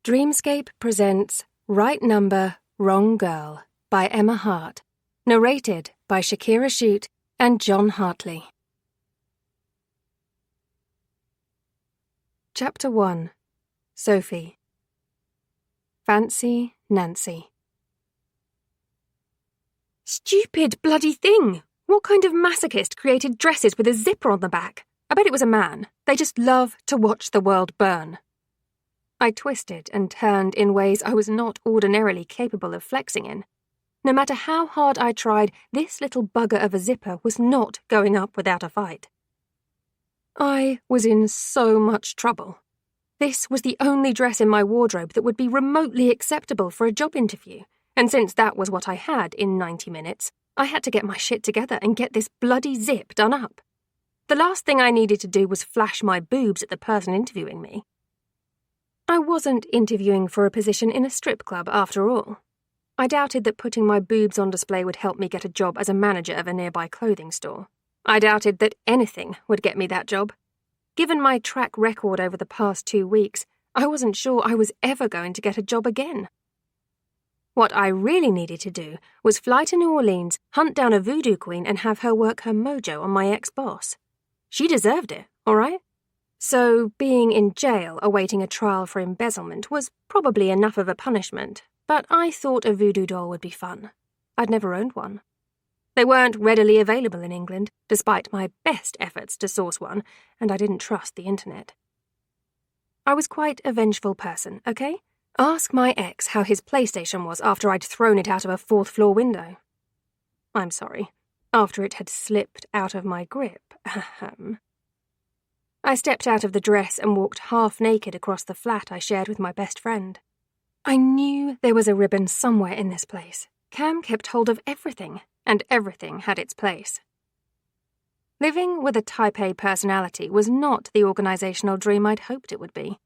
Dreamscape presents Right Number, Wrong Girl by Emma Hart, narrated by Shakira Shute and John Hartley. Chapter 1. Sophie. Fancy Nancy. Stupid bloody thing! What kind of masochist created dresses with a zipper on the back? I bet it was a man. They just love to watch the world burn. I twisted and turned in ways I was not ordinarily capable of flexing in. No matter how hard I tried, this little bugger of a zipper was not going up without a fight. I was in so much trouble. This was the only dress in my wardrobe that would be remotely acceptable for a job interview, and since that was what I had in 90 minutes, I had to get my shit together and get this bloody zip done up. The last thing I needed to do was flash my boobs at the person interviewing me. I wasn't interviewing for a position in a strip club after all. I doubted that putting my boobs on display would help me get a job as a manager of a nearby clothing store. I doubted that anything would get me that job. Given my track record over the past 2 weeks, I wasn't sure I was ever going to get a job again. What I really needed to do was fly to New Orleans, hunt down a voodoo queen and have her work her mojo on my ex-boss. She deserved it, all right? So being in jail awaiting a trial for embezzlement was probably enough of a punishment, but I thought a voodoo doll would be fun. I'd never owned one. They weren't readily available in England, despite my best efforts to source one, and I didn't trust the internet. I was quite a vengeful person, okay? Ask my ex how his PlayStation was after I'd thrown it out of a 4th-floor window. I'm sorry, after it had slipped out of my grip, ahem. I stepped out of the dress and walked half-naked across the flat I shared with my best friend. I knew there was a ribbon somewhere in this place. Cam kept hold of everything, and everything had its place. Living with a Type A personality was not the organisational dream I'd hoped it would be.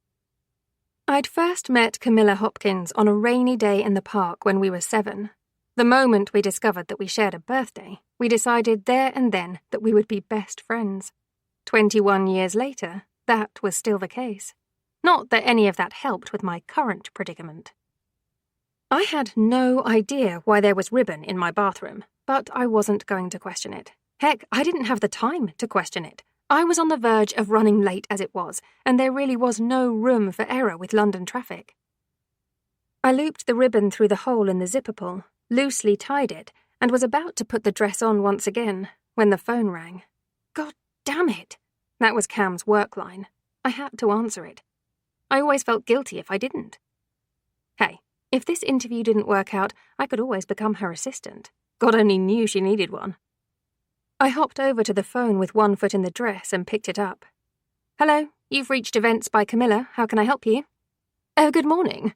I'd first met Camilla Hopkins on a rainy day in the park when we were 7. The moment we discovered that we shared a birthday, we decided there and then that we would be best friends. 21 years later, that was still the case. Not that any of that helped with my current predicament. I had no idea why there was ribbon in my bathroom, but I wasn't going to question it. Heck, I didn't have the time to question it. I was on the verge of running late as it was, and there really was no room for error with London traffic. I looped the ribbon through the hole in the zipper pull, loosely tied it, and was about to put the dress on once again when the phone rang. God damn it! That was Cam's work line. I had to answer it. I always felt guilty if I didn't. Hey, if this interview didn't work out, I could always become her assistant. God only knew she needed one. I hopped over to the phone with one foot in the dress and picked it up. Hello, you've reached Events by Camilla. How can I help you? Oh, good morning.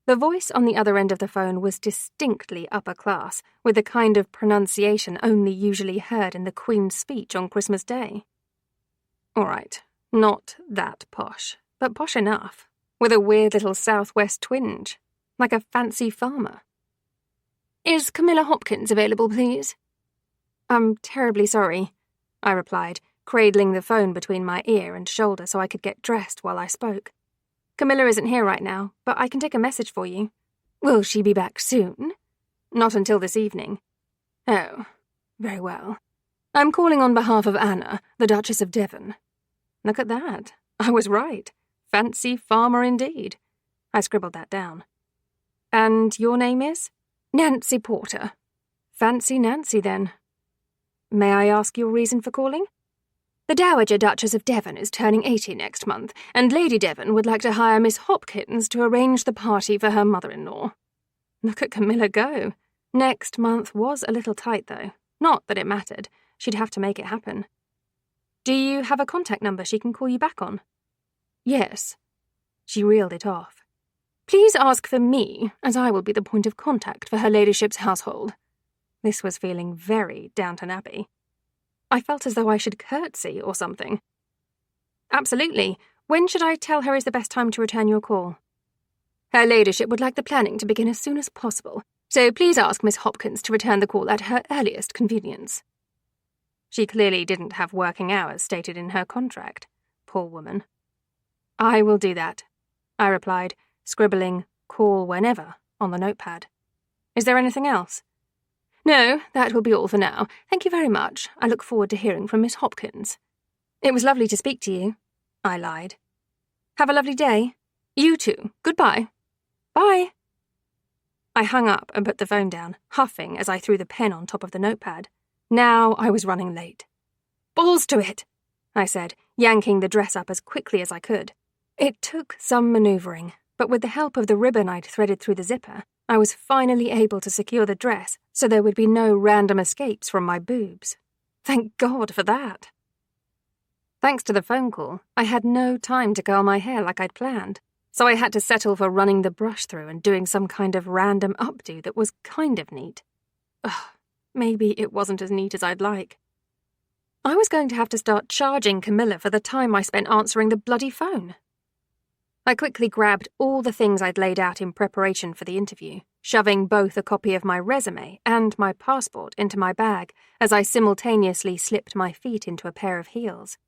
The voice on the other end of the phone was distinctly upper class, with the kind of pronunciation only usually heard in the Queen's speech on Christmas Day. All right, not that posh, but posh enough, with a weird little southwest twinge, like a fancy farmer. Is Camilla Hopkins available, please? I'm terribly sorry, I replied, cradling the phone between my ear and shoulder so I could get dressed while I spoke. Camilla isn't here right now, but I can take a message for you. Will she be back soon? Not until this evening. Oh, very well. I'm calling on behalf of Anna, the Duchess of Devon. Look at that. I was right. Fancy farmer indeed. I scribbled that down. And your name is? Nancy Porter. Fancy Nancy, then. May I ask your reason for calling? The Dowager Duchess of Devon is turning 80 next month, and Lady Devon would like to hire Miss Hopkins to arrange the party for her mother-in-law. Look at Camilla go. Next month was a little tight, though. Not that it mattered. She'd have to make it happen. Do you have a contact number she can call you back on? Yes. She reeled it off. Please ask for me, as I will be the point of contact for her ladyship's household. This was feeling very Downton Abbey. I felt as though I should curtsy or something. Absolutely. When should I tell her is the best time to return your call? Her ladyship would like the planning to begin as soon as possible, so please ask Miss Hopkins to return the call at her earliest convenience. She clearly didn't have working hours stated in her contract. Poor woman. I will do that, I replied, scribbling "call whenever" on the notepad. "Is there anything else?" "No, that will be all for now. Thank you very much. I look forward to hearing from Miss Hopkins." "It was lovely to speak to you," I lied. "Have a lovely day." "You too. Goodbye." "Bye." I hung up and put the phone down, huffing as I threw the pen on top of the notepad. Now I was running late. "Balls to it," I said, yanking the dress up as quickly as I could. It took some manoeuvring, but with the help of the ribbon I'd threaded through the zipper, I was finally able to secure the dress so there would be no random escapes from my boobs. Thank God for that. Thanks to the phone call, I had no time to curl my hair like I'd planned, so I had to settle for running the brush through and doing some kind of random updo that was kind of neat. Ugh, maybe it wasn't as neat as I'd like. I was going to have to start charging Camilla for the time I spent answering the bloody phone. I quickly grabbed all the things I'd laid out in preparation for the interview, shoving both a copy of my resume and my passport into my bag as I simultaneously slipped my feet into a pair of heels.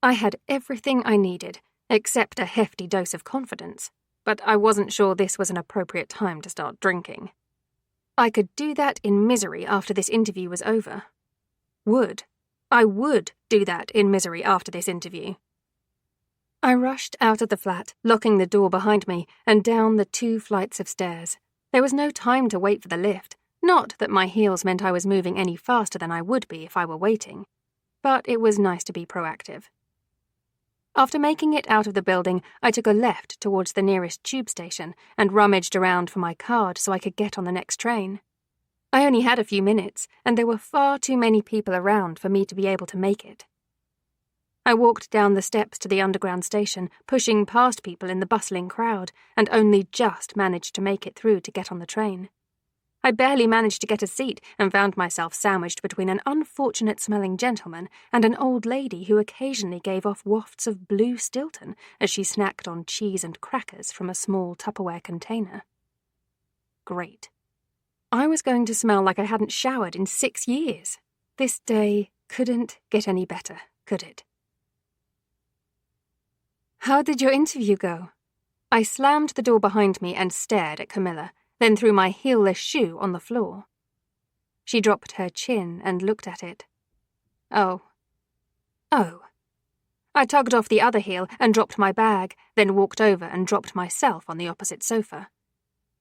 I had everything I needed, except a hefty dose of confidence, but I wasn't sure this was an appropriate time to start drinking. I could do that in misery after this interview was over. I would do that in misery after this interview. I rushed out of the flat, locking the door behind me, and down the 2 flights of stairs. There was no time to wait for the lift, not that my heels meant I was moving any faster than I would be if I were waiting, but it was nice to be proactive. After making it out of the building, I took a left towards the nearest tube station and rummaged around for my card so I could get on the next train. I only had a few minutes, and there were far too many people around for me to be able to make it. I walked down the steps to the underground station, pushing past people in the bustling crowd, and only just managed to make it through to get on the train. I barely managed to get a seat and found myself sandwiched between an unfortunate-smelling gentleman and an old lady who occasionally gave off wafts of blue Stilton as she snacked on cheese and crackers from a small Tupperware container. Great. I was going to smell like I hadn't showered in 6 years. This day couldn't get any better, could it? "How did your interview go?" I slammed the door behind me and stared at Camilla, then threw my heelless shoe on the floor. She dropped her chin and looked at it. Oh. I tugged off the other heel and dropped my bag, then walked over and dropped myself on the opposite sofa.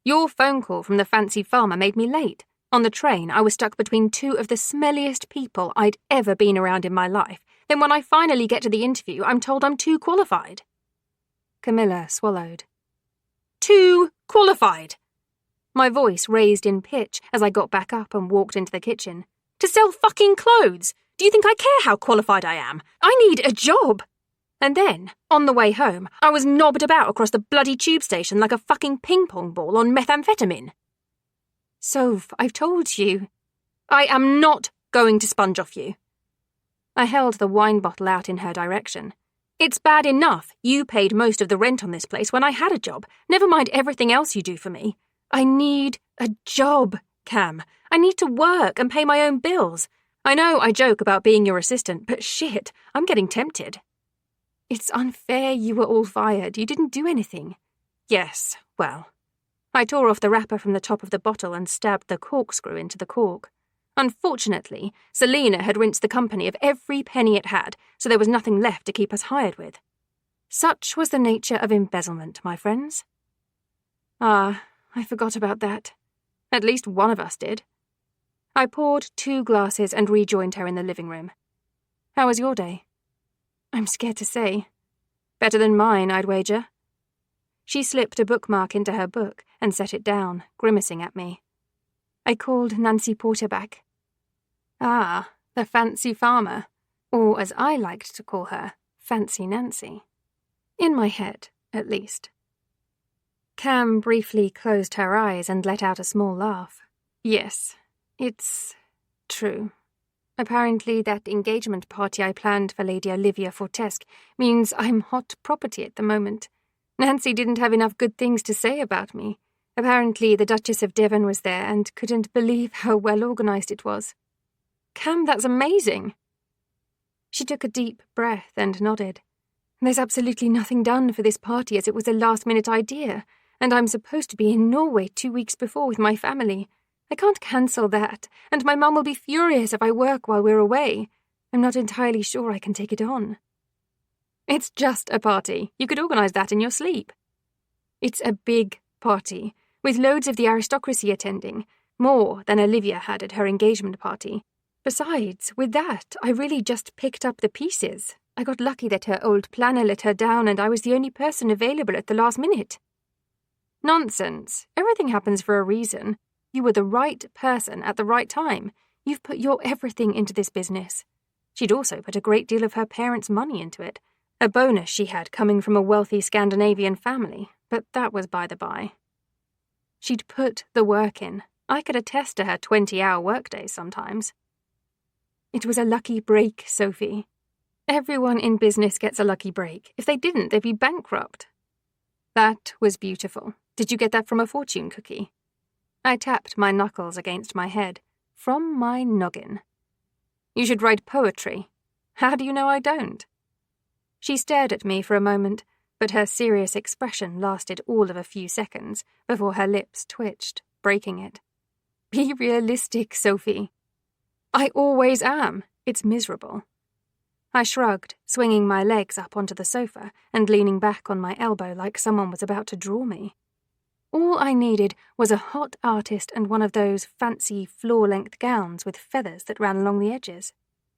"Your phone call from the fancy farmer made me late. On the train, I was stuck between 2 of the smelliest people I'd ever been around in my life. Then when I finally get to the interview, I'm told I'm too qualified." Camilla swallowed. "Too qualified!" My voice raised in pitch as I got back up and walked into the kitchen. "To sell fucking clothes! Do you think I care how qualified I am? I need a job!" And then, on the way home, I was knobbed about across the bloody tube station like a fucking ping-pong ball on methamphetamine. "Soph, I've told you." "I am not going to sponge off you." I held the wine bottle out in her direction. "It's bad enough you paid most of the rent on this place when I had a job, never mind everything else you do for me. I need a job, Cam. I need to work and pay my own bills. I know I joke about being your assistant, but shit, I'm getting tempted." "It's unfair you were all fired. You didn't do anything." "Yes, well." I tore off the wrapper from the top of the bottle and stabbed the corkscrew into the cork. Unfortunately, Selena had rinsed the company of every penny it had, so there was nothing left to keep us hired with. Such was the nature of embezzlement, my friends. Ah, I forgot about that. At least one of us did. I poured 2 glasses and rejoined her in the living room. "How was your day?" "I'm scared to say. Better than mine, I'd wager." She slipped a bookmark into her book and set it down, grimacing at me. "I called Nancy Porter back." Ah, the fancy farmer, or as I liked to call her, Fancy Nancy. In my head, at least. Cam briefly closed her eyes and let out a small laugh. "Yes, it's true. Apparently that engagement party I planned for Lady Olivia Fortesque means I'm hot property at the moment. Nancy didn't have enough good things to say about me. Apparently the Duchess of Devon was there and couldn't believe how well organised it was." "Cam, that's amazing." She took a deep breath and nodded. "There's absolutely nothing done for this party as it was a last-minute idea, and I'm supposed to be in Norway 2 weeks before with my family. I can't cancel that, and my mum will be furious if I work while we're away. I'm not entirely sure I can take it on. It's just a party. You could organise that in your sleep. It's a big party, with loads of the aristocracy attending, more than Olivia had at her engagement party. Besides, with that, I really just picked up the pieces. I got lucky that her old planner let her down and I was the only person available at the last minute. Nonsense. Everything happens for a reason. You were the right person at the right time. You've put your everything into this business. She'd also put a great deal of her parents' money into it, a bonus she had coming from a wealthy Scandinavian family, but that was by the by. She'd put the work in. I could attest to her 20-hour workdays sometimes. It was a lucky break, Sophie. Everyone in business gets a lucky break. If they didn't, they'd be bankrupt. That was beautiful. Did you get that from a fortune cookie? I tapped my knuckles against my head. From my noggin. You should write poetry. How do you know I don't? She stared at me for a moment, but her serious expression lasted all of a few seconds before her lips twitched, breaking it. Be realistic, Sophie. I always am. It's miserable. I shrugged, swinging my legs up onto the sofa and leaning back on my elbow like someone was about to draw me. All I needed was a hot artist and one of those fancy floor-length gowns with feathers that ran along the edges.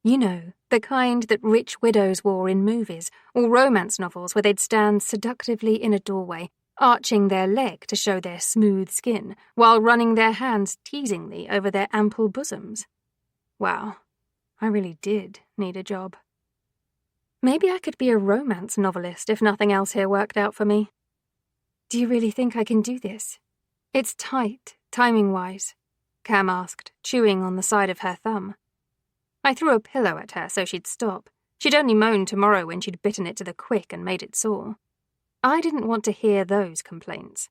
You know, the kind that rich widows wore in movies or romance novels where they'd stand seductively in a doorway, arching their leg to show their smooth skin while running their hands teasingly over their ample bosoms. Wow, I really did need a job. Maybe I could be a romance novelist if nothing else here worked out for me. Do you really think I can do this? It's tight, timing-wise, Cam asked, chewing on the side of her thumb. I threw a pillow at her so she'd stop. She'd only moan tomorrow when she'd bitten it to the quick and made it sore. I didn't want to hear those complaints.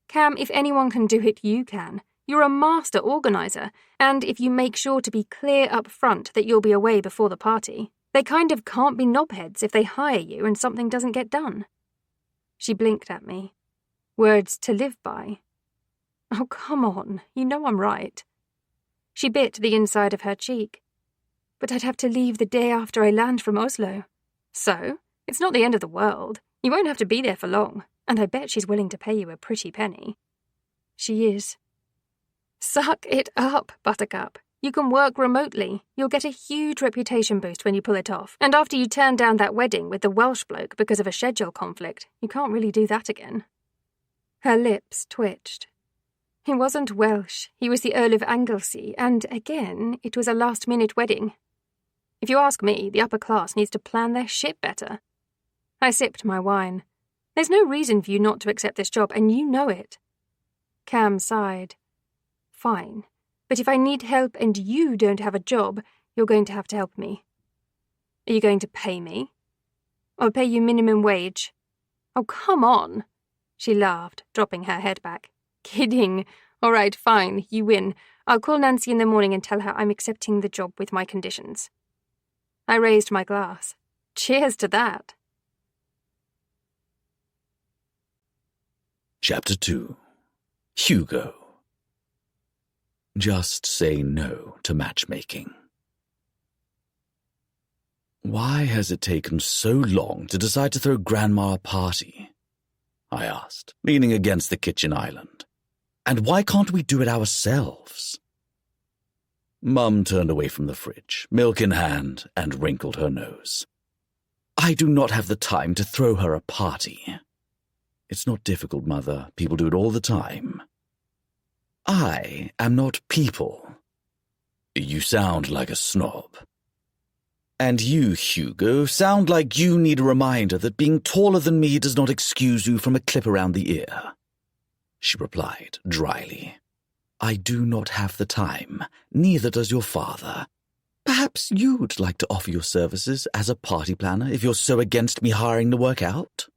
Cam, if anyone can do it, you can. You're a master organiser, and if you make sure to be clear up front that you'll be away before the party, they kind of can't be knobheads if they hire you and something doesn't get done. She blinked at me. Words to live by. Oh, come on, you know I'm right. She bit the inside of her cheek. But I'd have to leave the day after I land from Oslo. So, it's not the end of the world. You won't have to be there for long, and I bet she's willing to pay you a pretty penny. She is. Suck it up, Buttercup. You can work remotely. You'll get a huge reputation boost when you pull it off. And after you turn down that wedding with the Welsh bloke because of a schedule conflict, you can't really do that again. Her lips twitched. He wasn't Welsh. He was the Earl of Anglesey, and again, it was a last-minute wedding. If you ask me, the upper class needs to plan their shit better. I sipped my wine. There's no reason for you not to accept this job, and you know it. Cam sighed. Fine. But if I need help and you don't have a job, you're going to have to help me. Are you going to pay me? I'll pay you minimum wage. Oh, come on. She laughed, dropping her head back. Kidding. All right, fine, you win. I'll call Nancy in the morning and tell her I'm accepting the job with my conditions. I raised my glass. Cheers to that. Chapter 2. Hugo. Just say no to matchmaking. Why has it taken so long to decide to throw Grandma a party? I asked, leaning against the kitchen island. And why can't we do it ourselves? Mum turned away from the fridge, milk in hand, and wrinkled her nose. I do not have the time to throw her a party. It's not difficult, Mother. People do it all the time. I am not people. You sound like a snob. And you, Hugo, sound like you need a reminder that being taller than me does not excuse you from a clip around the ear. She replied dryly. I do not have the time, neither does your father. Perhaps you'd like to offer your services as a party planner if you're so against me hiring to work out?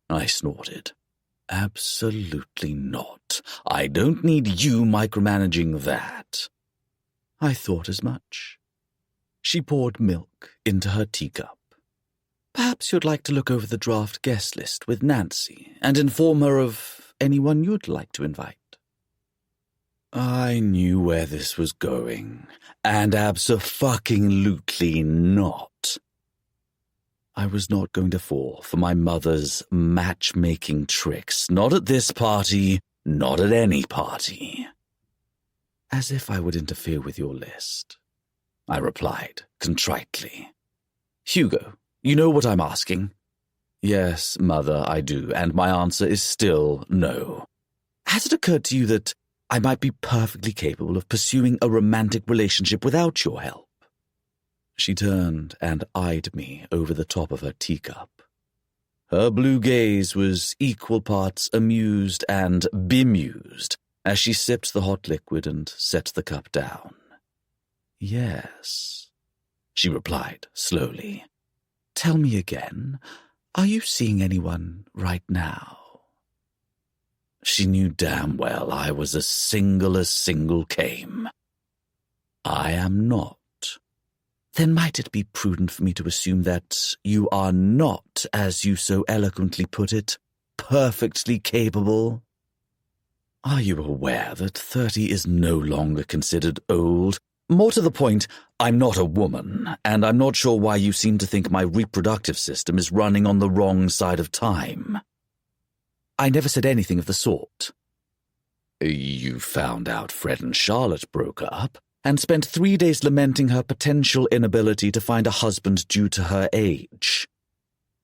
I snorted. Absolutely not. I don't need you micromanaging that. I thought as much. She poured milk into her teacup. Perhaps you'd like to look over the draft guest list with Nancy and inform her of anyone you'd like to invite. I knew where this was going, and abso-fucking-lutely not. I was not going to fall for my mother's matchmaking tricks, not at this party, not at any party. As if I would interfere with your list, I replied contritely. Hugo, you know what I'm asking? Yes, Mother, I do, and my answer is still no. Has it occurred to you that I might be perfectly capable of pursuing a romantic relationship without your help? She turned and eyed me over the top of her teacup. Her blue gaze was equal parts amused and bemused as she sipped the hot liquid and set the cup down. Yes, she replied slowly. Tell me again, are you seeing anyone right now? She knew damn well I was as single came. I am not. Then might it be prudent for me to assume that you are not, as you so eloquently put it, perfectly capable? Are you aware that 30 is no longer considered old? More to the point, I'm not a woman, and I'm not sure why you seem to think my reproductive system is running on the wrong side of time. I never said anything of the sort. You found out Fred and Charlotte broke up, and spent 3 days lamenting her potential inability to find a husband due to her age.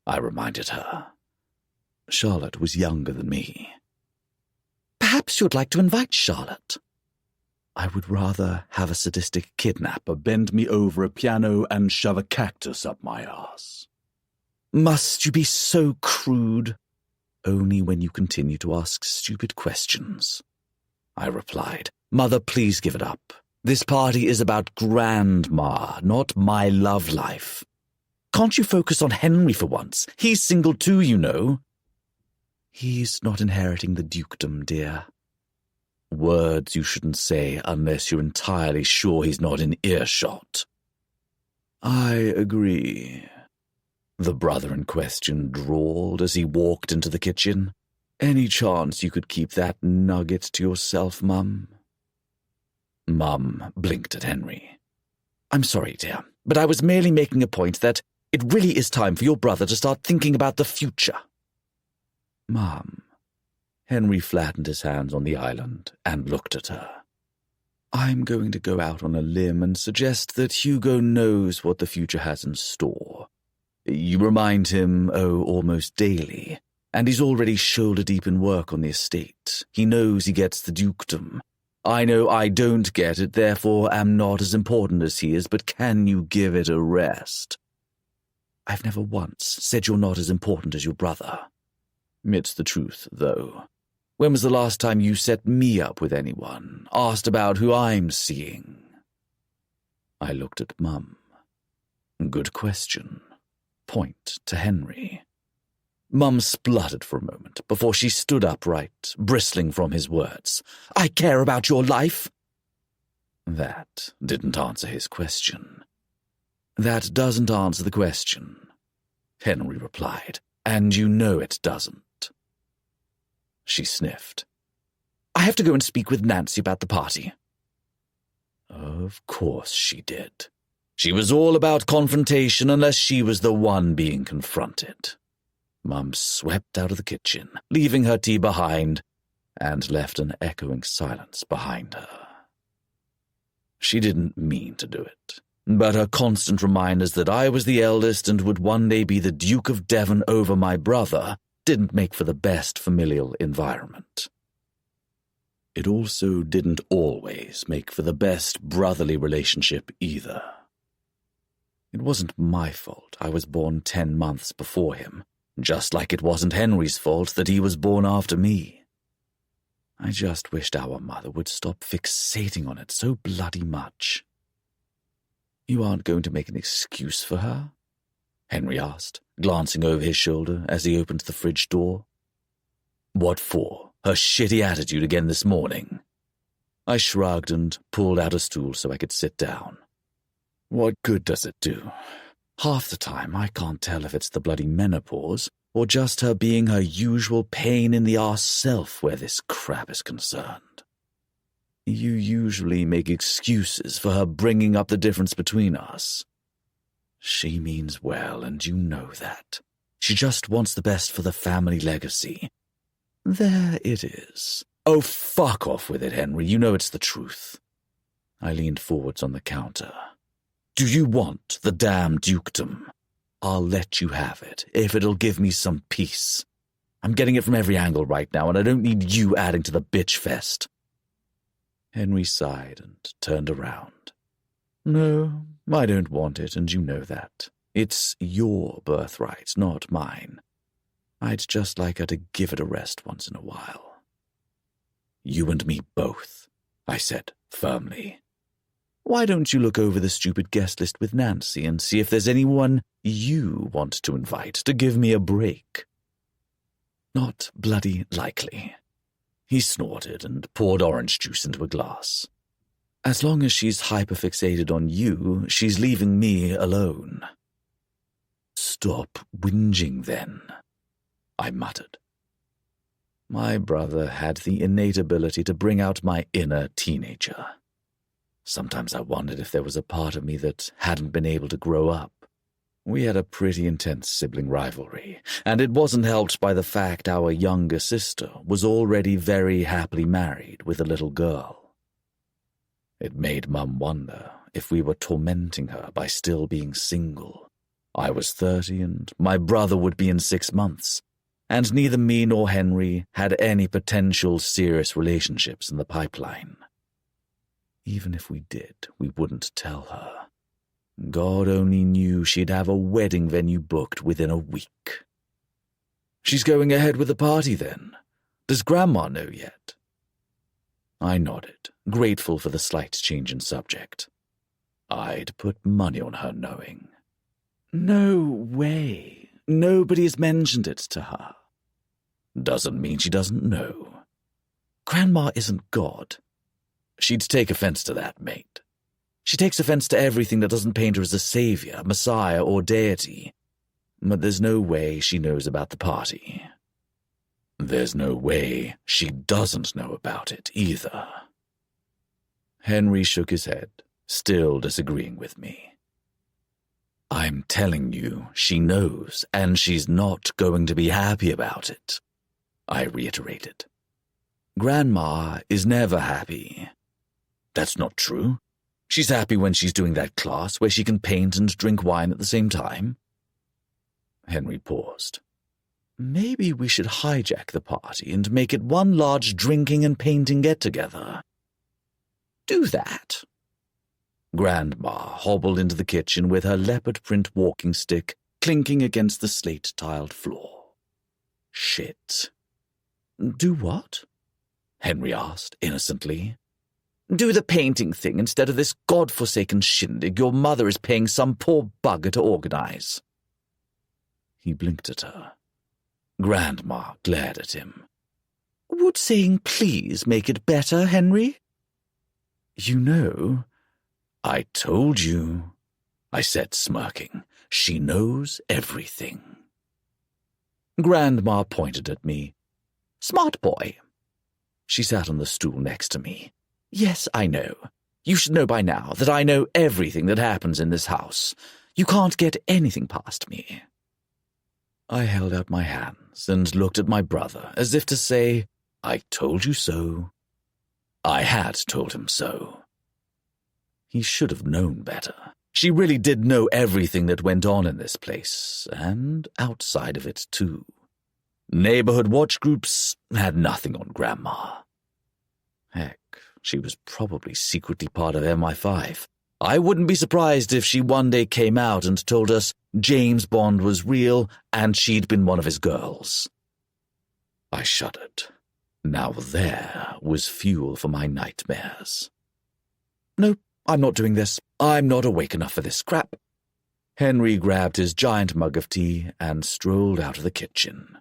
I reminded her. Charlotte was younger than me. Perhaps you'd like to invite Charlotte. I would rather have a sadistic kidnapper bend me over a piano and shove a cactus up my ass. Must you be so crude? Only when you continue to ask stupid questions. I replied, Mother, please give it up. This party is about Grandma, not my love life. Can't you focus on Henry for once? He's single too, you know. He's not inheriting the dukedom, dear. Words you shouldn't say unless you're entirely sure he's not in earshot. I agree, the brother in question drawled as he walked into the kitchen. Any chance you could keep that nugget to yourself, Mum? Mum blinked at Henry. I'm sorry, dear, but I was merely making a point that it really is time for your brother to start thinking about the future. Mum. Henry flattened his hands on the island and looked at her. I'm going to go out on a limb and suggest that Hugo knows what the future has in store. You remind him, almost daily, and he's already shoulder-deep in work on the estate. He knows he gets the dukedom. I know I don't get it, therefore am not as important as he is, but can you give it a rest? I've never once said you're not as important as your brother. It's the truth, though. When was the last time you set me up with anyone, asked about who I'm seeing? I looked at Mum. Good question. Point to Henry. Mum spluttered for a moment before she stood upright, bristling from his words. I care about your life. That didn't answer his question. That doesn't answer the question, Henry replied, and you know it doesn't. She sniffed. I have to go and speak with Nancy about the party. Of course she did. She was all about confrontation unless she was the one being confronted. Mum swept out of the kitchen, leaving her tea behind, and left an echoing silence behind her. She didn't mean to do it, but her constant reminders that I was the eldest and would one day be the Duke of Devon over my brother didn't make for the best familial environment. It also didn't always make for the best brotherly relationship either. It wasn't my fault I was born 10 months before him, just like it wasn't Henry's fault that he was born after me. I just wished our mother would stop fixating on it so bloody much. You aren't going to make an excuse for her? Henry asked, glancing over his shoulder as he opened the fridge door. What for? Her shitty attitude again this morning? I shrugged and pulled out a stool so I could sit down. What good does it do? Half the time I can't tell if it's the bloody menopause or just her being her usual pain-in-the-arse self where this crap is concerned. You usually make excuses for her bringing up the difference between us. She means well, and you know that. She just wants the best for the family legacy. There it is. Oh, fuck off with it, Henry. You know it's the truth. I leaned forwards on the counter. Do you want the damn dukedom? I'll let you have it, if it'll give me some peace. I'm getting it from every angle right now, and I don't need you adding to the bitch fest. Henry sighed and turned around. No, I don't want it, and you know that. It's your birthright, not mine. I'd just like her to give it a rest once in a while. You and me both, I said firmly. Why don't you look over the stupid guest list with Nancy and see if there's anyone you want to invite to give me a break? Not bloody likely. He snorted and poured orange juice into a glass. As long as she's hyperfixated on you, she's leaving me alone. Stop whinging then, I muttered. My brother had the innate ability to bring out my inner teenager. Sometimes I wondered if there was a part of me that hadn't been able to grow up. We had a pretty intense sibling rivalry, and it wasn't helped by the fact our younger sister was already very happily married with a little girl. It made Mum wonder if we were tormenting her by still being single. I was 30 and my brother would be in 6 months, and neither me nor Henry had any potential serious relationships in the pipeline. Even if we did, we wouldn't tell her. God only knew she'd have a wedding venue booked within a week. She's going ahead with the party then. Does Grandma know yet? I nodded, grateful for the slight change in subject. I'd put money on her knowing. No way. Nobody has mentioned it to her. Doesn't mean she doesn't know. Grandma isn't God. She'd take offense to that, mate. She takes offense to everything that doesn't paint her as a savior, messiah, or deity. But there's no way she knows about the party. There's no way she doesn't know about it, either. Henry shook his head, still disagreeing with me. I'm telling you, she knows, and she's not going to be happy about it, I reiterated. Grandma is never happy. That's not true. She's happy when she's doing that class where she can paint and drink wine at the same time. Henry paused. Maybe we should hijack the party and make it one large drinking and painting get-together. Do that. Grandma hobbled into the kitchen with her leopard print walking stick clinking against the slate-tiled floor. Shit. Do what? Henry asked innocently. Do the painting thing instead of this godforsaken shindig your mother is paying some poor bugger to organize. He blinked at her. Grandma glared at him. Would saying please make it better, Henry? You know, I told you, I said, smirking. She knows everything. Grandma pointed at me. Smart boy. She sat on the stool next to me. Yes, I know. You should know by now that I know everything that happens in this house. You can't get anything past me. I held out my hands and looked at my brother as if to say, I told you so. I had told him so. He should have known better. She really did know everything that went on in this place, and outside of it too. Neighborhood watch groups had nothing on Grandma. Heck, she was probably secretly part of MI5. I wouldn't be surprised if she one day came out and told us James Bond was real and she'd been one of his girls. I shuddered. Now there was fuel for my nightmares. Nope, I'm not doing this. I'm not awake enough for this crap. Henry grabbed his giant mug of tea and strolled out of the kitchen.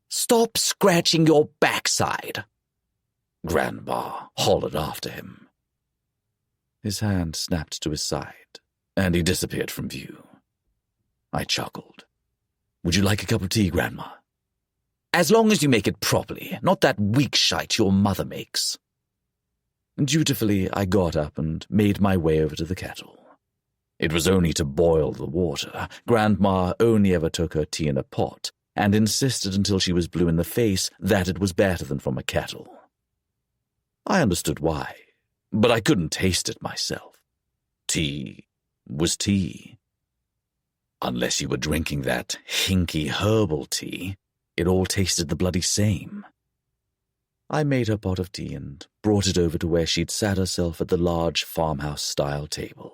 Stop scratching your backside, Grandma hollered after him. His hand snapped to his side, and he disappeared from view. I chuckled. Would you like a cup of tea, Grandma? As long as you make it properly, not that weak shite your mother makes. Dutifully, I got up and made my way over to the kettle. It was only to boil the water. Grandma only ever took her tea in a pot, and insisted until she was blue in the face that it was better than from a kettle. I understood why, but I couldn't taste it myself. Tea was tea. Unless you were drinking that hinky herbal tea, it all tasted the bloody same. I made her pot of tea and brought it over to where she'd sat herself at the large farmhouse-style table.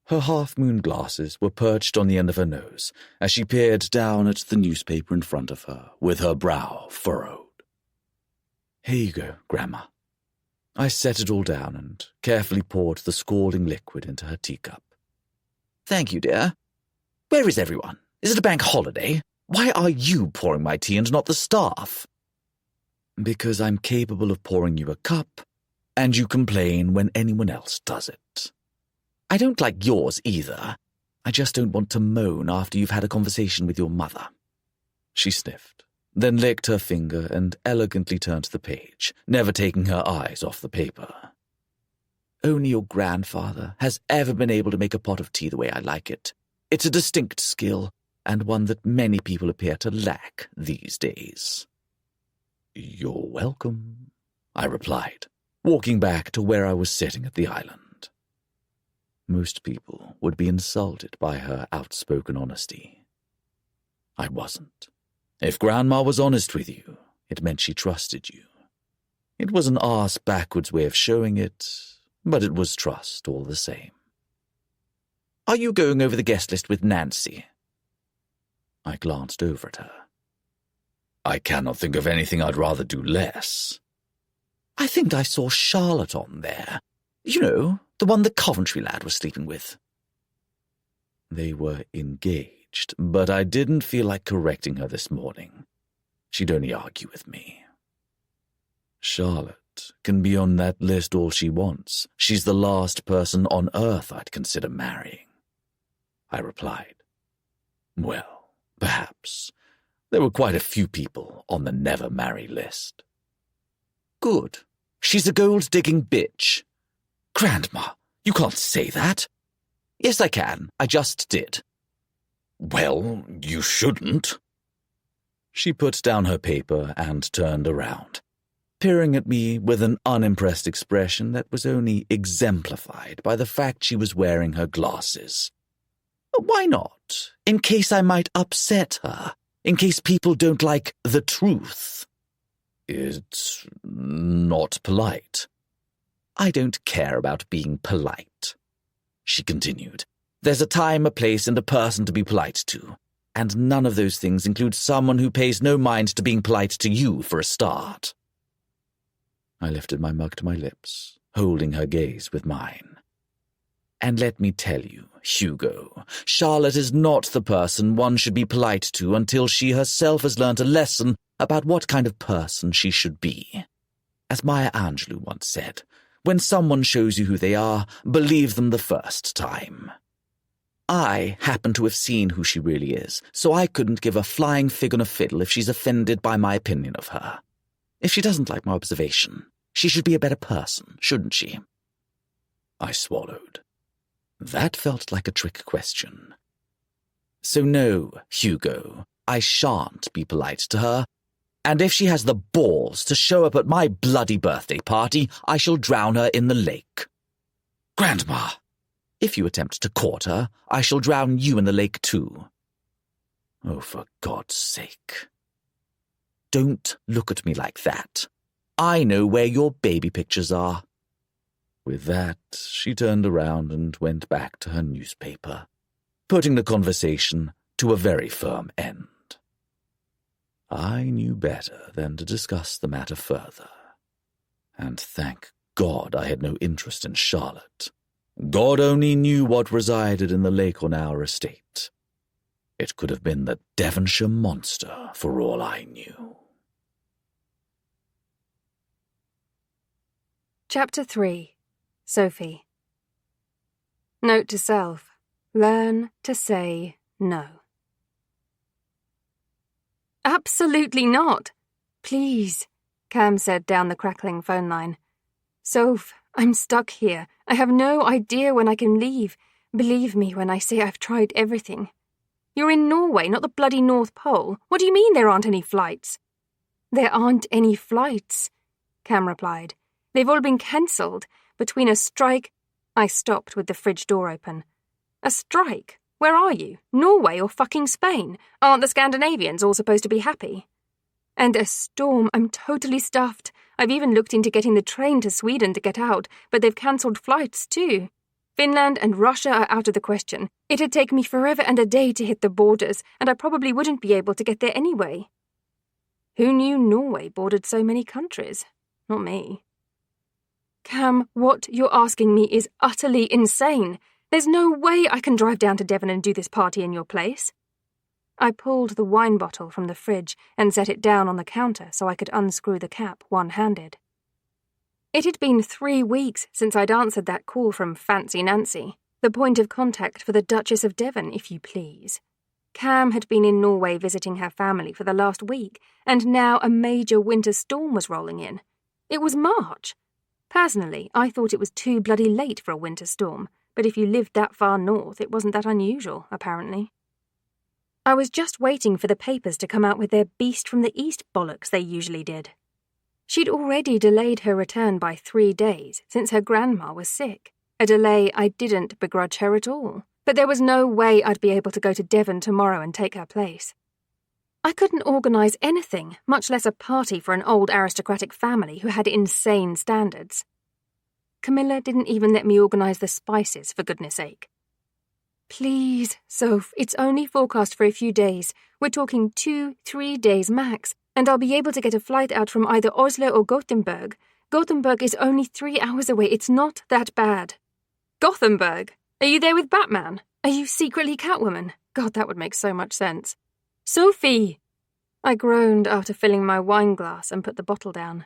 Her half-moon glasses were perched on the end of her nose as she peered down at the newspaper in front of her, with her brow furrowed. Here you go, Grandma. I set it all down and carefully poured the scalding liquid into her teacup. Thank you, dear. Where is everyone? Is it a bank holiday? Why are you pouring my tea and not the staff? Because I'm capable of pouring you a cup, and you complain when anyone else does it. I don't like yours either. I just don't want to moan after you've had a conversation with your mother. She sniffed, then licked her finger and elegantly turned to the page, never taking her eyes off the paper. Only your grandfather has ever been able to make a pot of tea the way I like it. It's a distinct skill, and one that many people appear to lack these days. You're welcome, I replied, walking back to where I was sitting at the island. Most people would be insulted by her outspoken honesty. I wasn't. If Grandma was honest with you, it meant she trusted you. It was an arse-backwards way of showing it, but it was trust all the same. Are you going over the guest list with Nancy? I glanced over at her. I cannot think of anything I'd rather do less. I think I saw Charlotte on there. You know, the one the Coventry lad was sleeping with. They were engaged, but I didn't feel like correcting her this morning. She'd only argue with me. Charlotte can be on that list all she wants. She's the last person on earth I'd consider marrying, I replied. Well, perhaps. There were quite a few people on the never-marry list. Good. She's a gold-digging bitch. Grandma, you can't say that. Yes, I can. I just did. Well, you shouldn't. She put down her paper and turned around, peering at me with an unimpressed expression that was only exemplified by the fact she was wearing her glasses. Why not? In case I might upset her. In case people don't like the truth. It's not polite. I don't care about being polite, she continued. There's a time, a place, and a person to be polite to, and none of those things include someone who pays no mind to being polite to you for a start. I lifted my mug to my lips, holding her gaze with mine. And let me tell you, Hugo, Charlotte is not the person one should be polite to until she herself has learnt a lesson about what kind of person she should be. As Maya Angelou once said, when someone shows you who they are, believe them the first time. I happen to have seen who she really is, so I couldn't give a flying fig on a fiddle if she's offended by my opinion of her. If she doesn't like my observation, she should be a better person, shouldn't she? I swallowed. That felt like a trick question. So no, Hugo, I shan't be polite to her, and if she has the balls to show up at my bloody birthday party, I shall drown her in the lake. Grandma, if you attempt to court her, I shall drown you in the lake too. Oh, for God's sake. Don't look at me like that. I know where your baby pictures are. With that, she turned around and went back to her newspaper, putting the conversation to a very firm end. I knew better than to discuss the matter further, and thank God I had no interest in Charlotte. God only knew what resided in the lake on our estate. It could have been the Devonshire monster for all I knew. Chapter 3. Sophie. Note to self. Learn to say no. Absolutely not. Please, Cam said down the crackling phone line. Soph, I'm stuck here. I have no idea when I can leave. Believe me when I say I've tried everything. You're in Norway, not the bloody North Pole. What do you mean there aren't any flights? There aren't any flights, Cam replied. They've all been cancelled. Between a strike... I stopped with the fridge door open. A strike? Where are you? Norway or fucking Spain? Aren't the Scandinavians all supposed to be happy? And a storm. I'm totally stuffed. I've even looked into getting the train to Sweden to get out, but they've cancelled flights too. Finland and Russia are out of the question. It'd take me forever and a day to hit the borders, and I probably wouldn't be able to get there anyway. Who knew Norway bordered so many countries? Not me. Cam, what you're asking me is utterly insane. There's no way I can drive down to Devon and do this party in your place. I pulled the wine bottle from the fridge and set it down on the counter so I could unscrew the cap one-handed. It had been 3 weeks since I'd answered that call from Fancy Nancy, the point of contact for the Duchess of Devon, if you please. Cam had been in Norway visiting her family for the last week, and now a major winter storm was rolling in. It was March. Personally, I thought it was too bloody late for a winter storm, but if you lived that far north, it wasn't that unusual, apparently. I was just waiting for the papers to come out with their Beast from the East bollocks they usually did. She'd already delayed her return by 3 days since her grandma was sick, a delay I didn't begrudge her at all, but there was no way I'd be able to go to Devon tomorrow and take her place. I couldn't organise anything, much less a party for an old aristocratic family who had insane standards. Camilla didn't even let me organise the spices, for goodness sake. Please, Soph, it's only forecast for a few days. We're talking 2-3 days max, and I'll be able to get a flight out from either Oslo or Gothenburg. Gothenburg is only 3 hours away. It's not that bad. Gothenburg? Are you there with Batman? Are you secretly Catwoman? God, that would make so much sense. Sophie! I groaned after filling my wine glass and put the bottle down.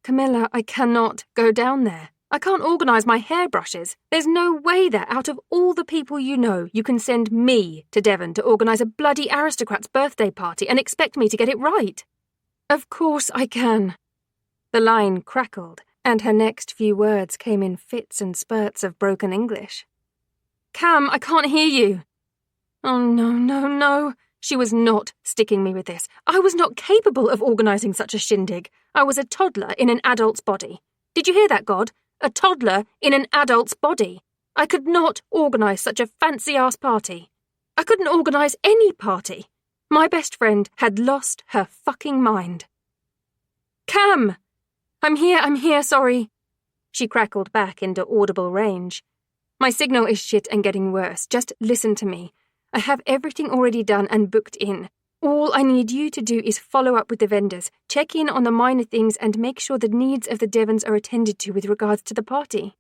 Camilla, I cannot go down there. I can't organise my hairbrushes. There's no way that out of all the people you know, you can send me to Devon to organise a bloody aristocrat's birthday party and expect me to get it right. Of course I can. The line crackled, and her next few words came in fits and spurts of broken English. Cam, I can't hear you. Oh, no. She was not sticking me with this. I was not capable of organising such a shindig. I was a toddler in an adult's body. Did you hear that, God? A toddler in an adult's body. I could not organise such a fancy-ass party. I couldn't organise any party. My best friend had lost her fucking mind. Cam! I'm here, sorry. She crackled back into audible range. My signal is shit and getting worse. Just listen to me. I have everything already done and booked in. All I need you to do is follow up with the vendors, check in on the minor things, and make sure the needs of the Devons are attended to with regards to the party.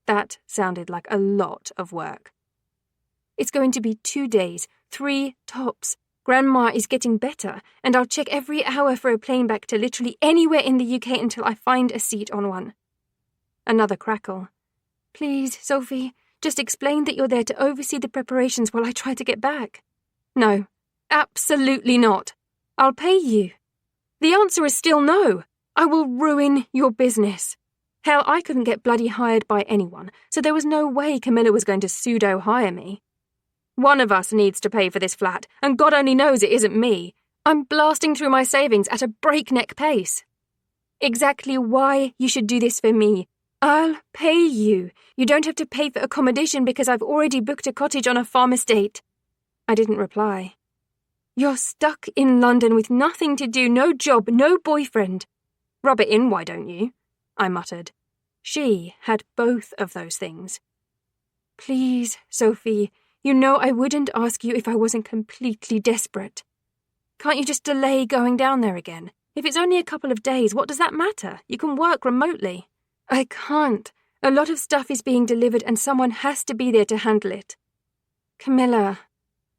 That sounded like a lot of work. It's going to be 2 days, 3 tops. Grandma is getting better, and I'll check every hour for a plane back to literally anywhere in the UK until I find a seat on one. Another crackle. Please, Sophie, just explain that you're there to oversee the preparations while I try to get back. No. Absolutely not. I'll pay you. The answer is still no. I will ruin your business. Hell, I couldn't get bloody hired by anyone, so there was no way Camilla was going to pseudo-hire me. One of us needs to pay for this flat, and God only knows it isn't me. I'm blasting through my savings at a breakneck pace. Exactly why you should do this for me. I'll pay you. You don't have to pay for accommodation because I've already booked a cottage on a farm estate. I didn't reply. You're stuck in London with nothing to do, no job, no boyfriend. Rub it in, why don't you? I muttered. She had both of those things. Please, Sophie, you know I wouldn't ask you if I wasn't completely desperate. Can't you just delay going down there again? If it's only a couple of days, what does that matter? You can work remotely. I can't. A lot of stuff is being delivered and someone has to be there to handle it. Camilla,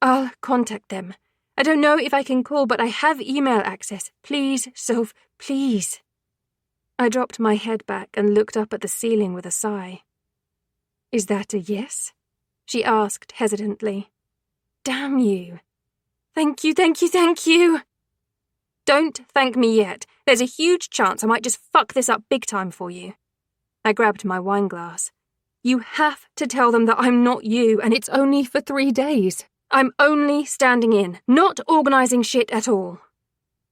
I'll contact them. I don't know if I can call, but I have email access. Please, Soph, please. I dropped my head back and looked up at the ceiling with a sigh. Is that a yes? She asked hesitantly. damn you. Thank you, thank you, thank you. Don't thank me yet. There's a huge chance I might just fuck this up big time for you. I grabbed my wine glass. You have to tell them that I'm not you, and it's only for 3 days. I'm only standing in, not organising shit at all.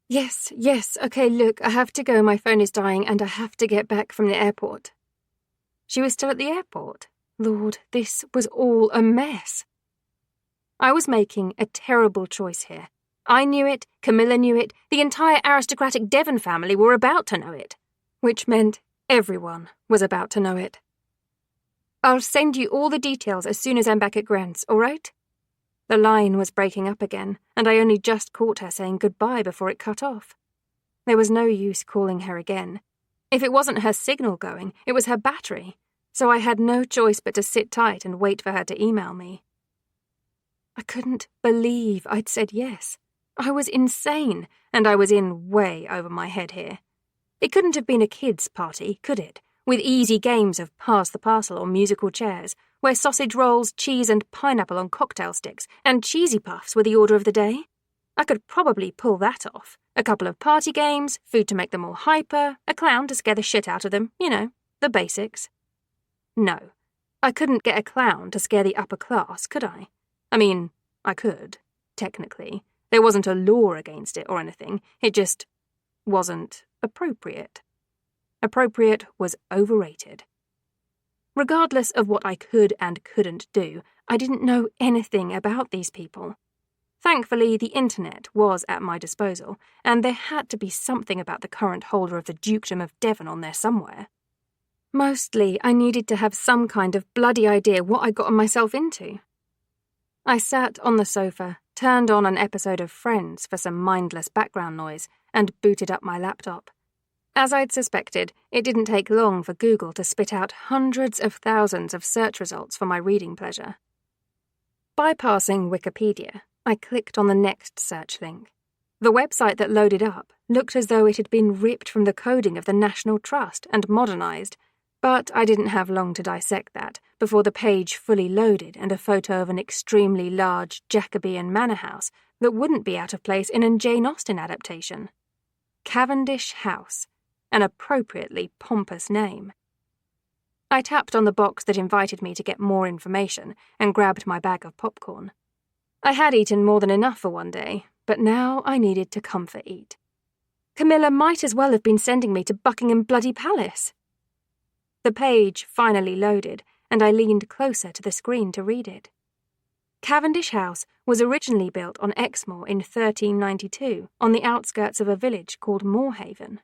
Yes, okay, look, I have to go, my phone is dying, and I have to get back from the airport. She was still at the airport. Lord, this was all a mess. I was making a terrible choice here. I knew it, Camilla knew it, the entire aristocratic Devon family were about to know it, which meant everyone was about to know it. I'll send you all the details as soon as I'm back at Grant's, all right? The line was breaking up again, and I only just caught her saying goodbye before it cut off. There was no use calling her again. If it wasn't her signal going, it was her battery, so I had no choice but to sit tight and wait for her to email me. I couldn't believe I'd said yes. I was insane, and I was in way over my head here. It couldn't have been a kids' party, could it? With easy games of pass the parcel or musical chairs, where sausage rolls, cheese and pineapple on cocktail sticks, and cheesy puffs were the order of the day. I could probably pull that off. A couple of party games, food to make them all hyper, a clown to scare the shit out of them, the basics. No, I couldn't get a clown to scare the upper class, could I? I mean, I could, technically. There wasn't a law against it or anything, it just wasn't appropriate. Appropriate was overrated. Regardless of what I could and couldn't do, I didn't know anything about these people. Thankfully, the internet was at my disposal, and there had to be something about the current holder of the Dukedom of Devon on there somewhere. Mostly, I needed to have some kind of bloody idea what I'd gotten myself into. I sat on the sofa, turned on an episode of Friends for some mindless background noise, and booted up my laptop. As I'd suspected, it didn't take long for Google to spit out hundreds of thousands of search results for my reading pleasure. Bypassing Wikipedia, I clicked on the next search link. The website that loaded up looked as though it had been ripped from the coding of the National Trust and modernised, but I didn't have long to dissect that before the page fully loaded and a photo of an extremely large Jacobean manor house that wouldn't be out of place in a Jane Austen adaptation. Cavendish House, an appropriately pompous name. I tapped on the box that invited me to get more information and grabbed my bag of popcorn. I had eaten more than enough for one day, but now I needed to comfort eat. Camilla might as well have been sending me to Buckingham Bloody Palace. The page finally loaded, and I leaned closer to the screen to read it. Cavendish House was originally built on Exmoor in 1392 on the outskirts of a village called Moorhaven.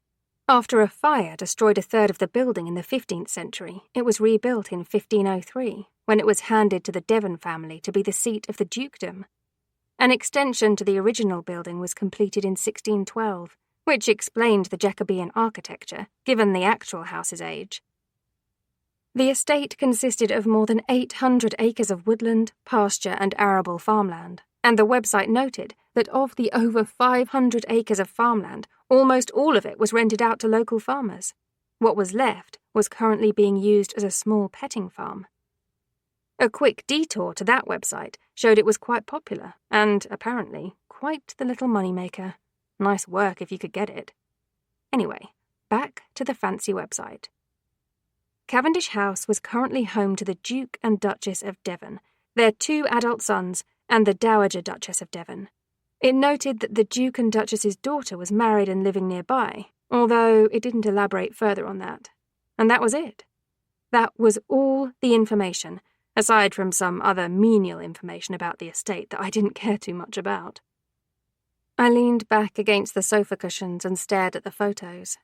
After a fire destroyed a third of the building in the 15th century, it was rebuilt in 1503, when it was handed to the Devon family to be the seat of the dukedom. An extension to the original building was completed in 1612, which explained the Jacobean architecture, given the actual house's age. The estate consisted of more than 800 acres of woodland, pasture and arable farmland, and the website noted that of the over 500 acres of farmland, almost all of it was rented out to local farmers. What was left was currently being used as a small petting farm. A quick detour to that website showed it was quite popular, and, apparently, quite the little moneymaker. Nice work if you could get it. Anyway, back to the fancy website. Cavendish House was currently home to the Duke and Duchess of Devon, their 2 adult sons, and the Dowager Duchess of Devon. It noted that the Duke and Duchess's daughter was married and living nearby, although it didn't elaborate further on that. And that was it. That was all the information, aside from some other menial information about the estate that I didn't care too much about. I leaned back against the sofa cushions and stared at the photos.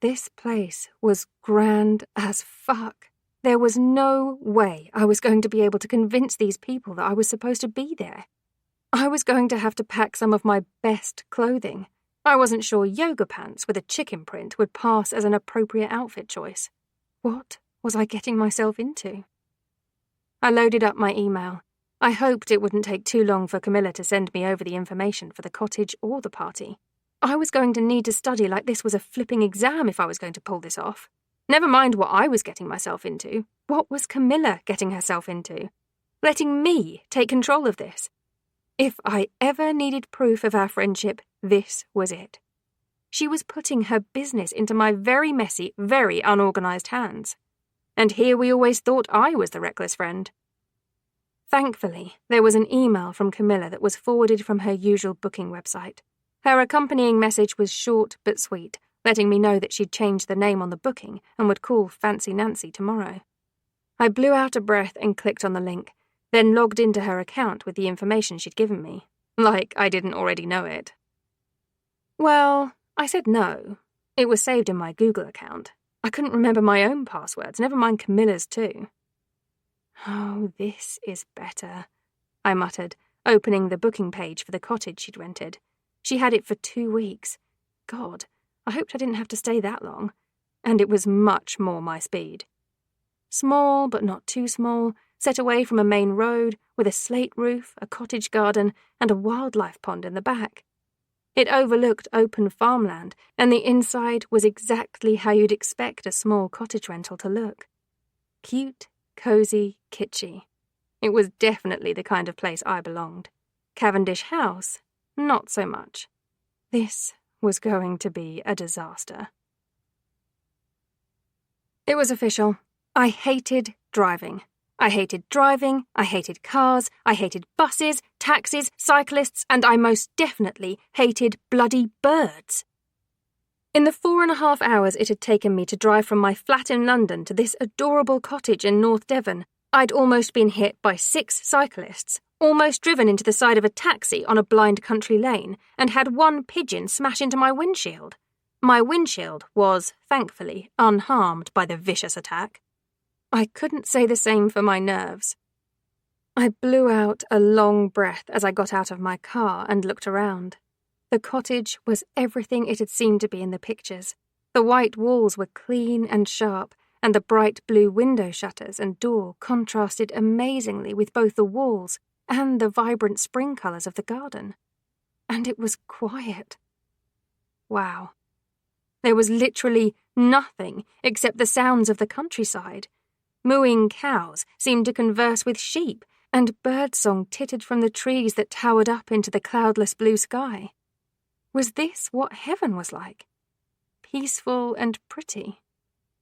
This place was grand as fuck. There was no way I was going to be able to convince these people that I was supposed to be there. I was going to have to pack some of my best clothing. I wasn't sure yoga pants with a chicken print would pass as an appropriate outfit choice. What was I getting myself into? I loaded up my email. I hoped it wouldn't take too long for Camilla to send me over the information for the cottage or the party. I was going to need to study like this was a flipping exam if I was going to pull this off. Never mind what I was getting myself into. What was Camilla getting herself into? Letting me take control of this. If I ever needed proof of our friendship, this was it. She was putting her business into my very messy, very unorganised hands. And here we always thought I was the reckless friend. Thankfully, there was an email from Camilla that was forwarded from her usual booking website. Her accompanying message was short but sweet, letting me know that she'd changed the name on the booking and would call Fancy Nancy tomorrow. I blew out a breath and clicked on the link, then logged into her account with the information she'd given me, like I didn't already know it. Well, I said no. It was saved in my Google account. I couldn't remember my own passwords, never mind Camilla's too. Oh, this is better, I muttered, opening the booking page for the cottage she'd rented. She had it for 2 weeks. God, I hoped I didn't have to stay that long. And it was much more my speed. Small, but not too small, set away from a main road, with a slate roof, a cottage garden, and a wildlife pond in the back. It overlooked open farmland, and the inside was exactly how you'd expect a small cottage rental to look. Cute, cosy, kitschy. It was definitely the kind of place I belonged. Cavendish House, not so much. This was going to be a disaster. It was official. I hated driving. I hated driving, I hated cars, I hated buses, taxis, cyclists, and I most definitely hated bloody birds. In the 4.5 hours it had taken me to drive from my flat in London to this adorable cottage in North Devon, I'd almost been hit by 6 cyclists, almost driven into the side of a taxi on a blind country lane, and had 1 pigeon smash into my windshield. My windshield was, thankfully, unharmed by the vicious attack. I couldn't say the same for my nerves. I blew out a long breath as I got out of my car and looked around. The cottage was everything it had seemed to be in the pictures. The white walls were clean and sharp, and the bright blue window shutters and door contrasted amazingly with both the walls and the vibrant spring colours of the garden. And it was quiet. Wow. There was literally nothing except the sounds of the countryside. Mooing cows seemed to converse with sheep, and birdsong tittered from the trees that towered up into the cloudless blue sky. Was this what heaven was like? Peaceful and pretty.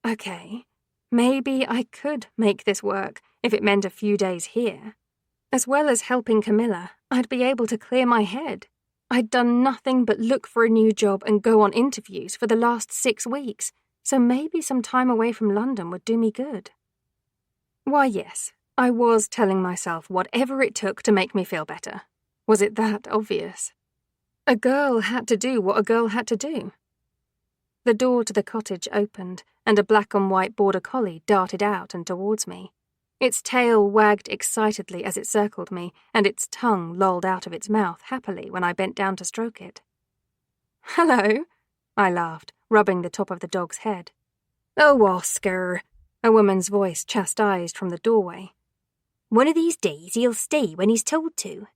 Okay, maybe I could make this work if it meant a few days here. As well as helping Camilla, I'd be able to clear my head. I'd done nothing but look for a new job and go on interviews for the last 6 weeks, so maybe some time away from London would do me good. Why, yes, I was telling myself whatever it took to make me feel better. Was it that obvious? A girl had to do what a girl had to do. The door to the cottage opened, and a black and white border collie darted out and towards me. Its tail wagged excitedly as it circled me, and its tongue lolled out of its mouth happily when I bent down to stroke it. "Hello," I laughed, rubbing the top of the dog's head. "Oh, Oscar," a woman's voice chastised from the doorway. "One of these days he'll stay when he's told to."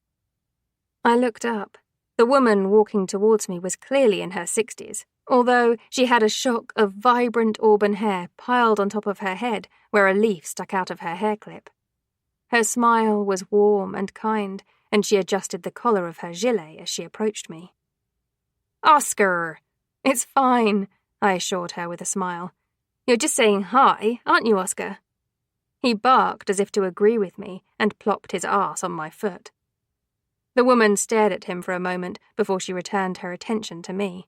I looked up. The woman walking towards me was clearly in her 60s, although she had a shock of vibrant auburn hair piled on top of her head where a leaf stuck out of her hair clip. Her smile was warm and kind, and she adjusted the collar of her gilet as she approached me. "Oscar!" "It's fine," I assured her with a smile. "You're just saying hi, aren't you, Oscar?" He barked as if to agree with me and plopped his arse on my foot. The woman stared at him for a moment before she returned her attention to me.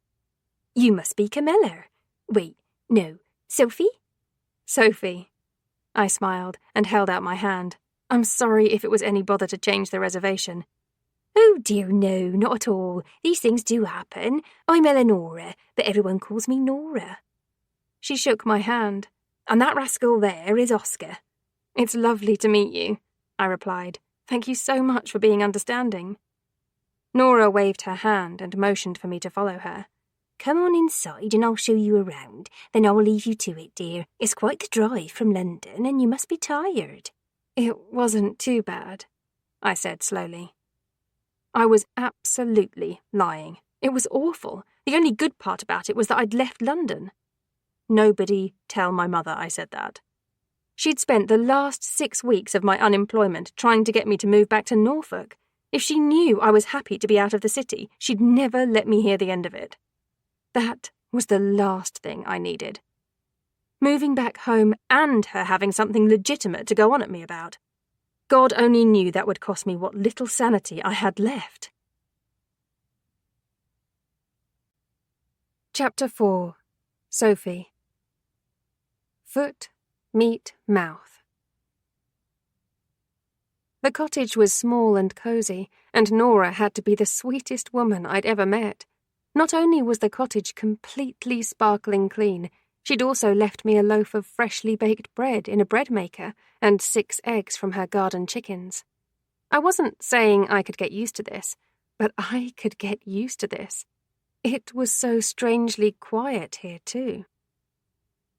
"You must be Camilla. Wait, no, Sophie?" "Sophie." I smiled and held out my hand. I'm sorry if it was any bother to change the reservation. "Oh dear, no, not at all. These things do happen. I'm Eleonora, but everyone calls me Nora." She shook my hand. "And that rascal there is Oscar." "It's lovely to meet you," I replied. "Thank you so much for being understanding." Nora waved her hand and motioned for me to follow her. "Come on inside and I'll show you around. Then I'll leave you to it, dear. It's quite the drive from London and you must be tired." "It wasn't too bad," I said slowly. I was absolutely lying. It was awful. The only good part about it was that I'd left London. Nobody tell my mother I said that. She'd spent the last 6 weeks of my unemployment trying to get me to move back to Norfolk. If she knew I was happy to be out of the city, she'd never let me hear the end of it. That was the last thing I needed. Moving back home and her having something legitimate to go on at me about. God only knew that would cost me what little sanity I had left. Chapter 4. Sophie. Foot, meet, mouth. The cottage was small and cosy, and Nora had to be the sweetest woman I'd ever met. Not only was the cottage completely sparkling clean, she'd also left me a loaf of freshly baked bread in a bread maker and 6 eggs from her garden chickens. I wasn't saying I could get used to this, but I could get used to this. It was so strangely quiet here, too.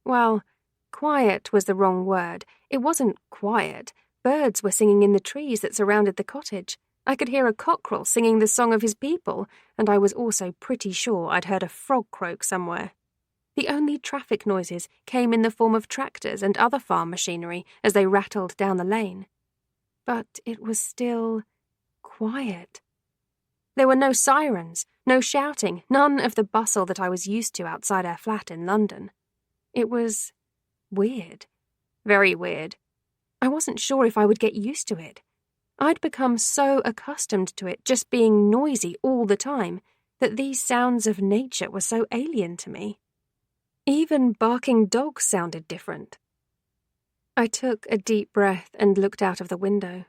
Well, quiet was the wrong word. It wasn't quiet. Birds were singing in the trees that surrounded the cottage. I could hear a cockerel singing the song of his people, and I was also pretty sure I'd heard a frog croak somewhere. The only traffic noises came in the form of tractors and other farm machinery as they rattled down the lane. But it was still quiet. There were no sirens, no shouting, none of the bustle that I was used to outside our flat in London. It was weird, very weird. I wasn't sure if I would get used to it. I'd become so accustomed to it just being noisy all the time that these sounds of nature were so alien to me. Even barking dogs sounded different. I took a deep breath and looked out of the window.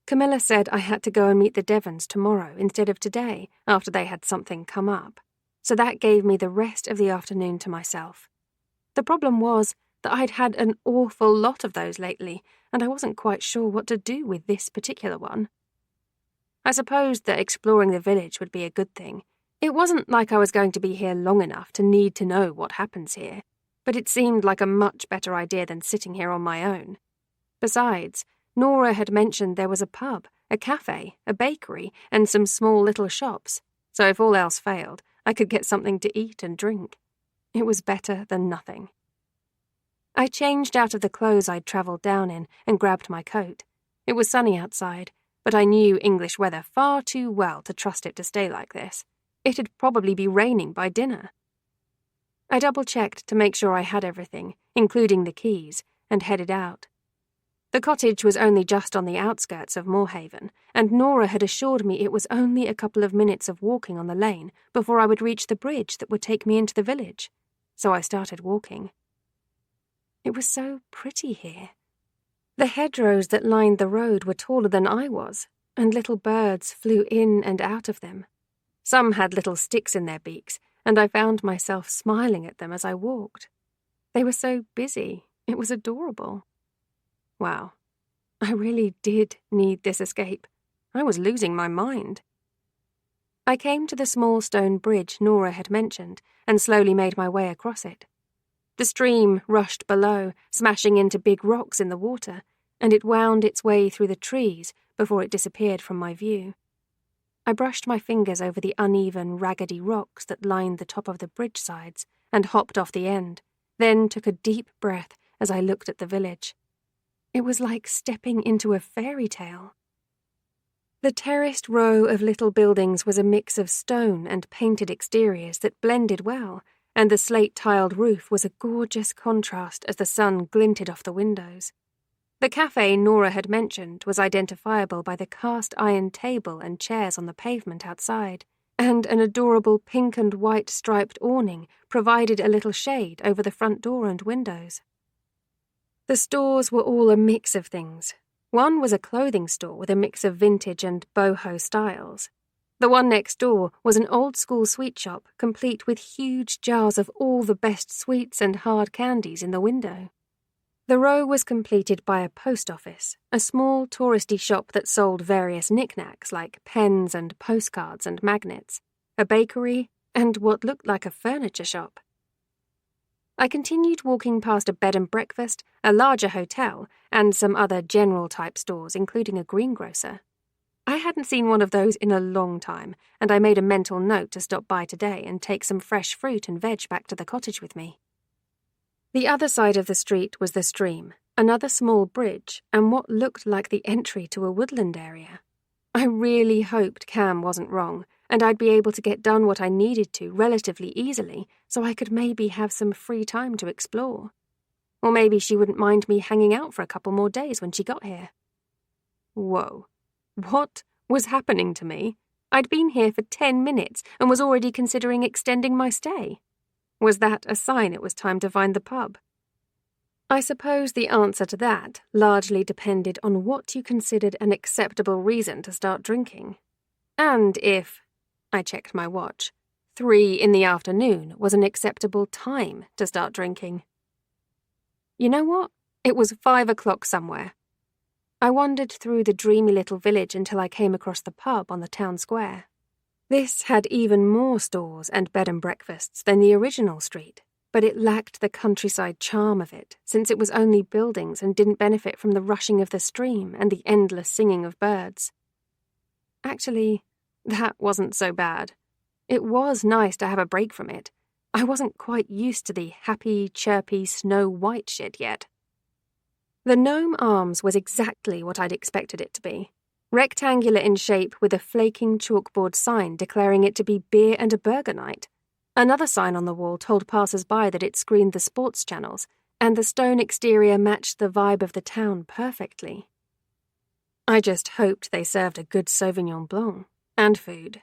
Camilla said I had to go and meet the Devons tomorrow instead of today after they had something come up, so that gave me the rest of the afternoon to myself. The problem was that I'd had an awful lot of those lately, and I wasn't quite sure what to do with this particular one. I supposed that exploring the village would be a good thing. It wasn't like I was going to be here long enough to need to know what happens here, but it seemed like a much better idea than sitting here on my own. Besides, Nora had mentioned there was a pub, a cafe, a bakery, and some small little shops, so if all else failed, I could get something to eat and drink. It was better than nothing. I changed out of the clothes I'd travelled down in and grabbed my coat. It was sunny outside, but I knew English weather far too well to trust it to stay like this. It'd probably be raining by dinner. I double-checked to make sure I had everything, including the keys, and headed out. The cottage was only just on the outskirts of Moorhaven, and Nora had assured me it was only a couple of minutes of walking on the lane before I would reach the bridge that would take me into the village, so I started walking. It was so pretty here. The hedgerows that lined the road were taller than I was, and little birds flew in and out of them. Some had little sticks in their beaks, and I found myself smiling at them as I walked. They were so busy, it was adorable. Wow, I really did need this escape. I was losing my mind. I came to the small stone bridge Nora had mentioned and slowly made my way across it. The stream rushed below, smashing into big rocks in the water, and it wound its way through the trees before it disappeared from my view. I brushed my fingers over the uneven, raggedy rocks that lined the top of the bridge sides and hopped off the end, then took a deep breath as I looked at the village. It was like stepping into a fairy tale. The terraced row of little buildings was a mix of stone and painted exteriors that blended well, and the slate-tiled roof was a gorgeous contrast as the sun glinted off the windows. The cafe Nora had mentioned was identifiable by the cast-iron table and chairs on the pavement outside, and an adorable pink and white striped awning provided a little shade over the front door and windows. The stores were all a mix of things. One was a clothing store with a mix of vintage and boho styles. The one next door was an old-school sweet shop, complete with huge jars of all the best sweets and hard candies in the window. The row was completed by a post office, a small touristy shop that sold various knickknacks like pens and postcards and magnets, a bakery, and what looked like a furniture shop. I continued walking past a bed and breakfast, a larger hotel, and some other general-type stores, including a greengrocer. I hadn't seen one of those in a long time, and I made a mental note to stop by today and take some fresh fruit and veg back to the cottage with me. The other side of the street was the stream, another small bridge, and what looked like the entry to a woodland area. I really hoped Cam wasn't wrong, and I'd be able to get done what I needed to relatively easily, so I could maybe have some free time to explore. Or maybe she wouldn't mind me hanging out for a couple more days when she got here. Whoa. What was happening to me? I'd been here for 10 minutes and was already considering extending my stay. Was that a sign it was time to find the pub? I suppose the answer to that largely depended on what you considered an acceptable reason to start drinking. And if, I checked my watch, 3 in the afternoon was an acceptable time to start drinking. You know what? It was 5 o'clock somewhere. I wandered through the dreamy little village until I came across the pub on the town square. This had even more stores and bed and breakfasts than the original street, but it lacked the countryside charm of it, since it was only buildings and didn't benefit from the rushing of the stream and the endless singing of birds. Actually, that wasn't so bad. It was nice to have a break from it. I wasn't quite used to the happy, chirpy Snow White shit yet. The Gnome Arms was exactly what I'd expected it to be. Rectangular in shape with a flaking chalkboard sign declaring it to be beer and a burger night. Another sign on the wall told passers-by that it screened the sports channels, and the stone exterior matched the vibe of the town perfectly. I just hoped they served a good Sauvignon Blanc. And food.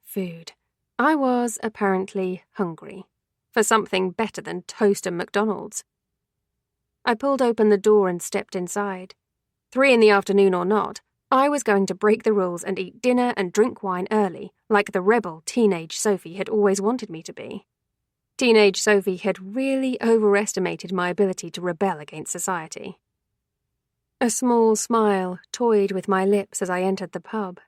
Food. I was, apparently, hungry. For something better than toast and McDonald's. I pulled open the door and stepped inside. 3 in the afternoon or not, I was going to break the rules and eat dinner and drink wine early, like the rebel teenage Sophie had always wanted me to be. Teenage Sophie had really overestimated my ability to rebel against society. A small smile toyed with my lips as I entered the pub.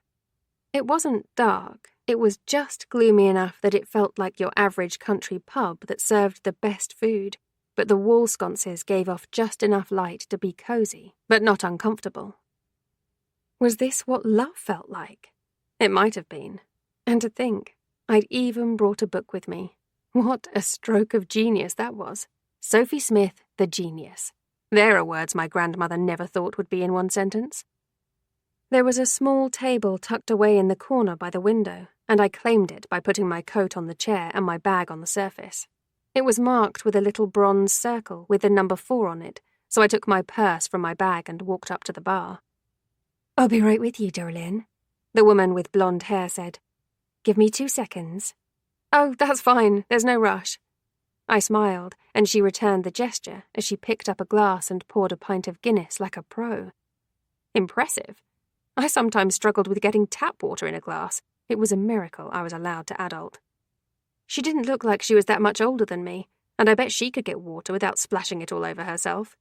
It wasn't dark, it was just gloomy enough that it felt like your average country pub that served the best food, but the wall sconces gave off just enough light to be cozy, but not uncomfortable. Was this what love felt like? It might have been. And to think, I'd even brought a book with me. What a stroke of genius that was. Sophie Smith, the genius. There are words my grandmother never thought would be in one sentence. There was a small table tucked away in the corner by the window, and I claimed it by putting my coat on the chair and my bag on the surface. It was marked with a little bronze circle with the number 4 on it, so I took my purse from my bag and walked up to the bar. "I'll be right with you, darling," the woman with blonde hair said. "Give me 2 seconds." "Oh, that's fine, there's no rush." I smiled, and she returned the gesture as she picked up a glass and poured a pint of Guinness like a pro. Impressive. I sometimes struggled with getting tap water in a glass. It was a miracle I was allowed to adult. She didn't look like she was that much older than me, and I bet she could get water without splashing it all over herself.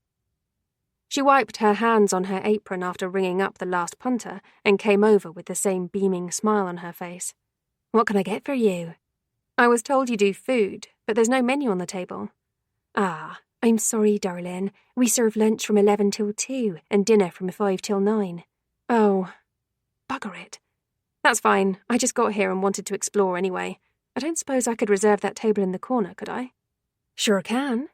She wiped her hands on her apron after ringing up the last punter and came over with the same beaming smile on her face. "What can I get for you?" "I was told you do food, but there's no menu on the table." "Ah, I'm sorry, darling. We serve lunch from 11 till 2 and dinner from 5 till 9. "Oh, bugger it. That's fine. I just got here and wanted to explore anyway. I don't suppose I could reserve that table in the corner, could I?" "Sure can."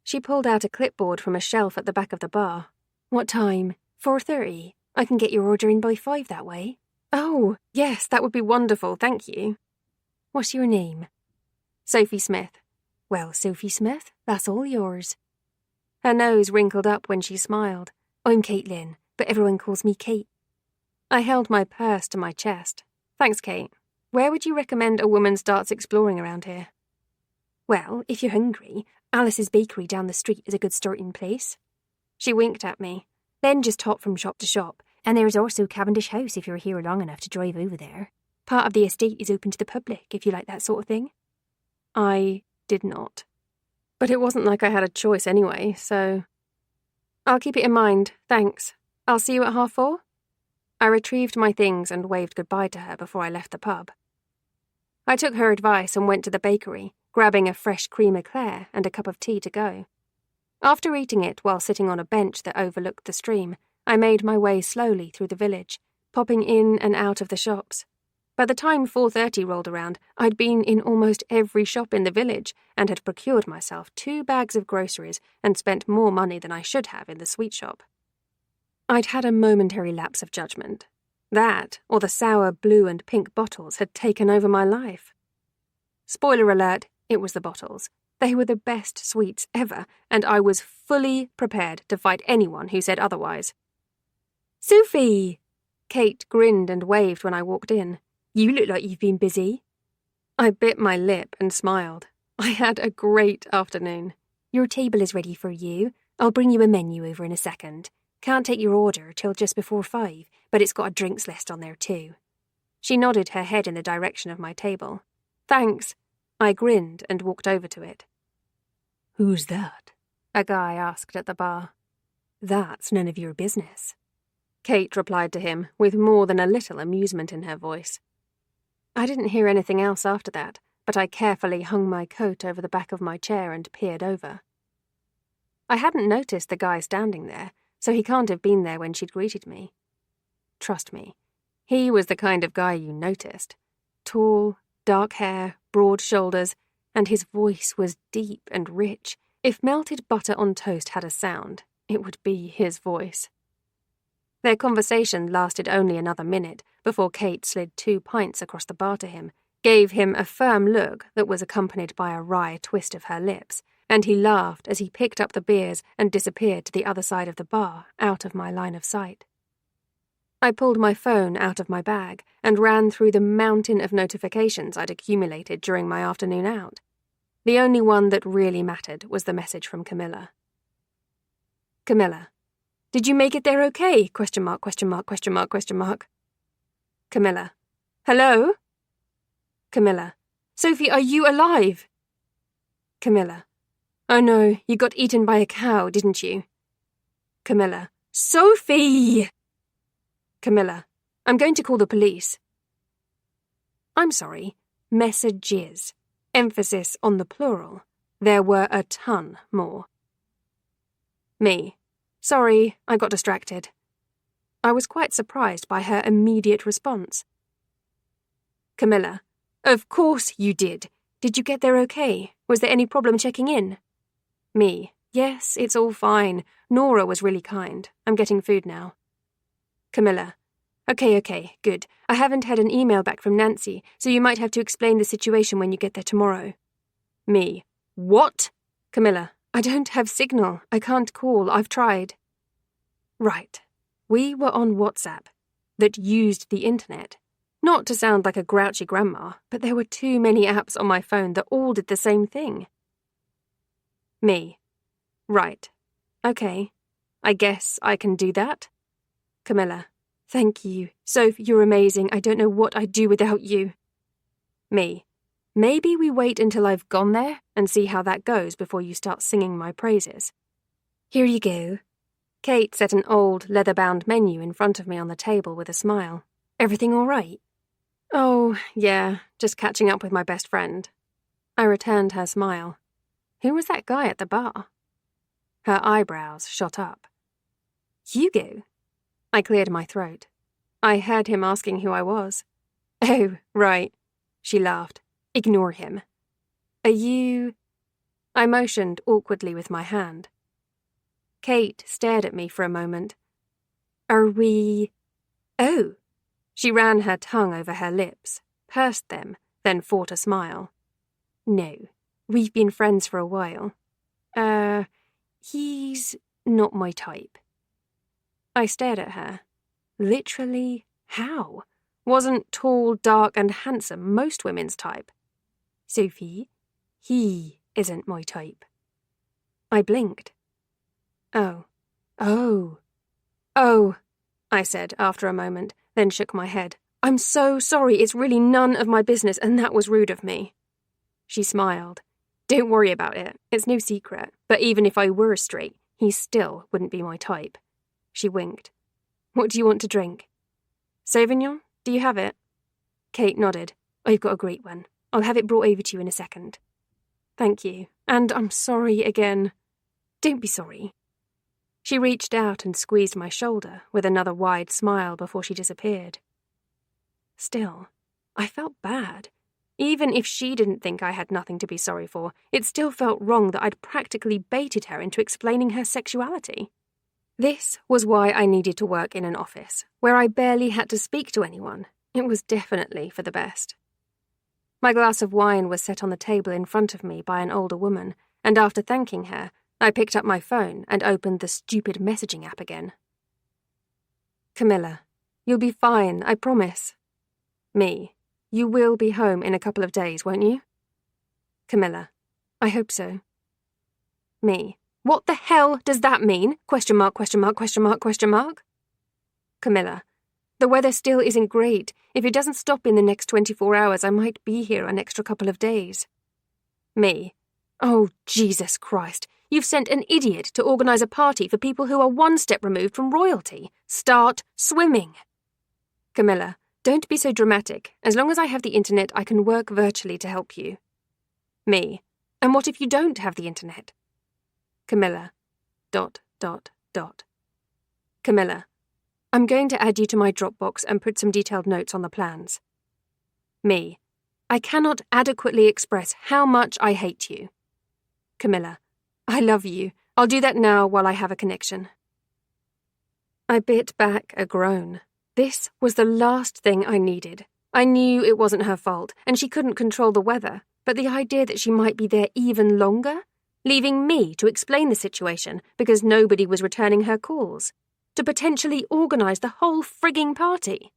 She pulled out a clipboard from a shelf at the back of the bar. "What time? 4:30? I can get your order in by 5 that way." "Oh, yes, that would be wonderful, thank you." "What's your name?" "Sophie Smith." "Well, Sophie Smith, that's all yours." Her nose wrinkled up when she smiled. "I'm Caitlin, but everyone calls me Kate." I held my purse to my chest. "Thanks, Kate. Where would you recommend a woman starts exploring around here?" "Well, if you're hungry, Alice's Bakery down the street is a good starting place." She winked at me. "Then just hop from shop to shop, and there is also Cavendish House if you're here long enough to drive over there. Part of the estate is open to the public if you like that sort of thing." I did not. But it wasn't like I had a choice anyway, so... "I'll keep it in mind, thanks. I'll see you at 4:30? I retrieved my things and waved goodbye to her before I left the pub. I took her advice and went to the bakery, grabbing a fresh cream eclair and a cup of tea to go. After eating it while sitting on a bench that overlooked the stream, I made my way slowly through the village, popping in and out of the shops. By the time 4:30 rolled around, I'd been in almost every shop in the village and had procured myself 2 bags of groceries and spent more money than I should have in the sweet shop. I'd had a momentary lapse of judgment. That, or the sour blue and pink bottles, had taken over my life. Spoiler alert, it was the bottles. They were the best sweets ever, and I was fully prepared to fight anyone who said otherwise. "Sophie!" Kate grinned and waved when I walked in. "You look like you've been busy." I bit my lip and smiled. I had a great afternoon. "Your table is ready for you. I'll bring you a menu over in a second. Can't take your order till just before 5, but it's got a drinks list on there too." She nodded her head in the direction of my table. "Thanks." I grinned and walked over to it. "Who's that?" a guy asked at the bar. "That's none of your business," Kate replied to him with more than a little amusement in her voice. I didn't hear anything else after that, but I carefully hung my coat over the back of my chair and peered over. I hadn't noticed the guy standing there, so he can't have been there when she'd greeted me. Trust me, he was the kind of guy you noticed. Tall, dark hair, broad shoulders, and his voice was deep and rich. If melted butter on toast had a sound, it would be his voice. Their conversation lasted only another minute before Kate slid 2 pints across the bar to him, gave him a firm look that was accompanied by a wry twist of her lips, and he laughed as he picked up the beers and disappeared to the other side of the bar, out of my line of sight. I pulled my phone out of my bag and ran through the mountain of notifications I'd accumulated during my afternoon out. The only one that really mattered was the message from Camilla. "Camilla, did you make it there okay? ? Camilla, hello? Camilla, Sophie, are you alive? Camilla, oh no, you got eaten by a cow, didn't you? Camilla, Sophie! Camilla, I'm going to call the police. I'm sorry, messages. Emphasis on the plural. There were a ton more. Me. Sorry, I got distracted. I was quite surprised by her immediate response. Camilla, of course you did. Did you get there okay? Was there any problem checking in? Me. Yes, it's all fine. Nora was really kind. I'm getting food now. Camilla. Okay, good. I haven't had an email back from Nancy, so you might have to explain the situation when you get there tomorrow. Me. What? Camilla. I don't have signal. I can't call. I've tried. Right. We were on WhatsApp that used the internet. Not to sound like a grouchy grandma, but there were too many apps on my phone that all did the same thing. Me. Right. Okay. I guess I can do that. Camilla. Thank you. Soph, you're amazing. I don't know what I'd do without you. Me. Maybe we wait until I've gone there and see how that goes before you start singing my praises. Here you go. Kate set an old, leather-bound menu in front of me on the table with a smile. Everything all right? Oh, yeah, just catching up with my best friend. I returned her smile. Who was that guy at the bar? Her eyebrows shot up. Hugo? I cleared my throat. I heard him asking who I was. Oh, right. She laughed. Ignore him. Are you... I motioned awkwardly with my hand. Kate stared at me for a moment. Are we... Oh. She ran her tongue over her lips, pursed them, then fought a smile. No, we've been friends for a while. He's not my type. I stared at her. Literally, how? Wasn't tall, dark, and handsome most women's type? Sophie, he isn't my type. I blinked. Oh, I said after a moment, then shook my head. I'm so sorry, it's really none of my business, and that was rude of me. She smiled. Don't worry about it, it's no secret, but even if I were straight, he still wouldn't be my type. She winked. What do you want to drink? Sauvignon? Do you have it? Kate nodded. I've got a great one. I'll have it brought over to you in a second. Thank you, and I'm sorry again. Don't be sorry. She reached out and squeezed my shoulder with another wide smile before she disappeared. Still, I felt bad. Even if she didn't think I had nothing to be sorry for, it still felt wrong that I'd practically baited her into explaining her sexuality. This was why I needed to work in an office, where I barely had to speak to anyone. It was definitely for the best. My glass of wine was set on the table in front of me by an older woman, and after thanking her, I picked up my phone and opened the stupid messaging app again. Camilla, you'll be fine, I promise. Me, you will be home in a couple of days, won't you? Camilla, I hope so. Me, what the hell does that mean? ? Camilla, the weather still isn't great. If it doesn't stop in the next 24 hours, I might be here an extra couple of days. Me, oh, Jesus Christ. You've sent an idiot to organise a party for people who are one step removed from royalty. Start swimming. Camilla, don't be so dramatic. As long as I have the internet, I can work virtually to help you. Me, and what if you don't have the internet? Camilla, ... Camilla, I'm going to add you to my Dropbox and put some detailed notes on the plans. Me, I cannot adequately express how much I hate you. Camilla, I love you. I'll do that now while I have a connection. I bit back a groan. This was the last thing I needed. I knew it wasn't her fault, and she couldn't control the weather, but the idea that she might be there even longer, leaving me to explain the situation because nobody was returning her calls, to potentially organise the whole frigging party.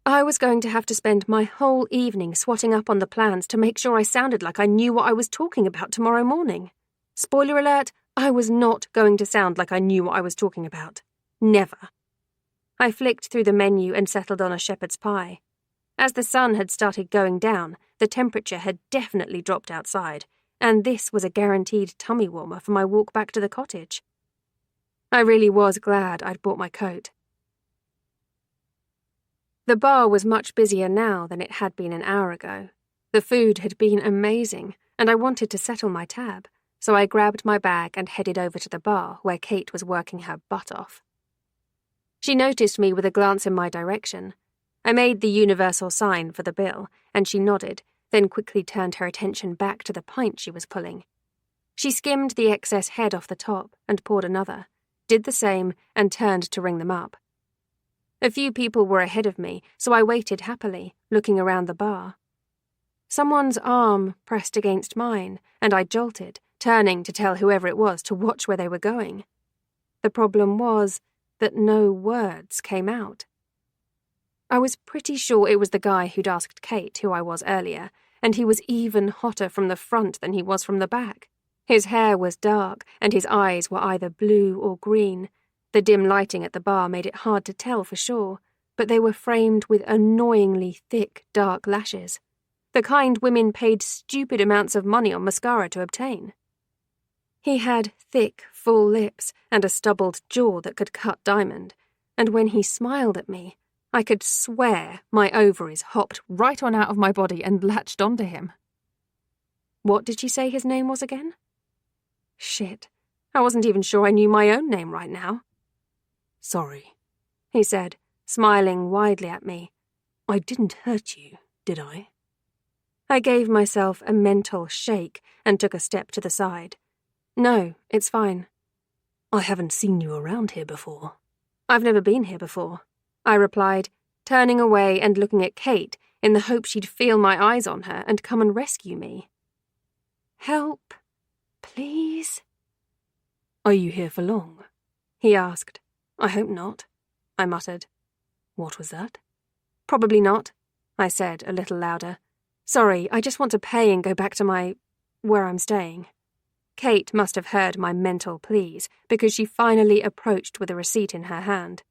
I was going to have to spend my whole evening swatting up on the plans to make sure I sounded like I knew what I was talking about tomorrow morning. Spoiler alert, I was not going to sound like I knew what I was talking about. Never. I flicked through the menu and settled on a shepherd's pie. As the sun had started going down, the temperature had definitely dropped outside, and this was a guaranteed tummy warmer for my walk back to the cottage. I really was glad I'd bought my coat. The bar was much busier now than it had been an hour ago. The food had been amazing, and I wanted to settle my tab, so I grabbed my bag and headed over to the bar where Kate was working her butt off. She noticed me with a glance in my direction. I made the universal sign for the bill, and she nodded, then quickly turned her attention back to the pint she was pulling. She skimmed the excess head off the top and poured another, did the same, and turned to ring them up. A few people were ahead of me, so I waited happily, looking around the bar. Someone's arm pressed against mine, and I jolted, turning to tell whoever it was to watch where they were going. The problem was that no words came out. I was pretty sure it was the guy who'd asked Kate who I was earlier, and he was even hotter from the front than he was from the back. His hair was dark, and his eyes were either blue or green. The dim lighting at the bar made it hard to tell for sure, but they were framed with annoyingly thick, dark lashes. The kind women paid stupid amounts of money on mascara to obtain. He had thick, full lips and a stubbled jaw that could cut diamond, and when he smiled at me, I could swear my ovaries hopped right on out of my body and latched onto him. What did she say his name was again? Shit, I wasn't even sure I knew my own name right now. Sorry, he said, smiling widely at me. I didn't hurt you, did I? I gave myself a mental shake and took a step to the side. No, it's fine. I haven't seen you around here before. I've never been here before, I replied, turning away and looking at Kate in the hope she'd feel my eyes on her and come and rescue me. Help, please? Are you here for long? He asked. I hope not, I muttered. What was that? Probably not, I said a little louder. Sorry, I just want to pay and go back to where I'm staying. Kate must have heard my mental pleas, because she finally approached with a receipt in her hand.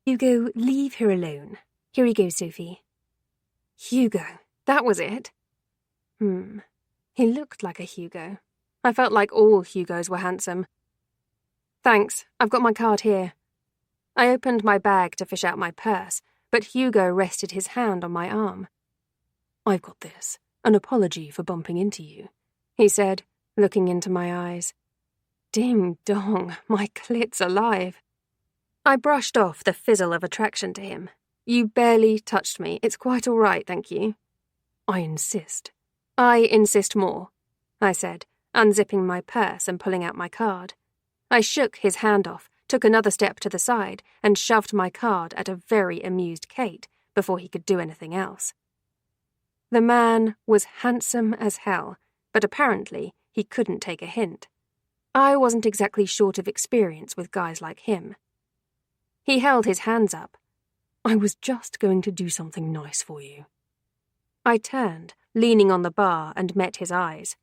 Hugo, leave her alone. Here you go, Sophie. Hugo, that was it? He looked like a Hugo. I felt like all Hugos were handsome. Thanks, I've got my card here. I opened my bag to fish out my purse, but Hugo rested his hand on my arm. I've got this. An apology for bumping into you, he said, looking into my eyes. Ding dong, my clit's alive. I brushed off the fizzle of attraction to him. You barely touched me. It's quite all right, thank you. I insist. I insist more, I said, unzipping my purse and pulling out my card. I shook his hand off, took another step to the side, and shoved my card at a very amused Kate before he could do anything else. The man was handsome as hell, but apparently he couldn't take a hint. I wasn't exactly short of experience with guys like him. He held his hands up. I was just going to do something nice for you. I turned, leaning on the bar, and met his eyes.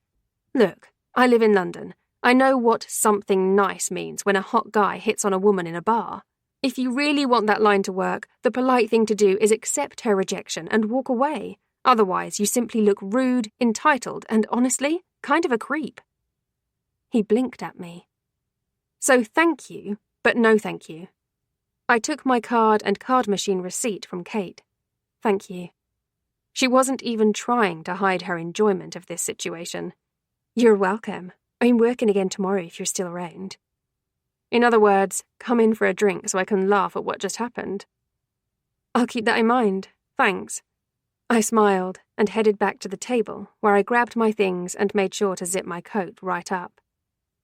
Look, I live in London. I know what something nice means when a hot guy hits on a woman in a bar. If you really want that line to work, the polite thing to do is accept her rejection and walk away. Otherwise, you simply look rude, entitled, and honestly, kind of a creep. He blinked at me. So thank you, but no thank you. I took my card and card machine receipt from Kate. Thank you. She wasn't even trying to hide her enjoyment of this situation. You're welcome. I'm working again tomorrow if you're still around. In other words, come in for a drink so I can laugh at what just happened. I'll keep that in mind, thanks. I smiled and headed back to the table, where I grabbed my things and made sure to zip my coat right up.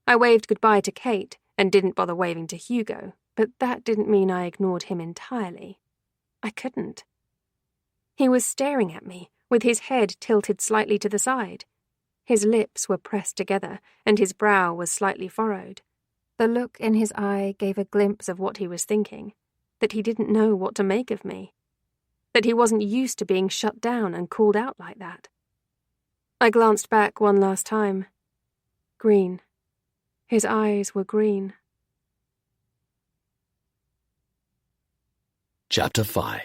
I waved goodbye to Kate and didn't bother waving to Hugo, but that didn't mean I ignored him entirely. I couldn't. He was staring at me, with his head tilted slightly to the side. His lips were pressed together, and his brow was slightly furrowed. The look in his eye gave a glimpse of what he was thinking, that he didn't know what to make of me, that he wasn't used to being shut down and called out like that. I glanced back one last time. Green. His eyes were green. Chapter 5.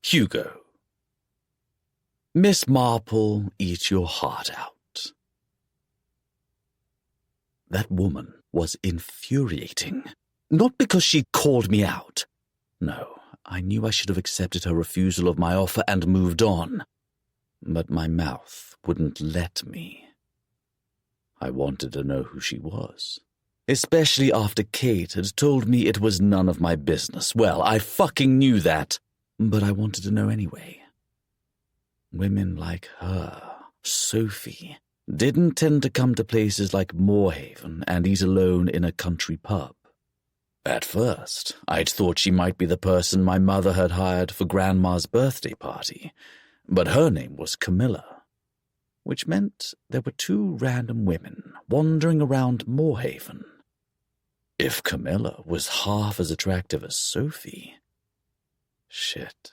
Hugo. Miss Marple, eat your heart out. That woman was infuriating. Not because she called me out. No, I knew I should have accepted her refusal of my offer and moved on. But my mouth wouldn't let me. I wanted to know who she was. Especially after Kate had told me it was none of my business. Well, I fucking knew that, but I wanted to know anyway. Women like her, Sophie, didn't tend to come to places like Moorhaven and eat alone in a country pub. At first, I'd thought she might be the person my mother had hired for Grandma's birthday party, but her name was Camilla, which meant there were two random women wandering around Moorhaven. If Camilla was half as attractive as Sophie... Shit.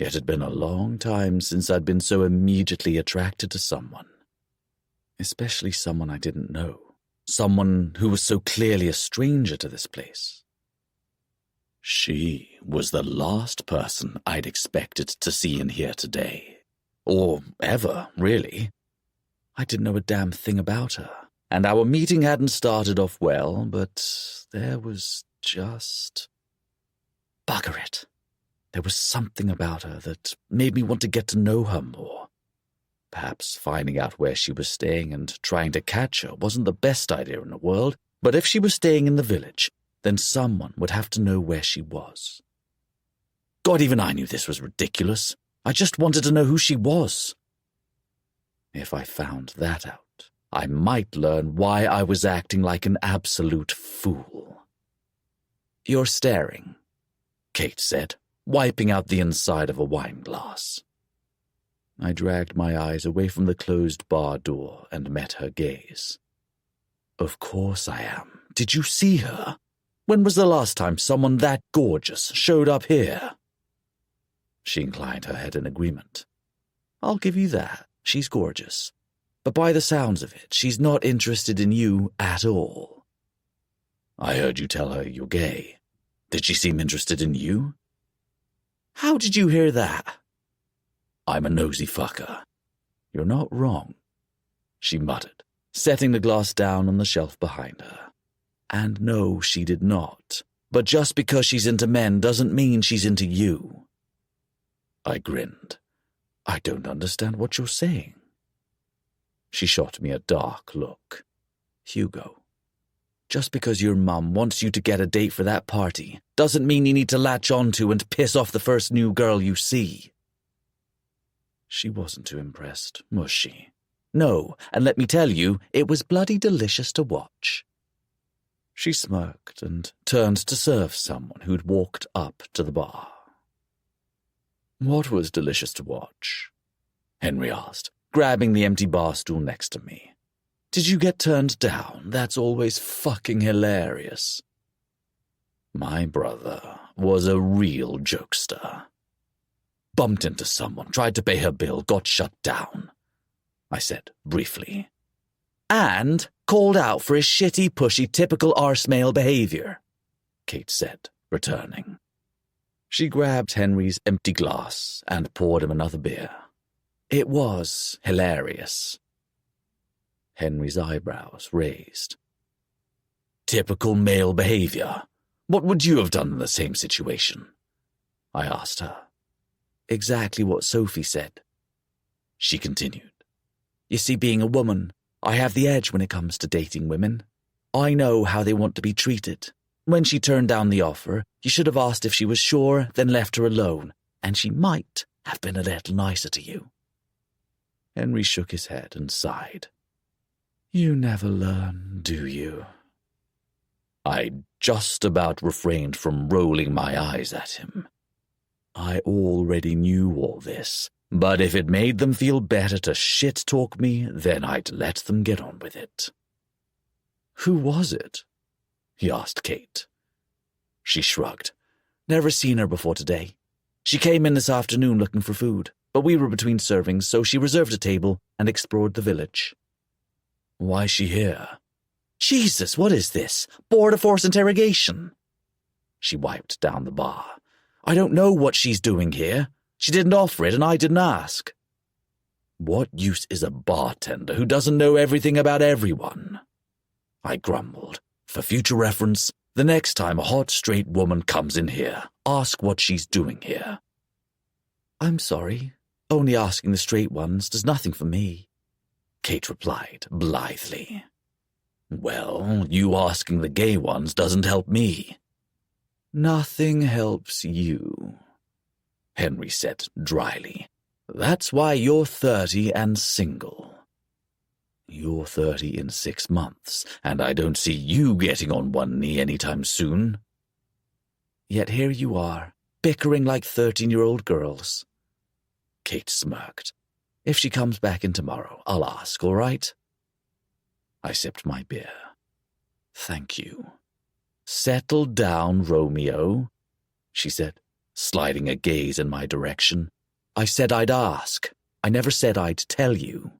It had been a long time since I'd been so immediately attracted to someone. Especially someone I didn't know. Someone who was so clearly a stranger to this place. She was the last person I'd expected to see and hear today. Or ever, really. I didn't know a damn thing about her, and our meeting hadn't started off well, but there was just... Bugger it. There was something about her that made me want to get to know her more. Perhaps finding out where she was staying and trying to catch her wasn't the best idea in the world, but if she was staying in the village, then someone would have to know where she was. God, even I knew this was ridiculous. I just wanted to know who she was. If I found that out, I might learn why I was acting like an absolute fool. You're staring, Kate said, wiping out the inside of a wine glass. I dragged my eyes away from the closed bar door and met her gaze. Of course I am. Did you see her? When was the last time someone that gorgeous showed up here? She inclined her head in agreement. I'll give you that. She's gorgeous. But by the sounds of it, she's not interested in you at all. I heard you tell her you're gay. Did she seem interested in you? How did you hear that? I'm a nosy fucker. You're not wrong, she muttered, setting the glass down on the shelf behind her. And no, she did not. But just because she's into men doesn't mean she's into you. I grinned. I don't understand what you're saying. She shot me a dark look. Hugo, just because your mum wants you to get a date for that party doesn't mean you need to latch onto and piss off the first new girl you see. She wasn't too impressed, was she? No, and let me tell you, it was bloody delicious to watch. She smirked and turned to serve someone who'd walked up to the bar. "What was delicious to watch?" Henry asked, grabbing the empty bar stool next to me. "Did you get turned down? That's always fucking hilarious." My brother was a real jokester. "Bumped into someone, tried to pay her bill, got shut down," I said briefly. "And called out for his shitty, pushy, typical arse male behavior," Kate said, returning. She grabbed Henry's empty glass and poured him another beer. "It was hilarious." Henry's eyebrows raised. "Typical male behavior. What would you have done in the same situation?" I asked her. "Exactly what Sophie said." She continued. "You see, being a woman, I have the edge when it comes to dating women. I know how they want to be treated. When she turned down the offer, you should have asked if she was sure, then left her alone, and she might have been a little nicer to you." Henry shook his head and sighed. "You never learn, do you?" I just about refrained from rolling my eyes at him. I already knew all this, but if it made them feel better to shit-talk me, then I'd let them get on with it. "Who was it?" he asked Kate. She shrugged. "Never seen her before today. She came in this afternoon looking for food, but we were between servings, so she reserved a table and explored the village." "Why's she here?" "Jesus, what is this? Border force interrogation?" She wiped down the bar. "I don't know what she's doing here. She didn't offer it and I didn't ask." "What use is a bartender who doesn't know everything about everyone?" I grumbled. "For future reference, the next time a hot, straight woman comes in here, ask what she's doing here." "I'm sorry. Only asking the straight ones does nothing for me," Kate replied blithely. "Well, you asking the gay ones doesn't help me." "Nothing helps you," Henry said dryly. "That's why you're 30 and single." "You're 30 in 6 months, and I don't see you getting on one knee anytime soon." "Yet here you are, bickering like 13-year-old girls." Kate smirked. "If she comes back in tomorrow, I'll ask, all right?" I sipped my beer. "Thank you." "Settle down, Romeo," she said, sliding a gaze in my direction. "I said I'd ask. I never said I'd tell you."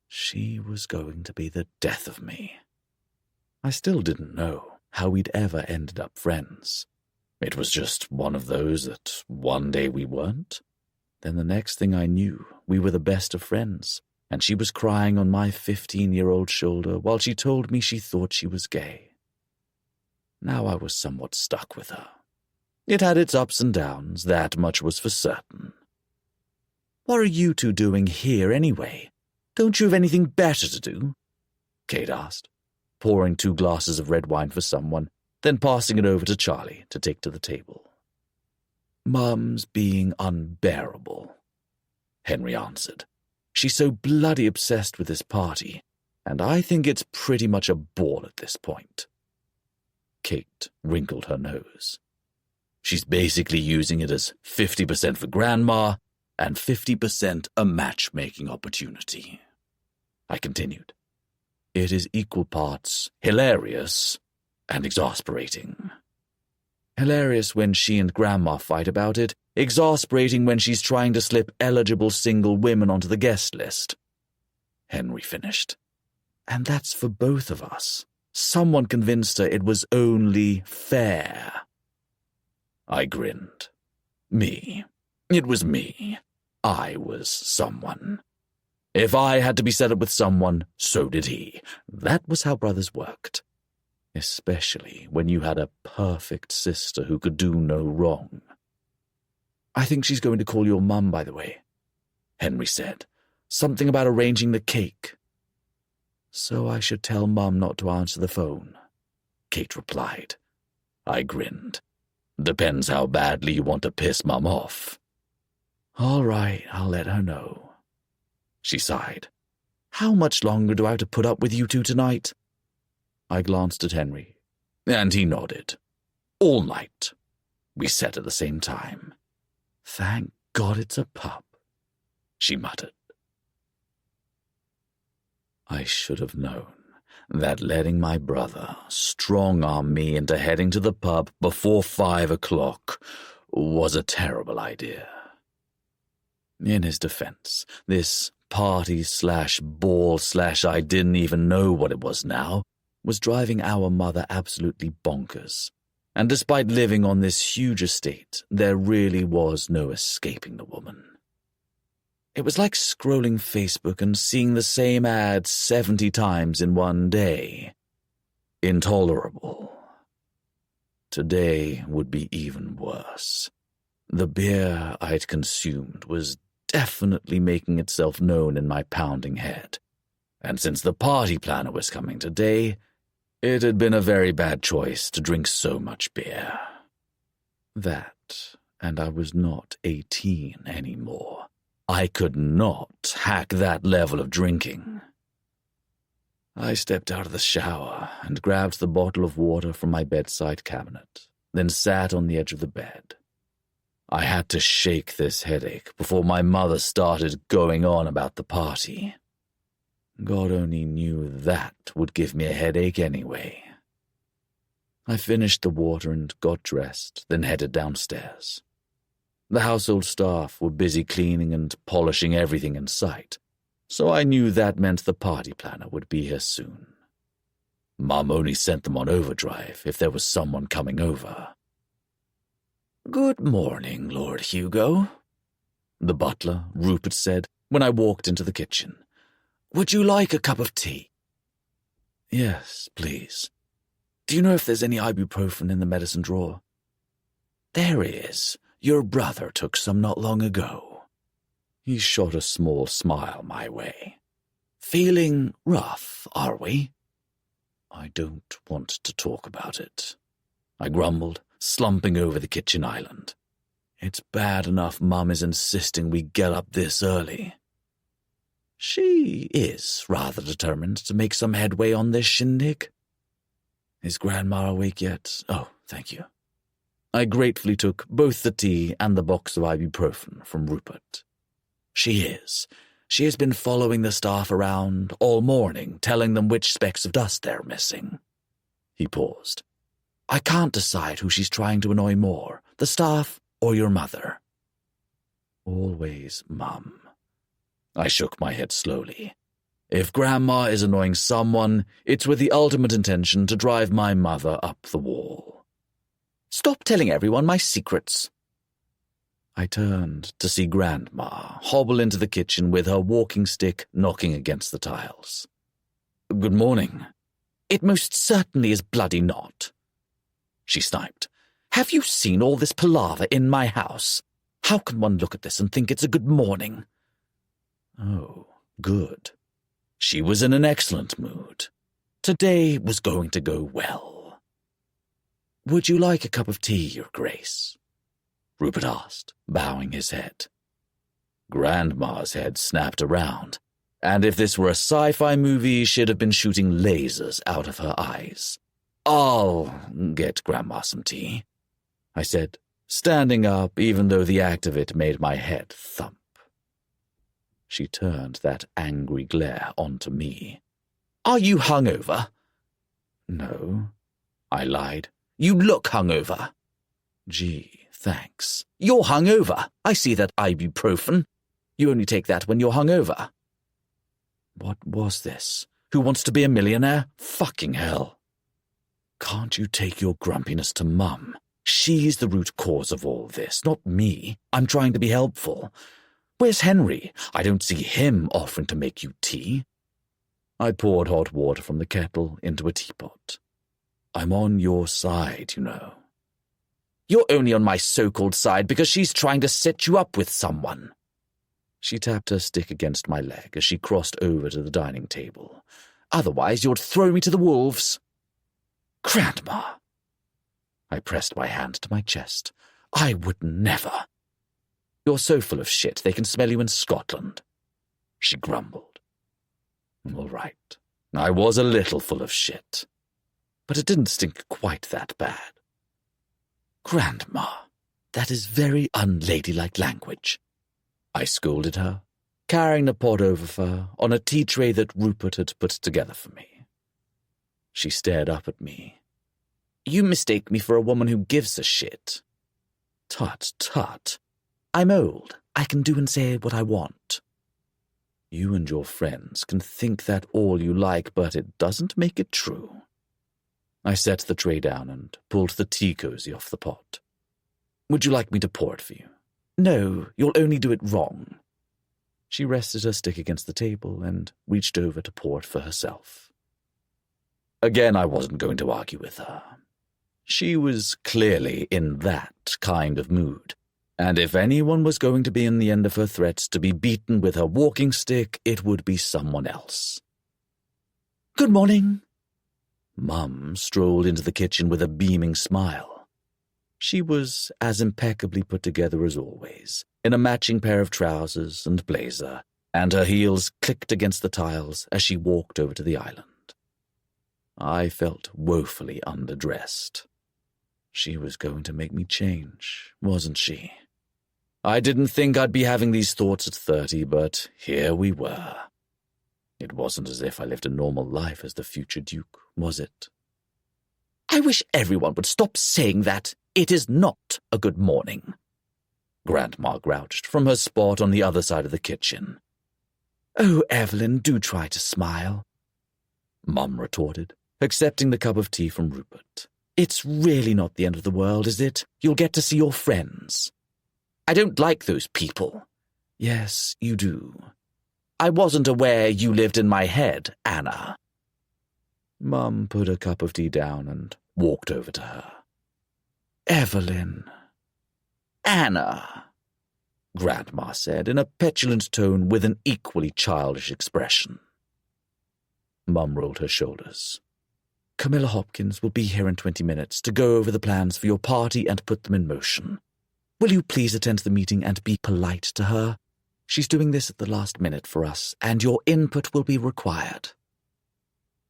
She was going to be the death of me. I still didn't know how we'd ever ended up friends. It was just one of those that one day we weren't. Then the next thing I knew, we were the best of friends, and she was crying on my 15-year-old shoulder while she told me she thought she was gay. Now I was somewhat stuck with her. It had its ups and downs, that much was for certain. "What are you two doing here anyway? Don't you have anything better to do?" Kate asked, pouring 2 glasses of red wine for someone, then passing it over to Charlie to take to the table. "Mum's being unbearable," Henry answered. "She's so bloody obsessed with this party, and I think it's pretty much a ball at this point." Kate wrinkled her nose. "She's basically using it as 50% for Grandma and 50% a matchmaking opportunity." I continued. "It is equal parts hilarious and exasperating. Hilarious when she and Grandma fight about it, exasperating when she's trying to slip eligible single women onto the guest list," Henry finished. "And that's for both of us. Someone convinced her it was only fair." I grinned. Me. It was me. I was someone. If I had to be set up with someone, so did he. That was how brothers worked. Especially when you had a perfect sister who could do no wrong. "I think she's going to call your mum, by the way," Henry said. "Something about arranging the cake." "So I should tell Mum not to answer the phone," Kate replied. I grinned. "Depends how badly you want to piss Mum off." "All right, I'll let her know." She sighed. "How much longer do I have to put up with you two tonight?" I glanced at Henry, and he nodded. All night, we said at the same time. Thank God it's a pup, she muttered. I should have known that letting my brother strong-arm me into heading to the pub before 5 o'clock was a terrible idea. In his defense, this party/ball/ I didn't even know what it was now, was driving our mother absolutely bonkers. And despite living on this huge estate, there really was no escaping the woman. It was like scrolling Facebook and seeing the same ad 70 times in one day. Intolerable. Today would be even worse. The beer I'd consumed was definitely making itself known in my pounding head, and since the party planner was coming today, it had been a very bad choice to drink so much beer. That, and I was not 18 anymore. I could not hack that level of drinking. I stepped out of the shower and grabbed the bottle of water from my bedside cabinet, then sat on the edge of the bed. I had to shake this headache before my mother started going on about the party. God only knew that would give me a headache anyway. I finished the water and got dressed, then headed downstairs. The household staff were busy cleaning and polishing everything in sight, so I knew that meant the party planner would be here soon. Mum only sent them on overdrive if there was someone coming over. "Good morning, Lord Hugo," the butler, Rupert, said when I walked into the kitchen. "Would you like a cup of tea?" "Yes, please. Do you know if there's any ibuprofen in the medicine drawer?" "There is. Your brother took some not long ago." He shot a small smile my way. "Feeling rough, are we?" "I don't want to talk about it," I grumbled, slumping over the kitchen island. "It's bad enough Mum is insisting we get up this early." "She is rather determined to make some headway on this shindig." "Is Grandma awake yet?" "Oh, thank you." I gratefully took both the tea and the box of ibuprofen from Rupert. "She is. She has been following the staff around all morning, telling them which specks of dust they're missing." He paused. "I can't decide who she's trying to annoy more, the staff or your mother." "Always Mum." I shook my head slowly. If Grandma is annoying someone, it's with the ultimate intention to drive my mother up the wall. "Stop telling everyone my secrets." I turned to see Grandma hobble into the kitchen with her walking stick knocking against the tiles. "Good morning." "It most certainly is bloody not," she sniped. "Have you seen all this palaver in my house? How can one look at this and think it's a good morning?" Oh, good. She was in an excellent mood. Today was going to go well. "Would you like a cup of tea, Your Grace?" Rupert asked, bowing his head. Grandma's head snapped around, and if this were a sci-fi movie, she'd have been shooting lasers out of her eyes. "I'll get Grandma some tea," I said, standing up even though the act of it made my head thump. She turned that angry glare onto me. "Are you hungover?" "No," I lied. "You look hungover." "Gee, thanks." "You're hungover. I see that ibuprofen. You only take that when you're hungover." What was this? Who wants to be a millionaire? Fucking hell. "Can't you take your grumpiness to Mum? She's the root cause of all this, not me. I'm trying to be helpful. Where's Henry? I don't see him offering to make you tea." I poured hot water from the kettle into a teapot. "I'm on your side, you know." "You're only on my so-called side because she's trying to set you up with someone." She tapped her stick against my leg as she crossed over to the dining table. "Otherwise you'd throw me to the wolves." "Grandma!" I pressed my hand to my chest. "I would never." "You're so full of shit they can smell you in Scotland," she grumbled. All right, I was a little full of shit. but it didn't stink quite that bad. "Grandma, that is very unladylike language," I scolded her, carrying the pot over for her on a tea tray that Rupert had put together for me. She stared up at me. "You mistake me for a woman who gives a shit." "Tut, tut. I'm old. I can do and say what I want." "You and your friends can think that all you like, but it doesn't make it true." I set the tray down and pulled the tea cozy off the pot. "Would you like me to pour it for you?" "No, you'll only do it wrong." She rested her stick against the table and reached over to pour it for herself. Again, I wasn't going to argue with her. She was clearly in that kind of mood, and if anyone was going to be in the end of her threats to be beaten with her walking stick, it would be someone else. "Good morning." Mum strolled into the kitchen with a beaming smile. She was as impeccably put together as always, in a matching pair of trousers and blazer, and her heels clicked against the tiles as she walked over to the island. I felt woefully underdressed. She was going to make me change, wasn't she? I didn't think I'd be having these thoughts at 30, but here we were. It wasn't as if I lived a normal life as the future Duke, was it? "I wish everyone would stop saying that. It is not a good morning," Grandma grouched from her spot on the other side of the kitchen. "Oh, Evelyn, do try to smile," Mum retorted, accepting the cup of tea from Rupert. "It's really not the end of the world, is it? You'll get to see your friends." "I don't like those people." "Yes, you do." "I wasn't aware you lived in my head, Anna." Mum put her cup of tea down and walked over to her. "Evelyn." "Anna," Grandma said in a petulant tone with an equally childish expression. Mum rolled her shoulders. "Camilla Hopkins will be here in 20 minutes to go over the plans for your party and put them in motion. Will you please attend the meeting and be polite to her? She's doing this at the last minute for us, and your input will be required."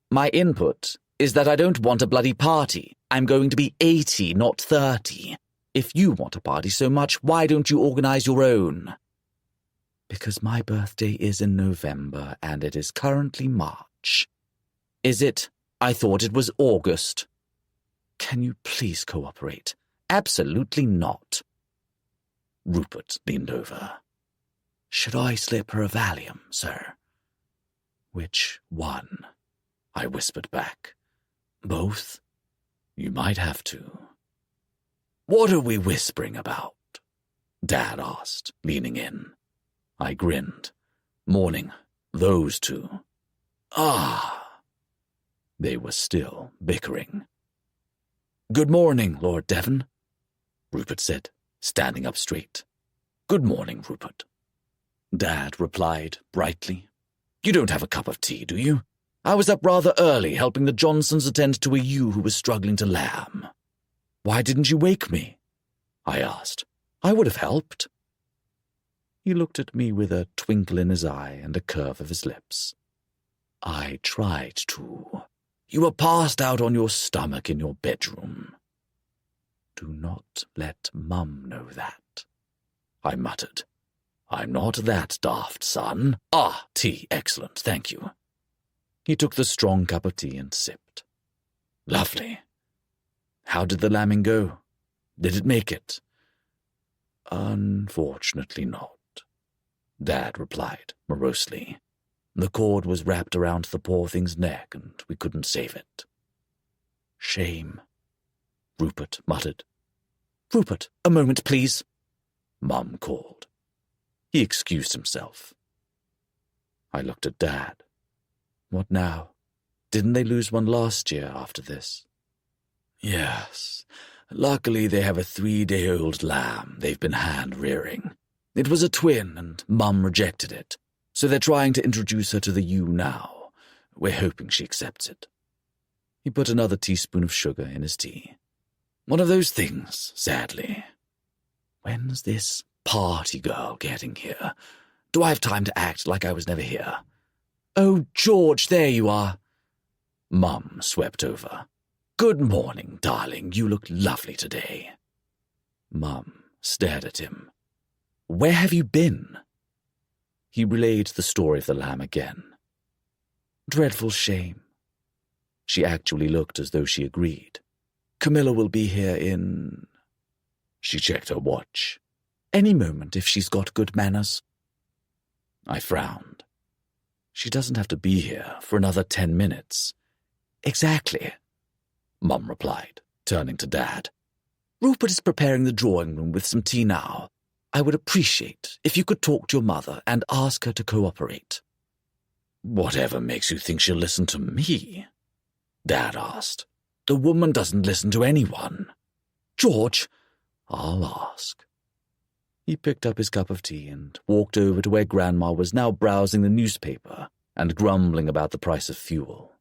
"My input is that I don't want a bloody party. I'm going to be 80, not 30. If you want a party so much, why don't you organize your own?" "Because my birthday is in November, and it is currently March." "Is it? I thought it was August." "Can you please cooperate?" "Absolutely not." Rupert leaned over. "Should I slip her a Valium, sir?" "Which one?" I whispered back. "Both? You might have to." "What are we whispering about?" Dad asked, leaning in. I grinned. "Morning, those two." "Ah." They were still bickering. "Good morning, Lord Devon," Rupert said, standing up straight. "Good morning, Rupert." Dad replied brightly. "You don't have a cup of tea, do you? I was up rather early helping the Johnsons attend to a ewe who was struggling to lamb." "Why didn't you wake me?" I asked. "I would have helped." He looked at me with a twinkle in his eye and a curve of his lips. "I tried to. You were passed out on your stomach in your bedroom." "Do not let Mum know that," I muttered. "I'm not that daft, son. Ah, tea, excellent, thank you." He took the strong cup of tea and sipped. "Lovely. How did the lambing go? Did it make it?" "Unfortunately not," Dad replied morosely. "The cord was wrapped around the poor thing's neck and we couldn't save it." "Shame," Rupert muttered. "Rupert, a moment, please," Mum called. He excused himself. I looked at Dad. What now? Didn't they lose one last year after this? "Yes. Luckily they have a 3-day-old lamb they've been hand-rearing. It was a twin, and Mum rejected it, so they're trying to introduce her to the ewe now. We're hoping she accepts it." He put another teaspoon of sugar in his tea. "One of those things, sadly. When's this party girl getting here? Do I have time to act like I was never here?" "Oh, George, there you are." Mum swept over. Good morning, darling. You look lovely today. Mum stared at him. Where have you been? He relayed the story of the lamb again. Dreadful shame. She actually looked as though she agreed. Camilla will be here in... She checked her watch. Any moment if she's got good manners. I frowned. She doesn't have to be here for another 10 minutes. Exactly, Mum replied, turning to Dad. Rupert is preparing the drawing room with some tea now. I would appreciate if you could talk to your mother and ask her to cooperate. Whatever makes you think she'll listen to me? Dad asked. The woman doesn't listen to anyone. George, I'll ask. He picked up his cup of tea and walked over to where Grandma was now browsing the newspaper and grumbling about the price of fuel.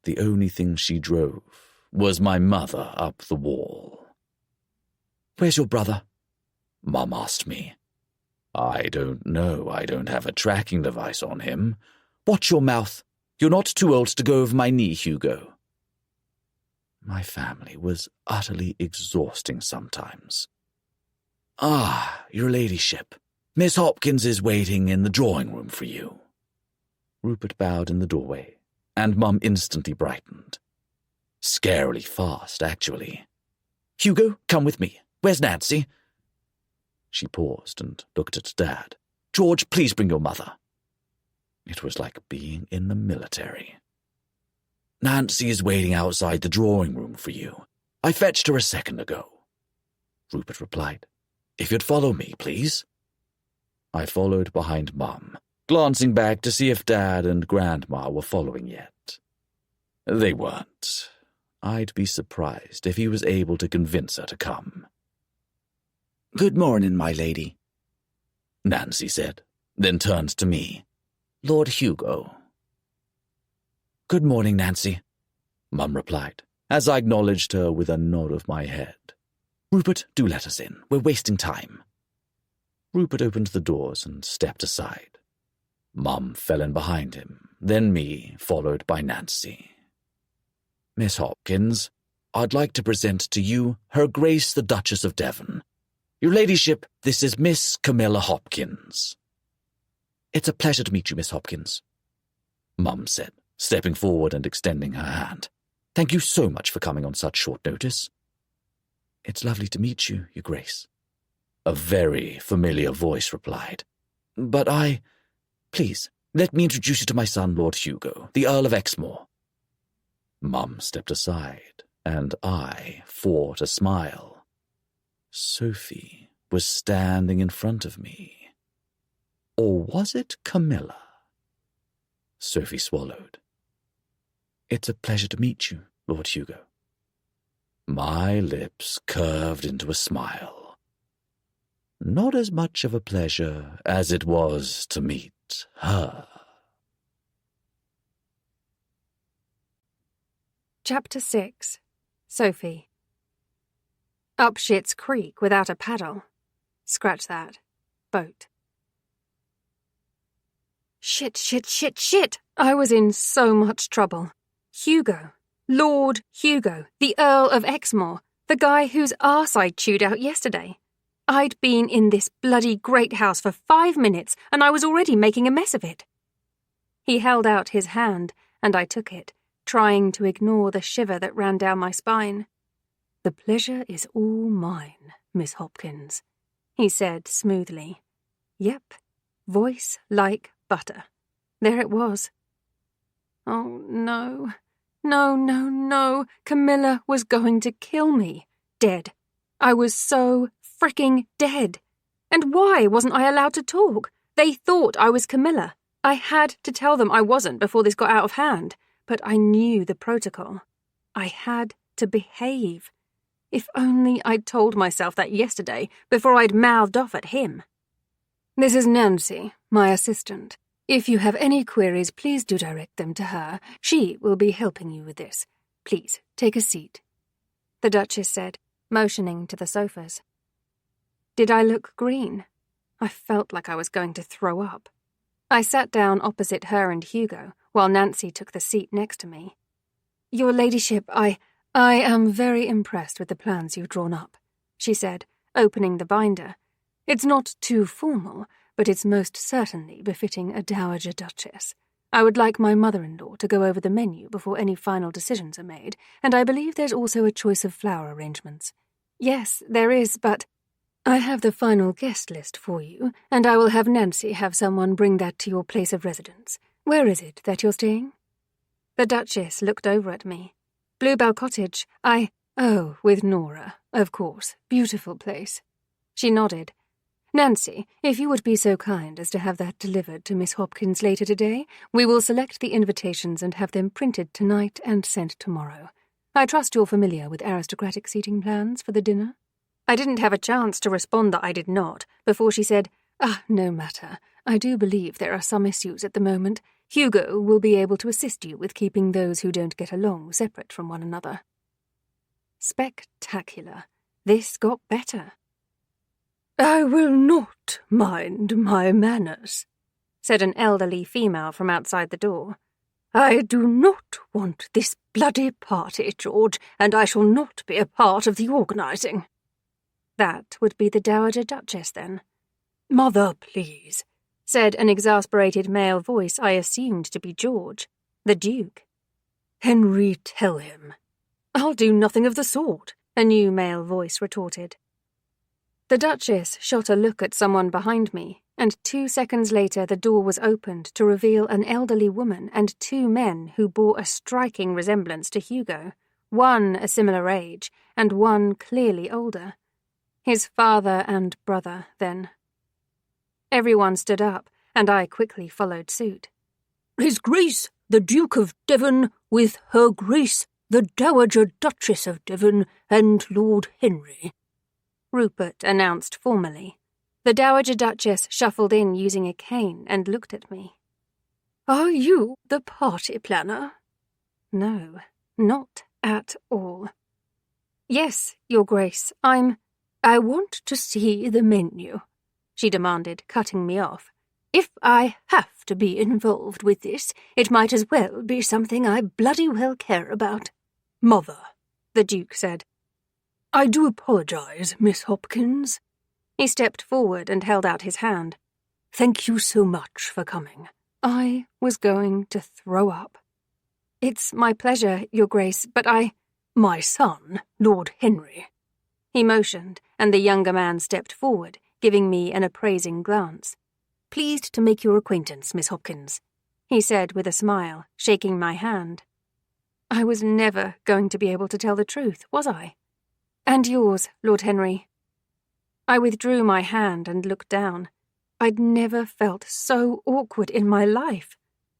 The only thing she drove was my mother up the wall. Where's your brother? Mum asked me. I don't know. I don't have a tracking device on him. Watch your mouth. You're not too old to go over my knee, Hugo. My family was utterly exhausting sometimes. Ah, your ladyship. Miss Hopkins is waiting in the drawing room for you. Rupert bowed in the doorway, and Mum instantly brightened. Scarily fast, actually. Hugo, come with me. Where's Nancy? She paused and looked at Dad. George, please bring your mother. It was like being in the military. Nancy is waiting outside the drawing room for you. I fetched her a second ago. Rupert replied. If you'd follow me, please. I followed behind Mum, glancing back to see if Dad and Grandma were following yet. They weren't. I'd be surprised if he was able to convince her to come. Good morning, my lady, Nancy said, then turned to me. Lord Hugo. Good morning, Nancy, Mum replied, as I acknowledged her with a nod of my head. Rupert, do let us in. We're wasting time. Rupert opened the doors and stepped aside. Mum fell in behind him, then me, followed by Nancy. Miss Hopkins, I'd like to present to you Her Grace the Duchess of Devon. Your ladyship, this is Miss Camilla Hopkins. It's a pleasure to meet you, Miss Hopkins, Mum said, stepping forward and extending her hand. Thank you so much for coming on such short notice. It's lovely to meet you, Your Grace. A very familiar voice replied. But Please, let me introduce you to my son, Lord Hugo, the Earl of Exmoor. Mum stepped aside, and I fought a smile. Sophie was standing in front of me. Or was it Camilla? Sophie swallowed. It's a pleasure to meet you, Lord Hugo. My lips curved into a smile. Not as much of a pleasure as it was to meet her. Chapter 6. Sophie. Up Schitt's Creek without a paddle. Scratch that. Boat. Shit. I was in so much trouble. Hugo. Lord Hugo, the Earl of Exmoor, the guy whose arse I chewed out yesterday. I'd been in this bloody great house for 5 minutes, and I was already making a mess of it. He held out his hand, and I took it, trying to ignore the shiver that ran down my spine. The pleasure is all mine, Miss Hopkins, he said smoothly. Yep, voice like butter. There it was. Oh, no. No. Camilla was going to kill me. Dead. I was so fricking dead. And why wasn't I allowed to talk? They thought I was Camilla. I had to tell them I wasn't before this got out of hand. But I knew the protocol. I had to behave. If only I'd told myself that yesterday before I'd mouthed off at him. This is Nancy, my assistant. If you have any queries, please do direct them to her. She will be helping you with this. Please, take a seat, the Duchess said, motioning to the sofas. Did I look green? I felt like I was going to throw up. I sat down opposite her and Hugo, while Nancy took the seat next to me. Your ladyship, I am very impressed with the plans you've drawn up, she said, opening the binder. It's not too formal, but it's most certainly befitting a Dowager Duchess. I would like my mother-in-law to go over the menu before any final decisions are made, and I believe there's also a choice of flower arrangements. Yes, there is, but I have the final guest list for you, and I will have Nancy have someone bring that to your place of residence. Where is it that you're staying? The Duchess looked over at me. Bluebell Cottage. Oh, with Nora, of course. Beautiful place. She nodded. Nancy, if you would be so kind as to have that delivered to Miss Hopkins later today, we will select the invitations and have them printed tonight and sent tomorrow. I trust you're familiar with aristocratic seating plans for the dinner? I didn't have a chance to respond that I did not, before she said, no matter. I do believe there are some issues at the moment. Hugo will be able to assist you with keeping those who don't get along separate from one another. Spectacular. This got better. I will not mind my manners, said an elderly female from outside the door. I do not want this bloody party, George, and I shall not be a part of the organising. That would be the Dowager Duchess, then. Mother, please, said an exasperated male voice I assumed to be George, the Duke. Henry, tell him. I'll do nothing of the sort, a new male voice retorted. The Duchess shot a look at someone behind me, and 2 seconds later the door was opened to reveal an elderly woman and 2 men who bore a striking resemblance to Hugo, one a similar age, and one clearly older. His father and brother, then. Everyone stood up, and I quickly followed suit. His Grace, the Duke of Devon, with Her Grace, the Dowager Duchess of Devon, and Lord Henry, Rupert announced formally. The Dowager Duchess shuffled in using a cane and looked at me. Are you the party planner? No, not at all. Yes, Your Grace, I want to see the menu, she demanded, cutting me off. If I have to be involved with this, it might as well be something I bloody well care about. Mother, the Duke said. I do apologize, Miss Hopkins. He stepped forward and held out his hand. Thank you so much for coming. I was going to throw up. It's my pleasure, Your Grace, but My son, Lord Henry. He motioned, and the younger man stepped forward, giving me an appraising glance. Pleased to make your acquaintance, Miss Hopkins, he said with a smile, shaking my hand. I was never going to be able to tell the truth, was I? And yours, Lord Henry. I withdrew my hand and looked down. I'd never felt so awkward in my life.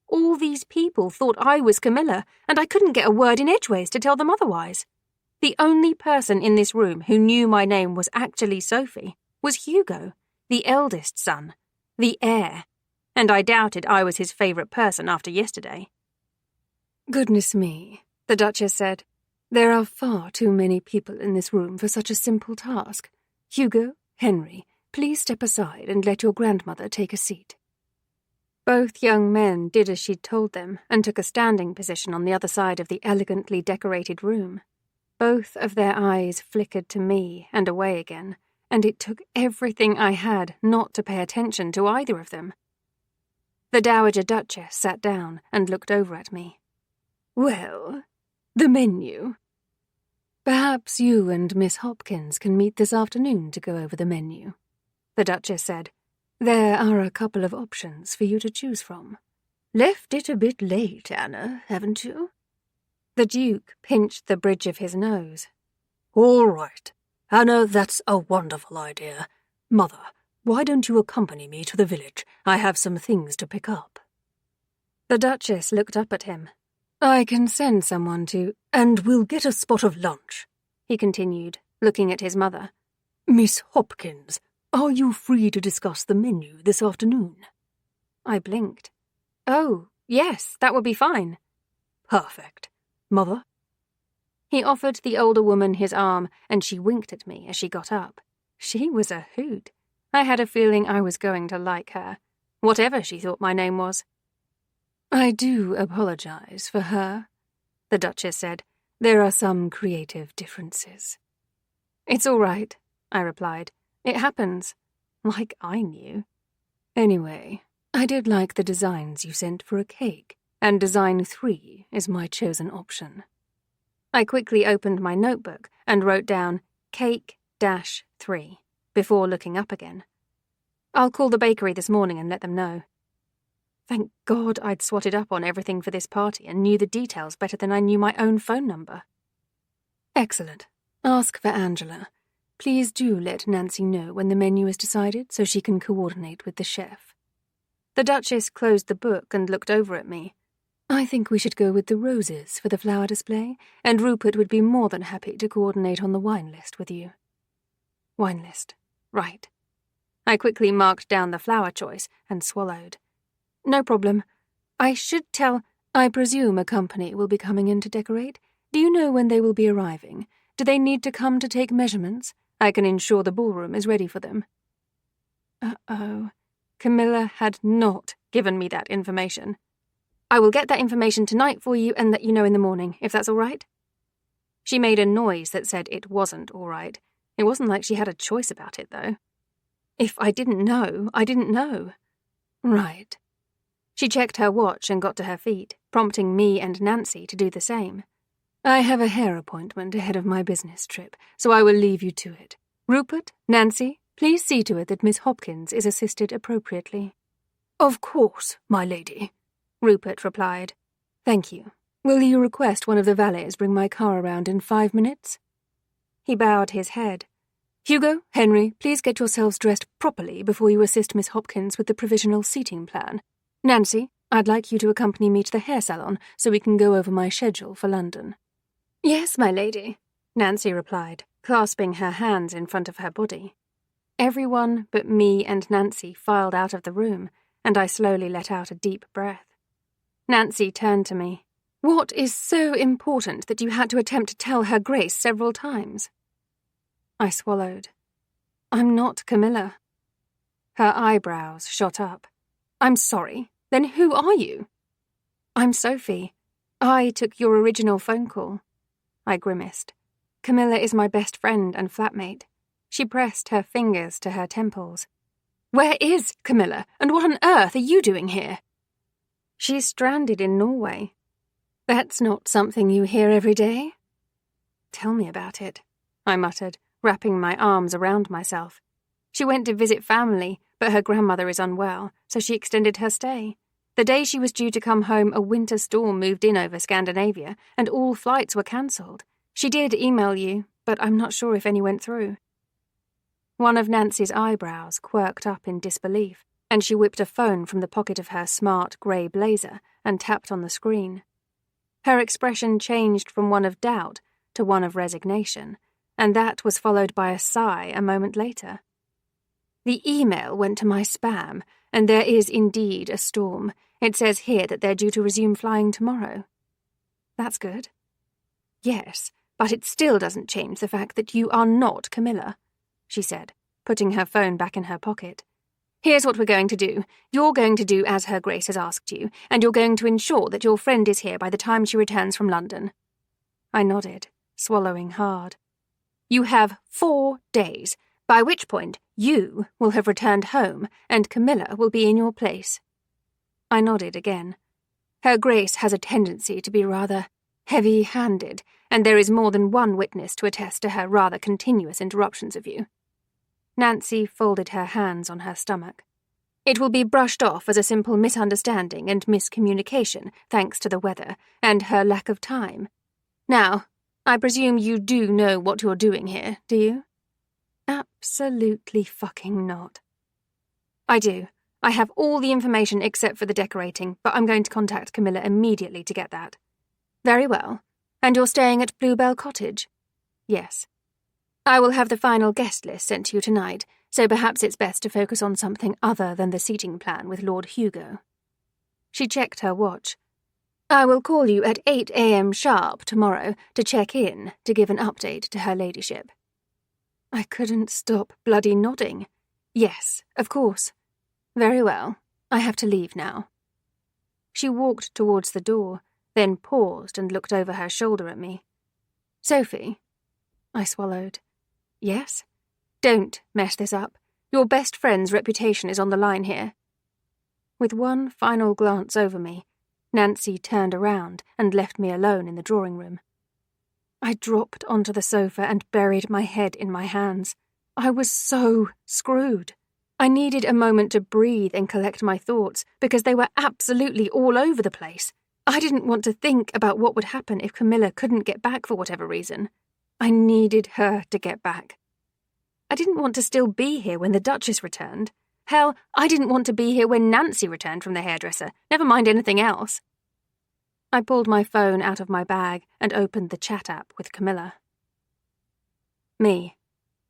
All these people thought I was Camilla, and I couldn't get a word in edgeways to tell them otherwise. The only person in this room who knew my name was actually Sophie was Hugo, the eldest son, the heir, and I doubted I was his favourite person after yesterday. Goodness me, the Duchess said. There are far too many people in this room for such a simple task. Hugo, Henry, please step aside and let your grandmother take a seat. Both young men did as she'd told them and took a standing position on the other side of the elegantly decorated room. Both of their eyes flickered to me and away again, and it took everything I had not to pay attention to either of them. The Dowager Duchess sat down and looked over at me. Well, the menu. Perhaps you and Miss Hopkins can meet this afternoon to go over the menu, the Duchess said. There are a couple of options for you to choose from. Left it a bit late, Anna, haven't you? The Duke pinched the bridge of his nose. All right. Anna, that's a wonderful idea. Mother, why don't you accompany me to the village? I have some things to pick up. The Duchess looked up at him. I can send someone to... And we'll get a spot of lunch, he continued, looking at his mother. Miss Hopkins, are you free to discuss the menu this afternoon? I blinked. Oh, yes, that would be fine. Perfect. Mother? He offered the older woman his arm, and she winked at me as she got up. She was a hoot. I had a feeling I was going to like her, whatever she thought my name was. I do apologize for her. the Duchess said. "There are some creative differences." "It's all right," I replied. "It happens." Like I knew. "Anyway, I did like the designs you sent for a cake, and design 3 is my chosen option." I quickly opened my notebook and wrote down cake-3 before looking up again. "I'll call the bakery this morning and let them know." Thank God I'd swatted up on everything for this party and knew the details better than I knew my own phone number. "Excellent. Ask for Angela. Please do let Nancy know when the menu is decided so she can coordinate with the chef." The Duchess closed the book and looked over at me. "I think we should go with the roses for the flower display, and Rupert would be more than happy to coordinate on the wine list with you." Wine list. Right. I quickly marked down the flower choice and swallowed. "No problem. I presume a company will be coming in to decorate. Do you know when they will be arriving? Do they need to come to take measurements? I can ensure the ballroom is ready for them." Uh-oh. Camilla had not given me that information. "I will get that information tonight for you and let you know in the morning, if that's all right." She made a noise that said it wasn't all right. It wasn't like she had a choice about it, though. If I didn't know, I didn't know. Right. She checked her watch and got to her feet, prompting me and Nancy to do the same. "I have a hair appointment ahead of my business trip, so I will leave you to it. Rupert, Nancy, please see to it that Miss Hopkins is assisted appropriately." "Of course, my lady," Rupert replied. "Thank you. Will you request one of the valets bring my car around in 5 minutes?" He bowed his head. "Hugo, Henry, please get yourselves dressed properly before you assist Miss Hopkins with the provisional seating plan. Nancy, I'd like you to accompany me to the hair salon so we can go over my schedule for London." "Yes, my lady," Nancy replied, clasping her hands in front of her body. Everyone but me and Nancy filed out of the room, and I slowly let out a deep breath. Nancy turned to me. "What is so important that you had to attempt to tell Her Grace several times?" I swallowed. "I'm not Camilla." Her eyebrows shot up. "I'm sorry. Then who are you?" "I'm Sophie. I took your original phone call." I grimaced. "Camilla is my best friend and flatmate." She pressed her fingers to her temples. "Where is Camilla, and what on earth are you doing here?" "She's stranded in Norway." "That's not something you hear every day." "Tell me about it," I muttered, wrapping my arms around myself. "She went to visit family, but her grandmother is unwell, so she extended her stay. The day she was due to come home, a winter storm moved in over Scandinavia, and all flights were cancelled. She did email you, but I'm not sure if any went through." One of Nancy's eyebrows quirked up in disbelief, and she whipped a phone from the pocket of her smart grey blazer and tapped on the screen. Her expression changed from one of doubt to one of resignation, and that was followed by a sigh a moment later. "The email went to my spam, and there is indeed a storm. It says here that they're due to resume flying tomorrow." "That's good." "Yes, but it still doesn't change the fact that you are not Camilla," she said, putting her phone back in her pocket. "Here's what we're going to do. You're going to do as Her Grace has asked you, and you're going to ensure that your friend is here by the time she returns from London." I nodded, swallowing hard. "You have 4 days, by which point you will have returned home and Camilla will be in your place." I nodded again. Her Grace has a tendency to be rather heavy-handed, and there is more than one witness to attest to her rather continuous interruptions of you. Nancy folded her hands on her stomach. "It will be brushed off as a simple misunderstanding and miscommunication, thanks to the weather and her lack of time. Now, I presume you do know what you're doing here, do you?" "Absolutely fucking not." "I do. I have all the information except for the decorating, but I'm going to contact Camilla immediately to get that." "Very well. And you're staying at Bluebell Cottage?" "Yes." "I will have the final guest list sent to you tonight, so perhaps it's best to focus on something other than the seating plan with Lord Hugo." She checked her watch. "I will call you at 8 a.m. sharp tomorrow to check in to give an update to her ladyship." I couldn't stop bloody nodding. "Yes, of course." "Very well. I have to leave now." She walked towards the door, then paused and looked over her shoulder at me. Sophie? I swallowed. Yes? Don't mess this up. Your best friend's reputation is on the line here. With one final glance over me, Nancy turned around and left me alone in the drawing room. I dropped onto the sofa and buried my head in my hands. I was so screwed. I needed a moment to breathe and collect my thoughts because they were absolutely all over the place. I didn't want to think about what would happen if Camilla couldn't get back for whatever reason. I needed her to get back. I didn't want to still be here when the Duchess returned. Hell, I didn't want to be here when Nancy returned from the hairdresser, never mind anything else. I pulled my phone out of my bag and opened the chat app with Camilla. Me.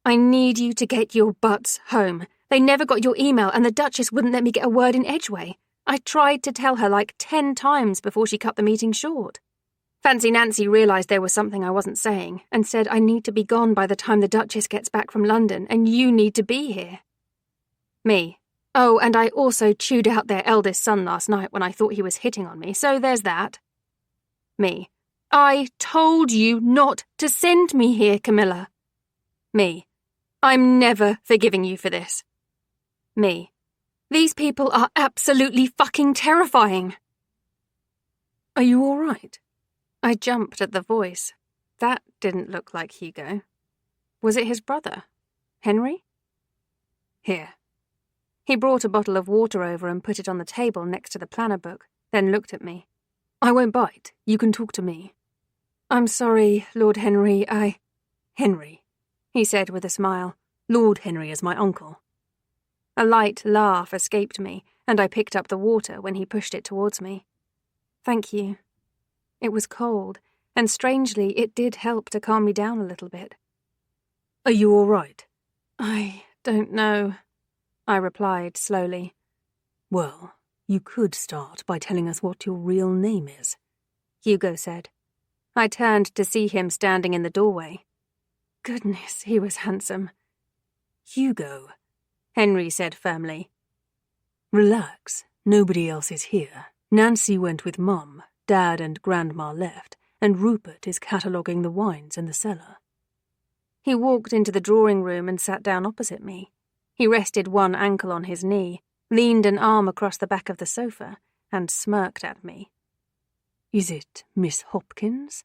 I need you to get your butts home. They never got your email and the Duchess wouldn't let me get a word in edgeway. I tried to tell her like 10 times before she cut the meeting short. Fancy Nancy realised there was something I wasn't saying and said I need to be gone by the time the Duchess gets back from London and you need to be here. Me. Oh, and I also chewed out their eldest son last night when I thought he was hitting on me, so there's that. Me. I told you not to send me here, Camilla. Me. I'm never forgiving you for this. Me. These people are absolutely fucking terrifying. Are you all right? I jumped at the voice. That didn't look like Hugo. Was it his brother? Henry? Here. He brought a bottle of water over and put it on the table next to the planner book, then looked at me. I won't bite. You can talk to me. I'm sorry, Lord Henry, Henry, he said with a smile. Lord Henry is my uncle. A light laugh escaped me, and I picked up the water when he pushed it towards me. Thank you. It was cold, and strangely it did help to calm me down a little bit. Are you all right? I don't know, I replied slowly. Well, you could start by telling us what your real name is, Hugo said. I turned to see him standing in the doorway. Goodness, he was handsome. Hugo, Henry said firmly. Relax, nobody else is here. Nancy went with Mum, Dad and Grandma left, and Rupert is cataloguing the wines in the cellar. He walked into the drawing room and sat down opposite me. He rested one ankle on his knee, leaned an arm across the back of the sofa, and smirked at me. Is it Miss Hopkins?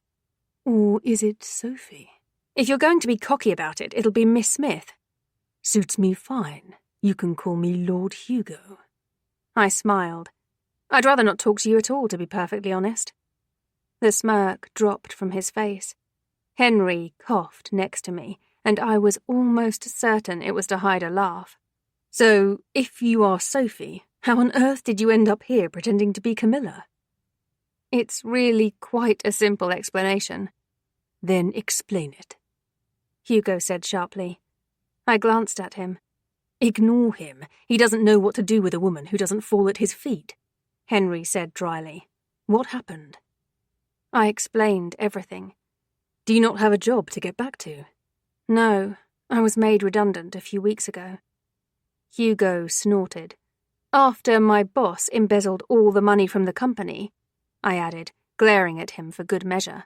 Or is it Sophie? If you're going to be cocky about it, it'll be Miss Smith. Suits me fine. You can call me Lord Hugo. I smiled. I'd rather not talk to you at all, to be perfectly honest. The smirk dropped from his face. Henry coughed next to me, and I was almost certain it was to hide a laugh. So, if you are Sophie, how on earth did you end up here pretending to be Camilla? It's really quite a simple explanation. Then explain it, Hugo said sharply. I glanced at him. Ignore him. He doesn't know what to do with a woman who doesn't fall at his feet, Henry said dryly. What happened? I explained everything. Do you not have a job to get back to? No, I was made redundant a few weeks ago. Hugo snorted. After my boss embezzled all the money from the company, I added, glaring at him for good measure.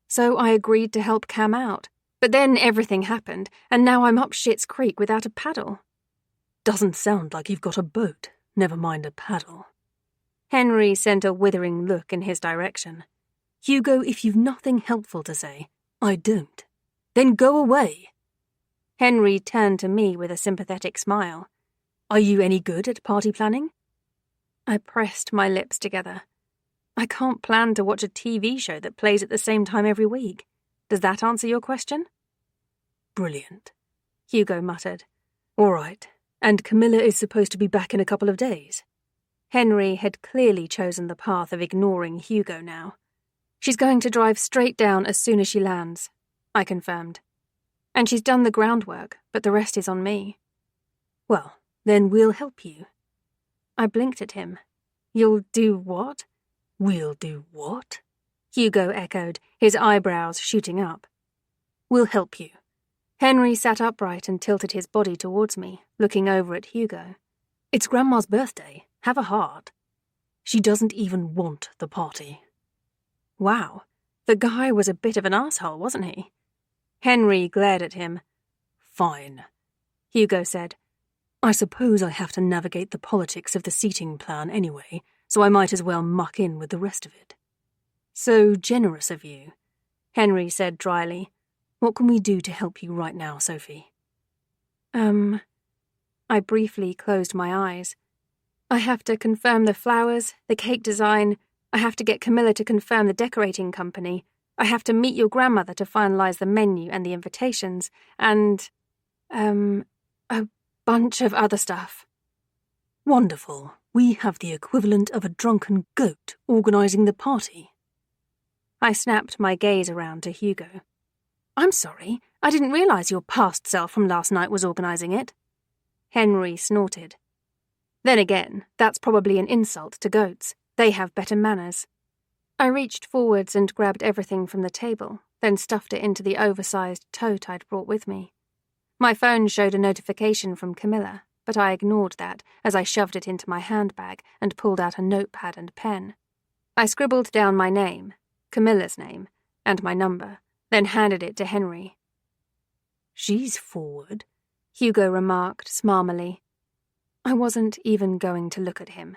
So I agreed to help Cam out. But then everything happened, and now I'm up Schitt's Creek without a paddle. Doesn't sound like you've got a boat, never mind a paddle. Henry sent a withering look in his direction. Hugo, if you've nothing helpful to say, I don't. Then go away. Henry turned to me with a sympathetic smile. Are you any good at party planning? I pressed my lips together. I can't plan to watch a TV show that plays at the same time every week. Does that answer your question? Brilliant, Hugo muttered. All right, and Camilla is supposed to be back in a couple of days. Henry had clearly chosen the path of ignoring Hugo now. She's going to drive straight down as soon as she lands, I confirmed. And she's done the groundwork, but the rest is on me. Well, then we'll help you. I blinked at him. You'll do what? We'll do what? Hugo echoed, his eyebrows shooting up. We'll help you. Henry sat upright and tilted his body towards me, looking over at Hugo. It's Grandma's birthday. Have a heart. She doesn't even want the party. Wow, the guy was a bit of an asshole, wasn't he? Henry glared at him. Fine, Hugo said. I suppose I have to navigate the politics of the seating plan anyway, so I might as well muck in with the rest of it. So generous of you, Henry said dryly. What can we do to help you right now, Sophie? I briefly closed my eyes. I have to confirm the flowers, the cake design. I have to get Camilla to confirm the decorating company. I have to meet your grandmother to finalize the menu and the invitations, and, a bunch of other stuff. Wonderful. We have the equivalent of a drunken goat organizing the party. I snapped my gaze around to Hugo. I'm sorry, I didn't realize your past self from last night was organizing it. Henry snorted. Then again, that's probably an insult to goats. They have better manners. I reached forwards and grabbed everything from the table, then stuffed it into the oversized tote I'd brought with me. My phone showed a notification from Camilla, but I ignored that as I shoved it into my handbag and pulled out a notepad and pen. I scribbled down my name, Camilla's name, and my number, then handed it to Henry. She's forward, Hugo remarked smarmily. I wasn't even going to look at him.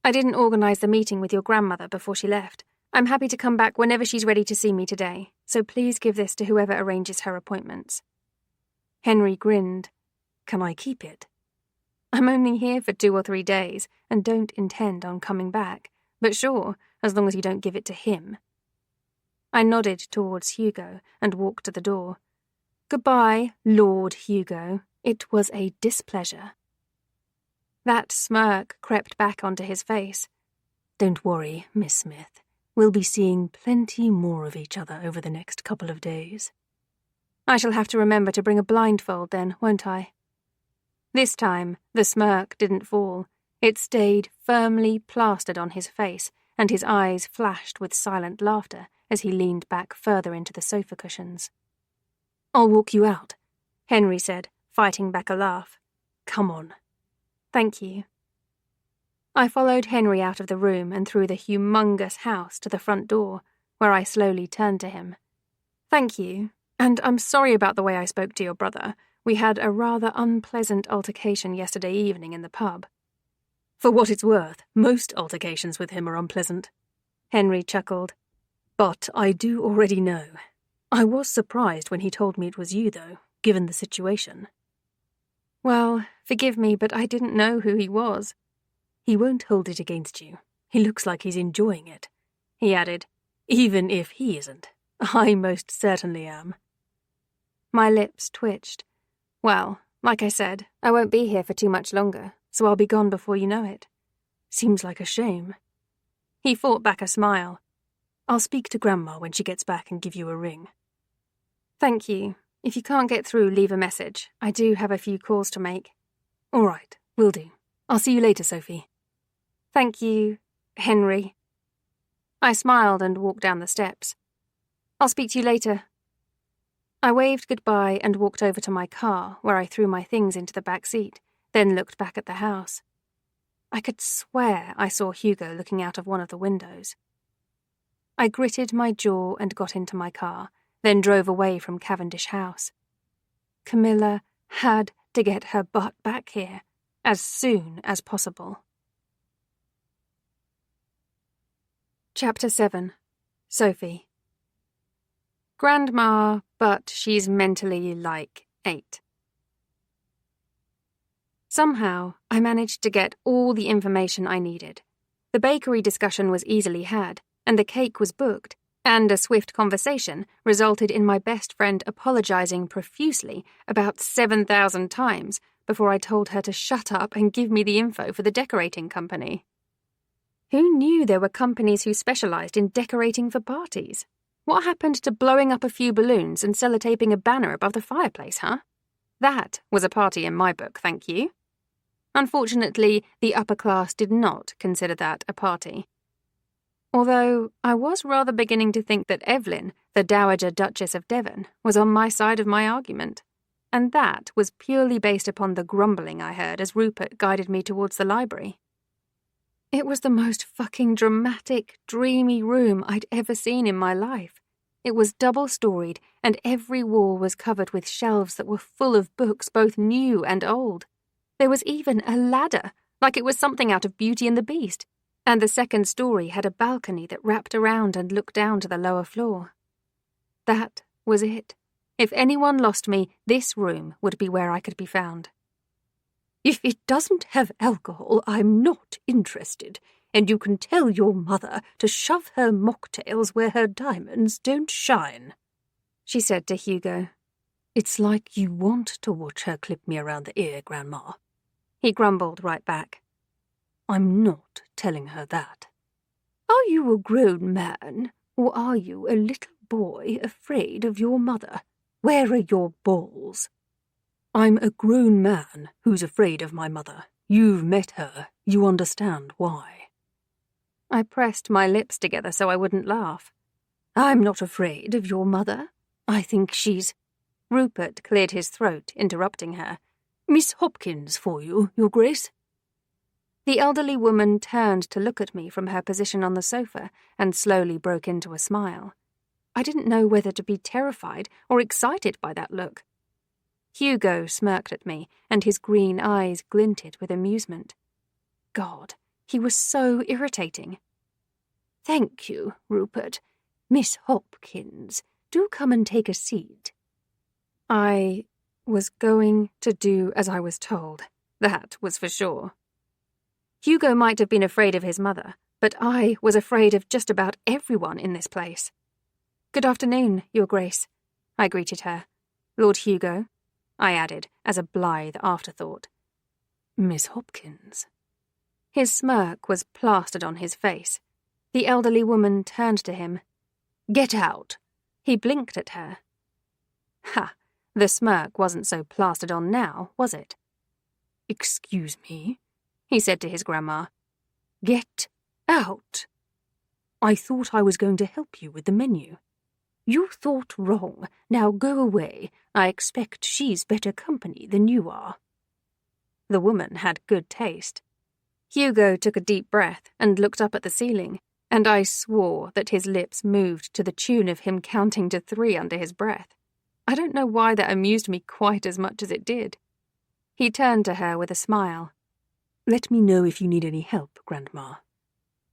I didn't organize the meeting with your grandmother before she left. I'm happy to come back whenever she's ready to see me today, so please give this to whoever arranges her appointments. Henry grinned. Can I keep it? I'm only here for 2 or 3 days and don't intend on coming back, but sure, as long as you don't give it to him. I nodded towards Hugo and walked to the door. Goodbye, Lord Hugo. It was a displeasure. That smirk crept back onto his face. Don't worry, Miss Smith. We'll be seeing plenty more of each other over the next couple of days. I shall have to remember to bring a blindfold then, won't I? This time, the smirk didn't fall. It stayed firmly plastered on his face, and his eyes flashed with silent laughter as he leaned back further into the sofa cushions. I'll walk you out, Henry said, fighting back a laugh. Come on. Thank you. I followed Henry out of the room and through the humongous house to the front door, where I slowly turned to him. Thank you, and I'm sorry about the way I spoke to your brother. We had a rather unpleasant altercation yesterday evening in the pub. For what it's worth, most altercations with him are unpleasant, Henry chuckled. But I do already know. I was surprised when he told me it was you, though, given the situation. Well, forgive me, but I didn't know who he was. He won't hold it against you. He looks like he's enjoying it, he added. Even if he isn't. I most certainly am. My lips twitched. Well, like I said, I won't be here for too much longer, so I'll be gone before you know it. Seems like a shame. He fought back a smile. I'll speak to Grandma when she gets back and give you a ring. Thank you. If you can't get through, leave a message. I do have a few calls to make. All right, will do. I'll see you later, Sophie. Thank you, Henry. I smiled and walked down the steps. I'll speak to you later. I waved goodbye and walked over to my car, where I threw my things into the back seat, then looked back at the house. I could swear I saw Hugo looking out of one of the windows. I gritted my jaw and got into my car, then drove away from Cavendish House. Camilla had to get her butt back here as soon as possible. Chapter 7. Sophie. Grandma, but she's mentally like 8. Somehow, I managed to get all the information I needed. The bakery discussion was easily had, and the cake was booked, and a swift conversation resulted in my best friend apologizing profusely about 7,000 times before I told her to shut up and give me the info for the decorating company. Who knew there were companies who specialized in decorating for parties? What happened to blowing up a few balloons and sellotaping a banner above the fireplace, huh? That was a party in my book, thank you. Unfortunately, the upper class did not consider that a party. Although I was rather beginning to think that Evelyn, the Dowager Duchess of Devon, was on my side of my argument, and that was purely based upon the grumbling I heard as Rupert guided me towards the library. It was the most fucking dramatic, dreamy room I'd ever seen in my life. It was double-storied, and every wall was covered with shelves that were full of books, both new and old. There was even a ladder, like it was something out of Beauty and the Beast, and the second story had a balcony that wrapped around and looked down to the lower floor. That was it. If anyone lost me, this room would be where I could be found. If it doesn't have alcohol, I'm not interested, and you can tell your mother to shove her mocktails where her diamonds don't shine, she said to Hugo. It's like you want to watch her clip me around the ear, Grandma. He grumbled right back. I'm not telling her that. Are you a grown man, or are you a little boy afraid of your mother? Where are your balls? I'm a grown man who's afraid of my mother. You've met her. You understand why. I pressed my lips together so I wouldn't laugh. I'm not afraid of your mother. I think she's... Rupert cleared his throat, interrupting her. Miss Hopkins for you, Your Grace. The elderly woman turned to look at me from her position on the sofa and slowly broke into a smile. I didn't know whether to be terrified or excited by that look. Hugo smirked at me, and his green eyes glinted with amusement. God, he was so irritating. Thank you, Rupert. Miss Hopkins, do come and take a seat. I was going to do as I was told. That was for sure. Hugo might have been afraid of his mother, but I was afraid of just about everyone in this place. Good afternoon, Your Grace, I greeted her. Lord Hugo, I added as a blithe afterthought. Miss Hopkins. His smirk was plastered on his face. The elderly woman turned to him. Get out. He blinked at her. Ha, the smirk wasn't so plastered on now, was it? Excuse me, he said to his grandma. Get out. I thought I was going to help you with the menu. You thought wrong. Now go away. I expect she's better company than you are. The woman had good taste. Hugo took a deep breath and looked up at the ceiling, and I swore that his lips moved to the tune of him counting to 3 under his breath. I don't know why that amused me quite as much as it did. He turned to her with a smile. Let me know if you need any help, Grandma.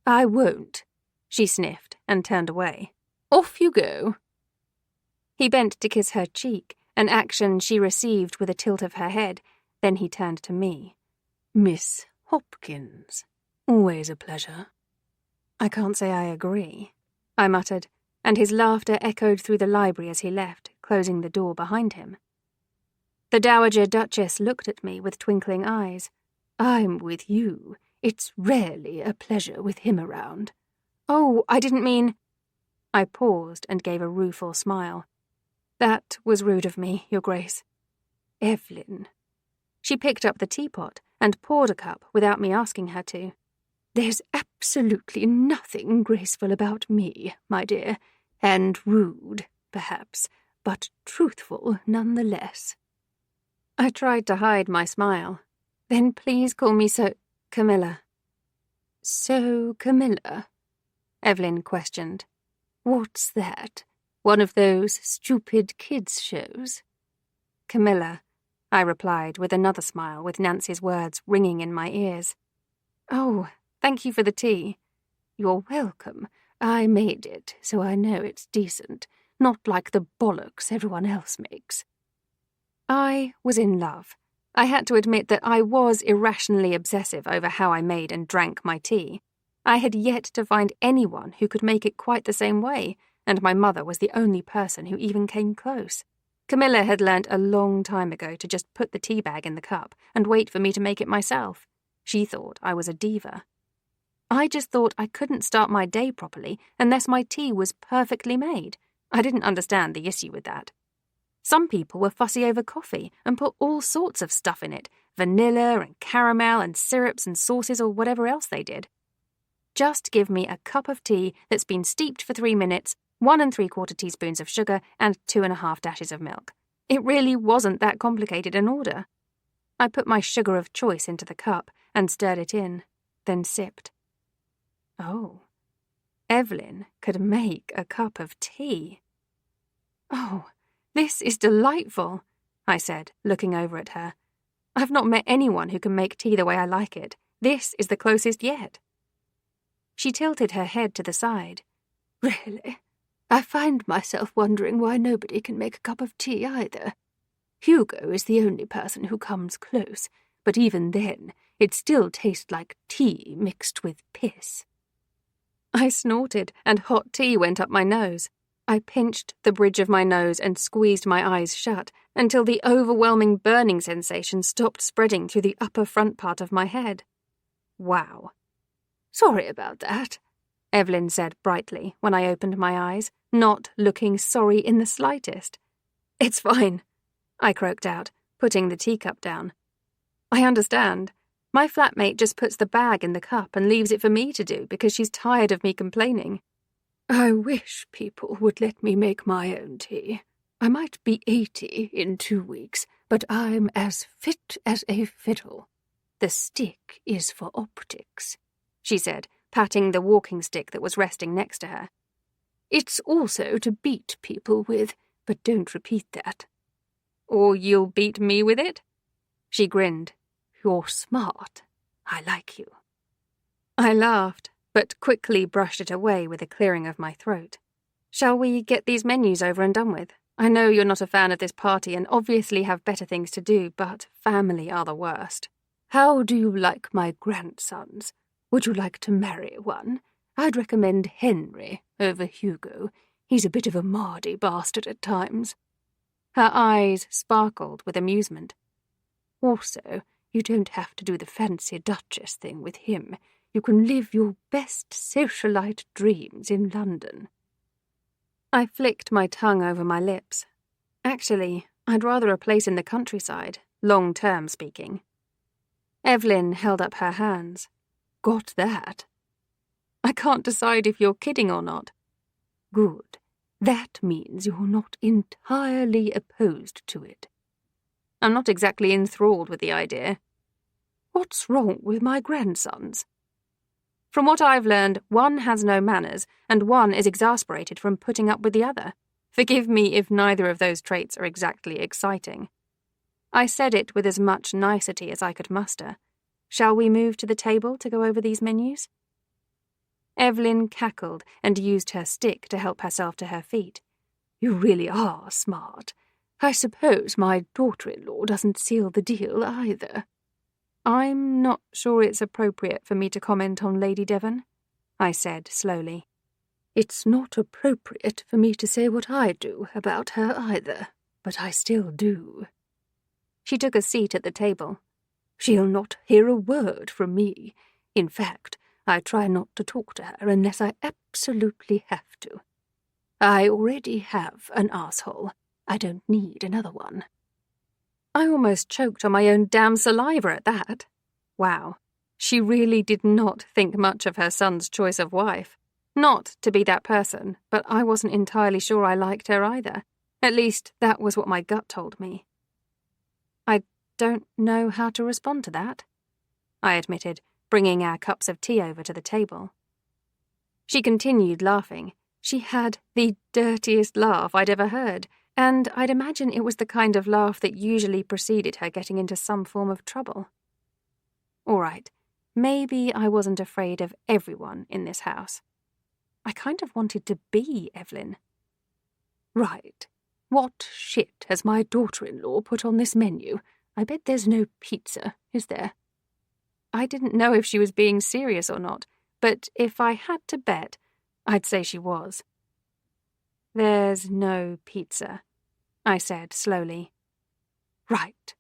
I won't, she sniffed and turned away. Off you go. He bent to kiss her cheek, an action she received with a tilt of her head. Then he turned to me. Miss Hopkins, always a pleasure. I can't say I agree, I muttered, and his laughter echoed through the library as he left, closing the door behind him. The Dowager Duchess looked at me with twinkling eyes. I'm with you. It's rarely a pleasure with him around. Oh, I didn't mean... I paused and gave a rueful smile. That was rude of me, Your Grace. Evelyn. She picked up the teapot and poured a cup without me asking her to. There's absolutely nothing graceful about me, my dear, and rude, perhaps, but truthful nonetheless. I tried to hide my smile. Then please call me Camilla. So, Camilla? Evelyn questioned. What's that? One of those stupid kids' shows? Camilla, I replied with another smile with Nancy's words ringing in my ears. Oh, thank you for the tea. You're welcome. I made it, so I know it's decent, not like the bollocks everyone else makes. I was in love. I had to admit that I was irrationally obsessive over how I made and drank my tea. I had yet to find anyone who could make it quite the same way, and my mother was the only person who even came close. Camilla had learnt a long time ago to just put the tea bag in the cup and wait for me to make it myself. She thought I was a diva. I just thought I couldn't start my day properly unless my tea was perfectly made. I didn't understand the issue with that. Some people were fussy over coffee and put all sorts of stuff in it, vanilla and caramel and syrups and sauces or whatever else they did. Just give me a cup of tea that's been steeped for 3 minutes, 1 3/4 teaspoons of sugar, and 2½ dashes of milk. It really wasn't that complicated an order. I put my sugar of choice into the cup and stirred it in, then sipped. Oh, Evelyn could make a cup of tea. Oh, this is delightful, I said, looking over at her. I've not met anyone who can make tea the way I like it. This is the closest yet. She tilted her head to the side. Really? I find myself wondering why nobody can make a cup of tea either. Hugo is the only person who comes close, but even then, it still tastes like tea mixed with piss. I snorted, and hot tea went up my nose. I pinched the bridge of my nose and squeezed my eyes shut until the overwhelming burning sensation stopped spreading through the upper front part of my head. Wow. Sorry about that, Evelyn said brightly when I opened my eyes, not looking sorry in the slightest. It's fine, I croaked out, putting the teacup down. I understand. My flatmate just puts the bag in the cup and leaves it for me to do because she's tired of me complaining. I wish people would let me make my own tea. I might be 80 in 2 weeks, but I'm as fit as a fiddle. The stick is for optics, she said, patting the walking stick that was resting next to her. It's also to beat people with, but don't repeat that. Or you'll beat me with it? She grinned. You're smart. I like you. I laughed, but quickly brushed it away with a clearing of my throat. Shall we get these menus over and done with? I know you're not a fan of this party and obviously have better things to do, but family are the worst. How do you like my grandsons? Would you like to marry one? I'd recommend Henry over Hugo. He's a bit of a mardy bastard at times. Her eyes sparkled with amusement. Also, you don't have to do the fancy Duchess thing with him. You can live your best socialite dreams in London. I flicked my tongue over my lips. Actually, I'd rather a place in the countryside, long-term speaking. Evelyn held up her hands. Got that? I can't decide if you're kidding or not. Good. That means you're not entirely opposed to it. I'm not exactly enthralled with the idea. What's wrong with my grandsons? From what I've learned, one has no manners, and one is exasperated from putting up with the other. Forgive me if neither of those traits are exactly exciting. I said it with as much nicety as I could muster. Shall we move to the table to go over these menus? Evelyn cackled and used her stick to help herself to her feet. You really are smart. I suppose my daughter-in-law doesn't seal the deal either. I'm not sure it's appropriate for me to comment on Lady Devon, I said slowly. It's not appropriate for me to say what I do about her either, but I still do. She took a seat at the table. She'll not hear a word from me. In fact, I try not to talk to her unless I absolutely have to. I already have an asshole. I don't need another one. I almost choked on my own damn saliva at that. Wow, she really did not think much of her son's choice of wife. Not to be that person, but I wasn't entirely sure I liked her either. At least, that was what my gut told me. I don't know how to respond to that, I admitted, bringing our cups of tea over to the table. She continued laughing. She had the dirtiest laugh I'd ever heard, and I'd imagine it was the kind of laugh that usually preceded her getting into some form of trouble. All right, maybe I wasn't afraid of everyone in this house. I kind of wanted to be Evelyn. Right. What shit has my daughter-in-law put on this menu? I bet there's no pizza, is there? I didn't know if she was being serious or not, but if I had to bet, I'd say she was. There's no pizza, I said slowly. Right.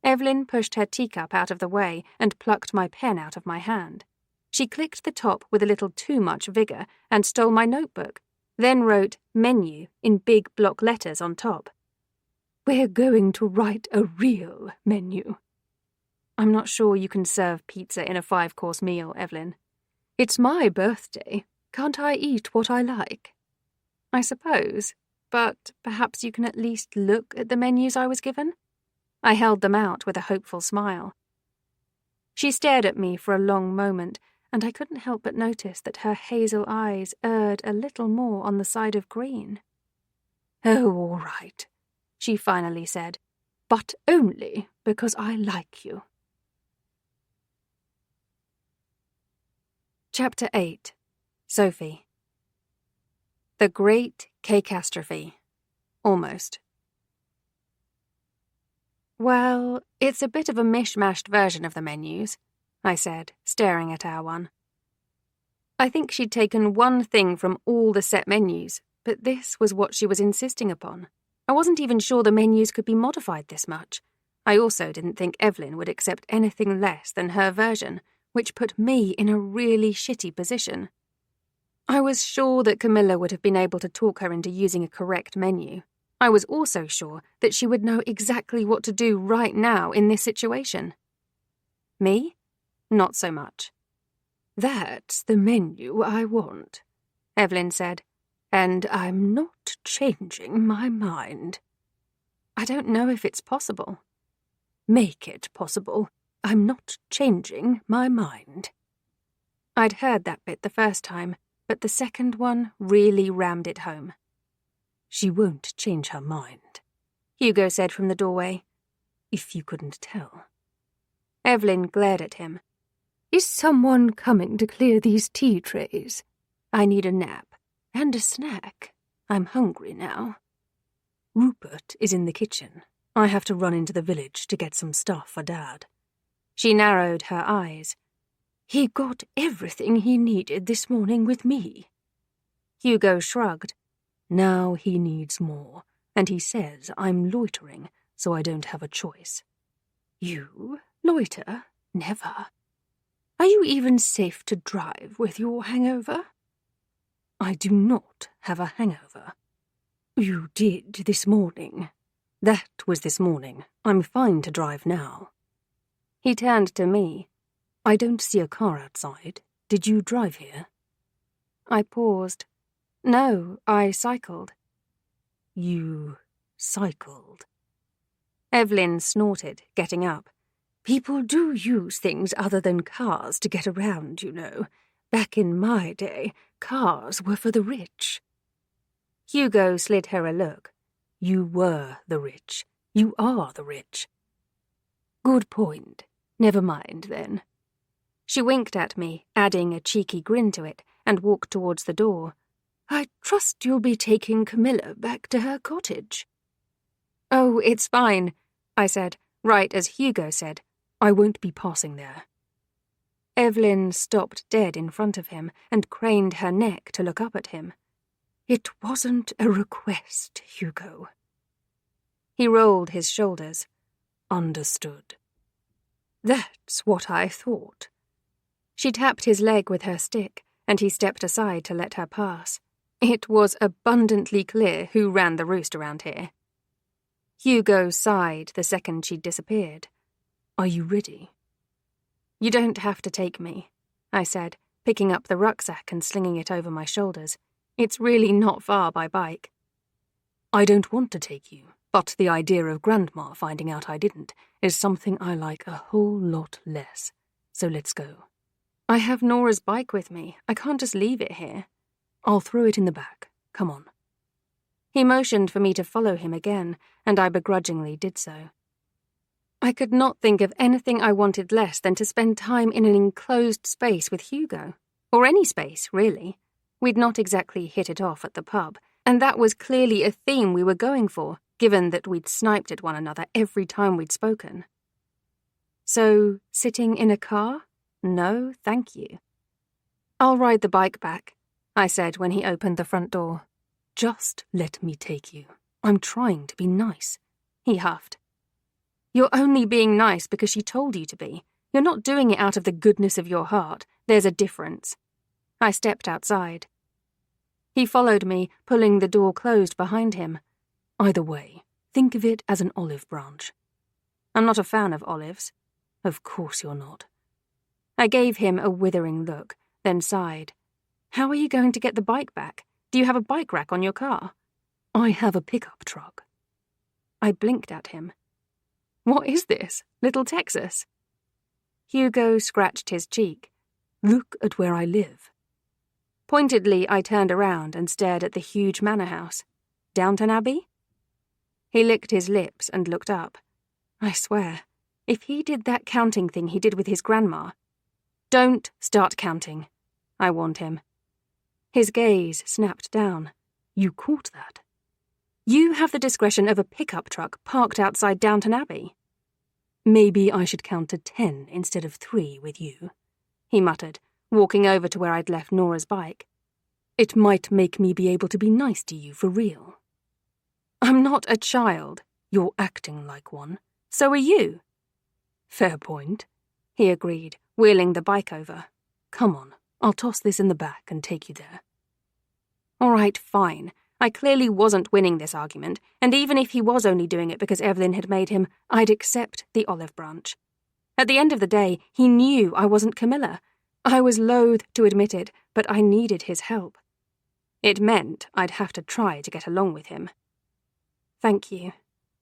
Evelyn pushed her teacup out of the way and plucked my pen out of my hand. She clicked the top with a little too much vigour and stole my notebook, then wrote menu in big block letters on top. We're going to write a real menu. I'm not sure you can serve pizza in a 5-course meal, Evelyn. It's my birthday. Can't I eat what I like? I suppose, but perhaps you can at least look at the menus I was given? I held them out with a hopeful smile. She stared at me for a long moment, and I couldn't help but notice that her hazel eyes erred a little more on the side of green. "Oh, all right," she finally said, "but only because I like you." Chapter 8. Sophie. The Great Cakastrophe. Almost. Well, it's a bit of a mishmashed version of the menus, I said, staring at our one. I think she'd taken one thing from all the set menus, but this was what she was insisting upon. I wasn't even sure the menus could be modified this much. I also didn't think Evelyn would accept anything less than her version, which put me in a really shitty position. I was sure that Camilla would have been able to talk her into using a correct menu. I was also sure that she would know exactly what to do right now in this situation. Me? Not so much. "That's the menu I want," Evelyn said, "and I'm not changing my mind." I don't know if it's possible. "Make it possible. I'm not changing my mind." I'd heard that bit the first time, but the second one really rammed it home. "She won't change her mind," Hugo said from the doorway. "If you couldn't tell." Evelyn glared at him. "Is someone coming to clear these tea trays? I need a nap and a snack. I'm hungry now. Rupert is in the kitchen. I have to run into the village to get some stuff for Dad." She narrowed her eyes. "He got everything he needed this morning with me." Hugo shrugged. "Now he needs more, and he says I'm loitering, so I don't have a choice." "You loiter? Never. Are you even safe to drive with your hangover?" "I do not have a hangover." "You did this morning." "That was this morning. I'm fine to drive now." He turned to me. "I don't see a car outside. Did you drive here?" I paused. "No, I cycled." "You cycled?" Evelyn snorted, getting up. "People do use things other than cars to get around, you know. Back in my day, cars were for the rich." Hugo slid her a look. "You were the rich. You are the rich." "Good point. Never mind, then." She winked at me, adding a cheeky grin to it, and walked towards the door. "I trust you'll be taking Camilla back to her cottage." "Oh, it's fine," I said, right as Hugo said, "I won't be passing there." Evelyn stopped dead in front of him and craned her neck to look up at him. "It wasn't a request, Hugo." He rolled his shoulders. "Understood." "That's what I thought." She tapped his leg with her stick, and he stepped aside to let her pass. It was abundantly clear who ran the roost around here. Hugo sighed the second she'd disappeared. "Are you ready?" "You don't have to take me," I said, picking up the rucksack and slinging it over my shoulders. "It's really not far by bike." "I don't want to take you, but the idea of Grandma finding out I didn't is something I like a whole lot less. So let's go." "I have Nora's bike with me. I can't just leave it here." "I'll throw it in the back. Come on." He motioned for me to follow him again, and I begrudgingly did so. I could not think of anything I wanted less than to spend time in an enclosed space with Hugo. Or any space, really. We'd not exactly hit it off at the pub, and that was clearly a theme we were going for, given that we'd sniped at one another every time we'd spoken. So, sitting in a car? No, thank you. "I'll ride the bike back," I said when he opened the front door. "Just let me take you. I'm trying to be nice," he huffed. "You're only being nice because she told you to be. You're not doing it out of the goodness of your heart. There's a difference." I stepped outside. He followed me, pulling the door closed behind him. "Either way, think of it as an olive branch." I'm not a fan of olives. "Of course you're not." I gave him a withering look, then sighed. "How are you going to get the bike back? Do you have a bike rack on your car?" "I have a pickup truck." I blinked at him. "What is this? Little Texas?" Hugo scratched his cheek. Look at where I live. Pointedly, I turned around and stared at the huge manor house. Downton Abbey? He licked his lips and looked up. I swear, if he did that counting thing he did with his grandma... Don't start counting, I warned him. His gaze snapped down. You caught that? You have the discretion of a pickup truck parked outside Downton Abbey. Maybe I should count to 10 instead of 3 with you, he muttered, walking over to where I'd left Nora's bike. It might make me be able to be nice to you for real. I'm not a child. You're acting like one. So are you. Fair point, he agreed, wheeling the bike over. Come on, I'll toss this in the back and take you there. All right, fine. I clearly wasn't winning this argument, and even if he was only doing it because Evelyn had made him, I'd accept the olive branch. At the end of the day, he knew I wasn't Camilla. I was loath to admit it, but I needed his help. It meant I'd have to try to get along with him. Thank you,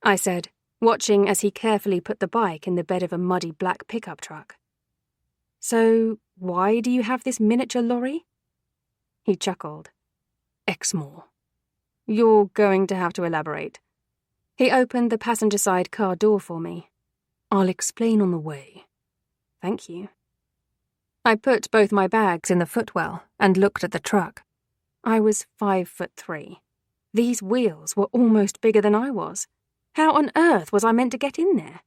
I said, watching as he carefully put the bike in the bed of a muddy black pickup truck. So, why do you have this miniature lorry? He chuckled. Exmoor. You're going to have to elaborate. He opened the passenger-side car door for me. I'll explain on the way. Thank you. I put both my bags in the footwell and looked at the truck. I was 5'3". These wheels were almost bigger than I was. How on earth was I meant to get in there?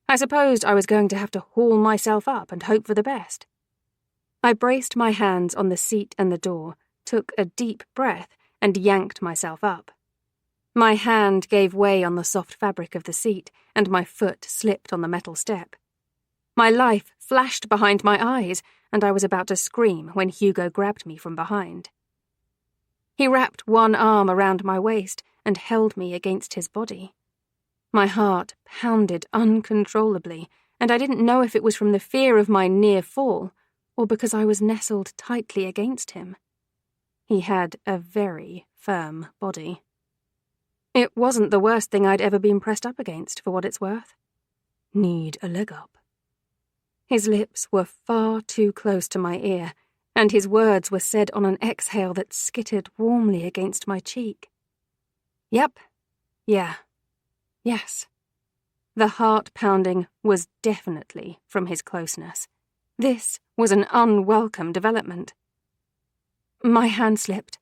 I supposed I was going to have to haul myself up and hope for the best. I braced my hands on the seat and the door, took a deep breath, and yanked myself up. My hand gave way on the soft fabric of the seat, and my foot slipped on the metal step. My life flashed behind my eyes, and I was about to scream when Hugo grabbed me from behind. He wrapped one arm around my waist and held me against his body. My heart pounded uncontrollably, and I didn't know if it was from the fear of my near fall or because I was nestled tightly against him. He had a very firm body. It wasn't the worst thing I'd ever been pressed up against, for what it's worth. Need a leg up. His lips were far too close to my ear, and his words were said on an exhale that skittered warmly against my cheek. Yep. Yeah. Yes. The heart pounding was definitely from his closeness. This was an unwelcome development. My hand slipped,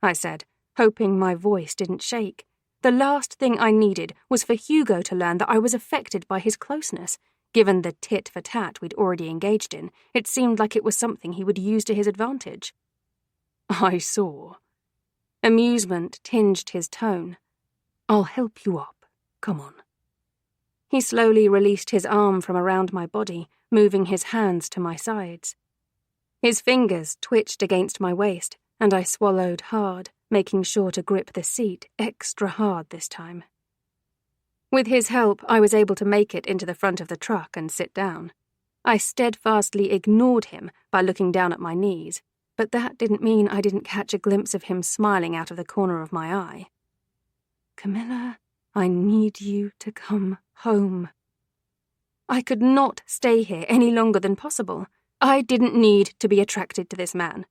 I said, hoping my voice didn't shake. The last thing I needed was for Hugo to learn that I was affected by his closeness. Given the tit-for-tat we'd already engaged in, it seemed like it was something he would use to his advantage. I saw. Amusement tinged his tone. I'll help you up. Come on. He slowly released his arm from around my body, moving his hands to my sides. His fingers twitched against my waist, and I swallowed hard, making sure to grip the seat extra hard this time. With his help, I was able to make it into the front of the truck and sit down. I steadfastly ignored him by looking down at my knees, but that didn't mean I didn't catch a glimpse of him smiling out of the corner of my eye. Camilla, I need you to come home. I could not stay here any longer than possible. I didn't need to be attracted to this man.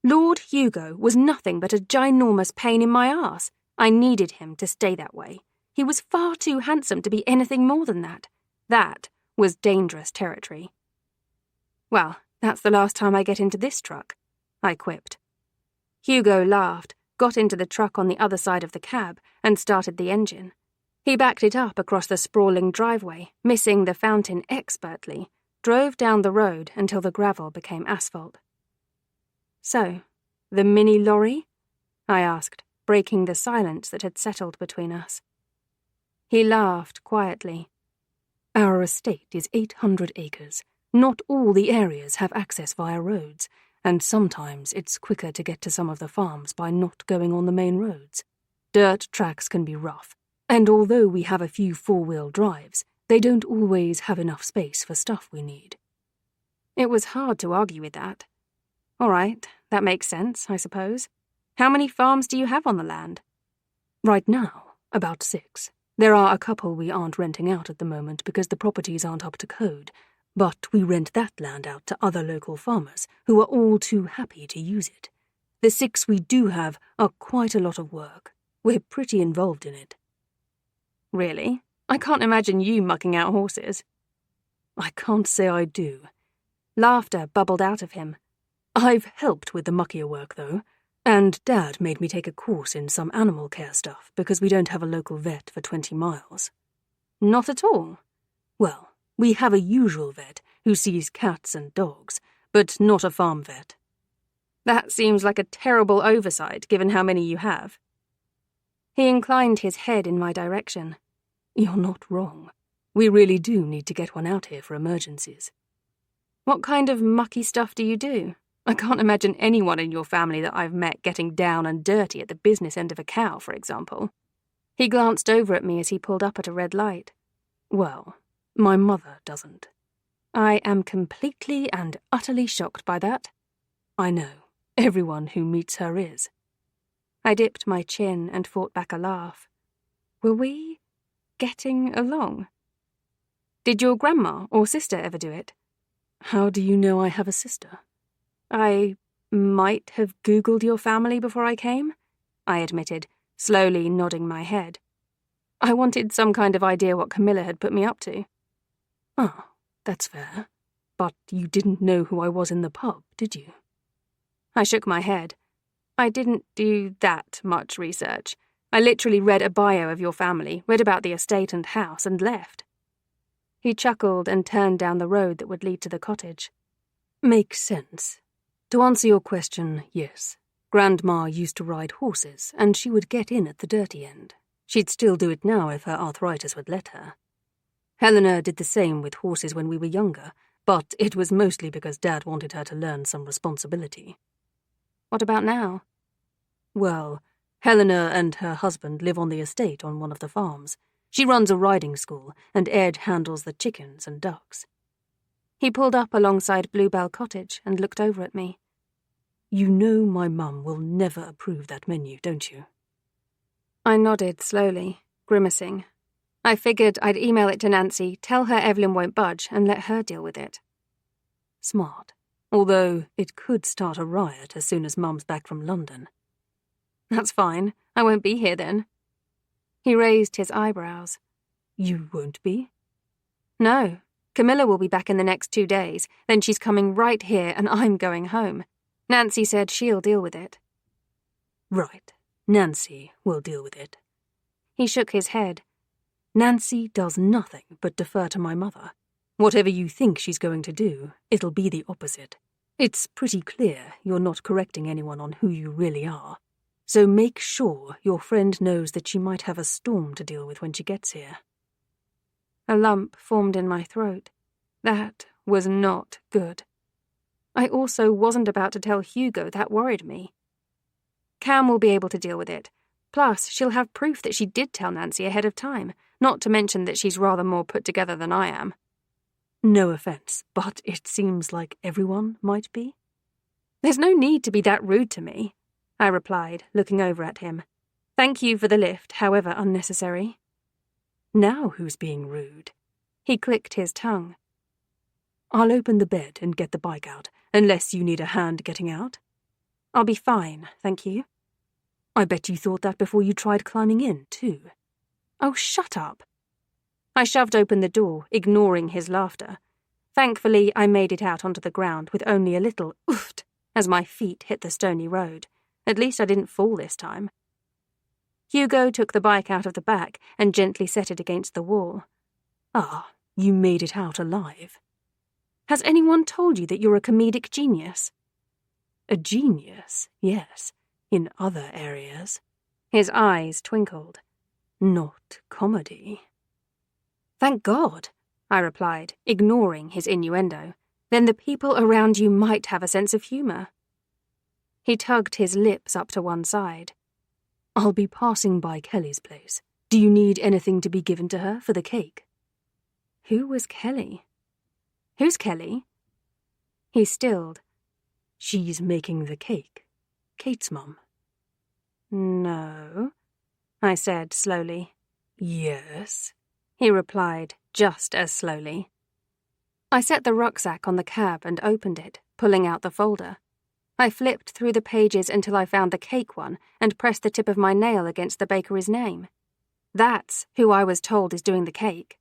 Lord Hugo was nothing but a ginormous pain in my arse. I needed him to stay that way. He was far too handsome to be anything more than that. That was dangerous territory. Well, that's the last time I get into this truck, I quipped. Hugo laughed, got into the truck on the other side of the cab, and started the engine. He backed it up across the sprawling driveway, missing the fountain expertly, drove down the road until the gravel became asphalt. So, the mini lorry? I asked, breaking the silence that had settled between us. He laughed quietly. Our estate is 800 acres. Not all the areas have access via roads, and sometimes it's quicker to get to some of the farms by not going on the main roads. Dirt tracks can be rough, and although we have a few four-wheel drives, they don't always have enough space for stuff we need. It was hard to argue with that. All right, that makes sense, I suppose. How many farms do you have on the land? Right now, about 6. There are a couple we aren't renting out at the moment because the properties aren't up to code, But we rent that land out to other local farmers who are all too happy to use it. The 6 we do have are quite a lot of work. We're pretty involved in it. Really? I can't imagine you mucking out horses. I can't say I do. Laughter bubbled out of him. I've helped with the muckier work, though, and Dad made me take a course in some animal care stuff because we don't have a local vet for 20 miles. Not at all. Well, we have a usual vet who sees cats and dogs, but not a farm vet. That seems like a terrible oversight, given how many you have. He inclined his head in my direction. You're not wrong. We really do need to get one out here for emergencies. What kind of mucky stuff do you do? I can't imagine anyone in your family that I've met getting down and dirty at the business end of a cow, for example. He glanced over at me as he pulled up at a red light. Well, my mother doesn't. I am completely and utterly shocked by that. I know. Everyone who meets her is. I dipped my chin and fought back a laugh. Were we getting along? Did your grandma or sister ever do it? How do you know I have a sister? I might have Googled your family before I came, I admitted, slowly nodding my head. I wanted some kind of idea what Camilla had put me up to. Oh, that's fair. But you didn't know who I was in the pub, did you? I shook my head. I didn't do that much research. I literally read a bio of your family, read about the estate and house, and left. He chuckled and turned down the road that would lead to the cottage. Makes sense. To answer your question, yes. Grandma used to ride horses, and she would get in at the dirty end. She'd still do it now if her arthritis would let her. Helena did the same with horses when we were younger, but it was mostly because Dad wanted her to learn some responsibility. What about now? Well, Helena and her husband live on the estate on one of the farms. She runs a riding school, and Ed handles the chickens and ducks. He pulled up alongside Bluebell Cottage and looked over at me. You know my mum will never approve that menu, don't you? I nodded slowly, grimacing. I figured I'd email it to Nancy, tell her Evelyn won't budge, and let her deal with it. Smart. Although it could start a riot as soon as Mum's back from London. That's fine. I won't be here then. He raised his eyebrows. You won't be? No. Camilla will be back in the next 2 days. Then she's coming right here and I'm going home. Nancy said she'll deal with it. Right. Nancy will deal with it. He shook his head. Nancy does nothing but defer to my mother. Whatever you think she's going to do, it'll be the opposite. It's pretty clear you're not correcting anyone on who you really are. So make sure your friend knows that she might have a storm to deal with when she gets here. A lump formed in my throat. That was not good. I also wasn't about to tell Hugo that worried me. Cam will be able to deal with it. Plus, she'll have proof that she did tell Nancy ahead of time, not to mention that she's rather more put together than I am. No offense, but it seems like everyone might be. There's no need to be that rude to me, I replied, looking over at him. Thank you for the lift, however unnecessary. Now who's being rude? He clicked his tongue. I'll open the bed and get the bike out, unless you need a hand getting out. I'll be fine, thank you. I bet you thought that before you tried climbing in, too. Oh, shut up. I shoved open the door, ignoring his laughter. Thankfully, I made it out onto the ground with only a little ooft as my feet hit the stony road. At least I didn't fall this time. Hugo took the bike out of the back and gently set it against the wall. Ah, you made it out alive. Has anyone told you that you're a comedic genius? A genius, yes, in other areas. His eyes twinkled. Not comedy. Thank God, I replied, ignoring his innuendo. Then the people around you might have a sense of humour. He tugged his lips up to one side. I'll be passing by Kelly's place. Do you need anything to be given to her for the cake? Who was Kelly? Who's Kelly? He stilled. She's making the cake. Kate's mum. No, I said slowly. Yes, he replied just as slowly. I set the rucksack on the cab and opened it, pulling out the folder. I flipped through the pages until I found the cake one and pressed the tip of my nail against the bakery's name. That's who I was told is doing the cake.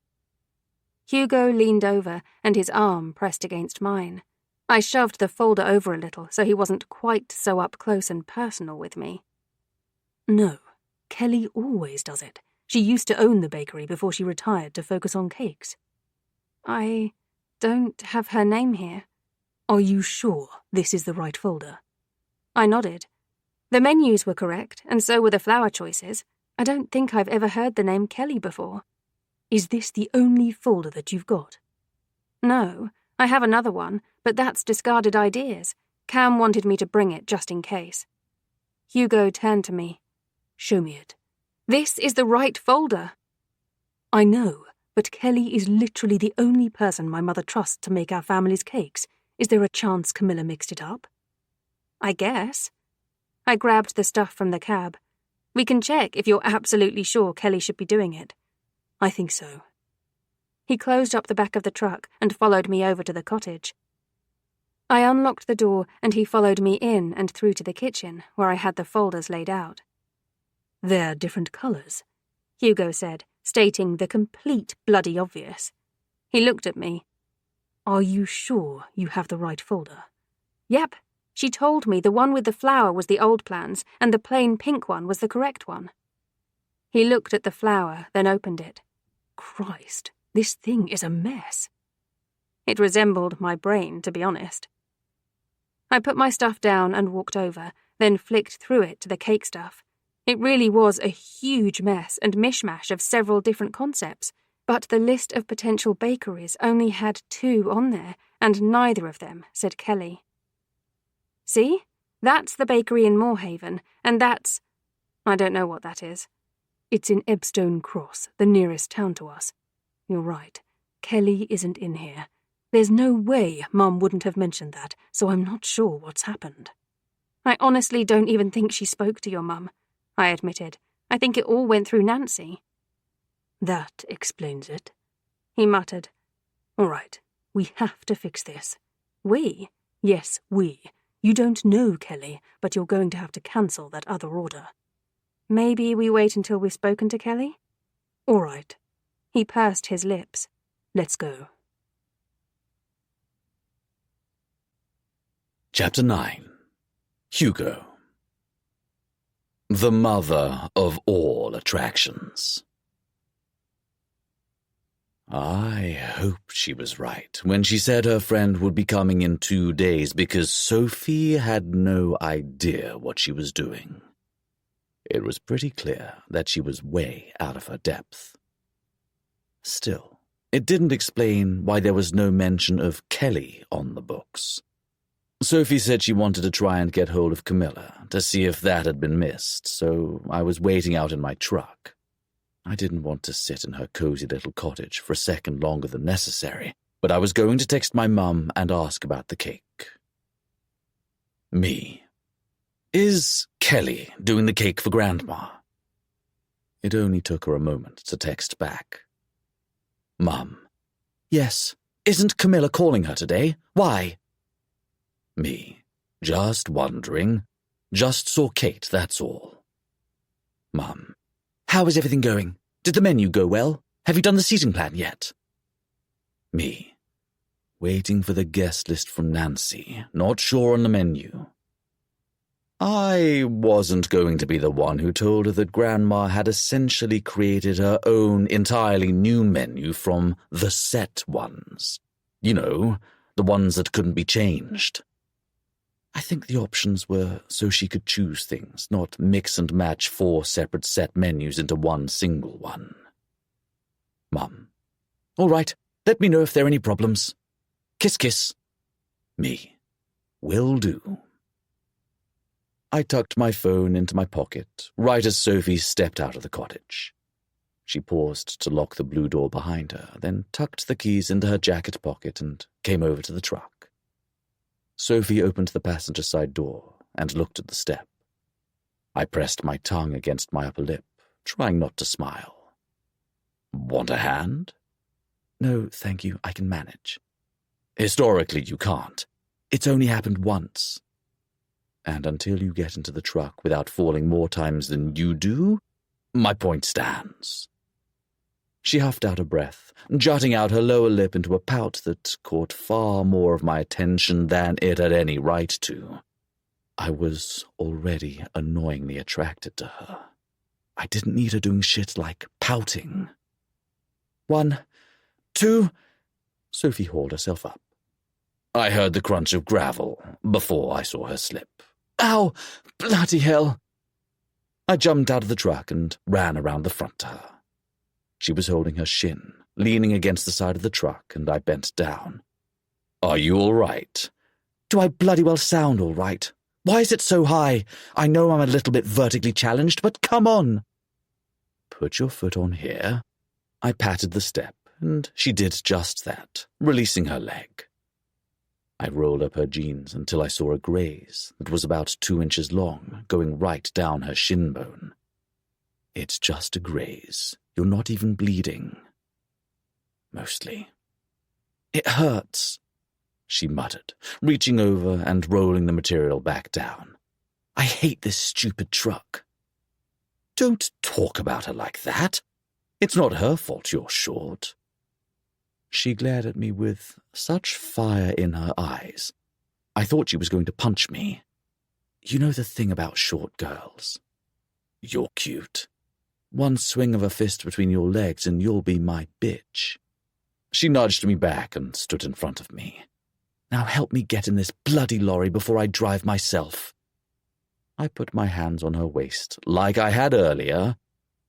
Hugo leaned over and his arm pressed against mine. I shoved the folder over a little so he wasn't quite so up close and personal with me. No, Kelly always does it. She used to own the bakery before she retired to focus on cakes. I don't have her name here. Are you sure this is the right folder? I nodded. The menus were correct, and so were the flower choices. I don't think I've ever heard the name Kelly before. Is this the only folder that you've got? No, I have another one, but that's discarded ideas. Cam wanted me to bring it just in case. Hugo turned to me. Show me it. This is the right folder. I know, but Kelly is literally the only person my mother trusts to make our family's cakes. Is there a chance Camilla mixed it up? I guess. I grabbed the stuff from the cab. We can check if you're absolutely sure Kelly should be doing it. I think so. He closed up the back of the truck and followed me over to the cottage. I unlocked the door and he followed me in and through to the kitchen, where I had the folders laid out. They're different colours, Hugo said, stating the complete bloody obvious. He looked at me. Are you sure you have the right folder? Yep. She told me the one with the flower was the old plans and the plain pink one was the correct one. He looked at the flower, then opened it. Christ, this thing is a mess. It resembled my brain, to be honest. I put my stuff down and walked over, then flicked through it to the cake stuff. It really was a huge mess and mishmash of several different concepts, but the list of potential bakeries only had 2 on there, and neither of them said Kelly. See? That's the bakery in Moorhaven, and that's... I don't know what that is. It's in Ebstone Cross, the nearest town to us. You're right. Kelly isn't in here. There's no way Mum wouldn't have mentioned that, so I'm not sure what's happened. I honestly don't even think she spoke to your mum, I admitted. I think it all went through Nancy. That explains it, he muttered. All right, we have to fix this. We? Yes, we. You don't know Kelly, but you're going to have to cancel that other order. Maybe we wait until we've spoken to Kelly? All right. He pursed his lips. Let's go. Chapter 9. Hugo. The mother of all attractions. I hoped she was right when she said her friend would be coming in 2 days, because Sophie had no idea what she was doing. It was pretty clear that she was way out of her depth. Still, it didn't explain why there was no mention of Kelly on the books. Sophie said she wanted to try and get hold of Camilla to see if that had been missed, so I was waiting out in my truck. I didn't want to sit in her cozy little cottage for a second longer than necessary, but I was going to text my mum and ask about the cake. Me. Is Kelly doing the cake for Grandma? It only took her a moment to text back. Mum. Yes. Isn't Camilla calling her today? Why? Me. Just wondering. Just saw Kate, that's all. Mum. How is everything going? Did the menu go well? Have you done the seating plan yet? Me. Waiting for the guest list from Nancy, not sure on the menu. I wasn't going to be the one who told her that Grandma had essentially created her own entirely new menu from the set ones. You know, the ones that couldn't be changed. I think the options were so she could choose things, not mix and match 4 separate set menus into one single one. Mum. All right, let me know if there are any problems. Kiss, kiss. Me. Will do. I tucked my phone into my pocket, right as Sophie stepped out of the cottage. She paused to lock the blue door behind her, then tucked the keys into her jacket pocket and came over to the truck. Sophie opened the passenger side door and looked at the step. I pressed my tongue against my upper lip, trying not to smile. Want a hand? No, thank you, I can manage. Historically, you can't. It's only happened once. And until you get into the truck without falling more times than you do, my point stands. She huffed out a breath, jutting out her lower lip into a pout that caught far more of my attention than it had any right to. I was already annoyingly attracted to her. I didn't need her doing shit like pouting. 1, 2... Sophie hauled herself up. I heard the crunch of gravel before I saw her slip. Ow! Bloody hell! I jumped out of the truck and ran around the front to her. She was holding her shin, leaning against the side of the truck, and I bent down. Are you all right? Do I bloody well sound all right? Why is it so high? I know I'm a little bit vertically challenged, but come on. Put your foot on here. I patted the step, and she did just that, releasing her leg. I rolled up her jeans until I saw a graze that was about 2 inches long, going right down her shin bone. It's just a graze. You're not even bleeding. Mostly. It hurts, she muttered, reaching over and rolling the material back down. I hate this stupid truck. Don't talk about her like that. It's not her fault you're short. She glared at me with such fire in her eyes. I thought she was going to punch me. You know the thing about short girls. You're cute. One swing of a fist between your legs and you'll be my bitch. She nudged me back and stood in front of me. Now help me get in this bloody lorry before I drive myself. I put my hands on her waist, like I had earlier,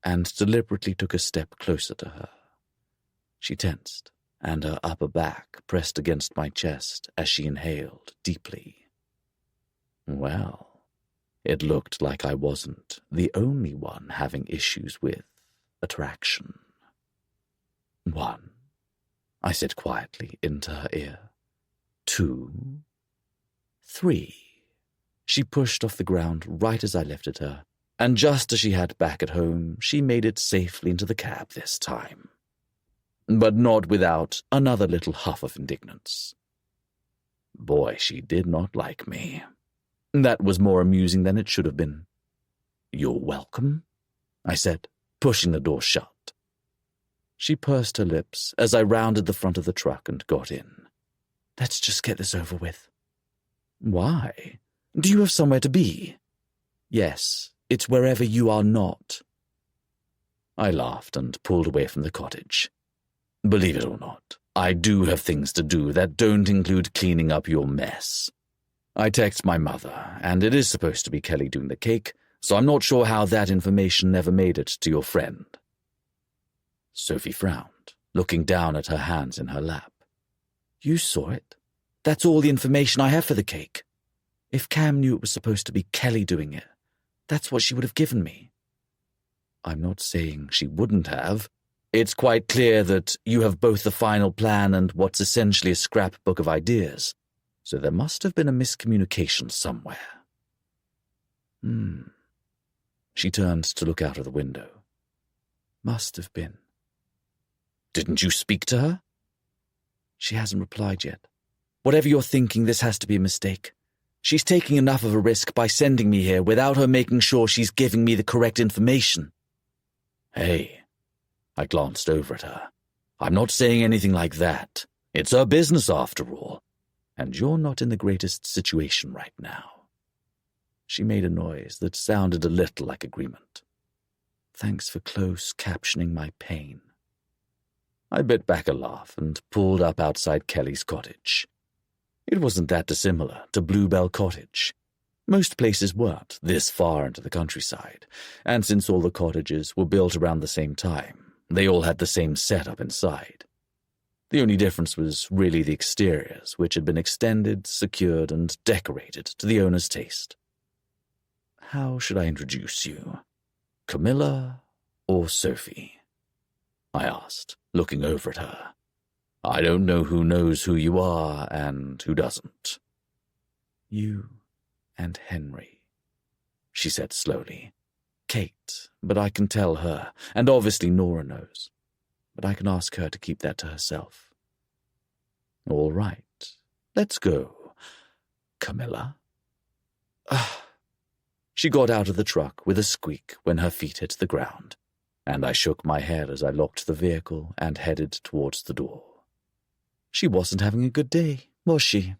and deliberately took a step closer to her. She tensed, and her upper back pressed against my chest as she inhaled deeply. Well, it looked like I wasn't the only one having issues with attraction. 1, I said quietly into her ear. 2, 3. She pushed off the ground right as I lifted her, and just as she had back at home, she made it safely into the cab this time. But not without another little huff of indignance. Boy, she did not like me. That was more amusing than it should have been. You're welcome, I said, pushing the door shut. She pursed her lips as I rounded the front of the truck and got in. Let's just get this over with. Why? Do you have somewhere to be? Yes, it's wherever you are not. I laughed and pulled away from the cottage. Believe it or not, I do have things to do that don't include cleaning up your mess. I text my mother, and it is supposed to be Kelly doing the cake, so I'm not sure how that information never made it to your friend. Sophie frowned, looking down at her hands in her lap. You saw it. That's all the information I have for the cake. If Cam knew it was supposed to be Kelly doing it, that's what she would have given me. I'm not saying she wouldn't have. It's quite clear that you have both the final plan and what's essentially a scrapbook of ideas, so there must have been a miscommunication somewhere. She turned to look out of the window. Must have been. Didn't you speak to her? She hasn't replied yet. Whatever you're thinking, this has to be a mistake. She's taking enough of a risk by sending me here without her making sure she's giving me the correct information. Hey, I glanced over at her. I'm not saying anything like that. It's her business after all, and you're not in the greatest situation right now. She made a noise that sounded a little like agreement. Thanks for close captioning my pain. I bit back a laugh and pulled up outside Kelly's cottage. It wasn't that dissimilar to Bluebell Cottage. Most places weren't this far into the countryside, and since all the cottages were built around the same time, they all had the same setup inside. The only difference was really the exteriors, which had been extended, secured, and decorated to the owner's taste. How should I introduce you? Camilla or Sophie? I asked, looking over at her. I don't know who knows who you are and who doesn't. You and Henry, she said slowly. Kate, but I can tell her, and obviously Nora knows. But I can ask her to keep that to herself. All right, Let's go. Camilla? She got out of the truck with a squeak when her feet hit the ground, and I shook my head as I locked the vehicle and headed towards the door. She wasn't having a good day, was she?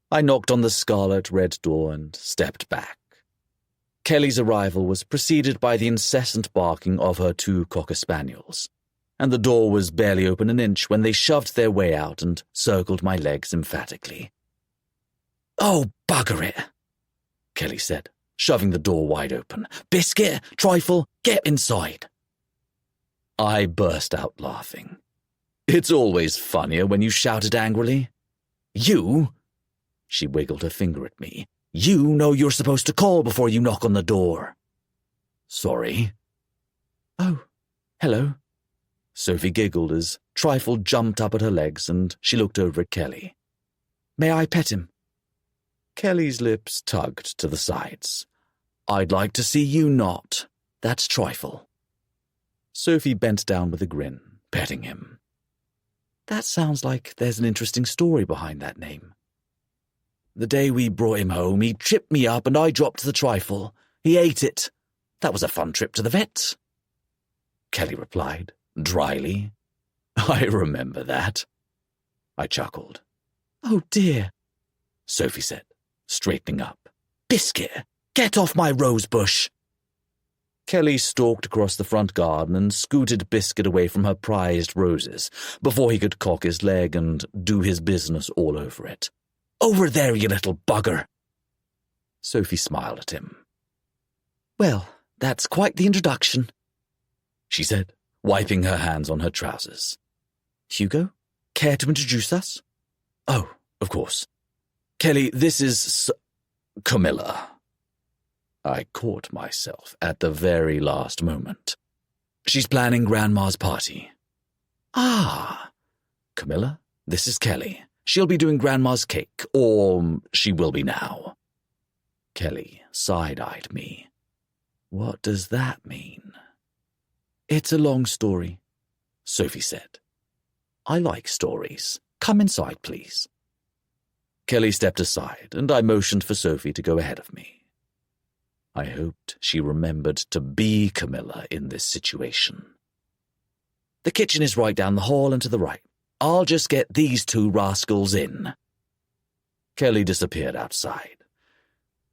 I knocked on the scarlet red door and stepped back. Kelly's arrival was preceded by the incessant barking of her 2 cocker spaniels, and the door was barely open an inch when they shoved their way out and circled my legs emphatically. "Oh, bugger it," Kelly said, shoving the door wide open. "Biscuit, Trifle, get inside." I burst out laughing. It's always funnier when you shout it angrily. "You?" She wiggled her finger at me. "You know you're supposed to call before you knock on the door." "Sorry." "Oh, hello." Sophie giggled as Trifle jumped up at her legs and she looked over at Kelly. "May I pet him?" Kelly's lips tugged to the sides. "I'd like to see you not. That's Trifle." Sophie bent down with a grin, petting him. "That sounds like there's an interesting story behind that name." "The day we brought him home, he tripped me up and I dropped the Trifle. He ate it. That was a fun trip to the vet," Kelly replied, dryly. "I remember that." I chuckled. "Oh dear," Sophie said, straightening up. "Biscuit, get off my rose bush." Kelly stalked across the front garden and scooted Biscuit away from her prized roses before he could cock his leg and do his business all over it. "Over there, you little bugger." Sophie smiled at him. "Well, that's quite the introduction," she said, wiping her hands on her trousers. "Hugo, care to introduce us?" "Oh, of course. Kelly, this is Camilla." I caught myself at the very last moment. "She's planning Grandma's party." "Ah." "Camilla, this is Kelly. She'll be doing Grandma's cake, or she will be now." Kelly side-eyed me. "What does that mean?" "It's a long story," Sophie said. "I like stories. Come inside, please." Kelly stepped aside, and I motioned for Sophie to go ahead of me. I hoped she remembered to be Camilla in this situation. "The kitchen is right down the hall and to the right. I'll just get these 2 rascals in." Kelly disappeared outside.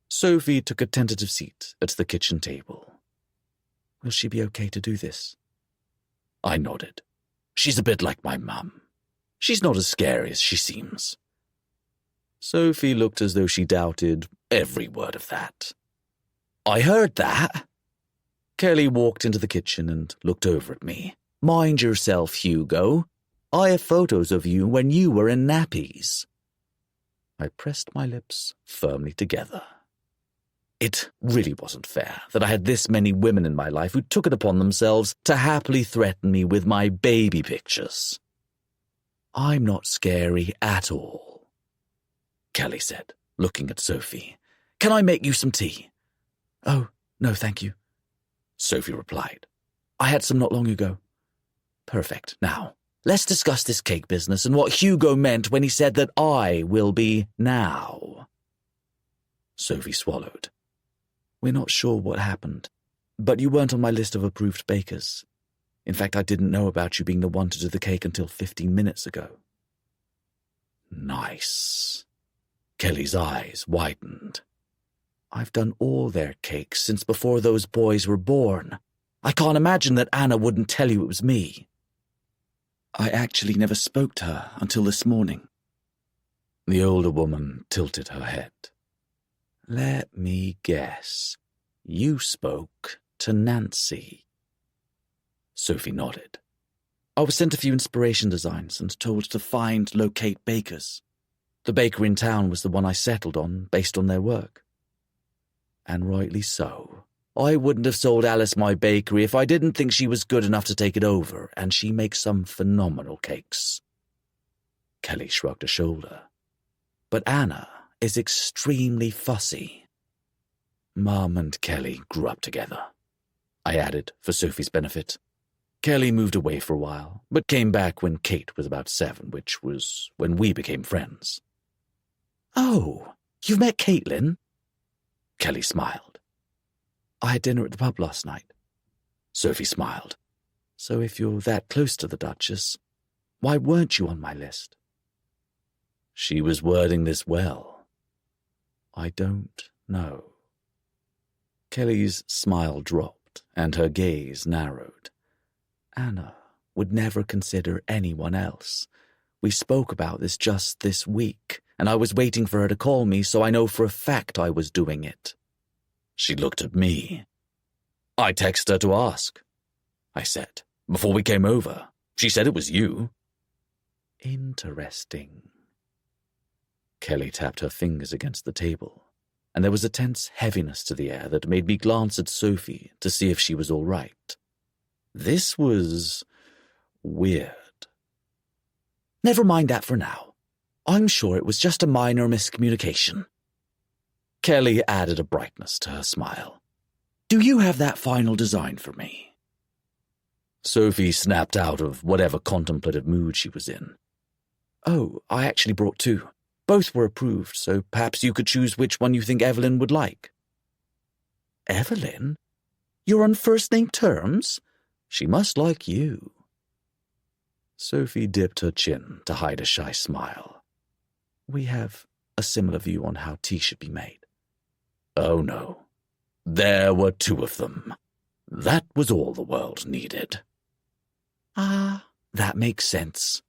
Sophie took a tentative seat at the kitchen table. "Will she be okay to do this?" I nodded. "She's a bit like my mum. She's not as scary as she seems." Sophie looked as though she doubted every word of that. "I heard that." Kelly walked into the kitchen and looked over at me. "Mind yourself, Hugo. I have photos of you when you were in nappies." I pressed my lips firmly together. It really wasn't fair that I had this many women in my life who took it upon themselves to happily threaten me with my baby pictures. "I'm not scary at all," Kelly said, looking at Sophie. "Can I make you some tea?" "Oh, no, thank you," Sophie replied. "I had some not long ago." "Perfect. Now, let's discuss this cake business and what Hugo meant when he said that I will be now." Sophie swallowed. "We're not sure what happened, but you weren't on my list of approved bakers. In fact, I didn't know about you being the one to do the cake until 15 minutes ago." "Nice." Kelly's eyes widened. "I've done all their cakes since before those boys were born. I can't imagine that Anna wouldn't tell you it was me." "I actually never spoke to her until this morning." The older woman tilted her head. "Let me guess. You spoke to Nancy." Sophie nodded. "I was sent a few inspiration designs and told to locate bakers. The bakery in town was the one I settled on based on their work." "And rightly so. I wouldn't have sold Alice my bakery if I didn't think she was good enough to take it over, and she makes some phenomenal cakes." Kelly shrugged a shoulder. "But Anna is extremely fussy." "Mum and Kelly grew up together," I added for Sophie's benefit. "Kelly moved away for a while, but came back when Kate was about 7, which was when we became friends. Oh, you've met Caitlin? Kelly smiled. I had dinner at the pub last night. Sophie smiled. So if you're that close to the Duchess, why weren't you on my list? She was wording this well. I don't know. Kelly's smile dropped, and her gaze narrowed. Anna would never consider anyone else. We spoke about this just this week, and I was waiting for her to call me, so I know for a fact I was doing it. She looked at me. I texted her to ask, I said, before we came over. She said it was you. Interesting. Kelly tapped her fingers against the table, and there was a tense heaviness to the air that made me glance at Sophie to see if she was all right. This was weird. Never mind that for now. I'm sure it was just a minor miscommunication. Kelly added a brightness to her smile. Do you have that final design for me? Sophie snapped out of whatever contemplative mood she was in. Oh, I actually brought two. Both were approved, so perhaps you could choose which one you think Evelyn would like. Evelyn? You're on first-name terms? She must like you. Sophie dipped her chin to hide a shy smile. We have a similar view on how tea should be made. Oh no. There were two of them. That was all the world needed. Ah, that makes sense.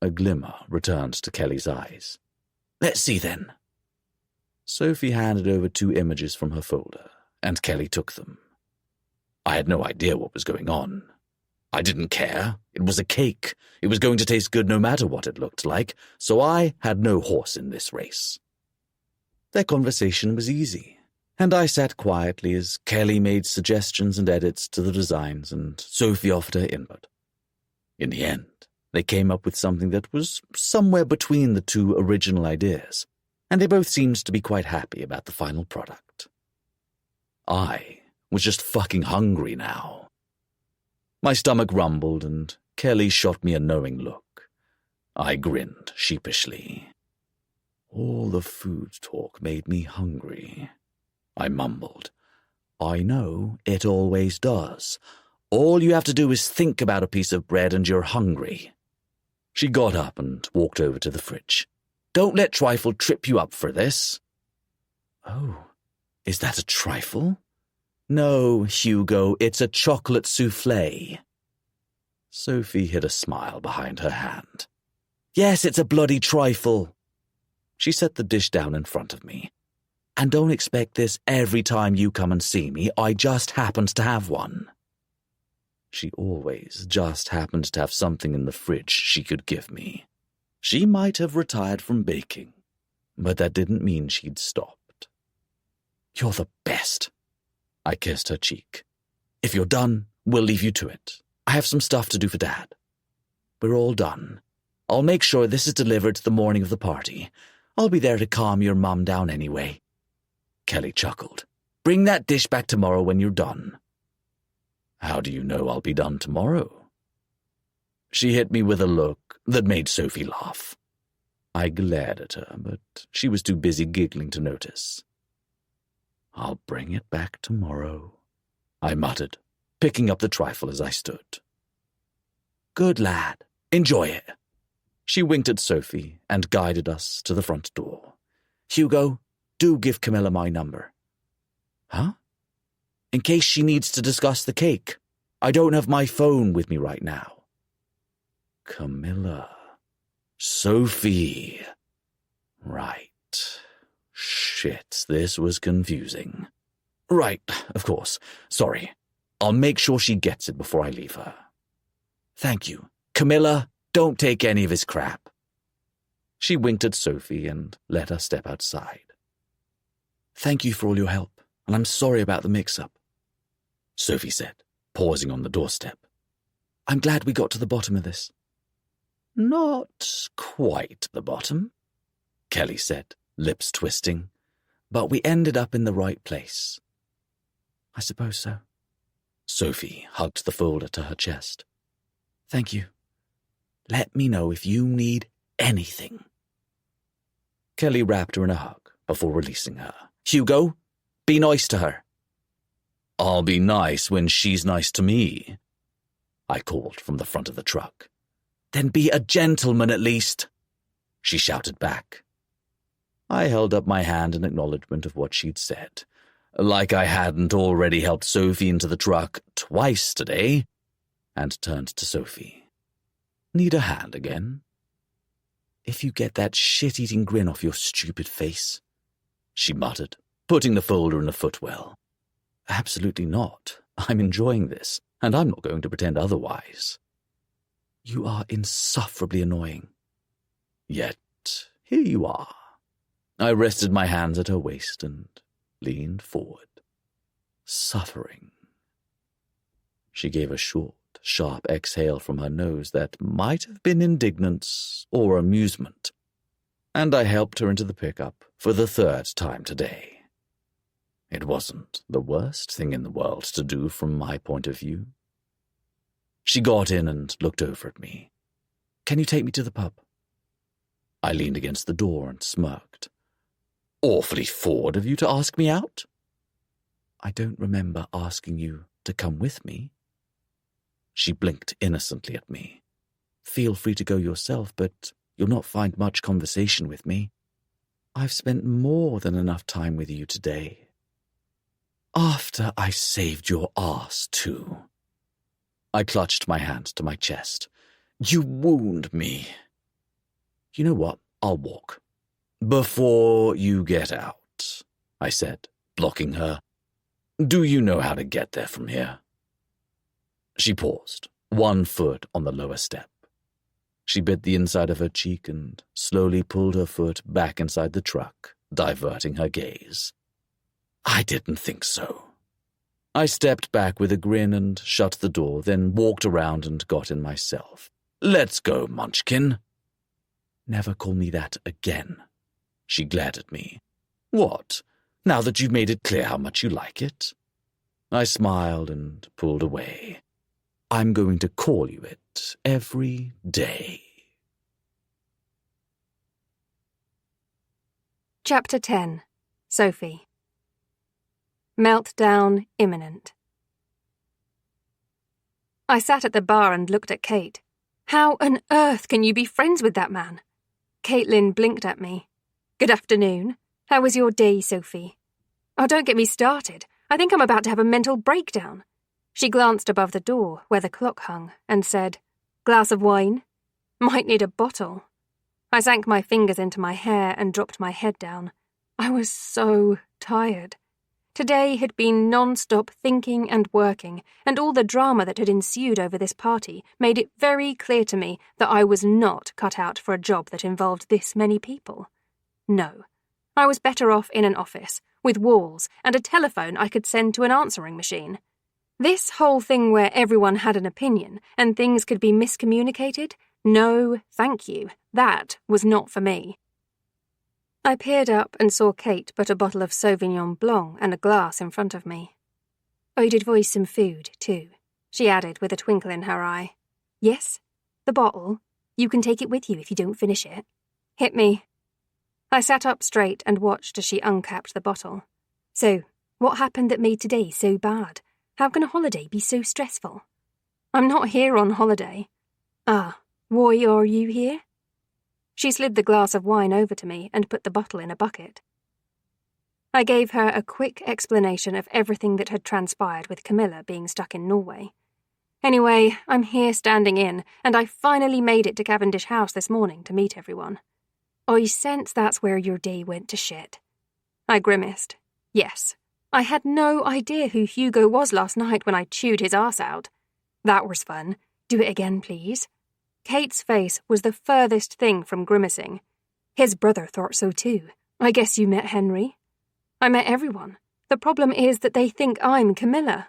A glimmer returned to Kelly's eyes. Let's see then. Sophie handed over two images from her folder, and Kelly took them. I had no idea what was going on. I didn't care. It was a cake. It was going to taste good no matter what it looked like, so I had no horse in this race. Their conversation was easy, and I sat quietly as Kelly made suggestions and edits to the designs, and Sophie offered her input. In the end, they came up with something that was somewhere between the two original ideas, and they both seemed to be quite happy about the final product. I was just fucking hungry now. My stomach rumbled, and Kelly shot me a knowing look. I grinned sheepishly. All the food talk made me hungry. I mumbled. I know, it always does. All you have to do is think about a piece of bread and you're hungry. She got up and walked over to the fridge. Don't let trifle trip you up for this. Oh, is that a trifle? No, Hugo, it's a chocolate soufflé. Sophie hid a smile behind her hand. Yes, it's a bloody trifle. She set the dish down in front of me. And don't expect this every time you come and see me. I just happened to have one. She always just happened to have something in the fridge she could give me. She might have retired from baking, but that didn't mean she'd stopped. You're the best. I kissed her cheek. If you're done, we'll leave you to it. I have some stuff to do for Dad. We're all done. I'll make sure this is delivered the morning of the party. I'll be there to calm your mum down anyway. Kelly chuckled. Bring that dish back tomorrow when you're done. How do you know I'll be done tomorrow? She hit me with a look that made Sophie laugh. I glared at her, but she was too busy giggling to notice. I'll bring it back tomorrow, I muttered, picking up the trifle as I stood. Good lad. Enjoy it. She winked at Sophie and guided us to the front door. Hugo, do give Camilla my number. Huh? In case she needs to discuss the cake. I don't have my phone with me right now. Camilla. Sophie. Right. Shit, this was confusing. Right, of course. Sorry. I'll make sure she gets it before I leave her. Thank you. Camilla, don't take any of his crap. She winked at Sophie and let her step outside. Thank you for all your help, and I'm sorry about the mix-up, Sophie said, pausing on the doorstep. I'm glad we got to the bottom of this. Not quite the bottom, Kelly said, lips twisting, but we ended up in the right place. I suppose so. Sophie hugged the folder to her chest. Thank you. Let me know if you need anything. Kelly wrapped her in a hug before releasing her. Hugo, be nice to her. I'll be nice when she's nice to me, I called from the front of the truck. Then be a gentleman at least, she shouted back. I held up my hand in acknowledgement of what she'd said, like I hadn't already helped Sophie into the truck twice today, and turned to Sophie. Need a hand again? If you get that shit-eating grin off your stupid face, she muttered, putting the folder in the footwell. Absolutely not. I'm enjoying this, and I'm not going to pretend otherwise. You are insufferably annoying. Yet, here you are. I rested my hands at her waist and leaned forward. Suffering. She gave a short, sharp exhale from her nose that might have been indignance or amusement, and I helped her into the pickup for the third time today. It wasn't the worst thing in the world to do from my point of view. She got in and looked over at me. Can you take me to the pub? I leaned against the door and smirked. Awfully forward of you to ask me out. I don't remember asking you to come with me. She blinked innocently at me. Feel free to go yourself, but you'll not find much conversation with me. I've spent more than enough time with you today. After I saved your ass, too. I clutched my hand to my chest. You wound me. You know what? I'll walk. Before you get out, I said, blocking her. Do you know how to get there from here? She paused, one foot on the lower step. She bit the inside of her cheek and slowly pulled her foot back inside the truck, diverting her gaze. I didn't think so. I stepped back with a grin and shut the door, then walked around and got in myself. Let's go, Munchkin. Never call me that again. She glared at me. What? Now that you've made it clear how much you like it? I smiled and pulled away. I'm going to call you it every day. Chapter 10. Sophie. Meltdown imminent. I sat at the bar and looked at Kate. How on earth can you be friends with that man? Caitlin blinked at me. Good afternoon. How was your day, Sophie? Oh, don't get me started. I think I'm about to have a mental breakdown. She glanced above the door, where the clock hung, and said, Glass of wine? Might need a bottle. I sank my fingers into my hair and dropped my head down. I was so tired. Today had been non-stop thinking and working, and all the drama that had ensued over this party made it very clear to me that I was not cut out for a job that involved this many people. No, I was better off in an office, with walls and a telephone I could send to an answering machine. This whole thing where everyone had an opinion and things could be miscommunicated, no, thank you, that was not for me. I peered up and saw Kate put a bottle of Sauvignon Blanc and a glass in front of me. I did voice some food, too, she added with a twinkle in her eye. Yes, the bottle. You can take it with you if you don't finish it. Hit me. I sat up straight and watched as she uncapped the bottle. So, what happened that made today so bad? How can a holiday be so stressful? I'm not here on holiday. Ah, why are you here? She slid the glass of wine over to me and put the bottle in a bucket. I gave her a quick explanation of everything that had transpired with Camilla being stuck in Norway. Anyway, I'm here standing in, and I finally made it to Cavendish House this morning to meet everyone. I sense that's where your day went to shit. I grimaced. Yes, I had no idea who Hugo was last night when I chewed his arse out. That was fun. Do it again, please. Kate's face was the furthest thing from grimacing. His brother thought so too. I guess you met Henry? I met everyone. The problem is that they think I'm Camilla.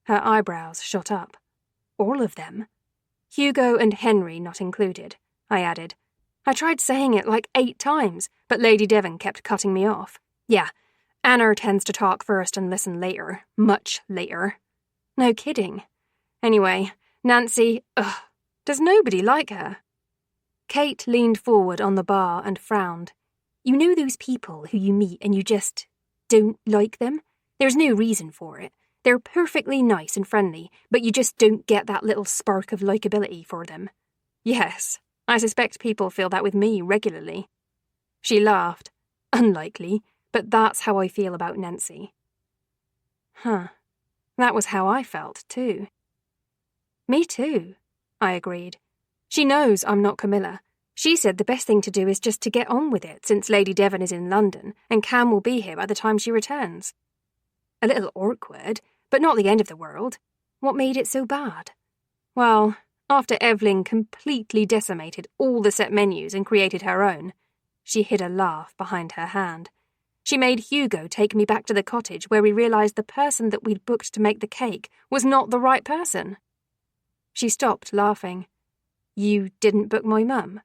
Her eyebrows shot up. All of them? Hugo and Henry not included, I added. I tried saying it like 8 times, but Lady Devon kept cutting me off. Yeah, Anna tends to talk first and listen later. Much later. No kidding. Anyway, Nancy, does nobody like her? Kate leaned forward on the bar and frowned. You know those people who you meet and you just don't like them? There's no reason for it. They're perfectly nice and friendly, but you just don't get that little spark of likability for them. Yes, I suspect people feel that with me regularly. She laughed. Unlikely, but that's how I feel about Nancy. Huh. That was how I felt, too. Me too, I agreed. She knows I'm not Camilla. She said the best thing to do is just to get on with it, since Lady Devon is in London, and Cam will be here by the time she returns. A little awkward, but not the end of the world. What made it so bad? Well, after Evelyn completely decimated all the set menus and created her own, she hid a laugh behind her hand. She made Hugo take me back to the cottage where we realised the person that we'd booked to make the cake was not the right person. She stopped laughing. You didn't book my mum?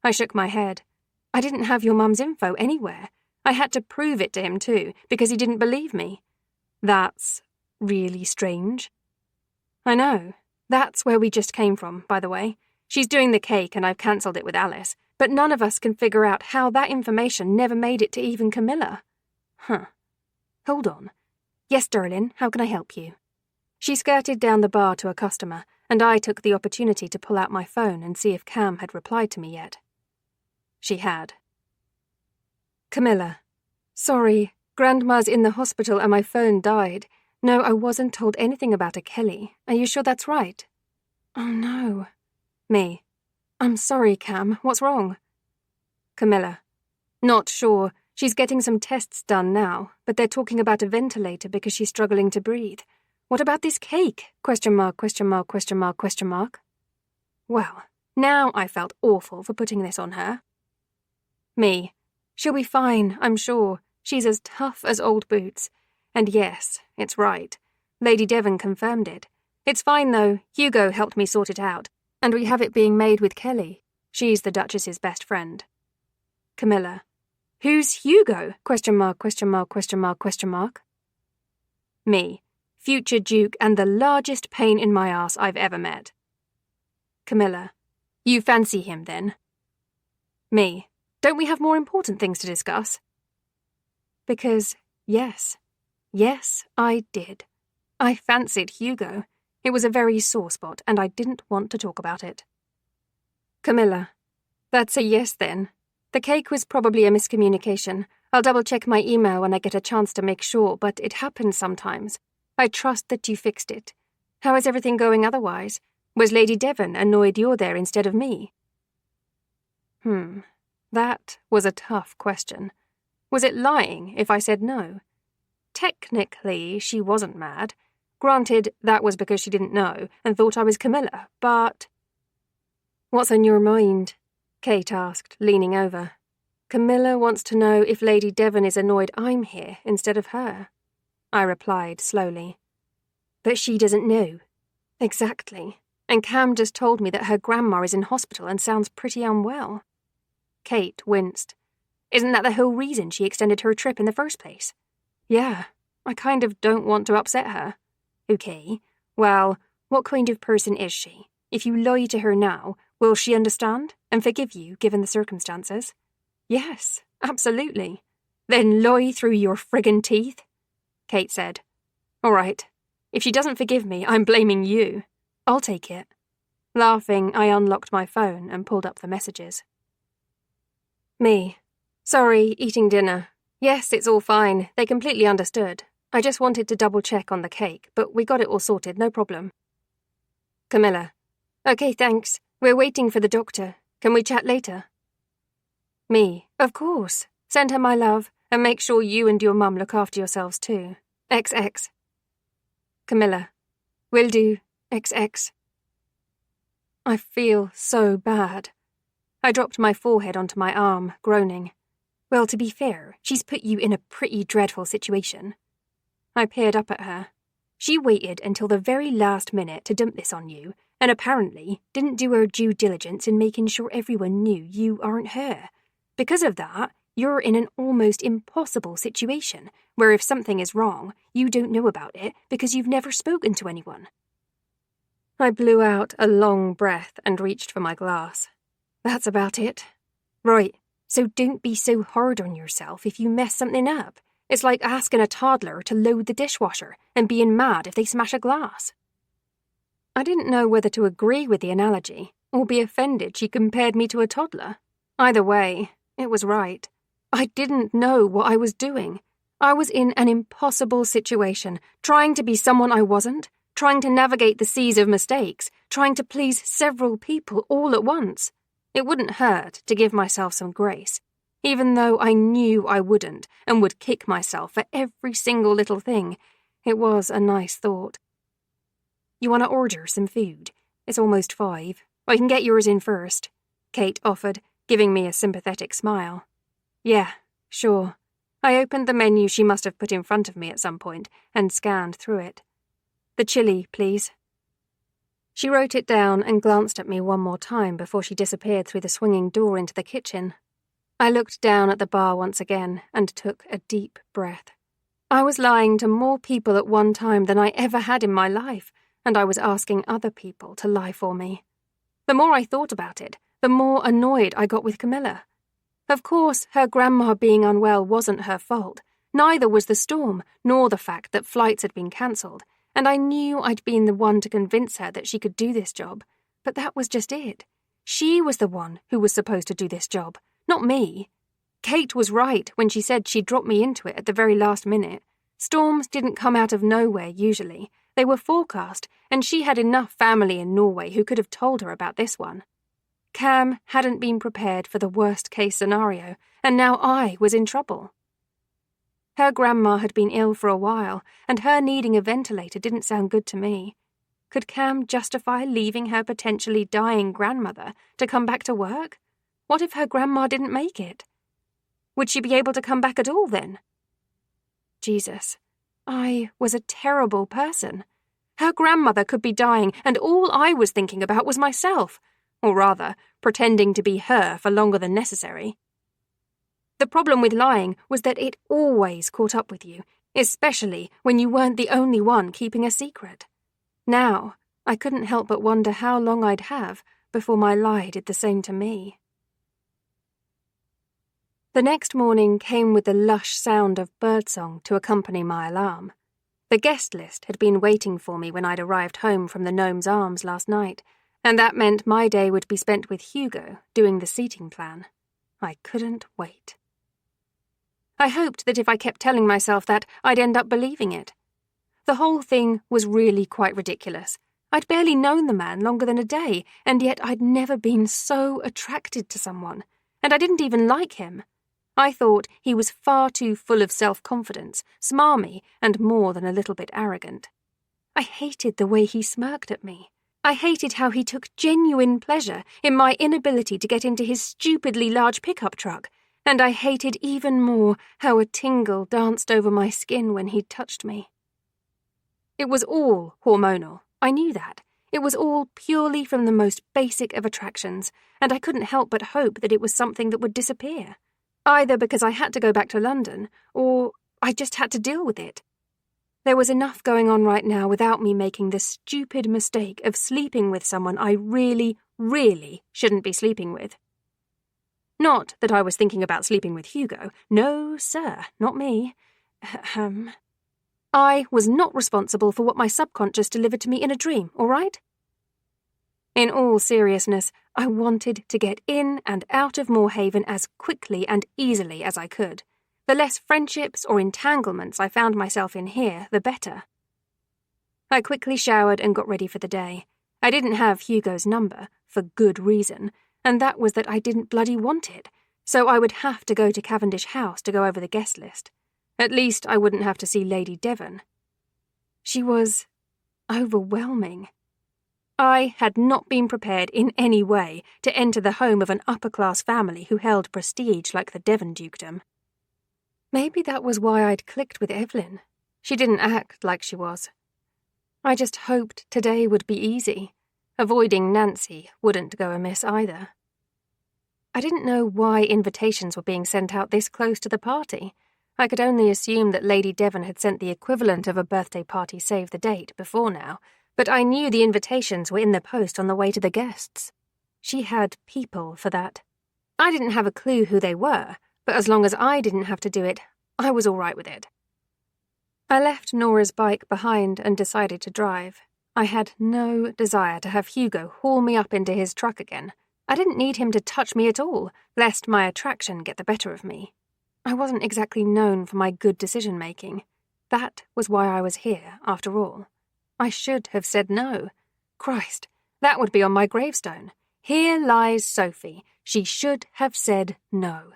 I shook my head. I didn't have your mum's info anywhere. I had to prove it to him too, because he didn't believe me. That's really strange. I know. That's where we just came from, by the way. She's doing the cake and I've cancelled it with Alice, but none of us can figure out how that information never made it to even Camilla. Huh. Hold on. Yes, darling, how can I help you? She skirted down the bar to a customer, and I took the opportunity to pull out my phone and see if Cam had replied to me yet. She had. Camilla. Sorry, Grandma's in the hospital and my phone died. No, I wasn't told anything about a Kelly. Are you sure that's right? Oh, no. Me. I'm sorry, Cam. What's wrong? Camilla. Not sure. She's getting some tests done now, but they're talking about a ventilator because she's struggling to breathe. What about this cake? ? Well, now I felt awful for putting this on her. Me. She'll be fine, I'm sure. She's as tough as old boots. And yes, it's right. Lady Devon confirmed it. It's fine, though. Hugo helped me sort it out. And we have it being made with Kelly. She's the Duchess's best friend. Camilla. Who's Hugo? ? Me. Future Duke and the largest pain in my arse I've ever met. Camilla. You fancy him, then? Me. Don't we have more important things to discuss? Because, yes, I did. I fancied Hugo. It was a very sore spot, and I didn't want to talk about it. Camilla. That's a yes, then. The cake was probably a miscommunication. I'll double-check my email when I get a chance to make sure, but it happens sometimes. I trust that you fixed it. How is everything going otherwise? Was Lady Devon annoyed you're there instead of me? That was a tough question. Was it lying if I said no? Technically, she wasn't mad. Granted, that was because she didn't know and thought I was Camilla, but... What's on your mind? Kate asked, leaning over. Camilla wants to know if Lady Devon is annoyed I'm here instead of her. I replied slowly. But she doesn't know. Exactly. And Cam just told me that her grandma is in hospital and sounds pretty unwell. Kate winced. Isn't that the whole reason she extended her trip in the first place? Yeah, I kind of don't want to upset her. Okay, well, what kind of person is she? If you lie to her now, will she understand and forgive you given the circumstances? Yes, absolutely. Then lie through your friggin' teeth, Kate said. All right, if she doesn't forgive me, I'm blaming you. I'll take it. Laughing, I unlocked my phone and pulled up the messages. Me. Sorry, eating dinner. Yes, it's all fine. They completely understood. I just wanted to double-check on the cake, but we got it all sorted, no problem. Camilla. Okay, thanks. We're waiting for the doctor. Can we chat later? Me. Of course. Send her my love, and make sure you and your mum look after yourselves too. XX. Camilla. Will do. XX. I feel so bad. I dropped my forehead onto my arm, groaning. Well, to be fair, she's put you in a pretty dreadful situation. I peered up at her. She waited until the very last minute to dump this on you, and apparently didn't do her due diligence in making sure everyone knew you aren't her. Because of that, you're in an almost impossible situation, where if something is wrong, you don't know about it because you've never spoken to anyone. I blew out a long breath and reached for my glass. That's about it. Right, So don't be so hard on yourself if you mess something up. It's like asking a toddler to load the dishwasher and being mad if they smash a glass. I didn't know whether to agree with the analogy or be offended she compared me to a toddler. Either way, it was right. I didn't know what I was doing. I was in an impossible situation, trying to be someone I wasn't, trying to navigate the seas of mistakes, trying to please several people all at once. It wouldn't hurt to give myself some grace, even though I knew I wouldn't and would kick myself for every single little thing. It was a nice thought. You want to order some food? It's almost 5. I can get yours in first, Kate offered, giving me a sympathetic smile. Yeah, sure. I opened the menu she must have put in front of me at some point and scanned through it. The chili, please. She wrote it down and glanced at me one more time before she disappeared through the swinging door into the kitchen. I looked down at the bar once again and took a deep breath. I was lying to more people at one time than I ever had in my life, and I was asking other people to lie for me. The more I thought about it, the more annoyed I got with Camilla. Of course, her grandma being unwell wasn't her fault. Neither was the storm, nor the fact that flights had been cancelled, and I knew I'd been the one to convince her that she could do this job. But that was just it. She was the one who was supposed to do this job, not me. Kate was right when she said she'd drop me into it at the very last minute. Storms didn't come out of nowhere usually. They were forecast, and she had enough family in Norway who could have told her about this one. Cam hadn't been prepared for the worst-case scenario, and now I was in trouble. Her grandma had been ill for a while, and her needing a ventilator didn't sound good to me. Could Cam justify leaving her potentially dying grandmother to come back to work? What if her grandma didn't make it? Would she be able to come back at all then? Jesus, I was a terrible person. Her grandmother could be dying, and all I was thinking about was myself, or rather, pretending to be her for longer than necessary. The problem with lying was that it always caught up with you, especially when you weren't the only one keeping a secret. Now, I couldn't help but wonder how long I'd have before my lie did the same to me. The next morning came with the lush sound of birdsong to accompany my alarm. The guest list had been waiting for me when I'd arrived home from the Gnome's Arms last night, and that meant my day would be spent with Hugo doing the seating plan. I couldn't wait. I hoped that if I kept telling myself that, I'd end up believing it. The whole thing was really quite ridiculous. I'd barely known the man longer than a day, and yet I'd never been so attracted to someone, and I didn't even like him. I thought he was far too full of self-confidence, smarmy, and more than a little bit arrogant. I hated the way he smirked at me. I hated how he took genuine pleasure in my inability to get into his stupidly large pickup truck, and I hated even more how a tingle danced over my skin when he touched me. It was all hormonal, I knew that. It was all purely from the most basic of attractions, and I couldn't help but hope that it was something that would disappear. Either because I had to go back to London, or I just had to deal with it. There was enough going on right now without me making the stupid mistake of sleeping with someone I really, really shouldn't be sleeping with. Not that I was thinking about sleeping with Hugo. No, sir, not me. I was not responsible for what my subconscious delivered to me in a dream, all right? In all seriousness, I wanted to get in and out of Moorhaven as quickly and easily as I could. The less friendships or entanglements I found myself in here, the better. I quickly showered and got ready for the day. I didn't have Hugo's number, for good reason, and that was that I didn't bloody want it, so I would have to go to Cavendish House to go over the guest list. At least I wouldn't have to see Lady Devon. She was overwhelming. I had not been prepared in any way to enter the home of an upper-class family who held prestige like the Devon dukedom. Maybe that was why I'd clicked with Evelyn. She didn't act like she was. I just hoped today would be easy. Avoiding Nancy wouldn't go amiss either. I didn't know why invitations were being sent out this close to the party. I could only assume that Lady Devon had sent the equivalent of a birthday party save the date before now, but I knew the invitations were in the post on the way to the guests. She had people for that. I didn't have a clue who they were, but as long as I didn't have to do it, I was all right with it. I left Nora's bike behind and decided to drive. I had no desire to have Hugo haul me up into his truck again. I didn't need him to touch me at all, lest my attraction get the better of me. I wasn't exactly known for my good decision-making. That was why I was here, after all. I should have said no. Christ, that would be on my gravestone. Here lies Sophie. She should have said no.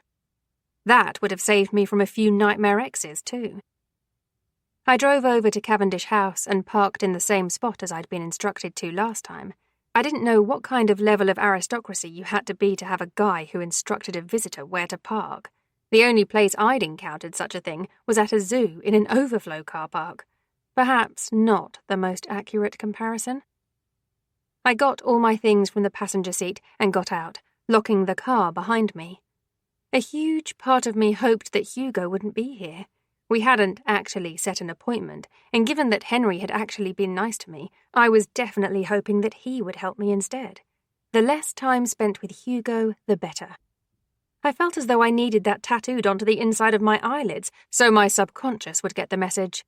That would have saved me from a few nightmare exes, too. I drove over to Cavendish House and parked in the same spot as I'd been instructed to last time. I didn't know what kind of level of aristocracy you had to be to have a guy who instructed a visitor where to park. The only place I'd encountered such a thing was at a zoo in an overflow car park. Perhaps not the most accurate comparison. I got all my things from the passenger seat and got out, locking the car behind me. A huge part of me hoped that Hugo wouldn't be here. We hadn't actually set an appointment, and given that Henry had actually been nice to me, I was definitely hoping that he would help me instead. The less time spent with Hugo, the better. I felt as though I needed that tattooed onto the inside of my eyelids, so my subconscious would get the message.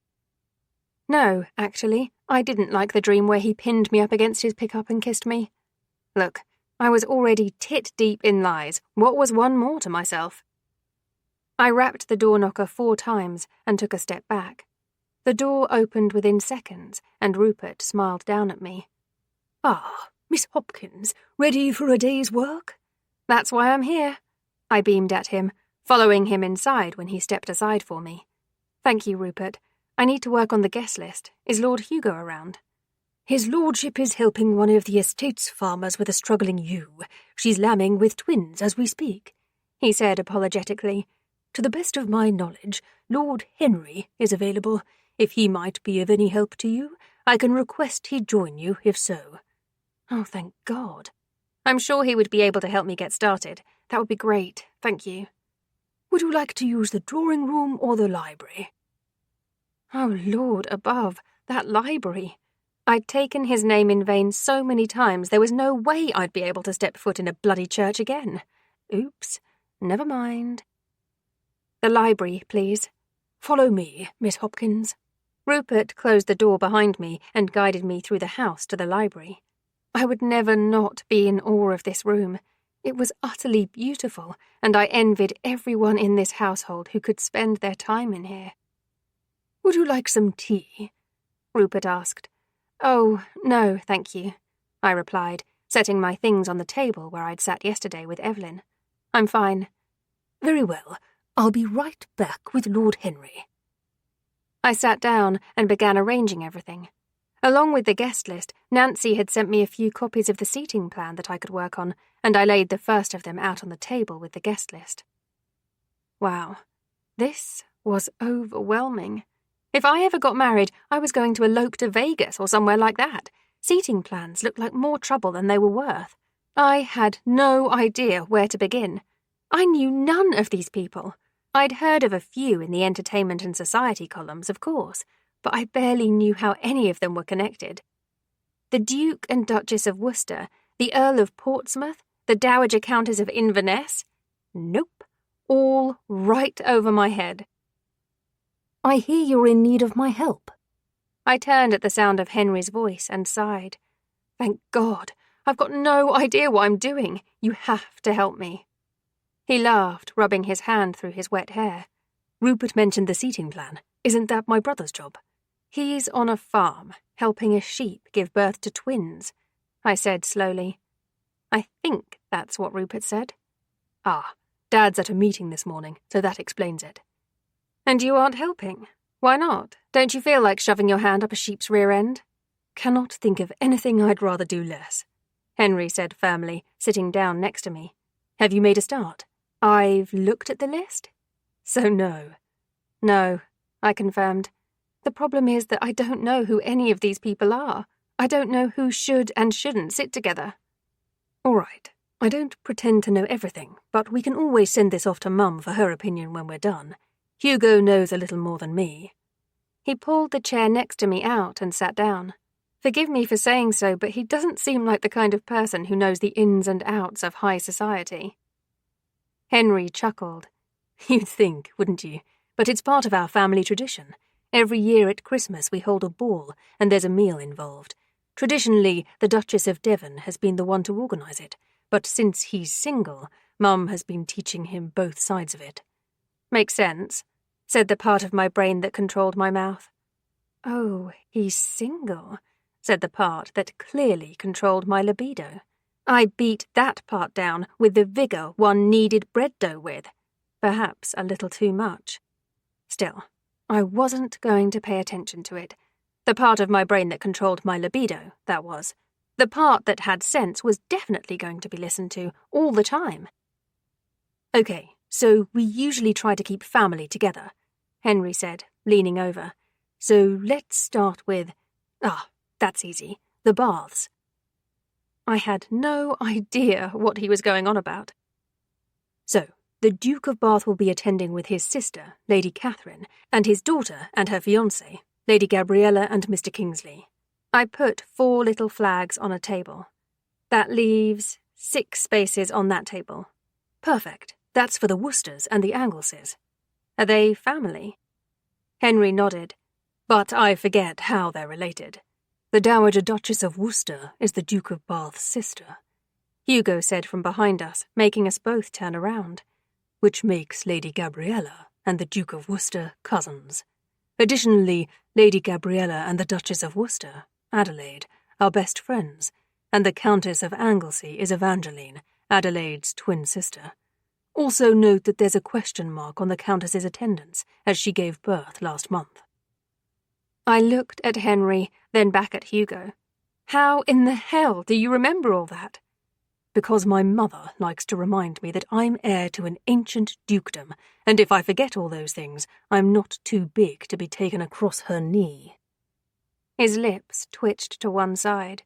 No, actually, I didn't like the dream where he pinned me up against his pickup and kissed me. Look, I was already tit-deep in lies. What was one more to myself? I rapped the door knocker 4 times and took a step back. The door opened within seconds, and Rupert smiled down at me. "Ah, Miss Hopkins, ready for a day's work?" "That's why I'm here," I beamed at him, following him inside when he stepped aside for me. "Thank you, Rupert. I need to work on the guest list. Is Lord Hugo around?" "His lordship is helping one of the estate's farmers with a struggling ewe. She's lambing with twins as we speak," he said apologetically. "To the best of my knowledge, Lord Henry is available. If he might be of any help to you, I can request he join you if so." Oh, thank God. I'm sure he would be able to help me get started. That would be great, thank you. "Would you like to use the drawing room or the library?" Oh, Lord above, that library. I'd taken his name in vain so many times there was no way I'd be able to step foot in a bloody church again. Oops, never mind. The library, please. "Follow me, Miss Hopkins." Rupert closed the door behind me and guided me through the house to the library. I would never not be in awe of this room. It was utterly beautiful, and I envied everyone in this household who could spend their time in here. "Would you like some tea?" Rupert asked. "Oh, no, thank you," I replied, setting my things on the table where I'd sat yesterday with Evelyn. "I'm fine." "Very well. I'll be right back with Lord Henry." I sat down and began arranging everything. Along with the guest list, Nancy had sent me a few copies of the seating plan that I could work on, and I laid the first of them out on the table with the guest list. Wow, this was overwhelming. If I ever got married, I was going to elope to Vegas or somewhere like that. Seating plans looked like more trouble than they were worth. I had no idea where to begin. I knew none of these people. I'd heard of a few in the entertainment and society columns, of course, but I barely knew how any of them were connected. The Duke and Duchess of Worcester, the Earl of Portsmouth, the Dowager Countess of Inverness? Nope, all right over my head. "I hear you're in need of my help." I turned at the sound of Henry's voice and sighed. Thank God, I've got no idea what I'm doing. You have to help me. He laughed, rubbing his hand through his wet hair. "Rupert mentioned the seating plan. Isn't that my brother's job?" "He's on a farm, helping a sheep give birth to twins," I said slowly. I think that's what Rupert said. "Ah, Dad's at a meeting this morning, so that explains it." "And you aren't helping? Why not? Don't you feel like shoving your hand up a sheep's rear end?" "Cannot think of anything I'd rather do less," Henry said firmly, sitting down next to me. "Have you made a start?" "I've looked at the list?" "So no." "No," I confirmed. "The problem is that I don't know who any of these people are. I don't know who should and shouldn't sit together." "All right. I don't pretend to know everything, but we can always send this off to Mum for her opinion when we're done. Hugo knows a little more than me." He pulled the chair next to me out and sat down. Forgive me for saying so, but he doesn't seem like the kind of person who knows the ins and outs of high society. Henry chuckled. You'd think, wouldn't you? But it's part of our family tradition. Every year at Christmas we hold a ball, and there's a meal involved. Traditionally, the Duchess of Devon has been the one to organise it, but since he's single, Mum has been teaching him both sides of it. Makes sense, said the part of my brain that controlled my mouth. Oh, he's single, said the part that clearly controlled my libido. I beat that part down with the vigour one kneaded bread dough with. Perhaps a little too much. Still, I wasn't going to pay attention to it. The part of my brain that controlled my libido, that was. The part that had sense was definitely going to be listened to all the time. Okay, so we usually try to keep family together, Henry said, leaning over. So let's start with... that's easy. The baths. I had no idea what he was going on about. So, the Duke of Bath will be attending with his sister, Lady Catherine, and his daughter and her fiancé, Lady Gabriella and Mr. Kingsley. I put 4 little flags on a table. That leaves 6 spaces on that table. Perfect. That's for the Worcesters and the Angleses. Are they family? Henry nodded. But I forget how they're related. The Dowager Duchess of Worcester is the Duke of Bath's sister, Hugo said from behind us, making us both turn around, which makes Lady Gabriella and the Duke of Worcester cousins. Additionally, Lady Gabriella and the Duchess of Worcester, Adelaide, are best friends, and the Countess of Anglesey is Evangeline, Adelaide's twin sister. Also note that there's a question mark on the Countess's attendance, as she gave birth last month. I looked at Henry, then back at Hugo. How in the hell do you remember all that? Because my mother likes to remind me that I'm heir to an ancient dukedom, and if I forget all those things, I'm not too big to be taken across her knee. His lips twitched to one side.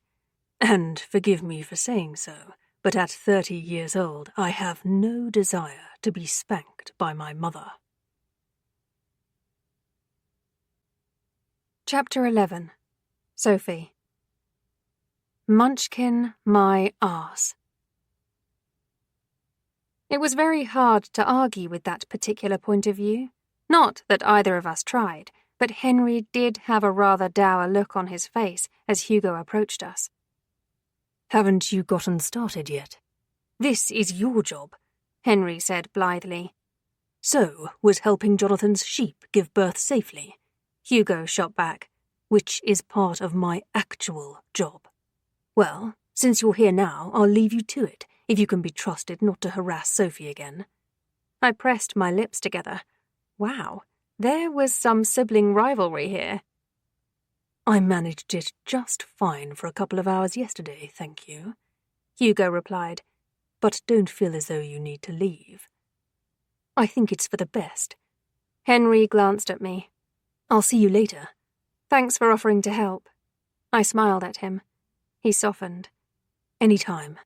And forgive me for saying so, but at 30 years old I have no desire to be spanked by my mother. Chapter 11. Sophie. Munchkin my arse. It was very hard to argue with that particular point of view. Not that either of us tried, but Henry did have a rather dour look on his face as Hugo approached us. Haven't you gotten started yet? This is your job, Henry said blithely. So was helping Jonathan's sheep give birth safely. Hugo shot back, which is part of my actual job. Well, since you're here now, I'll leave you to it, if you can be trusted not to harass Sophie again. I pressed my lips together. Wow, there was some sibling rivalry here. I managed it just fine for a couple of hours yesterday, thank you, Hugo replied, but don't feel as though you need to leave. I think it's for the best. Henry glanced at me. I'll see you later. Thanks for offering to help. I smiled at him. He softened. Any time.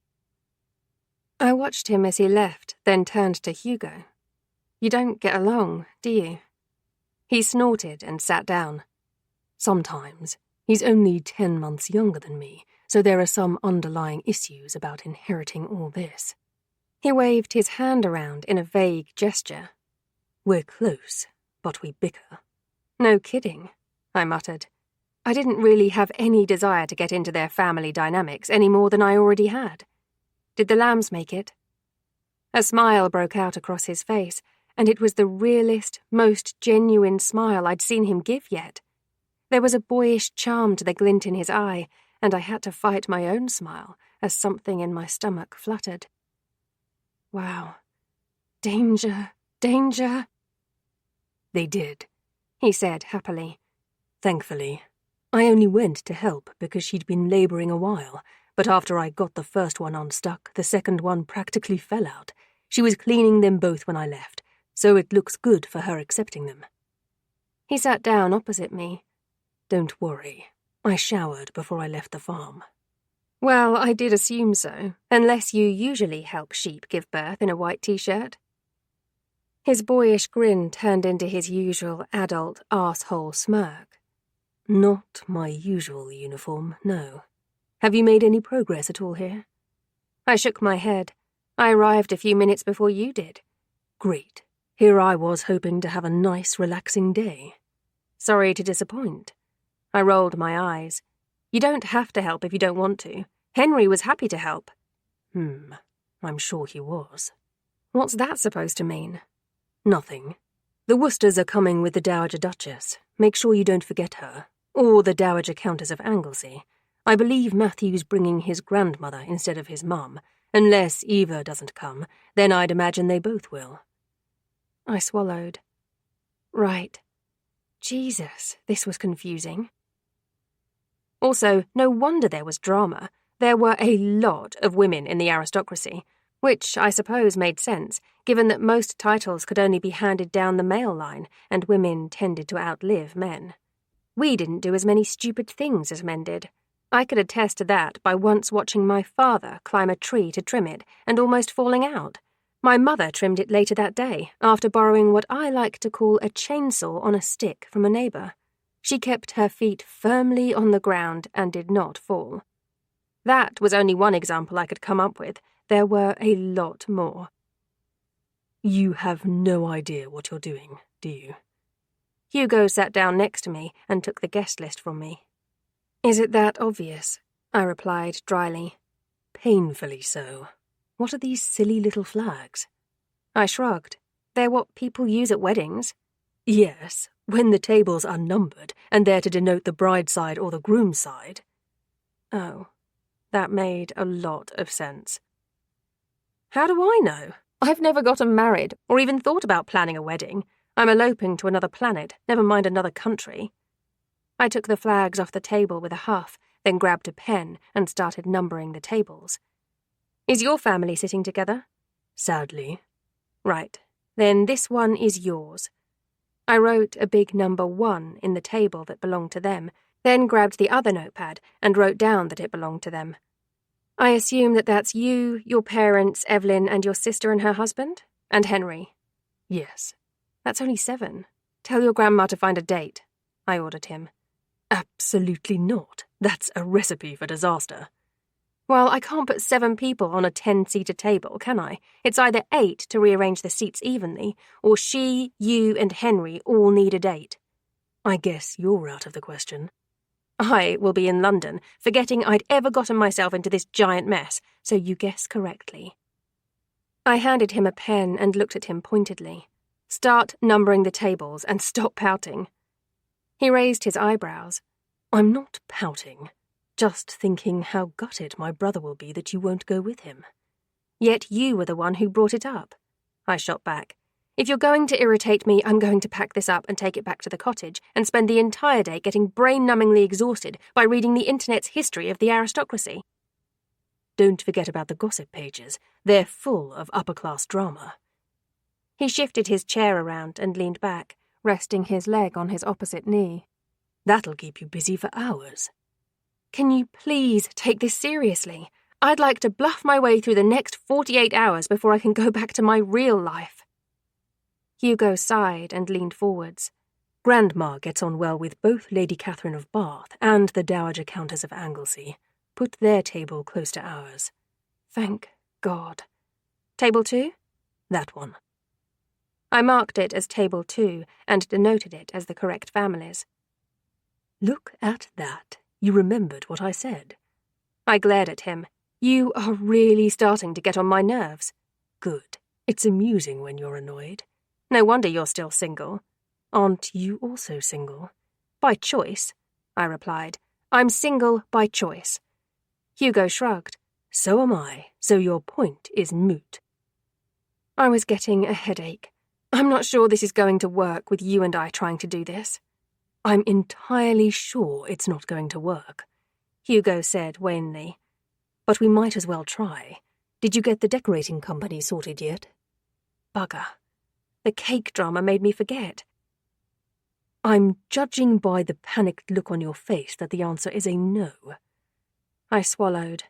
I watched him as he left, then turned to Hugo. You don't get along, do you? He snorted and sat down. Sometimes. He's only 10 months younger than me, so there are some underlying issues about inheriting all this. He waved his hand around in a vague gesture. We're close, but we bicker. No kidding, I muttered. I didn't really have any desire to get into their family dynamics any more than I already had. Did the lambs make it? A smile broke out across his face, and it was the realest, most genuine smile I'd seen him give yet. There was a boyish charm to the glint in his eye, and I had to fight my own smile as something in my stomach fluttered. Wow. Danger, danger. They did, he said happily. Thankfully. I only went to help because she'd been labouring a while, but after I got the first one unstuck, the second one practically fell out. She was cleaning them both when I left, so it looks good for her accepting them. He sat down opposite me. Don't worry. I showered before I left the farm. Well, I did assume so, unless you usually help sheep give birth in a white t-shirt. His boyish grin turned into his usual adult arsehole smirk. Not my usual uniform, no. Have you made any progress at all here? I shook my head. I arrived a few minutes before you did. Great. Here I was hoping to have a nice, relaxing day. Sorry to disappoint. I rolled my eyes. You don't have to help if you don't want to. Henry was happy to help. I'm sure he was. What's that supposed to mean? Nothing. The Worcesters are coming with the Dowager Duchess. Make sure you don't forget her. Or the Dowager Countess of Anglesey. I believe Matthew's bringing his grandmother instead of his mum. Unless Eva doesn't come, then I'd imagine they both will. I swallowed. Right. Jesus, this was confusing. Also, no wonder there was drama. There were a lot of women in the aristocracy, which I suppose made sense, given that most titles could only be handed down the male line, and women tended to outlive men. We didn't do as many stupid things as men did. I could attest to that by once watching my father climb a tree to trim it and almost falling out. My mother trimmed it later that day, after borrowing what I like to call a chainsaw on a stick from a neighbour. She kept her feet firmly on the ground and did not fall. That was only one example I could come up with. There were a lot more. You have no idea what you're doing, do you? Hugo sat down next to me and took the guest list from me. Is it that obvious? I replied dryly. Painfully so. What are these silly little flags? I shrugged. They're what people use at weddings. Yes, when the tables are numbered and they're to denote the bride's side or the groom's side. Oh, that made a lot of sense. How do I know? I've never gotten married or even thought about planning a wedding. I'm eloping to another planet, never mind another country. I took the flags off the table with a huff, then grabbed a pen and started numbering the tables. Is your family sitting together? Sadly. Right. Then this one is yours. I wrote a big number 1 in the table that belonged to them, then grabbed the other notepad and wrote down that it belonged to them. I assume that that's you, your parents, Evelyn, and your sister and her husband? And Henry? Yes. That's only 7. Tell your grandma to find a date, I ordered him. Absolutely not. That's a recipe for disaster. Well, I can't put 7 people on a 10-seater table, can I? It's either 8 to rearrange the seats evenly, or she, you, and Henry all need a date. I guess you're out of the question. I will be in London, forgetting I'd ever gotten myself into this giant mess, so you guess correctly. I handed him a pen and looked at him pointedly. Start numbering the tables and stop pouting. He raised his eyebrows. I'm not pouting. Just thinking how gutted my brother will be that you won't go with him. Yet you were the one who brought it up. I shot back. If you're going to irritate me, I'm going to pack this up and take it back to the cottage and spend the entire day getting brain-numbingly exhausted by reading the internet's history of the aristocracy. Don't forget about the gossip pages. They're full of upper-class drama. He shifted his chair around and leaned back, resting his leg on his opposite knee. That'll keep you busy for hours. Can you please take this seriously? I'd like to bluff my way through the next 48 hours before I can go back to my real life. Hugo sighed and leaned forwards. Grandma gets on well with both Lady Catherine of Bath and the Dowager Countess of Anglesey. Put their table close to ours. Thank God. Table 2? That one. I marked it as Table 2 and denoted it as the correct families. Look at that. You remembered what I said. I glared at him. You are really starting to get on my nerves. Good. It's amusing when you're annoyed. No wonder you're still single. Aren't you also single? By choice, I replied. I'm single by choice. Hugo shrugged. So am I, so your point is moot. I was getting a headache. I'm not sure this is going to work with you and I trying to do this. I'm entirely sure it's not going to work, Hugo said wanly. But we might as well try. Did you get the decorating company sorted yet? Bugger. The cake drama made me forget. I'm judging by the panicked look on your face that the answer is a no. I swallowed.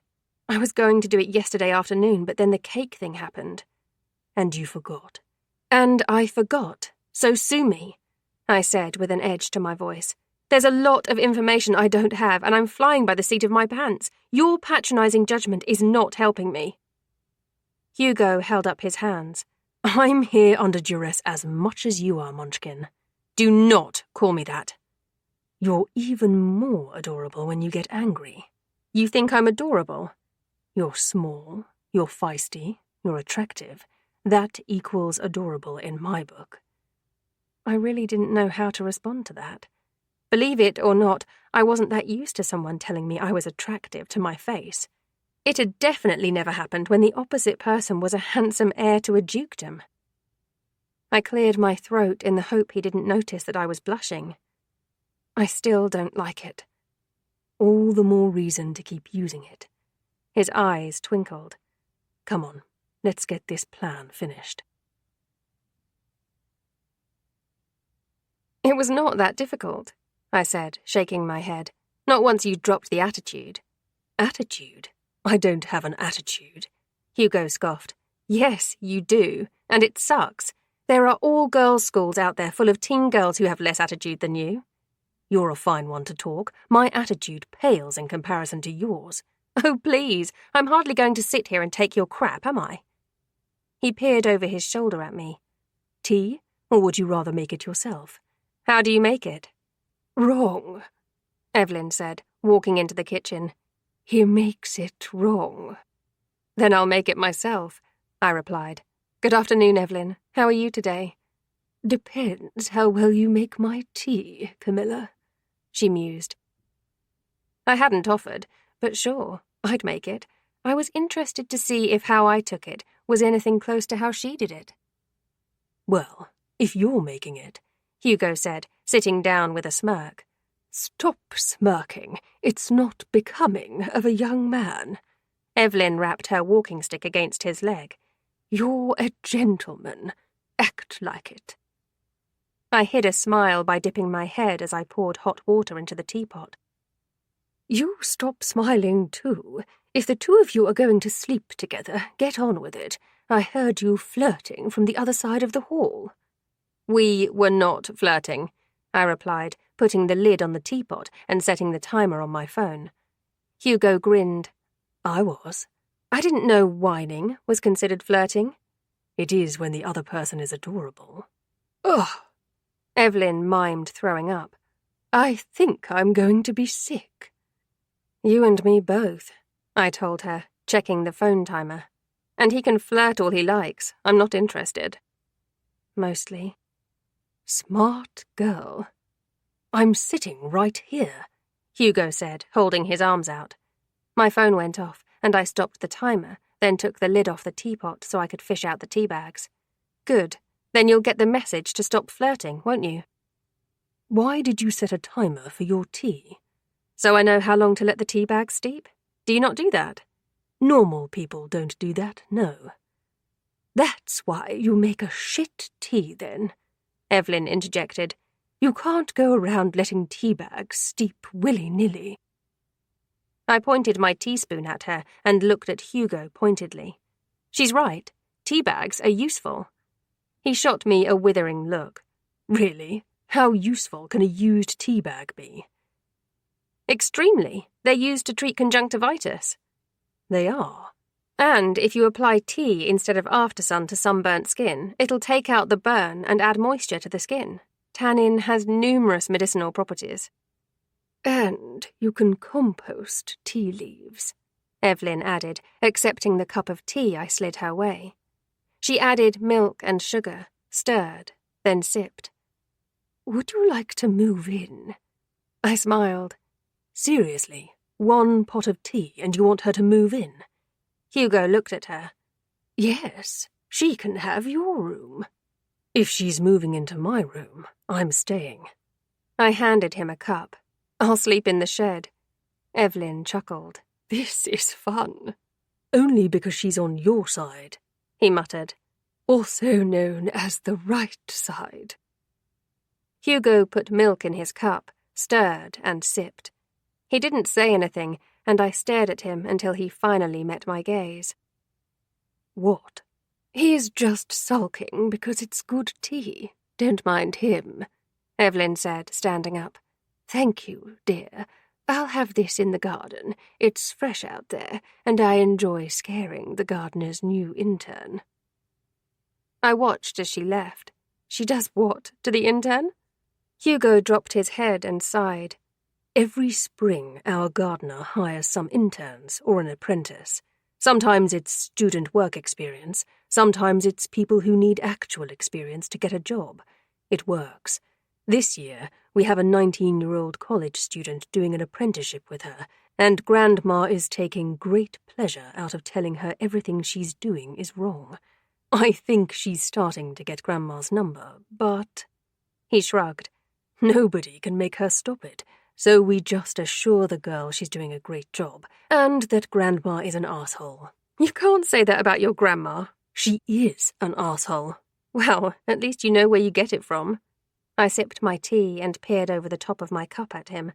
I was going to do it yesterday afternoon, but then the cake thing happened. And you forgot. And I forgot. So sue me, I said with an edge to my voice. There's a lot of information I don't have, and I'm flying by the seat of my pants. Your patronising judgment is not helping me. Hugo held up his hands. I'm here under duress as much as you are, Munchkin. Do not call me that. You're even more adorable when you get angry. You think I'm adorable? You're small, you're feisty, you're attractive. That equals adorable in my book. I really didn't know how to respond to that. Believe it or not, I wasn't that used to someone telling me I was attractive to my face. It had definitely never happened when the opposite person was a handsome heir to a dukedom. I cleared my throat in the hope he didn't notice that I was blushing. I still don't like it. All the more reason to keep using it. His eyes twinkled. Come on, let's get this plan finished. It was not that difficult, I said, shaking my head. Not once you dropped the attitude. Attitude? I don't have an attitude. Hugo scoffed. Yes, you do, and it sucks. There are all-girls schools out there full of teen girls who have less attitude than you. You're a fine one to talk. My attitude pales in comparison to yours. Oh, please, I'm hardly going to sit here and take your crap, am I? He peered over his shoulder at me. Tea, or would you rather make it yourself? How do you make it? Wrong, Evelyn said, walking into the kitchen. He makes it wrong. Then I'll make it myself, I replied. Good afternoon, Evelyn. How are you today? Depends how well you make my tea, Camilla, she mused. I hadn't offered, but sure, I'd make it. I was interested to see if how I took it was anything close to how she did it. Well, if you're making it, Hugo said, sitting down with a smirk. Stop smirking. It's not becoming of a young man. Evelyn rapped her walking stick against his leg. You're a gentleman. Act like it. I hid a smile by dipping my head as I poured hot water into the teapot. You stop smiling, too. If the two of you are going to sleep together, get on with it. I heard you flirting from the other side of the hall. We were not flirting, I replied, putting the lid on the teapot and setting the timer on my phone. Hugo grinned. I was. I didn't know whining was considered flirting. It is when the other person is adorable. Ugh. Evelyn mimed throwing up. I think I'm going to be sick. You and me both, I told her, checking the phone timer. And he can flirt all he likes. I'm not interested. Mostly. Smart girl. I'm sitting right here, Hugo said, holding his arms out. My phone went off, and I stopped the timer, then took the lid off the teapot so I could fish out the tea bags. Good. Then you'll get the message to stop flirting, won't you? Why did you set a timer for your tea? So I know how long to let the tea bags steep? Do you not do that? Normal people don't do that, no. That's why you make a shit tea, then, Evelyn interjected. You can't go around letting tea bags steep willy-nilly. I pointed my teaspoon at her and looked at Hugo pointedly. She's right. Tea bags are useful. He shot me a withering look. Really? How useful can a used tea bag be? Extremely. They're used to treat conjunctivitis. They are. And if you apply tea instead of aftersun to sunburnt skin, it'll take out the burn and add moisture to the skin. Tannin has numerous medicinal properties. And you can compost tea leaves, Evelyn added, accepting the cup of tea I slid her way. She added milk and sugar, stirred, then sipped. Would you like to move in? I smiled. Seriously, one pot of tea and you want her to move in? Hugo looked at her. Yes, she can have your room. If she's moving into my room, I'm staying. I handed him a cup. I'll sleep in the shed. Evelyn chuckled. This is fun. Only because she's on your side, he muttered. Also known as the right side. Hugo put milk in his cup, stirred and sipped. He didn't say anything, and I stared at him until he finally met my gaze. What? He's just sulking because it's good tea. Don't mind him, Evelyn said, standing up. Thank you, dear. I'll have this in the garden. It's fresh out there, and I enjoy scaring the gardener's new intern." I watched as she left. She does what to the intern? Hugo dropped his head and sighed. "Every spring, our gardener hires some interns or an apprentice. Sometimes it's student work experience. Sometimes it's people who need actual experience to get a job. It works. This year, we have a 19-year-old college student doing an apprenticeship with her, and Grandma is taking great pleasure out of telling her everything she's doing is wrong. I think she's starting to get Grandma's number, but—" He shrugged. "Nobody can make her stop it, so we just assure the girl she's doing a great job, and that Grandma is an asshole." You can't say that about your grandma. She is an asshole. Well, at least you know where you get it from. I sipped my tea and peered over the top of my cup at him.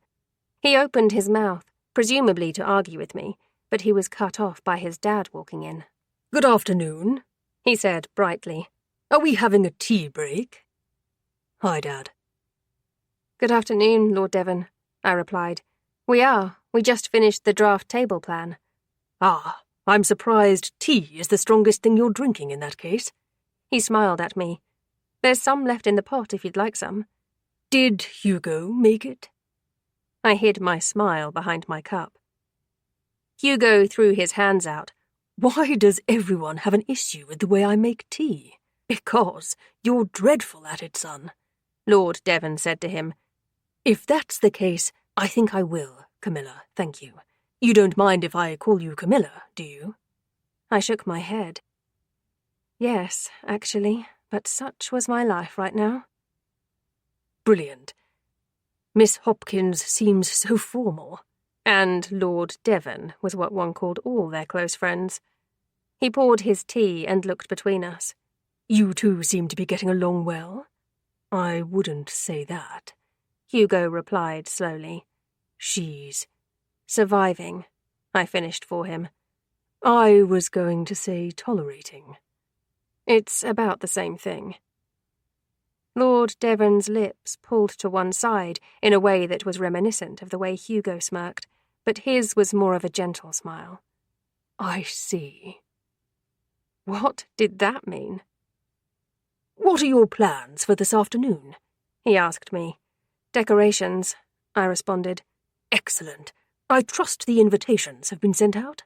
He opened his mouth, presumably to argue with me, but he was cut off by his dad walking in. "Good afternoon," he said brightly. "Are we having a tea break?" "Hi, Dad." "Good afternoon, Lord Devon," I replied. "We are. We just finished the draft table plan." "Ah, I'm surprised tea is the strongest thing you're drinking in that case." He smiled at me. "There's some left in the pot if you'd like some." "Did Hugo make it?" I hid my smile behind my cup. Hugo threw his hands out. "Why does everyone have an issue with the way I make tea?" "Because you're dreadful at it, son," Lord Devon said to him. "If that's the case, I think I will, Camilla, thank you. You don't mind if I call you Camilla, do you?" I shook my head. Yes, actually, but such was my life right now. "Brilliant. Miss Hopkins seems so formal." And Lord Devon was what one called all their close friends. He poured his tea and looked between us. "You two seem to be getting along well." "I wouldn't say that," Hugo replied slowly. "She's surviving," I finished for him. "I was going to say tolerating." "It's about the same thing." Lord Devon's lips pulled to one side in a way that was reminiscent of the way Hugo smirked, but his was more of a gentle smile. "I see." What did that mean? "What are your plans for this afternoon?" he asked me. "Decorations," I responded. "Excellent. I trust the invitations have been sent out?"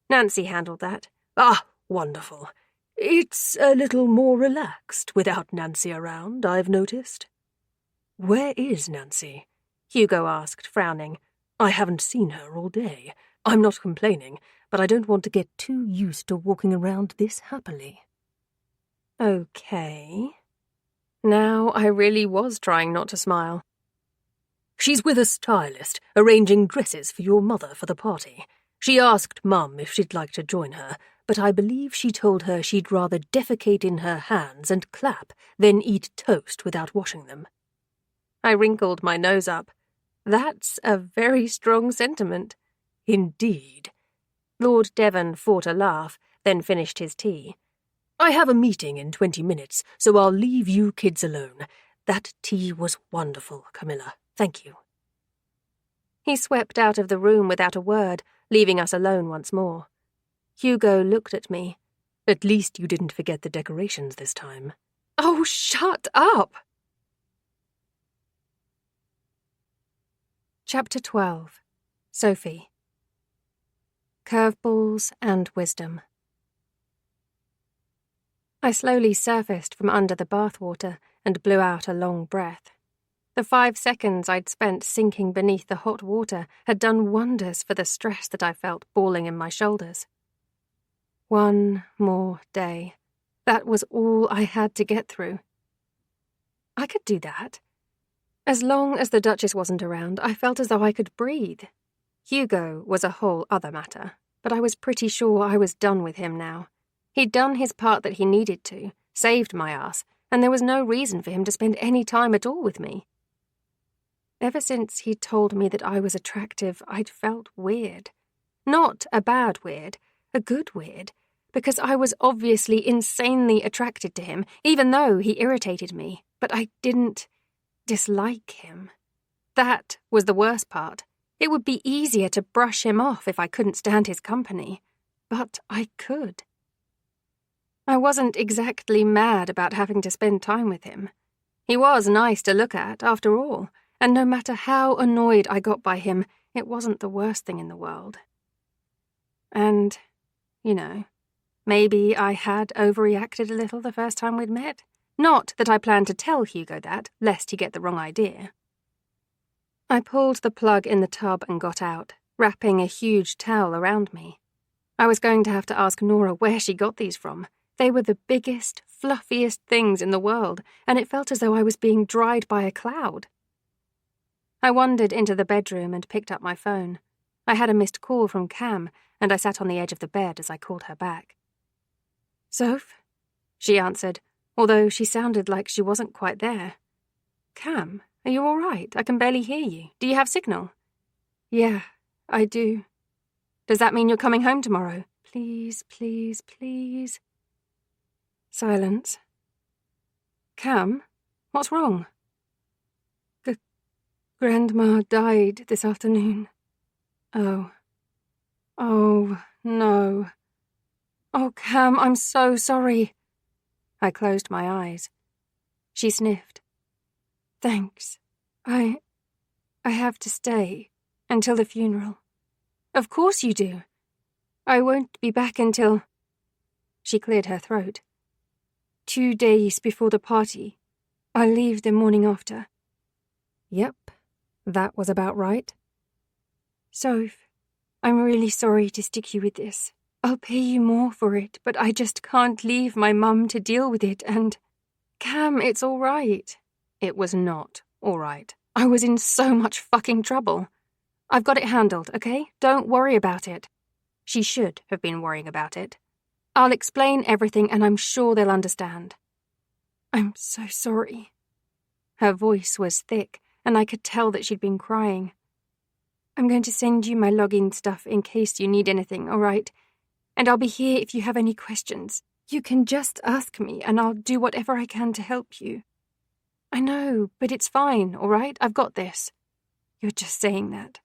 "Nancy handled that." "Ah, wonderful. It's a little more relaxed without Nancy around, I've noticed." "Where is Nancy?" Hugo asked, frowning. "I haven't seen her all day. I'm not complaining, but I don't want to get too used to walking around this happily." Okay. Now I really was trying not to smile. "She's with a stylist, arranging dresses for your mother for the party. She asked Mum if she'd like to join her, but I believe she told her she'd rather defecate in her hands and clap than eat toast without washing them." I wrinkled my nose up. That's a very strong sentiment. "Indeed." Lord Devon fought a laugh, then finished his tea. "I have a meeting in 20 minutes, so I'll leave you kids alone. That tea was wonderful, Camilla. Thank you." He swept out of the room without a word, leaving us alone once more. Hugo looked at me. "At least you didn't forget the decorations this time." "Oh, shut up!" Chapter 12. Sophie. Curveballs and Wisdom. I slowly surfaced from under the bathwater and blew out a long breath. The 5 seconds I'd spent sinking beneath the hot water had done wonders for the stress that I felt balling in my shoulders. One more day. That was all I had to get through. I could do that. As long as the Duchess wasn't around, I felt as though I could breathe. Hugo was a whole other matter, but I was pretty sure I was done with him now. He'd done his part that he needed to, saved my ass, and there was no reason for him to spend any time at all with me. Ever since he'd told me that I was attractive, I'd felt weird. Not a bad weird, a good weird, because I was obviously insanely attracted to him, even though he irritated me, but I didn't dislike him. That was the worst part. It would be easier to brush him off if I couldn't stand his company, but I could. I wasn't exactly mad about having to spend time with him. He was nice to look at, after all, and no matter how annoyed I got by him, it wasn't the worst thing in the world. And, maybe I had overreacted a little the first time we'd met. Not that I planned to tell Hugo that, lest he get the wrong idea. I pulled the plug in the tub and got out, wrapping a huge towel around me. I was going to have to ask Nora where she got these from. They were the biggest, fluffiest things in the world, and it felt as though I was being dried by a cloud. I wandered into the bedroom and picked up my phone. I had a missed call from Cam, and I sat on the edge of the bed as I called her back. "Soph?" she answered, although she sounded like she wasn't quite there. "Cam, are you all right? I can barely hear you. Do you have signal?" "Yeah, I do." "Does that mean you're coming home tomorrow?" "Please, please, please." Silence. "Cam, what's wrong?" Grandma died this afternoon." "Oh. Oh, no. Oh, Cam, I'm so sorry." I closed my eyes. She sniffed. "Thanks. I have to stay until the funeral." "Of course you do. I won't be back until—" She cleared her throat. 2 days before the party. I'll leave the morning after." Yep, that was about right. "Soph, I'm really sorry to stick you with this. I'll pay you more for it, but I just can't leave my mum to deal with it, and—" "Cam, it's all right." It was not all right. I was in so much fucking trouble. "I've got it handled, okay? Don't worry about it." She should have been worrying about it. "I'll explain everything, and I'm sure they'll understand." "I'm so sorry." Her voice was thick, and I could tell that she'd been crying. "I'm going to send you my login stuff in case you need anything, all right? And I'll be here if you have any questions. You can just ask me, and I'll do whatever I can to help you." "I know, but it's fine, all right? I've got this." "You're just saying that."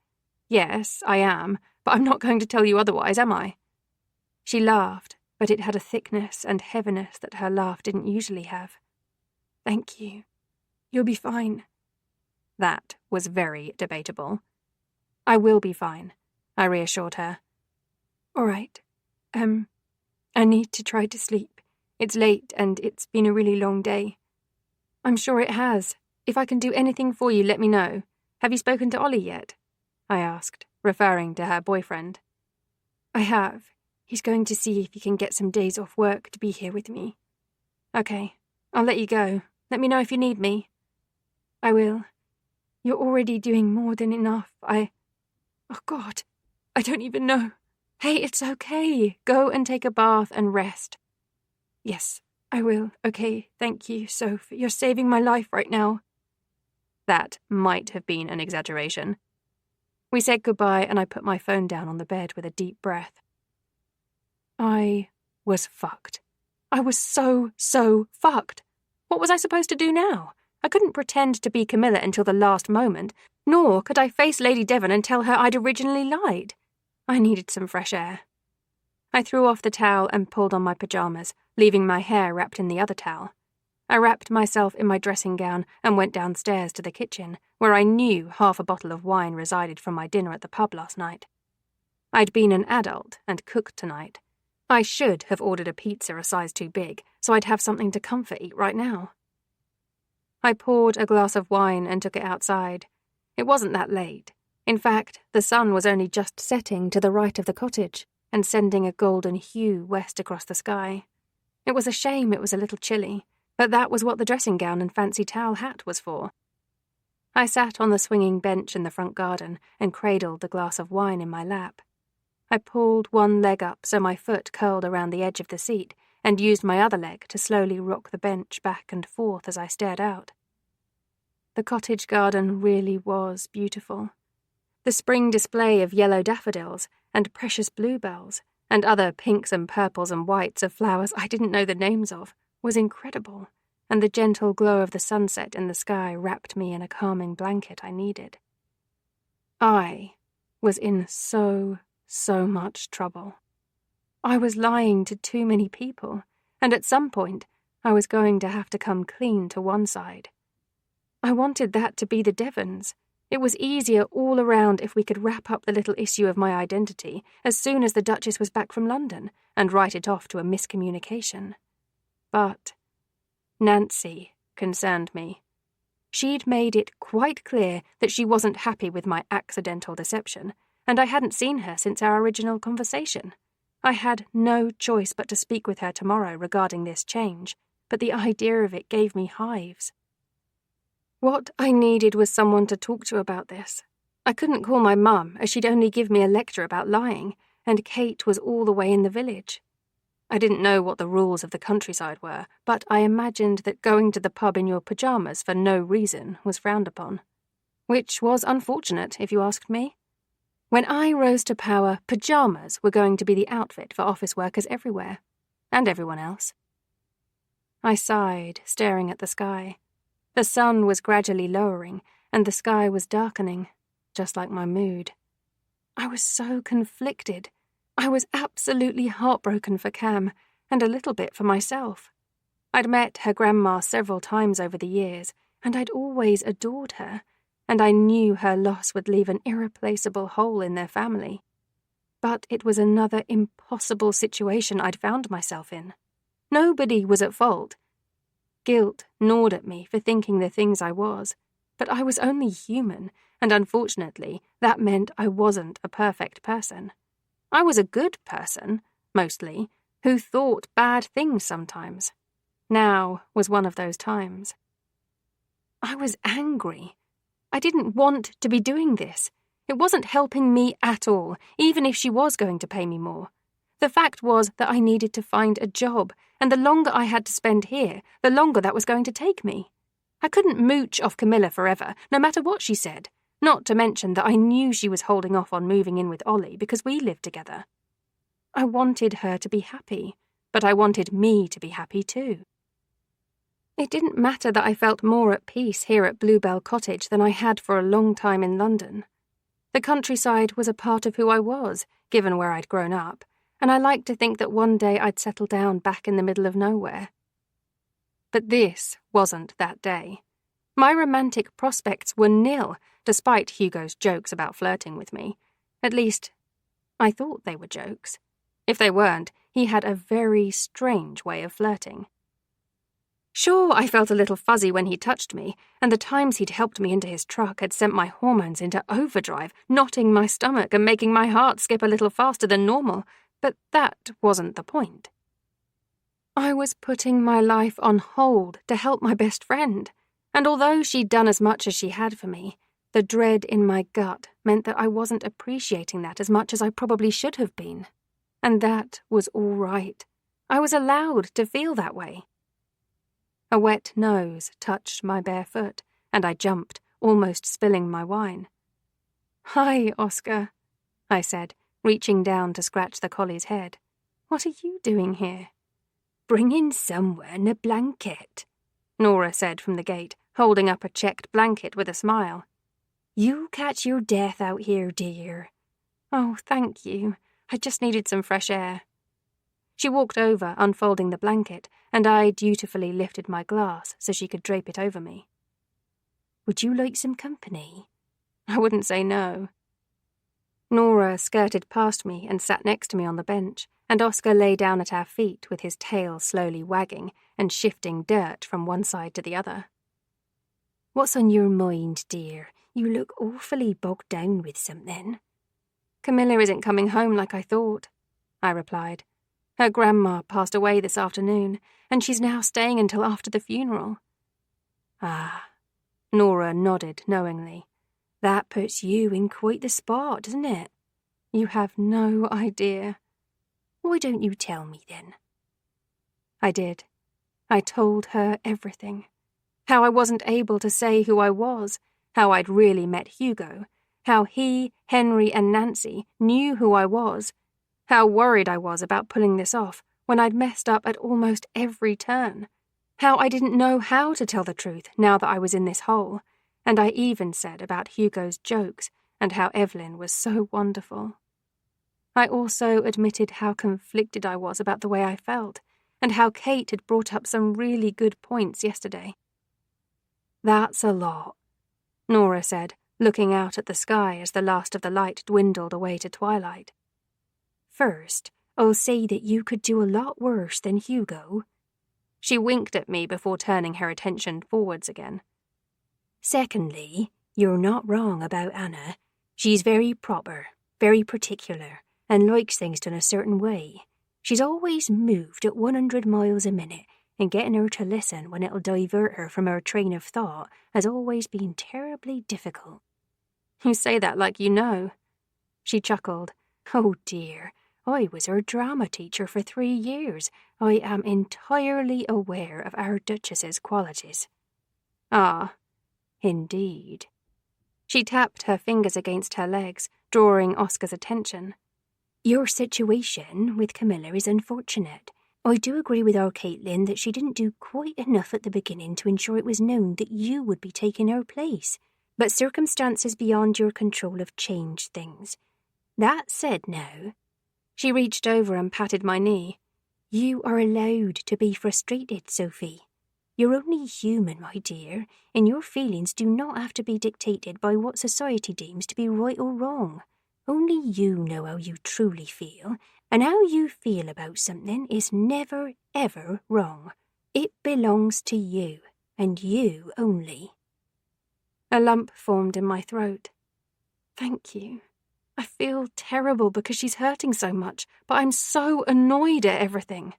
"Yes, I am, but I'm not going to tell you otherwise, am I?" She laughed, but it had a thickness and heaviness that her laugh didn't usually have. "Thank you. You'll be fine." That was very debatable. "I will be fine," I reassured her. "All right. I need to try to sleep. It's late and it's been a really long day." "I'm sure it has. If I can do anything for you, let me know. Have you spoken to Ollie yet?" I asked, referring to her boyfriend. "I have. He's going to see if he can get some days off work to be here with me." "Okay, I'll let you go. Let me know if you need me." "I will. You're already doing more than enough. Oh, God, I don't even know. Hey, it's okay. Go and take a bath and rest." "Yes, I will. Okay, thank you, Soph. You're saving my life right now." That might have been an exaggeration. We said goodbye, and I put my phone down on the bed with a deep breath. I was fucked. I was so fucked. What was I supposed to do now? I couldn't pretend to be Camilla until the last moment, nor could I face Lady Devon and tell her I'd originally lied. I needed some fresh air. I threw off the towel and pulled on my pajamas, leaving my hair wrapped in the other towel. I wrapped myself in my dressing gown and went downstairs to the kitchen, where I knew half a bottle of wine resided from my dinner at the pub last night. I'd been an adult and cooked tonight. I should have ordered a pizza a size too big, so I'd have something to comfort eat right now. I poured a glass of wine and took it outside. It wasn't that late. In fact, the sun was only just setting to the right of the cottage and sending a golden hue west across the sky. It was a shame it was a little chilly, but that was what the dressing gown and fancy towel hat was for. I sat on the swinging bench in the front garden and cradled the glass of wine in my lap. I pulled one leg up so my foot curled around the edge of the seat and used my other leg to slowly rock the bench back and forth as I stared out. The cottage garden really was beautiful. The spring display of yellow daffodils and precious bluebells and other pinks and purples and whites of flowers I didn't know the names of was incredible, and the gentle glow of the sunset in the sky wrapped me in a calming blanket I needed. I was in so much trouble. I was lying to too many people, and at some point, I was going to have to come clean to one side. I wanted that to be the Devons. It was easier all around if we could wrap up the little issue of my identity as soon as the Duchess was back from London and write it off to a miscommunication. But Nancy concerned me. She'd made it quite clear that she wasn't happy with my accidental deception, and I hadn't seen her since our original conversation. I had no choice but to speak with her tomorrow regarding this change, but the idea of it gave me hives. What I needed was someone to talk to about this. I couldn't call my mum, as she'd only give me a lecture about lying, and Kate was all the way in the village. I didn't know what the rules of the countryside were, but I imagined that going to the pub in your pyjamas for no reason was frowned upon. Which was unfortunate, if you asked me. When I rose to power, pyjamas were going to be the outfit for office workers everywhere, and everyone else. I sighed, staring at the sky. The sun was gradually lowering, and the sky was darkening, just like my mood. I was so conflicted. I was absolutely heartbroken for Cam, and a little bit for myself. I'd met her grandma several times over the years, and I'd always adored her, and I knew her loss would leave an irreplaceable hole in their family. But it was another impossible situation I'd found myself in. Nobody was at fault. Guilt gnawed at me for thinking the things I was, but I was only human, and unfortunately, that meant I wasn't a perfect person. I was a good person, mostly, who thought bad things sometimes. Now was one of those times. I was angry. I didn't want to be doing this. It wasn't helping me at all, even if she was going to pay me more. The fact was that I needed to find a job, and the longer I had to spend here, the longer that was going to take me. I couldn't mooch off Camilla forever, no matter what she said, not to mention that I knew she was holding off on moving in with Ollie because we lived together. I wanted her to be happy, but I wanted me to be happy too. It didn't matter that I felt more at peace here at Bluebell Cottage than I had for a long time in London. The countryside was a part of who I was, given where I'd grown up, and I liked to think that one day I'd settle down back in the middle of nowhere. But this wasn't that day. My romantic prospects were nil, despite Hugo's jokes about flirting with me. At least, I thought they were jokes. If they weren't, he had a very strange way of flirting. Sure, I felt a little fuzzy when he touched me, and the times he'd helped me into his truck had sent my hormones into overdrive, knotting my stomach and making my heart skip a little faster than normal, but that wasn't the point. I was putting my life on hold to help my best friend, and although she'd done as much as she had for me, the dread in my gut meant that I wasn't appreciating that as much as I probably should have been. And that was all right. I was allowed to feel that way. A wet nose touched my bare foot, and I jumped, almost spilling my wine. "Hi, Oscar," I said, reaching down to scratch the collie's head. "What are you doing here?" "Bringing someone a blanket," Nora said from the gate, holding up a checked blanket with a smile. "You catch your death out here, dear." "Oh, thank you. I just needed some fresh air." She walked over, unfolding the blanket, and I dutifully lifted my glass so she could drape it over me. "Would you like some company?" I wouldn't say no. Nora skirted past me and sat next to me on the bench, and Oscar lay down at our feet with his tail slowly wagging and shifting dirt from one side to the other. "What's on your mind, dear? You look awfully bogged down with something." "Camilla isn't coming home like I thought," I replied. "Her grandma passed away this afternoon, and she's now staying until after the funeral." "Ah," Nora nodded knowingly. "That puts you in quite the spot, doesn't it?" "You have no idea." "Why don't you tell me, then?" I did. I told her everything. How I wasn't able to say who I was, how I'd really met Hugo, how he, Henry, and Nancy knew who I was, how worried I was about pulling this off when I'd messed up at almost every turn, how I didn't know how to tell the truth now that I was in this hole, and I even said about Hugo's jokes and how Evelyn was so wonderful. I also admitted how conflicted I was about the way I felt, and how Kate had brought up some really good points yesterday. "That's a lot," Nora said, looking out at the sky as the last of the light dwindled away to twilight. "First, I'll say that you could do a lot worse than Hugo." She winked at me before turning her attention forwards again. "Secondly, you're not wrong about Anna. She's very proper, very particular, and likes things done a certain way. She's always moved at 100 miles a minute, and getting her to listen when it'll divert her from her train of thought has always been terribly difficult." "You say that like you know." She chuckled. "Oh dear, I was her drama teacher for 3 years. I am entirely aware of our Duchess's qualities." "Ah, indeed." She tapped her fingers against her legs, drawing Oscar's attention. "Your situation with Camilla is unfortunate. I do agree with our Caitlin that she didn't do quite enough at the beginning to ensure it was known that you would be taking her place, but circumstances beyond your control have changed things. That said now," she reached over and patted my knee, "you are allowed to be frustrated, Sophie. You're only human, my dear, and your feelings do not have to be dictated by what society deems to be right or wrong. Only you know how you truly feel, and how you feel about something is never, ever wrong. It belongs to you, and you only." A lump formed in my throat. "Thank you. I feel terrible because she's hurting so much, but I'm so annoyed at everything."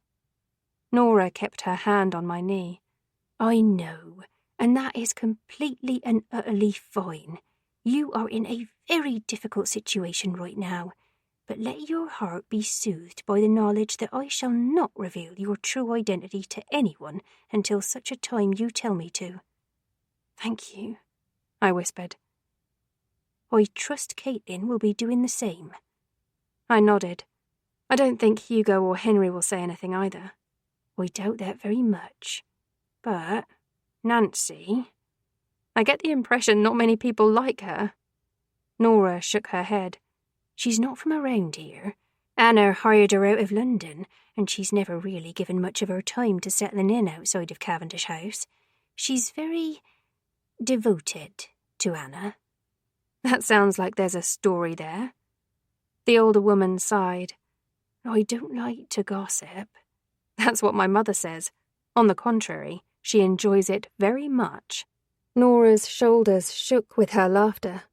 Nora kept her hand on my knee. "I know, and that is completely and utterly fine. You are in a very difficult situation right now, but let your heart be soothed by the knowledge that I shall not reveal your true identity to anyone until such a time you tell me to." "Thank you," I whispered. "I trust Caitlin will be doing the same." I nodded. "I don't think Hugo or Henry will say anything either." "I doubt that very much. But Nancy, I get the impression not many people like her." Nora shook her head. "She's not from around here. Anna hired her out of London, and she's never really given much of her time to settling in outside of Cavendish House. She's very devoted to Anna." "That sounds like there's a story there." The older woman sighed. "I don't like to gossip." "That's what my mother says. On the contrary, she enjoys it very much." Nora's shoulders shook with her laughter.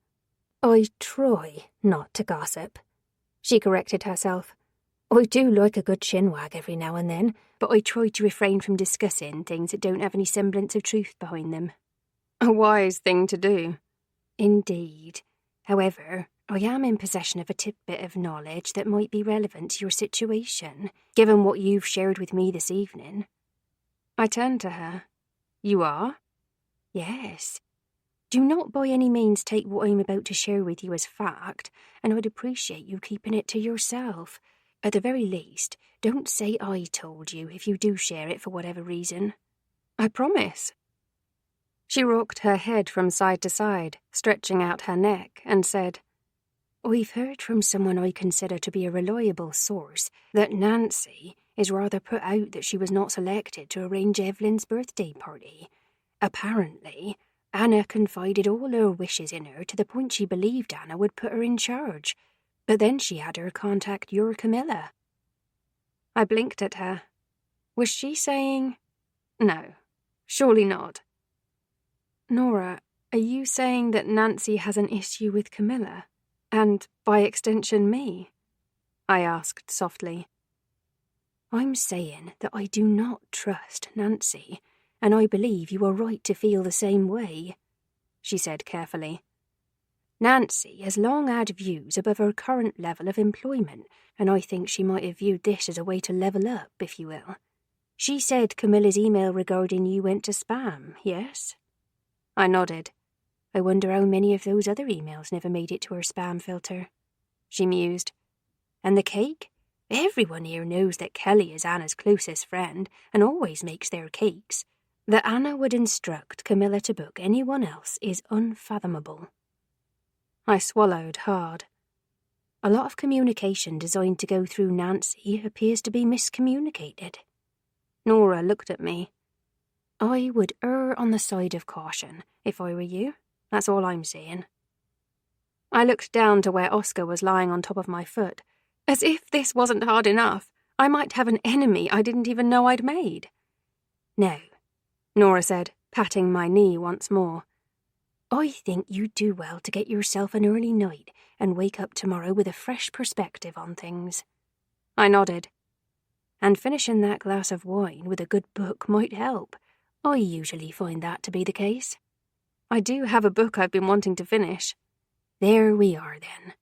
"I try not to gossip," she corrected herself. "I do like a good chinwag every now and then, but I try to refrain from discussing things that don't have any semblance of truth behind them." "A wise thing to do." "Indeed. However, I am in possession of a tidbit of knowledge that might be relevant to your situation, given what you've shared with me this evening." I turned to her. "You are?" "Yes. Do not by any means take what I'm about to share with you as fact, and I'd appreciate you keeping it to yourself. At the very least, don't say I told you if you do share it for whatever reason." "I promise." She rocked her head from side to side, stretching out her neck, and said, "I've heard from someone I consider to be a reliable source that Nancy is rather put out that she was not selected to arrange Evelyn's birthday party. Apparently, Anna confided all her wishes in her to the point she believed Anna would put her in charge, but then she had her contact your Camilla." I blinked at her. Was she saying... No, surely not. "Nora, are you saying that Nancy has an issue with Camilla? And, by extension, me?" I asked softly. "I'm saying that I do not trust Nancy, and I believe you are right to feel the same way," she said carefully. "Nancy has long had views above her current level of employment, and I think she might have viewed this as a way to level up, if you will. She said Camilla's email regarding you went to spam, yes?" I nodded. "I wonder how many of those other emails never made it to her spam filter," she mused. "And the cake? Everyone here knows that Kelly is Anna's closest friend and always makes their cakes. That Anna would instruct Camilla to book anyone else is unfathomable." I swallowed hard. A lot of communication designed to go through Nancy appears to be miscommunicated. Nora looked at me. I would err on the side of caution if I were you. That's all I'm saying. I looked down to where Oscar was lying on top of my foot. As if this wasn't hard enough, I might have an enemy I didn't even know I'd made. No, Nora said, patting my knee once more. I think you'd do well to get yourself an early night and wake up tomorrow with a fresh perspective on things. I nodded. And finishing that glass of wine with a good book might help. I usually find that to be the case. I do have a book I've been wanting to finish. There we are, then.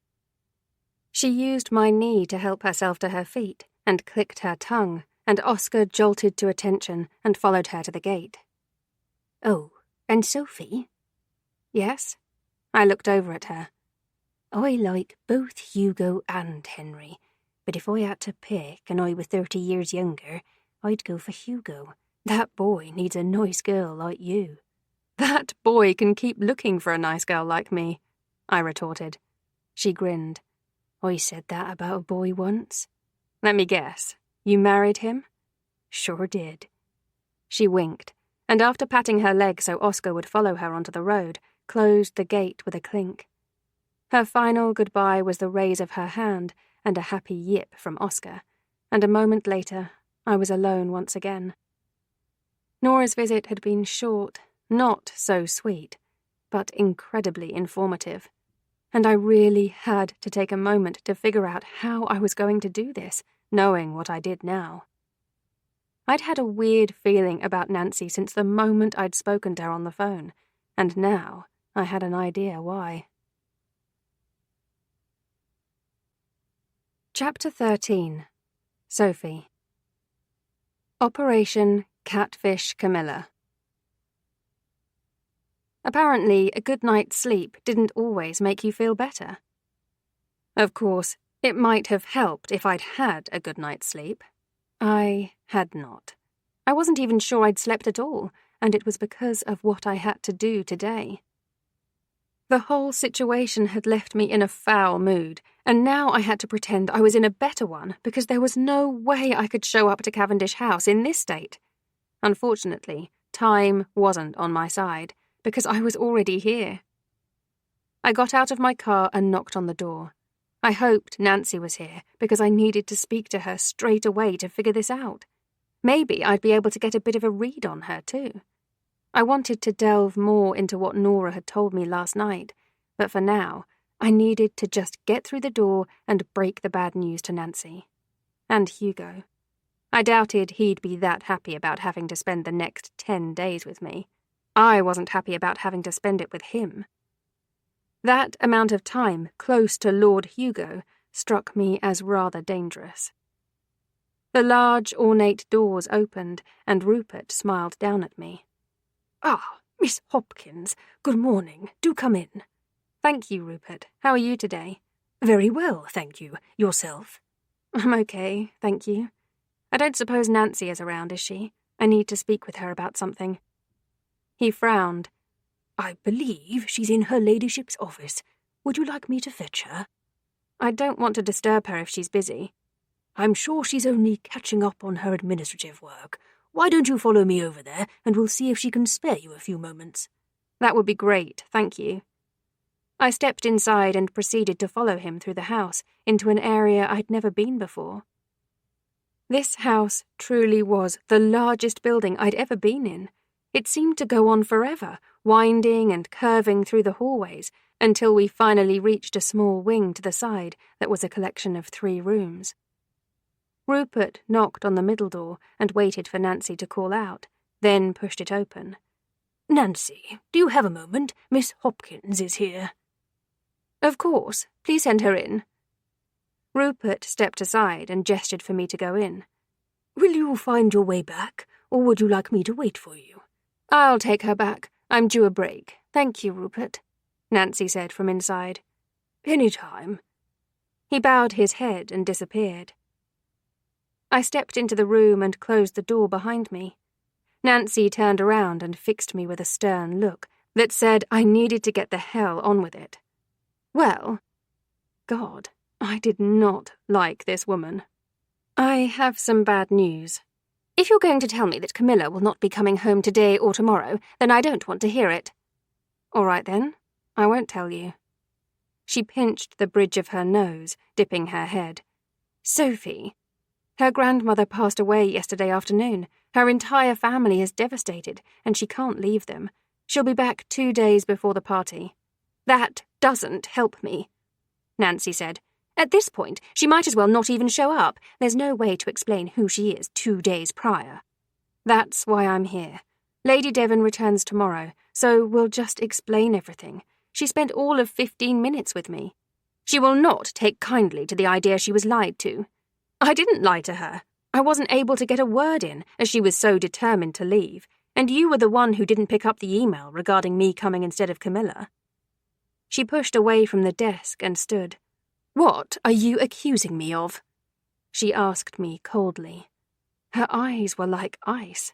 She used my knee to help herself to her feet and clicked her tongue, and Oscar jolted to attention and followed her to the gate. Oh, and Sophie? Yes? I looked over at her. I like both Hugo and Henry, but if I had to pick and I were 30 years younger, I'd go for Hugo. That boy needs a nice girl like you. That boy can keep looking for a nice girl like me, I retorted. She grinned. I said that about a boy once. Let me guess. You married him? Sure did. She winked, and after patting her leg so Oscar would follow her onto the road, closed the gate with a clink. Her final goodbye was the raise of her hand and a happy yip from Oscar, and a moment later I was alone once again. Nora's visit had been short, not so sweet, but incredibly informative, and I really had to take a moment to figure out how I was going to do this, knowing what I did now. I'd had a weird feeling about Nancy since the moment I'd spoken to her on the phone, and now I had an idea why. Chapter 13. Sophie. Operation Catfish Camilla. Apparently, a good night's sleep didn't always make you feel better. Of course, it might have helped if I'd had a good night's sleep. I had not. I wasn't even sure I'd slept at all, and it was because of what I had to do today. The whole situation had left me in a foul mood, and now I had to pretend I was in a better one because there was no way I could show up to Cavendish House in this state. Unfortunately, time wasn't on my side, because I was already here. I got out of my car and knocked on the door. I hoped Nancy was here, because I needed to speak to her straight away to figure this out. Maybe I'd be able to get a bit of a read on her, too. I wanted to delve more into what Nora had told me last night, but for now, I needed to just get through the door and break the bad news to Nancy. And Hugo. I doubted he'd be that happy about having to spend the next 10 days with me. I wasn't happy about having to spend it with him. That amount of time close to Lord Hugo struck me as rather dangerous. The large, ornate doors opened, and Rupert smiled down at me. Ah, Miss Hopkins, good morning. Do come in. Thank you, Rupert. How are you today? Very well, thank you. Yourself? I'm okay, thank you. I don't suppose Nancy is around, is she? I need to speak with her about something. He frowned. I believe she's in her ladyship's office. Would you like me to fetch her? I don't want to disturb her if she's busy. I'm sure she's only catching up on her administrative work. Why don't you follow me over there, and we'll see if she can spare you a few moments. That would be great, thank you. I stepped inside and proceeded to follow him through the house into an area I'd never been before. This house truly was the largest building I'd ever been in. It seemed to go on forever, winding and curving through the hallways, until we finally reached a small wing to the side that was a collection of 3 rooms. Rupert knocked on the middle door and waited for Nancy to call out, then pushed it open. Nancy, do you have a moment? Miss Hopkins is here. Of course. Please send her in. Rupert stepped aside and gestured for me to go in. Will you find your way back, or would you like me to wait for you? I'll take her back. I'm due a break. Thank you, Rupert, Nancy said from inside. Any time. He bowed his head and disappeared. I stepped into the room and closed the door behind me. Nancy turned around and fixed me with a stern look that said I needed to get the hell on with it. Well, God, I did not like this woman. I have some bad news. If you're going to tell me that Camilla will not be coming home today or tomorrow, then I don't want to hear it. All right then, I won't tell you. She pinched the bridge of her nose, dipping her head. Sophie. Her grandmother passed away yesterday afternoon. Her entire family is devastated, and she can't leave them. She'll be back 2 days before the party. That doesn't help me, Nancy said. At this point, she might as well not even show up. There's no way to explain who she is 2 days prior. That's why I'm here. Lady Devon returns tomorrow, so we'll just explain everything. She spent all of 15 minutes with me. She will not take kindly to the idea she was lied to. I didn't lie to her. I wasn't able to get a word in, as she was so determined to leave, and you were the one who didn't pick up the email regarding me coming instead of Camilla. She pushed away from the desk and stood. What are you accusing me of? She asked me coldly. Her eyes were like ice.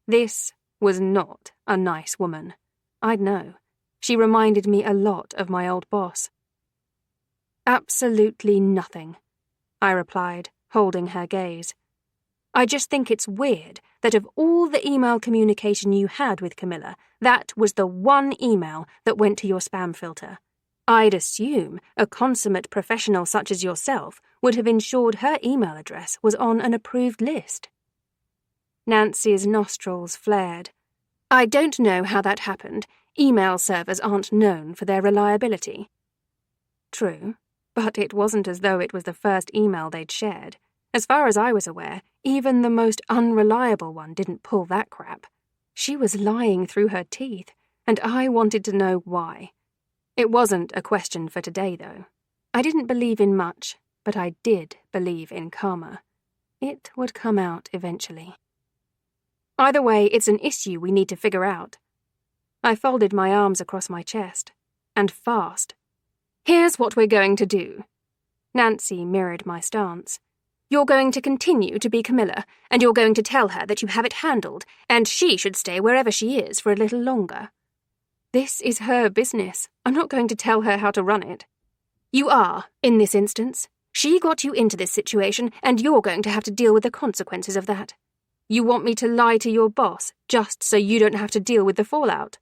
This was not a nice woman. I'd know. She reminded me a lot of my old boss. Absolutely nothing, I replied, holding her gaze. I just think it's weird that of all the email communication you had with Camilla, that was the one email that went to your spam filter. I'd assume a consummate professional such as yourself would have ensured her email address was on an approved list. Nancy's nostrils flared. I don't know how that happened. Email servers aren't known for their reliability. True, but it wasn't as though it was the first email they'd shared. As far as I was aware, even the most unreliable one didn't pull that crap. She was lying through her teeth, and I wanted to know why. It wasn't a question for today, though. I didn't believe in much, but I did believe in karma. It would come out eventually. Either way, it's an issue we need to figure out. I folded my arms across my chest, and fast. Here's what we're going to do. Nancy mirrored my stance. You're going to continue to be Camilla, and you're going to tell her that you have it handled, and she should stay wherever she is for a little longer. This is her business. I'm not going to tell her how to run it. You are, in this instance. She got you into this situation, and you're going to have to deal with the consequences of that. You want me to lie to your boss, just so you don't have to deal with the fallout?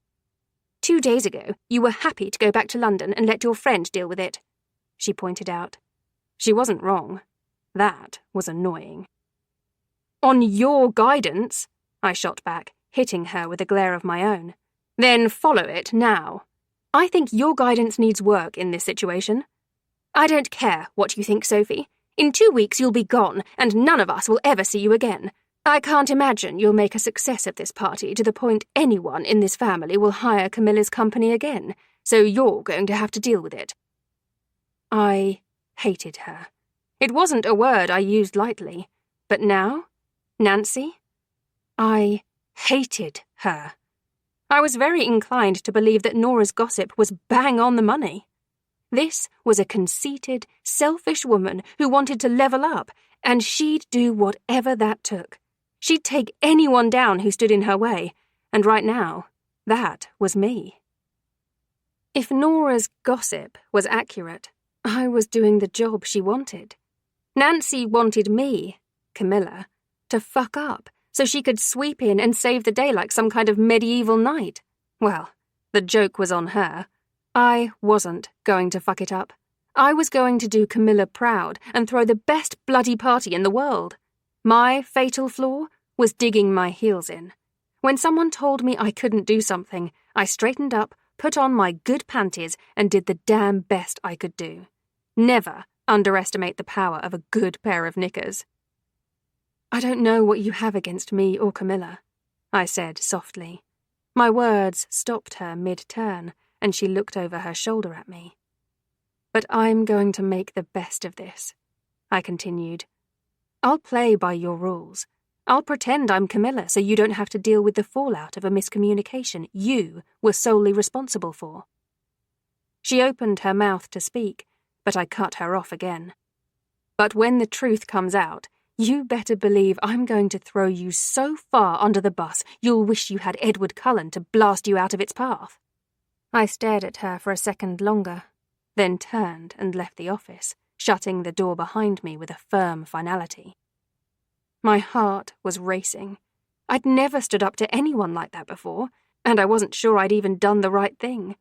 2 days ago, you were happy to go back to London and let your friend deal with it, she pointed out. She wasn't wrong. That was annoying. On your guidance, I shot back, hitting her with a glare of my own. Then follow it now. I think your guidance needs work in this situation. I don't care what you think, Sophie. In 2 weeks you'll be gone, and none of us will ever see you again. I can't imagine you'll make a success of this party to the point anyone in this family will hire Camilla's company again, so you're going to have to deal with it. I hated her. It wasn't a word I used lightly, but now, Nancy, I hated her. I was very inclined to believe that Nora's gossip was bang on the money. This was a conceited, selfish woman who wanted to level up, and she'd do whatever that took. She'd take anyone down who stood in her way, and right now, that was me. If Nora's gossip was accurate, I was doing the job she wanted. Nancy wanted me, Camilla, to fuck up so she could sweep in and save the day like some kind of medieval knight. Well, the joke was on her. I wasn't going to fuck it up. I was going to do Camilla proud and throw the best bloody party in the world. My fatal flaw was digging my heels in. When someone told me I couldn't do something, I straightened up, put on my good panties, and did the damn best I could do. Never underestimate the power of a good pair of knickers. I don't know what you have against me or Camilla, I said softly. My words stopped her mid-turn, and she looked over her shoulder at me. But I'm going to make the best of this, I continued. I'll play by your rules. I'll pretend I'm Camilla so you don't have to deal with the fallout of a miscommunication you were solely responsible for. She opened her mouth to speak, but I cut her off again. But when the truth comes out, you better believe I'm going to throw you so far under the bus you'll wish you had Edward Cullen to blast you out of its path. I stared at her for a second longer. then turned and left the office, shutting the door behind me with a firm finality. My heart was racing. I'd never stood up to anyone like that before, and I wasn't sure I'd even done the right thing.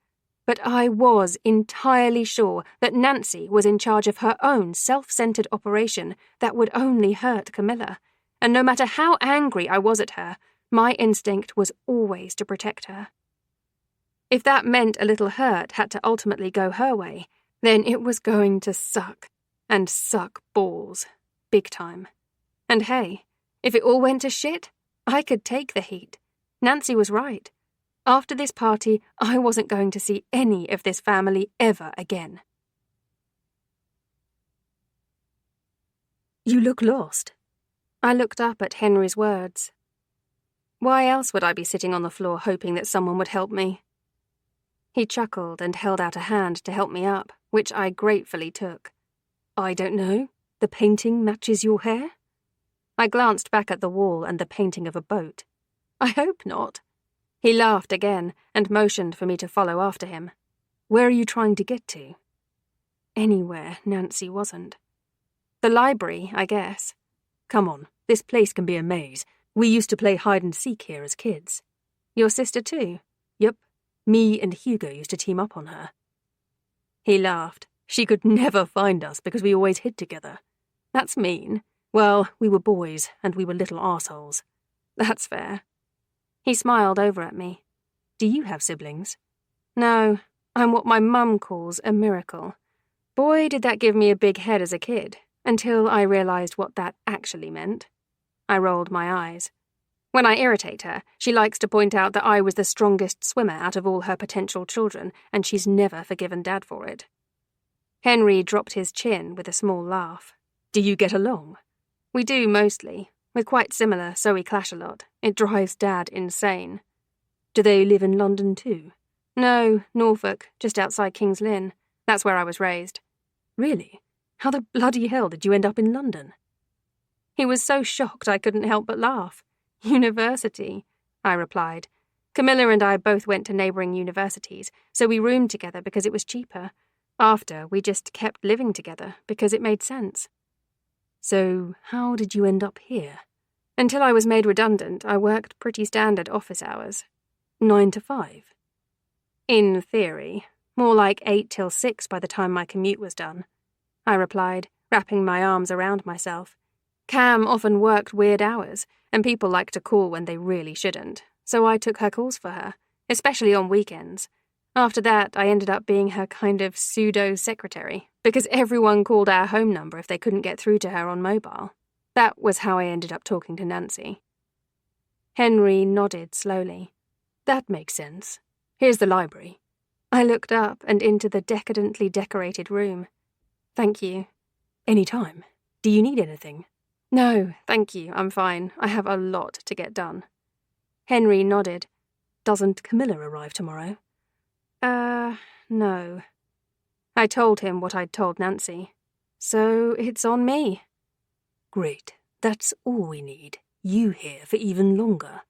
But I was entirely sure that Nancy was in charge of her own self-centered operation that would only hurt Camilla, and no matter how angry I was at her, my instinct was always to protect her. If that meant a little hurt had to ultimately go her way, then it was going to suck, and suck balls, big time. And hey, if it all went to shit, I could take the heat. Nancy was right. After this party, I wasn't going to see any of this family ever again. You look lost. I looked up at Henry's words. Why else would I be sitting on the floor hoping that someone would help me? He chuckled and held out a hand to help me up, which I gratefully took. I don't know. The painting matches your hair? I glanced back at the wall and the painting of a boat. I hope not. He laughed again and motioned for me to follow after him. Where are you trying to get to? Anywhere Nancy wasn't. The library, I guess. Come on, this place can be a maze. We used to play hide and seek here as kids. Your sister too? Yep. Me and Hugo used to team up on her. He laughed. She could never find us because we always hid together. That's mean. Well, we were boys and we were little arseholes. That's fair. He smiled over at me. Do you have siblings? No, I'm what my mum calls a miracle. Boy, did that give me a big head as a kid, until I realised what that actually meant. I rolled my eyes. When I irritate her, she likes to point out that I was the strongest swimmer out of all her potential children, and she's never forgiven Dad for it. Henry dropped his chin with a small laugh. Do you get along? We do, mostly. We're quite similar, so we clash a lot. It drives Dad insane. Do they live in London too? No, Norfolk, just outside King's Lynn. That's where I was raised. Really? How the bloody hell did you end up in London? He was so shocked I couldn't help but laugh. University, I replied. Camilla and I both went to neighbouring universities, so we roomed together because it was cheaper. After, we just kept living together because it made sense. So, how did you end up here? Until I was made redundant, I worked pretty standard office hours. 9 to 5? In theory. More like 8 till 6 by the time my commute was done. I replied, wrapping my arms around myself. Cam often worked weird hours, and people like to call when they really shouldn't, so I took her calls for her, especially on weekends. After that, I ended up being her kind of pseudo-secretary, because everyone called our home number if they couldn't get through to her on mobile. That was how I ended up talking to Nancy. Henry nodded slowly. That makes sense. Here's the library. I looked up and into the decadently decorated room. Thank you. Any time. Do you need anything? No, thank you, I'm fine. I have a lot to get done. Henry nodded. Doesn't Camilla arrive tomorrow? No. I told him what I'd told Nancy. So it's on me. Great. That's all we need. You here for even longer.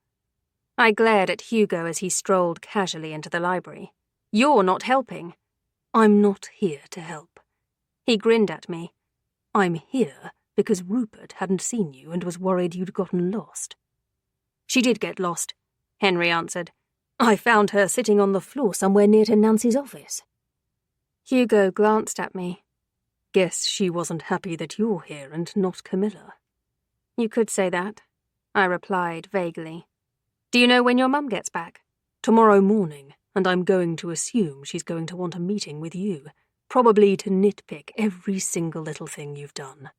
I glared at Hugo as he strolled casually into the library. You're not helping. I'm not here to help. He grinned at me. I'm here because Rupert hadn't seen you and was worried you'd gotten lost. She did get lost, Henry answered. I found her sitting on the floor somewhere near to Nancy's office. Hugo glanced at me. Guess she wasn't happy that you're here and not Camilla. You could say that, I replied vaguely. Do you know when your mum gets back? Tomorrow morning, and I'm going to assume she's going to want a meeting with you, probably to nitpick every single little thing you've done.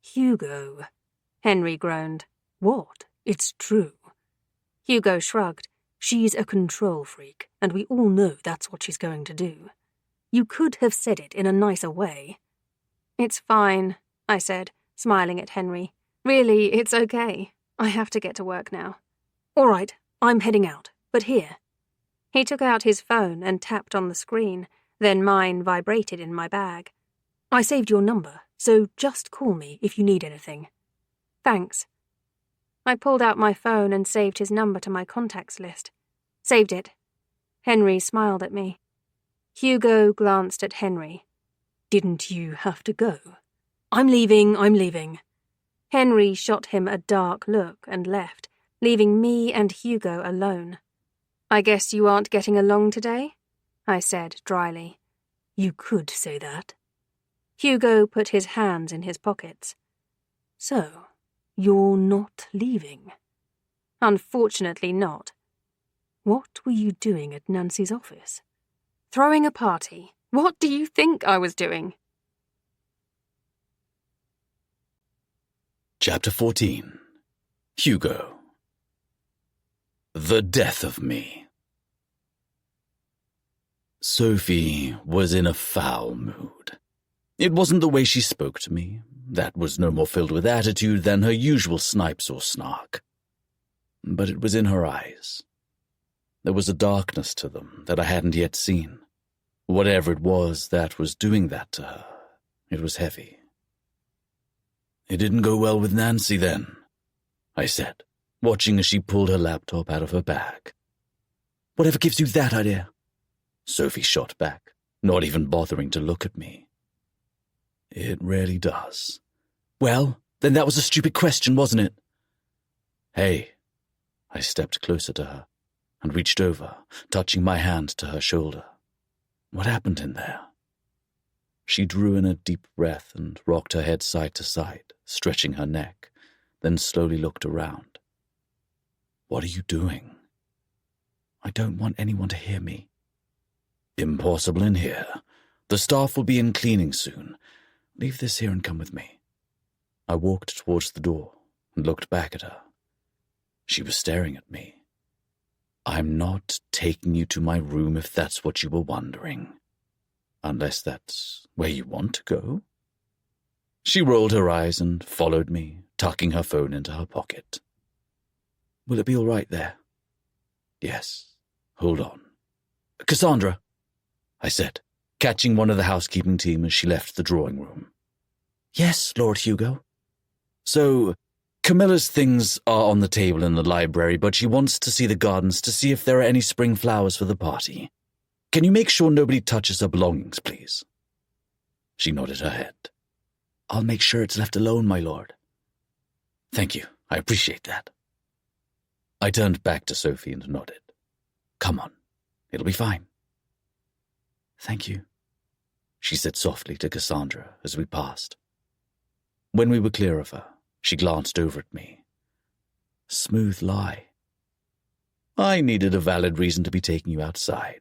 Hugo, Henry groaned. What? It's true. Hugo shrugged. She's a control freak, and we all know that's what she's going to do. You could have said it in a nicer way. It's fine, I said, smiling at Henry. Really, it's okay. I have to get to work now. All right, I'm heading out, but here. He took out his phone and tapped on the screen, then mine vibrated in my bag. I saved your number, so just call me if you need anything. Thanks. I pulled out my phone and saved his number to my contacts list. Saved it. Henry smiled at me. Hugo glanced at Henry. Didn't you have to go? I'm leaving. Henry shot him a dark look and left, leaving me and Hugo alone. I guess you aren't getting along today? I said dryly. You could say that. Hugo put his hands in his pockets. So, you're not leaving? Unfortunately not. What were you doing at Nancy's office? Throwing a party. What do you think I was doing? Chapter 14. Hugo. The death of me. Sophie was in a foul mood. It wasn't the way she spoke to me. That was no more filled with attitude than her usual snipes or snark. But it was in her eyes. There was a darkness to them that I hadn't yet seen. Whatever it was that was doing that to her, it was heavy. It didn't go well with Nancy then, I said, watching as she pulled her laptop out of her bag. Whatever gives you that idea? Sophie shot back, not even bothering to look at me. It really does. Well, then that was a stupid question, wasn't it? Hey, I stepped closer to her and reached over, touching my hand to her shoulder. What happened in there? She drew in a deep breath and rocked her head side to side, stretching her neck, then slowly looked around. What are you doing? I don't want anyone to hear me. Impossible in here. The staff will be in cleaning soon. Leave this here and come with me. I walked towards the door and looked back at her. She was staring at me. I'm not taking you to my room if that's what you were wondering. Unless that's where you want to go. She rolled her eyes and followed me, tucking her phone into her pocket. Will it be all right there? Yes. Hold on. Cassandra, I said, catching one of the housekeeping team as she left the drawing room. Yes, Lord Hugo. So, Camilla's things are on the table in the library, but she wants to see the gardens to see if there are any spring flowers for the party. Can you make sure nobody touches her belongings, please? She nodded her head. I'll make sure it's left alone, my lord. Thank you. I appreciate that. I turned back to Sophie and nodded. Come on. It'll be fine. Thank you, she said softly to Cassandra as we passed. When we were clear of her, she glanced over at me. Smooth lie. I needed a valid reason to be taking you outside.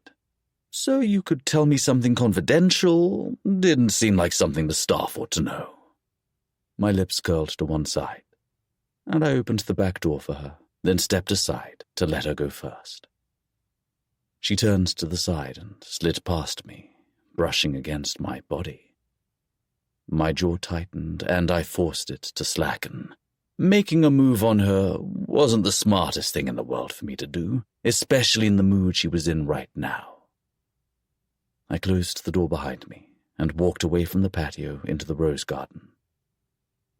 So you could tell me something confidential. Didn't seem like something the staff ought to know. My lips curled to one side, and I opened the back door for her, then stepped aside to let her go first. She turned to the side and slid past me, brushing against my body. My jaw tightened, and I forced it to slacken. Making a move on her wasn't the smartest thing in the world for me to do, especially in the mood she was in right now. I closed the door behind me and walked away from the patio into the rose garden.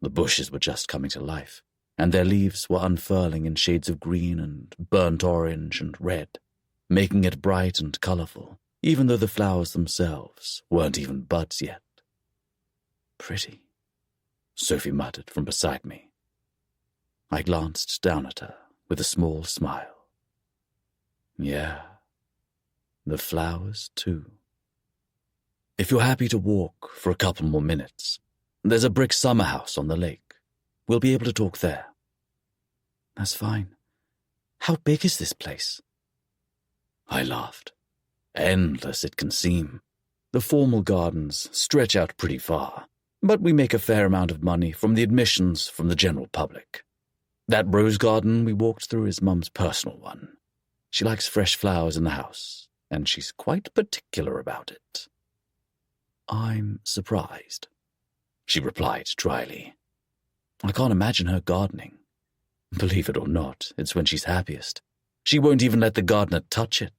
The bushes were just coming to life, and their leaves were unfurling in shades of green and burnt orange and red, making it bright and colourful, even though the flowers themselves weren't even buds yet. Pretty, Sophie muttered from beside me. I glanced down at her with a small smile. Yeah, the flowers too. If you're happy to walk for a couple more minutes, there's a brick summer house on the lake. We'll be able to talk there. That's fine. How big is this place? I laughed. Endless it can seem. The formal gardens stretch out pretty far, but we make a fair amount of money from the admissions from the general public. That rose garden we walked through is Mum's personal one. She likes fresh flowers in the house, and she's quite particular about it. I'm surprised, she replied dryly. I can't imagine her gardening. Believe it or not, it's when she's happiest. She won't even let the gardener touch it.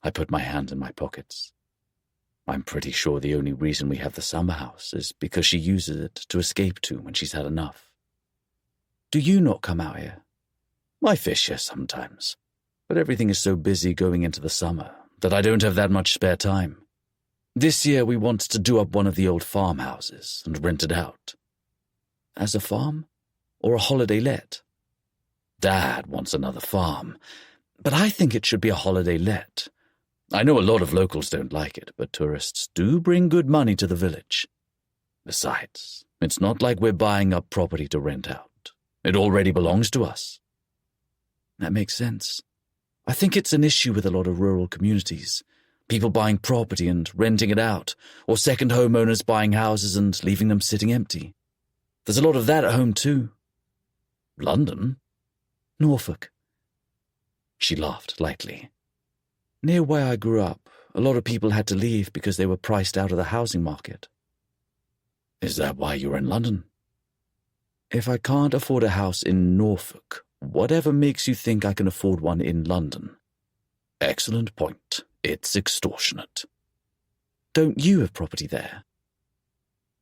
I put my hand in my pockets. I'm pretty sure the only reason we have the summer house is because she uses it to escape to when she's had enough. Do you not come out here? I fish here sometimes, but everything is so busy going into the summer that I don't have that much spare time. This year we want to do up one of the old farmhouses and rent it out. As a farm or a holiday let? Dad wants another farm, but I think it should be a holiday let. I know a lot of locals don't like it, but tourists do bring good money to the village. Besides, it's not like we're buying up property to rent out. It already belongs to us. That makes sense. I think it's an issue with a lot of rural communities. People buying property and renting it out, or second homeowners buying houses and leaving them sitting empty. There's a lot of that at home too. London? Norfolk. She laughed lightly. Near where I grew up, a lot of people had to leave because they were priced out of the housing market. Is that why you're in London? If I can't afford a house in Norfolk, whatever makes you think I can afford one in London? Excellent point. It's extortionate. Don't you have property there?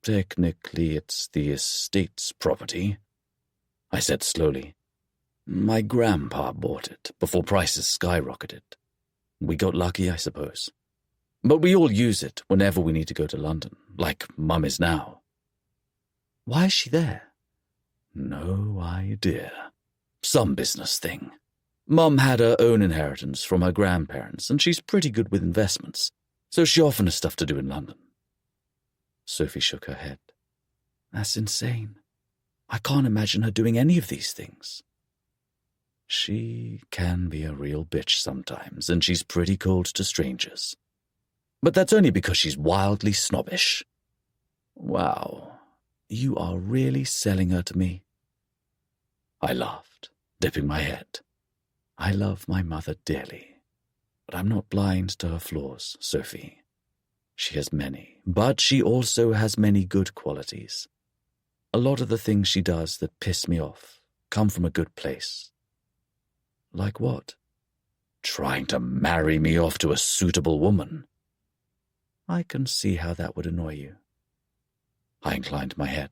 Technically, it's the estate's property, I said slowly. My grandpa bought it before prices skyrocketed. We got lucky, I suppose. But we all use it whenever we need to go to London, like Mum is now. Why is she there? No idea. Some business thing. Mum had her own inheritance from her grandparents, and she's pretty good with investments, so she often has stuff to do in London. Sophie shook her head. That's insane. I can't imagine her doing any of these things. She can be a real bitch sometimes, and she's pretty cold to strangers. But that's only because she's wildly snobbish. Wow, you are really selling her to me. I laughed, dipping my head. I love my mother dearly, but I'm not blind to her flaws, Sophie. She has many, but she also has many good qualities. A lot of the things she does that piss me off come from a good place. Like what? Trying to marry me off to a suitable woman. I can see how that would annoy you. I inclined my head.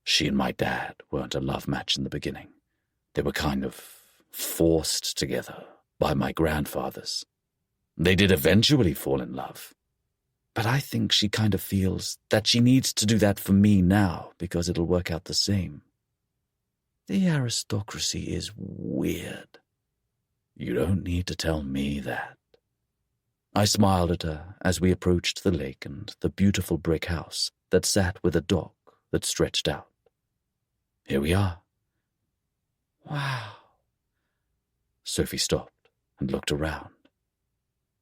She and my dad weren't a love match in the beginning. They were kind of forced together by my grandfathers. They did eventually fall in love. But I think she kind of feels that she needs to do that for me now because it'll work out the same. The aristocracy is weird. You don't need to tell me that. I smiled at her as we approached the lake and the beautiful brick house that sat with a dock that stretched out. Here we are. Wow. Sophie stopped and looked around.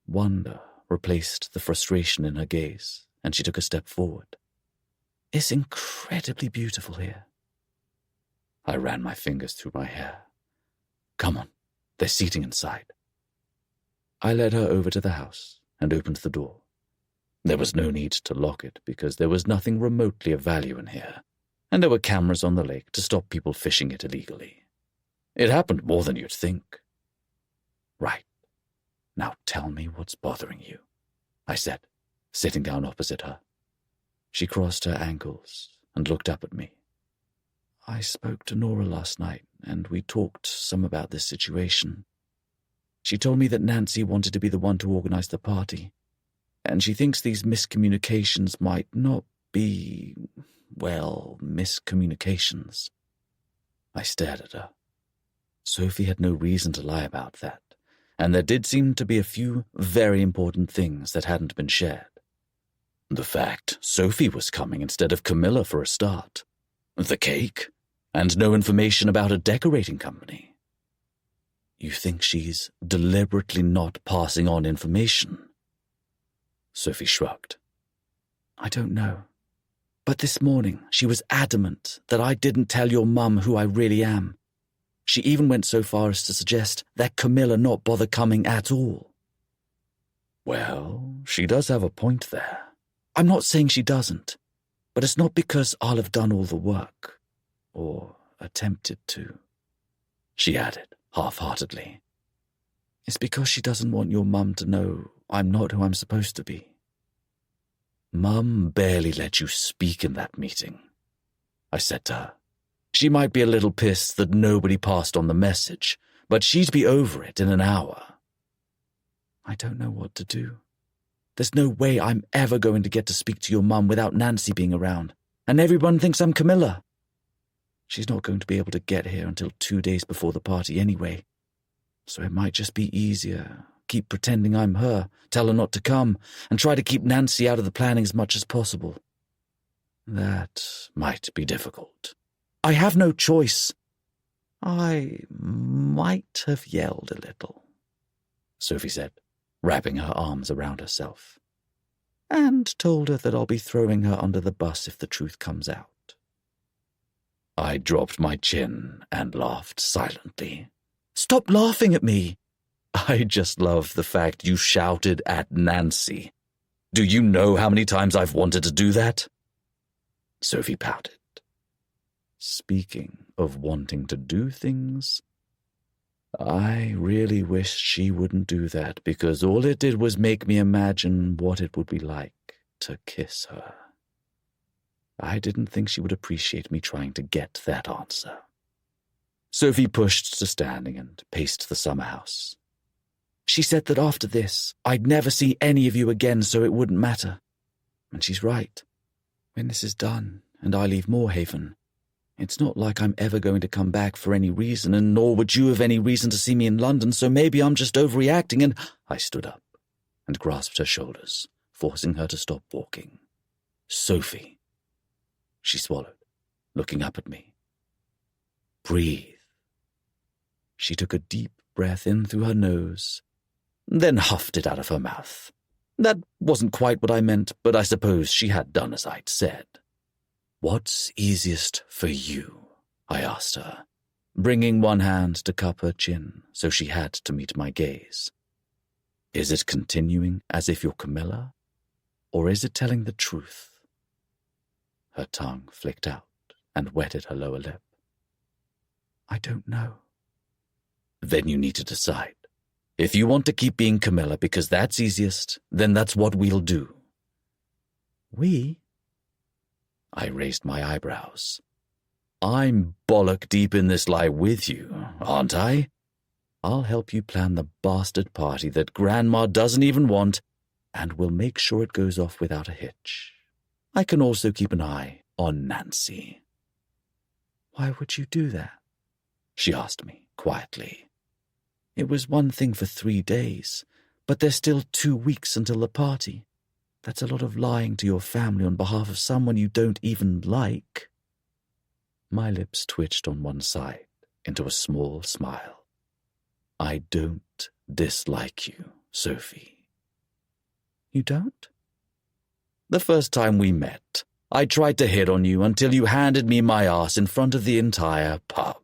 Wonder replaced the frustration in her gaze, and she took a step forward. It's incredibly beautiful here. I ran my fingers through my hair. Come on, there's seating inside. I led her over to the house and opened the door. There was no need to lock it because there was nothing remotely of value in here, and there were cameras on the lake to stop people fishing it illegally. It happened more than you'd think. Right. Now tell me what's bothering you, I said, sitting down opposite her. She crossed her ankles and looked up at me. I spoke to Nora last night, and we talked some about this situation. She told me that Nancy wanted to be the one to organize the party, and she thinks these miscommunications might not be, well, miscommunications. I stared at her. Sophie had no reason to lie about that, and there did seem to be a few very important things that hadn't been shared. The fact Sophie was coming instead of Camilla for a start. The cake, and no information about a decorating company. You think she's deliberately not passing on information? Sophie shrugged. I don't know. But this morning she was adamant that I didn't tell your mum who I really am. She even went so far as to suggest that Camilla not bother coming at all. Well, she does have a point there. I'm not saying she doesn't, but it's not because I'll have done all the work, or attempted to. She added, half-heartedly. It's because she doesn't want your mum to know I'm not who I'm supposed to be. Mum barely let you speak in that meeting, I said to her. She might be a little pissed that nobody passed on the message, but she'd be over it in an hour. I don't know what to do. There's no way I'm ever going to get to speak to your mum without Nancy being around, and everyone thinks I'm Camilla. She's not going to be able to get here until 2 days before the party anyway, so it might just be easier. Keep pretending I'm her, tell her not to come, and try to keep Nancy out of the planning as much as possible. That might be difficult. I have no choice. I might have yelled a little, Sophie said, wrapping her arms around herself, and told her that I'll be throwing her under the bus if the truth comes out. I dropped my chin and laughed silently. Stop laughing at me. I just love the fact you shouted at Nancy. Do you know how many times I've wanted to do that? Sophie pouted. Speaking of wanting to do things, I really wish she wouldn't do that, because all it did was make me imagine what it would be like to kiss her. I didn't think she would appreciate me trying to get that answer. Sophie pushed to standing and paced the summer house. She said that after this, I'd never see any of you again, so it wouldn't matter. And she's right. When this is done, and I leave Moorhaven, it's not like I'm ever going to come back for any reason, and nor would you have any reason to see me in London, so maybe I'm just overreacting, and I stood up and grasped her shoulders, forcing her to stop walking. Sophie. She swallowed, looking up at me. Breathe. She took a deep breath in through her nose, then huffed it out of her mouth. That wasn't quite what I meant, but I suppose she had done as I'd said. What's easiest for you? I asked her, bringing one hand to cup her chin so she had to meet my gaze. Is it continuing as if you're Camilla, or is it telling the truth? Her tongue flicked out and wetted her lower lip. I don't know. Then you need to decide. If you want to keep being Camilla because that's easiest, then that's what we'll do. We? I raised my eyebrows. I'm bollock deep in this lie with you, aren't I? I'll help you plan the bastard party that Grandma doesn't even want, and we'll make sure it goes off without a hitch. I can also keep an eye on Nancy. Why would you do that? She asked me quietly. It was one thing for 3 days, but there's still 2 weeks until the party. That's a lot of lying to your family on behalf of someone you don't even like. My lips twitched on one side into a small smile. I don't dislike you, Sophie. You don't? The first time we met, I tried to hit on you until you handed me my ass in front of the entire pub,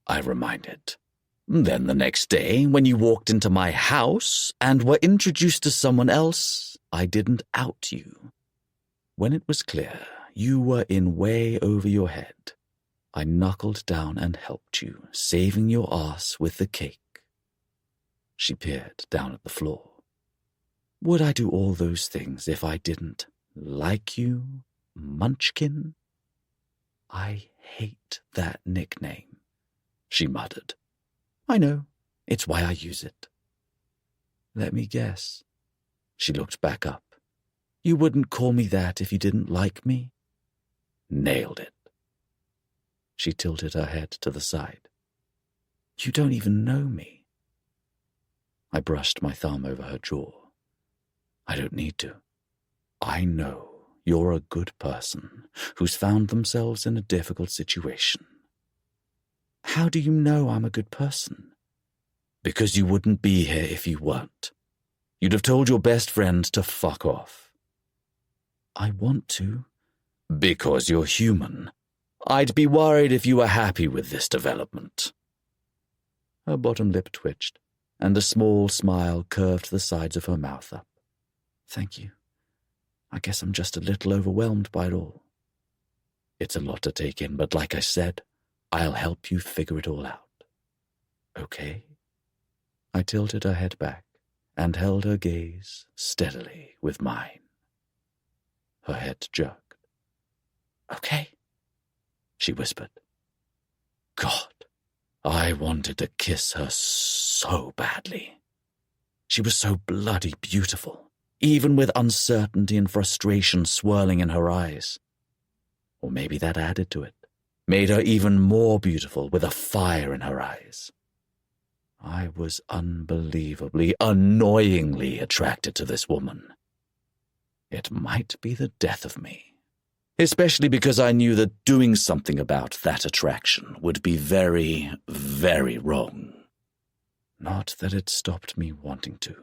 I reminded. Then the next day, when you walked into my house and were introduced to someone else, I didn't out you. When it was clear you were in way over your head, I knuckled down and helped you, saving your ass with the cake. She peered down at the floor. Would I do all those things if I didn't like you, Munchkin? I hate that nickname, she muttered. I know, it's why I use it. Let me guess. She looked back up. You wouldn't call me that if you didn't like me? Nailed it. She tilted her head to the side. You don't even know me. I brushed my thumb over her jaw. I don't need to. I know you're a good person who's found themselves in a difficult situation. How do you know I'm a good person? Because you wouldn't be here if you weren't. You'd have told your best friend to fuck off. I want to. Because you're human. I'd be worried if you were happy with this development. Her bottom lip twitched, and a small smile curved the sides of her mouth up. Thank you. I guess I'm just a little overwhelmed by it all. It's a lot to take in, but like I said, I'll help you figure it all out. Okay? I tilted her head back and held her gaze steadily with mine. Her head jerked. Okay, she whispered. God, I wanted to kiss her so badly. She was so bloody beautiful, even with uncertainty and frustration swirling in her eyes. Or maybe that added to it, made her even more beautiful with a fire in her eyes. I was unbelievably, annoyingly attracted to this woman. It might be the death of me, especially because I knew that doing something about that attraction would be very, very wrong. Not that it stopped me wanting to.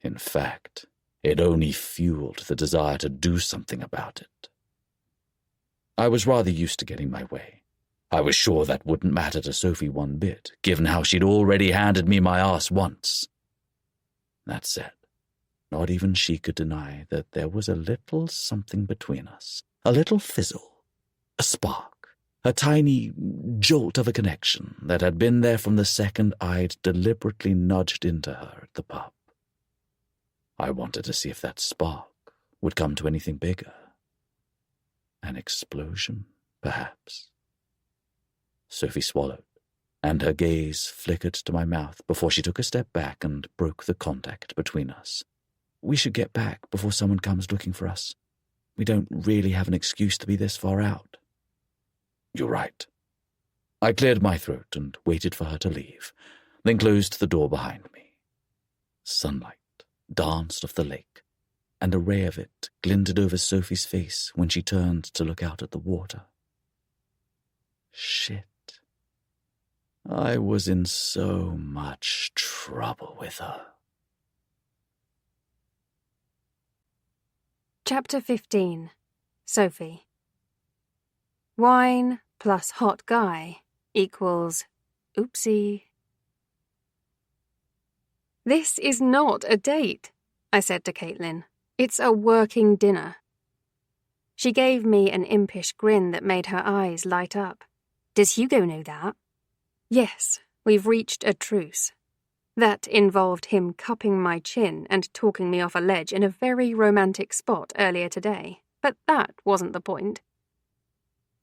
In fact, it only fueled the desire to do something about it. I was rather used to getting my way. I was sure that wouldn't matter to Sophie one bit, given how she'd already handed me my arse once. That said, not even she could deny that there was a little something between us, a little fizzle, a spark, a tiny jolt of a connection that had been there from the second I'd deliberately nudged into her at the pub. I wanted to see if that spark would come to anything bigger. An explosion, perhaps. Sophie swallowed, and her gaze flickered to my mouth before she took a step back and broke the contact between us. We should get back before someone comes looking for us. We don't really have an excuse to be this far out. You're right. I cleared my throat and waited for her to leave, then closed the door behind me. Sunlight danced off the lake, and a ray of it glinted over Sophie's face when she turned to look out at the water. Shit. I was in so much trouble with her. Chapter 15. Sophie. Wine plus hot guy equals oopsie. This is not a date, I said to Caitlin. It's a working dinner. She gave me an impish grin that made her eyes light up. Does Hugo know that? Yes, we've reached a truce. That involved him cupping my chin and talking me off a ledge in a very romantic spot earlier today, but that wasn't the point.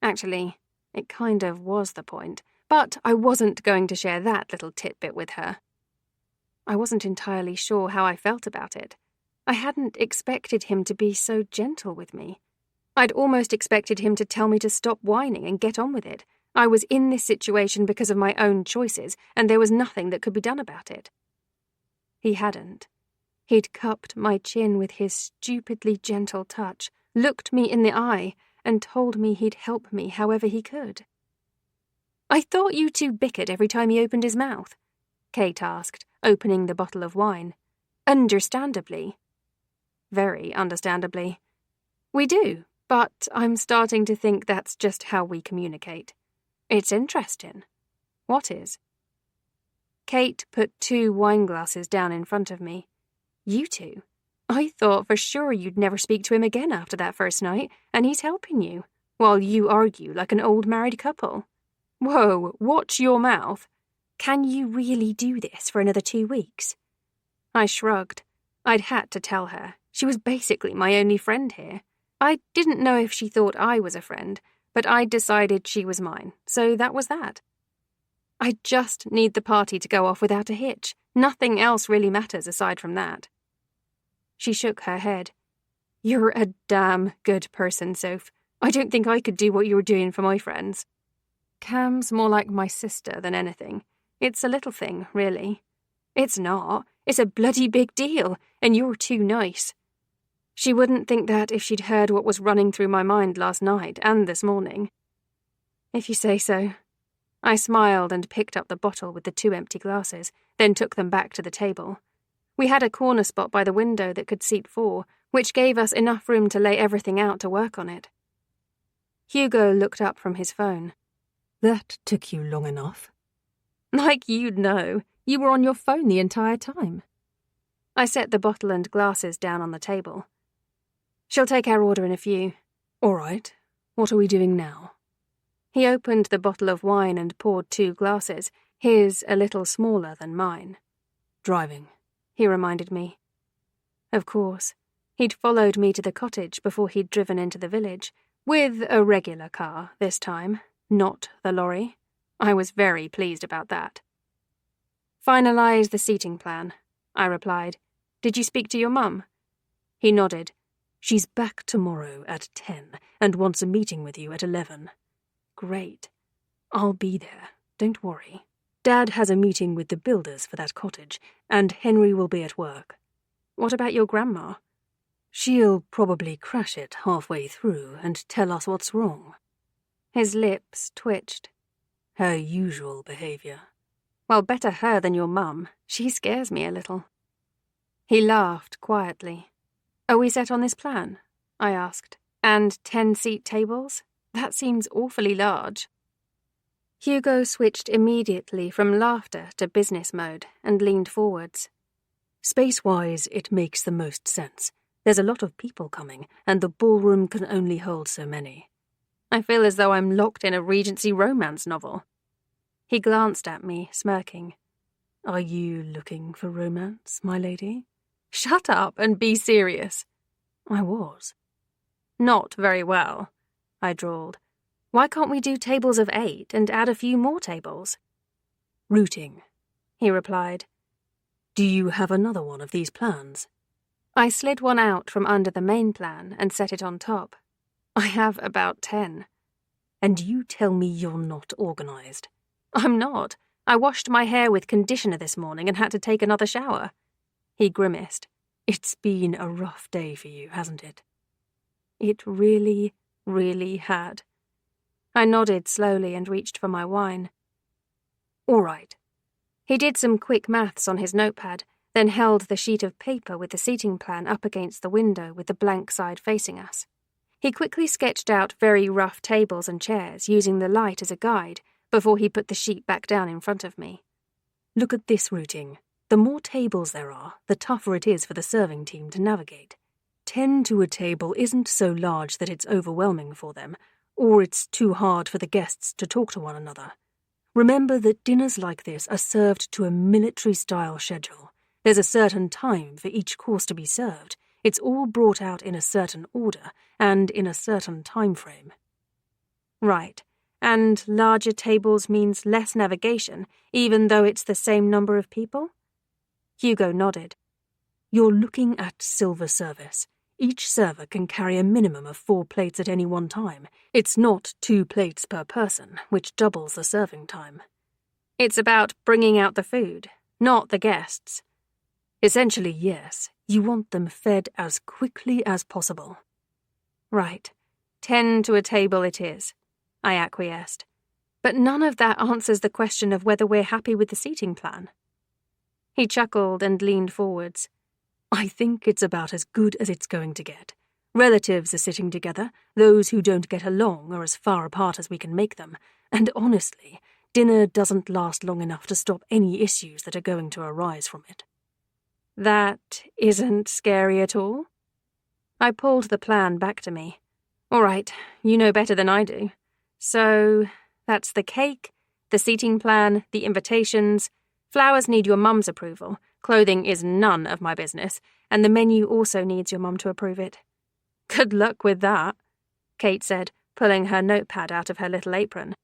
Actually, it kind of was the point, but I wasn't going to share that little tidbit with her. I wasn't entirely sure how I felt about it. I hadn't expected him to be so gentle with me. I'd almost expected him to tell me to stop whining and get on with it. I was in this situation because of my own choices, and there was nothing that could be done about it. He hadn't. He'd cupped my chin with his stupidly gentle touch, looked me in the eye, and told me he'd help me however he could. I thought you two bickered every time he opened his mouth, Kate asked, opening the bottle of wine. Understandably. Very understandably. We do, but I'm starting to think that's just how we communicate. It's interesting. What is? Kate put 2 wine glasses down in front of me. You two? I thought for sure you'd never speak to him again after that first night, and he's helping you, while you argue like an old married couple. Whoa, watch your mouth. Can you really do this for another 2 weeks? I shrugged. I'd had to tell her. She was basically my only friend here. I didn't know if she thought I was a friend, but I'd decided she was mine, so that was that. I just need the party to go off without a hitch. Nothing else really matters aside from that. She shook her head. You're a damn good person, Soph. I don't think I could do what you were doing for my friends. Cam's more like my sister than anything. It's a little thing, really. It's not. It's a bloody big deal, and you're too nice. She wouldn't think that if she'd heard what was running through my mind last night and this morning. If you say so. I smiled and picked up the bottle with the 2 empty glasses, then took them back to the table. We had a corner spot by the window that could seat 4, which gave us enough room to lay everything out to work on it. Hugo looked up from his phone. That took you long enough. Like you'd know. You were on your phone the entire time. I set the bottle and glasses down on the table. She'll take our order in a few. All right. What are we doing now? He opened the bottle of wine and poured 2 glasses, his a little smaller than mine. Driving, he reminded me. Of course. He'd followed me to the cottage before he'd driven into the village, with a regular car this time, not the lorry. I was very pleased about that. Finalize the seating plan. I replied. Did you speak to your mum? He nodded. She's back tomorrow at 10 and wants a meeting with you at 11. Great. I'll be there, don't worry. Dad has a meeting with the builders for that cottage, and Henry will be at work. What about your grandma? She'll probably crash it halfway through and tell us what's wrong. His lips twitched. Her usual behaviour. Well, better her than your mum. She scares me a little. He laughed quietly. Are we set on this plan? I asked. And 10-seat tables? That seems awfully large. Hugo switched immediately from laughter to business mode and leaned forwards. Space-wise, it makes the most sense. There's a lot of people coming, and the ballroom can only hold so many. I feel as though I'm locked in a Regency romance novel. He glanced at me, smirking. Are you looking for romance, my lady? Shut up and be serious. I was. Not very well, I drawled. Why can't we do tables of 8 and add a few more tables? Routing, he replied. Do you have another one of these plans? I slid one out from under the main plan and set it on top. I have about 10. And you tell me you're not organised. I'm not. I washed my hair with conditioner this morning and had to take another shower. He grimaced. It's been a rough day for you, hasn't it? It really, really had. I nodded slowly and reached for my wine. All right. He did some quick maths on his notepad, then held the sheet of paper with the seating plan up against the window with the blank side facing us. He quickly sketched out very rough tables and chairs, using the light as a guide, before he put the sheet back down in front of me. Look at this routing. The more tables there are, the tougher it is for the serving team to navigate. 10 to a table isn't so large that it's overwhelming for them, or it's too hard for the guests to talk to one another. Remember that dinners like this are served to a military-style schedule. There's a certain time for each course to be served. It's all brought out in a certain order and in a certain time frame. Right. And larger tables means less navigation, even though it's the same number of people? Hugo nodded. You're looking at silver service. Each server can carry a minimum of 4 plates at any one time. It's not 2 plates per person, which doubles the serving time. It's about bringing out the food, not the guests. Essentially, yes. You want them fed as quickly as possible. Right. 10 to a table it is, I acquiesced. But none of that answers the question of whether we're happy with the seating plan. He chuckled and leaned forwards. I think it's about as good as it's going to get. Relatives are sitting together. Those who don't get along are as far apart as we can make them. And honestly, dinner doesn't last long enough to stop any issues that are going to arise from it. That isn't scary at all? I pulled the plan back to me. All right, you know better than I do. So, that's the cake, the seating plan, the invitations. Flowers need your mum's approval. Clothing is none of my business, and the menu also needs your mum to approve it. Good luck with that, Kate said, pulling her notepad out of her little apron.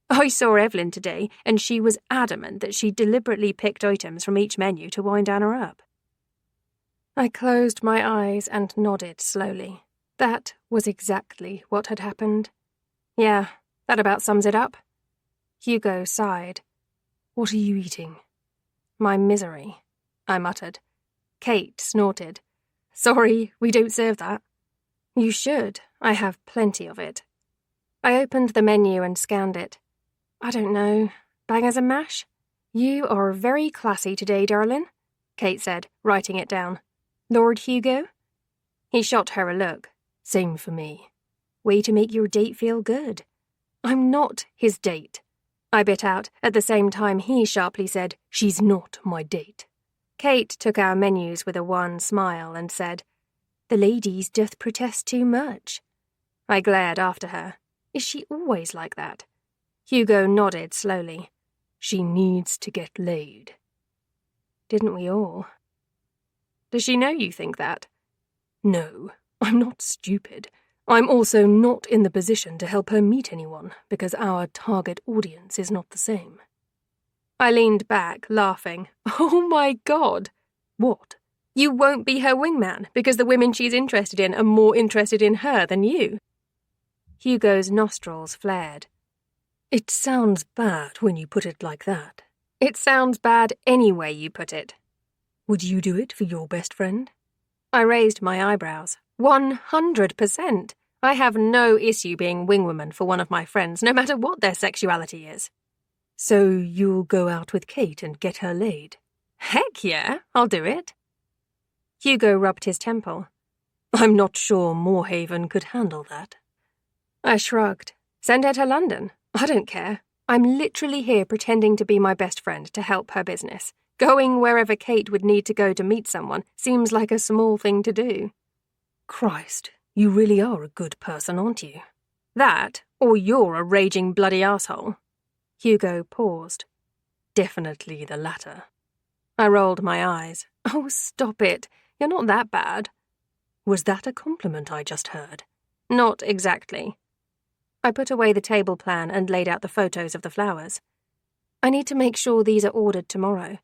I saw Evelyn today, and she was adamant that she deliberately picked items from each menu to wind Anna up. I closed my eyes and nodded slowly. That was exactly what had happened. Yeah, that about sums it up. Hugo sighed. What are you eating? My misery, I muttered. Kate snorted. Sorry, we don't serve that. You should. I have plenty of it. I opened the menu and scanned it. I don't know. Bangers and mash? You are very classy today, darling, Kate said, writing it down. Lord Hugo? He shot her a look. Same for me. Way to make your date feel good. I'm not his date, I bit out, at the same time he sharply said, She's not my date. Kate took our menus with a wan smile and said, The ladies doth protest too much. I glared after her. Is she always like that? Hugo nodded slowly. She needs to get laid. Didn't we all? Does she know you think that? No, I'm not stupid. I'm also not in the position to help her meet anyone, because our target audience is not the same. I leaned back, laughing. Oh my God! What? You won't be her wingman because the women she's interested in are more interested in her than you. Hugo's nostrils flared. It sounds bad when you put it like that. It sounds bad any way you put it. Would you do it for your best friend? I raised my eyebrows. 100%. I have no issue being wingwoman for one of my friends, no matter what their sexuality is. So you'll go out with Kate and get her laid? Heck yeah, I'll do it. Hugo rubbed his temple. I'm not sure Moorhaven could handle that. I shrugged. Send her to London. I don't care. I'm literally here pretending to be my best friend to help her business. Going wherever Kate would need to go to meet someone seems like a small thing to do. Christ, you really are a good person, aren't you? That, or you're a raging bloody asshole. Hugo paused. Definitely the latter. I rolled my eyes. Oh, stop it. You're not that bad. Was that a compliment I just heard? Not exactly. I put away the table plan and laid out the photos of the flowers. I need to make sure these are ordered tomorrow.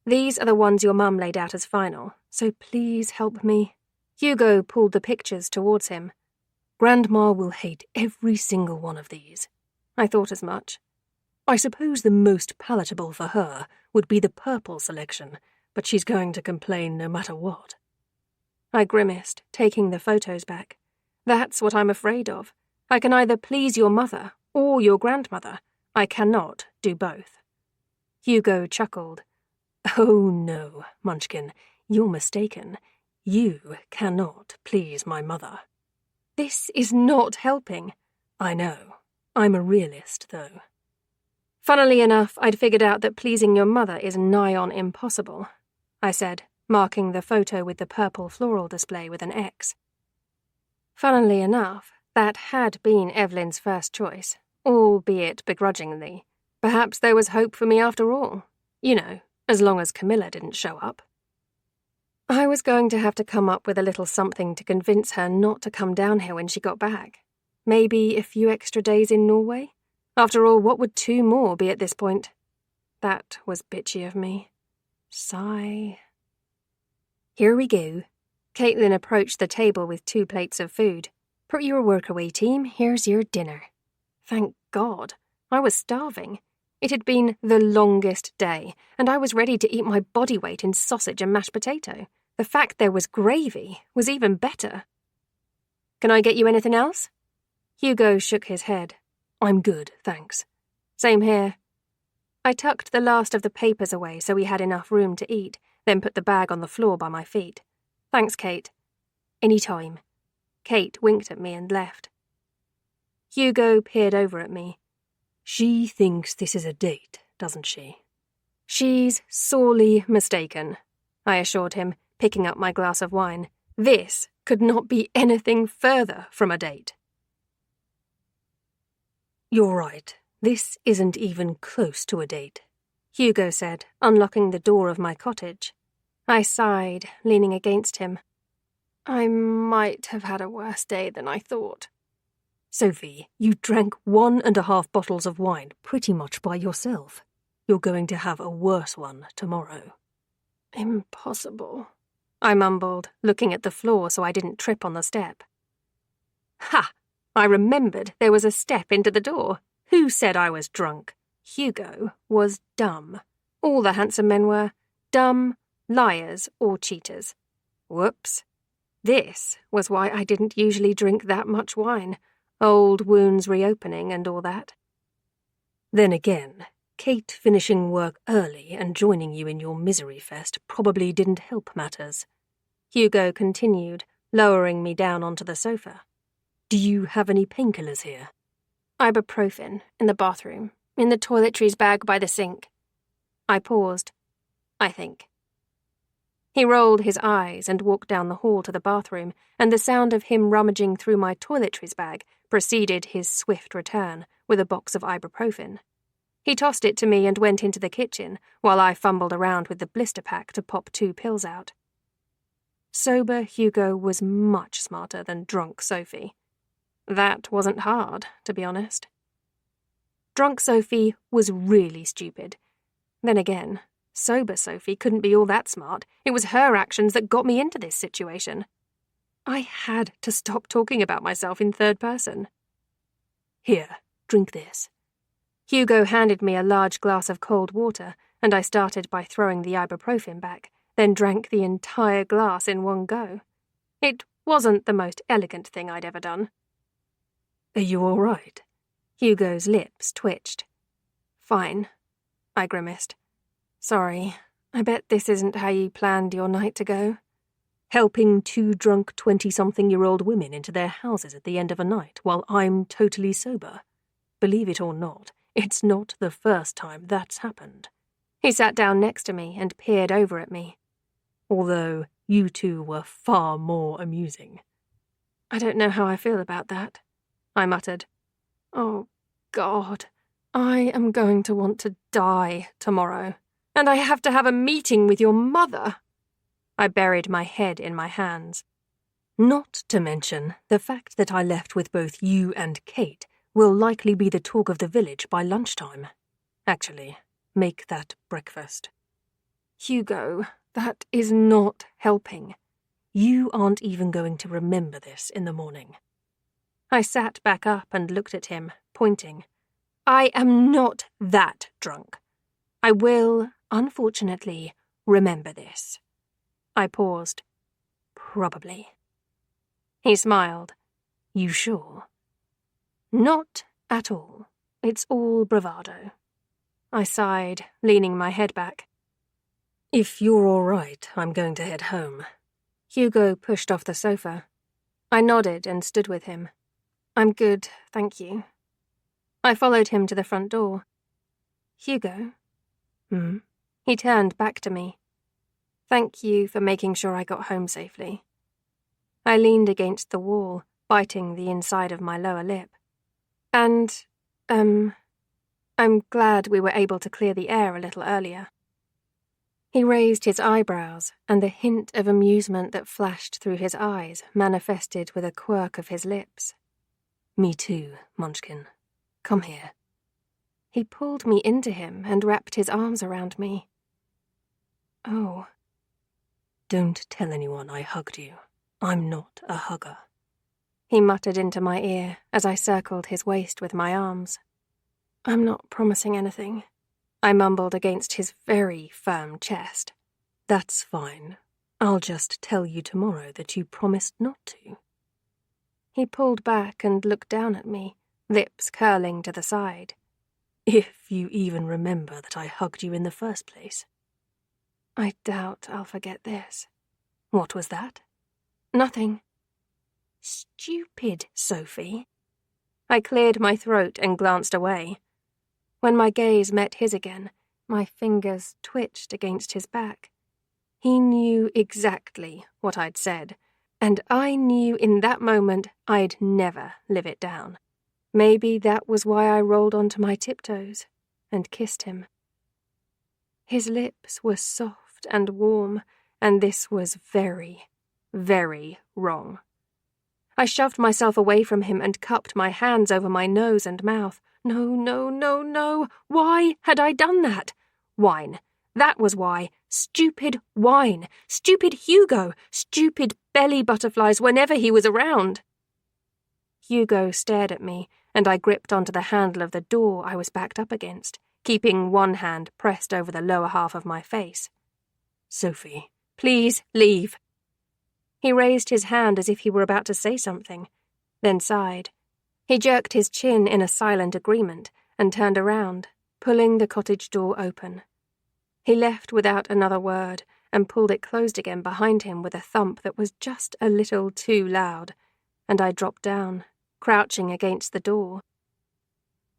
These are the ones your mum laid out as final, so please help me. Hugo pulled the pictures towards him. Grandma will hate every single one of these. I thought as much. I suppose the most palatable for her would be the purple selection, but she's going to complain no matter what. I grimaced, taking the photos back. That's what I'm afraid of. I can either please your mother or your grandmother. I cannot do both. Hugo chuckled. Oh no, Munchkin, you're mistaken. You cannot please my mother. This is not helping. I know. I'm a realist, though. Funnily enough, I'd figured out that pleasing your mother is nigh on impossible, I said, marking the photo with the purple floral display with an X. Funnily enough, that had been Evelyn's first choice, albeit begrudgingly. Perhaps there was hope for me after all. You know, as long as Camilla didn't show up. I was going to have to come up with a little something to convince her not to come down here when she got back. Maybe a few extra days in Norway? After all, what would 2 more be at this point? That was bitchy of me. Sigh. Here we go. Caitlin approached the table with 2 plates of food. Put your work away, team. Here's your dinner. Thank God. I was starving. It had been the longest day, and I was ready to eat my body weight in sausage and mashed potato. The fact there was gravy was even better. Can I get you anything else? Hugo shook his head. I'm good, thanks. Same here. I tucked the last of the papers away so we had enough room to eat, then put the bag on the floor by my feet. Thanks, Kate. Any time. Kate winked at me and left. Hugo peered over at me. She thinks this is a date, doesn't she? She's sorely mistaken, I assured him, picking up my glass of wine. This could not be anything further from a date. You're right. This isn't even close to a date, Hugo said, unlocking the door of my cottage. I sighed, leaning against him. I might have had a worse day than I thought. Sophie, you drank 1.5 bottles of wine pretty much by yourself. You're going to have a worse one tomorrow. Impossible, I mumbled, looking at the floor so I didn't trip on the step. Ha! I remembered there was a step into the door. Who said I was drunk? Hugo was dumb. All the handsome men were. Dumb, liars, or cheaters. Whoops. This was why I didn't usually drink that much wine. Old wounds reopening and all that. Then again, Kate finishing work early and joining you in your misery fest probably didn't help matters. Hugo continued, lowering me down onto the sofa. Do you have any painkillers here? Ibuprofen, in the bathroom, in the toiletries bag by the sink. I paused. I think. He rolled his eyes and walked down the hall to the bathroom, and the sound of him rummaging through my toiletries bag preceded his swift return with a box of ibuprofen. He tossed it to me and went into the kitchen, while I fumbled around with the blister pack to pop 2 pills out. Sober Hugo was much smarter than drunk Sophie. That wasn't hard, to be honest. Drunk Sophie was really stupid. Then again, Sober Sophie couldn't be all that smart. It was her actions that got me into this situation. I had to stop talking about myself in third person. Here, drink this. Hugo handed me a large glass of cold water, and I started by throwing the ibuprofen back, then drank the entire glass in one go. It wasn't the most elegant thing I'd ever done. Are you all right? Hugo's lips twitched. Fine, I grimaced. Sorry, I bet this isn't how you planned your night to go. Helping two drunk 20-something-year-old women into their houses at the end of a night while I'm totally sober. Believe it or not, it's not the first time that's happened. He sat down next to me and peered over at me. Although you two were far more amusing. I don't know how I feel about that, I muttered. Oh, God, I am going to want to die tomorrow, and I have to have a meeting with your mother. I buried my head in my hands. Not to mention the fact that I left with both you and Kate will likely be the talk of the village by lunchtime. Actually, make that breakfast. Hugo, that is not helping. You aren't even going to remember this in the morning. I sat back up and looked at him, pointing. I am not that drunk. I will, unfortunately, remember this. I paused. Probably. He smiled. You sure? Not at all. It's all bravado. I sighed, leaning my head back. If you're all right, I'm going to head home. Hugo pushed off the sofa. I nodded and stood with him. I'm good, thank you. I followed him to the front door. Hugo? He turned back to me. Thank you for making sure I got home safely. I leaned against the wall, biting the inside of my lower lip. And, I'm glad we were able to clear the air a little earlier. He raised his eyebrows, and the hint of amusement that flashed through his eyes manifested with a quirk of his lips. Me too, Munchkin. Come here. He pulled me into him and wrapped his arms around me. Oh. Don't tell anyone I hugged you. I'm not a hugger. He muttered into my ear as I circled his waist with my arms. I'm not promising anything, I mumbled against his very firm chest. That's fine. I'll just tell you tomorrow that you promised not to. He pulled back and looked down at me, lips curling to the side. If you even remember that I hugged you in the first place. I doubt I'll forget this. What was that? Nothing. Stupid, Sophie. I cleared my throat and glanced away. When my gaze met his again, my fingers twitched against his back. He knew exactly what I'd said, and I knew in that moment I'd never live it down. Maybe that was why I rolled onto my tiptoes and kissed him. His lips were soft and warm, and this was very, very wrong. I shoved myself away from him and cupped my hands over my nose and mouth. No, no, no, no. Why had I done that? Wine. That was why. Stupid wine. Stupid Hugo. Stupid belly butterflies whenever he was around. Hugo stared at me, and I gripped onto the handle of the door I was backed up against, keeping one hand pressed over the lower half of my face. Sophie, please leave. He raised his hand as if he were about to say something, then sighed. He jerked his chin in a silent agreement and turned around, pulling the cottage door open. He left without another word and pulled it closed again behind him with a thump that was just a little too loud, and I dropped down, crouching against the door.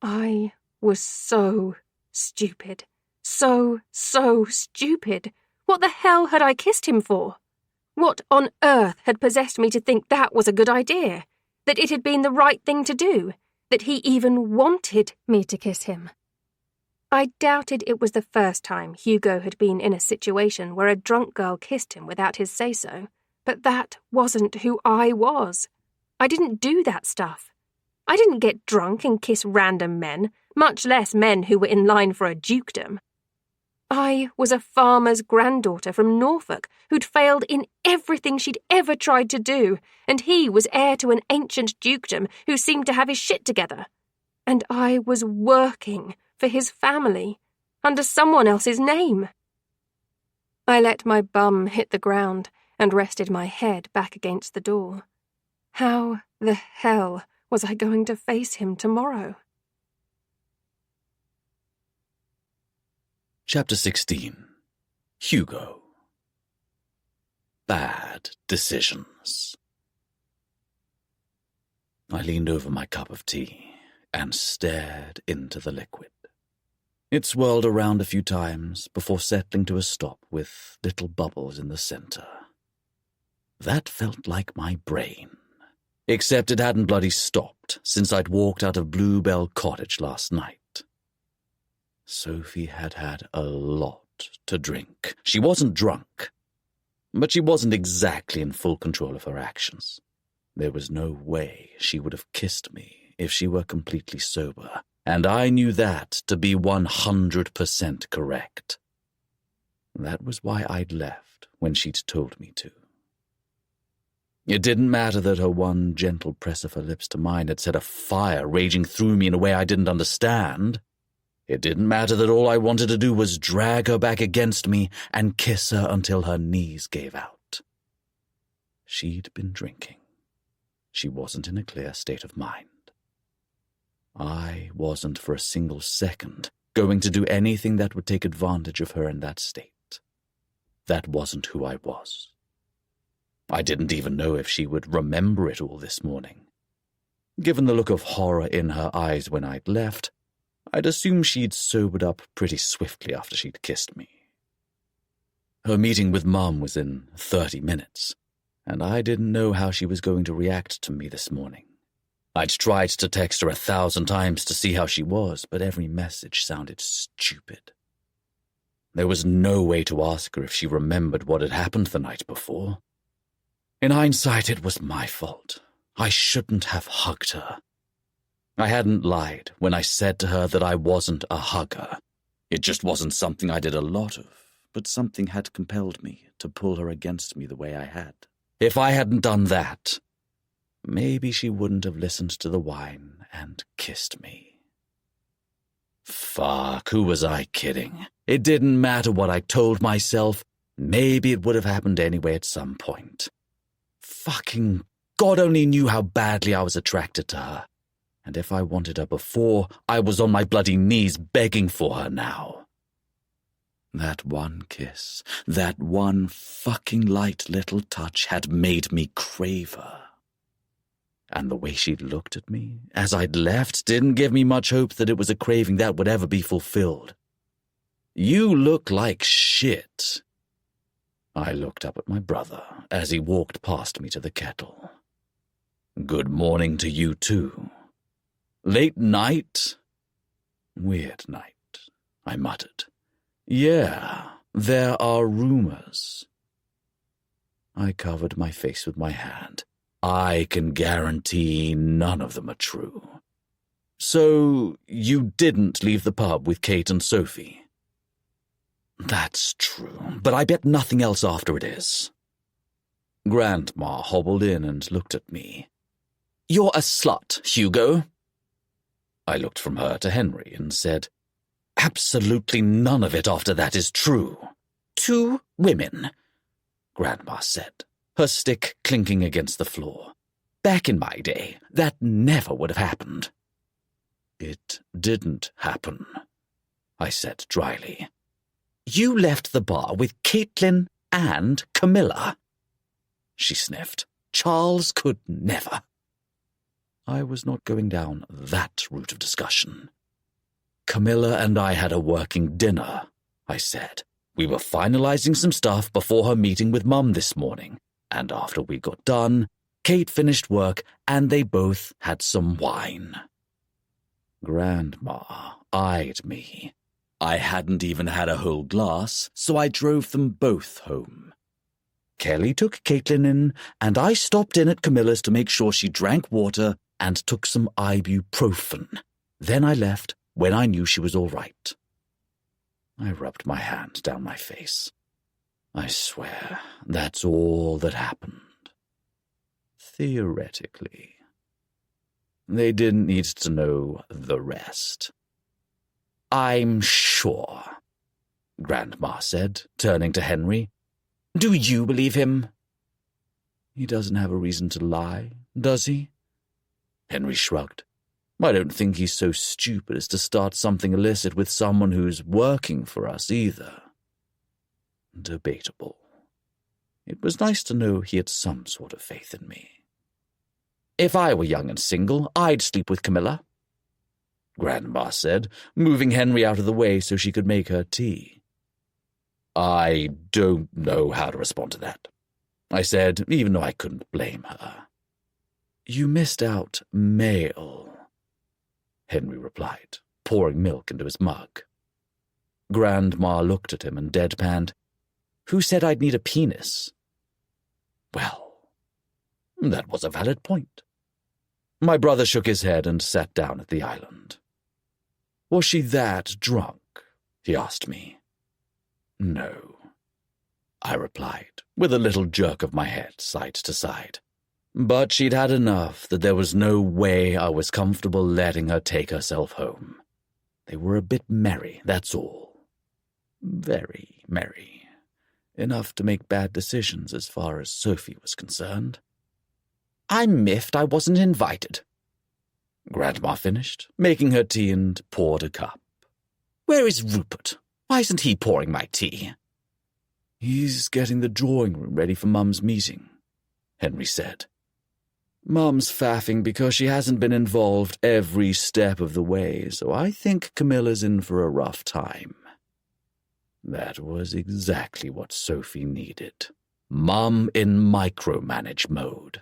I was so stupid. So stupid. What the hell had I kissed him for? What on earth had possessed me to think that was a good idea? That it had been the right thing to do? That he even wanted me to kiss him? I doubted it was the first time Hugo had been in a situation where a drunk girl kissed him without his say-so, but that wasn't who I was. I didn't do that stuff. I didn't get drunk and kiss random men, much less men who were in line for a dukedom. I was a farmer's granddaughter from Norfolk who'd failed in everything she'd ever tried to do, and he was heir to an ancient dukedom who seemed to have his shit together. And I was working for his family, under someone else's name. I let my bum hit the ground and rested my head back against the door. How the hell was I going to face him tomorrow? Chapter 16. Hugo. Bad decisions. I leaned over my cup of tea and stared into the liquid. It swirled around a few times before settling to a stop with little bubbles in the center. That felt like my brain, except it hadn't bloody stopped since I'd walked out of Bluebell Cottage last night. Sophie had had a lot to drink. She wasn't drunk, but she wasn't exactly in full control of her actions. There was no way she would have kissed me if she were completely sober, and I knew that to be 100% correct. That was why I'd left when she'd told me to. It didn't matter that her one gentle press of her lips to mine had set a fire raging through me in a way I didn't understand. It didn't matter that all I wanted to do was drag her back against me and kiss her until her knees gave out. She'd been drinking. She wasn't in a clear state of mind. I wasn't for a single second going to do anything that would take advantage of her in that state. That wasn't who I was. I didn't even know if she would remember it all this morning. Given the look of horror in her eyes when I'd left, I'd assume she'd sobered up pretty swiftly after she'd kissed me. Her meeting with Mum was in 30 minutes, and I didn't know how she was going to react to me this morning. I'd tried to text her 1,000 times to see how she was, but every message sounded stupid. There was no way to ask her if she remembered what had happened the night before. In hindsight, it was my fault. I shouldn't have hugged her. I hadn't lied when I said to her that I wasn't a hugger. It just wasn't something I did a lot of, but something had compelled me to pull her against me the way I had. If I hadn't done that, maybe she wouldn't have listened to the wine and kissed me. Fuck, who was I kidding? It didn't matter what I told myself. Maybe it would have happened anyway at some point. Fucking God only knew how badly I was attracted to her. And if I wanted her before, I was on my bloody knees begging for her now. That one kiss, that one fucking light little touch had made me crave her. And the way she'd looked at me as I'd left didn't give me much hope that it was a craving that would ever be fulfilled. You look like shit. I looked up at my brother as he walked past me to the kettle. Good morning to you too. Late night? Weird night, I muttered. Yeah, there are rumors. I covered my face with my hand. I can guarantee none of them are true. So, you didn't leave the pub with Kate and Sophie? That's true, but I bet nothing else after it is. Grandma hobbled in and looked at me. You're a slut, Hugo. I looked from her to Henry and said, Absolutely none of it after that is true. 2 women, Grandma said, her stick clinking against the floor. Back in my day, that never would have happened. It didn't happen, I said dryly. You left the bar with Caitlin and Camilla. She sniffed. Charles could never. I was not going down that route of discussion. Camilla and I had a working dinner, I said. We were finalizing some stuff before her meeting with Mum this morning, and after we got done, Kate finished work and they both had some wine. Grandma eyed me. I hadn't even had a whole glass, so I drove them both home. Kelly took Caitlin in, and I stopped in at Camilla's to make sure she drank water and took some ibuprofen. Then I left when I knew she was all right. I rubbed my hand down my face. I swear, that's all that happened. Theoretically. They didn't need to know the rest. I'm sure, Grandma said, turning to Henry. Do you believe him? He doesn't have a reason to lie, does he? Henry shrugged. I don't think he's so stupid as to start something illicit with someone who's working for us either. Debatable. It was nice to know he had some sort of faith in me. If I were young and single, I'd sleep with Camilla, Grandma said, moving Henry out of the way so she could make her tea. I don't know how to respond to that, I said, even though I couldn't blame her. You missed out male, Henry replied, pouring milk into his mug. Grandma looked at him and deadpanned. Who said I'd need a penis? Well, that was a valid point. My brother shook his head and sat down at the island. Was she that drunk? He asked me. No, I replied, with a little jerk of my head side to side. But she'd had enough that there was no way I was comfortable letting her take herself home. They were a bit merry, that's all. Very merry. Enough to make bad decisions as far as Sophie was concerned. I'm miffed I wasn't invited, Grandma finished, making her tea and poured a cup. Where is Rupert? Why isn't he pouring my tea? He's getting the drawing room ready for Mum's meeting, Henry said. Mum's faffing because she hasn't been involved every step of the way, so I think Camilla's in for a rough time. That was exactly what Sophie needed. Mum in micromanage mode.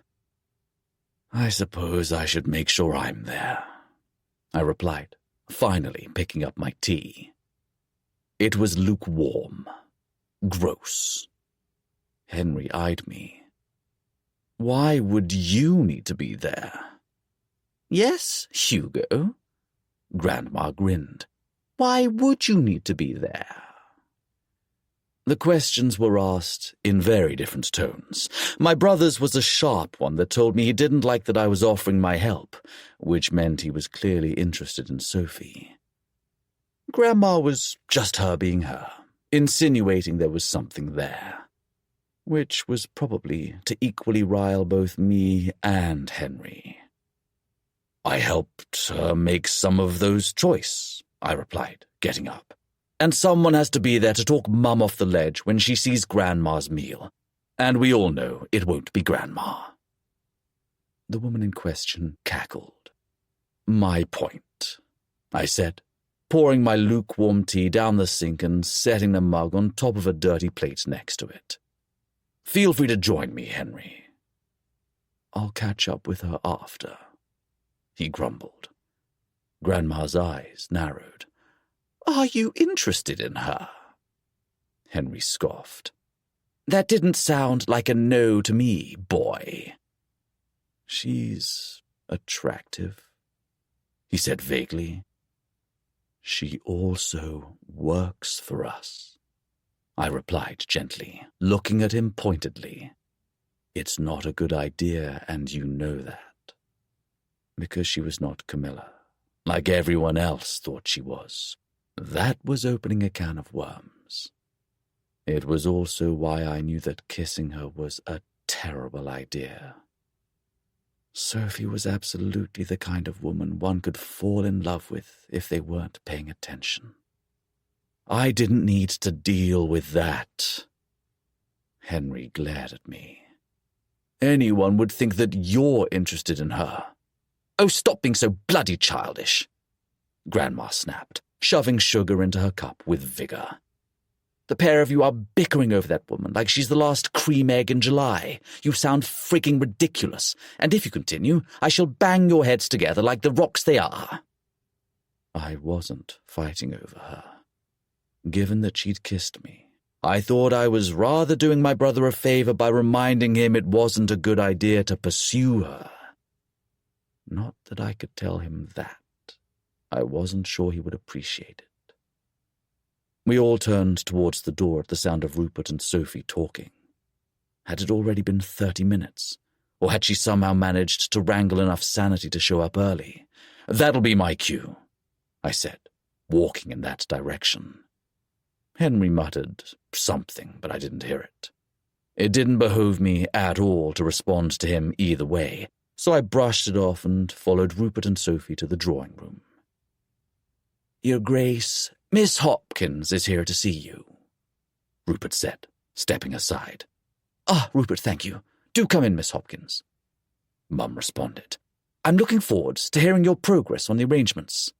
I suppose I should make sure I'm there, I replied, finally picking up my tea. It was lukewarm. Gross. Henry eyed me. Why would you need to be there? Yes, Hugo. Grandma grinned. Why would you need to be there? The questions were asked in very different tones. My brother's was a sharp one that told me he didn't like that I was offering my help, which meant he was clearly interested in Sophie. Grandma was just her being her, insinuating there was something there, which was probably to equally rile both me and Henry. I helped her make some of those choice, I replied, getting up. And someone has to be there to talk Mum off the ledge when she sees Grandma's meal. And we all know it won't be Grandma. The woman in question cackled. My point, I said, pouring my lukewarm tea down the sink and setting the mug on top of a dirty plate next to it. Feel free to join me, Henry. I'll catch up with her after, he grumbled. Grandma's eyes narrowed. Are you interested in her? Henry scoffed. That didn't sound like a no to me, boy. She's attractive, he said vaguely. She also works for us, I replied gently, looking at him pointedly. It's not a good idea, and you know that. Because she was not Camilla, like everyone else thought she was. That was opening a can of worms. It was also why I knew that kissing her was a terrible idea. Sophie was absolutely the kind of woman one could fall in love with if they weren't paying attention. I didn't need to deal with that. Henry glared at me. Anyone would think that you're interested in her. Oh, stop being so bloody childish, Grandma snapped, shoving sugar into her cup with vigor. The pair of you are bickering over that woman like she's the last cream egg in July. You sound freaking ridiculous, and if you continue, I shall bang your heads together like the rocks they are. I wasn't fighting over her. Given that she'd kissed me, I thought I was rather doing my brother a favor by reminding him it wasn't a good idea to pursue her. Not that I could tell him that. I wasn't sure he would appreciate it. We all turned towards the door at the sound of Rupert and Sophie talking. Had it already been 30 minutes? Or had she somehow managed to wrangle enough sanity to show up early? "That'll be my cue," I said, walking in that direction. Henry muttered something, but I didn't hear it. It didn't behoove me at all to respond to him either way, so I brushed it off and followed Rupert and Sophie to the drawing room. "Your Grace, Miss Hopkins is here to see you," Rupert said, stepping aside. "Ah, Rupert, thank you. Do come in, Miss Hopkins." Mum responded. "I'm looking forward to hearing your progress on the arrangements."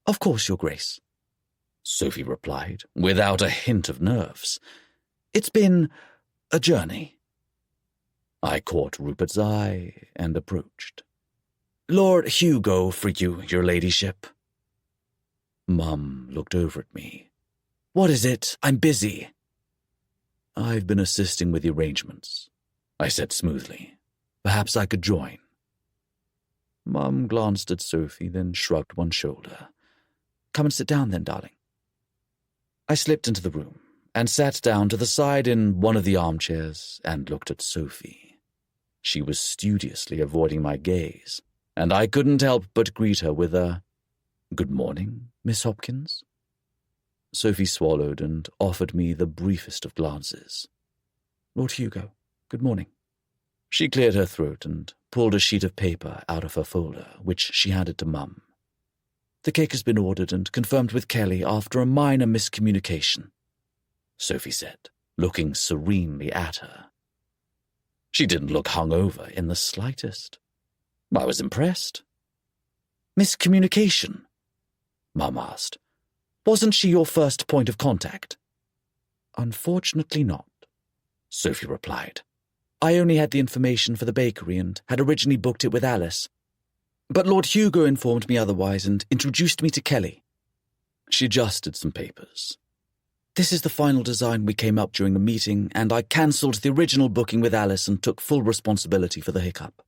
"Of course, Your Grace," Sophie replied, without a hint of nerves. "It's been a journey." I caught Rupert's eye and approached. "Lord Hugo for you, Your Ladyship." Mum looked over at me. "What is it? I'm busy." "I've been assisting with the arrangements," I said smoothly. "Perhaps I could join." Mum glanced at Sophie, then shrugged one shoulder. "Come and sit down then, darling." I slipped into the room and sat down to the side in one of the armchairs and looked at Sophie. She was studiously avoiding my gaze, and I couldn't help but greet her with a, "Good morning, Miss Hopkins." Sophie swallowed and offered me the briefest of glances. "Lord Hugo, good morning." She cleared her throat and pulled a sheet of paper out of her folder, which she handed to Mum. "The cake has been ordered and confirmed with Kelly after a minor miscommunication," Sophie said, looking serenely at her. She didn't look hungover in the slightest. I was impressed. "Miscommunication?" Mum asked. "Wasn't she your first point of contact?" "Unfortunately not," Sophie replied. "I only had the information for the bakery and had originally booked it with Alice. But Lord Hugo informed me otherwise and introduced me to Kelly." She adjusted some papers. "This is the final design we came up during the meeting, and I cancelled the original booking with Alice and took full responsibility for the hiccup."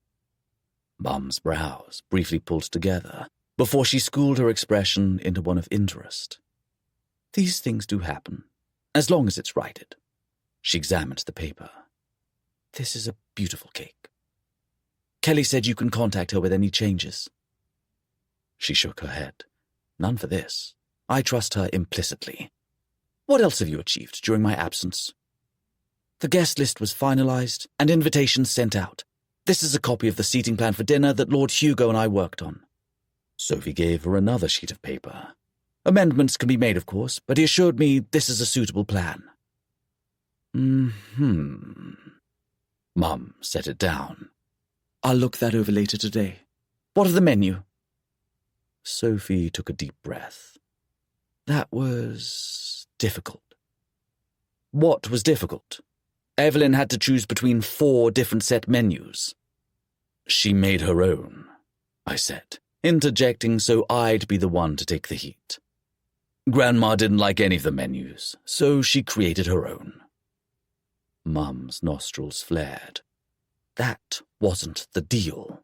Mum's brows briefly pulled together before she schooled her expression into one of interest. "These things do happen, as long as it's righted." She examined the paper. "This is a beautiful cake. Kelly said you can contact her with any changes." She shook her head. "None for this. I trust her implicitly. What else have you achieved during my absence?" "The guest list was finalized and invitations sent out. This is a copy of the seating plan for dinner that Lord Hugo and I worked on." Sophie gave her another sheet of paper. "Amendments can be made, of course, but he assured me this is a suitable plan." Mum set it down. "I'll look that over later today. What of the menu?" Sophie took a deep breath. "That was difficult." "What was difficult?" "Evelyn had to choose between 4 different set menus." "She made her own," I said, interjecting so I'd be the one to take the heat. "Grandma didn't like any of the menus, so she created her own." Mum's nostrils flared. "That wasn't the deal."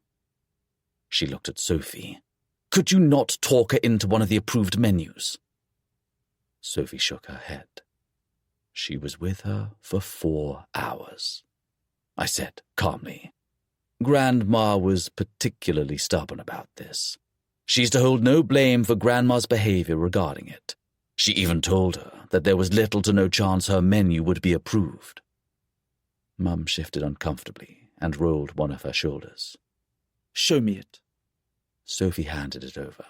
She looked at Sophie. "Could you not talk her into one of the approved menus?" Sophie shook her head. "She was with her for 4 hours," I said calmly. "Grandma was particularly stubborn about this. She's to hold no blame for Grandma's behavior regarding it. She even told her that there was little to no chance her menu would be approved." Mum shifted uncomfortably and rolled one of her shoulders. "Show me it." Sophie handed it over.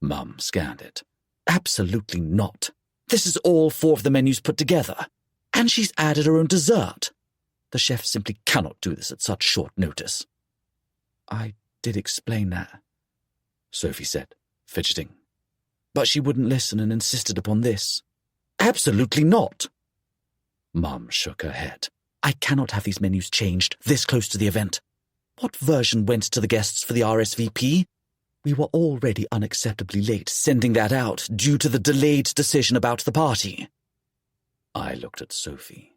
Mum scanned it. "Absolutely not. This is all 4 of the menus put together. And she's added her own dessert. The chef simply cannot do this at such short notice." "I did explain that," Sophie said, fidgeting. "But she wouldn't listen and insisted upon this." "Absolutely not." Mum shook her head. "I cannot have these menus changed this close to the event. What version went to the guests for the RSVP? We were already unacceptably late sending that out due to the delayed decision about the party." I looked at Sophie.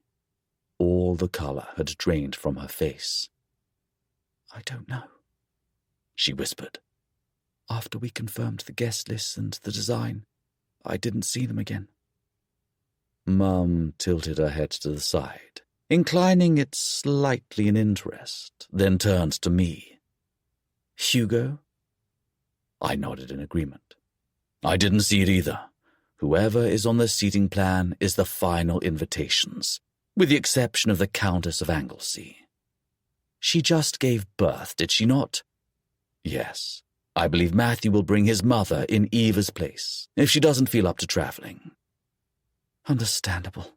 All the colour had drained from her face. "I don't know," she whispered. "After we confirmed the guest list and the design, I didn't see them again. Mum tilted her head to the side, inclining it slightly in interest, then turned to me. Hugo? I nodded in agreement. I didn't see it either. Whoever is on the seating plan is the final invitations, with the exception of the Countess of Anglesey. She just gave birth, did she not? Yes, I believe Matthew will bring his mother in Eva's place, if she doesn't feel up to travelling. Understandable.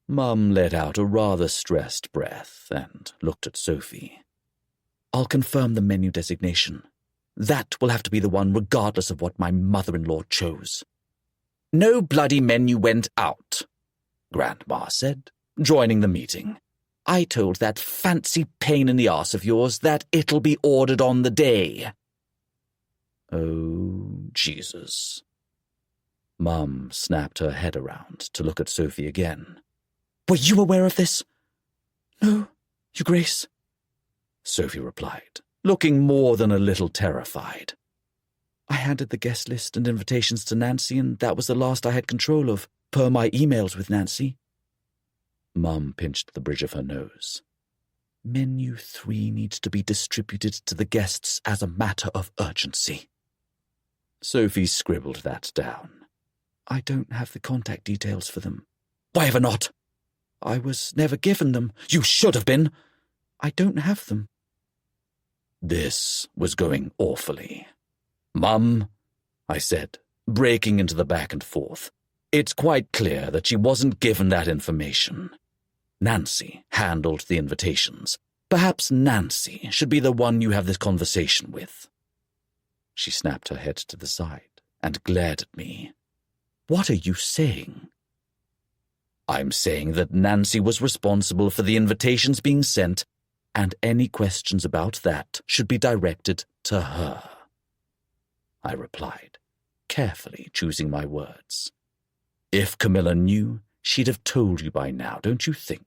Mum let out a rather stressed breath and looked at Sophie. I'll confirm the menu designation. That will have to be the one regardless of what my mother-in-law chose. No bloody menu went out, Grandma said, joining the meeting. I told that fancy pain in the arse of yours that it'll be ordered on the day. Oh, Jesus. Mum snapped her head around to look at Sophie again. Were you aware of this? No, Your Grace, Sophie replied, looking more than a little terrified. I handed the guest list and invitations to Nancy, and that was the last I had control of, per my emails with Nancy. Mum pinched the bridge of her nose. Menu 3 needs to be distributed to the guests as a matter of urgency. Sophie scribbled that down. I don't have the contact details for them. Why ever not? I was never given them. You should have been. I don't have them. This was going awfully. Mum, I said, breaking into the back and forth. It's quite clear that she wasn't given that information. Nancy handled the invitations. Perhaps Nancy should be the one you have this conversation with. She snapped her head to the side and glared at me. What are you saying? I'm saying that Nancy was responsible for the invitations being sent, and any questions about that should be directed to her. I replied, carefully choosing my words. If Camilla knew, she'd have told you by now, don't you think?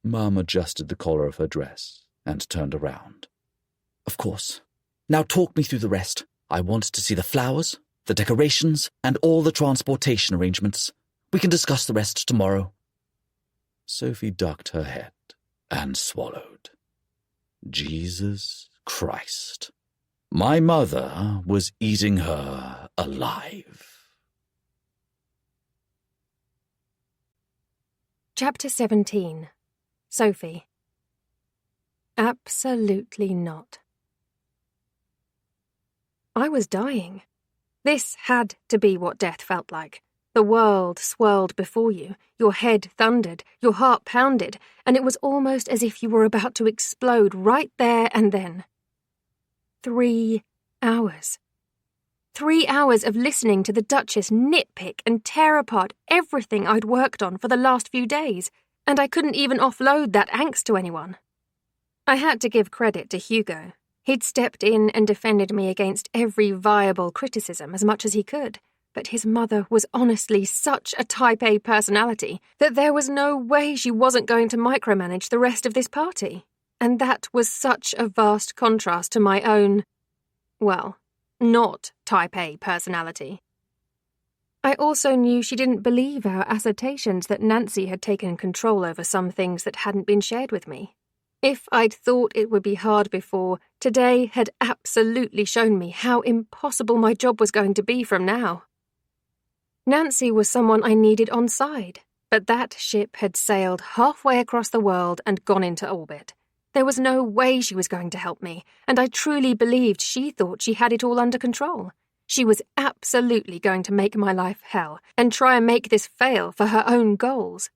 Mum adjusted the collar of her dress and turned around. Of course. Now talk me through the rest. I want to see the flowers, the decorations, and all the transportation arrangements. We can discuss the rest tomorrow. Sophie ducked her head and swallowed. Jesus Christ. My mother was eating her alive. Chapter 17. Sophie. Absolutely not. I was dying. This had to be what death felt like. The world swirled before you, your head thundered, your heart pounded, and it was almost as if you were about to explode right there and then. 3 hours. 3 hours of listening to the Duchess nitpick and tear apart everything I'd worked on for the last few days, and I couldn't even offload that angst to anyone. I had to give credit to Hugo. He'd stepped in and defended me against every viable criticism as much as he could, but his mother was honestly such a Type A personality that there was no way she wasn't going to micromanage the rest of this party. And that was such a vast contrast to my own, well, not Type A personality. I also knew she didn't believe our assertions that Nancy had taken control over some things that hadn't been shared with me. If I'd thought it would be hard before, today had absolutely shown me how impossible my job was going to be from now. Nancy was someone I needed on side, but that ship had sailed halfway across the world and gone into orbit. There was no way she was going to help me, and I truly believed she thought she had it all under control. She was absolutely going to make my life hell and try and make this fail for her own goals.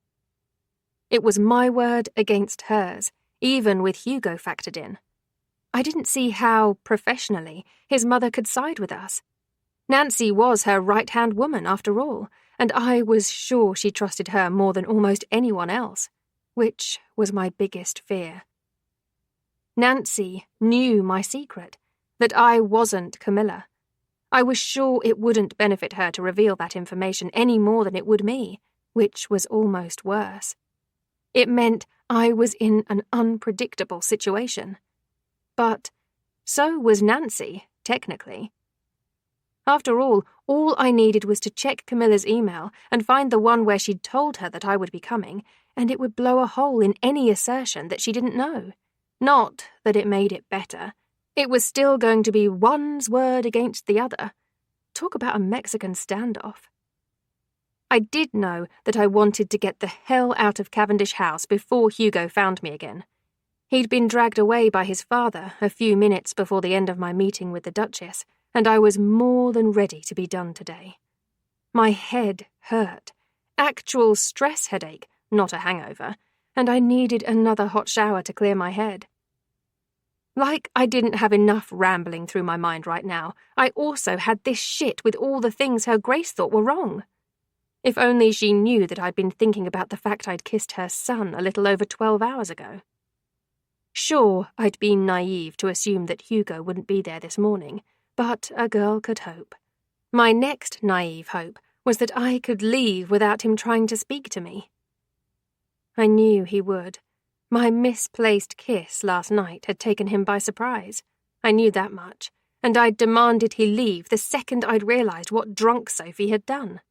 It was my word against hers, even with Hugo factored in. I didn't see how, professionally, his mother could side with us. Nancy was her right-hand woman, after all, and I was sure she trusted her more than almost anyone else, which was my biggest fear. Nancy knew my secret, that I wasn't Camilla. I was sure it wouldn't benefit her to reveal that information any more than it would me, which was almost worse. It meant I was in an unpredictable situation. But so was Nancy, technically. After all I needed was to check Camilla's email and find the one where she'd told her that I would be coming, and it would blow a hole in any assertion that she didn't know. Not that it made it better. It was still going to be one's word against the other. Talk about a Mexican standoff. I did know that I wanted to get the hell out of Cavendish House before Hugo found me again. He'd been dragged away by his father a few minutes before the end of my meeting with the Duchess, and I was more than ready to be done today. My head hurt. Actual stress headache, not a hangover, and I needed another hot shower to clear my head. Like I didn't have enough rambling through my mind right now, I also had this shit with all the things Her Grace thought were wrong. If only she knew that I'd been thinking about the fact I'd kissed her son a little over 12 hours ago. Sure, I'd been naive to assume that Hugo wouldn't be there this morning, but a girl could hope. My next naive hope was that I could leave without him trying to speak to me. I knew he would. My misplaced kiss last night had taken him by surprise. I knew that much, and I'd demanded he leave the second I'd realised what drunk Sophie had done.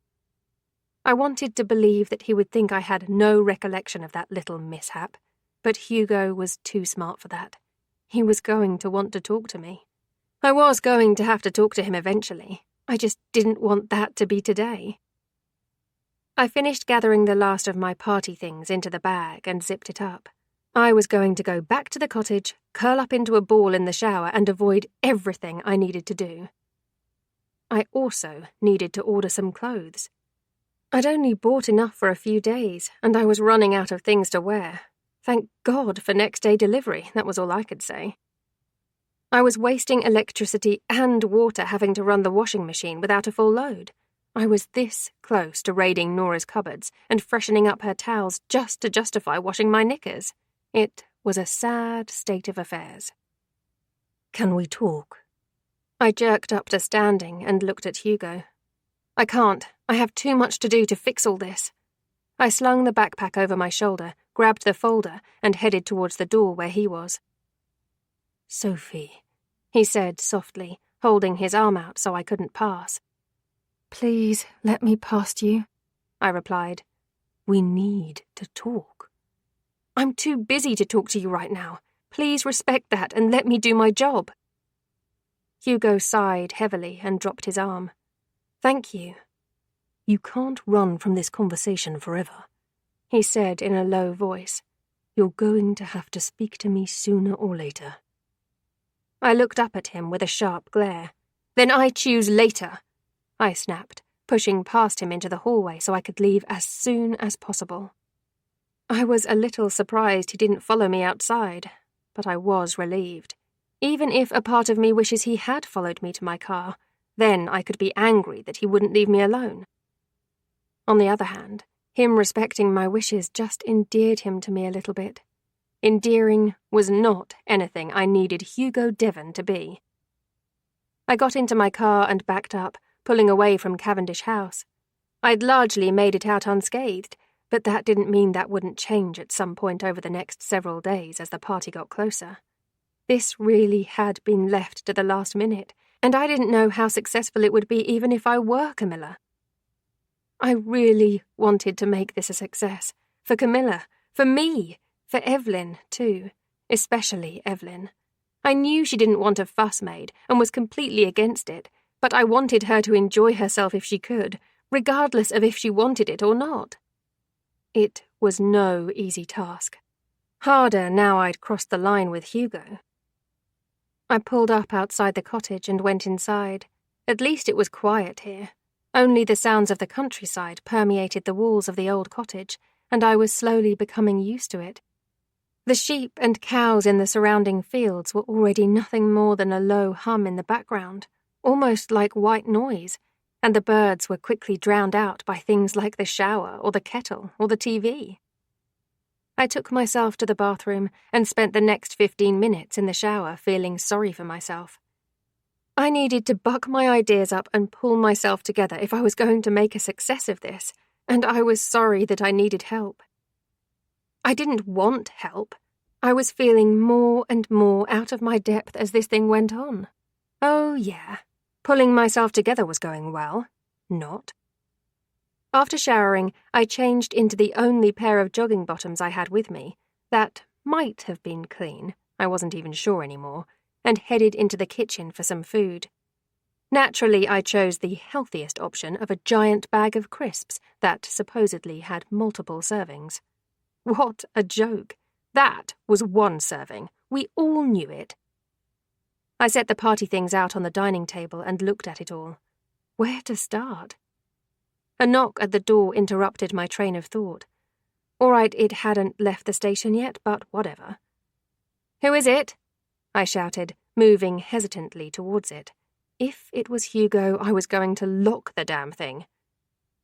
I wanted to believe that he would think I had no recollection of that little mishap, but Hugo was too smart for that. He was going to want to talk to me. I was going to have to talk to him eventually. I just didn't want that to be today. I finished gathering the last of my party things into the bag and zipped it up. I was going to go back to the cottage, curl up into a ball in the shower, and avoid everything I needed to do. I also needed to order some clothes. I'd only bought enough for a few days, and I was running out of things to wear. Thank God for next-day delivery, that was all I could say. I was wasting electricity and water having to run the washing machine without a full load. I was this close to raiding Nora's cupboards and freshening up her towels just to justify washing my knickers. It was a sad state of affairs. Can we talk? I jerked up to standing and looked at Hugo. I can't. I have too much to do to fix all this. I slung the backpack over my shoulder, grabbed the folder, and headed towards the door where he was. Sophie, he said softly, holding his arm out so I couldn't pass. Please let me past you, I replied. We need to talk. I'm too busy to talk to you right now. Please respect that and let me do my job. Hugo sighed heavily and dropped his arm. Thank you. You can't run from this conversation forever, he said in a low voice. You're going to have to speak to me sooner or later. I looked up at him with a sharp glare. Then I choose later, I snapped, pushing past him into the hallway so I could leave as soon as possible. I was a little surprised he didn't follow me outside, but I was relieved. Even if a part of me wishes he had followed me to my car, then I could be angry that he wouldn't leave me alone. On the other hand, him respecting my wishes just endeared him to me a little bit. Endearing was not anything I needed Hugo Devon to be. I got into my car and backed up, pulling away from Cavendish House. I'd largely made it out unscathed, but that didn't mean that wouldn't change at some point over the next several days as the party got closer. This really had been left to the last minute, and I didn't know how successful it would be even if I were Camilla. I really wanted to make this a success. For Camilla, for me, for Evelyn, too. Especially Evelyn. I knew she didn't want a fuss made and was completely against it, but I wanted her to enjoy herself if she could, regardless of if she wanted it or not. It was no easy task. Harder now I'd crossed the line with Hugo. I pulled up outside the cottage and went inside. At least it was quiet here. Only the sounds of the countryside permeated the walls of the old cottage, and I was slowly becoming used to it. The sheep and cows in the surrounding fields were already nothing more than a low hum in the background, almost like white noise, and the birds were quickly drowned out by things like the shower or the kettle or the TV. I took myself to the bathroom and spent the next 15 minutes in the shower feeling sorry for myself. I needed to buck my ideas up and pull myself together if I was going to make a success of this, and I was sorry that I needed help. I didn't want help. I was feeling more and more out of my depth as this thing went on. Oh, yeah. Pulling myself together was going well. Not. After showering, I changed into the only pair of jogging bottoms I had with me, that might have been clean, I wasn't even sure anymore, and headed into the kitchen for some food. Naturally, I chose the healthiest option of a giant bag of crisps that supposedly had multiple servings. What a joke! That was one serving. We all knew it. I set the party things out on the dining table and looked at it all. Where to start? A knock at the door interrupted my train of thought. All right, it hadn't left the station yet, but whatever. "Who is it?" I shouted, moving hesitantly towards it. If it was Hugo, I was going to lock the damn thing.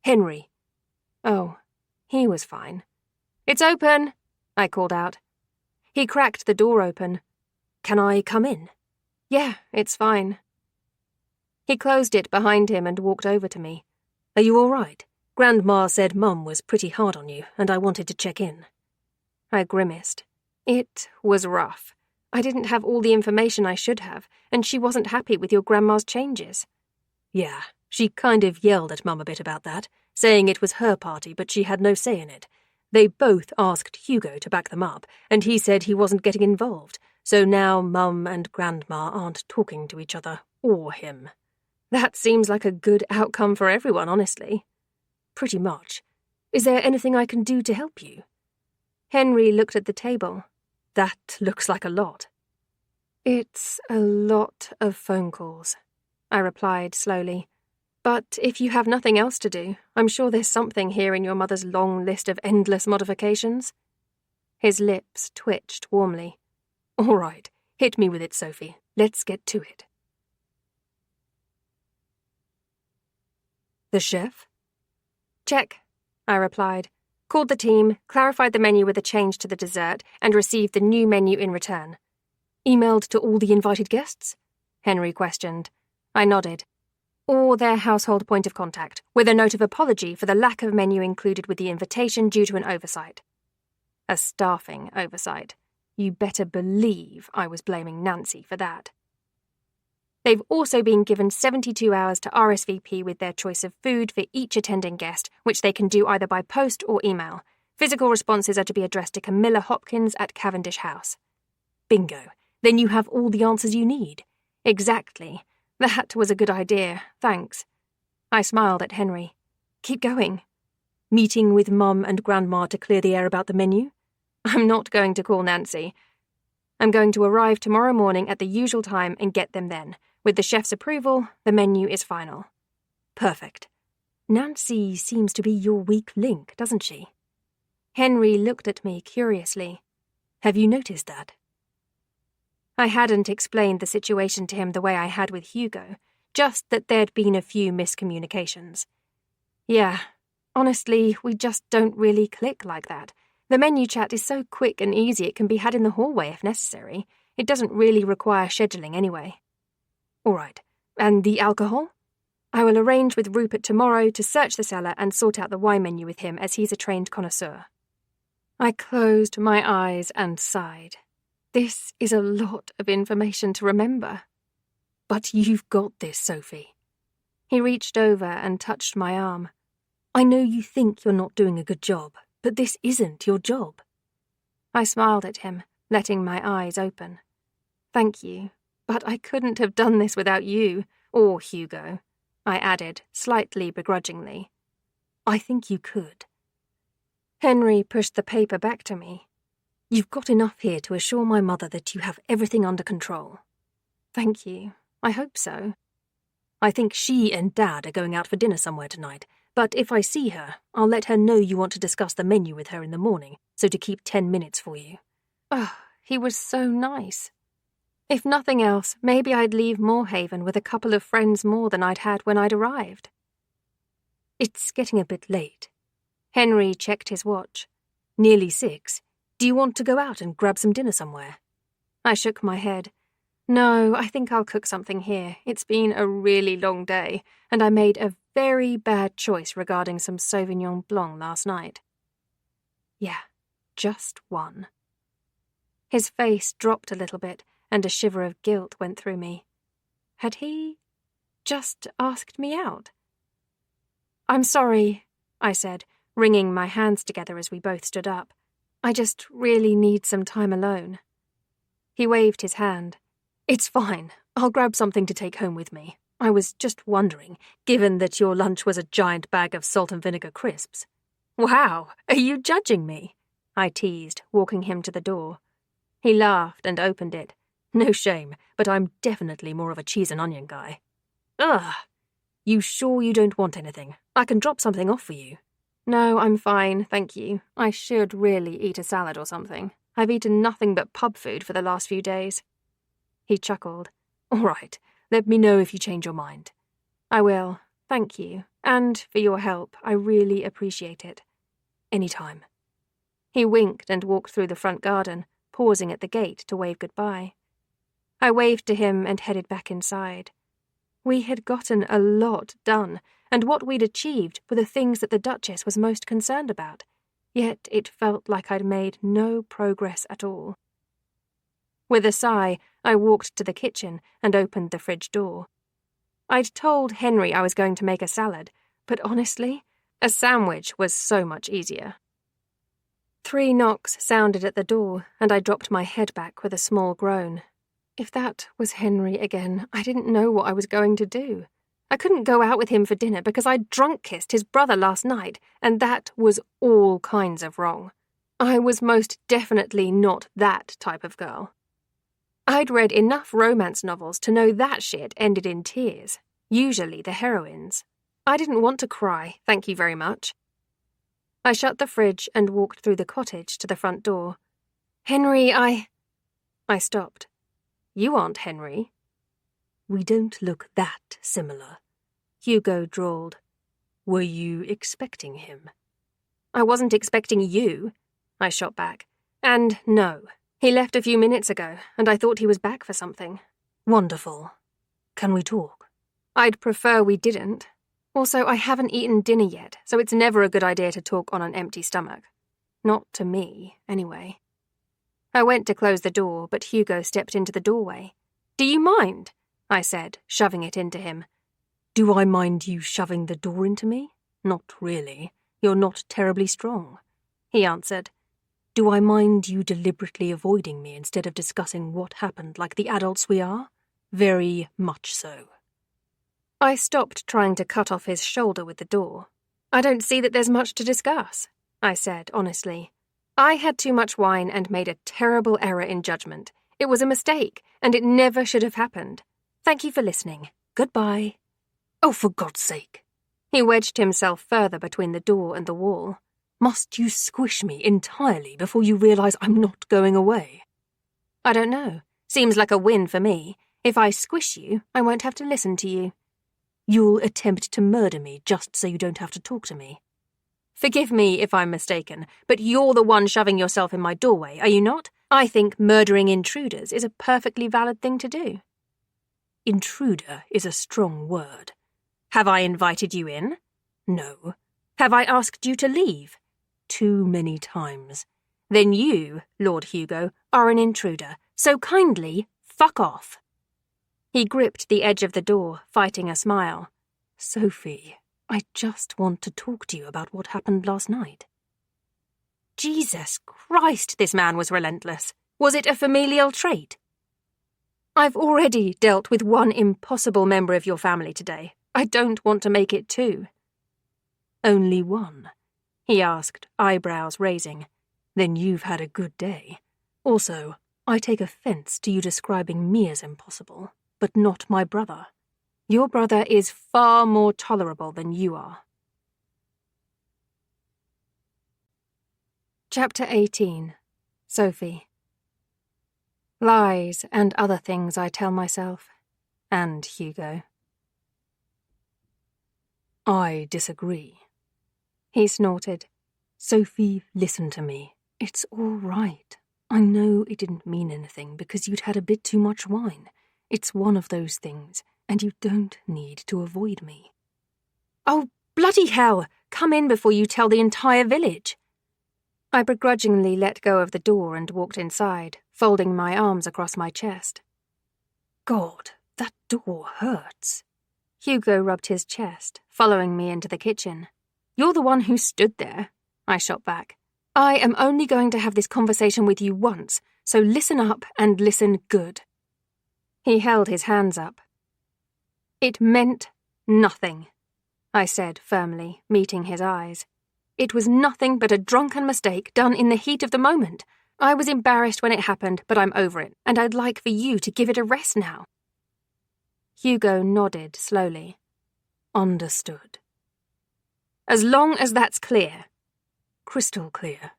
"Henry." Oh, he was fine. "It's open," I called out. He cracked the door open. "Can I come in?" "Yeah, it's fine." He closed it behind him and walked over to me. "Are you all right? Grandma said Mum was pretty hard on you, and I wanted to check in." I grimaced. It was rough. I didn't have all the information I should have, and she wasn't happy with your grandma's changes. "Yeah, she kind of yelled at Mum a bit about that, saying it was her party but she had no say in it. They both asked Hugo to back them up, and he said he wasn't getting involved, so now Mum and Grandma aren't talking to each other, or him." That seems like a good outcome for everyone, honestly. "Pretty much. Is there anything I can do to help you?" Henry looked at the table. "That looks like a lot." "It's a lot of phone calls," I replied slowly. "But if you have nothing else to do, I'm sure there's something here in your mother's long list of endless modifications." His lips twitched warmly. "All right, hit me with it, Sophie. Let's get to it." "The chef?" "Check," I replied. Called the team, clarified the menu with a change to the dessert, and received the new menu in return. "Emailed to all the invited guests?" Henry questioned. I nodded. "Or their household point of contact, with a note of apology for the lack of menu included with the invitation due to an oversight." A staffing oversight. You better believe I was blaming Nancy for that. They've also been given 72 hours to RSVP with their choice of food for each attending guest, which they can do either by post or email. Physical responses are to be addressed to Camilla Hopkins at Cavendish House. Bingo. Then you have all the answers you need. Exactly. That was a good idea, thanks. I smiled at Henry. Keep going. Meeting with Mum and Grandma to clear the air about the menu? I'm not going to call Nancy. I'm going to arrive tomorrow morning at the usual time and get them then. With the chef's approval, the menu is final. Perfect. Nancy seems to be your weak link, doesn't she? Henry looked at me curiously. Have you noticed that? I hadn't explained the situation to him the way I had with Hugo, just that there'd been a few miscommunications. Yeah, honestly, we just don't really click like that. The menu chat is so quick and easy it can be had in the hallway if necessary. It doesn't really require scheduling anyway. All right. And the alcohol? I will arrange with Rupert tomorrow to search the cellar and sort out the wine menu with him as he's a trained connoisseur. I closed my eyes and sighed. This is a lot of information to remember. But you've got this, Sophie. He reached over and touched my arm. I know you think you're not doing a good job, but this isn't your job. I smiled at him, letting my eyes open. Thank you, but I couldn't have done this without you, or Hugo, I added, slightly begrudgingly. I think you could. Henry pushed the paper back to me. You've got enough here to assure my mother that you have everything under control. Thank you. I hope so. I think she and Dad are going out for dinner somewhere tonight, but if I see her, I'll let her know you want to discuss the menu with her in the morning, so to keep 10 minutes for you. Oh, he was so nice. If nothing else, maybe I'd leave Moorhaven with a couple of friends more than I'd had when I'd arrived. It's getting a bit late. Henry checked his watch. Nearly 6. Do you want to go out and grab some dinner somewhere? I shook my head. No, I think I'll cook something here. It's been a really long day, and I made a very bad choice regarding some Sauvignon Blanc last night. Yeah, just one. His face dropped a little bit, and a shiver of guilt went through me. Had he just asked me out. I'm sorry, I said, wringing my hands together as we both stood up. I just really need some time alone. He waved his hand. It's fine. I'll grab something to take home with me. I was just wondering, given that your lunch was a giant bag of salt and vinegar crisps. Wow, are you judging me? I teased, walking him to the door. He laughed and opened it. No shame, but I'm definitely more of a cheese and onion guy. Ugh! You sure you don't want anything? I can drop something off for you. No, I'm fine, thank you. I should really eat a salad or something. I've eaten nothing but pub food for the last few days. He chuckled. All right, let me know if you change your mind. I will, thank you. And for your help, I really appreciate it. Anytime. He winked and walked through the front garden, pausing at the gate to wave goodbye. I waved to him and headed back inside. We had gotten a lot done, and what we'd achieved were the things that the Duchess was most concerned about, yet it felt like I'd made no progress at all. With a sigh, I walked to the kitchen and opened the fridge door. I'd told Henry I was going to make a salad, but honestly, a sandwich was so much easier. 3 knocks sounded at the door, and I dropped my head back with a small groan. If that was Henry again, I didn't know what I was going to do. I couldn't go out with him for dinner because I'd drunk-kissed his brother last night, and that was all kinds of wrong. I was most definitely not that type of girl. I'd read enough romance novels to know that shit ended in tears, usually the heroines. I didn't want to cry, thank you very much. I shut the fridge and walked through the cottage to the front door. Henry, I stopped. You aren't Henry. We don't look that similar, Hugo drawled. Were you expecting him? I wasn't expecting you, I shot back. And no, he left a few minutes ago, and I thought he was back for something. Wonderful. Can we talk? I'd prefer we didn't. Also, I haven't eaten dinner yet, so it's never a good idea to talk on an empty stomach. Not to me, anyway. I went to close the door, but Hugo stepped into the doorway. Do you mind? I said, shoving it into him. Do I mind you shoving the door into me? Not really. You're not terribly strong, he answered. Do I mind you deliberately avoiding me instead of discussing what happened like the adults we are? Very much so. I stopped trying to cut off his shoulder with the door. I don't see that there's much to discuss, I said honestly. I had too much wine and made a terrible error in judgment. It was a mistake, and it never should have happened. Thank you for listening. Goodbye. Oh, for God's sake. He wedged himself further between the door and the wall. Must you squish me entirely before you realise I'm not going away? I don't know. Seems like a win for me. If I squish you, I won't have to listen to you. You'll attempt to murder me just so you don't have to talk to me. Forgive me if I'm mistaken, but you're the one shoving yourself in my doorway, are you not? I think murdering intruders is a perfectly valid thing to do. Intruder is a strong word. Have I invited you in? No. Have I asked you to leave? Too many times. Then you, Lord Hugo, are an intruder, so kindly fuck off. He gripped the edge of the door, fighting a smile. Sophie, I just want to talk to you about what happened last night. Jesus Christ, this man was relentless. Was it a familial trait? I've already dealt with one impossible member of your family today. I don't want to make it 2. Only one? He asked, eyebrows raising. Then you've had a good day. Also, I take offence to you describing me as impossible, but not my brother. Your brother is far more tolerable than you are. Chapter 18. Sophie. Lies and other things I tell myself. And Hugo. I disagree. He snorted. Sophie, listen to me. It's all right. I know it didn't mean anything because you'd had a bit too much wine. It's one of those things, and you don't need to avoid me. Oh, bloody hell! Come in before you tell the entire village. I begrudgingly let go of the door and walked inside, folding my arms across my chest. God, that door hurts. Hugo rubbed his chest, following me into the kitchen. "You're the one who stood there," I shot back. "I am only going to have this conversation with you once, so listen up and listen good." He held his hands up. "It meant nothing," I said firmly, meeting his eyes. "It was nothing but a drunken mistake done in the heat of the moment. I was embarrassed when it happened, but I'm over it, and I'd like for you to give it a rest now." Hugo nodded slowly. "Understood." "As long as that's clear." "Crystal clear."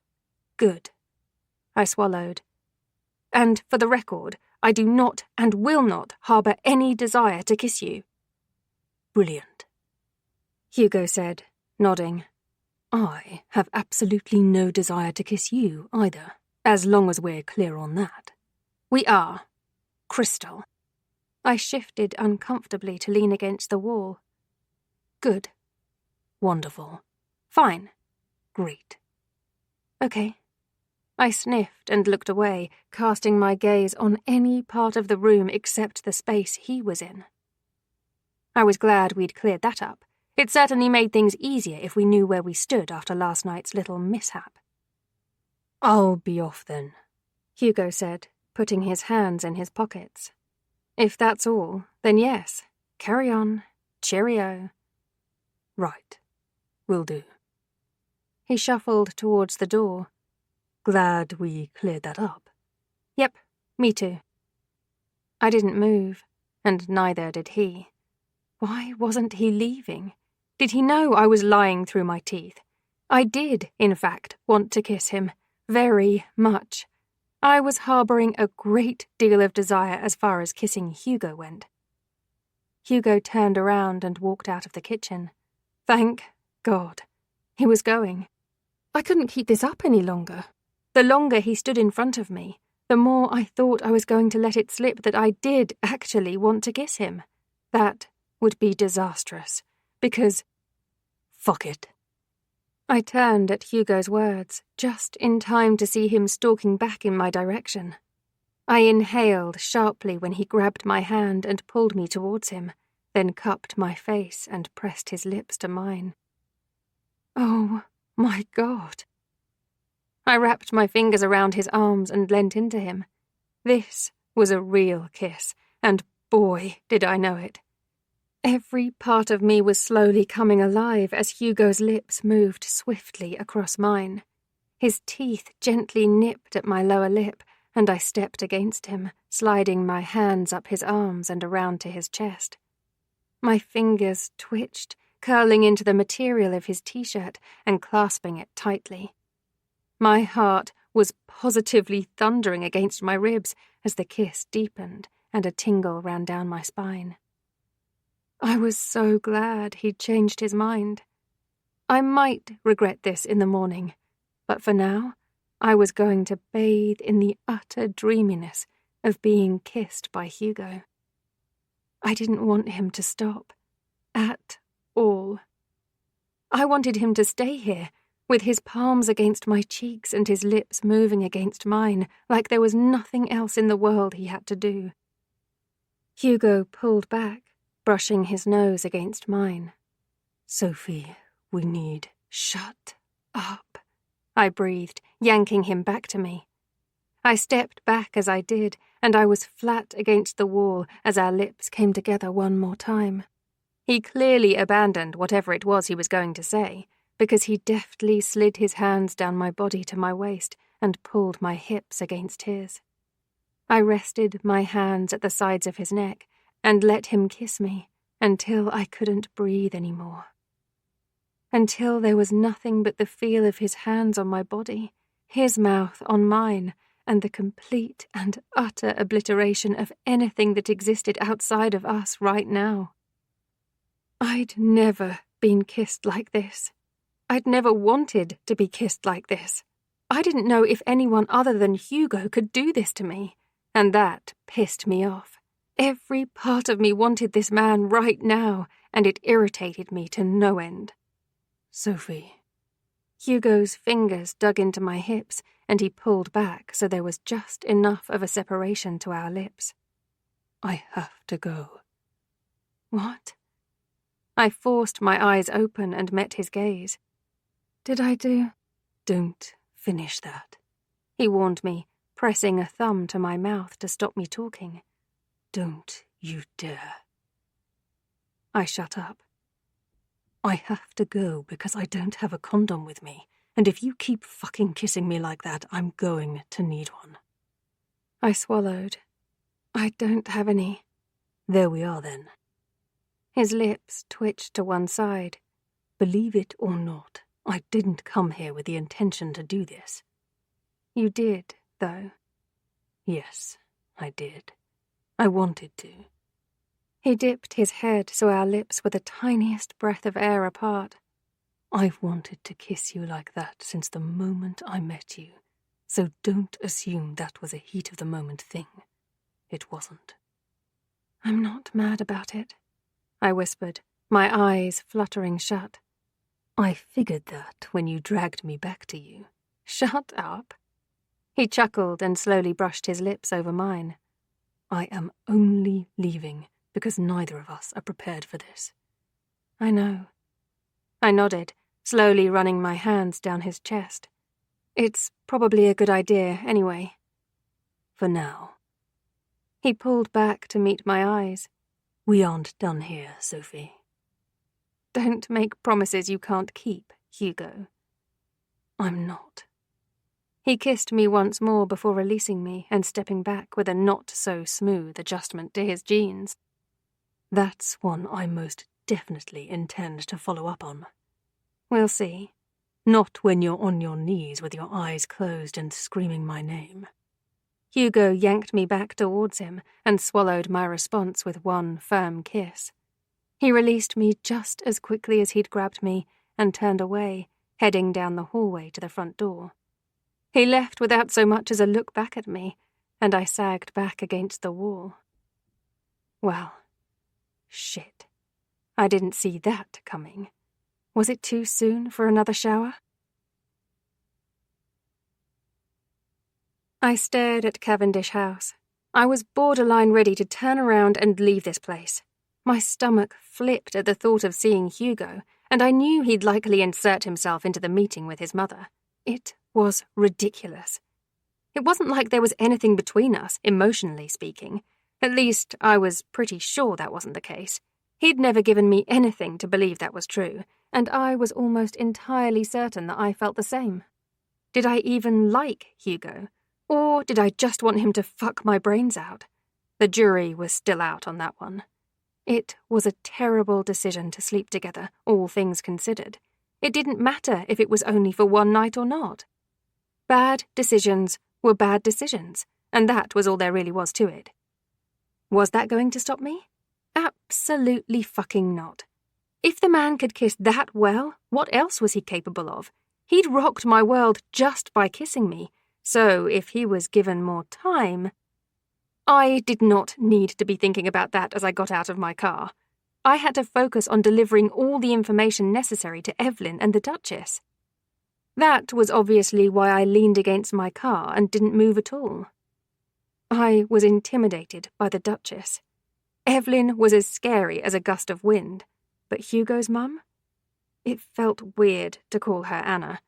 "Good." I swallowed. "And for the record, I do not and will not harbour any desire to kiss you." "Brilliant," Hugo said, nodding. "I have absolutely no desire to kiss you either, as long as we're clear on that." "We are. Crystal." I shifted uncomfortably to lean against the wall. "Good." "Wonderful." "Fine." "Great." "Okay." I sniffed and looked away, casting my gaze on any part of the room except the space he was in. I was glad we'd cleared that up. It certainly made things easier if we knew where we stood after last night's little mishap. "I'll be off then," Hugo said, putting his hands in his pockets. "If that's all, then yes. Carry on. Cheerio." "Right. Will do." He shuffled towards the door. "Glad we cleared that up." "Yep, me too." I didn't move, and neither did he. Why wasn't he leaving? Did he know I was lying through my teeth? I did, in fact, want to kiss him. Very much. I was harbouring a great deal of desire as far as kissing Hugo went. Hugo turned around and walked out of the kitchen. Thank God. He was going. I couldn't keep this up any longer. The longer he stood in front of me, the more I thought I was going to let it slip that I did actually want to kiss him. That would be disastrous, because... Fuck it. I turned at Hugo's words, just in time to see him stalking back in my direction. I inhaled sharply when he grabbed my hand and pulled me towards him, then cupped my face and pressed his lips to mine. Oh, my God. I wrapped my fingers around his arms and leant into him. This was a real kiss, and boy, did I know it. Every part of me was slowly coming alive as Hugo's lips moved swiftly across mine. His teeth gently nipped at my lower lip, and I stepped against him, sliding my hands up his arms and around to his chest. My fingers twitched, curling into the material of his t-shirt and clasping it tightly. My heart was positively thundering against my ribs as the kiss deepened and a tingle ran down my spine. I was so glad he'd changed his mind. I might regret this in the morning, but for now, I was going to bathe in the utter dreaminess of being kissed by Hugo. I didn't want him to stop. At all. I wanted him to stay here, with his palms against my cheeks and his lips moving against mine, like there was nothing else in the world he had to do. Hugo pulled back, brushing his nose against mine. "Sophie, we need..." "Shut up," I breathed, yanking him back to me. I stepped back as I did, and I was flat against the wall as our lips came together one more time. He clearly abandoned whatever it was he was going to say, because he deftly slid his hands down my body to my waist and pulled my hips against his. I rested my hands at the sides of his neck and let him kiss me until I couldn't breathe anymore. Until there was nothing but the feel of his hands on my body, his mouth on mine, and the complete and utter obliteration of anything that existed outside of us right now. I'd never been kissed like this. I'd never wanted to be kissed like this. I didn't know if anyone other than Hugo could do this to me, and that pissed me off. Every part of me wanted this man right now, and it irritated me to no end. "Sophie." Hugo's fingers dug into my hips, and he pulled back so there was just enough of a separation to our lips. "I have to go." What? I forced my eyes open and met his gaze. Did I do? Don't finish that, He warned me, pressing a thumb to my mouth to stop me talking. Don't you dare. I shut up. I have to go because I don't have a condom with me, and if you keep fucking kissing me like that, I'm going to need one. I swallowed. I don't have any. There we are then. His lips twitched to one side. Believe it or not, I didn't come here with the intention to do this. You did, though. Yes, I did. I wanted to. He dipped his head so our lips were the tiniest breath of air apart. I've wanted to kiss you like that since the moment I met you, so don't assume that was a heat-of-the-moment thing. It wasn't. I'm not mad about it, I whispered, my eyes fluttering shut. I figured that when you dragged me back to you. Shut up. He chuckled and slowly brushed his lips over mine. I am only leaving because neither of us are prepared for this. I know. I nodded, slowly running my hands down his chest. It's probably a good idea, anyway. For now. He pulled back to meet my eyes. We aren't done here, Sophie. Don't make promises you can't keep, Hugo. I'm not. He kissed me once more before releasing me and stepping back with a not-so-smooth adjustment to his jeans. That's one I most definitely intend to follow up on. We'll see. Not when you're on your knees with your eyes closed and screaming my name. Hugo yanked me back towards him and swallowed my response with one firm kiss. He released me just as quickly as he'd grabbed me and turned away, heading down the hallway to the front door. He left without so much as a look back at me, and I sagged back against the wall. Well, shit. I didn't see that coming. Was it too soon for another shower? I stared at Cavendish House. I was borderline ready to turn around and leave this place. My stomach flipped at the thought of seeing Hugo, and I knew he'd likely insert himself into the meeting with his mother. It was ridiculous. It wasn't like there was anything between us, emotionally speaking. At least, I was pretty sure that wasn't the case. He'd never given me anything to believe that was true, and I was almost entirely certain that I felt the same. Did I even like Hugo? Or did I just want him to fuck my brains out? The jury was still out on that one. It was a terrible decision to sleep together, all things considered. It didn't matter if it was only for one night or not. Bad decisions were bad decisions, and that was all there really was to it. Was that going to stop me? Absolutely fucking not. If the man could kiss that well, what else was he capable of? He'd rocked my world just by kissing me, so if he was given more time... I did not need to be thinking about that as I got out of my car. I had to focus on delivering all the information necessary to Evelyn and the Duchess. That was obviously why I leaned against my car and didn't move at all. I was intimidated by the Duchess. Evelyn was as scary as a gust of wind, but Hugo's mum? It felt weird to call her Anna.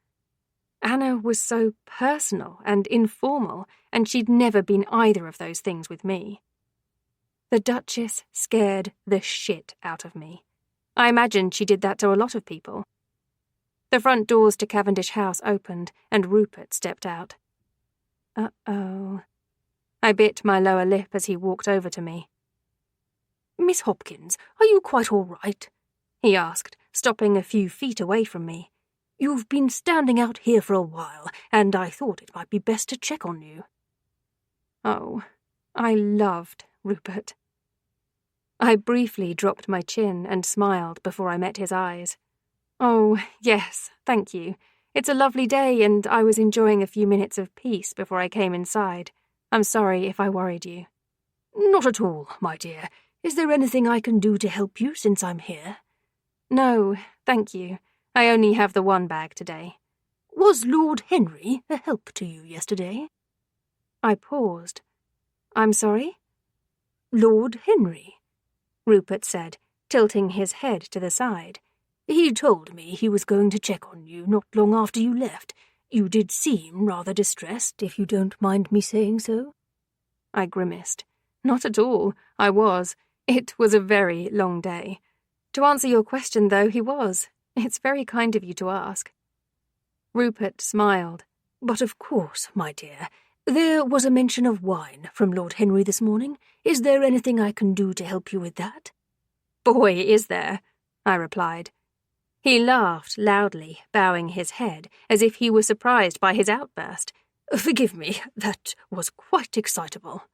Anna was so personal and informal, and she'd never been either of those things with me. The Duchess scared the shit out of me. I imagined she did that to a lot of people. The front doors to Cavendish House opened, and Rupert stepped out. Uh-oh. I bit my lower lip as he walked over to me. Miss Hopkins, are you quite all right? He asked, stopping a few feet away from me. You've been standing out here for a while, and I thought it might be best to check on you. Oh, I loved Rupert. I briefly dropped my chin and smiled before I met his eyes. Oh, yes, thank you. It's a lovely day, and I was enjoying a few minutes of peace before I came inside. I'm sorry if I worried you. Not at all, my dear. Is there anything I can do to help you since I'm here? No, thank you. I only have the one bag today. Was Lord Henry a help to you yesterday? I paused. I'm sorry? Lord Henry, Rupert said, tilting his head to the side. "He told me he was going to check on you not long after you left. You did seem rather distressed, if you don't mind me saying so." I grimaced. Not at all. I was. It was a very long day. To answer your question, though, he was. It's very kind of you to ask. Rupert smiled. "But of course, my dear, there was a mention of wine from Lord Henry this morning. Is there anything I can do to help you with that?" "Boy, is there," I replied. He laughed loudly, bowing his head, as if he were surprised by his outburst. "Forgive me, that was quite excitable."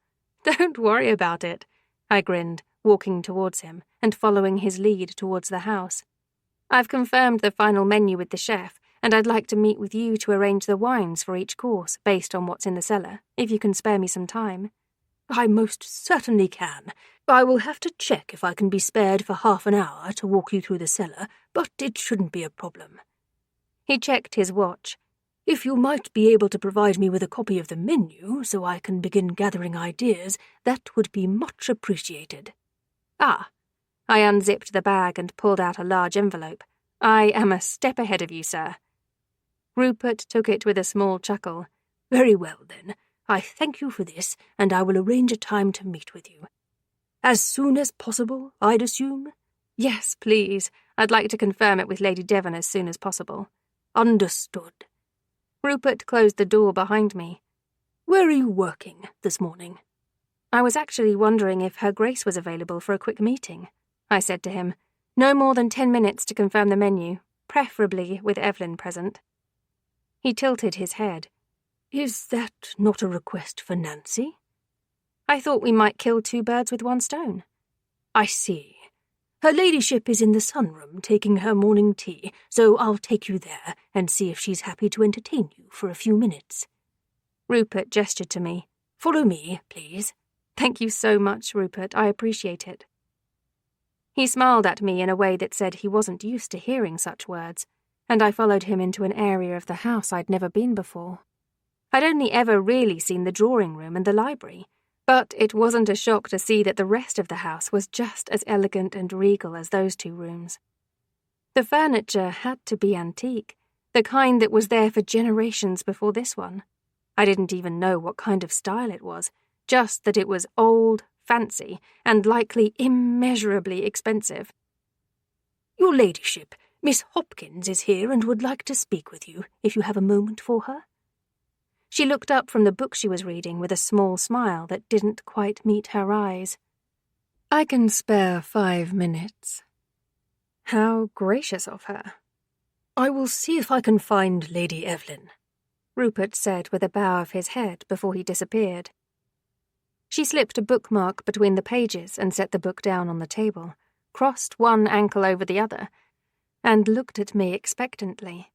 "Don't worry about it," I grinned, walking towards him and following his lead towards the house. "I've confirmed the final menu with the chef, and I'd like to meet with you to arrange the wines for each course based on what's in the cellar, if you can spare me some time." "I most certainly can. I will have to check if I can be spared for half an hour to walk you through the cellar, but it shouldn't be a problem." He checked his watch. "If you might be able to provide me with a copy of the menu so I can begin gathering ideas, that would be much appreciated." "Ah." I unzipped the bag and pulled out a large envelope. "I am a step ahead of you, sir." Rupert took it with a small chuckle. "Very well, then. I thank you for this, and I will arrange a time to meet with you. As soon as possible, I'd assume?" "Yes, please. I'd like to confirm it with Lady Devon as soon as possible." "Understood." Rupert closed the door behind me. "Where are you working this morning?" "I was actually wondering if Her Grace was available for a quick meeting," I said to him. "No more than 10 minutes to confirm the menu, preferably with Evelyn present." He tilted his head. "Is that not a request for Nancy?" "I thought we might kill 2 birds with 1 stone." "I see. Her ladyship is in the sunroom taking her morning tea, so I'll take you there and see if she's happy to entertain you for a few minutes." Rupert gestured to me. "Follow me, please." "Thank you so much, Rupert. I appreciate it." He smiled at me in a way that said he wasn't used to hearing such words, and I followed him into an area of the house I'd never been before. I'd only ever really seen the drawing room and the library, but it wasn't a shock to see that the rest of the house was just as elegant and regal as those 2 rooms. The furniture had to be antique, the kind that was there for generations before this one. I didn't even know what kind of style it was, just that it was old, fancy, and likely immeasurably expensive. "Your ladyship, Miss Hopkins is here and would like to speak with you, if you have a moment for her." She looked up from the book she was reading with a small smile that didn't quite meet her eyes. "I can spare 5 minutes." How gracious of her. "I will see if I can find Lady Evelyn," Rupert said with a bow of his head before he disappeared. She slipped a bookmark between the pages and set the book down on the table, crossed one ankle over the other, and looked at me expectantly.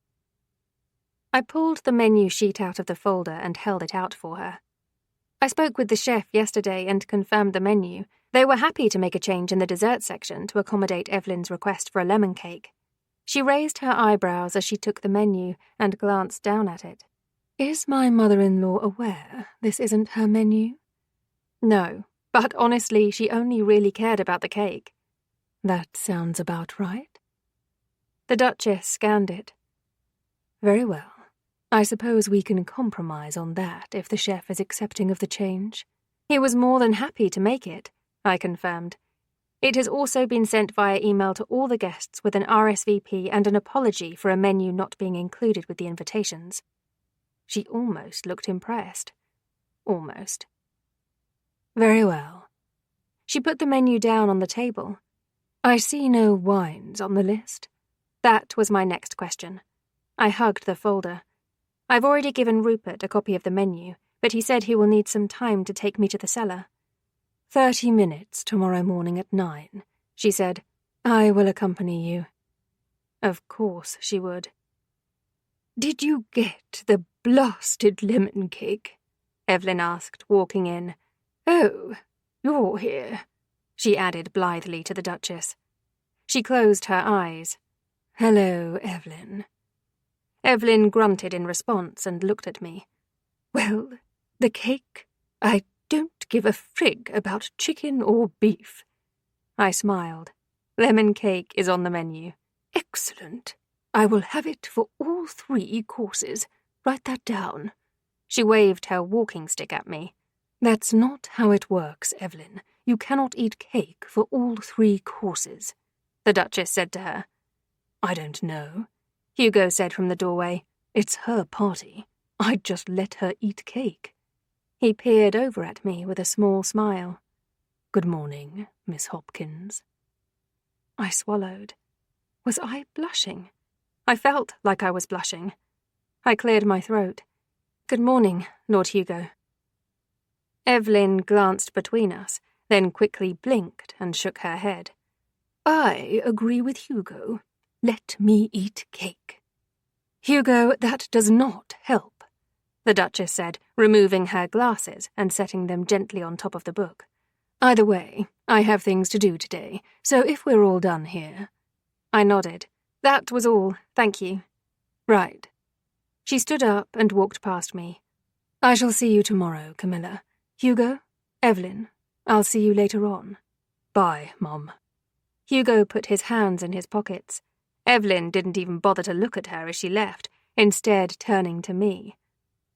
I pulled the menu sheet out of the folder and held it out for her. "I spoke with the chef yesterday and confirmed the menu. They were happy to make a change in the dessert section to accommodate Evelyn's request for a lemon cake." She raised her eyebrows as she took the menu and glanced down at it. "Is my mother-in-law aware this isn't her menu?" "No, but honestly, she only really cared about the cake." "That sounds about right." The Duchess scanned it. "Very well. I suppose we can compromise on that if the chef is accepting of the change." "He was more than happy to make it," I confirmed. "It has also been sent via email to all the guests with an RSVP and an apology for a menu not being included with the invitations." She almost looked impressed. Almost. "Very well." She put the menu down on the table. "I see no wines on the list." That was my next question. I hugged the folder. "I've already given Rupert a copy of the menu, but he said he will need some time to take me to the cellar." 30 minutes tomorrow morning at 9, she said. "I will accompany you." Of course she would. "Did you get the blasted lemon cake?" Evelyn asked, walking in. "Oh, you're here," she added blithely to the Duchess. She closed her eyes. "Hello, Evelyn." Evelyn grunted in response and looked at me. "Well, the cake? I don't give a frig about chicken or beef." I smiled. Lemon cake is on the menu. Excellent. I will have it for all 3 courses. Write that down. She waved her walking stick at me. That's not how it works, Evelyn. You cannot eat cake for all 3 courses, the Duchess said to her. I don't know, Hugo said from the doorway. It's her party. I'd just let her eat cake. He peered over at me with a small smile. Good morning, Miss Hopkins. I swallowed. Was I blushing? I felt like I was blushing. I cleared my throat. Good morning, Lord Hugo. Evelyn glanced between us, then quickly blinked and shook her head. I agree with Hugo. Let me eat cake. Hugo, that does not help, the Duchess said, removing her glasses and setting them gently on top of the book. Either way, I have things to do today, so if we're all done here. I nodded. That was all, thank you. Right. She stood up and walked past me. I shall see you tomorrow, Camilla. Hugo, Evelyn, I'll see you later on. Bye, Mum. Hugo put his hands in his pockets. Evelyn didn't even bother to look at her as she left, instead turning to me.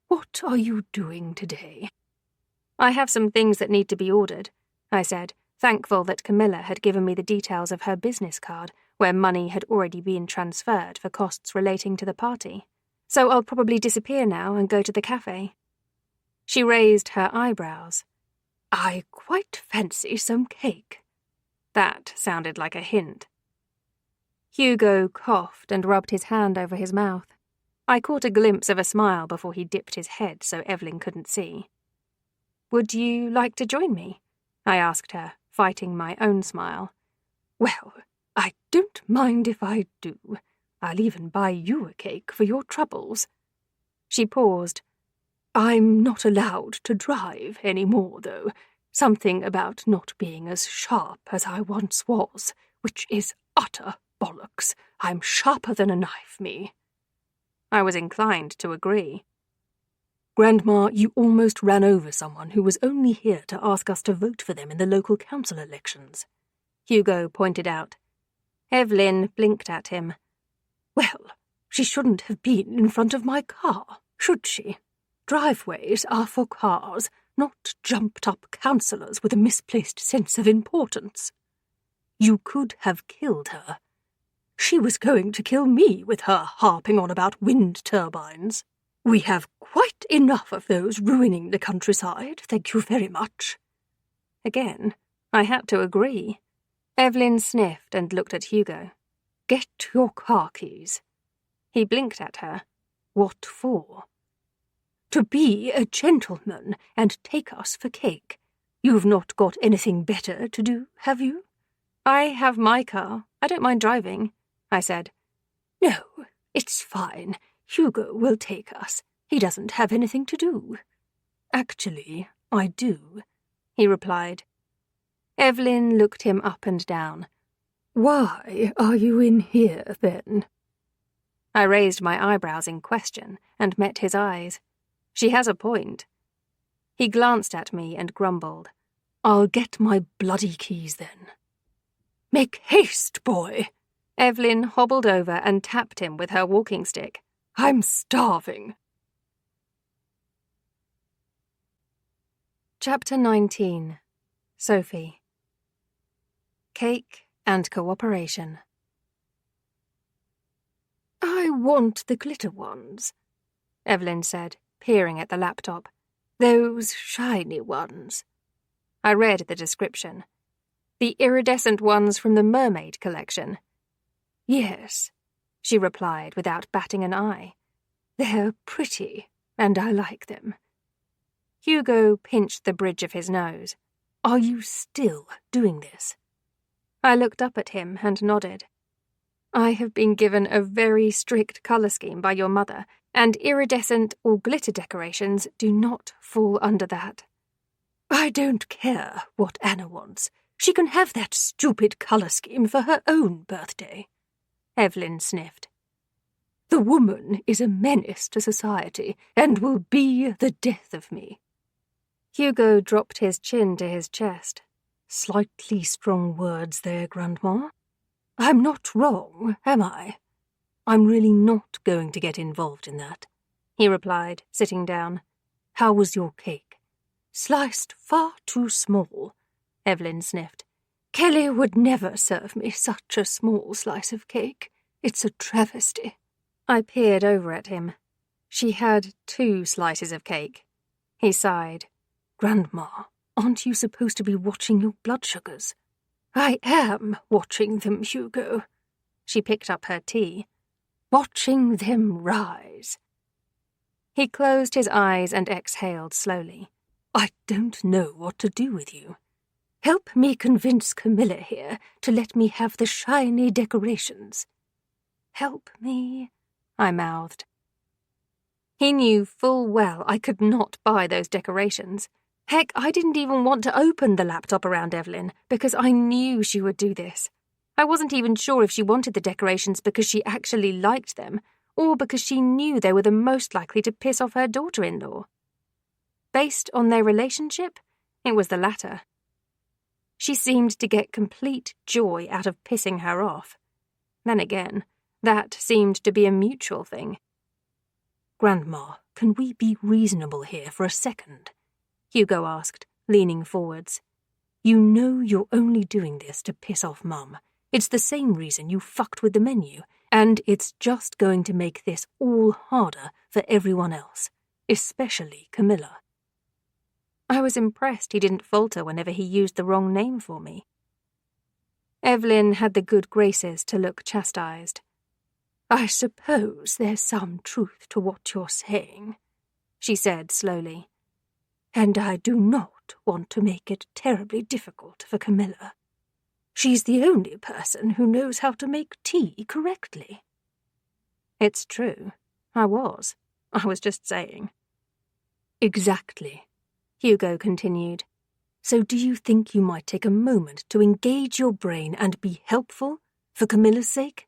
What are you doing today? I have some things that need to be ordered, I said, thankful that Camilla had given me the details of her business card, where money had already been transferred for costs relating to the party. So I'll probably disappear now and go to the cafe. She raised her eyebrows. I quite fancy some cake. That sounded like a hint. Hugo coughed and rubbed his hand over his mouth. I caught a glimpse of a smile before he dipped his head so Evelyn couldn't see. Would you like to join me? I asked her, fighting my own smile. Well, I don't mind if I do. I'll even buy you a cake for your troubles. She paused. I'm not allowed to drive any more, though. Something about not being as sharp as I once was, which is utter bollocks. I'm sharper than a knife, me. I was inclined to agree. Grandma, you almost ran over someone who was only here to ask us to vote for them in the local council elections, Hugo pointed out. Evelyn blinked at him. Well, she shouldn't have been in front of my car, should she? Driveways are for cars, not jumped-up councillors with a misplaced sense of importance. You could have killed her. She was going to kill me with her harping on about wind turbines. We have quite enough of those ruining the countryside, thank you very much. Again, I had to agree. Evelyn sniffed and looked at Hugo. Get your car keys. He blinked at her. What for? To be a gentleman and take us for cake. You've not got anything better to do, have you? I have my car. I don't mind driving, I said. No, it's fine. Hugo will take us. He doesn't have anything to do. Actually, I do, he replied. Evelyn looked him up and down. Why are you in here, then? I raised my eyebrows in question and met his eyes. She has a point. He glanced at me and grumbled. I'll get my bloody keys, then. Make haste, boy. Evelyn hobbled over and tapped him with her walking stick. I'm starving. Chapter 19. Sophie. Cake and cooperation. I want the glitter ones, Evelyn said, peering at the laptop. Those shiny ones. I read the description. The iridescent ones from the mermaid collection. Yes, she replied without batting an eye. They're pretty, and I like them. Hugo pinched the bridge of his nose. Are you still doing this? I looked up at him and nodded. I have been given a very strict colour scheme by your mother, and iridescent or glitter decorations do not fall under that. I don't care what Anna wants. She can have that stupid colour scheme for her own birthday. Evelyn sniffed. The woman is a menace to society and will be the death of me. Hugo dropped his chin to his chest. Slightly strong words there, Grandma. I'm not wrong, am I? I'm really not going to get involved in that, he replied, sitting down. How was your cake? Sliced far too small, Evelyn sniffed. Kelly would never serve me such a small slice of cake. It's a travesty. I peered over at him. She had 2 slices of cake. He sighed. Grandma, aren't you supposed to be watching your blood sugars? I am watching them, Hugo. She picked up her tea. Watching them rise. He closed his eyes and exhaled slowly. I don't know what to do with you. Help me convince Camilla here to let me have the shiny decorations. Help me, I mouthed. He knew full well I could not buy those decorations. Heck, I didn't even want to open the laptop around Evelyn because I knew she would do this. I wasn't even sure if she wanted the decorations because she actually liked them or because she knew they were the most likely to piss off her daughter-in-law. Based on their relationship, it was the latter. She seemed to get complete joy out of pissing her off. Then again, that seemed to be a mutual thing. Grandma, can we be reasonable here for a second? Hugo asked, leaning forwards. You know you're only doing this to piss off Mum. It's the same reason you fucked with the menu, and it's just going to make this all harder for everyone else, especially Camilla. I was impressed he didn't falter whenever he used the wrong name for me. Evelyn had the good graces to look chastised. I suppose there's some truth to what you're saying, she said slowly. And I do not want to make it terribly difficult for Camilla. She's the only person who knows how to make tea correctly. It's true. I was just saying. Exactly, Hugo continued. So do you think you might take a moment to engage your brain and be helpful, for Camilla's sake?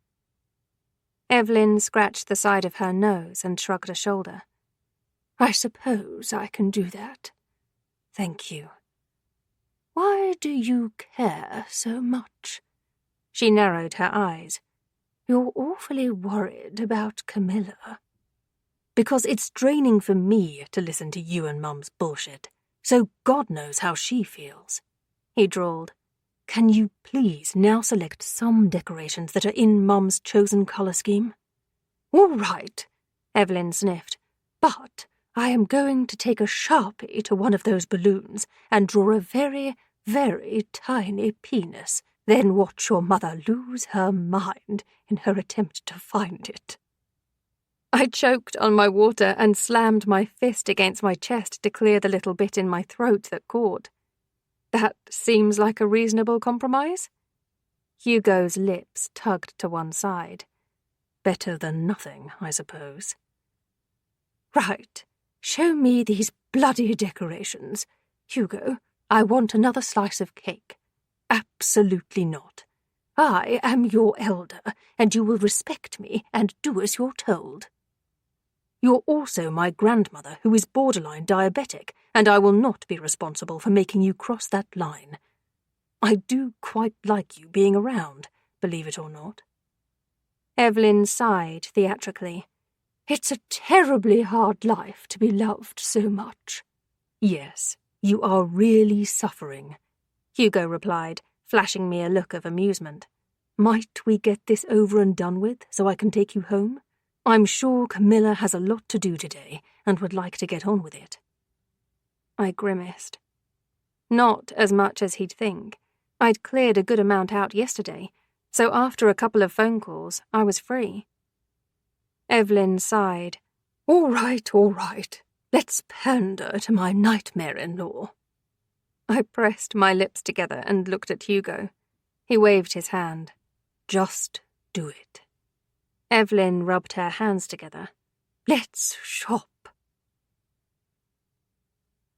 Evelyn scratched the side of her nose and shrugged a shoulder. I suppose I can do that. Thank you. Why do you care so much? She narrowed her eyes. You're awfully worried about Camilla. Because it's draining for me to listen to you and Mum's bullshit, so God knows how she feels, he drawled. Can you please now select some decorations that are in Mum's chosen colour scheme? All right, Evelyn sniffed, but I am going to take a Sharpie to one of those balloons and draw a very, very tiny penis, then watch your mother lose her mind in her attempt to find it. I choked on my water and slammed my fist against my chest to clear the little bit in my throat that caught. That seems like a reasonable compromise? Hugo's lips tugged to one side. Better than nothing, I suppose. Right. Show me these bloody decorations. Hugo, I want another slice of cake. Absolutely not. I am your elder, and you will respect me and do as you're told. You're also my grandmother, who is borderline diabetic, and I will not be responsible for making you cross that line. I do quite like you being around, believe it or not. Evelyn sighed theatrically. It's a terribly hard life to be loved so much. Yes, you are really suffering, Hugo replied, flashing me a look of amusement. Might we get this over and done with so I can take you home? I'm sure Camilla has a lot to do today and would like to get on with it. I grimaced. Not as much as he'd think. I'd cleared a good amount out yesterday, so after a couple of phone calls, I was free. Evelyn sighed. All right. Let's pander to my nightmare-in-law. I pressed my lips together and looked at Hugo. He waved his hand. Just do it. Evelyn rubbed her hands together. Let's shop.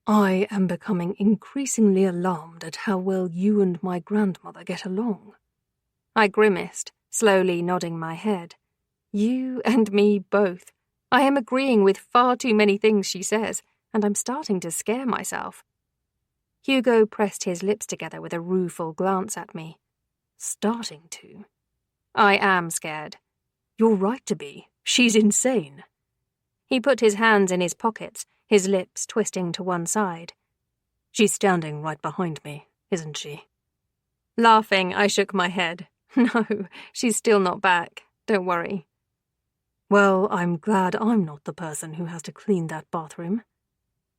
I am becoming increasingly alarmed at how well you and my grandmother get along. I grimaced, slowly nodding my head. You and me both. I am agreeing with far too many things she says, and I'm starting to scare myself. Hugo pressed his lips together with a rueful glance at me. Starting to. I am scared. You're right to be. She's insane. He put his hands in his pockets, his lips twisting to one side. She's standing right behind me, isn't she? Laughing, I shook my head. No, she's still not back. Don't worry. Well, I'm glad I'm not the person who has to clean that bathroom.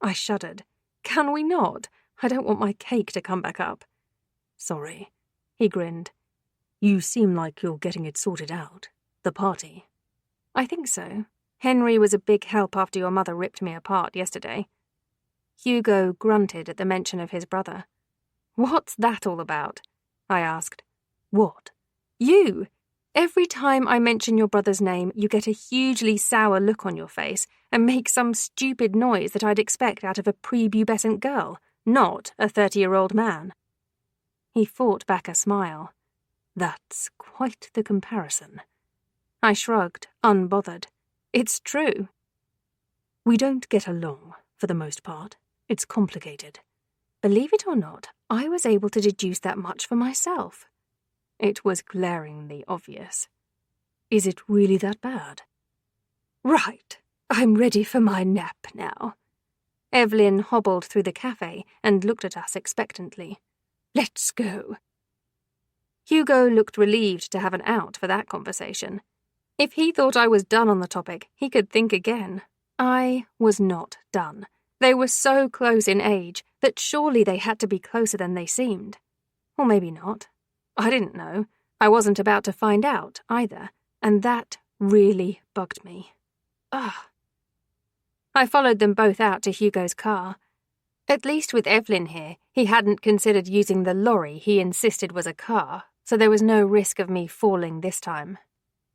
I shuddered. Can we not? I don't want my cake to come back up. Sorry. He grinned. You seem like you're getting it sorted out. The party. I think so. Henry was a big help after your mother ripped me apart yesterday. Hugo grunted at the mention of his brother. What's that all about? I asked. What? You! Every time I mention your brother's name, you get a hugely sour look on your face and make some stupid noise that I'd expect out of a prepubescent girl, not a 30-year-old man. He fought back a smile. That's quite the comparison. I shrugged, unbothered. It's true. We don't get along, for the most part. It's complicated. Believe it or not, I was able to deduce that much for myself. It was glaringly obvious. Is it really that bad? Right. I'm ready for my nap now. Evelyn hobbled through the cafe and looked at us expectantly. Let's go. Hugo looked relieved to have an out for that conversation. If he thought I was done on the topic, he could think again. I was not done. They were so close in age that surely they had to be closer than they seemed. Or maybe not. I didn't know. I wasn't about to find out, either, and that really bugged me. Ugh. I followed them both out to Hugo's car. At least with Evelyn here, he hadn't considered using the lorry he insisted was a car, so there was no risk of me falling this time.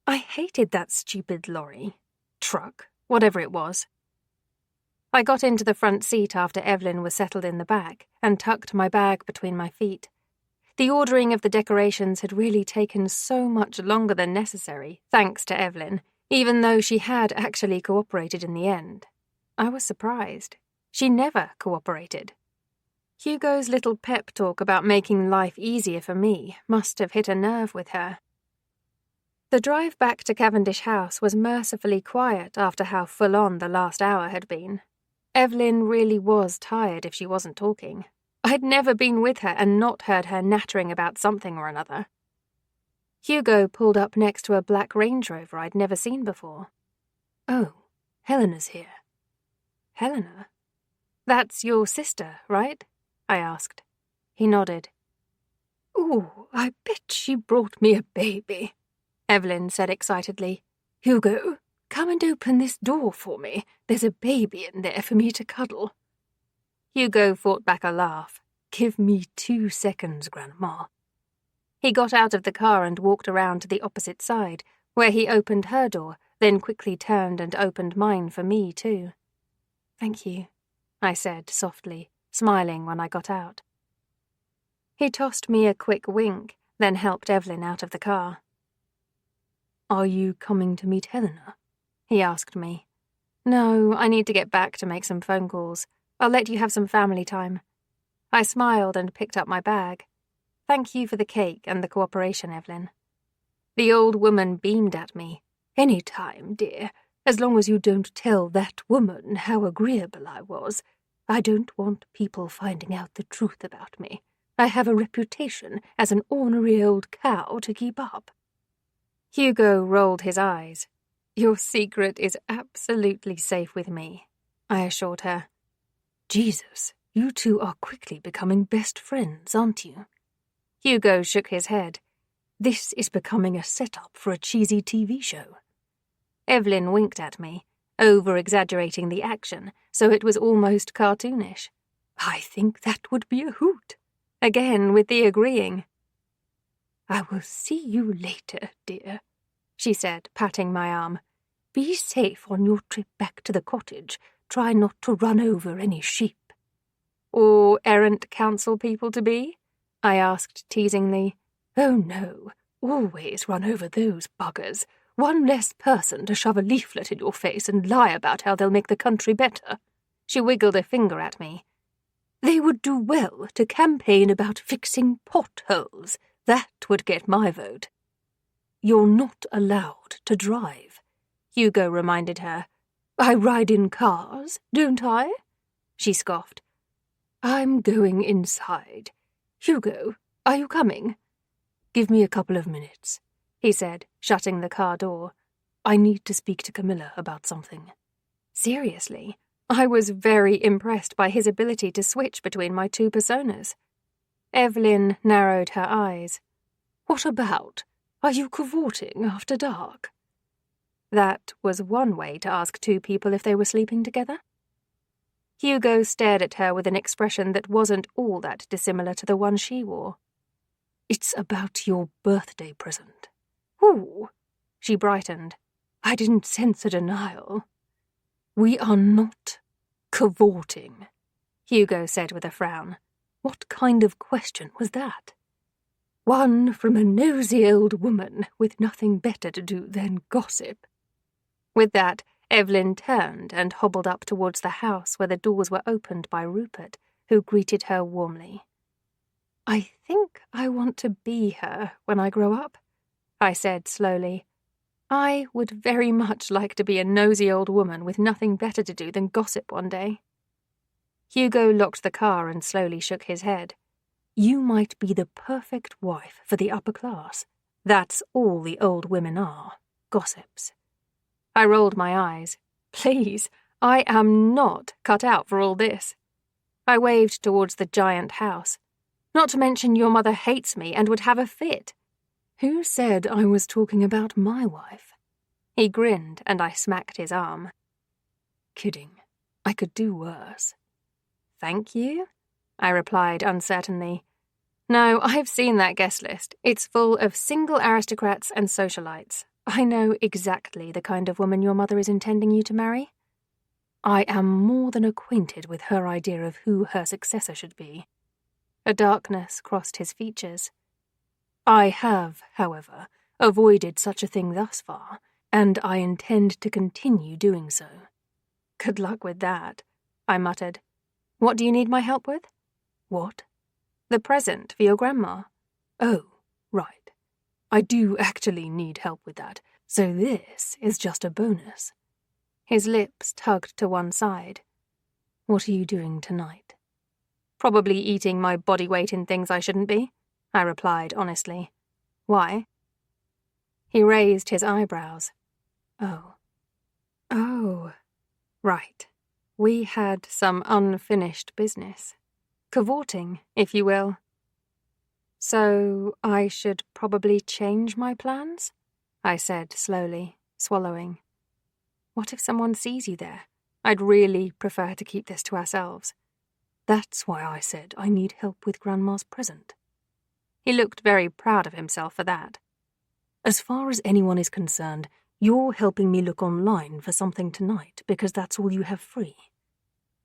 I hated that stupid lorry. Truck, whatever it was. I got into the front seat after Evelyn was settled in the back and tucked my bag between my feet. The ordering of the decorations had really taken so much longer than necessary, thanks to Evelyn, even though she had actually cooperated in the end. I was surprised. She never cooperated. Hugo's little pep talk about making life easier for me must have hit a nerve with her. The drive back to Cavendish House was mercifully quiet after how full-on the last hour had been. Evelyn really was tired if she wasn't talking. I'd never been with her and not heard her nattering about something or another. Hugo pulled up next to a black Range Rover I'd never seen before. Oh, Helena's here. Helena? That's your sister, right? I asked. He nodded. Ooh, I bet she brought me a baby, Evelyn said excitedly. Hugo, come and open this door for me. There's a baby in there for me to cuddle. Hugo fought back a laugh. Give me 2 seconds, Grandma. He got out of the car and walked around to the opposite side, where he opened her door, then quickly turned and opened mine for me too. Thank you, I said softly, smiling when I got out. He tossed me a quick wink, then helped Evelyn out of the car. Are you coming to meet Helena? He asked me. No, I need to get back to make some phone calls. I'll let you have some family time. I smiled and picked up my bag. Thank you for the cake and the cooperation, Evelyn. The old woman beamed at me. Any time, dear, as long as you don't tell that woman how agreeable I was. I don't want people finding out the truth about me. I have a reputation as an ornery old cow to keep up. Hugo rolled his eyes. Your secret is absolutely safe with me, I assured her. Jesus, you two are quickly becoming best friends, aren't you? Hugo shook his head. This is becoming a setup for a cheesy TV show. Evelyn winked at me, over-exaggerating the action, so it was almost cartoonish. I think that would be a hoot. Again with the agreeing. I will see you later, dear, she said, patting my arm. Be safe on your trip back to the cottage. Try not to run over any sheep. Or errant council people to be? I asked teasingly. Oh no, always run over those buggers. One less person to shove a leaflet in your face and lie about how they'll make the country better. She wiggled a finger at me. They would do well to campaign about fixing potholes. That would get my vote. You're not allowed to drive, Hugo reminded her. I ride in cars, don't I? She scoffed. I'm going inside. Hugo, are you coming? Give me a couple of minutes, he said, shutting the car door. I need to speak to Camilla about something. Seriously, I was very impressed by his ability to switch between my two personas. Evelyn narrowed her eyes. What about? Are you cavorting after dark? That was one way to ask two people if they were sleeping together. Hugo stared at her with an expression that wasn't all that dissimilar to the one she wore. It's about your birthday present. Ooh, she brightened. I didn't sense a denial. We are not cavorting, Hugo said with a frown. What kind of question was that? One from a nosy old woman with nothing better to do than gossip. With that, Evelyn turned and hobbled up towards the house where the doors were opened by Rupert, who greeted her warmly. I think I want to be her when I grow up, I said slowly. I would very much like to be a nosy old woman with nothing better to do than gossip one day. Hugo locked the car and slowly shook his head. You might be the perfect wife for the upper class. That's all the old women are, gossips. I rolled my eyes. Please, I am not cut out for all this. I waved towards the giant house. Not to mention your mother hates me and would have a fit. Who said I was talking about my wife? He grinned and I smacked his arm. Kidding. I could do worse. Thank you, I replied uncertainly. No, I've seen that guest list. It's full of single aristocrats and socialites. I know exactly the kind of woman your mother is intending you to marry. I am more than acquainted with her idea of who her successor should be. A darkness crossed his features. I have, however, avoided such a thing thus far, and I intend to continue doing so. Good luck with that, I muttered. What do you need my help with? What? The present for your grandma. Oh, right. I do actually need help with that, so this is just a bonus. His lips tugged to one side. What are you doing tonight? Probably eating my body weight in things I shouldn't be, I replied honestly. Why? He raised his eyebrows. Oh, right. We had some unfinished business. Cavorting, if you will. So I should probably change my plans? I said slowly, swallowing. What if someone sees you there? I'd really prefer to keep this to ourselves. That's why I said I need help with Grandma's present. He looked very proud of himself for that. As far as anyone is concerned, you're helping me look online for something tonight because that's all you have free.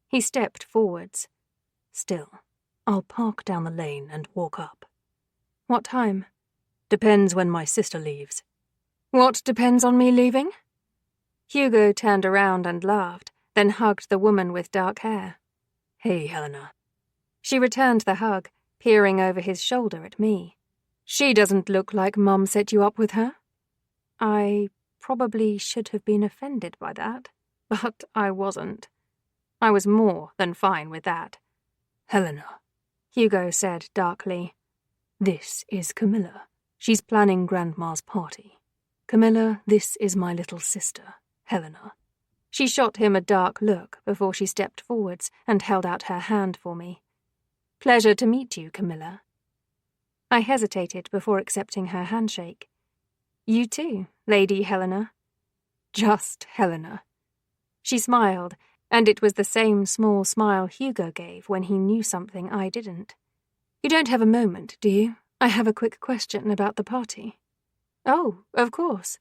He stepped forwards. Still, I'll park down the lane and walk up. What time? Depends when my sister leaves. What depends on me leaving? Hugo turned around and laughed, then hugged the woman with dark hair. Hey, Helena. She returned the hug, peering over his shoulder at me. She doesn't look like Mum set you up with her. I probably should have been offended by that, but I wasn't. I was more than fine with that. Helena, Hugo said darkly. This is Camilla. She's planning Grandma's party. Camilla, this is my little sister, Helena. She shot him a dark look before she stepped forwards and held out her hand for me. Pleasure to meet you, Camilla. I hesitated before accepting her handshake. You too, Lady Helena. Just Helena. She smiled, and it was the same small smile Hugo gave when he knew something I didn't. You don't have a moment, do you? I have a quick question about the party. Oh, of course.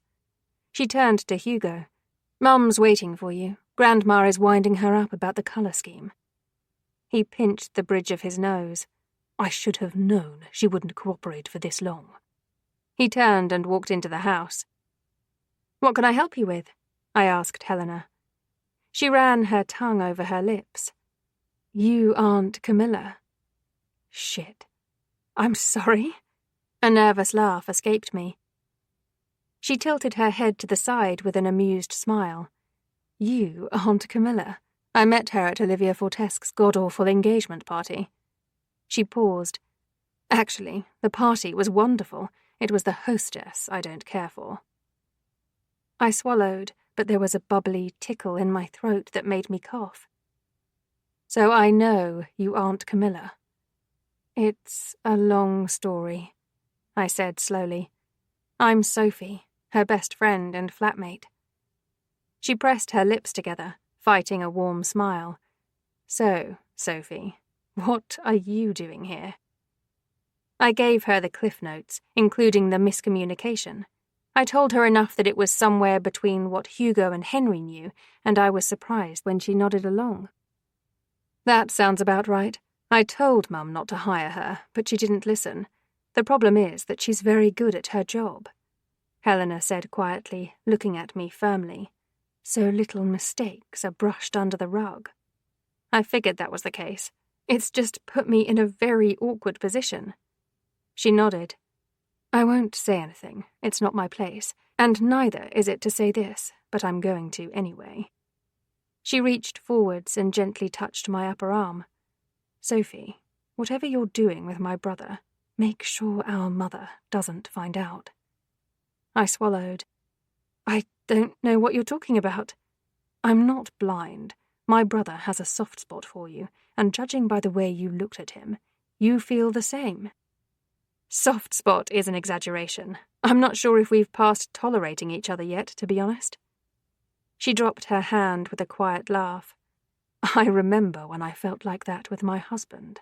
She turned to Hugo. Mum's waiting for you. Grandma is winding her up about the colour scheme. He pinched the bridge of his nose. I should have known she wouldn't cooperate for this long. He turned and walked into the house. What can I help you with? I asked Helena. She ran her tongue over her lips. You aren't Camilla. Shit. I'm sorry. A nervous laugh escaped me. She tilted her head to the side with an amused smile. You, Aunt Camilla. I met her at Olivia Fortesque's god-awful engagement party. She paused. Actually, the party was wonderful. It was the hostess I don't care for. I swallowed, but there was a bubbly tickle in my throat that made me cough. So I know you Aunt Camilla. It's a long story, I said slowly. I'm Sophie, her best friend and flatmate. She pressed her lips together, fighting a warm smile. So, Sophie, what are you doing here? I gave her the cliff notes, including the miscommunication. I told her enough that it was somewhere between what Hugo and Henry knew, and I was surprised when she nodded along. That sounds about right. I told Mum not to hire her, but she didn't listen. The problem is that she's very good at her job. Helena said quietly, looking at me firmly. So little mistakes are brushed under the rug. I figured that was the case. It's just put me in a very awkward position. She nodded. I won't say anything. It's not my place, and neither is it to say this, but I'm going to anyway. She reached forwards and gently touched my upper arm. Sophie, whatever you're doing with my brother, make sure our mother doesn't find out. I swallowed. I don't know what you're talking about. I'm not blind. My brother has a soft spot for you, and judging by the way you looked at him, you feel the same. Soft spot is an exaggeration. I'm not sure if we've passed tolerating each other yet, to be honest. She dropped her hand with a quiet laugh. I remember when I felt like that with my husband.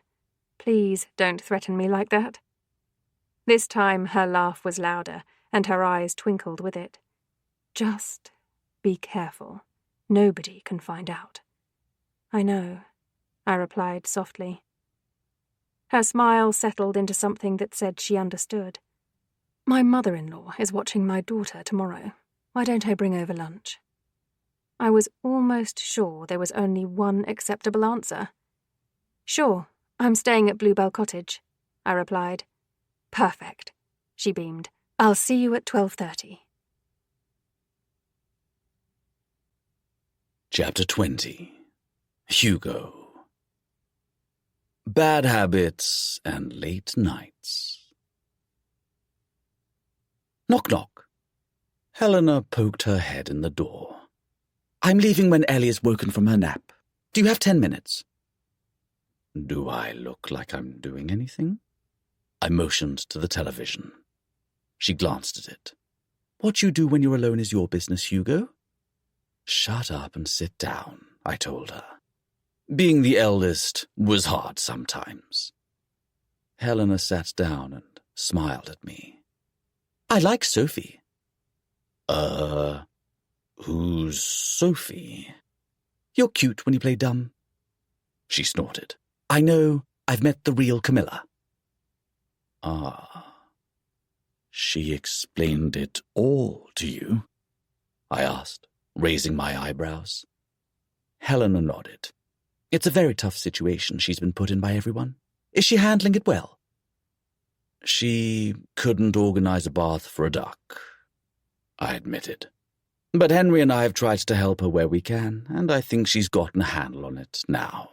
Please don't threaten me like that. This time her laugh was louder, and her eyes twinkled with it. Just be careful. Nobody can find out. I know, I replied softly. Her smile settled into something that said she understood. My mother-in-law is watching my daughter tomorrow. Why don't I bring over lunch? I was almost sure there was only one acceptable answer. Sure, I'm staying at Bluebell Cottage, I replied. Perfect, she beamed. I'll see you at 12:30. Chapter 20. Hugo. Bad habits and late nights. Knock, knock. Helena poked her head in the door. I'm leaving when Ellie is woken from her nap. Do you have 10 minutes? Do I look like I'm doing anything? I motioned to the television. She glanced at it. What you do when you're alone is your business, Hugo. Shut up and sit down, I told her. Being the eldest was hard sometimes. Helena sat down and smiled at me. I like Sophie. Who's Sophie? You're cute when you play dumb. She snorted. I know, I've met the real Camilla. Ah. She explained it all to you? I asked, raising my eyebrows. Helena nodded. It's a very tough situation she's been put in by everyone. Is she handling it well? She couldn't organize a bath for a duck, I admitted. But Henry and I have tried to help her where we can, and I think she's gotten a handle on it now.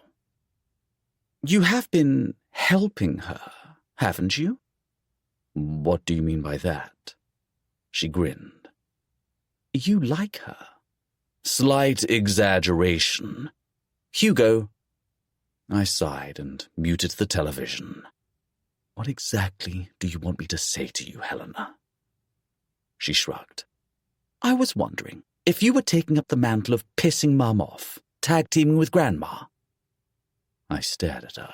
You have been helping her, haven't you? What do you mean by that? She grinned. You like her? Slight exaggeration. Hugo. I sighed and muted the television. What exactly do you want me to say to you, Helena? She shrugged. I was wondering if you were taking up the mantle of pissing Mum off, tag-teaming with Grandma. I stared at her.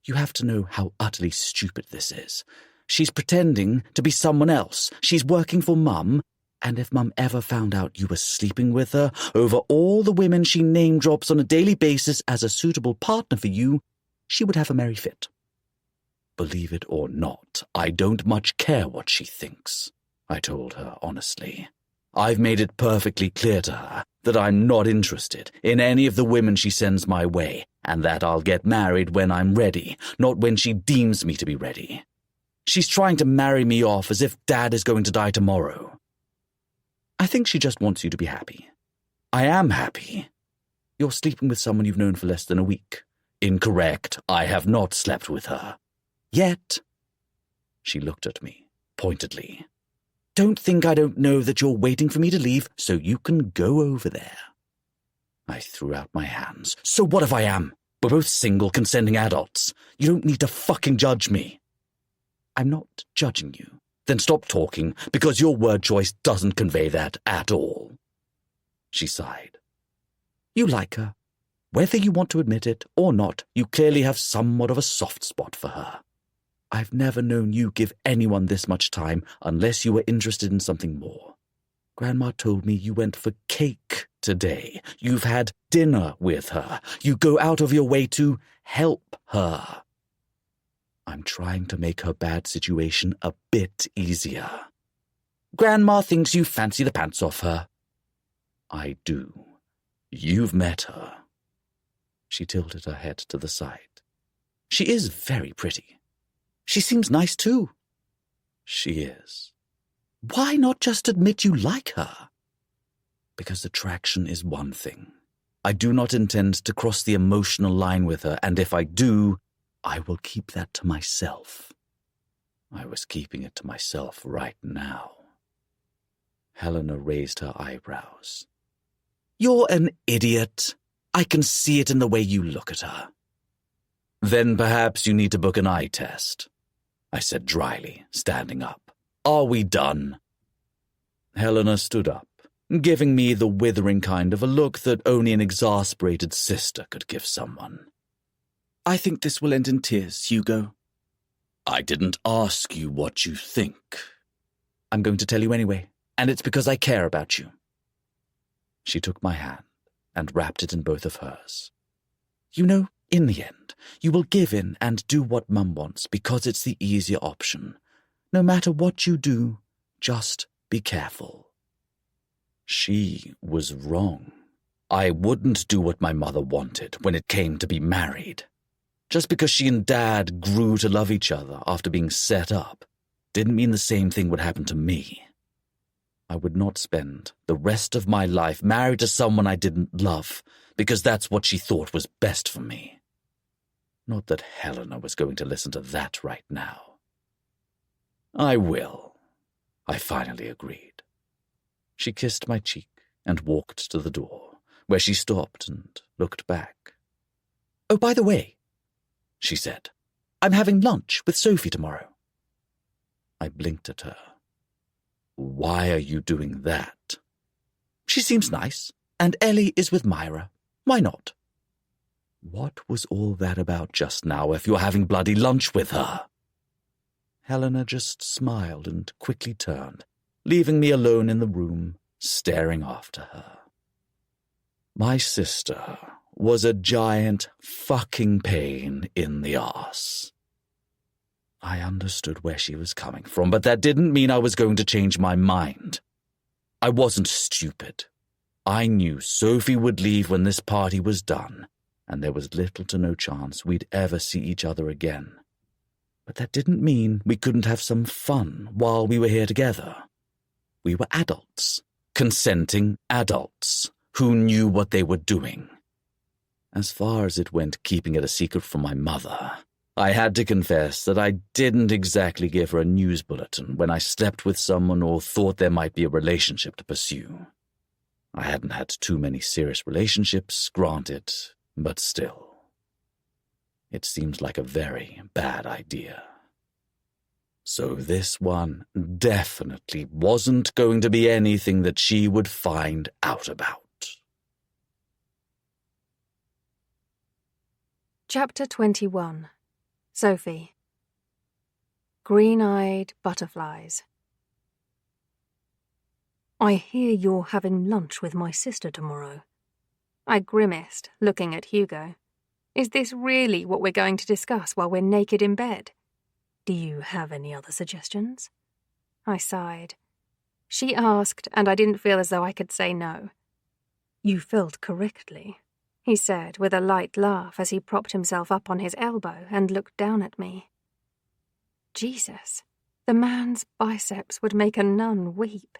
You have to know how utterly stupid this is. She's pretending to be someone else. She's working for Mum, and if Mum ever found out you were sleeping with her over all the women she name-drops on a daily basis as a suitable partner for you, she would have a merry fit. Believe it or not, I don't much care what she thinks, I told her honestly. I've made it perfectly clear to her that I'm not interested in any of the women she sends my way, and that I'll get married when I'm ready, not when she deems me to be ready. She's trying to marry me off as if Dad is going to die tomorrow. I think she just wants you to be happy. I am happy. You're sleeping with someone you've known for less than a week. Incorrect. I have not slept with her. Yet. She looked at me, pointedly. Don't think I don't know that you're waiting for me to leave so you can go over there. I threw out my hands. So what if I am? We're both single, consenting adults. You don't need to fucking judge me. I'm not judging you. Then stop talking, because your word choice doesn't convey that at all. She sighed. You like her. Whether you want to admit it or not, you clearly have somewhat of a soft spot for her. I've never known you give anyone this much time unless you were interested in something more. Grandma told me you went for cake today. You've had dinner with her. You go out of your way to help her. I'm trying to make her bad situation a bit easier. Grandma thinks you fancy the pants off her. I do. You've met her. She tilted her head to the side. She is very pretty. She seems nice too. She is. Why not just admit you like her? Because attraction is one thing. I do not intend to cross the emotional line with her, and if I do, I will keep that to myself. I was keeping it to myself right now. Helena raised her eyebrows. You're an idiot. I can see it in the way you look at her. Then perhaps you need to book an eye test, I said dryly, standing up. Are we done? Helena stood up, giving me the withering kind of a look that only an exasperated sister could give someone. I think this will end in tears, Hugo. I didn't ask you what you think. I'm going to tell you anyway, and it's because I care about you. She took my hand and wrapped it in both of hers. You know, in the end, you will give in and do what Mum wants because it's the easier option. No matter what you do, just be careful. She was wrong. I wouldn't do what my mother wanted when it came to be married. Just because she and Dad grew to love each other after being set up didn't mean the same thing would happen to me. I would not spend the rest of my life married to someone I didn't love because that's what she thought was best for me. Not that Helena was going to listen to that right now. I will, I finally agreed. She kissed my cheek and walked to the door, where she stopped and looked back. Oh, by the way, she said, I'm having lunch with Sophie tomorrow. I blinked at her. Why are you doing that? She seems nice, and Ellie is with Myra. Why not? What was all that about just now if you're having bloody lunch with her? Helena just smiled and quickly turned, leaving me alone in the room, staring after her. My sister was a giant fucking pain in the arse. I understood where she was coming from, but that didn't mean I was going to change my mind. I wasn't stupid. I knew Sophie would leave when this party was done, and there was little to no chance we'd ever see each other again. But that didn't mean we couldn't have some fun while we were here together. We were adults, consenting adults, who knew what they were doing. As far as it went keeping it a secret from my mother, I had to confess that I didn't exactly give her a news bulletin when I slept with someone or thought there might be a relationship to pursue. I hadn't had too many serious relationships, granted, but still. It seemed like a very bad idea. So this one definitely wasn't going to be anything that she would find out about. Chapter 21. Sophie. Green-eyed butterflies. I hear you're having lunch with my sister tomorrow. I grimaced, looking at Hugo. Is this really what we're going to discuss while we're naked in bed? Do you have any other suggestions? I sighed. She asked, and I didn't feel as though I could say no. You felt correctly, he said with a light laugh as he propped himself up on his elbow and looked down at me. Jesus, the man's biceps would make a nun weep.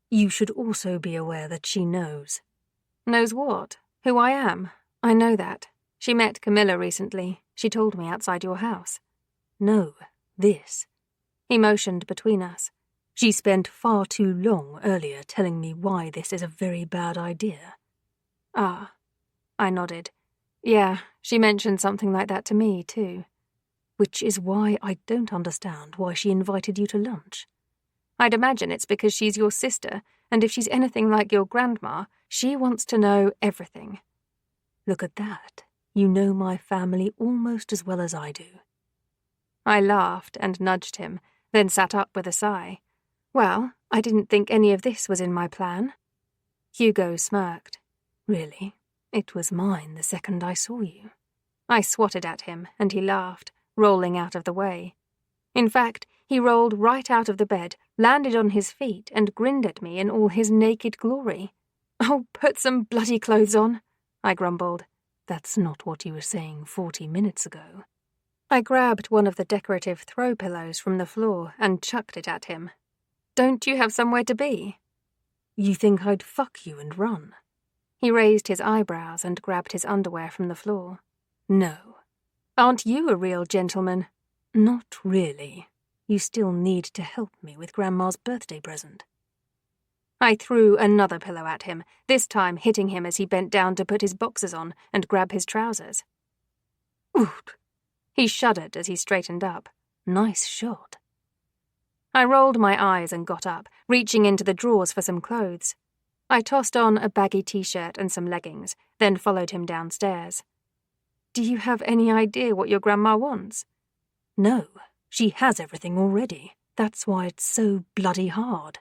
You should also be aware that she knows. Knows what? Who I am? I know that. She met Camilla recently. She told me outside your house. No, this. He motioned between us. She spent far too long earlier telling me why this is a very bad idea. Ah. I nodded. Yeah, she mentioned something like that to me, too. Which is why I don't understand why she invited you to lunch. I'd imagine it's because she's your sister, and if she's anything like your grandma, she wants to know everything. Look at that. You know my family almost as well as I do. I laughed and nudged him, then sat up with a sigh. Well, I didn't think any of this was in my plan. Hugo smirked. Really? It was mine the second I saw you. I swatted at him, and he laughed, rolling out of the way. In fact, he rolled right out of the bed, landed on his feet, and grinned at me in all his naked glory. Oh, put some bloody clothes on, I grumbled. That's not what you were saying 40 minutes ago. I grabbed one of the decorative throw pillows from the floor and chucked it at him. Don't you have somewhere to be? You think I'd fuck you and run? He raised his eyebrows and grabbed his underwear from the floor. No. Aren't you a real gentleman? Not really. You still need to help me with Grandma's birthday present. I threw another pillow at him, this time hitting him as he bent down to put his boxers on and grab his trousers. Oot! He shuddered as he straightened up. Nice shot. I rolled my eyes and got up, reaching into the drawers for some clothes. I tossed on a baggy t-shirt and some leggings, then followed him downstairs. Do you have any idea what your grandma wants? No, she has everything already. That's why it's so bloody hard.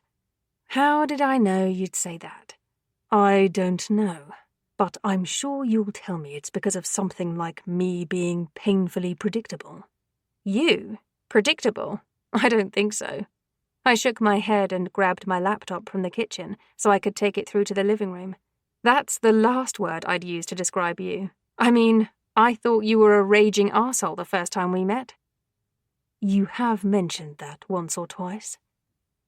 How did I know you'd say that? I don't know, but I'm sure you'll tell me it's because of something like me being painfully predictable. You? Predictable? I don't think so. I shook my head and grabbed my laptop from the kitchen so I could take it through to the living room. That's the last word I'd use to describe you. I mean, I thought you were a raging arsehole the first time we met. You have mentioned that once or twice.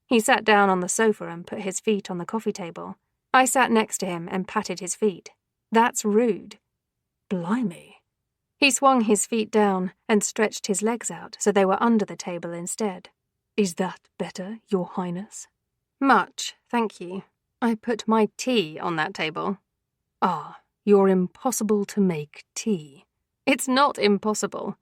He sat down on the sofa and put his feet on the coffee table. I sat next to him and patted his feet. That's rude. Blimey. He swung his feet down and stretched his legs out so they were under the table instead. Is that better, Your Highness? Much, thank you. I put my tea on that table. Ah, you're impossible to make tea. It's not impossible.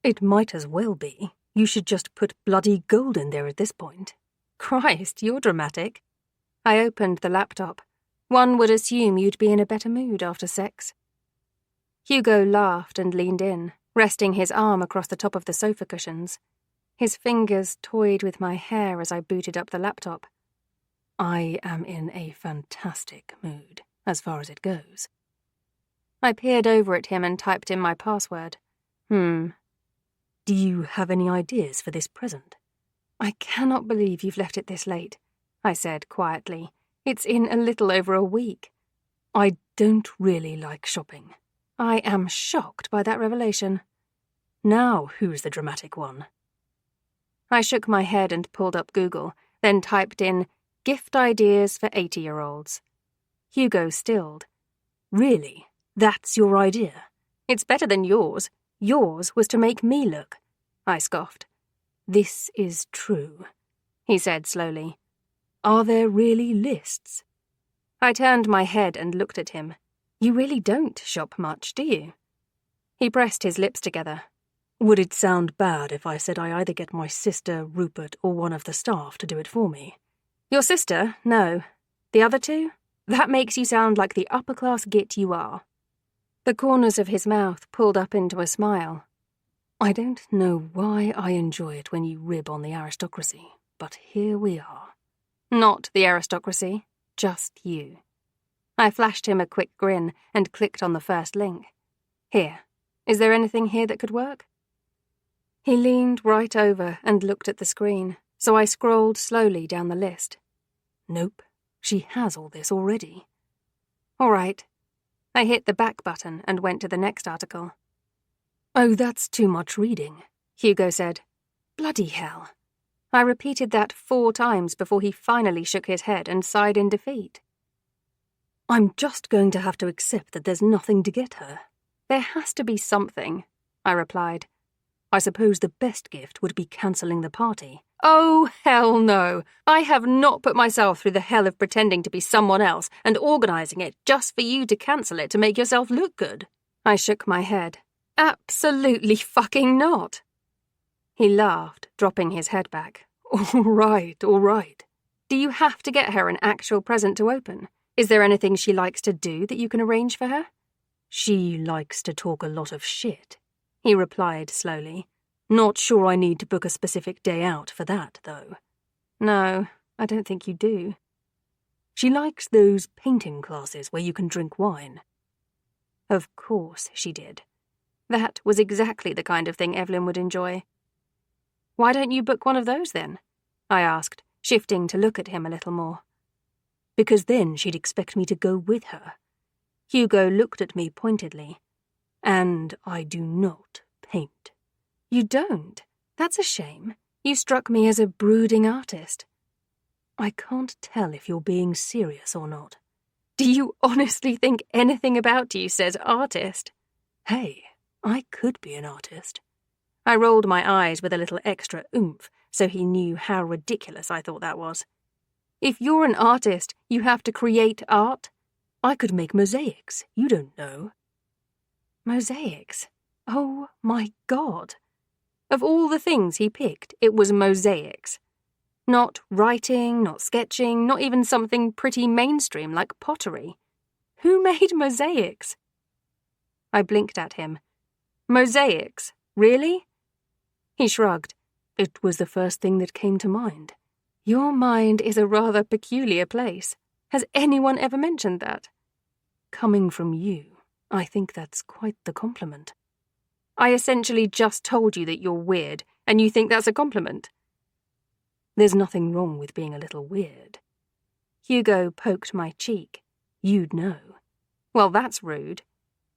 It might as well be. You should just put bloody gold in there at this point. Christ, you're dramatic. I opened the laptop. One would assume you'd be in a better mood after sex. Hugo laughed and leaned in, resting his arm across the top of the sofa cushions. His fingers toyed with my hair as I booted up the laptop. I am in a fantastic mood, as far as it goes. I peered over at him and typed in my password. Do you have any ideas for this present? I cannot believe you've left it this late, I said quietly. It's in a little over a week. I don't really like shopping. I am shocked by that revelation. Now who's the dramatic one? I shook my head and pulled up Google, then typed in gift ideas for 80-year-olds. Hugo stilled. Really? That's your idea? It's better than yours. Yours was to make me look. I scoffed. This is true, he said slowly. Are there really lists? I turned my head and looked at him. You really don't shop much, do you? He pressed his lips together. Would it sound bad if I said I either get my sister, Rupert, or one of the staff to do it for me? Your sister? No. The other two? That makes you sound like the upper-class git you are. The corners of his mouth pulled up into a smile. I don't know why I enjoy it when you rib on the aristocracy, but here we are. Not the aristocracy, just you. I flashed him a quick grin and clicked on the first link. Here, is there anything here that could work? He leaned right over and looked at the screen, so I scrolled slowly down the list. Nope, she has all this already. All right. I hit the back button and went to the next article. Oh, that's too much reading, Hugo said. Bloody hell. I repeated that 4 times before he finally shook his head and sighed in defeat. I'm just going to have to accept that there's nothing to get her. There has to be something, I replied. I suppose the best gift would be cancelling the party. Oh, hell no. I have not put myself through the hell of pretending to be someone else and organising it just for you to cancel it to make yourself look good. I shook my head. Absolutely fucking not. He laughed, dropping his head back. All right. Do you have to get her an actual present to open? Is there anything she likes to do that you can arrange for her? She likes to talk a lot of shit, he replied slowly. Not sure I need to book a specific day out for that, though. No, I don't think you do. She likes those painting classes where you can drink wine. Of course she did. That was exactly the kind of thing Evelyn would enjoy. Why don't you book one of those then? I asked, shifting to look at him a little more. Because then she'd expect me to go with her. Hugo looked at me pointedly. And I do not paint. You don't? That's a shame. You struck me as a brooding artist. I can't tell if you're being serious or not. Do you honestly think anything about you says artist? Hey, I could be an artist. I rolled my eyes with a little extra oomph, so he knew how ridiculous I thought that was. If you're an artist, you have to create art. I could make mosaics, you don't know. Mosaics? Oh my God. Of all the things he picked, it was mosaics. Not writing, not sketching, not even something pretty mainstream like pottery. Who made mosaics? I blinked at him. Mosaics? Really? He shrugged. It was the first thing that came to mind. Your mind is a rather peculiar place. Has anyone ever mentioned that? Coming from you, I think that's quite the compliment. I essentially just told you that you're weird, and you think that's a compliment? There's nothing wrong with being a little weird. Hugo poked my cheek. You'd know. Well, that's rude.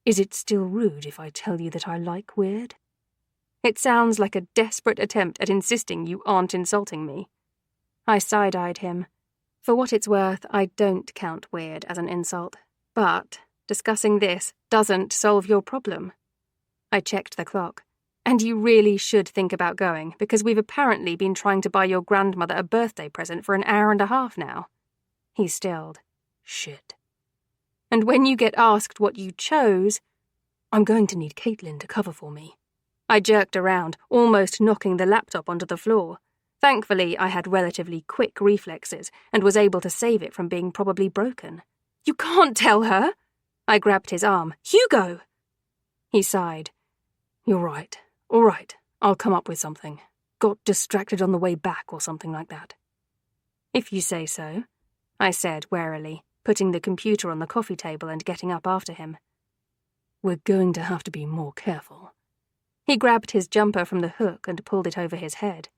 Is it still rude if I tell you that I like weird? It sounds like a desperate attempt at insisting you aren't insulting me. I side-eyed him. For what it's worth, I don't count weird as an insult. But discussing this doesn't solve your problem. I checked the clock. And you really should think about going, because we've apparently been trying to buy your grandmother a birthday present for an hour and a half now. He stilled. Shit. And when you get asked what you chose... I'm going to need Caitlin to cover for me. I jerked around, almost knocking the laptop onto the floor. Thankfully, I had relatively quick reflexes and was able to save it from being probably broken. You can't tell her! I grabbed his arm. Hugo! He sighed. You're right. All right, I'll come up with something. Got distracted on the way back or something like that. If you say so, I said warily, putting the computer on the coffee table and getting up after him. We're going to have to be more careful. He grabbed his jumper from the hook and pulled it over his head.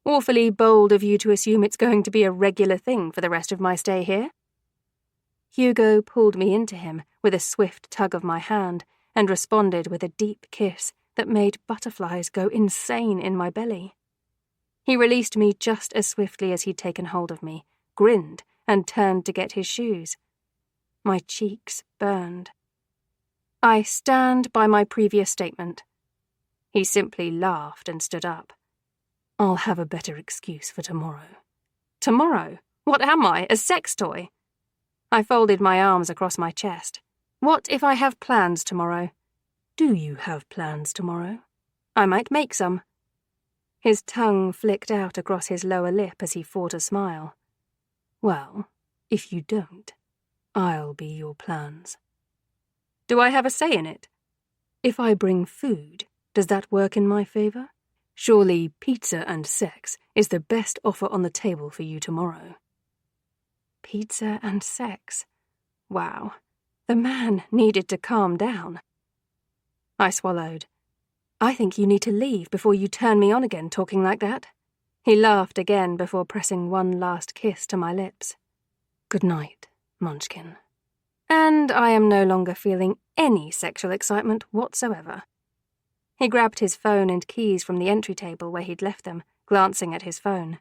Awfully bold of you to assume it's going to be a regular thing for the rest of my stay here. Hugo pulled me into him with a swift tug of my hand and responded with a deep kiss that made butterflies go insane in my belly. He released me just as swiftly as he'd taken hold of me, grinned, and turned to get his shoes. My cheeks burned. I stand by my previous statement. He simply laughed and stood up. I'll have a better excuse for tomorrow. Tomorrow? What am I, a sex toy? I folded my arms across my chest. What if I have plans tomorrow? Do you have plans tomorrow? I might make some. His tongue flicked out across his lower lip as he fought a smile. Well, if you don't, I'll be your plans. Do I have a say in it? If I bring food, does that work in my favour? Surely pizza and sex is the best offer on the table for you tomorrow. Pizza and sex. Wow. The man needed to calm down. I swallowed. I think you need to leave before you turn me on again talking like that. He laughed again before pressing one last kiss to my lips. Good night, Munchkin. And I am no longer feeling any sexual excitement whatsoever. He grabbed his phone and keys from the entry table where he'd left them, glancing at his phone.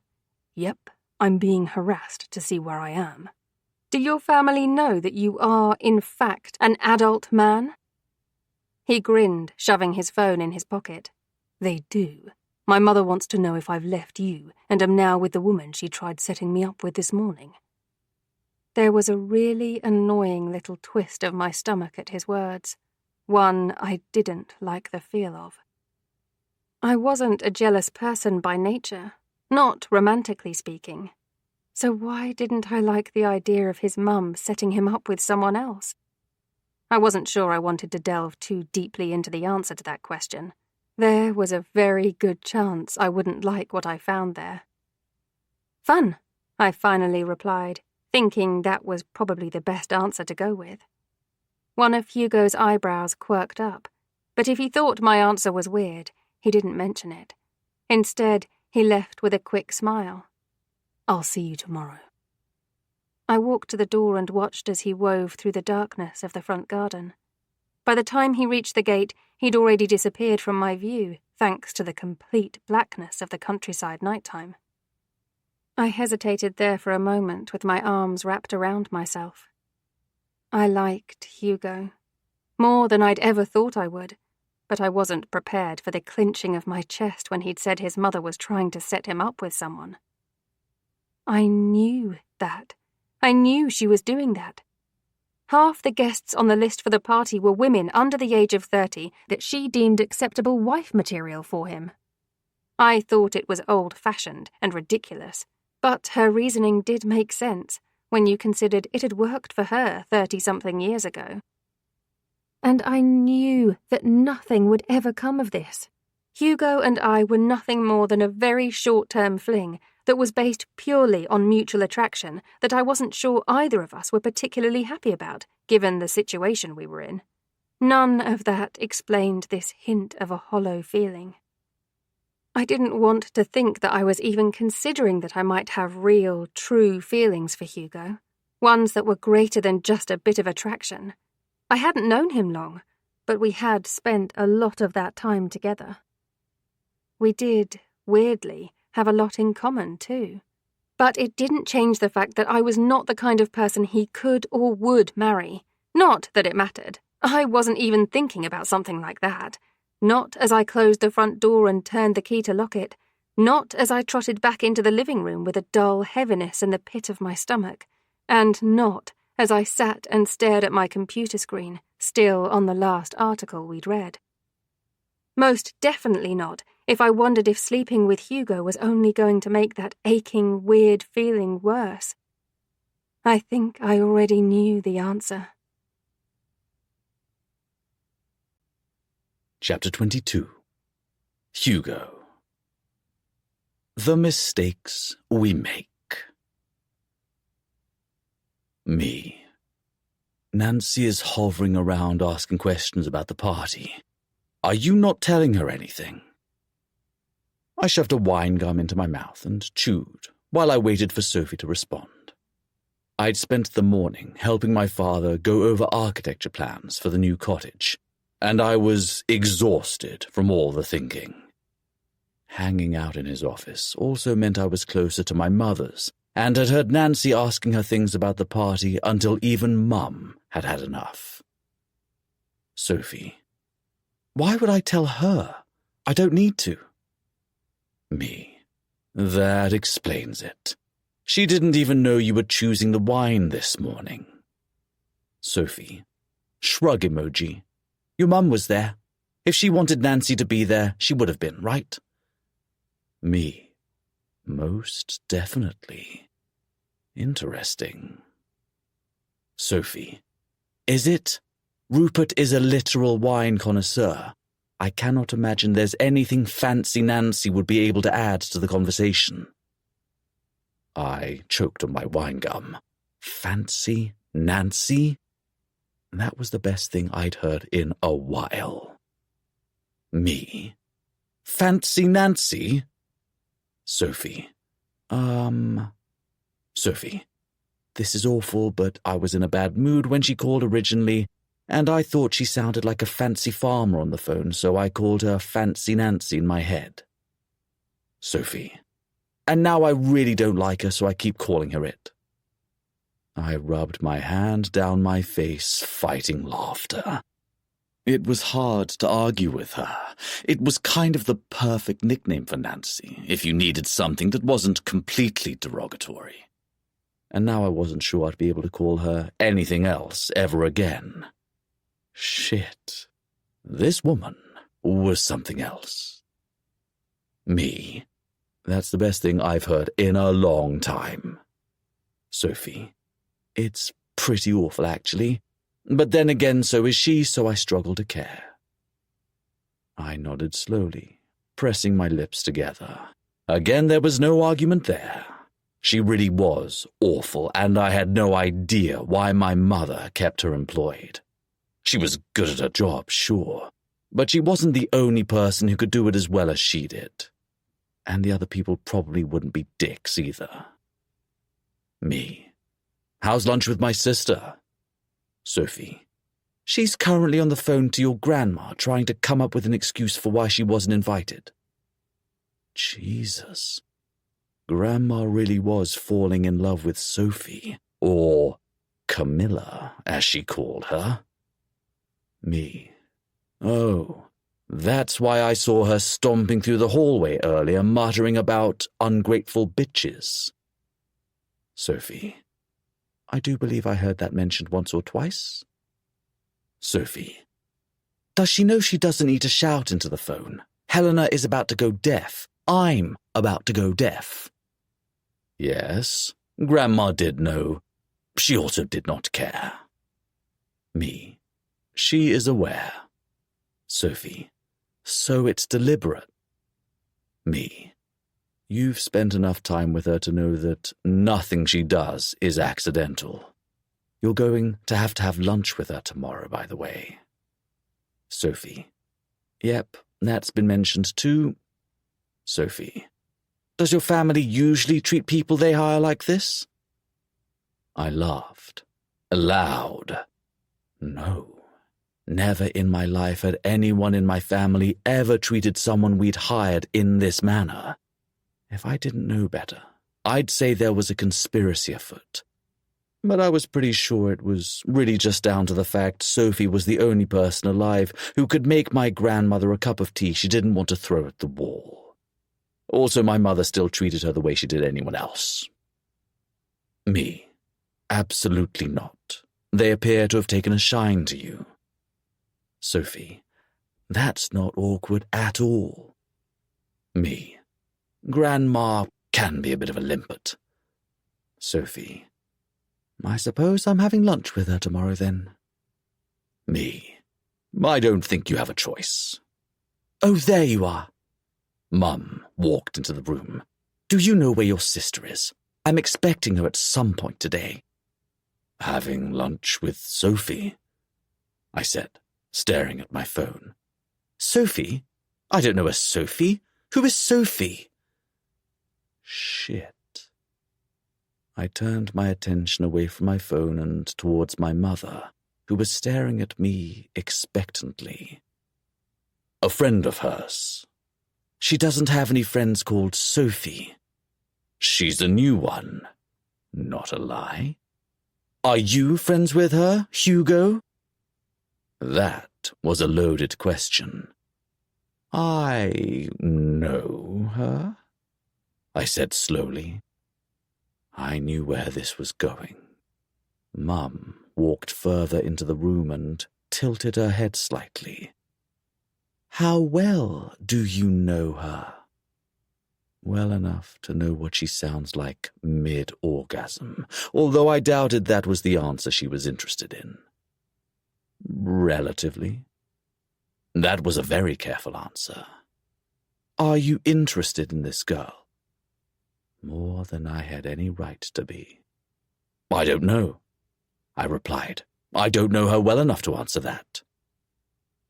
Yep, I'm being harassed to see where I am. Do your family know that you are, in fact, an adult man? He grinned, shoving his phone in his pocket. They do. My mother wants to know if I've left you and am now with the woman she tried setting me up with this morning. There was a really annoying little twist of my stomach at his words, one I didn't like the feel of. I wasn't a jealous person by nature, not romantically speaking. So why didn't I like the idea of his mum setting him up with someone else? I wasn't sure I wanted to delve too deeply into the answer to that question. There was a very good chance I wouldn't like what I found there. Fun, I finally replied, thinking that was probably the best answer to go with. One of Hugo's eyebrows quirked up, but if he thought my answer was weird, he didn't mention it. Instead, he left with a quick smile. I'll see you tomorrow. I walked to the door and watched as he wove through the darkness of the front garden. By the time he reached the gate, he'd already disappeared from my view, thanks to the complete blackness of the countryside nighttime. I hesitated there for a moment with my arms wrapped around myself. I liked Hugo, more than I'd ever thought I would, but I wasn't prepared for the clinching of my chest when he'd said his mother was trying to set him up with someone. I knew that. I knew she was doing that. Half the guests on the list for the party were women under the age of 30 that she deemed acceptable wife material for him. I thought it was old-fashioned and ridiculous, but her reasoning did make sense when you considered it had worked for her 30-something years ago. And I knew that nothing would ever come of this. Hugo and I were nothing more than a very short-term fling that was based purely on mutual attraction that I wasn't sure either of us were particularly happy about, given the situation we were in. None of that explained this hint of a hollow feeling. I didn't want to think that I was even considering that I might have real, true feelings for Hugo, ones that were greater than just a bit of attraction. I hadn't known him long, but we had spent a lot of that time together. We did, weirdly, have a lot in common, too. But it didn't change the fact that I was not the kind of person he could or would marry. Not that it mattered. I wasn't even thinking about something like that. Not as I closed the front door and turned the key to lock it. Not as I trotted back into the living room with a dull heaviness in the pit of my stomach. And not as I sat and stared at my computer screen, still on the last article we'd read. Most definitely not if I wondered if sleeping with Hugo was only going to make that aching, weird feeling worse. I think I already knew the answer. Chapter 22. Hugo. The mistakes we make. Me. Nancy is hovering around asking questions about the party. Are you not telling her anything? I shoved a wine gum into my mouth and chewed while I waited for Sophie to respond. I'd spent the morning helping my father go over architecture plans for the new cottage, and I was exhausted from all the thinking. Hanging out in his office also meant I was closer to my mother's, and had heard Nancy asking her things about the party until even Mum had had enough. Sophie. Why would I tell her? I don't need to. Me. That explains it. She didn't even know you were choosing the wine this morning. Sophie. Shrug emoji. Your mum was there. If she wanted Nancy to be there, she would have been, right? Me. Most definitely. Interesting. Sophie. Is it? Rupert is a literal wine connoisseur. I cannot imagine there's anything fancy Nancy would be able to add to the conversation. I choked on my wine gum. Fancy Nancy? That was the best thing I'd heard in a while. Me? Fancy Nancy? Sophie. Sophie. This is awful, but I was in a bad mood when she called originally, and I thought she sounded like a fancy farmer on the phone, so I called her Fancy Nancy in my head. Sophie. And now I really don't like her, so I keep calling her it. I rubbed my hand down my face, fighting laughter. It was hard to argue with her. It was kind of the perfect nickname for Nancy, if you needed something that wasn't completely derogatory. And now I wasn't sure I'd be able to call her anything else ever again. Shit. This woman was something else. Me. That's the best thing I've heard in a long time. Sophie. It's pretty awful, actually. But then again, so is she, so I struggle to care. I nodded slowly, pressing my lips together. Again, there was no argument there. She really was awful, and I had no idea why my mother kept her employed. She was good at her job, sure, but she wasn't the only person who could do it as well as she did. And the other people probably wouldn't be dicks either. Me. How's lunch with my sister? Sophie. She's currently on the phone to your grandma, trying to come up with an excuse for why she wasn't invited. Jesus. Grandma really was falling in love with Sophie, or Camilla, as she called her. Me. Oh, that's why I saw her stomping through the hallway earlier, muttering about ungrateful bitches. Sophie. I do believe I heard that mentioned once or twice. Sophie. Does she know she doesn't need to shout into the phone? Helena is about to go deaf. I'm about to go deaf. Yes, Grandma did know. She also did not care. Me. She is aware. Sophie. So it's deliberate. Me. You've spent enough time with her to know that nothing she does is accidental. You're going to have lunch with her tomorrow, by the way. Sophie. Yep, that's been mentioned too. Sophie. Does your family usually treat people they hire like this? I laughed. Aloud. No. Never in my life had anyone in my family ever treated someone we'd hired in this manner. If I didn't know better, I'd say there was a conspiracy afoot. But I was pretty sure it was really just down to the fact Sophie was the only person alive who could make my grandmother a cup of tea she didn't want to throw at the wall. Also, my mother still treated her the way she did anyone else. Me. Absolutely not. They appear to have taken a shine to you. Sophie. That's not awkward at all. Me. Grandma can be a bit of a limpet. Sophie. I suppose I'm having lunch with her tomorrow, then. Me. I don't think you have a choice. Oh, there you are. Mum walked into the room. Do you know where your sister is? I'm expecting her at some point today. Having lunch with Sophie? I said, staring at my phone. Sophie? I don't know a Sophie. Who is Sophie? Shit. I turned my attention away from my phone and towards my mother, who was staring at me expectantly. A friend of hers. She doesn't have any friends called Sophie. She's a new one. Not a lie. Are you friends with her, Hugo? That was a loaded question. I know her, I said slowly. I knew where this was going. Mum walked further into the room and tilted her head slightly. How well do you know her? Well enough to know what she sounds like mid-orgasm, although I doubted that was the answer she was interested in. Relatively. That was a very careful answer. Are you interested in this girl? More than I had any right to be. I don't know, I replied. I don't know her well enough to answer that.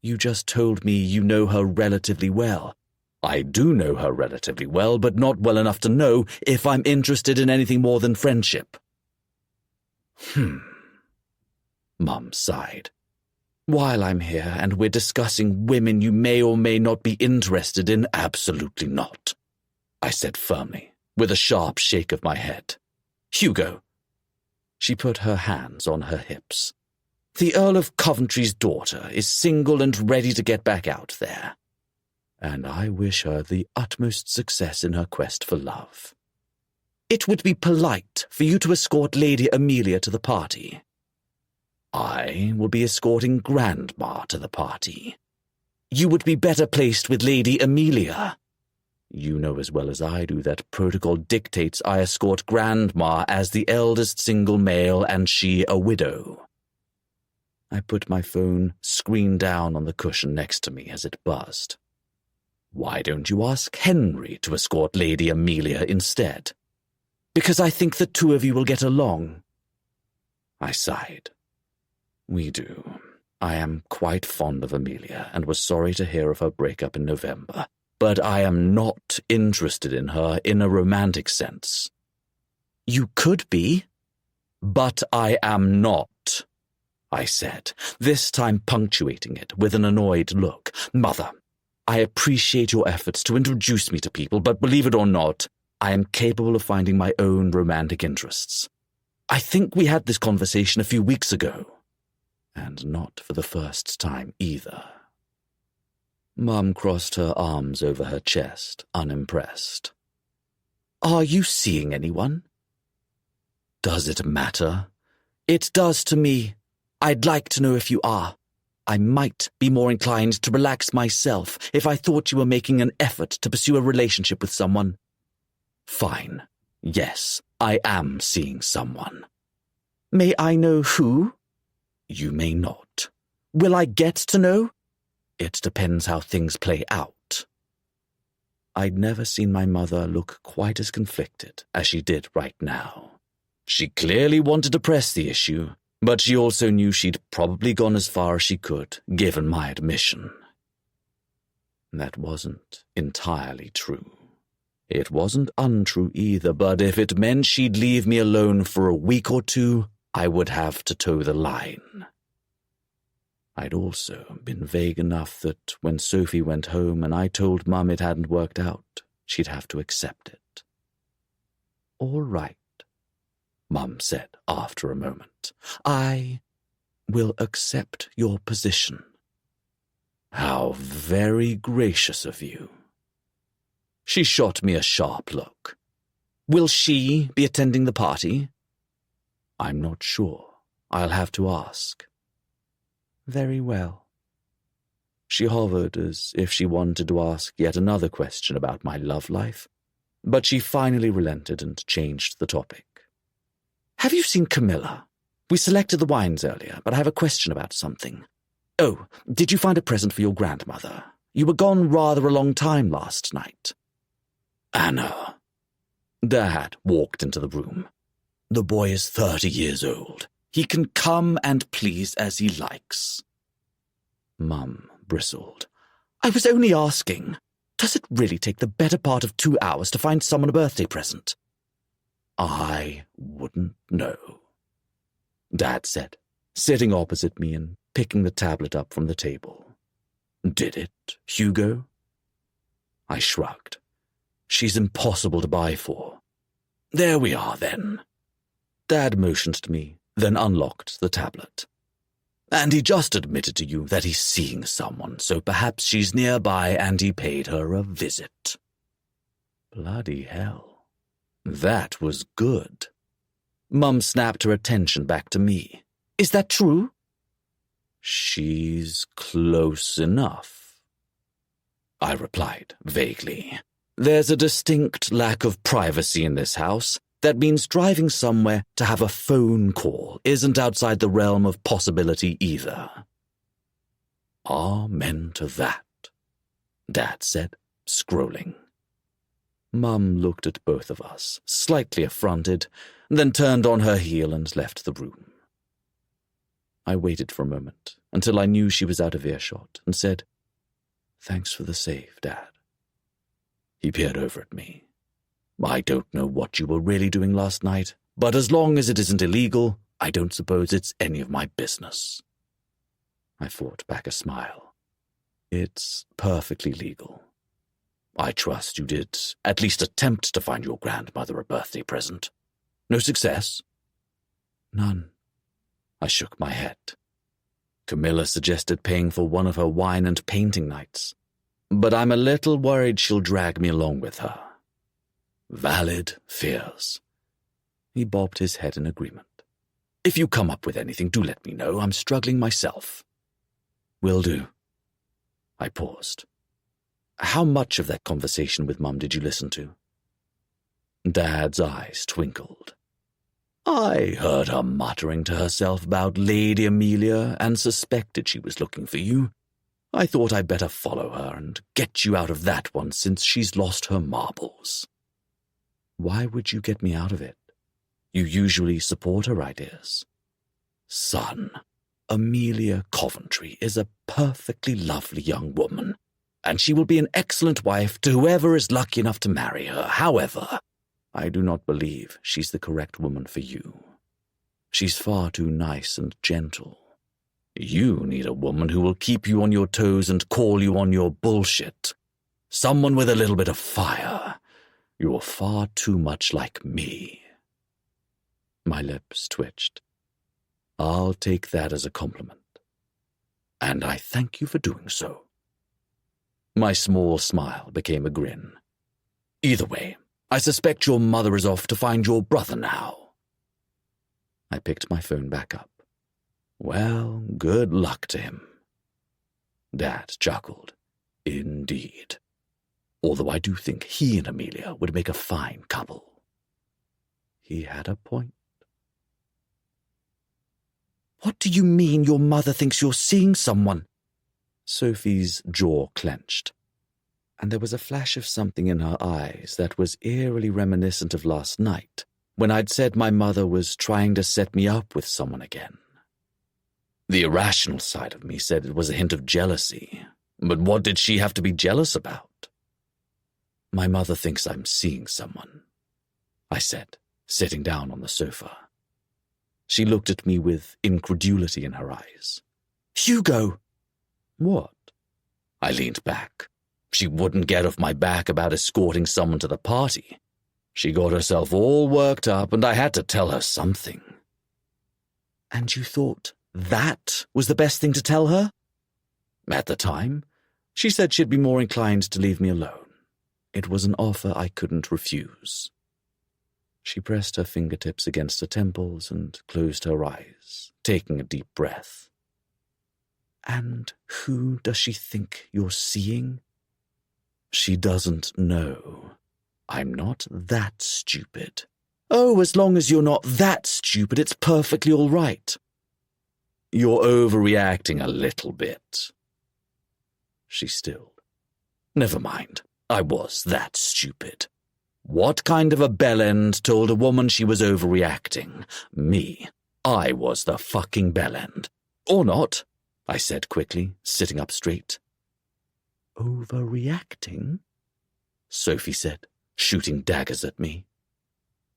You just told me you know her relatively well. I do know her relatively well, but not well enough to know if I'm interested in anything more than friendship. Mum sighed. While I'm here and we're discussing women you may or may not be interested in, absolutely not. I said firmly, with a sharp shake of my head. Hugo. She put her hands on her hips. The Earl of Coventry's daughter is single and ready to get back out there, and I wish her the utmost success in her quest for love. It would be polite for you to escort Lady Amelia to the party. I will be escorting Grandma to the party. You would be better placed with Lady Amelia. You know as well as I do that protocol dictates I escort Grandma as the eldest single male and she a widow. I put my phone screen down on the cushion next to me as it buzzed. Why don't you ask Henry to escort Lady Amelia instead? Because I think the two of you will get along. I sighed. We do. I am quite fond of Amelia and was sorry to hear of her breakup in November, but I am not interested in her in a romantic sense. You could be, but I am not, I said, this time punctuating it with an annoyed look. Mother, I appreciate your efforts to introduce me to people, but believe it or not, I am capable of finding my own romantic interests. I think we had this conversation a few weeks ago, and not for the first time either. Mum crossed her arms over her chest, unimpressed. Are you seeing anyone? Does it matter? It does to me. I'd like to know if you are. I might be more inclined to relax myself if I thought you were making an effort to pursue a relationship with someone. Fine. Yes, I am seeing someone. May I know who? You may not. Will I get to know? It depends how things play out. I'd never seen my mother look quite as conflicted as she did right now. She clearly wanted to press the issue, but she also knew she'd probably gone as far as she could, given my admission. That wasn't entirely true. It wasn't untrue either, but if it meant she'd leave me alone for a week or two, I would have to toe the line. I'd also been vague enough that when Sophie went home and I told Mum it hadn't worked out, she'd have to accept it. All right, Mum said after a moment. I will accept your position. How very gracious of you. She shot me a sharp look. Will she be attending the party? I'm not sure. I'll have to ask. Very well. She hovered as if she wanted to ask yet another question about my love life, but she finally relented and changed the topic. Have you seen Camilla? We selected the wines earlier, but I have a question about something. Oh, did you find a present for your grandmother? You were gone rather a long time last night. Anna. Dad walked into the room. The boy is 30 years old. He can come and please as he likes. Mum bristled. I was only asking. Does it really take the better part of 2 hours to find someone a birthday present? I wouldn't know, Dad said, sitting opposite me and picking the tablet up from the table. Did it, Hugo? I shrugged. She's impossible to buy for. There we are, then. Dad motioned to me, then unlocked the tablet. And he just admitted to you that he's seeing someone, so perhaps she's nearby and he paid her a visit. Bloody hell. That was good. Mum snapped her attention back to me. Is that true? She's close enough, I replied vaguely. There's a distinct lack of privacy in this house. That means driving somewhere to have a phone call isn't outside the realm of possibility either. Amen to that, Dad said, scrolling. Mum looked at both of us, slightly affronted, then turned on her heel and left the room. I waited for a moment until I knew she was out of earshot and said, Thanks for the save, Dad. He peered over at me. I don't know what you were really doing last night, but as long as it isn't illegal, I don't suppose it's any of my business. I fought back a smile. It's perfectly legal. I trust you did at least attempt to find your grandmother a birthday present. No success? None. I shook my head. Camilla suggested paying for one of her wine and painting nights, but I'm a little worried she'll drag me along with her. Valid fears. He bobbed his head in agreement. If you come up with anything, do let me know. I'm struggling myself. Will do. I paused. How much of that conversation with Mum did you listen to? Dad's eyes twinkled. I heard her muttering to herself about Lady Amelia and suspected she was looking for you. I thought I'd better follow her and get you out of that one since she's lost her marbles. Why would you get me out of it? You usually support her ideas. Son, Amelia Coventry is a perfectly lovely young woman, and she will be an excellent wife to whoever is lucky enough to marry her. However, I do not believe she's the correct woman for you. She's far too nice and gentle. You need a woman who will keep you on your toes and call you on your bullshit. Someone with a little bit of fire. You're far too much like me. My lips twitched. I'll take that as a compliment. And I thank you for doing so. My small smile became a grin. Either way, I suspect your mother is off to find your brother now. I picked my phone back up. Well, good luck to him. Dad chuckled. Indeed. Although I do think he and Amelia would make a fine couple. He had a point. What do you mean your mother thinks you're seeing someone? Sophie's jaw clenched, and there was a flash of something in her eyes that was eerily reminiscent of last night, when I'd said my mother was trying to set me up with someone again. The irrational side of me said it was a hint of jealousy, but what did she have to be jealous about? My mother thinks I'm seeing someone, I said, sitting down on the sofa. She looked at me with incredulity in her eyes. Hugo! What? I leaned back. She wouldn't get off my back about escorting someone to the party. She got herself all worked up, and I had to tell her something. And you thought that was the best thing to tell her? At the time, she said she'd be more inclined to leave me alone. It was an offer I couldn't refuse. She pressed her fingertips against her temples and closed her eyes, taking a deep breath. And who does she think you're seeing? She doesn't know. I'm not that stupid. Oh, as long as you're not that stupid, it's perfectly all right. You're overreacting a little bit. She stilled. Never mind. I was that stupid. What kind of a bellend told a woman she was overreacting? Me. I was the fucking bellend. Or not, I said quickly, sitting up straight. Overreacting? Sophie said, shooting daggers at me.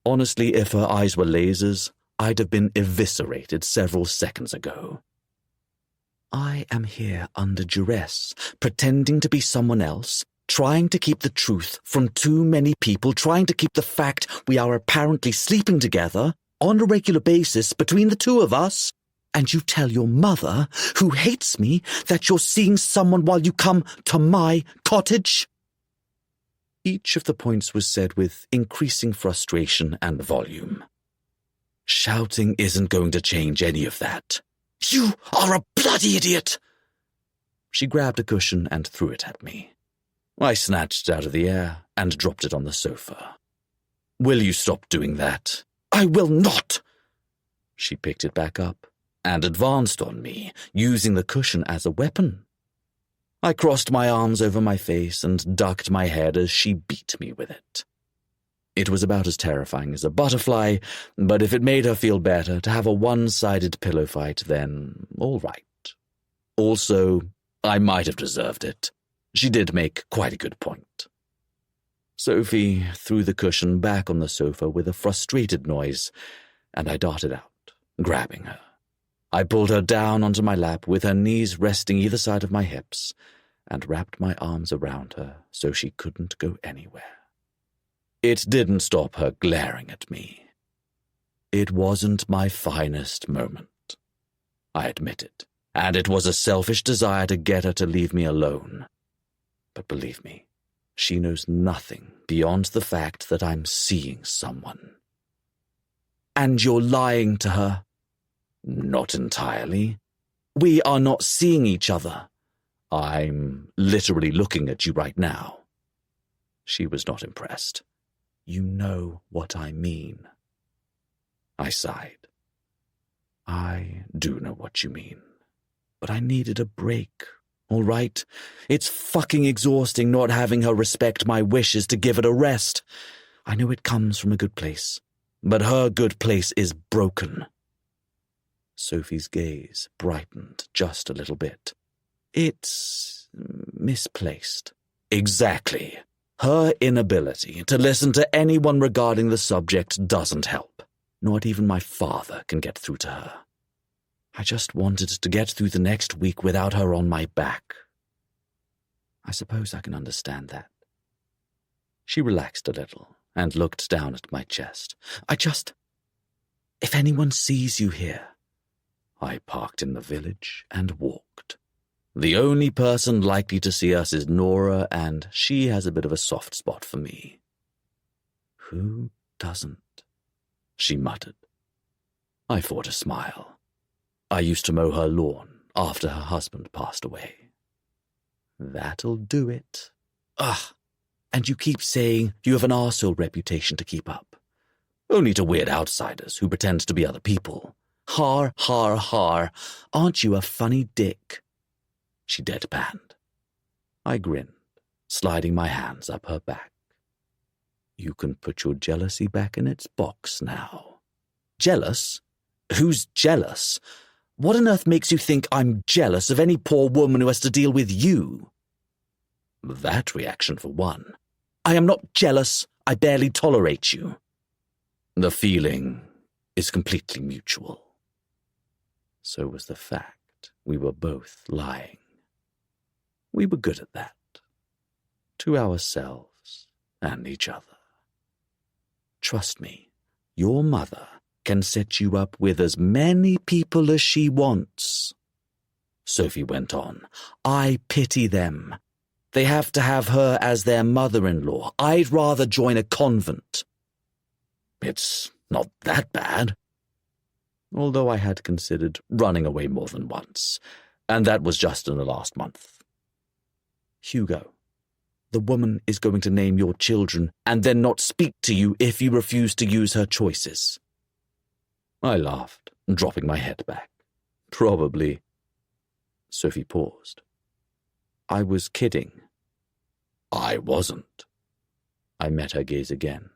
Honestly, if her eyes were lasers, I'd have been eviscerated several seconds ago. I am here under duress, pretending to be someone else, trying to keep the truth from too many people, trying to keep the fact we are apparently sleeping together on a regular basis between the two of us, and you tell your mother, who hates me, that you're seeing someone while you come to my cottage? Each of the points was said with increasing frustration and volume. Shouting isn't going to change any of that. You are a bloody idiot! She grabbed a cushion and threw it at me. I snatched it out of the air and dropped it on the sofa. Will you stop doing that? I will not! She picked it back up and advanced on me, using the cushion as a weapon. I crossed my arms over my face and ducked my head as she beat me with it. It was about as terrifying as a butterfly, but if it made her feel better to have a one-sided pillow fight, then all right. Also, I might have deserved it. She did make quite a good point. Sophie threw the cushion back on the sofa with a frustrated noise, and I darted out, grabbing her. I pulled her down onto my lap with her knees resting either side of my hips, and wrapped my arms around her so she couldn't go anywhere. It didn't stop her glaring at me. It wasn't my finest moment, I admit it, and it was a selfish desire to get her to leave me alone. But believe me, she knows nothing beyond the fact that I'm seeing someone. And you're lying to her? Not entirely. We are not seeing each other. I'm literally looking at you right now. She was not impressed. You know what I mean. I sighed. I do know what you mean. But I needed a break, all right? It's fucking exhausting not having her respect my wishes to give it a rest. I know it comes from a good place, but her good place is broken. Sophie's gaze brightened just a little bit. It's misplaced. Exactly. Her inability to listen to anyone regarding the subject doesn't help. Not even my father can get through to her. I just wanted to get through the next week without her on my back. I suppose I can understand that. She relaxed a little and looked down at my chest. If anyone sees you here. I parked in the village and walked. The only person likely to see us is Nora, and she has a bit of a soft spot for me. Who doesn't? She muttered. I fought a smile. I used to mow her lawn after her husband passed away. That'll do it. Ugh, and you keep saying you have an arsehole reputation to keep up. Only to weird outsiders who pretend to be other people. Har, har, har. Aren't you a funny dick? She deadpanned. I grinned, sliding my hands up her back. You can put your jealousy back in its box now. Jealous? Who's jealous? What on earth makes you think I'm jealous of any poor woman who has to deal with you? That reaction for one. I am not jealous. I barely tolerate you. The feeling is completely mutual. So was the fact we were both lying. We were good at that. To ourselves and each other. Trust me, your mother can set you up with as many people as she wants. Sophie went on. I pity them. They have to have her as their mother-in-law. I'd rather join a convent. It's not that bad. Although I had considered running away more than once, and that was just in the last month. Hugo, the woman is going to name your children and then not speak to you if you refuse to use her choices. I laughed, dropping my head back. Probably. Sophie paused. I was kidding. I wasn't. I met her gaze again.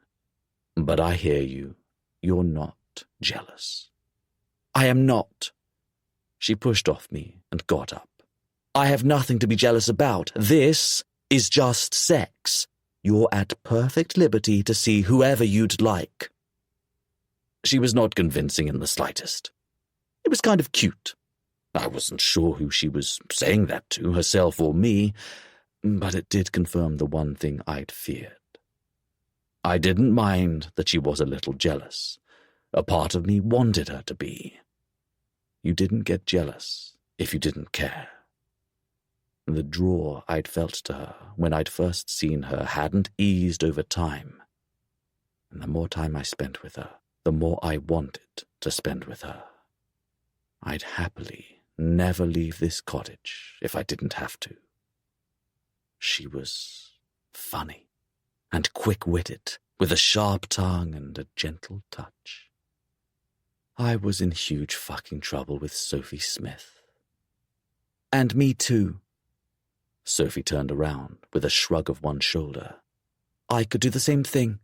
But I hear you. You're not jealous. I am not. She pushed off me and got up. I have nothing to be jealous about. This is just sex. You're at perfect liberty to see whoever you'd like. She was not convincing in the slightest. It was kind of cute. I wasn't sure who she was saying that to, herself or me, but it did confirm the one thing I'd feared. I didn't mind that she was a little jealous. A part of me wanted her to be. You didn't get jealous if you didn't care. The draw I'd felt to her when I'd first seen her hadn't eased over time. And the more time I spent with her, the more I wanted to spend with her. I'd happily never leave this cottage if I didn't have to. She was funny and quick-witted, with a sharp tongue and a gentle touch. I was in huge fucking trouble with Sophie Smith. And me too. Sophie turned around with a shrug of one shoulder. I could do the same thing.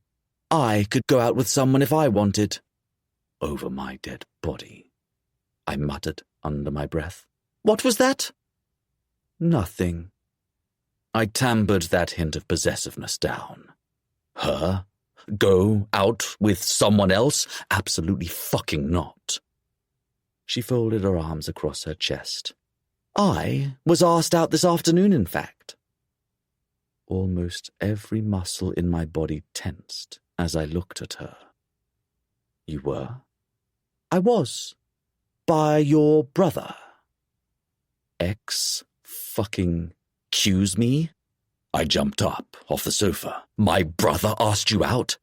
I could go out with someone if I wanted. Over my dead body, I muttered under my breath. What was that? Nothing. I tampered that hint of possessiveness down. Her? Go out with someone else? Absolutely fucking not. She folded her arms across her chest. I was asked out this afternoon, in fact. almost every muscle in my body tensed as I looked at her. You were? I was. By your brother. Excuse me? I jumped up off the sofa. My brother asked you out?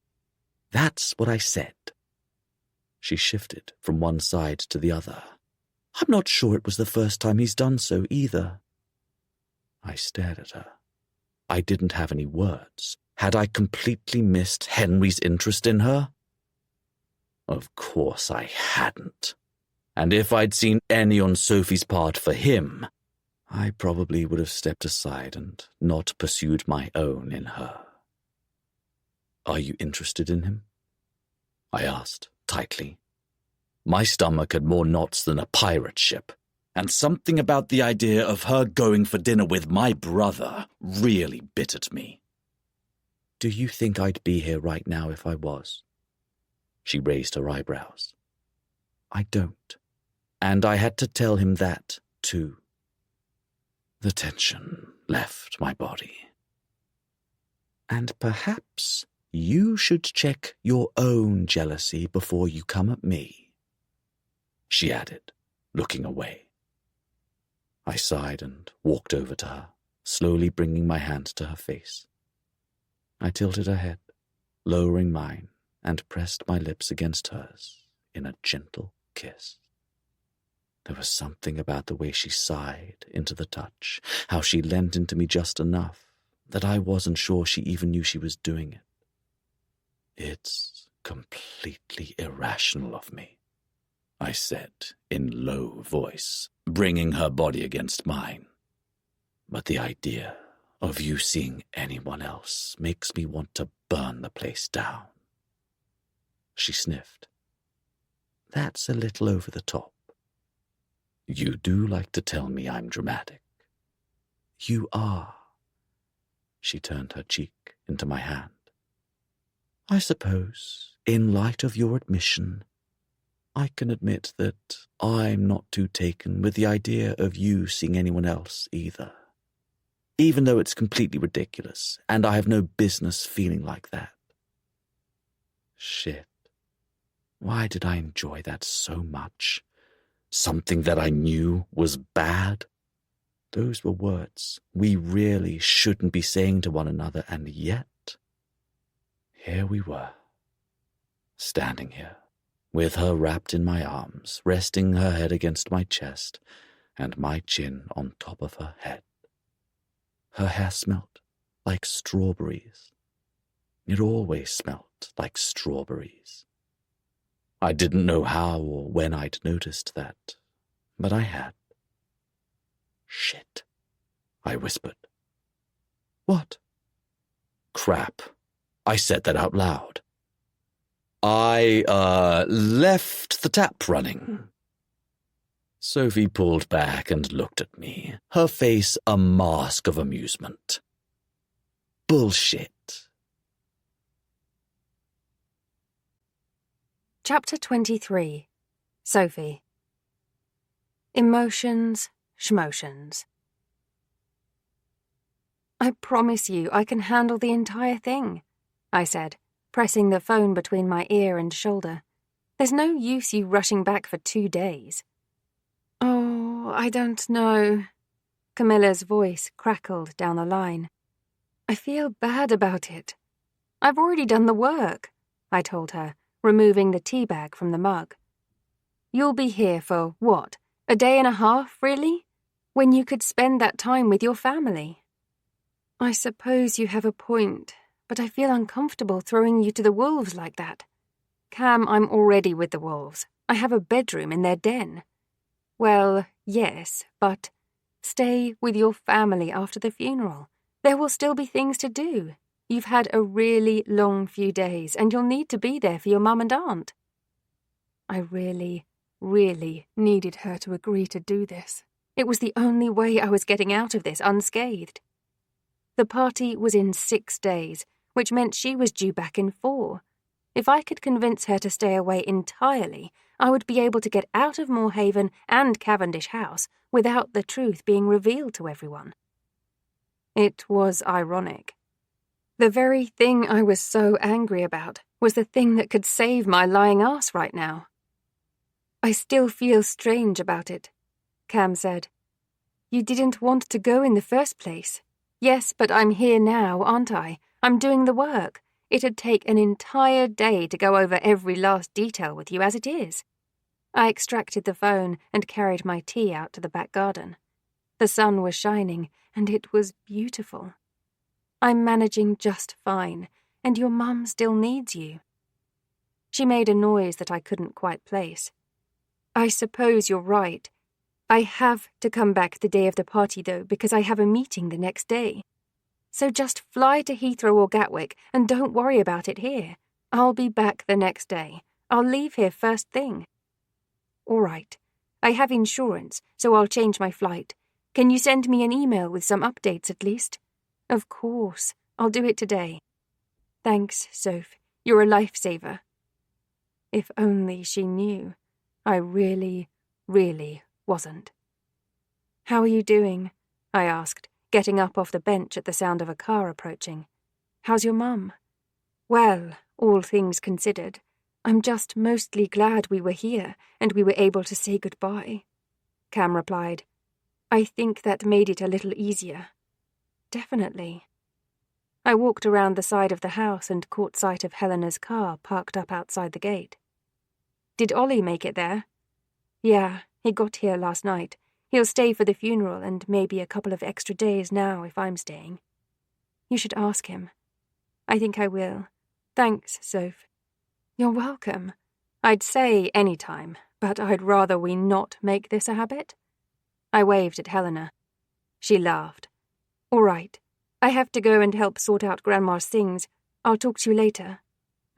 That's what I said. She shifted from one side to the other. I'm not sure it was the first time he's done so either. I stared at her. I didn't have any words. Had I completely missed Henry's interest in her? Of course I hadn't. And if I'd seen any on Sophie's part for him, I probably would have stepped aside and not pursued my own in her. Are you interested in him? I asked, tightly. My stomach had more knots than a pirate ship, and something about the idea of her going for dinner with my brother really bit at me. Do you think I'd be here right now if I was? She raised her eyebrows. I don't. And I had to tell him that, too. The tension left my body. And perhaps you should check your own jealousy before you come at me, she added, looking away. I sighed and walked over to her, slowly bringing my hand to her face. I tilted her head, lowering mine, and pressed my lips against hers in a gentle kiss. There was something about the way she sighed into the touch, how she leant into me just enough that I wasn't sure she even knew she was doing it. It's completely irrational of me, I said in low voice, bringing her body against mine. But the idea of you seeing anyone else makes me want to burn the place down. She sniffed. That's a little over the top. You do like to tell me I'm dramatic. You are. She turned her cheek into my hand. I suppose, in light of your admission, I can admit that I'm not too taken with the idea of you seeing anyone else either. Even though it's completely ridiculous, and I have no business feeling like that. Shit. Why did I enjoy that so much? Something that I knew was bad? Those were words we really shouldn't be saying to one another, and yet, here we were, standing here, with her wrapped in my arms, resting her head against my chest, and my chin on top of her head. Her hair smelt like strawberries. It always smelt like strawberries. I didn't know how or when I'd noticed that, but I had. Shit, I whispered. What? Crap. I said that out loud. I, left the tap running. Sophie pulled back and looked at me, her face a mask of amusement. Bullshit. Chapter 23. Sophie. Emotions, schmotions. I promise you I can handle the entire thing, I said, pressing the phone between my ear and shoulder. There's no use you rushing back for 2 days. Oh, I don't know. Camilla's voice crackled down the line. I feel bad about it. I've already done the work, I told her, removing the tea bag from the mug. You'll be here for, what, a day and a half, really? When you could spend that time with your family. I suppose you have a point, but I feel uncomfortable throwing you to the wolves like that. Cam, I'm already with the wolves. I have a bedroom in their den. Well, yes, but stay with your family after the funeral. There will still be things to do. You've had a really long few days, and you'll need to be there for your mum and aunt. I really needed her to agree to do this. It was the only way I was getting out of this unscathed. The party was in 6 days, which meant she was due back in 4. If I could convince her to stay away entirely, I would be able to get out of Moorhaven and Cavendish House without the truth being revealed to everyone. It was ironic. The very thing I was so angry about was the thing that could save my lying ass right now. I still feel strange about it, Cam said. You didn't want to go in the first place. Yes, but I'm here now, aren't I? I'm doing the work. It'd take an entire day to go over every last detail with you as it is. I extracted the phone and carried my tea out to the back garden. The sun was shining, and it was beautiful. I'm managing just fine, and your mum still needs you. She made a noise that I couldn't quite place. I suppose you're right. I have to come back the day of the party, though, because I have a meeting the next day. So just fly to Heathrow or Gatwick and don't worry about it here. I'll be back the next day. I'll leave here first thing. All right. I have insurance, so I'll change my flight. Can you send me an email with some updates at least? Of course. I'll do it today. Thanks, Soph. You're a lifesaver. If only she knew. I really, really wasn't. How are you doing? I asked, getting up off the bench at the sound of a car approaching. How's your mum? Well, all things considered, I'm just mostly glad we were here and we were able to say goodbye, Cam replied. I think that made it a little easier. Definitely. I walked around the side of the house and caught sight of Helena's car parked up outside the gate. Did Ollie make it there? Yeah, he got here last night. He'll stay for the funeral and maybe a couple of extra days now if I'm staying. You should ask him. I think I will. Thanks, Soph. You're welcome. I'd say any time, but I'd rather we not make this a habit. I waved at Helena. She laughed. All right. I have to go and help sort out Grandma's things. I'll talk to you later.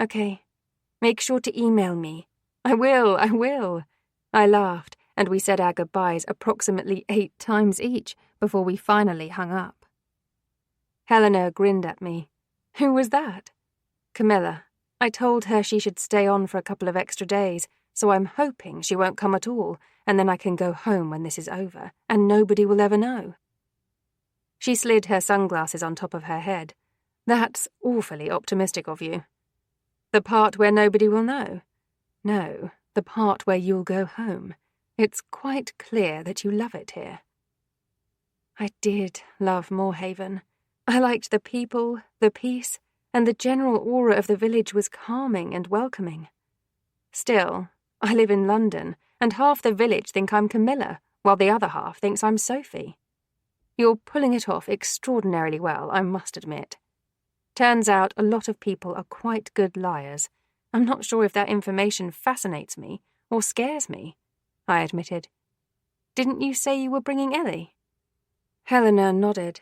Okay. Make sure to email me. I will. I laughed, and we said our goodbyes approximately 8 times each before we finally hung up. Helena grinned at me. Who was that? Camilla. I told her she should stay on for a couple of extra days, so I'm hoping she won't come at all, and then I can go home when this is over, and nobody will ever know. She slid her sunglasses on top of her head. That's awfully optimistic of you. The part where nobody will know? No, the part where you'll go home. It's quite clear that you love it here. I did love Moorhaven. I liked the people, the peace, and the general aura of the village was calming and welcoming. Still, I live in London, and half the village think I'm Camilla, while the other half thinks I'm Sophie. You're pulling it off extraordinarily well, I must admit. Turns out a lot of people are quite good liars. I'm not sure if that information fascinates me or scares me, I admitted. Didn't you say you were bringing Ellie? Helena nodded.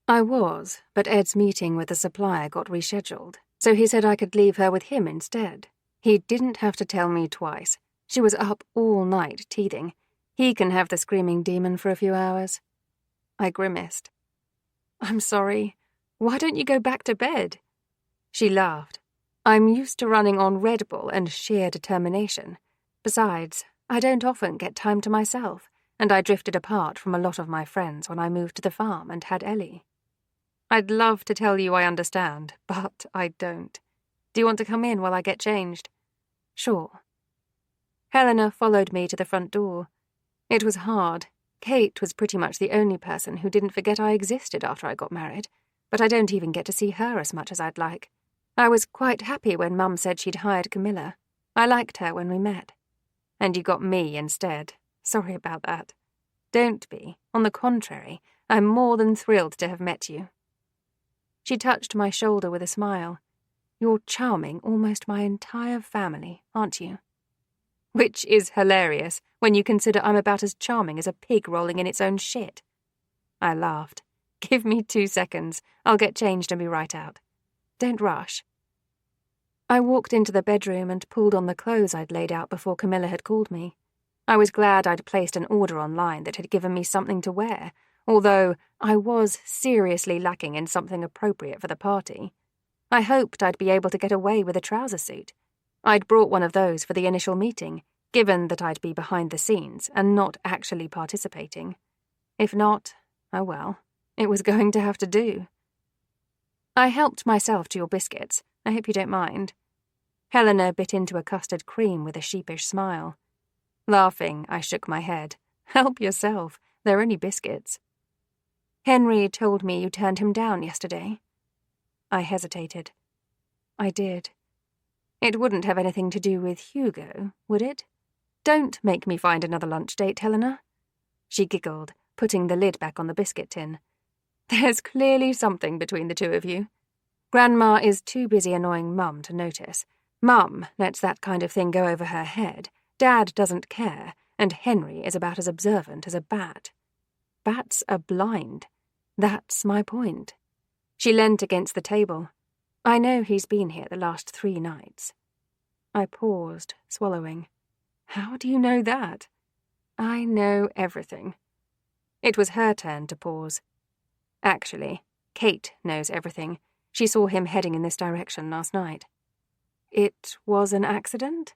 I was, but Ed's meeting with the supplier got rescheduled, so he said I could leave her with him instead. He didn't have to tell me twice. She was up all night teething. He can have the screaming demon for a few hours. I grimaced. I'm sorry. Why don't you go back to bed? She laughed. I'm used to running on Red Bull and sheer determination. Besides, I don't often get time to myself, and I drifted apart from a lot of my friends when I moved to the farm and had Ellie. I'd love to tell you I understand, but I don't. Do you want to come in while I get changed? Sure. Helena followed me to the front door. It was hard. Kate was pretty much the only person who didn't forget I existed after I got married, but I don't even get to see her as much as I'd like. I was quite happy when Mum said she'd hired Camilla. I liked her when we met. And you got me instead. Sorry about that. Don't be. On the contrary, I'm more than thrilled to have met you. She touched my shoulder with a smile. You're charming almost my entire family, aren't you? Which is hilarious when you consider I'm about as charming as a pig rolling in its own shit. I laughed. Give me 2 seconds. I'll get changed and be right out. Don't rush. I walked into the bedroom and pulled on the clothes I'd laid out before Camilla had called me. I was glad I'd placed an order online that had given me something to wear, although I was seriously lacking in something appropriate for the party. I hoped I'd be able to get away with a trouser suit. I'd brought one of those for the initial meeting, given that I'd be behind the scenes and not actually participating. If not, oh well, it was going to have to do. I helped myself to your biscuits. I hope you don't mind. Helena bit into a custard cream with a sheepish smile. Laughing, I shook my head. Help yourself. They're only biscuits. Henry told me you turned him down yesterday. I hesitated. I did. It wouldn't have anything to do with Hugo, would it? Don't make me find another lunch date, Helena. She giggled, putting the lid back on the biscuit tin. There's clearly something between the two of you. Grandma is too busy annoying Mum to notice. Mum lets that kind of thing go over her head. Dad doesn't care, and Henry is about as observant as a bat. Bats are blind. That's my point. She leant against the table. I know he's been here the last 3 nights. I paused, swallowing. How do you know that? I know everything. It was her turn to pause. Actually, Kate knows everything. She saw him heading in this direction last night. It was an accident?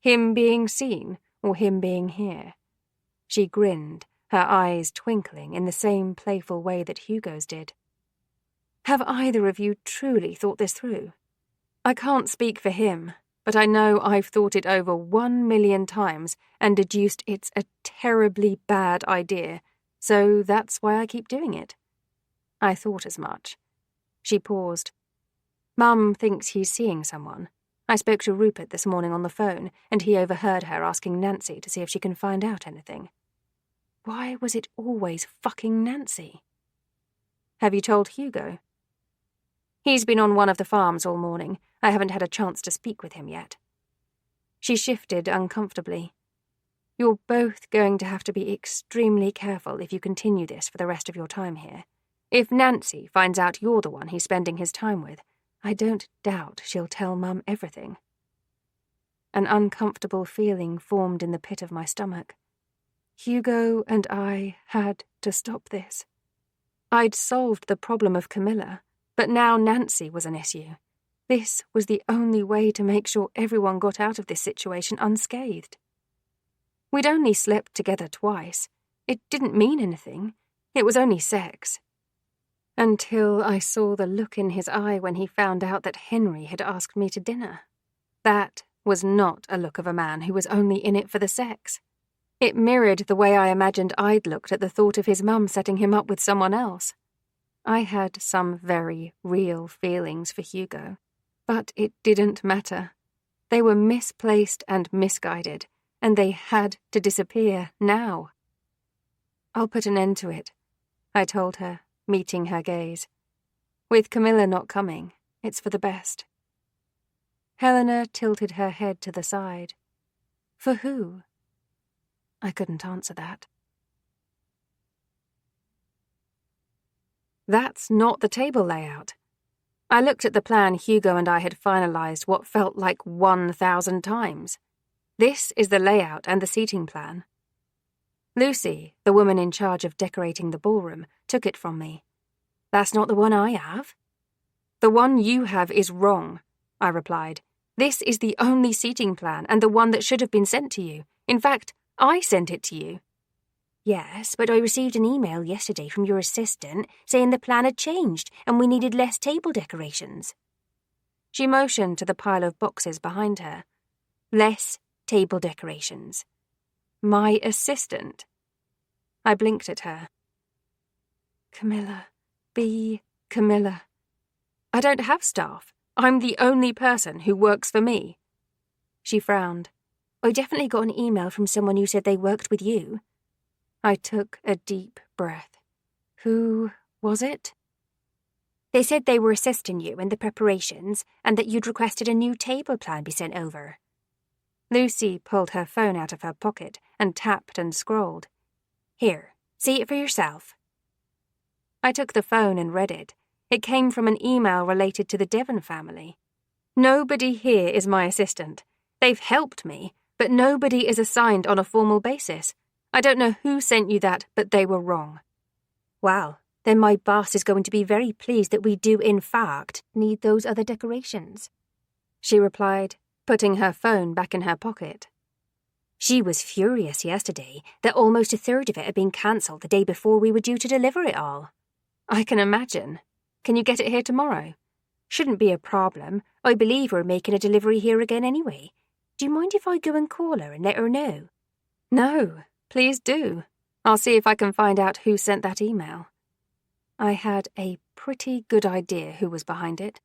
Him being seen, or him being here? She grinned, her eyes twinkling in the same playful way that Hugo's did. Have either of you truly thought this through? I can't speak for him, but I know I've thought it over 1 million times and deduced it's a terribly bad idea, so that's why I keep doing it. I thought as much. She paused. Mum thinks he's seeing someone. I spoke to Rupert this morning on the phone, and he overheard her asking Nancy to see if she can find out anything. Why was it always fucking Nancy? Have you told Hugo? He's been on one of the farms all morning. I haven't had a chance to speak with him yet. She shifted uncomfortably. You're both going to have to be extremely careful if you continue this for the rest of your time here. If Nancy finds out you're the one he's spending his time with, I don't doubt she'll tell Mum everything. An uncomfortable feeling formed in the pit of my stomach. Hugo and I had to stop this. I'd solved the problem of Camilla, but now Nancy was an issue. This was the only way to make sure everyone got out of this situation unscathed. We'd only slept together twice. It didn't mean anything. It was only sex. Until I saw the look in his eye when he found out that Henry had asked me to dinner. That was not a look of a man who was only in it for the sex. It mirrored the way I imagined I'd looked at the thought of his mum setting him up with someone else. I had some very real feelings for Hugo, but it didn't matter. They were misplaced and misguided, and they had to disappear now. I'll put an end to it, I told her, meeting her gaze. With Camilla not coming, it's for the best. Helena tilted her head to the side. For who? I couldn't answer that. That's not the table layout. I looked at the plan Hugo and I had finalized what felt like 1,000 times. This is the layout and the seating plan. Lucy, the woman in charge of decorating the ballroom, took it from me. That's not the one I have. The one you have is wrong, I replied. This is the only seating plan and the one that should have been sent to you. In fact, I sent it to you. Yes, but I received an email yesterday from your assistant saying the plan had changed and we needed less table decorations. She motioned to the pile of boxes behind her. Less table decorations. My assistant. I blinked at her. Camilla. Be Camilla. I don't have staff. I'm the only person who works for me. She frowned. I definitely got an email from someone who said they worked with you. I took a deep breath. Who was it? They said they were assisting you in the preparations and that you'd requested a new table plan be sent over. Lucy pulled her phone out of her pocket and tapped and scrolled. Here, see it for yourself. I took the phone and read it. It came from an email related to the Devon family. Nobody here is my assistant. They've helped me, but nobody is assigned on a formal basis. I don't know who sent you that, but they were wrong. Well, then my boss is going to be very pleased that we do, in fact, need those other decorations. She replied, putting her phone back in her pocket. She was furious yesterday that almost a third of it had been cancelled the day before we were due to deliver it all. I can imagine. Can you get it here tomorrow? Shouldn't be a problem. I believe we're making a delivery here again anyway. Do you mind if I go and call her and let her know? No, please do. I'll see if I can find out who sent that email. I had a pretty good idea who was behind it.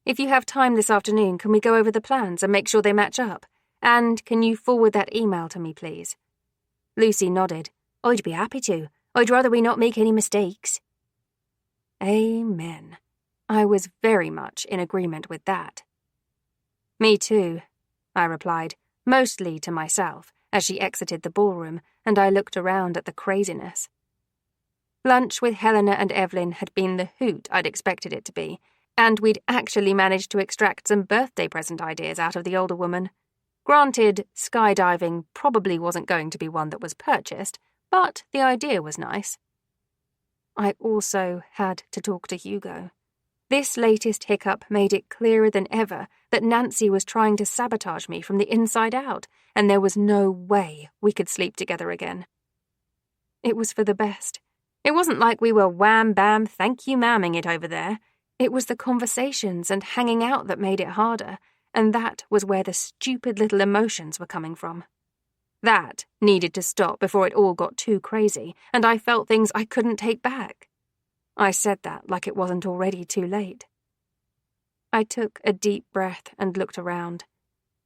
If you have time this afternoon, can we go over the plans and make sure they match up? And can you forward that email to me, please? Lucy nodded. I'd be happy to. I'd rather we not make any mistakes. Amen. I was very much in agreement with that. Me too, I replied, mostly to myself, as she exited the ballroom, and I looked around at the craziness. Lunch with Helena and Evelyn had been the hoot I'd expected it to be, and we'd actually managed to extract some birthday present ideas out of the older woman. Granted, skydiving probably wasn't going to be one that was purchased, but the idea was nice. I also had to talk to Hugo. This latest hiccup made it clearer than ever that Nancy was trying to sabotage me from the inside out, and there was no way we could sleep together again. It was for the best. It wasn't like we were wham-bam thank-you-mamming it over there. It was the conversations and hanging out that made it harder, and that was where the stupid little emotions were coming from. That needed to stop before it all got too crazy, and I felt things I couldn't take back. I said that like it wasn't already too late. I took a deep breath and looked around.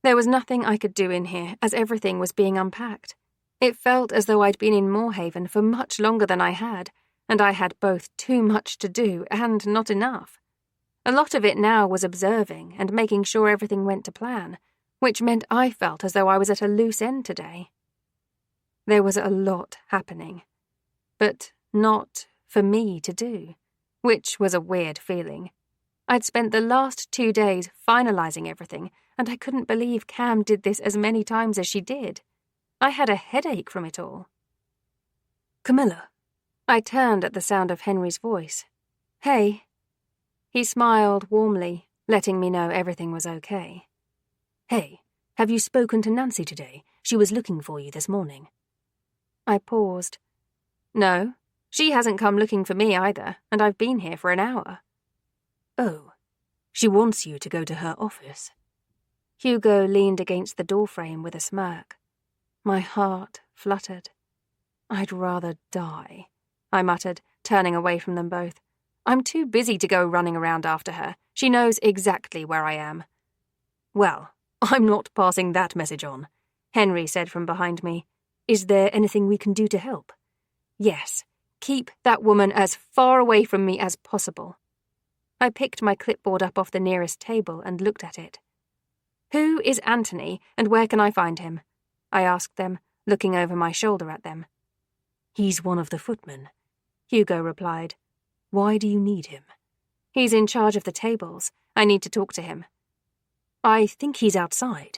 There was nothing I could do in here, as everything was being unpacked. It felt as though I'd been in Moorhaven for much longer than I had, and I had both too much to do and not enough. A lot of it now was observing and making sure everything went to plan, which meant I felt as though I was at a loose end today. There was a lot happening, but not for me to do, which was a weird feeling. I'd spent the last 2 days finalizing everything, and I couldn't believe Cam did this as many times as she did. I had a headache from it all. Camilla. I turned at the sound of Henry's voice. Hey. He smiled warmly, letting me know everything was okay. Hey, have you spoken to Nancy today? She was looking for you this morning. I paused. No, she hasn't come looking for me either, and I've been here for an hour. Oh, she wants you to go to her office. Hugo leaned against the doorframe with a smirk. My heart fluttered. I'd rather die, I muttered, turning away from them both. I'm too busy to go running around after her. She knows exactly where I am. Well, I'm not passing that message on, Henry said from behind me. Is there anything we can do to help? Yes, keep that woman as far away from me as possible. I picked my clipboard up off the nearest table and looked at it. Who is Anthony, and where can I find him? I asked them, looking over my shoulder at them. He's one of the footmen, Hugo replied. Why do you need him? He's in charge of the tables. I need to talk to him. I think he's outside,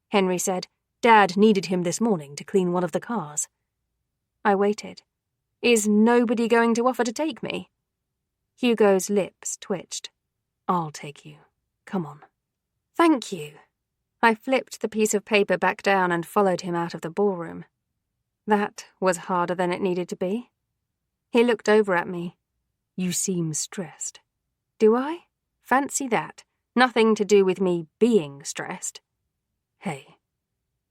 Henry said. Dad needed him this morning to clean one of the cars. I waited. Is nobody going to offer to take me? Hugo's lips twitched. I'll take you. Come on. Thank you. I flipped the piece of paper back down and followed him out of the ballroom. That was harder than it needed to be. He looked over at me. You seem stressed. Do I? Fancy that. Nothing to do with me being stressed. Hey.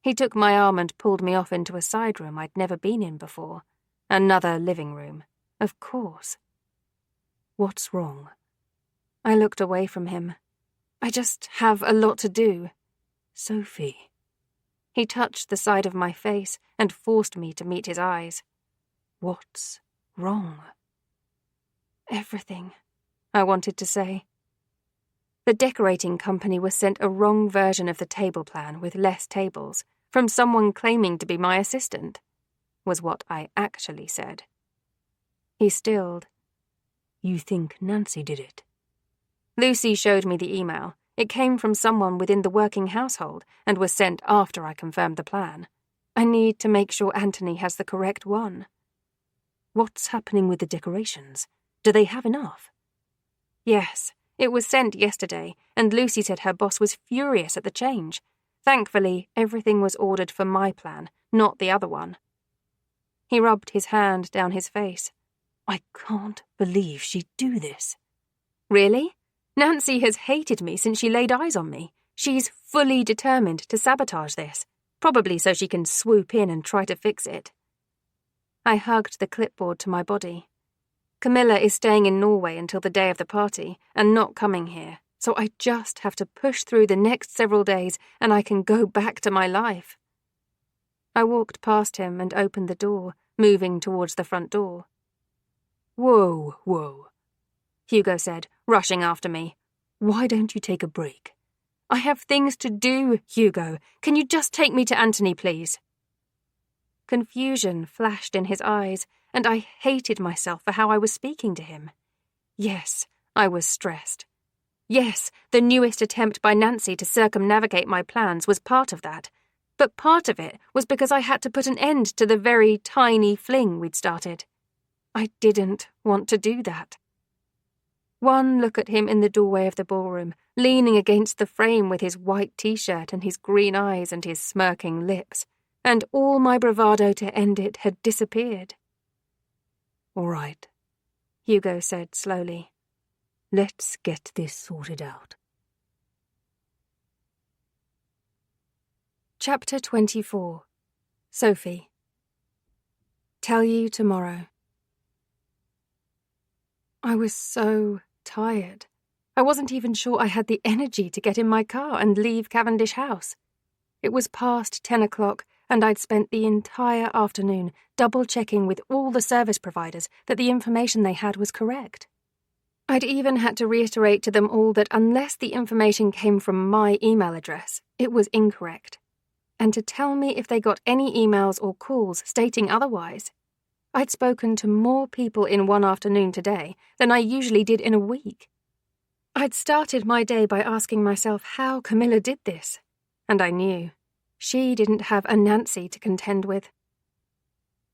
He took my arm and pulled me off into a side room I'd never been in before. Another living room. Of course. What's wrong? I looked away from him. I just have a lot to do. Sophie. He touched the side of my face and forced me to meet his eyes. What's wrong? Everything, I wanted to say. The decorating company was sent a wrong version of the table plan with less tables, from someone claiming to be my assistant, was what I actually said. He stilled. You think Nancy did it? Lucy showed me the email. It came from someone within the working household and was sent after I confirmed the plan. I need to make sure Anthony has the correct one. What's happening with the decorations? Do they have enough? Yes, it was sent yesterday, and Lucy said her boss was furious at the change. Thankfully, everything was ordered for my plan, not the other one. He rubbed his hand down his face. I can't believe she'd do this. Really? Nancy has hated me since she laid eyes on me. She's fully determined to sabotage this, probably so she can swoop in and try to fix it. I hugged the clipboard to my body. Camilla is staying in Norway until the day of the party and not coming here, so I just have to push through the next several days and I can go back to my life. I walked past him and opened the door, moving towards the front door. Whoa, Hugo said, rushing after me. Why don't you take a break? I have things to do, Hugo. Can you just take me to Anthony, please? Confusion flashed in his eyes, and I hated myself for how I was speaking to him. Yes, I was stressed. Yes, the newest attempt by Nancy to circumnavigate my plans was part of that, but part of it was because I had to put an end to the very tiny fling we'd started. I didn't want to do that. One look at him in the doorway of the ballroom, leaning against the frame with his white t-shirt and his green eyes and his smirking lips, and all my bravado to end it had disappeared. All right, Hugo said slowly. Let's get this sorted out. Chapter 24. Sophie. Tell you tomorrow. I was so tired. I wasn't even sure I had the energy to get in my car and leave Cavendish House. It was past 10 o'clock, and I'd spent the entire afternoon double-checking with all the service providers that the information they had was correct. I'd even had to reiterate to them all that unless the information came from my email address, it was incorrect, and to tell me if they got any emails or calls stating otherwise. I'd spoken to more people in one afternoon today than I usually did in a week. I'd started my day by asking myself how Camilla did this, and I knew. She didn't have a Nancy to contend with.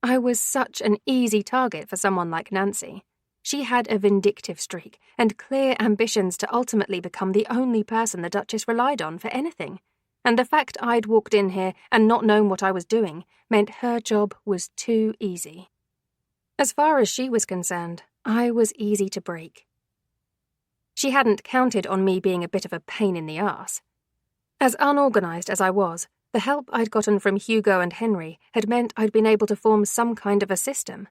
I was such an easy target for someone like Nancy. She had a vindictive streak and clear ambitions to ultimately become the only person the Duchess relied on for anything, and the fact I'd walked in here and not known what I was doing meant her job was too easy. As far as she was concerned, I was easy to break. She hadn't counted on me being a bit of a pain in the arse. As unorganised as I was, the help I'd gotten from Hugo and Henry had meant I'd been able to form some kind of a system.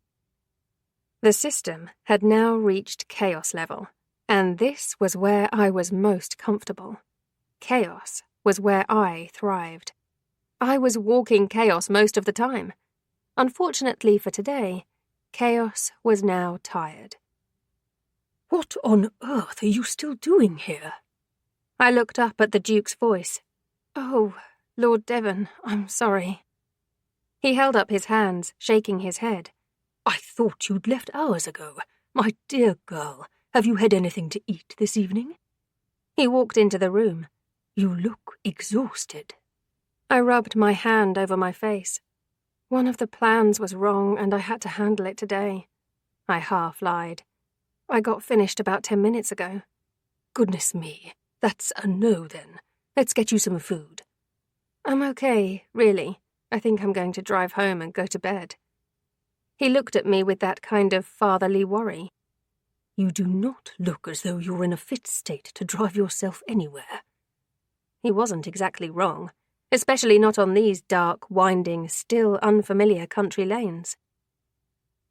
The system had now reached chaos level, and this was where I was most comfortable. Chaos was where I thrived. I was walking chaos most of the time. Unfortunately for today, chaos was now tired. What on earth are you still doing here? I looked up at the Duke's voice. Oh, Lord Devon, I'm sorry. He held up his hands, shaking his head. I thought you'd left hours ago. My dear girl, have you had anything to eat this evening? He walked into the room. You look exhausted. I rubbed my hand over my face. One of the plans was wrong and I had to handle it today. I half lied. I got finished about 10 minutes ago. Goodness me, that's a no then. Let's get you some food. I'm okay, really. I think I'm going to drive home and go to bed. He looked at me with that kind of fatherly worry. You do not look as though you're in a fit state to drive yourself anywhere. He wasn't exactly wrong, especially not on these dark, winding, still unfamiliar country lanes.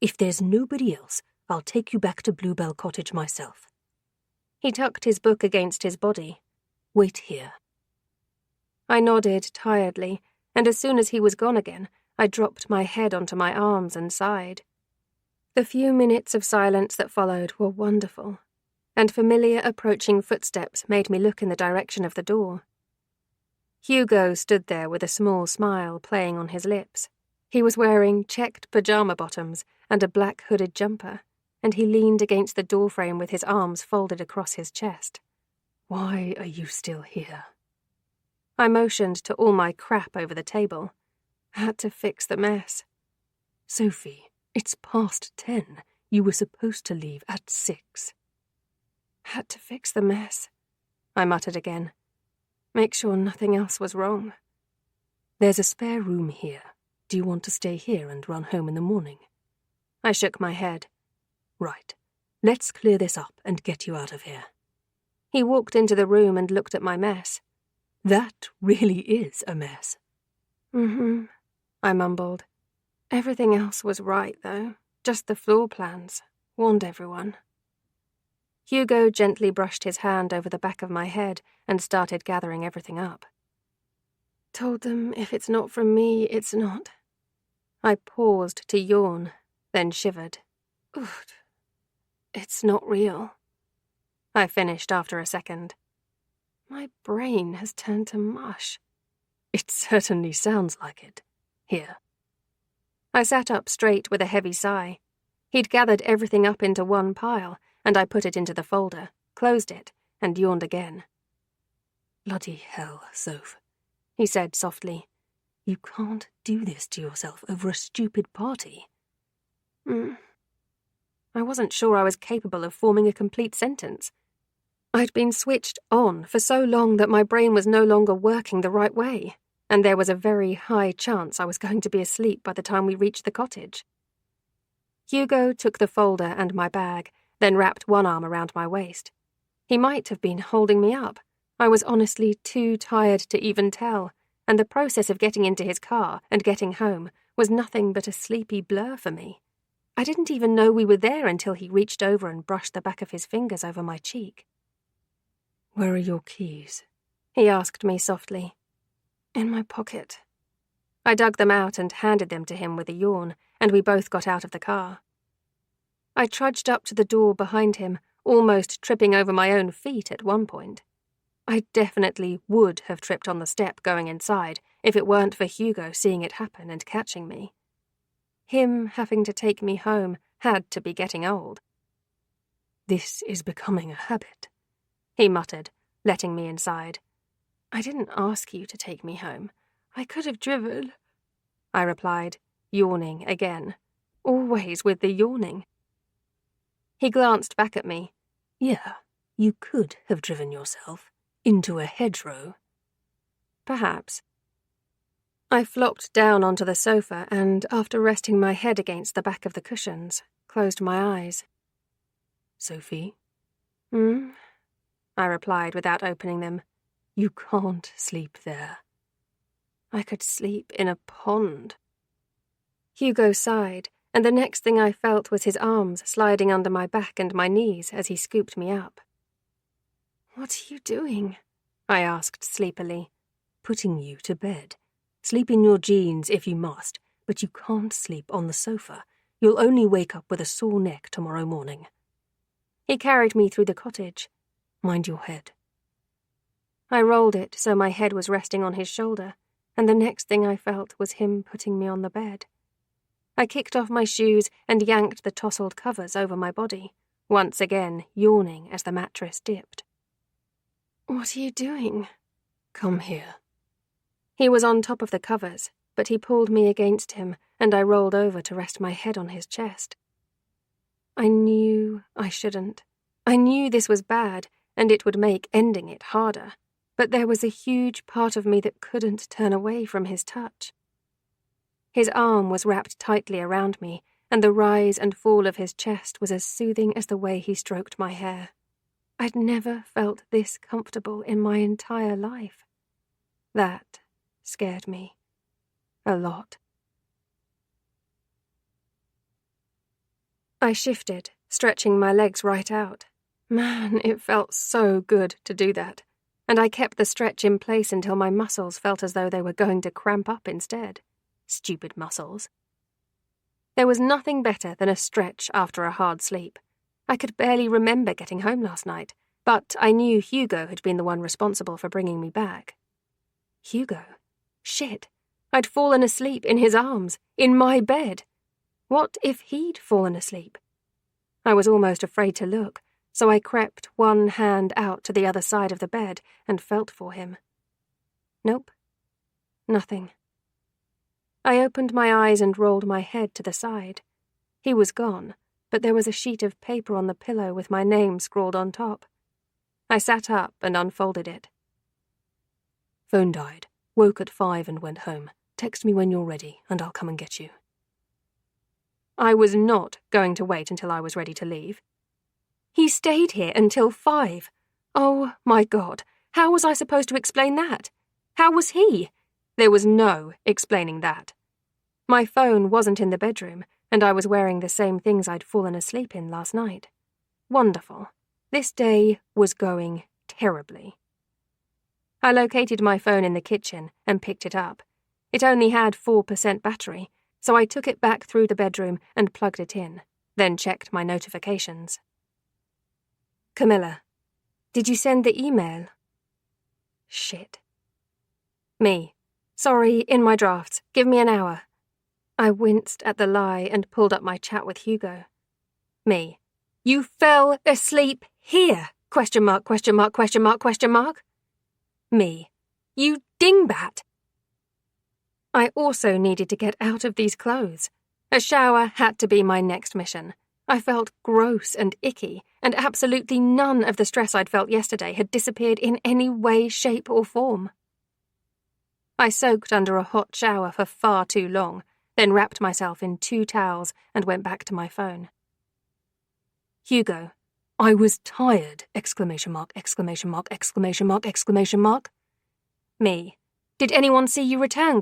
If there's nobody else, I'll take you back to Bluebell Cottage myself. He tucked his book against his body. Wait here. I nodded tiredly, and as soon as he was gone again, I dropped my head onto my arms and sighed. The few minutes of silence that followed were wonderful, and familiar approaching footsteps made me look in the direction of the door. Hugo stood there with a small smile playing on his lips. He was wearing checked pajama bottoms and a black hooded jumper, and he leaned against the doorframe with his arms folded across his chest. Why are you still here? I motioned to all my crap over the table. I had to fix the mess. Sophie, it's past 10. You were supposed to leave at 6. Had to fix the mess, I muttered again. Make sure nothing else was wrong. There's a spare room here. Do you want to stay here and run home in the morning? I shook my head. Right. Let's clear this up and get you out of here. He walked into the room and looked at my mess. That really is a mess. Mm-hmm, I mumbled. Everything else was right, though. Just the floor plans. Warned everyone. Hugo gently brushed his hand over the back of my head and started gathering everything up. Told them if it's not from me, it's not. I paused to yawn, then shivered. Oof. It's not real. I finished after a second. My brain has turned to mush. It certainly sounds like it. Here. I sat up straight with a heavy sigh. He'd gathered everything up into one pile, and I put it into the folder, closed it, and yawned again. Bloody hell, Soph, he said softly. You can't do this to yourself over a stupid party. I wasn't sure I was capable of forming a complete sentence. I'd been switched on for so long that my brain was no longer working the right way, and there was a very high chance I was going to be asleep by the time we reached the cottage. Hugo took the folder and my bag, then wrapped one arm around my waist. He might have been holding me up. I was honestly too tired to even tell, and the process of getting into his car and getting home was nothing but a sleepy blur for me. I didn't even know we were there until he reached over and brushed the back of his fingers over my cheek. Where are your keys? He asked me softly. In my pocket. I dug them out and handed them to him with a yawn, and we both got out of the car. I trudged up to the door behind him, almost tripping over my own feet at one point. I definitely would have tripped on the step going inside if it weren't for Hugo seeing it happen and catching me. Him having to take me home had to be getting old. This is becoming a habit, he muttered, letting me inside. I didn't ask you to take me home. I could have driven, I replied, yawning again. Always with the yawning. He glanced back at me. Yeah, you could have driven yourself into a hedgerow. Perhaps. I flopped down onto the sofa and, after resting my head against the back of the cushions, closed my eyes. Sophie? I replied without opening them. You can't sleep there. I could sleep in a pond. Hugo sighed, and the next thing I felt was his arms sliding under my back and my knees as he scooped me up. What are you doing? I asked sleepily. Putting you to bed. Sleep in your jeans if you must, but you can't sleep on the sofa. You'll only wake up with a sore neck tomorrow morning. He carried me through the cottage. Mind your head. I rolled it so my head was resting on his shoulder, and the next thing I felt was him putting me on the bed. I kicked off my shoes and yanked the tousled covers over my body, once again yawning as the mattress dipped. What are you doing? Come here. He was on top of the covers, but he pulled me against him, and I rolled over to rest my head on his chest. I knew I shouldn't. I knew this was bad, and it would make ending it harder. But there was a huge part of me that couldn't turn away from his touch. His arm was wrapped tightly around me, and the rise and fall of his chest was as soothing as the way he stroked my hair. I'd never felt this comfortable in my entire life. That scared me. A lot. I shifted, stretching my legs right out. Man, it felt so good to do that. And I kept the stretch in place until my muscles felt as though they were going to cramp up instead. Stupid muscles. There was nothing better than a stretch after a hard sleep. I could barely remember getting home last night, but I knew Hugo had been the one responsible for bringing me back. Hugo? Shit. I'd fallen asleep in his arms, in my bed. What if he'd fallen asleep? I was almost afraid to look, so I crept one hand out to the other side of the bed and felt for him. Nope. Nothing. I opened my eyes and rolled my head to the side. He was gone, but there was a sheet of paper on the pillow with my name scrawled on top. I sat up and unfolded it. Phone died. Woke at 5 and went home. Text me when you're ready, and I'll come and get you. I was not going to wait until I was ready to leave. He stayed here until 5. Oh, my God. How was I supposed to explain that? How was he? There was no explaining that. My phone wasn't in the bedroom, and I was wearing the same things I'd fallen asleep in last night. Wonderful. This day was going terribly. I located my phone in the kitchen and picked it up. It only had 4% battery, so I took it back through the bedroom and plugged it in, then checked my notifications. Camilla, did you send the email? Shit. Me. Sorry, in my drafts. Give me an hour. I winced at the lie and pulled up my chat with Hugo. Me. You fell asleep here? ? Me. You dingbat. I also needed to get out of these clothes. A shower had to be my next mission. I felt gross and icky, and absolutely none of the stress I'd felt yesterday had disappeared in any way, shape, or form. I soaked under a hot shower for far too long, then wrapped myself in 2 towels and went back to my phone. Hugo, I was tired! ! Me, did anyone see you return? ?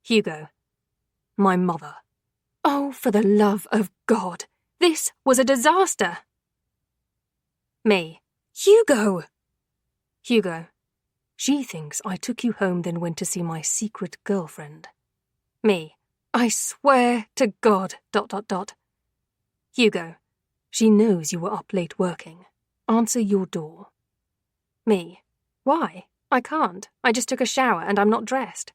Hugo, my mother. Oh, for the love of God! This was a disaster! Me, Hugo! Hugo, she thinks I took you home then went to see my secret girlfriend. Me, I swear to God... Hugo, she knows you were up late working. Answer your door. Me, why? I can't. I just took a shower and I'm not dressed.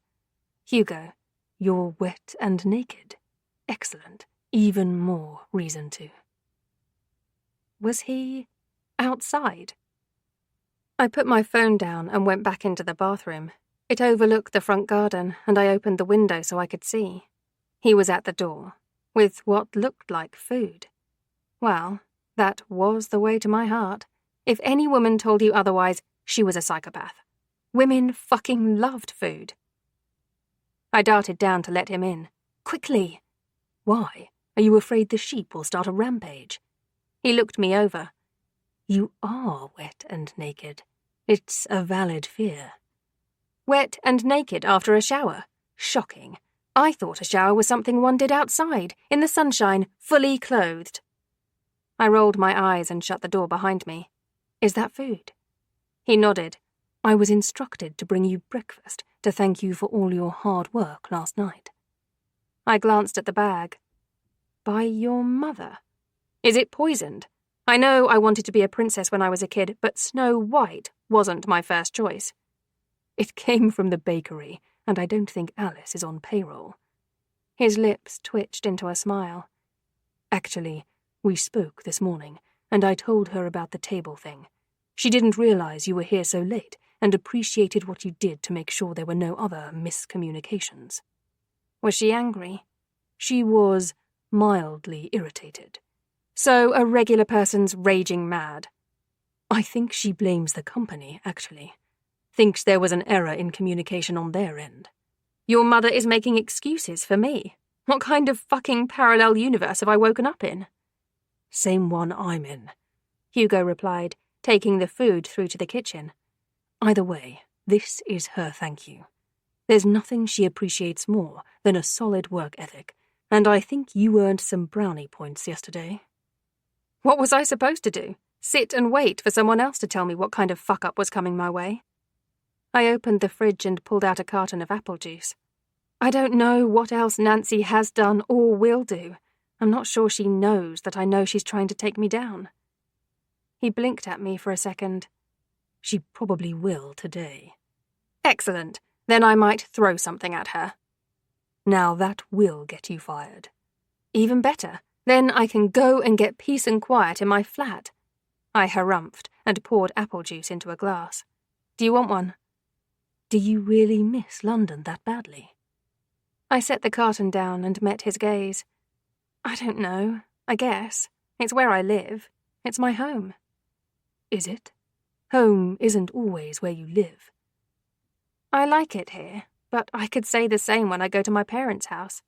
Hugo, you're wet and naked. Excellent. Even more reason to. Was he outside? I put my phone down and went back into the bathroom. It overlooked the front garden, and I opened the window so I could see. He was at the door, with what looked like food. Well, that was the way to my heart. If any woman told you otherwise, she was a psychopath. Women fucking loved food. I darted down to let him in. Quickly! Why? Are you afraid the sheep will start a rampage? He looked me over. You are wet and naked. It's a valid fear. Wet and naked after a shower? Shocking. I thought a shower was something one did outside, in the sunshine, fully clothed. I rolled my eyes and shut the door behind me. Is that food? He nodded. I was instructed to bring you breakfast to thank you for all your hard work last night. I glanced at the bag. By your mother? Is it poisoned? I know I wanted to be a princess when I was a kid, but Snow White wasn't my first choice. It came from the bakery, and I don't think Alice is on payroll. His lips twitched into a smile. Actually, we spoke this morning, and I told her about the table thing. She didn't realize you were here so late, and appreciated what you did to make sure there were no other miscommunications. Was she angry? She was mildly irritated. So a regular person's raging mad. I think she blames the company, actually. Thinks there was an error in communication on their end. Your mother is making excuses for me. What kind of fucking parallel universe have I woken up in? Same one I'm in, Hugo replied, taking the food through to the kitchen. Either way, this is her thank you. There's nothing she appreciates more than a solid work ethic, and I think you earned some brownie points yesterday. What was I supposed to do? Sit and wait for someone else to tell me what kind of fuck-up was coming my way? I opened the fridge and pulled out a carton of apple juice. I don't know what else Nancy has done or will do. I'm not sure she knows that I know she's trying to take me down. He blinked at me for a second. She probably will today. Excellent. Then I might throw something at her. Now that will get you fired. Even better. Then I can go and get peace and quiet in my flat. I harumphed and poured apple juice into a glass. Do you want one? Do you really miss London that badly? I set the carton down and met his gaze. I don't know. I guess. It's where I live. It's my home. Is it? Home isn't always where you live. I like it here, but I could say the same when I go to my parents' house.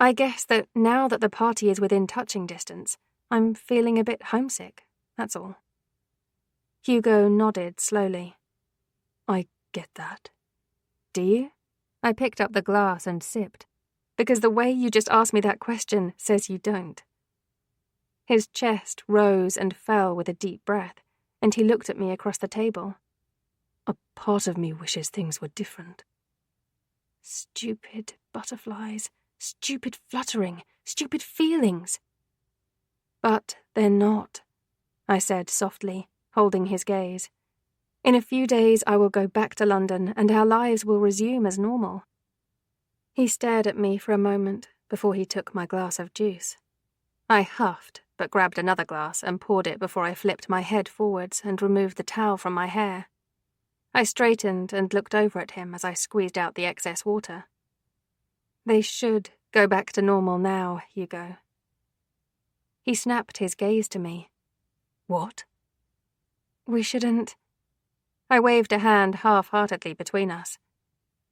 I guess that now that the party is within touching distance, I'm feeling a bit homesick, that's all. Hugo nodded slowly. I get that. Do you? I picked up the glass and sipped, because the way you just asked me that question says you don't. His chest rose and fell with a deep breath, and he looked at me across the table. A part of me wishes things were different. Stupid butterflies, stupid fluttering, stupid feelings. But they're not, I said softly, holding his gaze. In a few days I will go back to London and our lives will resume as normal. He stared at me for a moment before he took my glass of juice. I huffed, but grabbed another glass and poured it before I flipped my head forwards and removed the towel from my hair. I straightened and looked over at him as I squeezed out the excess water. They should go back to normal now, Hugo. He snapped his gaze to me. What? We shouldn't... I waved a hand half-heartedly between us.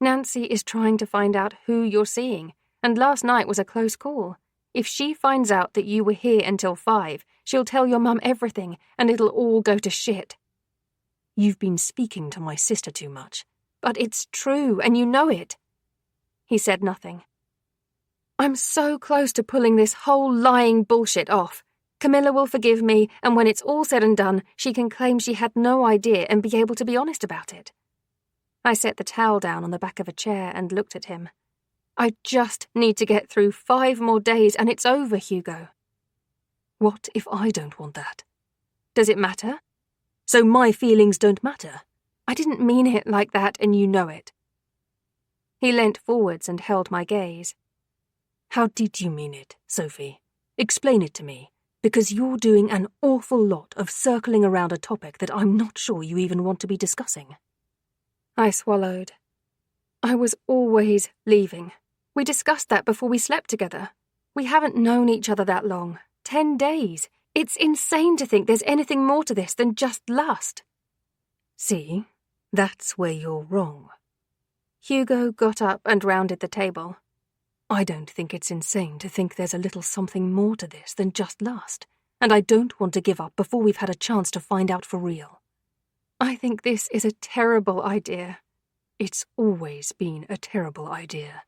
Nancy is trying to find out who you're seeing, and last night was a close call. If she finds out that you were here until 5, she'll tell your mum everything, and it'll all go to shit. You've been speaking to my sister too much. But it's true, and you know it. He said nothing. I'm so close to pulling this whole lying bullshit off. Camilla will forgive me, and when it's all said and done, she can claim she had no idea and be able to be honest about it. I set the towel down on the back of a chair and looked at him. I just need to get through 5 more days and it's over, Hugo. What if I don't want that? Does it matter? So my feelings don't matter? I didn't mean it like that and you know it. He leant forwards and held my gaze. How did you mean it, Sophie? Explain it to me, because you're doing an awful lot of circling around a topic that I'm not sure you even want to be discussing. I swallowed. I was always leaving. We discussed that before we slept together. We haven't known each other that long. 10 days. It's insane to think there's anything more to this than just lust. See, that's where you're wrong. Hugo got up and rounded the table. I don't think it's insane to think there's a little something more to this than just lust, and I don't want to give up before we've had a chance to find out for real. I think this is a terrible idea. It's always been a terrible idea.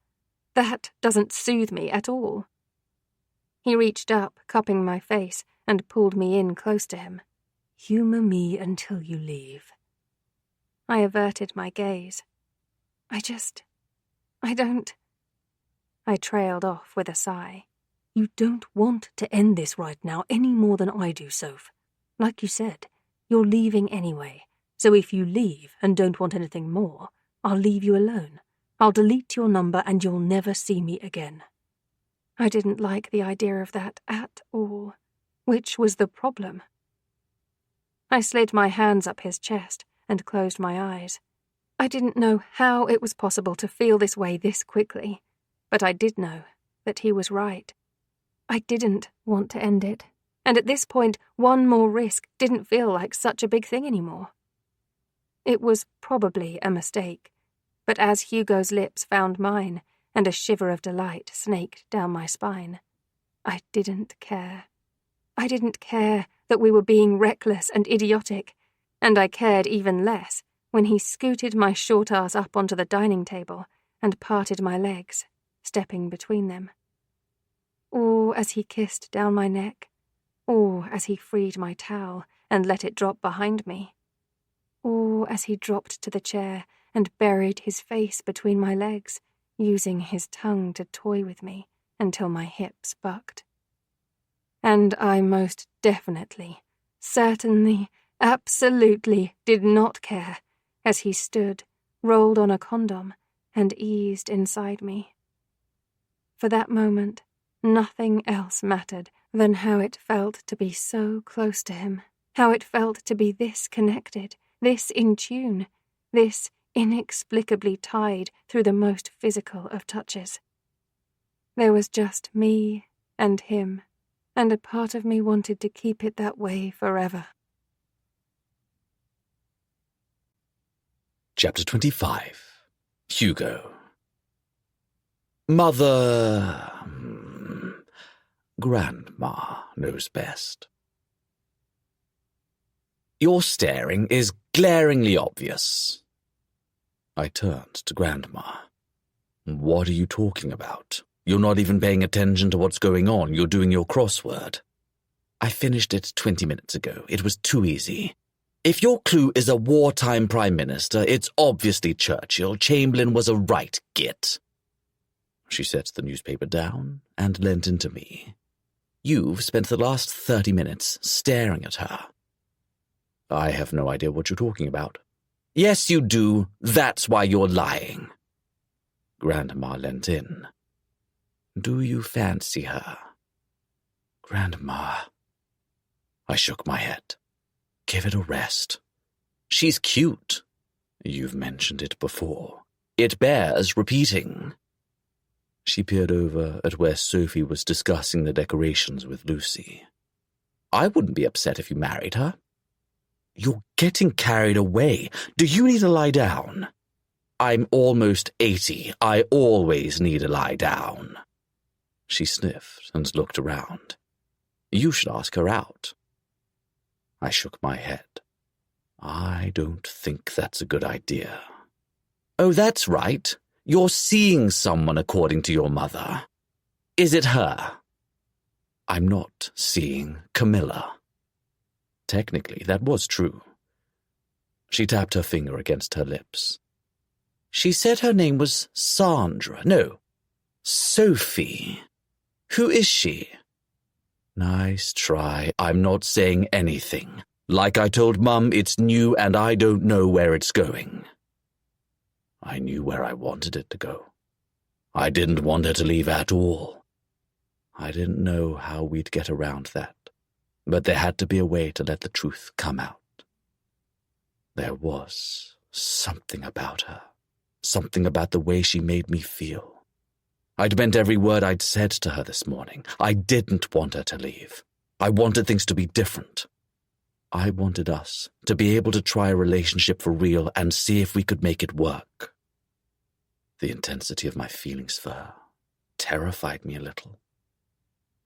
That doesn't soothe me at all. He reached up, cupping my face, and pulled me in close to him. Humour me until you leave. I averted my gaze. I don't... I trailed off with a sigh. You don't want to end this right now any more than I do, Soph. Like you said, you're leaving anyway, so if you leave and don't want anything more, I'll leave you alone. I'll delete your number and you'll never see me again. I didn't like the idea of that at all. Which was the problem? I slid my hands up his chest and closed my eyes. I didn't know how it was possible to feel this way this quickly, but I did know that he was right. I didn't want to end it, and at this point, one more risk didn't feel like such a big thing anymore. It was probably a mistake, but as Hugo's lips found mine and a shiver of delight snaked down my spine, I didn't care. I didn't care that we were being reckless and idiotic, and I cared even less when he scooted my short ass up onto the dining table and parted my legs, stepping between them. Or as he kissed down my neck, or as he freed my towel and let it drop behind me, or as he dropped to the chair and buried his face between my legs, using his tongue to toy with me until my hips bucked. And I most definitely, certainly, absolutely did not care as he stood, rolled on a condom, and eased inside me. For that moment, nothing else mattered than how it felt to be so close to him, how it felt to be this connected, this in tune, this inexplicably tied through the most physical of touches. There was just me and him, and a part of me wanted to keep it that way forever. Chapter 25. Hugo. Mother... Grandma knows best. Your staring is glaringly obvious. I turned to Grandma. What are you talking about? You're not even paying attention to what's going on. You're doing your crossword. I finished it 20 minutes ago. It was too easy. If your clue is a wartime prime minister, it's obviously Churchill. Chamberlain was a right git. She set the newspaper down and leant into me. You've spent the last 30 minutes staring at her. I have no idea what you're talking about. Yes, you do. That's why you're lying. Grandma leant in. Do you fancy her? Grandma. I shook my head. Give it a rest. She's cute. You've mentioned it before. It bears repeating. She peered over at where Sophie was discussing the decorations with Lucy. I wouldn't be upset if you married her. You're getting carried away. Do you need to lie down? I'm almost 80. I always need to lie down. She sniffed and looked around. You should ask her out. I shook my head. I don't think that's a good idea. Oh, that's right. You're seeing someone according to your mother. Is it her? I'm not seeing Camilla. Technically, that was true. She tapped her finger against her lips. She said her name was Sandra. No, Sophie. Who is she? Nice try. I'm not saying anything. Like I told Mum, it's new and I don't know where it's going. I knew where I wanted it to go. I didn't want her to leave at all. I didn't know how we'd get around that, but there had to be a way to let the truth come out. There was something about her, something about the way she made me feel. I'd meant every word I'd said to her this morning. I didn't want her to leave. I wanted things to be different. I wanted us to be able to try a relationship for real and see if we could make it work. The intensity of my feelings for her terrified me a little.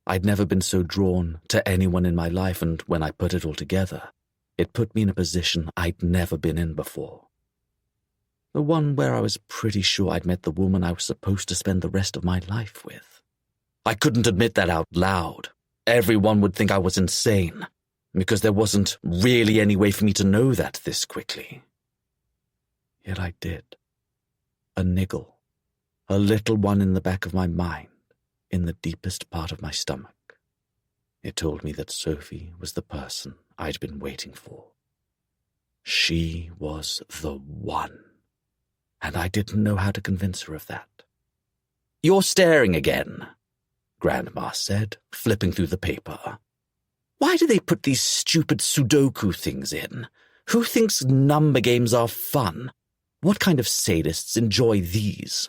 I'd never been so drawn to anyone in my life, and when I put it all together, it put me in a position I'd never been in before. The one where I was pretty sure I'd met the woman I was supposed to spend the rest of my life with. I couldn't admit that out loud. Everyone would think I was insane, because there wasn't really any way for me to know that this quickly. Yet I did. A niggle, a little one in the back of my mind, in the deepest part of my stomach. It told me that Sophie was the person I'd been waiting for. She was the one. And I didn't know how to convince her of that. You're staring again, Grandma said, flipping through the paper. Why do they put these stupid Sudoku things in? Who thinks number games are fun? What kind of sadists enjoy these?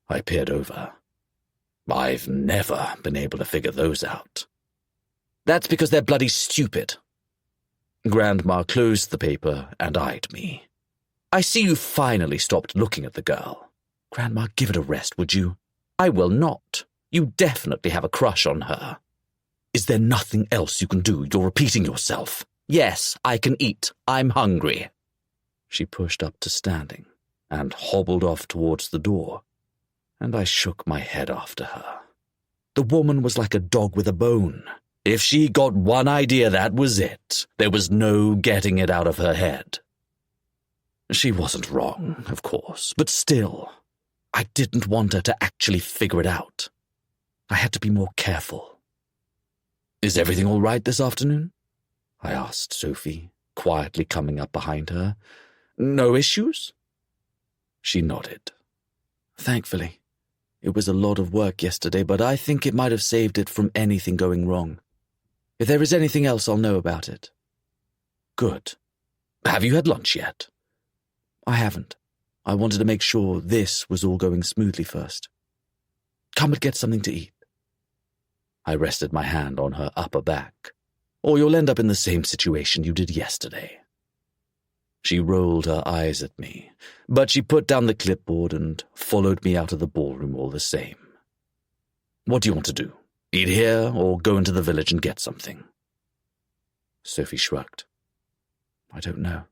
I peered over. I've never been able to figure those out. That's because they're bloody stupid. Grandma closed the paper and eyed me. I see you finally stopped looking at the girl. Grandma, give it a rest, would you? I will not. You definitely have a crush on her. Is there nothing else you can do? You're repeating yourself. Yes, I can eat. I'm hungry. She pushed up to standing and hobbled off towards the door, and I shook my head after her. The woman was like a dog with a bone. If she got one idea, that was it. There was no getting it out of her head. She wasn't wrong, of course, but still, I didn't want her to actually figure it out. I had to be more careful. Is everything all right this afternoon? I asked Sophie, quietly coming up behind her. No issues? She nodded. Thankfully. It was a lot of work yesterday, but I think it might have saved it from anything going wrong. If there is anything else, I'll know about it. Good. Have you had lunch yet? I haven't. I wanted to make sure this was all going smoothly first. Come and get something to eat. I rested my hand on her upper back, or you'll end up in the same situation you did yesterday. She rolled her eyes at me, but she put down the clipboard and followed me out of the ballroom all the same. What do you want to do? Eat here or go into the village and get something? Sophie shrugged. I don't know.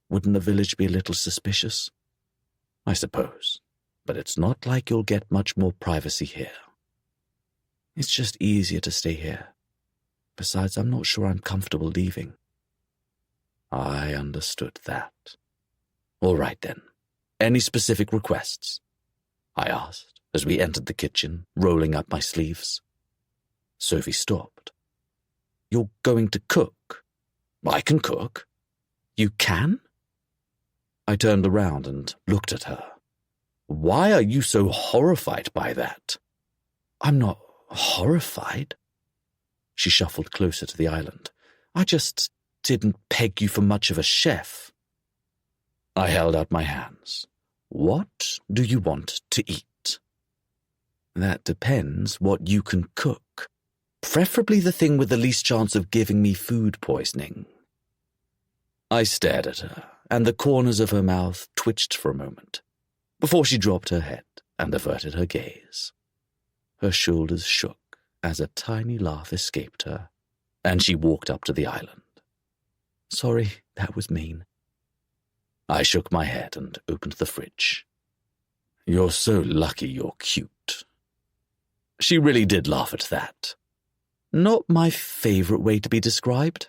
Wouldn't the village be a little suspicious? I suppose, but it's not like you'll get much more privacy here. It's just easier to stay here. Besides, I'm not sure I'm comfortable leaving. I understood that. All right then. Any specific requests? I asked as we entered the kitchen, rolling up my sleeves. Sophie stopped. You're going to cook? I can cook. You can? I turned around and looked at her. Why are you so horrified by that? I'm not horrified. She shuffled closer to the island. I just didn't peg you for much of a chef. I held out my hands. What do you want to eat? That depends what you can cook. Preferably the thing with the least chance of giving me food poisoning. I stared at her, and the corners of her mouth twitched for a moment, before she dropped her head and averted her gaze. Her shoulders shook as a tiny laugh escaped her, and she walked up to the island. Sorry, that was mean. I shook my head and opened the fridge. You're so lucky you're cute. She really did laugh at that. Not my favorite way to be described.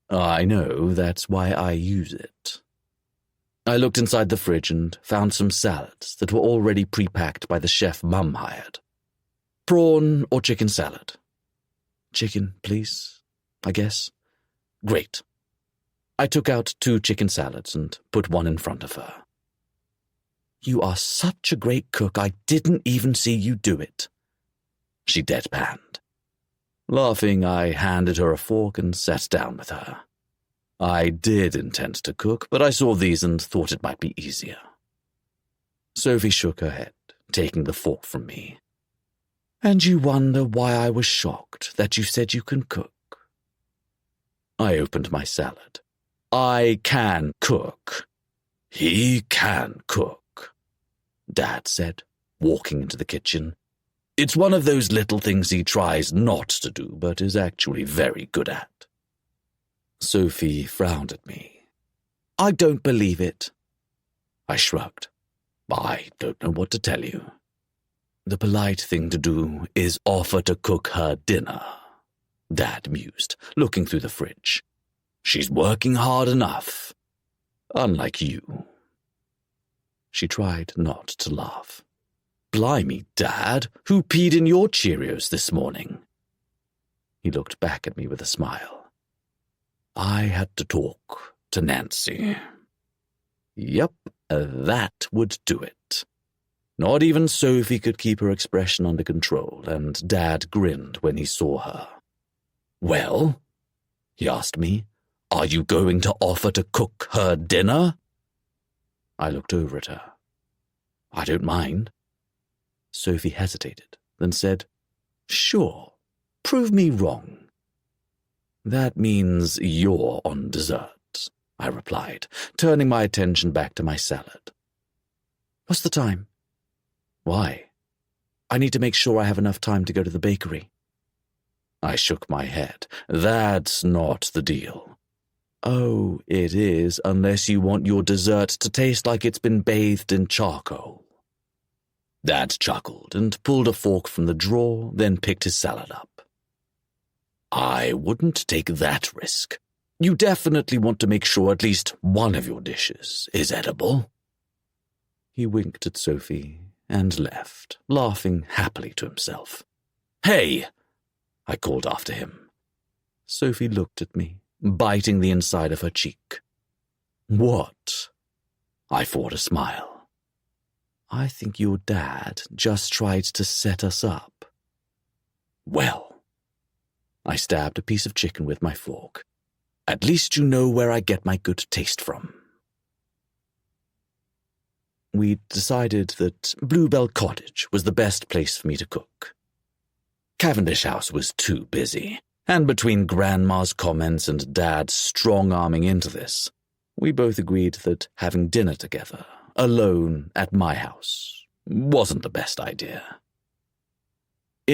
I know, that's why I use it. I looked inside the fridge and found some salads that were already pre-packed by the chef Mum hired. Prawn or chicken salad? Chicken, please, I guess. Great. I took out 2 chicken salads and put one in front of her. You are such a great cook, I didn't even see you do it. She deadpanned. Laughing, I handed her a fork and sat down with her. I did intend to cook, but I saw these and thought it might be easier. Sophie shook her head, taking the fork from me. And you wonder why I was shocked that you said you can cook. I opened my salad. I can cook. He can cook, Dad said, walking into the kitchen. It's one of those little things he tries not to do, but is actually very good at. Sophie frowned at me. I don't believe it. I shrugged. I don't know what to tell you. The polite thing to do is offer to cook her dinner, Dad mused, looking through the fridge. She's working hard enough. Unlike you. She tried not to laugh. Blimey, Dad, who peed in your Cheerios this morning? He looked back at me with a smile. I had to talk to Nancy. Yep, that would do it. Not even Sophie could keep her expression under control, and Dad grinned when he saw her. Well, he asked me, are you going to offer to cook her dinner? I looked over at her. I don't mind. Sophie hesitated, then said, Sure, prove me wrong. That means you're on dessert, I replied, turning my attention back to my salad. What's the time? Why? I need to make sure I have enough time to go to the bakery. I shook my head. That's not the deal. Oh, it is, unless you want your dessert to taste like it's been bathed in charcoal. Dad chuckled and pulled a fork from the drawer, then picked his salad up. I wouldn't take that risk. You definitely want to make sure at least one of your dishes is edible. He winked at Sophie and left, laughing happily to himself. Hey! I called after him. Sophie looked at me, biting the inside of her cheek. What? I fought a smile. I think your dad just tried to set us up. Well, I stabbed a piece of chicken with my fork. At least you know where I get my good taste from. We decided that Bluebell Cottage was the best place for me to cook. Cavendish House was too busy, and between Grandma's comments and Dad's strong-arming into this, we both agreed that having dinner together, alone at my house, wasn't the best idea.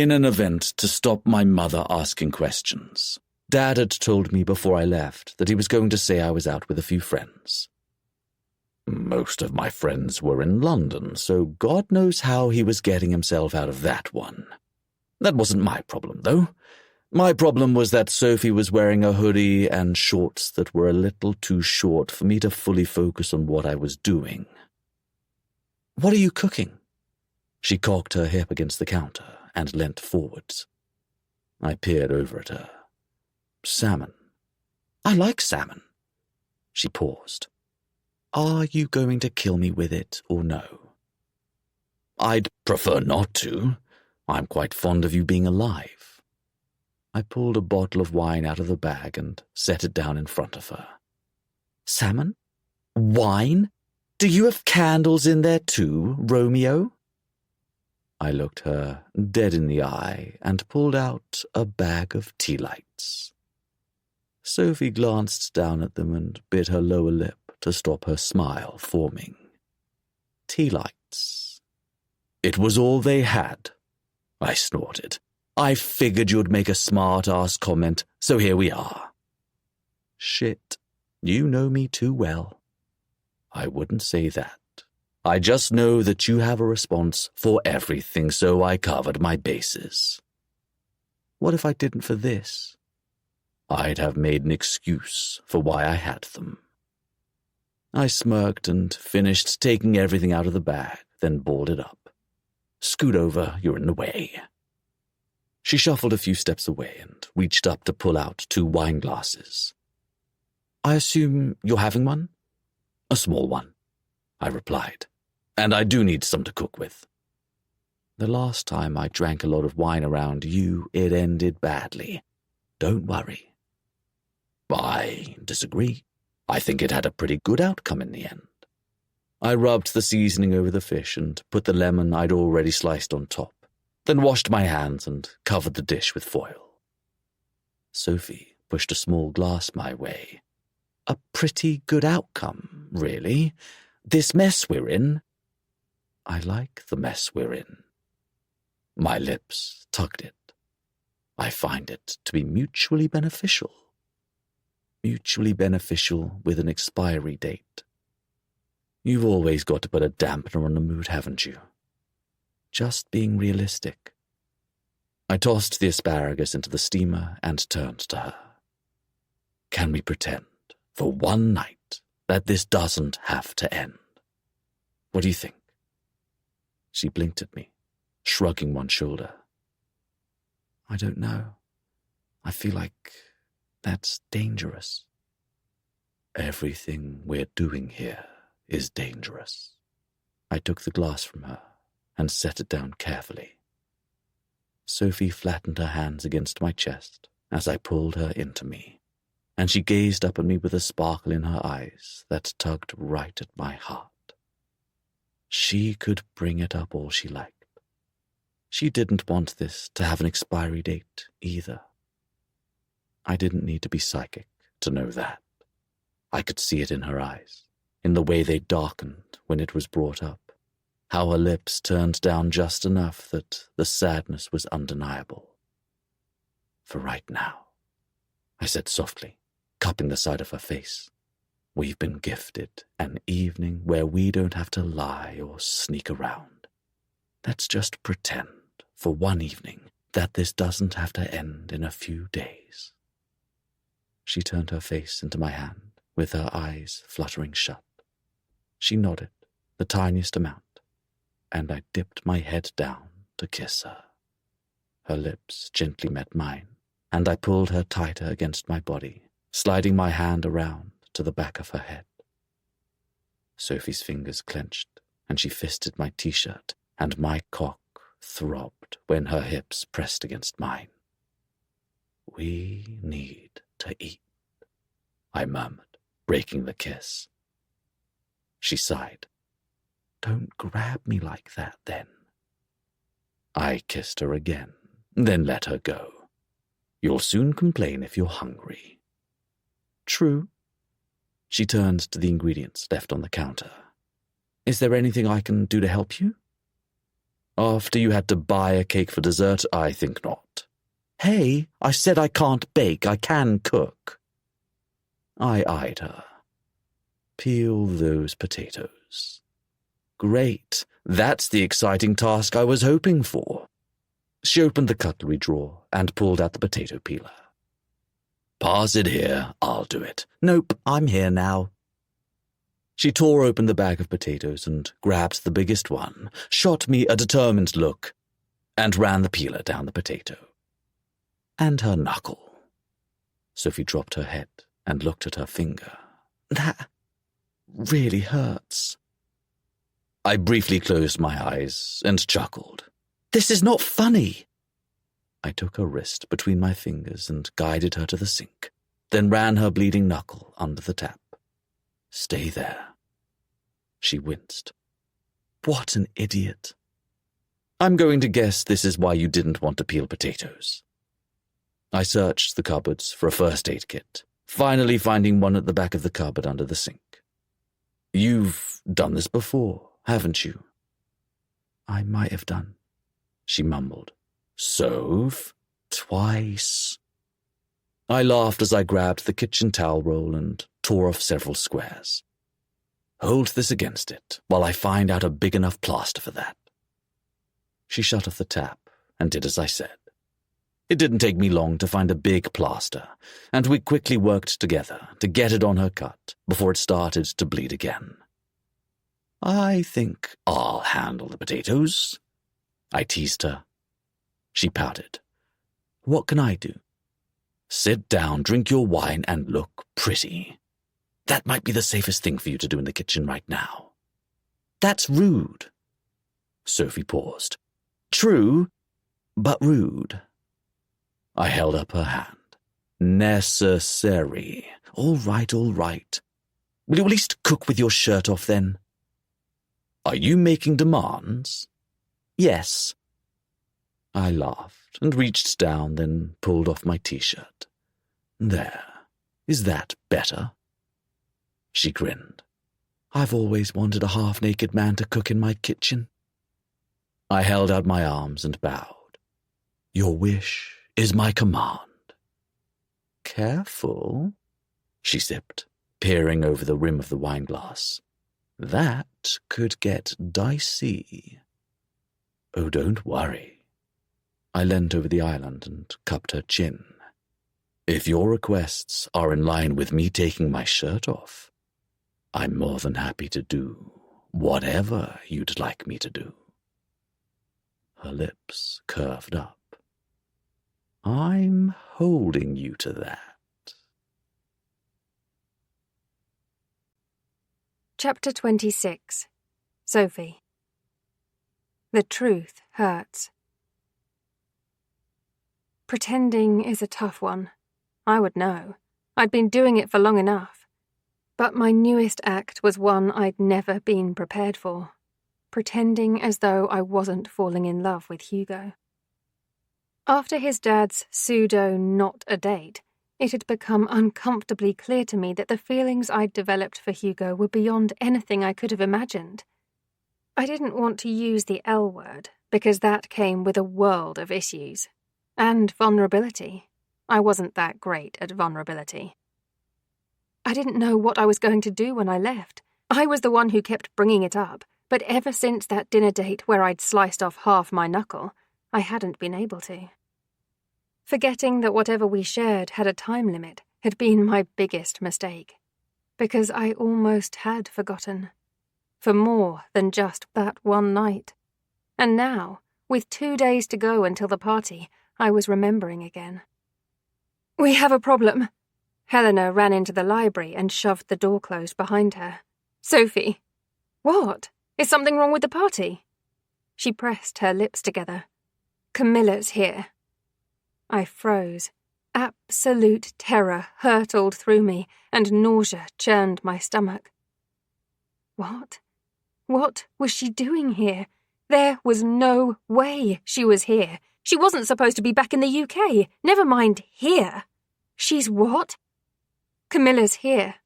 in an event to stop my mother asking questions. Dad had told me before I left that he was going to say I was out with a few friends. Most of my friends were in London, so God knows how he was getting himself out of that one. That wasn't my problem, though. My problem was that Sophie was wearing a hoodie and shorts that were a little too short for me to fully focus on what I was doing. "What are you cooking?" She cocked her hip against the counter and leant forwards. I peered over at her. "Salmon." "I like salmon." She paused. "Are you going to kill me with it or no?" "I'd prefer not to. I'm quite fond of you being alive." I pulled a bottle of wine out of the bag and set it down in front of her. "Salmon? Wine? Do you have candles in there too, Romeo?" I looked her dead in the eye and pulled out a bag of tea lights. Sophie glanced down at them and bit her lower lip to stop her smile forming. Tea lights. It was all they had. I snorted. "I figured you'd make a smart-ass comment, so here we are." "Shit, you know me too well." "I wouldn't say that. I just know that you have a response for everything, so I covered my bases." "What if I didn't for this?" "I'd have made an excuse for why I had them." I smirked and finished taking everything out of the bag, then balled it up. "Scoot over, you're in the way." She shuffled a few steps away and reached up to pull out 2 wine glasses. "I assume you're having one?" "A small one," I replied. "And I do need some to cook with." "The last time I drank a lot of wine around you, it ended badly. Don't worry." "I disagree. I think it had a pretty good outcome in the end." I rubbed the seasoning over the fish and put the lemon I'd already sliced on top, then washed my hands and covered the dish with foil. Sophie pushed a small glass my way. "A pretty good outcome, really. This mess we're in." "I like the mess we're in." My lips tugged it. "I find it to be mutually beneficial." Mutually beneficial with an expiry date. You've always got to put a dampener on the mood, haven't you? Just being realistic. I tossed the asparagus into the steamer and turned to her. "Can we pretend, for one night, that this doesn't have to end? What do you think?" She blinked at me, shrugging one shoulder. "I don't know. I feel like that's dangerous." "Everything we're doing here is dangerous." I took the glass from her and set it down carefully. Sophie flattened her hands against my chest as I pulled her into me, and she gazed up at me with a sparkle in her eyes that tugged right at my heart. She could bring it up all she liked. She didn't want this to have an expiry date either. I didn't need to be psychic to know that. I could see it in her eyes, in the way they darkened when it was brought up, how her lips turned down just enough that the sadness was undeniable. "For right now," I said softly, cupping the side of her face, "we've been gifted an evening where we don't have to lie or sneak around. Let's just pretend, for one evening, that this doesn't have to end in a few days." She turned her face into my hand, with her eyes fluttering shut. She nodded, the tiniest amount, and I dipped my head down to kiss her. Her lips gently met mine, and I pulled her tighter against my body, sliding my hand around to the back of her head. Sophie's fingers clenched, and she fisted my t-shirt, and my cock throbbed when her hips pressed against mine. "We need to eat," I murmured, breaking the kiss. She sighed. "Don't grab me like that, then." I kissed her again, then let her go. "You'll soon complain if you're hungry." "True." She turned to the ingredients left on the counter. "Is there anything I can do to help you?" After you had to buy a cake for dessert, I think not. Hey, I said I can't bake, I can cook. I eyed her. Peel those potatoes. Great, that's the exciting task I was hoping for. She opened the cutlery drawer and pulled out the potato peeler. Pass it here, I'll do it. Nope, I'm here now. She tore open the bag of potatoes and grabbed the biggest one, shot me a determined look, and ran the peeler down the potato. And her knuckle. Sophie dropped her head and looked at her finger. That really hurts. I briefly closed my eyes and chuckled. This is not funny. I took her wrist between my fingers and guided her to the sink, then ran her bleeding knuckle under the tap. Stay there. She winced. What an idiot. I'm going to guess this is why you didn't want to peel potatoes. I searched the cupboards for a first aid kit, finally finding one at the back of the cupboard under the sink. You've done this before, haven't you? I might have done, she mumbled. Soph, twice. I laughed as I grabbed the kitchen towel roll and tore off several squares. Hold this against it while I find out a big enough plaster for that. She shut off the tap and did as I said. It didn't take me long to find a big plaster, and we quickly worked together to get it on her cut before it started to bleed again. I think I'll handle the potatoes. I teased her. She pouted. What can I do? Sit down, drink your wine, and look pretty. That might be the safest thing for you to do in the kitchen right now. That's rude. Sophie paused. True, but rude. I held up her hand. Necessary. All right, all right. Will you at least cook with your shirt off then? Are you making demands? Yes. I laughed and reached down, then pulled off my t-shirt. There. Is that better? She grinned. I've always wanted a half-naked man to cook in my kitchen. I held out my arms and bowed. Your wish is my command. Careful, she sipped, peering over the rim of the wineglass. That could get dicey. Oh, don't worry. I leant over the island and cupped her chin. If your requests are in line with me taking my shirt off, I'm more than happy to do whatever you'd like me to do. Her lips curved up. I'm holding you to that. Chapter 26. Sophie. The truth hurts. Pretending is a tough one. I would know. I'd been doing it for long enough. But my newest act was one I'd never been prepared for. Pretending as though I wasn't falling in love with Hugo. After his dad's pseudo-not-a-date, it had become uncomfortably clear to me that the feelings I'd developed for Hugo were beyond anything I could have imagined. I didn't want to use the L word, because that came with a world of issues. And vulnerability. I wasn't that great at vulnerability. I didn't know what I was going to do when I left. I was the one who kept bringing it up, but ever since that dinner date where I'd sliced off half my knuckle, I hadn't been able to. Forgetting that whatever we shared had a time limit had been my biggest mistake, because I almost had forgotten, for more than just that one night. And now, with 2 days to go until the party, I was remembering again. We have a problem. Helena ran into the library and shoved the door closed behind her. Sophie. What? Is something wrong with the party? She pressed her lips together. Camilla's here. I froze. Absolute terror hurtled through me, and nausea churned my stomach. What? What was she doing here? There was no way she was here. She wasn't supposed to be back in the UK. Never mind here. She's what? Camilla's here.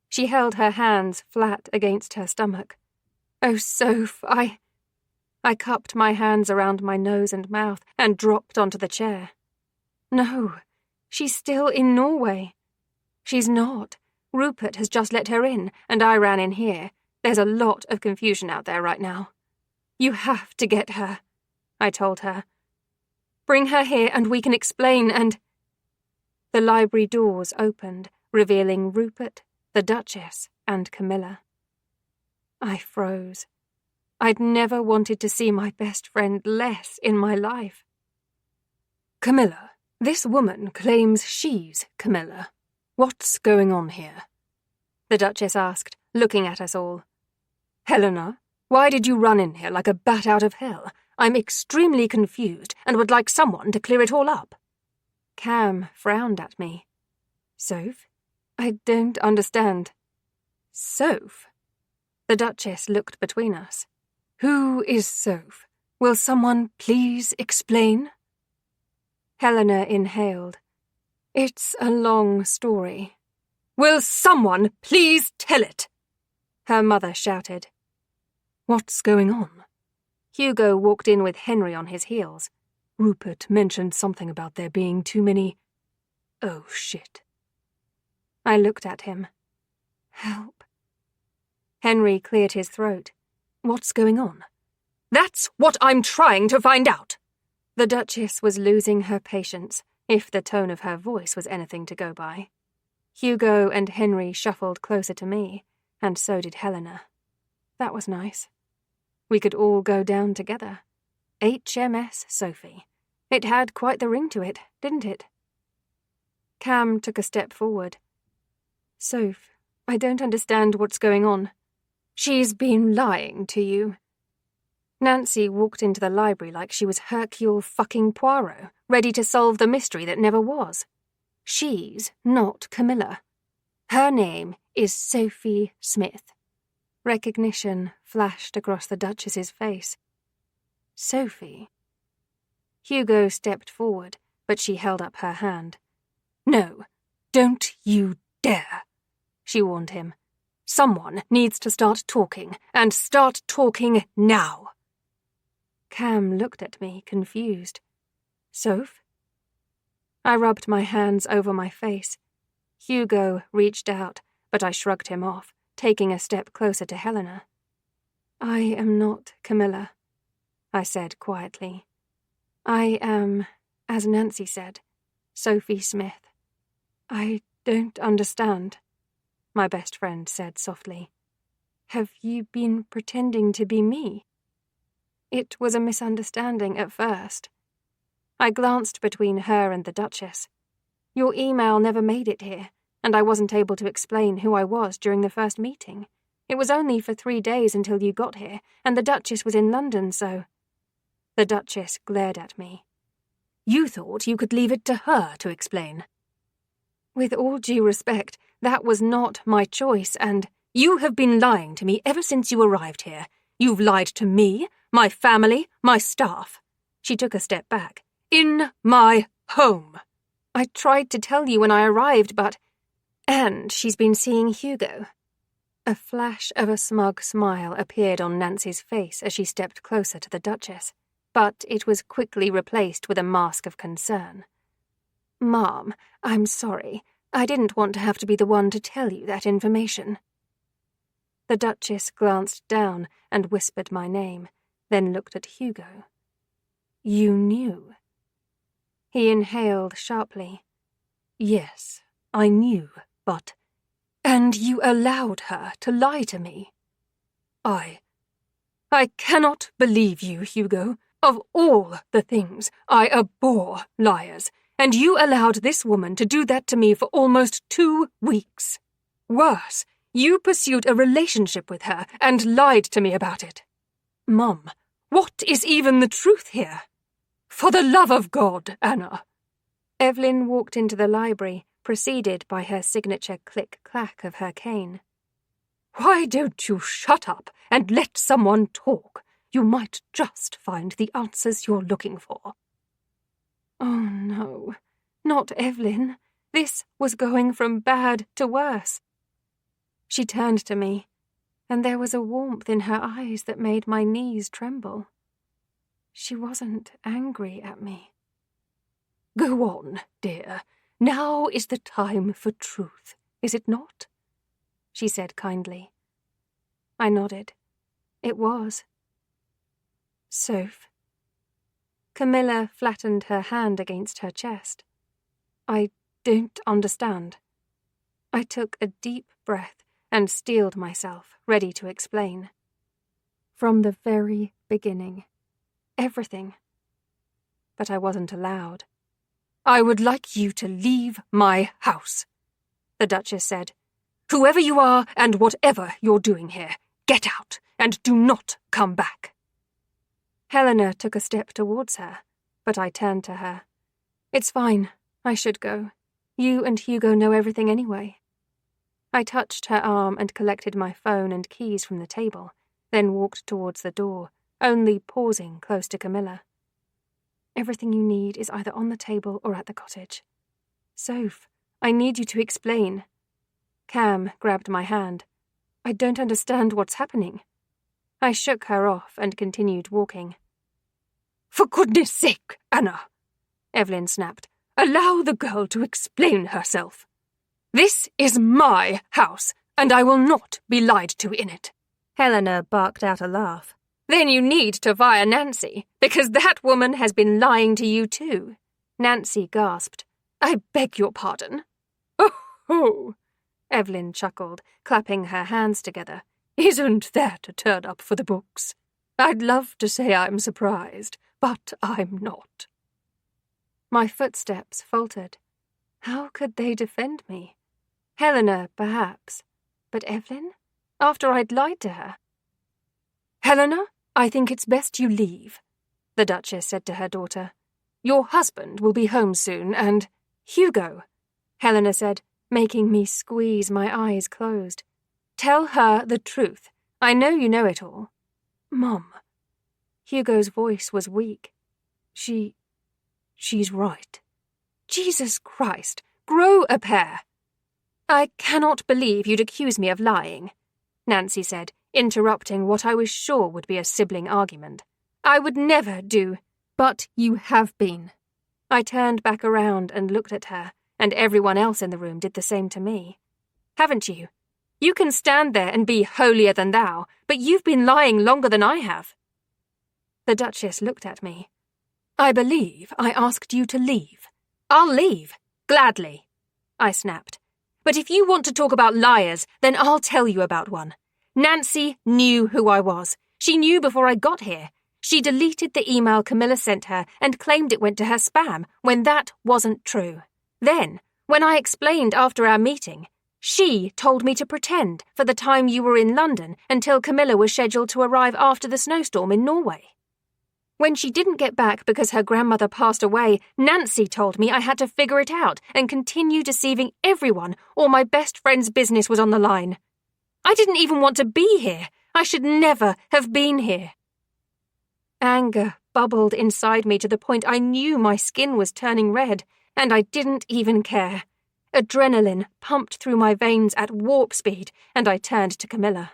She held her hands flat against her stomach. Oh, Soph, I I cupped my hands around my nose and mouth and dropped onto the chair. No, she's still in Norway. She's not. Rupert has just let her in, and I ran in here. There's a lot of confusion out there right now. You have to get her, I told her. Bring her here and we can explain and... The library doors opened, revealing Rupert, the Duchess, and Camilla. I froze. I'd never wanted to see my best friend less in my life. Camilla, this woman claims she's Camilla. What's going on here? The Duchess asked, looking at us all. Helena, why did you run in here like a bat out of hell? I'm extremely confused and would like someone to clear it all up. Cam frowned at me. Soph? I don't understand. Soph? The Duchess looked between us. Who is Soph? Will someone please explain? Helena inhaled. It's a long story. Will someone please tell it? Her mother shouted. What's going on? Hugo walked in with Henry on his heels. Rupert mentioned something about there being too many... Oh, shit. I looked at him. Help. Henry cleared his throat. What's going on? That's what I'm trying to find out. The Duchess was losing her patience, if the tone of her voice was anything to go by. Hugo and Henry shuffled closer to me, and so did Helena. That was nice. We could all go down together. HMS Sophie. It had quite the ring to it, didn't it? Cam took a step forward. Soph, I don't understand what's going on. She's been lying to you. Nancy walked into the library like she was Hercule fucking Poirot, ready to solve the mystery that never was. She's not Camilla. Her name is Sophie Smith. Recognition flashed across the Duchess's face. Sophie? Hugo stepped forward, but she held up her hand. No, don't you dare, she warned him. Someone needs to start talking, and start talking now. Cam looked at me, confused. Soph? I rubbed my hands over my face. Hugo reached out, but I shrugged him off, taking a step closer to Helena. I am not Camilla, I said quietly. I am, as Nancy said, Sophie Smith. I don't understand, my best friend said softly. Have you been pretending to be me? It was a misunderstanding at first. I glanced between her and the Duchess. Your email never made it here, and I wasn't able to explain who I was during the first meeting. It was only for 3 days until you got here, and the Duchess was in London, so... The Duchess glared at me. You thought you could leave it to her to explain. With all due respect, that was not my choice, and you have been lying to me ever since you arrived here. You've lied to me, my family, my staff. She took a step back. In my home. I tried to tell you when I arrived, but... And she's been seeing Hugo. A flash of a smug smile appeared on Nancy's face as she stepped closer to the Duchess, but it was quickly replaced with a mask of concern. Mom, I'm sorry. I didn't want to have to be the one to tell you that information. The Duchess glanced down and whispered my name, then looked at Hugo. You knew? He inhaled sharply. Yes, I knew, but... And you allowed her to lie to me. I cannot believe you, Hugo. Of all the things, I abhor liars, and you allowed this woman to do that to me for almost 2 weeks. Worse, you pursued a relationship with her and lied to me about it. Mum, what is even the truth here? For the love of God, Anna. Evelyn walked into the library, preceded by her signature click-clack of her cane. Why don't you shut up and let someone talk? You might just find the answers you're looking for. Oh, no, not Evelyn. This was going from bad to worse. She turned to me, and there was a warmth in her eyes that made my knees tremble. She wasn't angry at me. Go on, dear. Now is the time for truth, is it not? She said kindly. I nodded. It was. Soph. Camilla flattened her hand against her chest. I don't understand. I took a deep breath and steeled myself, ready to explain. From the very beginning. Everything. But I wasn't allowed. I would like you to leave my house, the Duchess said. Whoever you are and whatever you're doing here, get out and do not come back. Helena took a step towards her, but I turned to her. It's fine. I should go. You and Hugo know everything anyway. I touched her arm and collected my phone and keys from the table, then walked towards the door, only pausing close to Camilla. Everything you need is either on the table or at the cottage. Soph, I need you to explain. Cam grabbed my hand. I don't understand what's happening. I shook her off and continued walking. For goodness sake, Anna, Evelyn snapped. Allow the girl to explain herself. This is my house, and I will not be lied to in it. Helena barked out a laugh. Then you need to fire Nancy, because that woman has been lying to you too. Nancy gasped. I beg your pardon. Oh, Evelyn chuckled, clapping her hands together. Isn't that a turn up for the books? I'd love to say I'm surprised, but I'm not. My footsteps faltered. How could they defend me? Helena, perhaps. But Evelyn? After I'd lied to her. Helena, I think it's best you leave, the Duchess said to her daughter. Your husband will be home soon, and... Hugo, Helena said, making me squeeze my eyes closed. Tell her the truth. I know you know it all. Mum. Hugo's voice was weak. She's right. Jesus Christ, grow a pair. I cannot believe you'd accuse me of lying, Nancy said, interrupting what I was sure would be a sibling argument. I would never do, but you have been. I turned back around and looked at her, and everyone else in the room did the same to me. Haven't you? You can stand there and be holier than thou, but you've been lying longer than I have. The Duchess looked at me. I believe I asked you to leave. I'll leave, gladly, I snapped. But if you want to talk about liars, then I'll tell you about one. Nancy knew who I was. She knew before I got here. She deleted the email Camilla sent her and claimed it went to her spam, when that wasn't true. Then, when I explained after our meeting, she told me to pretend for the time you were in London until Camilla was scheduled to arrive after the snowstorm in Norway. When she didn't get back because her grandmother passed away, Nancy told me I had to figure it out and continue deceiving everyone, or my best friend's business was on the line. I didn't even want to be here. I should never have been here. Anger bubbled inside me to the point I knew my skin was turning red, and I didn't even care. Adrenaline pumped through my veins at warp speed, and I turned to Camilla.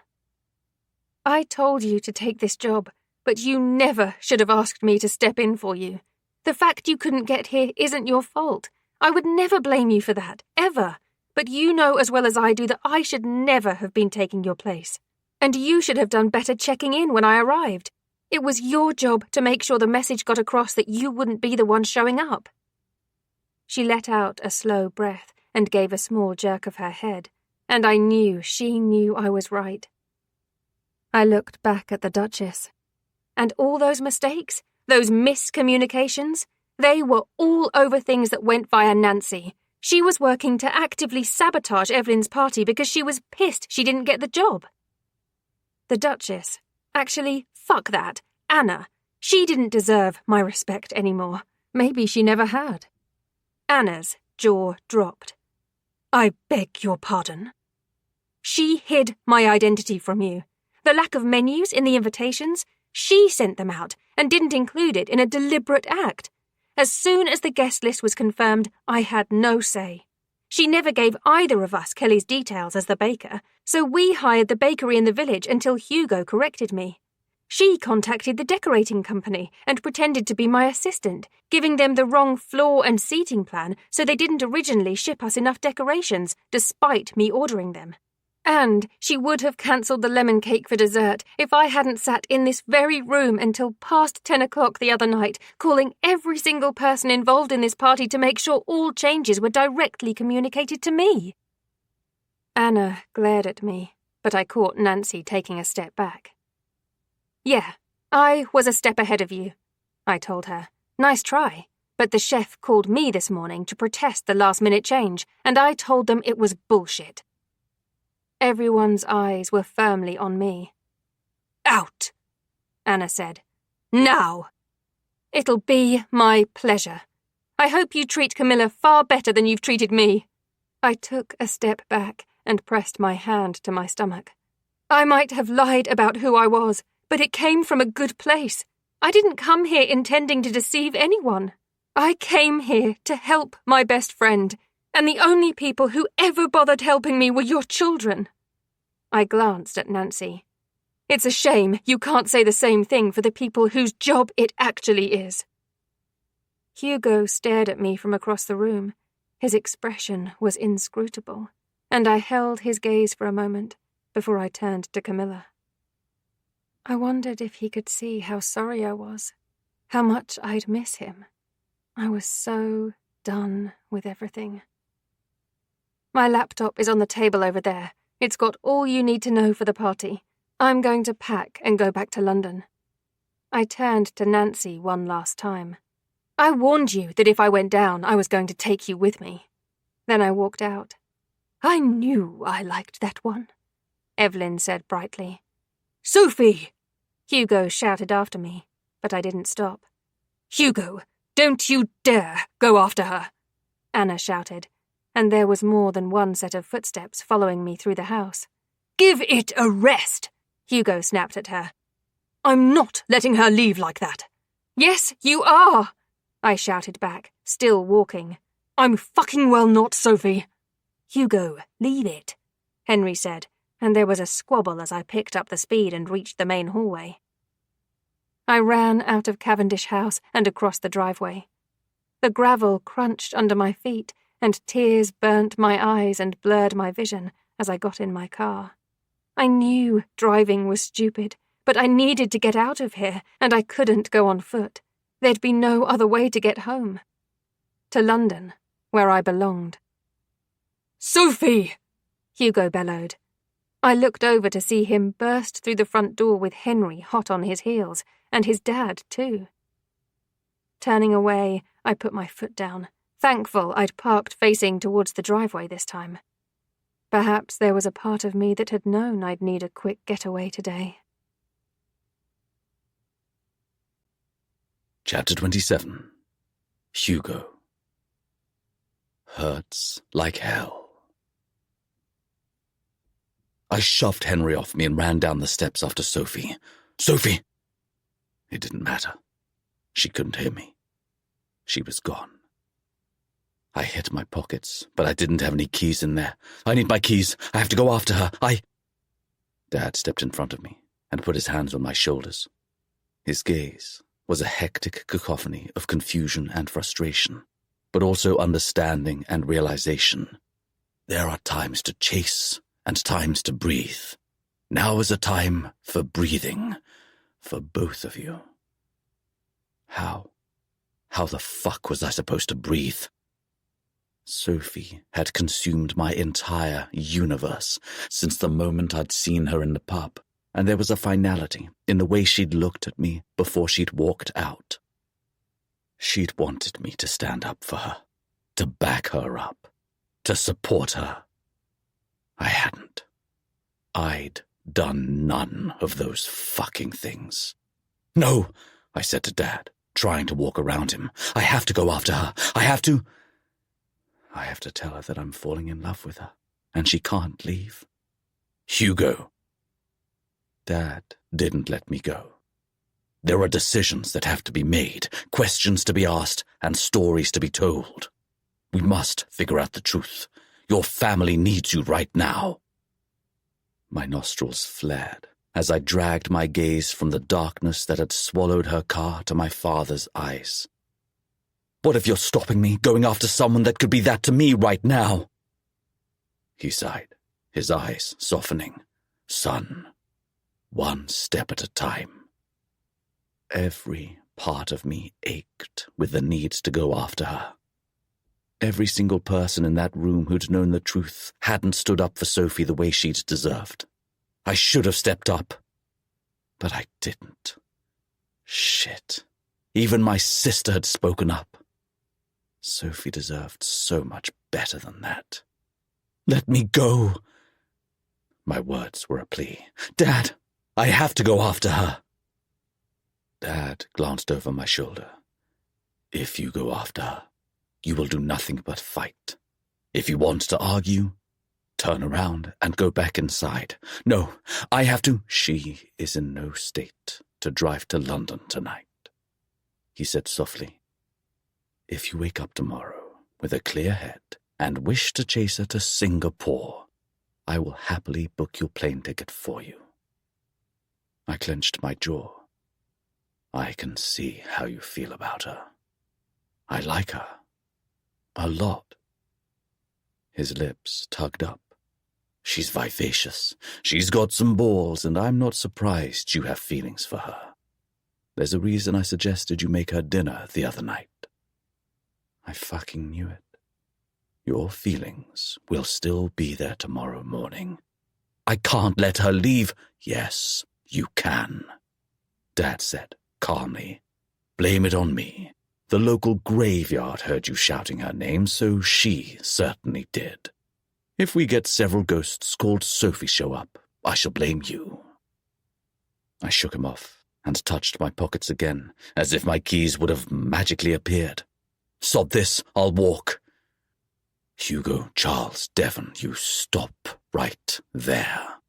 I told you to take this job, but you never should have asked me to step in for you. The fact you couldn't get here isn't your fault. I would never blame you for that, ever. But you know as well as I do that I should never have been taking your place. And you should have done better checking in when I arrived. It was your job to make sure the message got across that you wouldn't be the one showing up. She let out a slow breath and gave a small jerk of her head, and I knew she knew I was right. I looked back at the Duchess. And all those mistakes, those miscommunications, they were all over things that went via Nancy. She was working to actively sabotage Evelyn's party because she was pissed she didn't get the job. The Duchess, actually, fuck that, Anna, she didn't deserve my respect anymore. Maybe she never had. Anna's jaw dropped. I beg your pardon. She hid my identity from you. The lack of menus in the invitations, she sent them out and didn't include it in a deliberate act. As soon as the guest list was confirmed, I had no say. She never gave either of us Kelly's details as the baker, so we hired the bakery in the village until Hugo corrected me. She contacted the decorating company and pretended to be my assistant, giving them the wrong floor and seating plan so they didn't originally ship us enough decorations, despite me ordering them. And she would have cancelled the lemon cake for dessert if I hadn't sat in this very room until past 10 o'clock the other night, calling every single person involved in this party to make sure all changes were directly communicated to me. Anna glared at me, but I caught Nancy taking a step back. Yeah, I was a step ahead of you, I told her. Nice try. But the chef called me this morning to protest the last-minute change, and I told them it was bullshit. Everyone's eyes were firmly on me. Out, Anna said. Now. It'll be my pleasure. I hope you treat Camilla far better than you've treated me. I took a step back and pressed my hand to my stomach. I might have lied about who I was, but it came from a good place. I didn't come here intending to deceive anyone. I came here to help my best friend, and the only people who ever bothered helping me were your children. I glanced at Nancy. It's a shame you can't say the same thing for the people whose job it actually is. Hugo stared at me from across the room. His expression was inscrutable, and I held his gaze for a moment before I turned to Camilla. I wondered if he could see how sorry I was, how much I'd miss him. I was so done with everything. My laptop is on the table over there. It's got all you need to know for the party. I'm going to pack and go back to London. I turned to Nancy one last time. I warned you that if I went down, I was going to take you with me. Then I walked out. I knew I liked that one, Evelyn said brightly. Sophie! Hugo shouted after me, but I didn't stop. Hugo, don't you dare go after her, Anna shouted, and there was more than one set of footsteps following me through the house. Give it a rest, Hugo snapped at her. I'm not letting her leave like that. Yes, you are, I shouted back, still walking. I'm fucking well not, Sophie. Hugo, leave it, Henry said, and there was a squabble as I picked up the speed and reached the main hallway. I ran out of Cavendish House and across the driveway. The gravel crunched under my feet, and tears burnt my eyes and blurred my vision as I got in my car. I knew driving was stupid, but I needed to get out of here, and I couldn't go on foot. There'd be no other way to get home. To London, where I belonged. Sophie! Hugo bellowed. I looked over to see him burst through the front door with Henry hot on his heels, and his dad, too. Turning away, I put my foot down, thankful I'd parked facing towards the driveway this time. Perhaps there was a part of me that had known I'd need a quick getaway today. Chapter 27. Hugo. Hurts like hell. I shoved Henry off me and ran down the steps after Sophie. Sophie! It didn't matter. She couldn't hear me. She was gone. I hit my pockets, but I didn't have any keys in there. I need my keys. I have to go after her. Dad stepped in front of me and put his hands on my shoulders. His gaze was a hectic cacophony of confusion and frustration, but also understanding and realization. There are times to chase and times to breathe. Now is a time for breathing, for both of you. How the fuck was I supposed to breathe? Sophie had consumed my entire universe since the moment I'd seen her in the pub, and there was a finality in the way she'd looked at me before she'd walked out. She'd wanted me to stand up for her, to back her up, to support her. I hadn't. I'd done none of those fucking things. No, I said to Dad, trying to walk around him. I have to go after her. I have to tell her that I'm falling in love with her, and she can't leave. Hugo. Dad didn't let me go. There are decisions that have to be made, questions to be asked, and stories to be told. We must figure out the truth. Your family needs you right now. My nostrils flared as I dragged my gaze from the darkness that had swallowed her car to my father's eyes. "What if you're stopping me, going after someone that could be that to me right now?" He sighed, his eyes softening. "Son, one step at a time." Every part of me ached with the need to go after her. Every single person in that room who'd known the truth hadn't stood up for Sophie the way she'd deserved. I should have stepped up, but I didn't. Shit. Even my sister had spoken up. Sophie deserved so much better than that. "Let me go." My words were a plea. "Dad, I have to go after her." Dad glanced over my shoulder. "If you go after her, you will do nothing but fight. If you want to argue, turn around and go back inside. No, I have to." "She is in no state to drive to London tonight," he said softly. "If you wake up tomorrow with a clear head and wish to chase her to Singapore, I will happily book your plane ticket for you." I clenched my jaw. "I can see how you feel about her. I like her. A lot." His lips tugged up. "She's vivacious. She's got some balls, and I'm not surprised you have feelings for her. There's a reason I suggested you make her dinner the other night." I fucking knew it. Your feelings will still be there tomorrow morning. I can't let her leave. "Yes, you can," Dad said calmly. "Blame it on me. The local graveyard heard you shouting her name, so she certainly did. If we get several ghosts called Sophie show up, I shall blame you." I shook him off and touched my pockets again, as if my keys would have magically appeared. "Sod this, I'll walk." "Hugo Charles Devon, you stop right there."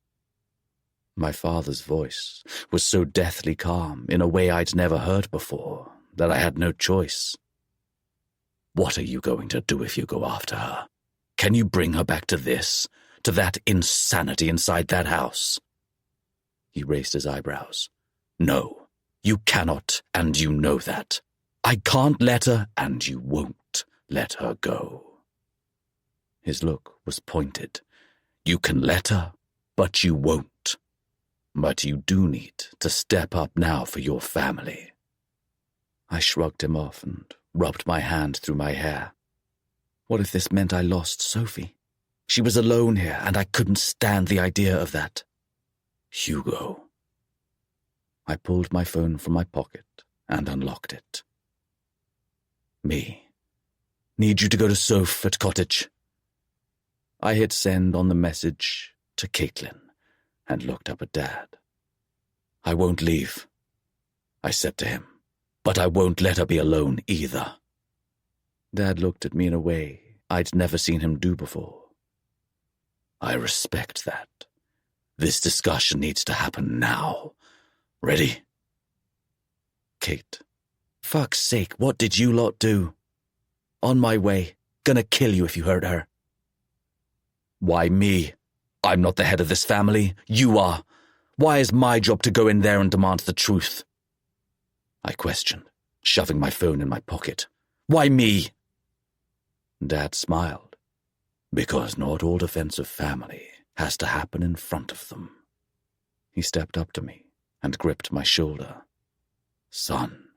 My father's voice was so deathly calm in a way I'd never heard before that I had no choice. "What are you going to do if you go after her? Can you bring her back to this, to that insanity inside that house?" He raised his eyebrows. "No, you cannot, and you know that. I can't let her, and you won't let her go." His look was pointed. "You can let her, but you won't. But you do need to step up now for your family." I shrugged him off and rubbed my hand through my hair. What if this meant I lost Sophie? She was alone here, and I couldn't stand the idea of that. "Hugo." I pulled my phone from my pocket and unlocked it. "Me. Need you to go to Soph at cottage." I hit send on the message to Caitlin and looked up at Dad. "I won't leave," I said to him, "but I won't let her be alone either." Dad looked at me in a way I'd never seen him do before. "I respect that. This discussion needs to happen now. Ready?" "Kate, fuck's sake, what did you lot do?" "On my way. Gonna kill you if you hurt her." "Why me? I'm not the head of this family. You are. Why is my job to go in there and demand the truth?" I questioned, shoving my phone in my pocket. "Why me?" Dad smiled. "Because not all defense of family has to happen in front of them." He stepped up to me and gripped my shoulder. "Son,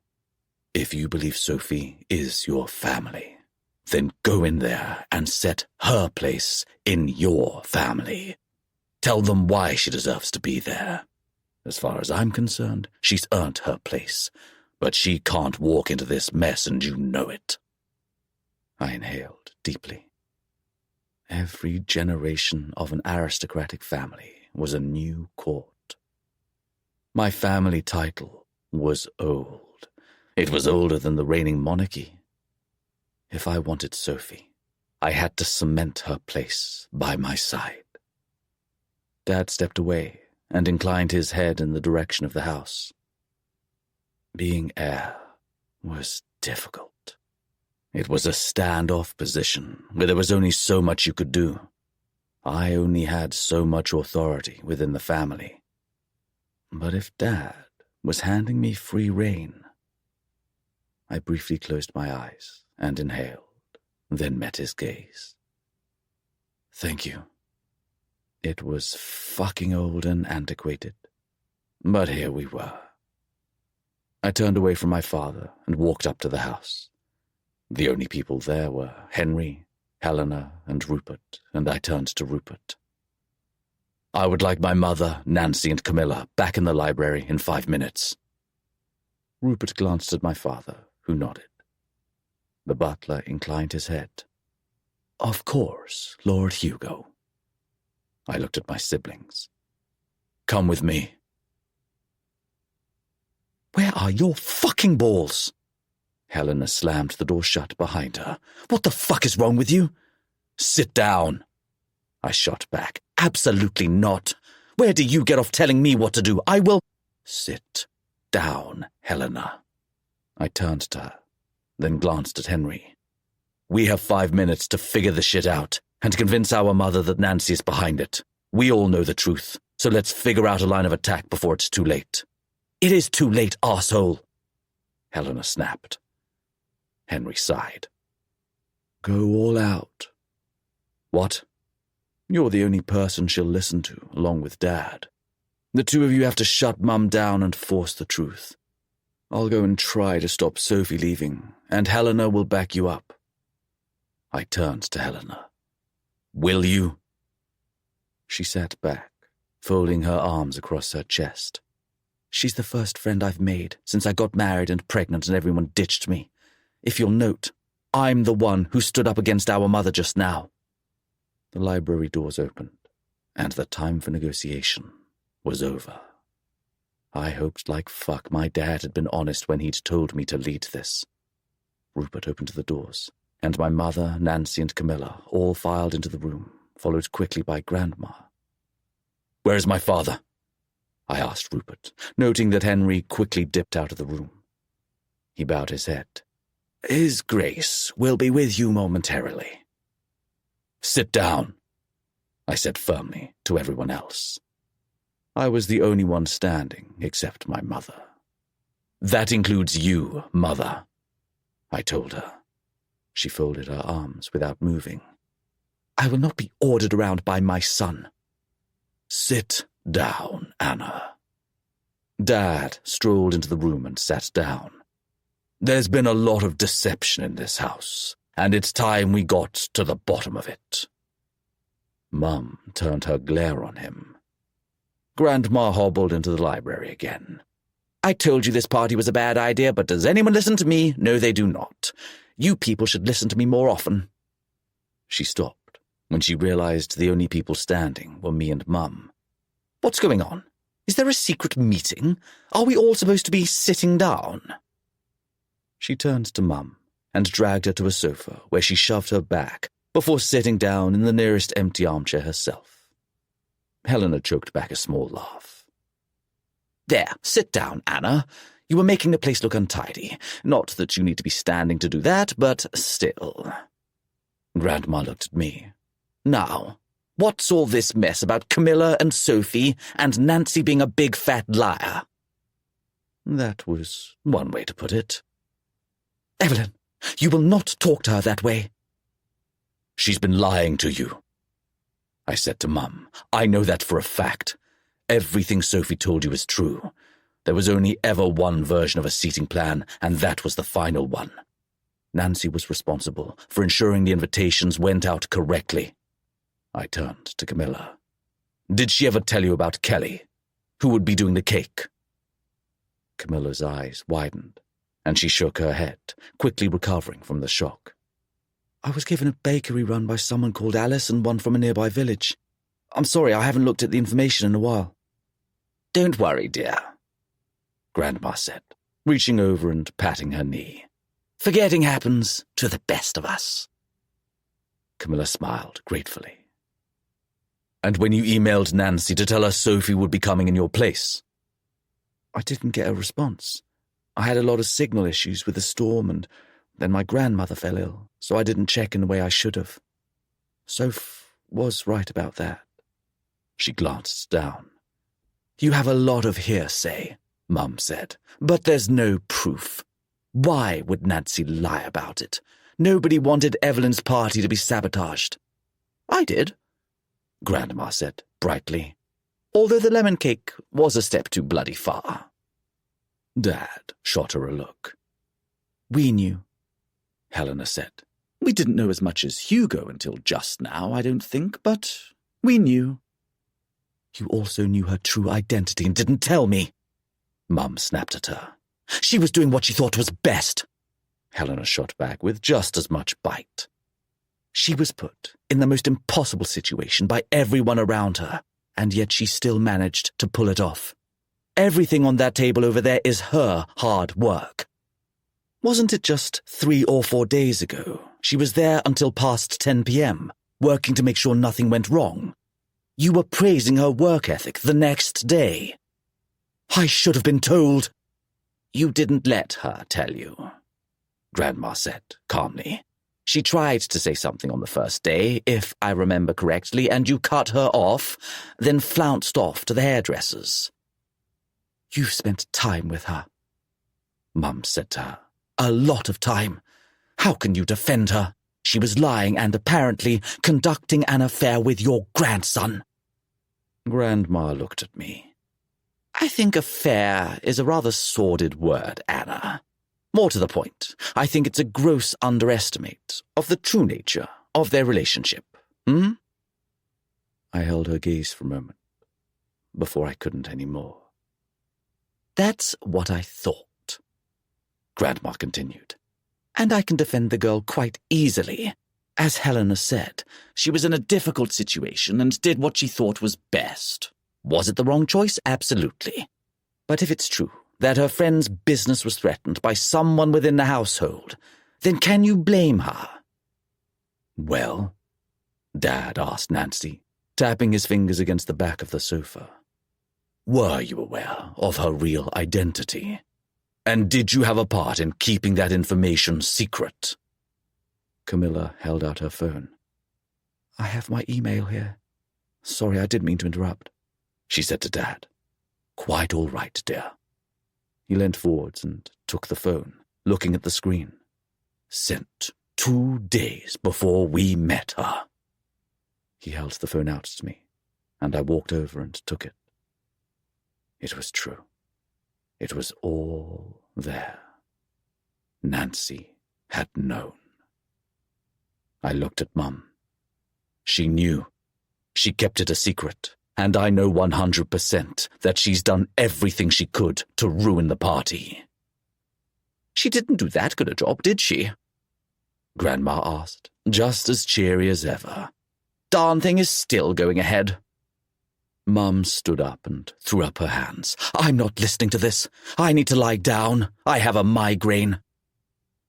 if you believe Sophie is your family, then go in there and set her place in your family. Tell them why she deserves to be there. As far as I'm concerned, she's earned her place, but she can't walk into this mess, and you know it." I inhaled deeply. Every generation of an aristocratic family was a new court. My family title was old. It was older than the reigning monarchy. If I wanted Sophie, I had to cement her place by my side. Dad stepped away and inclined his head in the direction of the house. Being heir was difficult. It was a standoff position where there was only so much you could do. I only had so much authority within the family. But if Dad was handing me free rein... I briefly closed my eyes and inhaled, then met his gaze. Thank you. It was fucking old and antiquated, but here we were. I turned away from my father and walked up to the house. The only people there were Henry, Helena, and Rupert, and I turned to Rupert. I would like my mother, Nancy, and Camilla back in the library in 5 minutes. Rupert glanced at my father, who nodded. The butler inclined his head. Of course, Lord Hugo. I looked at my siblings. Come with me. Where are your fucking balls? Helena slammed the door shut behind her. What the fuck is wrong with you? Sit down. I shot back. Absolutely not. Where do you get off telling me what to do? I will... Sit down, Helena. I turned to her, then glanced at Henry. We have 5 minutes to figure the shit out and convince our mother that Nancy is behind it. We all know the truth, so let's figure out a line of attack before it's too late. It is too late, arsehole. Helena snapped. Henry sighed. Go all out. What? You're the only person she'll listen to, along with Dad. The two of you have to shut Mum down and force the truth. I'll go and try to stop Sophie leaving, and Helena will back you up. I turned to Helena. Will you? She sat back, folding her arms across her chest. She's the first friend I've made since I got married and pregnant and everyone ditched me. If you'll note, I'm the one who stood up against our mother just now. The library doors opened, and the time for negotiation was over. I hoped like fuck my dad had been honest when he'd told me to lead this. Rupert opened the doors, and my mother, Nancy, and Camilla all filed into the room, followed quickly by Grandma. Where is my father? I asked Rupert, noting that Henry quickly dipped out of the room. He bowed his head. His Grace will be with you momentarily. Sit down, I said firmly to everyone else. I was the only one standing except my mother. That includes you, Mother, I told her. She folded her arms without moving. I will not be ordered around by my son. Sit down, Anna. Dad strolled into the room and sat down. There's been a lot of deception in this house, and it's time we got to the bottom of it. Mum turned her glare on him. Grandma hobbled into the library again. I told you this party was a bad idea, but does anyone listen to me? No, they do not. You people should listen to me more often. She stopped when she realized the only people standing were me and Mum. What's going on? Is there a secret meeting? Are we all supposed to be sitting down? She turned to Mum and dragged her to a sofa where she shoved her back before sitting down in the nearest empty armchair herself. Helena choked back a small laugh. There, sit down, Anna. You were making the place look untidy. Not that you need to be standing to do that, but still. Grandma looked at me. Now, what's all this mess about Camilla and Sophie and Nancy being a big fat liar? That was one way to put it. Evelyn, you will not talk to her that way. She's been lying to you, I said to Mum. I know that for a fact. Everything Sophie told you is true. There was only ever one version of a seating plan, and that was the final one. Nancy was responsible for ensuring the invitations went out correctly. I turned to Camilla. Did she ever tell you about Kelly? Who would be doing the cake? Camilla's eyes widened, and she shook her head, quickly recovering from the shock. I was given a bakery run by someone called Alice and one from a nearby village. I'm sorry, I haven't looked at the information in a while. Don't worry, dear, Grandma said, reaching over and patting her knee. Forgetting happens to the best of us. Camilla smiled gratefully. And when you emailed Nancy to tell her Sophie would be coming in your place? I didn't get a response. I had a lot of signal issues with the storm, and then my grandmother fell ill, so I didn't check in the way I should have. Soph was right about that. She glanced down. You have a lot of hearsay, Mum said, but there's no proof. Why would Nancy lie about it? Nobody wanted Evelyn's party to be sabotaged. I did, Grandma said brightly, although the lemon cake was a step too bloody far. Dad shot her a look. We knew, Helena said. We didn't know as much as Hugo until just now, I don't think, but we knew. You also knew her true identity and didn't tell me, Mum snapped at her. She was doing what she thought was best, Helena shot back with just as much bite. She was put in the most impossible situation by everyone around her, and yet she still managed to pull it off. Everything on that table over there is her hard work. Wasn't it just 3 or 4 days ago she was there until past 10 p.m., working to make sure nothing went wrong? You were praising her work ethic the next day. I should have been told. You didn't let her tell you, Grandma said calmly. She tried to say something on the first day, if I remember correctly, and you cut her off, then flounced off to the hairdresser's. You've spent time with her, Mum said to her. A lot of time. How can you defend her? She was lying and apparently conducting an affair with your grandson. Grandma looked at me. I think affair is a rather sordid word, Anna. More to the point, I think it's a gross underestimate of the true nature of their relationship. I held her gaze for a moment, before I couldn't any more. That's what I thought, Grandma continued. And I can defend the girl quite easily. As Helena said, she was in a difficult situation and did what she thought was best. Was it the wrong choice? Absolutely. But if it's true that her friend's business was threatened by someone within the household, then can you blame her? Well, Dad asked Nancy, tapping his fingers against the back of the sofa. Were you aware of her real identity? And did you have a part in keeping that information secret? Camilla held out her phone. I have my email here. Sorry, I didn't mean to interrupt, she said to Dad. Quite all right, dear. He leant forwards and took the phone, looking at the screen. Sent 2 days before we met her. He held the phone out to me, and I walked over and took it. It was true. It was all there. Nancy had known. I looked at Mum. She knew. She kept it a secret, and I know 100% that she's done everything she could to ruin the party. She didn't do that good a job, did she? Grandma asked, just as cheery as ever. Darn thing is still going ahead. Mum stood up and threw up her hands. I'm not listening to this. I need to lie down. I have a migraine.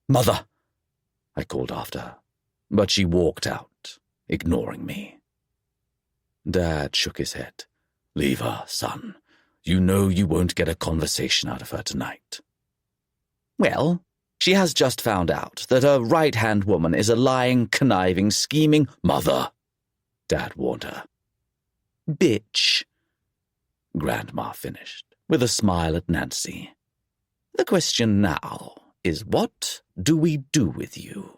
Mother, I called after her, but she walked out, ignoring me. Dad shook his head. Leave her, son. You know you won't get a conversation out of her tonight. Well, she has just found out that her right-hand woman is a lying, conniving, scheming mother, Dad warned her. Bitch, Grandma finished, with a smile at Nancy. The question now is, what do we do with you?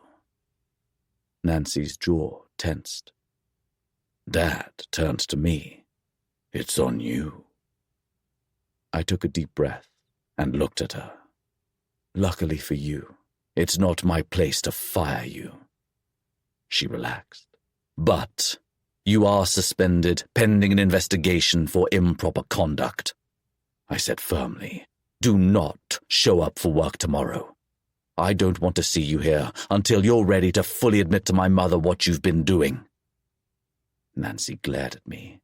Nancy's jaw tensed. Dad turned to me. It's on you. I took a deep breath and looked at her. Luckily for you, it's not my place to fire you. She relaxed. But you are suspended pending an investigation for improper conduct. I said firmly, do not show up for work tomorrow. I don't want to see you here until you're ready to fully admit to my mother what you've been doing. Nancy glared at me.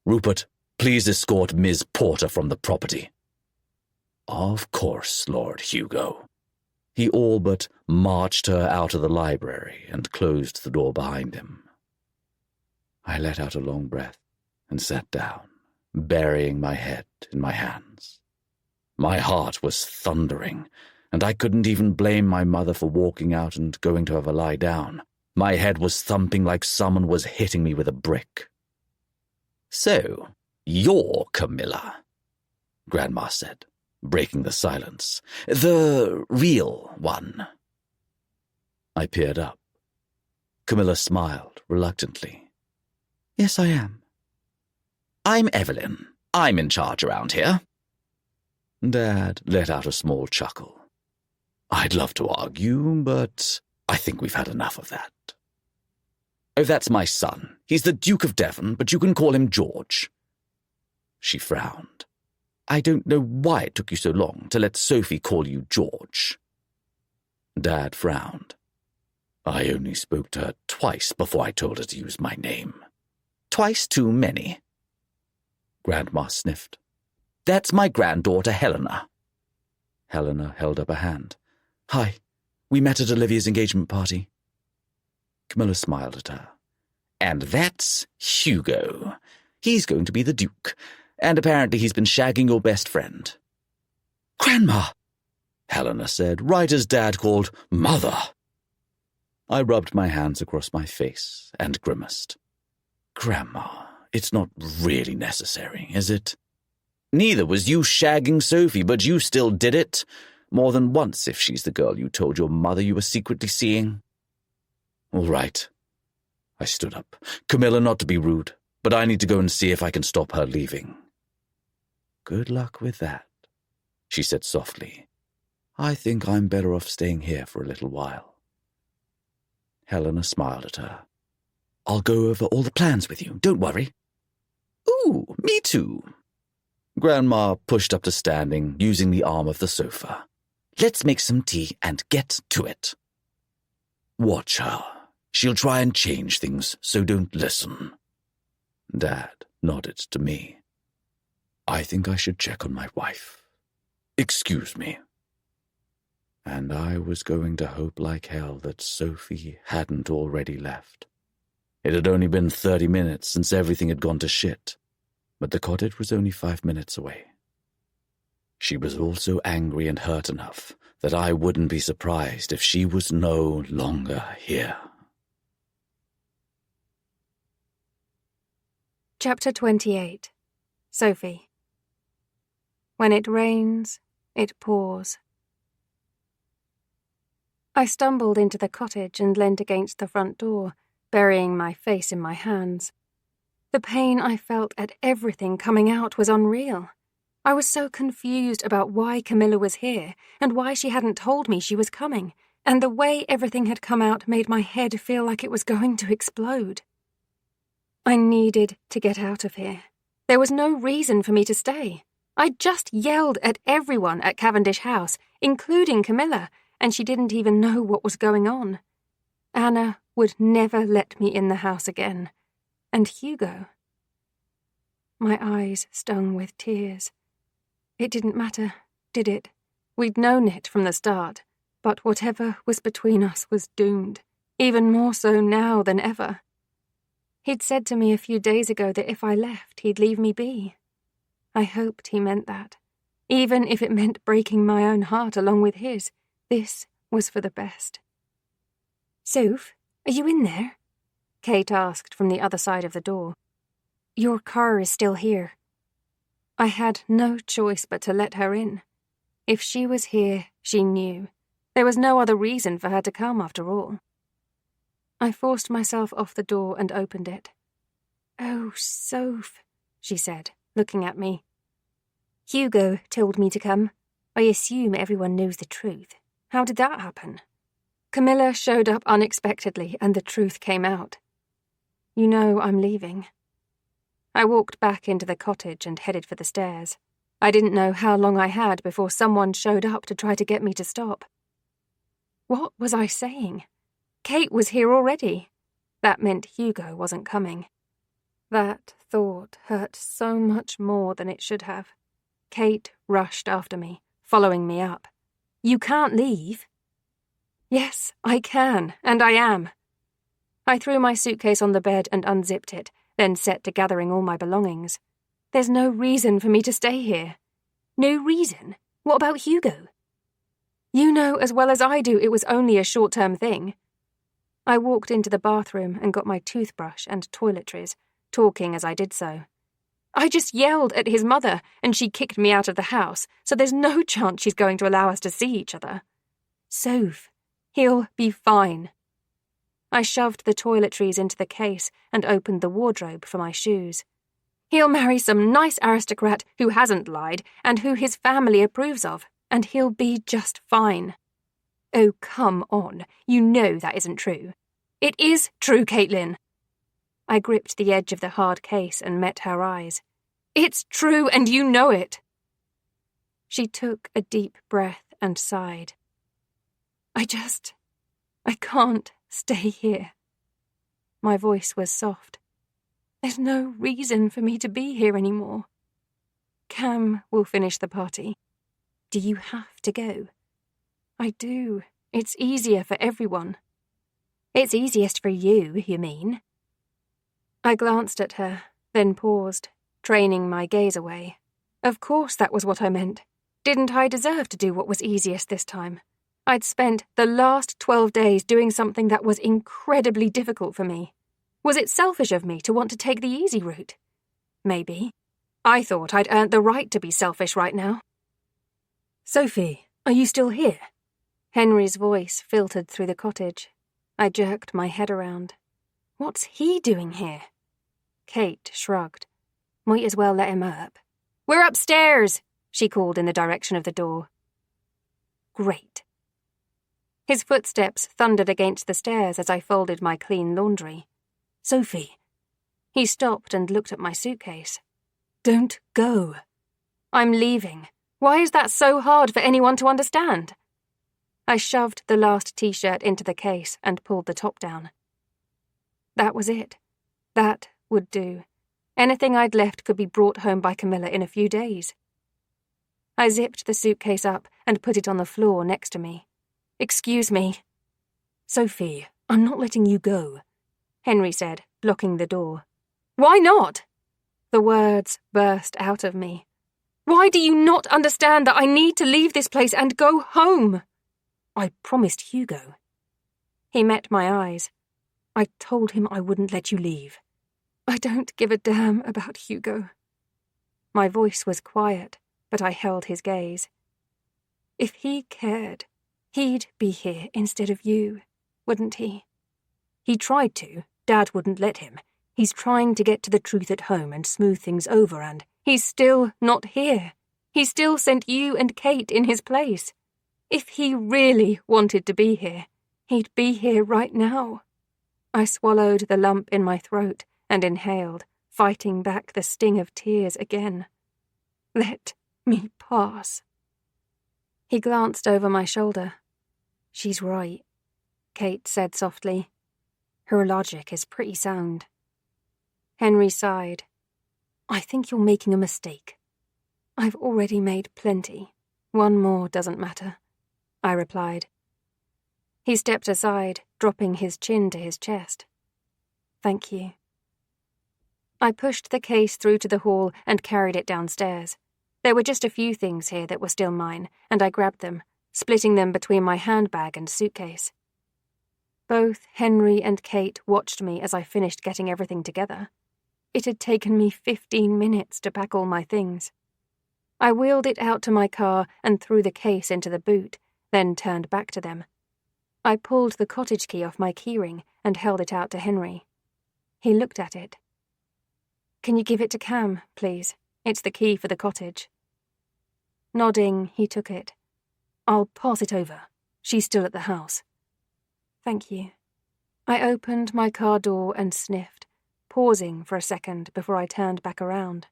Rupert, please escort Ms. Porter from the property. Of course, Lord Hugo. He all but marched her out of the library and closed the door behind him. I let out a long breath and sat down, burying my head in my hands. My heart was thundering, and I couldn't even blame my mother for walking out and going to have a lie down. My head was thumping like someone was hitting me with a brick. So, You're Camilla, Grandma said, breaking the silence. The real one. I peered up. Camilla smiled reluctantly. Yes, I am. I'm Evelyn. I'm in charge around here. Dad let out a small chuckle. I'd love to argue, but I think we've had enough of that. Oh, that's my son. He's the Duke of Devon, but you can call him George. She frowned. I don't know why it took you so long to let Sophie call you George. Dad frowned. I only spoke to her twice before I told her to use my name. Twice too many. Grandma sniffed. That's my granddaughter, Helena. Helena held up a hand. Hi, we met at Olivia's engagement party. Camilla smiled at her. And that's Hugo. He's going to be the Duke, and apparently he's been shagging your best friend. Grandma, Helena said, right as Dad called Mother. I rubbed my hands across my face and grimaced. Grandma, it's not really necessary, is it? Neither was you shagging Sophie, but you still did it. More than once if she's the girl you told your mother you were secretly seeing. All right. I stood up. Camilla, not to be rude, but I need to go and see if I can stop her leaving. Good luck with that, she said softly. I think I'm better off staying here for a little while. Helena smiled at her. I'll go over all the plans with you, don't worry. Ooh, me too. Grandma pushed up to standing, using the arm of the sofa. Let's make some tea and get to it. Watch her. She'll try and change things, so don't listen. Dad nodded to me. I think I should check on my wife. Excuse me. And I was going to hope like hell that Sophie hadn't already left. It had only been 30 minutes since everything had gone to shit, but the cottage was only 5 minutes away. She was also angry and hurt enough that I wouldn't be surprised if she was no longer here. Chapter 28. Sophie. When it rains, it pours. I stumbled into the cottage and leant against the front door, burying my face in my hands. The pain I felt at everything coming out was unreal. I was so confused about why Camilla was here and why she hadn't told me she was coming, and the way everything had come out made my head feel like it was going to explode. I needed to get out of here. There was no reason for me to stay. I'd just yelled at everyone at Cavendish House, including Camilla, and she didn't even know what was going on. Anna would never let me in the house again. And Hugo. My eyes stung with tears. It didn't matter, did it? We'd known it from the start, but whatever was between us was doomed, even more so now than ever. He'd said to me a few days ago that if I left, he'd leave me be. I hoped he meant that. Even if it meant breaking my own heart along with his, this was for the best. Soph, are you in there? Kate asked from the other side of the door. Your car is still here. I had no choice but to let her in. If she was here, she knew. There was no other reason for her to come, after all. I forced myself off the door and opened it. Oh, Soph, she said, looking at me. Hugo told me to come. I assume everyone knows the truth. How did that happen? Camilla showed up unexpectedly, and the truth came out. You know I'm leaving. I walked back into the cottage and headed for the stairs. I didn't know how long I had before someone showed up to try to get me to stop. What was I saying? Kate was here already. That meant Hugo wasn't coming. That thought hurt so much more than it should have. Kate rushed after me, following me up. You can't leave. Yes, I can, and I am. I threw my suitcase on the bed and unzipped it, then set to gathering all my belongings. There's no reason for me to stay here. No reason? What about Hugo? You know as well as I do it was only a short-term thing. I walked into the bathroom and got my toothbrush and toiletries, talking as I did so. I just yelled at his mother and she kicked me out of the house, so there's no chance she's going to allow us to see each other. Soph, he'll be fine. I shoved the toiletries into the case and opened the wardrobe for my shoes. He'll marry some nice aristocrat who hasn't lied and who his family approves of, and he'll be just fine. Oh, come on, you know that isn't true. It is true, Caitlin. I gripped the edge of the hard case and met her eyes. It's true, and you know it. She took a deep breath and sighed. I can't stay here. My voice was soft. There's no reason for me to be here anymore. Cam will finish the party. Do you have to go? I do. It's easier for everyone. It's easiest for you, you mean? I glanced at her, then paused, training my gaze away. Of course that was what I meant. Didn't I deserve to do what was easiest this time? I'd spent the last 12 days doing something that was incredibly difficult for me. Was it selfish of me to want to take the easy route? Maybe. I thought I'd earned the right to be selfish right now. Sophie, are you still here? Henry's voice filtered through the cottage. I jerked my head around. What's he doing here? Kate shrugged. Might as well let him up. We're upstairs, she called in the direction of the door. Great. His footsteps thundered against the stairs as I folded my clean laundry. Sophie. He stopped and looked at my suitcase. Don't go. I'm leaving. Why is that so hard for anyone to understand? I shoved the last t-shirt into the case and pulled the top down. That was it. That would do. Anything I'd left could be brought home by Camilla in a few days. I zipped the suitcase up and put it on the floor next to me. Excuse me. Sophie, I'm not letting you go, Henry said, blocking the door. Why not? The words burst out of me. Why do you not understand that I need to leave this place and go home? I promised Hugo. He met my eyes. I told him I wouldn't let you leave. I don't give a damn about Hugo. My voice was quiet, but I held his gaze. If he cared, he'd be here instead of you, wouldn't he? He tried to. Dad wouldn't let him. He's trying to get to the truth at home and smooth things over, and he's still not here. He still sent you and Kate in his place. If he really wanted to be here, he'd be here right now. I swallowed the lump in my throat and inhaled, fighting back the sting of tears again. Let me pass. He glanced over my shoulder. She's right, Kate said softly. Her logic is pretty sound. Henry sighed. I think you're making a mistake. I've already made plenty. One more doesn't matter, I replied. He stepped aside, dropping his chin to his chest. Thank you. I pushed the case through to the hall and carried it downstairs. There were just a few things here that were still mine, and I grabbed them, splitting them between my handbag and suitcase. Both Henry and Kate watched me as I finished getting everything together. It had taken me 15 minutes to pack all my things. I wheeled it out to my car and threw the case into the boot, then turned back to them. I pulled the cottage key off my keyring and held it out to Henry. He looked at it. Can you give it to Cam, please? It's the key for the cottage. Nodding, he took it. I'll pass it over. She's still at the house. Thank you. I opened my car door and sniffed, pausing for a second before I turned back around.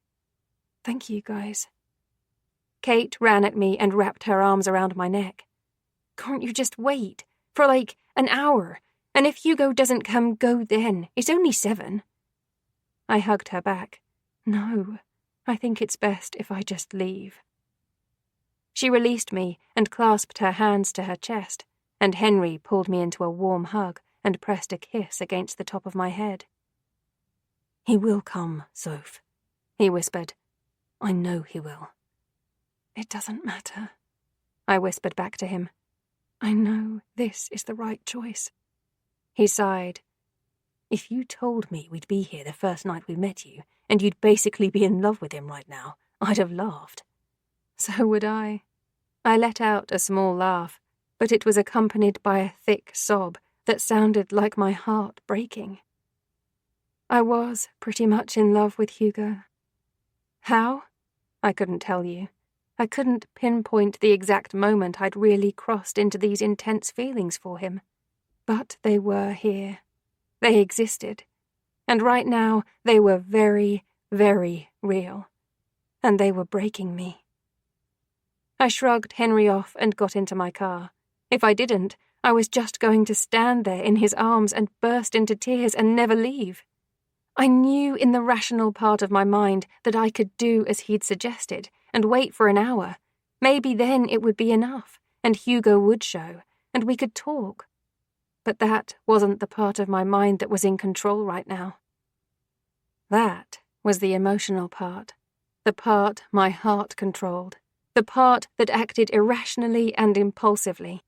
Thank you, guys. Kate ran at me and wrapped her arms around my neck. Can't you just wait? For like an hour. And if Hugo doesn't come, go then. It's only 7. I hugged her back. No, I think it's best if I just leave. She released me and clasped her hands to her chest, and Henry pulled me into a warm hug and pressed a kiss against the top of my head. He will come, Soph, he whispered. I know he will. It doesn't matter, I whispered back to him. I know this is the right choice. He sighed. If you told me we'd be here the first night we met you, and you'd basically be in love with him right now, I'd have laughed. So would I. I let out a small laugh, but it was accompanied by a thick sob that sounded like my heart breaking. I was pretty much in love with Hugo. How? I couldn't tell you. I couldn't pinpoint the exact moment I'd really crossed into these intense feelings for him. But they were here. They existed. And right now, they were very, very real. And they were breaking me. I shrugged Henry off and got into my car. If I didn't, I was just going to stand there in his arms and burst into tears and never leave. I knew in the rational part of my mind that I could do as he'd suggested and wait for an hour. Maybe then it would be enough, and Hugo would show, and we could talk. But that wasn't the part of my mind that was in control right now. That was the emotional part, the part my heart controlled, the part that acted irrationally and impulsively.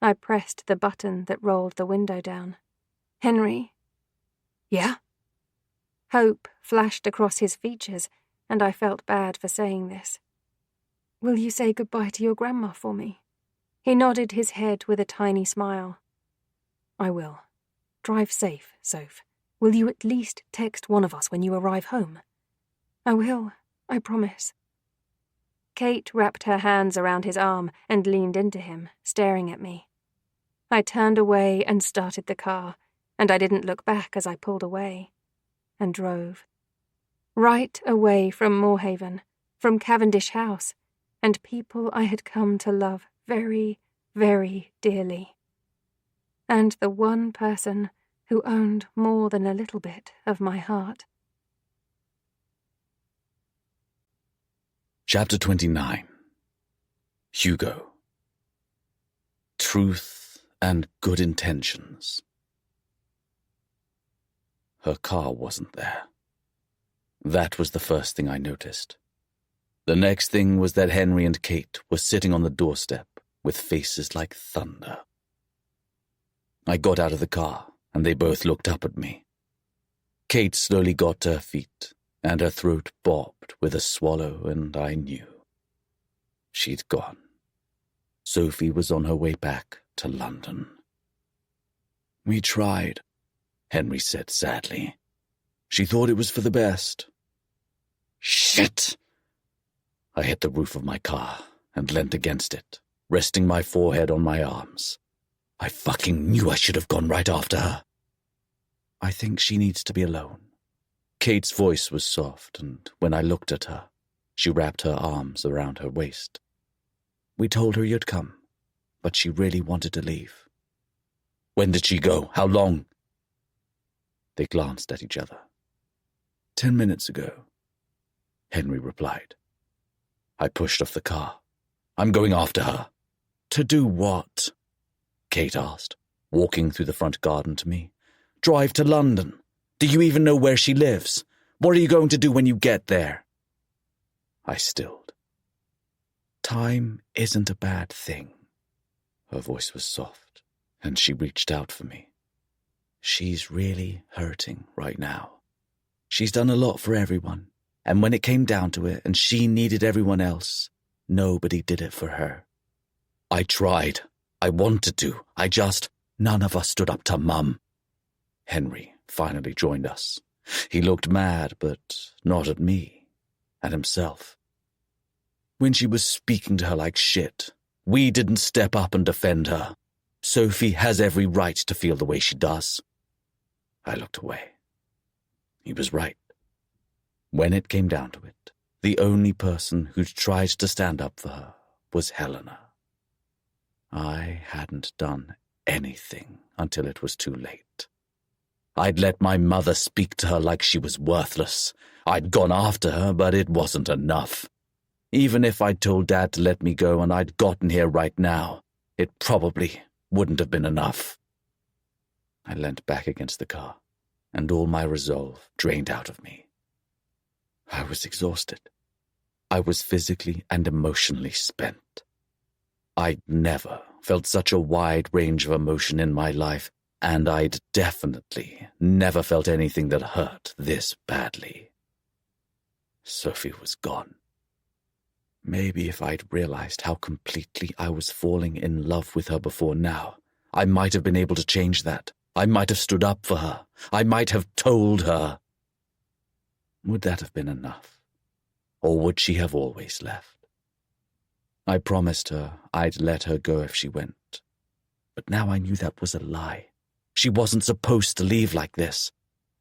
I pressed the button that rolled the window down. Henry? Yeah? Hope flashed across his features, and I felt bad for saying this. Will you say goodbye to your grandma for me? He nodded his head with a tiny smile. I will. Drive safe, Soph. Will you at least text one of us when you arrive home? I will, I promise. Kate wrapped her hands around his arm and leaned into him, staring at me. I turned away and started the car, and I didn't look back as I pulled away, and drove. Right away from Moorhaven, from Cavendish House, and people I had come to love very, very dearly. And the one person who owned more than a little bit of my heart. Chapter 29. Hugo. Truth and good intentions. Her car wasn't there. That was the first thing I noticed. The next thing was that Henry and Kate were sitting on the doorstep with faces like thunder. I got out of the car, and they both looked up at me. Kate slowly got to her feet, and her throat bobbed with a swallow, and I knew. She'd gone. Sophie was on her way back to London. We tried, Henry said sadly. She thought it was for the best. Shit! I hit the roof of my car and leant against it, resting my forehead on my arms. I fucking knew I should have gone right after her. I think she needs to be alone. Kate's voice was soft, and when I looked at her, she wrapped her arms around her waist. We told her you'd come, but she really wanted to leave. When did she go? How long? They glanced at each other. 10 minutes ago, Henry replied. I pushed off the car. I'm going after her. To do what? Kate asked, walking through the front garden to me. Drive to London. Do you even know where she lives? What are you going to do when you get there? I stilled. Time isn't a bad thing. Her voice was soft, and she reached out for me. She's really hurting right now. She's done a lot for everyone, and when it came down to it and she needed everyone else, nobody did it for her. I tried. I wanted to. None of us stood up to Mum. Henry finally joined us. He looked mad, but not at me, at himself. When she was speaking to her like shit, we didn't step up and defend her. Sophie has every right to feel the way she does. I looked away. He was right. When it came down to it, the only person who'd tried to stand up for her was Helena. I hadn't done anything until it was too late. I'd let my mother speak to her like she was worthless. I'd gone after her, but it wasn't enough. Even if I'd told Dad to let me go and I'd gotten here right now, it probably wouldn't have been enough. I leant back against the car, and all my resolve drained out of me. I was exhausted. I was physically and emotionally spent. I'd never felt such a wide range of emotion in my life, and I'd definitely never felt anything that hurt this badly. Sophie was gone. Maybe if I'd realized how completely I was falling in love with her before now, I might have been able to change that. I might have stood up for her. I might have told her. Would that have been enough? Or would she have always left? I promised her I'd let her go if she went. But now I knew that was a lie. She wasn't supposed to leave like this,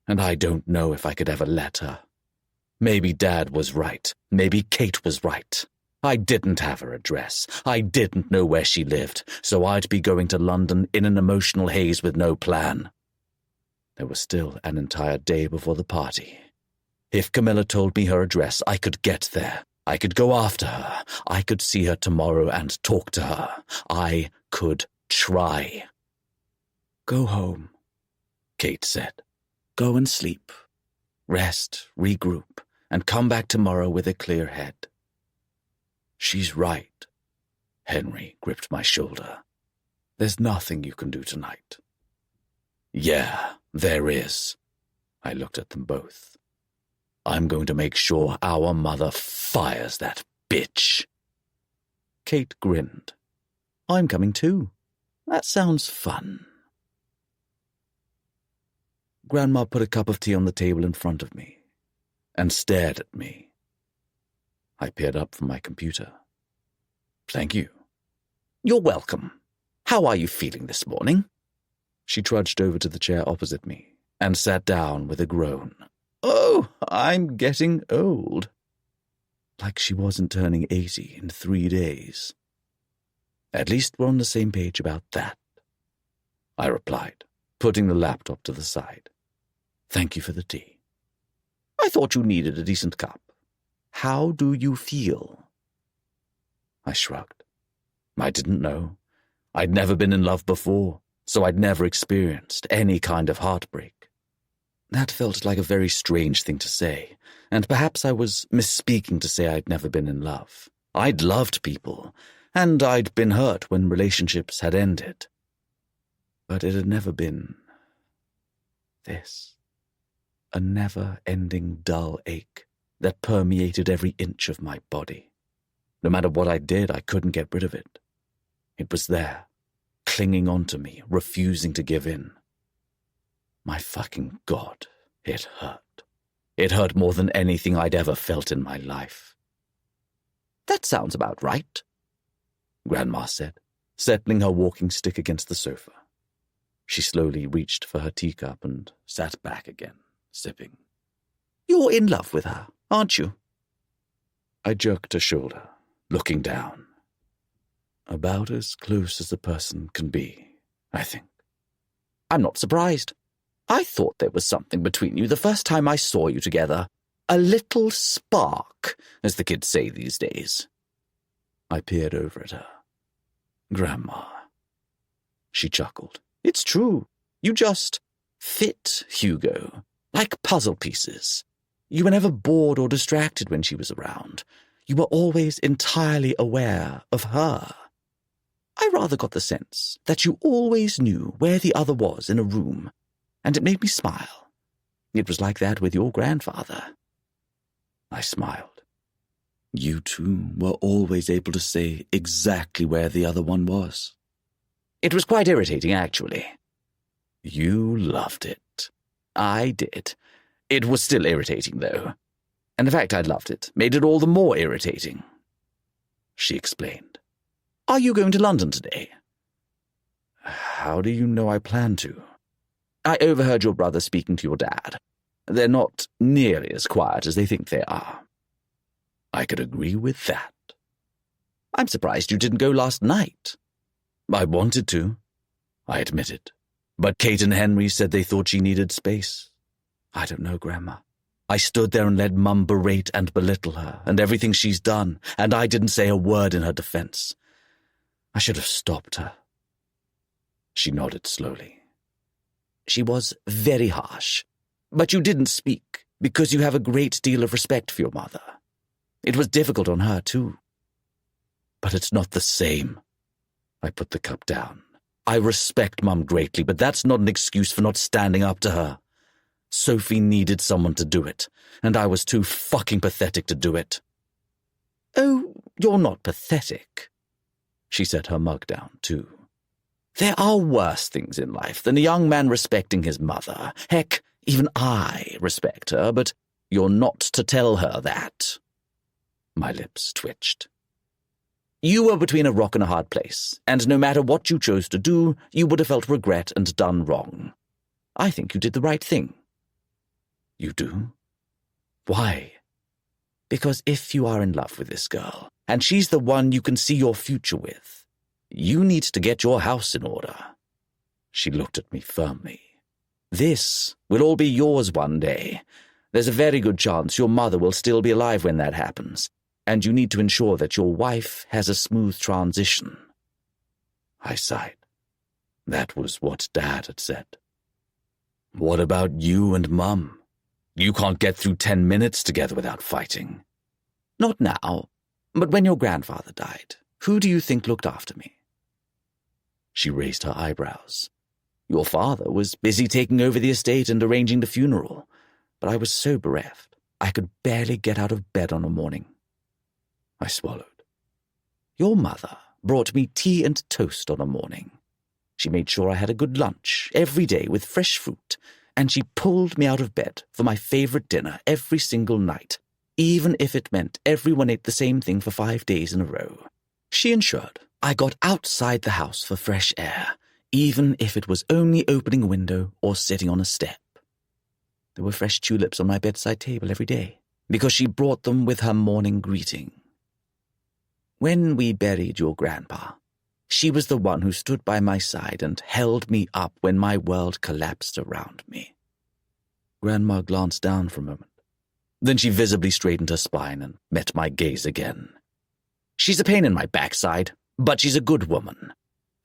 and I don't know if I could ever let her. Maybe Dad was right. Maybe Kate was right. I didn't have her address. I didn't know where she lived, so I'd be going to London in an emotional haze with no plan. There was still an entire day before the party. If Camilla told me her address, I could get there. I could go after her. I could see her tomorrow and talk to her. I could try. Go home, Kate said. Go and sleep. Rest, regroup, and come back tomorrow with a clear head. She's right. Henry gripped my shoulder. There's nothing you can do tonight. Yeah, there is. I looked at them both. I'm going to make sure our mother fires that bitch. Kate grinned. I'm coming too. That sounds fun. Grandma put a cup of tea on the table in front of me and stared at me. I peered up from my computer. Thank you. You're welcome. How are you feeling this morning? She trudged over to the chair opposite me and sat down with a groan. Oh, I'm getting old. Like she wasn't turning 80 in 3 days. At least we're on the same page about that, I replied, putting the laptop to the side. Thank you for the tea. I thought you needed a decent cup. How do you feel? I shrugged. I didn't know. I'd never been in love before, so I'd never experienced any kind of heartbreak. That felt like a very strange thing to say, and perhaps I was misspeaking to say I'd never been in love. I'd loved people, and I'd been hurt when relationships had ended. But it had never been this. A never-ending dull ache that permeated every inch of my body. No matter what I did, I couldn't get rid of it. It was there, clinging onto me, refusing to give in. My fucking God, it hurt. It hurt more than anything I'd ever felt in my life. That sounds about right, Grandma said, settling her walking stick against the sofa. She slowly reached for her teacup and sat back again, sipping. You're in love with her, aren't you? I jerked a shoulder, looking down. About as close as a person can be, I think. I'm not surprised. I thought there was something between you the first time I saw you together. A little spark, as the kids say these days. I peered over at her. Grandma. She chuckled. It's true. You just fit Hugo, like puzzle pieces. You were never bored or distracted when she was around. You were always entirely aware of her. I rather got the sense that you always knew where the other was in a room, and it made me smile. It was like that with your grandfather. I smiled. You two were always able to say exactly where the other one was. It was quite irritating, actually. You loved it. I did. It was still irritating, though. And the fact I'd loved it made it all the more irritating. She explained. Are you going to London today? How do you know I plan to? I overheard your brother speaking to your dad. They're not nearly as quiet as they think they are. I could agree with that. I'm surprised you didn't go last night. I wanted to, I admitted. But Kate and Henry said they thought she needed space. I don't know, Grandma. I stood there and let Mum berate and belittle her and everything she's done, and I didn't say a word in her defense. I should have stopped her. She nodded slowly. She was very harsh, but you didn't speak because you have a great deal of respect for your mother. It was difficult on her, too. But it's not the same. I put the cup down. I respect Mum greatly, but that's not an excuse for not standing up to her. Sophie needed someone to do it, and I was too fucking pathetic to do it. Oh, you're not pathetic. She set her mug down, too. There are worse things in life than a young man respecting his mother. Heck, even I respect her, but you're not to tell her that. My lips twitched. You were between a rock and a hard place, and no matter what you chose to do, you would have felt regret and done wrong. I think you did the right thing. You do? Why? Because if you are in love with this girl, and she's the one you can see your future with, you need to get your house in order. She looked at me firmly. This will all be yours one day. There's a very good chance your mother will still be alive when that happens, and you need to ensure that your wife has a smooth transition. I sighed. That was what Dad had said. What about you and Mum? You can't get through 10 minutes together without fighting. Not now, but when your grandfather died, who do you think looked after me? She raised her eyebrows. Your father was busy taking over the estate and arranging the funeral, but I was so bereft, I could barely get out of bed on a morning. I swallowed. Your mother brought me tea and toast on a morning. She made sure I had a good lunch every day with fresh fruit, and she pulled me out of bed for my favorite dinner every single night, even if it meant everyone ate the same thing for 5 days in a row. She ensured I got outside the house for fresh air, even if it was only opening a window or sitting on a step. There were fresh tulips on my bedside table every day, because she brought them with her morning greeting. When we buried your grandpa, she was the one who stood by my side and held me up when my world collapsed around me. Grandma glanced down for a moment. Then she visibly straightened her spine and met my gaze again. She's a pain in my backside, but she's a good woman.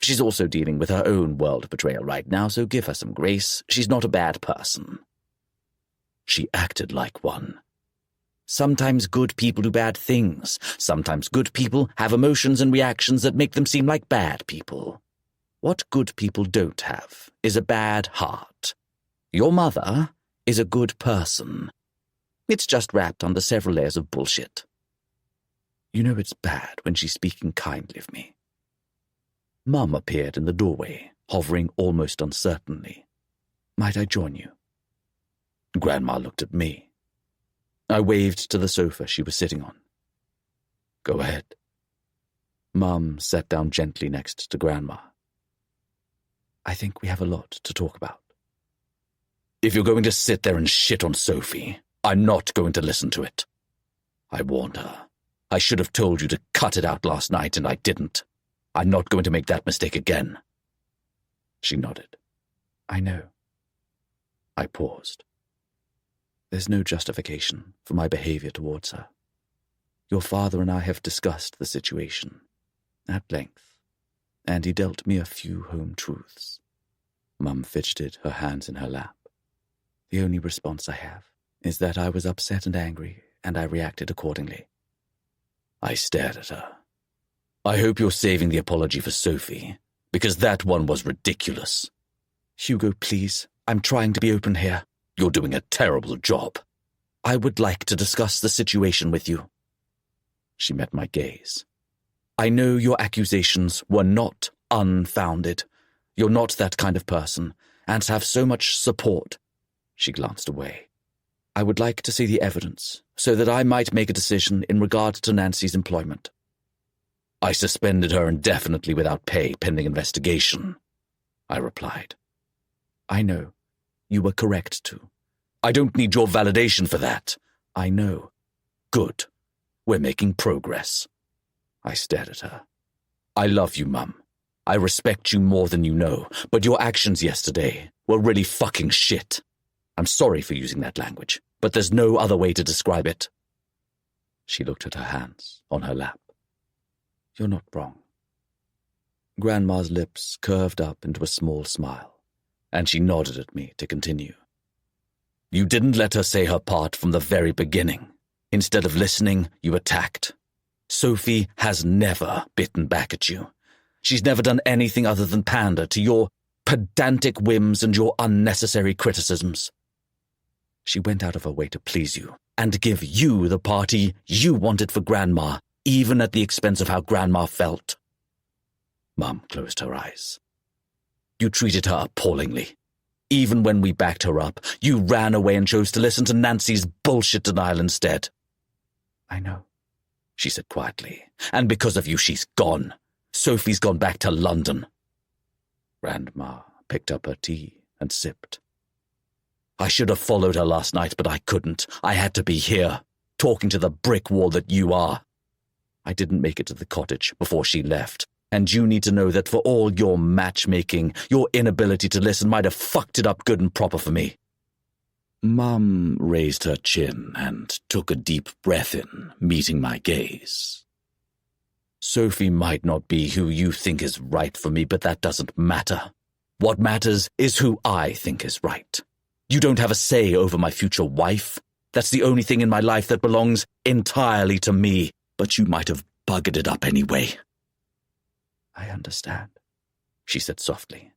She's also dealing with her own world betrayal right now, so give her some grace. She's not a bad person. She acted like one. Sometimes good people do bad things. Sometimes good people have emotions and reactions that make them seem like bad people. What good people don't have is a bad heart. Your mother is a good person. It's just wrapped under several layers of bullshit. You know it's bad when she's speaking kindly of me. Mum appeared in the doorway, hovering almost uncertainly. Might I join you? Grandma looked at me. I waved to the sofa she was sitting on. Go ahead. Mum sat down gently next to Grandma. I think we have a lot to talk about. If you're going to sit there and shit on Sophie, I'm not going to listen to it. I warned her. I should have told you to cut it out last night, and I didn't. I'm not going to make that mistake again. She nodded. I know. I paused. There's no justification for my behavior towards her. Your father and I have discussed the situation at length, and he dealt me a few home truths. Mum fidgeted her hands in her lap. The only response I have is that I was upset and angry, and I reacted accordingly. I stared at her. I hope you're saving the apology for Sophie, because that one was ridiculous. Hugo, please, I'm trying to be open here. You're doing a terrible job. I would like to discuss the situation with you. She met my gaze. I know your accusations were not unfounded. You're not that kind of person, and have so much support. She glanced away. I would like to see the evidence, so that I might make a decision in regard to Nancy's employment. I suspended her indefinitely without pay pending investigation, I replied. I know. You were correct to. I don't need your validation for that. I know. Good. We're making progress. I stared at her. I love you, Mum. I respect you more than you know, but your actions yesterday were really fucking shit. I'm sorry for using that language, but there's no other way to describe it. She looked at her hands on her lap. You're not wrong. Grandma's lips curved up into a small smile, and she nodded at me to continue. You didn't let her say her part from the very beginning. Instead of listening, you attacked. Sophie has never bitten back at you. She's never done anything other than pander to your pedantic whims and your unnecessary criticisms. She went out of her way to please you and give you the party you wanted for Grandma, even at the expense of how Grandma felt. Mum closed her eyes. You treated her appallingly. Even when we backed her up, you ran away and chose to listen to Nancy's bullshit denial instead. I know, she said quietly, and because of you she's gone. Sophie's gone back to London. Grandma picked up her tea and sipped. I should have followed her last night, but I couldn't. I had to be here, talking to the brick wall that you are. I didn't make it to the cottage before she left, and you need to know that for all your matchmaking, your inability to listen might have fucked it up good and proper for me. Mum raised her chin and took a deep breath in, meeting my gaze. Sophie might not be who you think is right for me, but that doesn't matter. What matters is who I think is right. You don't have a say over my future wife. That's the only thing in my life that belongs entirely to me, but you might have buggered it up anyway. I understand, she said softly,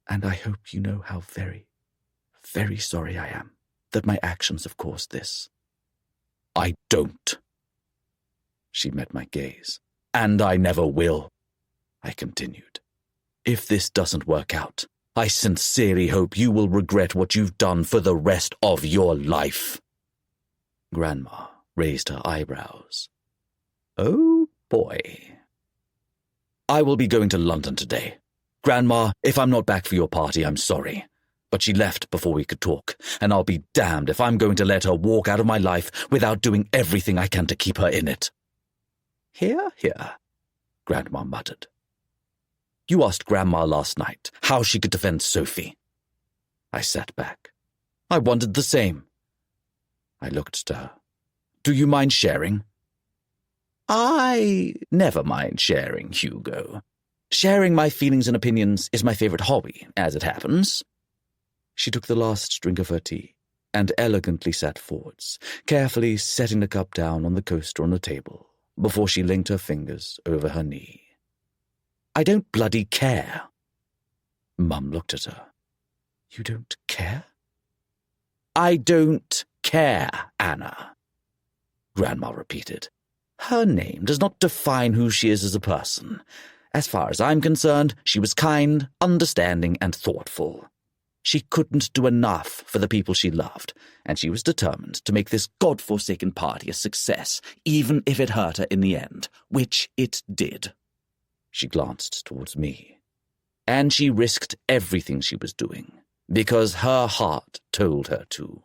and I hope you know how very, very sorry I am that my actions have caused this. I don't. She met my gaze. And I never will, I continued. If this doesn't work out, I sincerely hope you will regret what you've done for the rest of your life. Grandma raised her eyebrows. Oh, boy. I will be going to London today. Grandma, if I'm not back for your party, I'm sorry. But she left before we could talk, and I'll be damned if I'm going to let her walk out of my life without doing everything I can to keep her in it. Hear, hear, Grandma muttered. You asked Grandma last night how she could defend Sophie. I sat back. I wondered the same. I looked to her. Do you mind sharing? I never mind sharing, Hugo. Sharing my feelings and opinions is my favorite hobby, as it happens. She took the last drink of her tea and elegantly sat forwards, carefully setting the cup down on the coaster on the table before she linked her fingers over her knee. I don't bloody care. Mum looked at her. You don't care? I don't care, Anna, Grandma repeated. Her name does not define who she is as a person. As far as I'm concerned, she was kind, understanding, and thoughtful. She couldn't do enough for the people she loved, and she was determined to make this God-forsaken party a success, even if it hurt her in the end, which it did. She glanced towards me, and she risked everything she was doing, because her heart told her to.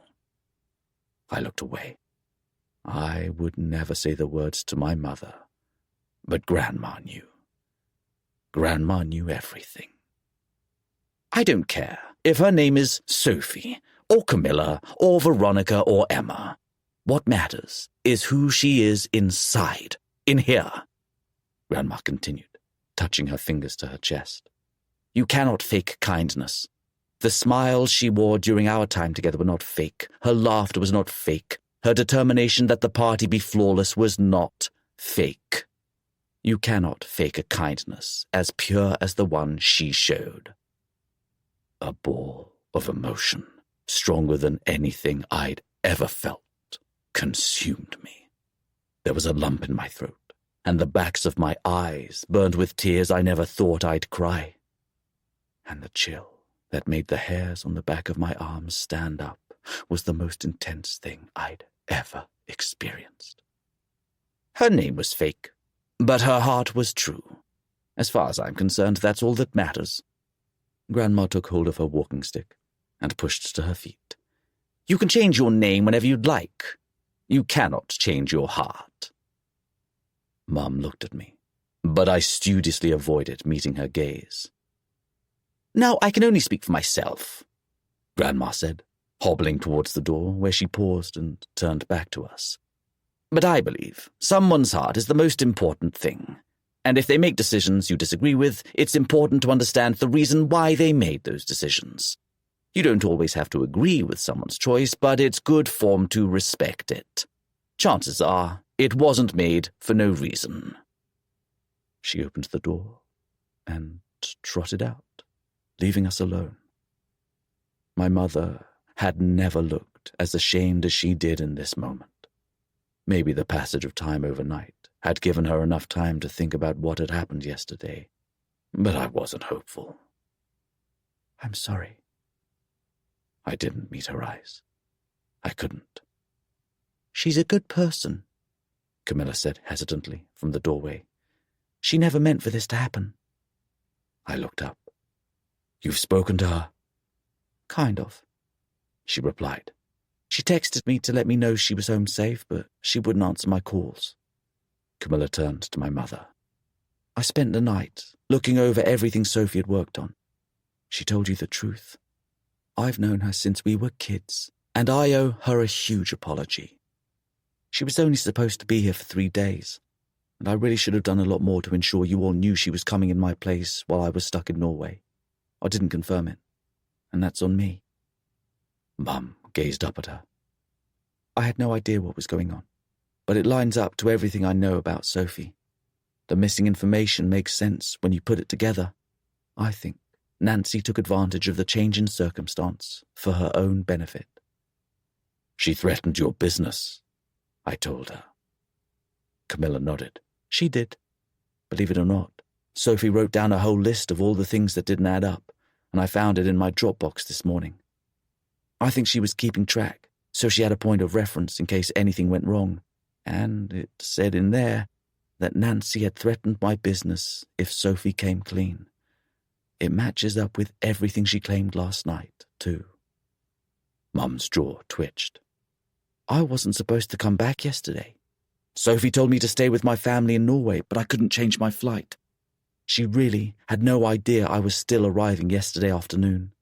I looked away. I would never say the words to my mother, but Grandma knew. Grandma knew everything. I don't care if her name is Sophie, or Camilla, or Veronica, or Emma. What matters is who she is inside, in here, Grandma continued, touching her fingers to her chest. You cannot fake kindness. The smiles she wore during our time together were not fake. Her laughter was not fake. Her determination that the party be flawless was not fake. You cannot fake a kindness as pure as the one she showed. A ball of emotion, stronger than anything I'd ever felt, consumed me. There was a lump in my throat, and the backs of my eyes burned with tears I never thought I'd cry. And the chill that made the hairs on the back of my arms stand up was the most intense thing I'd ever experienced. Her name was fake, but her heart was true. As far as I'm concerned, that's all that matters. Grandma took hold of her walking stick and pushed to her feet. You can change your name whenever you'd like. You cannot change your heart. Mum looked at me, but I studiously avoided meeting her gaze. Now, I can only speak for myself, Grandma said, hobbling towards the door, where she paused and turned back to us. But I believe someone's heart is the most important thing. And if they make decisions you disagree with, it's important to understand the reason why they made those decisions. You don't always have to agree with someone's choice, but it's good form to respect it. Chances are, it wasn't made for no reason. She opened the door and trotted out, leaving us alone. My mother had never looked as ashamed as she did in this moment. Maybe the passage of time overnight had given her enough time to think about what had happened yesterday, but I wasn't hopeful. "I'm sorry." I didn't meet her eyes. I couldn't. "She's a good person," Camilla said hesitantly from the doorway. "She never meant for this to happen." I looked up. "You've spoken to her?" "Kind of," she replied. "She texted me to let me know she was home safe, but she wouldn't answer my calls." Camilla turned to my mother. "I spent the night looking over everything Sophie had worked on. She told you the truth. I've known her since we were kids, and I owe her a huge apology. She was only supposed to be here for 3 days, and I really should have done a lot more to ensure you all knew she was coming in my place while I was stuck in Norway. I didn't confirm it, and that's on me." Mum gazed up at her. "I had no idea what was going on, but it lines up to everything I know about Sophie. The missing information makes sense when you put it together. I think Nancy took advantage of the change in circumstance for her own benefit." "She threatened your business," I told her. Camilla nodded. "She did. Believe it or not, Sophie wrote down a whole list of all the things that didn't add up, and I found it in my Dropbox this morning. I think she was keeping track, so she had a point of reference in case anything went wrong, and it said in there that Nancy had threatened my business if Sophie came clean. It matches up with everything she claimed last night, too." Mum's jaw twitched. "I wasn't supposed to come back yesterday. Sophie told me to stay with my family in Norway, but I couldn't change my flight. She really had no idea I was still arriving yesterday afternoon."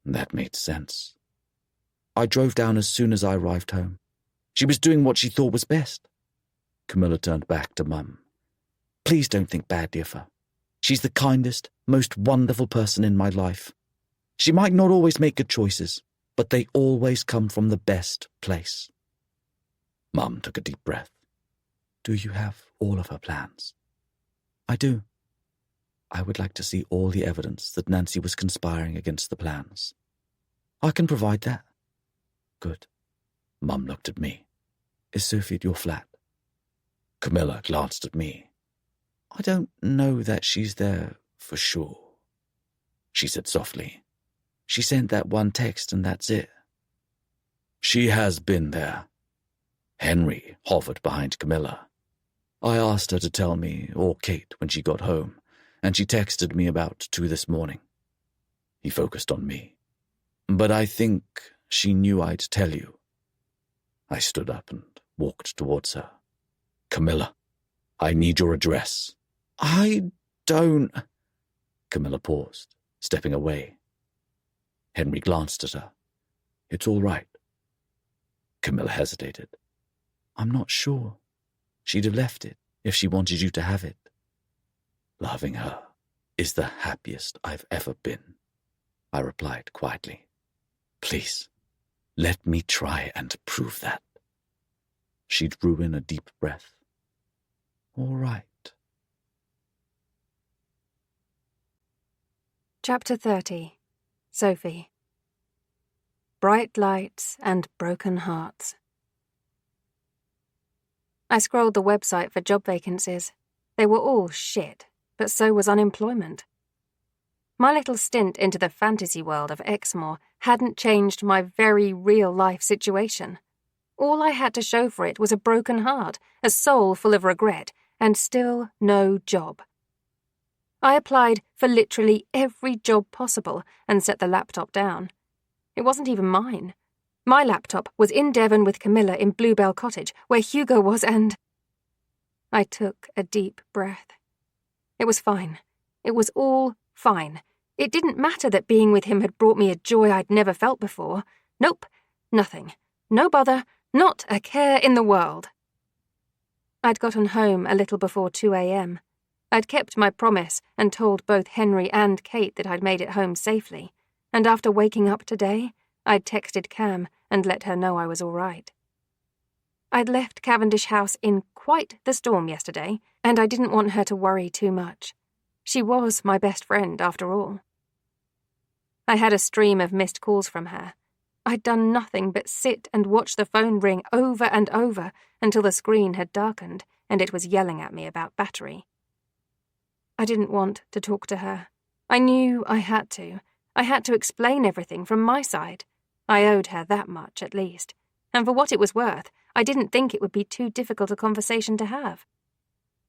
That made sense. "I drove down as soon as I arrived home. She was doing what she thought was best." Camilla turned back to Mum. "Please don't think badly of her. She's the kindest, most wonderful person in my life. She might not always make good choices, but they always come from the best place." Mum took a deep breath. "Do you have all of her plans?" "I do. I would like to see all the evidence that Nancy was conspiring against the plans." "I can provide that." "Good." Mum looked at me. "Is Sophie at your flat?" Camilla glanced at me. "I don't know that she's there for sure," she said softly. "She sent that one text and that's it." "She has been there." Henry hovered behind Camilla. "I asked her to tell me, or Kate, when she got home, and she texted me about 2 this morning." He focused on me. "But I think she knew I'd tell you." I stood up and walked towards her. "Camilla, I need your address." "I don't—" Camilla paused, stepping away. Henry glanced at her. "It's all right." Camilla hesitated. "I'm not sure. She'd have left it if she wanted you to have it." "Loving her is the happiest I've ever been," I replied quietly. "Please, let me try and prove that." She drew in a deep breath. "All right." Chapter 30. Sophie. Bright lights and broken hearts. I scrolled the website for job vacancies. They were all shit, but so was unemployment. My little stint into the fantasy world of Exmoor hadn't changed my very real-life situation. All I had to show for it was a broken heart, a soul full of regret, and still no job. I applied for literally every job possible and set the laptop down. It wasn't even mine. My laptop was in Devon with Camilla in Bluebell Cottage, where Hugo was, and... I took a deep breath. It was fine. It was all fine. It didn't matter that being with him had brought me a joy I'd never felt before. Nope, nothing. No bother, not a care in the world. I'd gotten home a little before 2 a.m. I'd kept my promise and told both Henry and Kate that I'd made it home safely, and after waking up today, I'd texted Cam and let her know I was all right. I'd left Cavendish House in quite the storm yesterday, and I didn't want her to worry too much. She was my best friend, after all. I had a stream of missed calls from her. I'd done nothing but sit and watch the phone ring over and over until the screen had darkened and it was yelling at me about battery. I didn't want to talk to her. I knew I had to. I had to explain everything from my side. I owed her that much, at least. And for what it was worth, I didn't think it would be too difficult a conversation to have.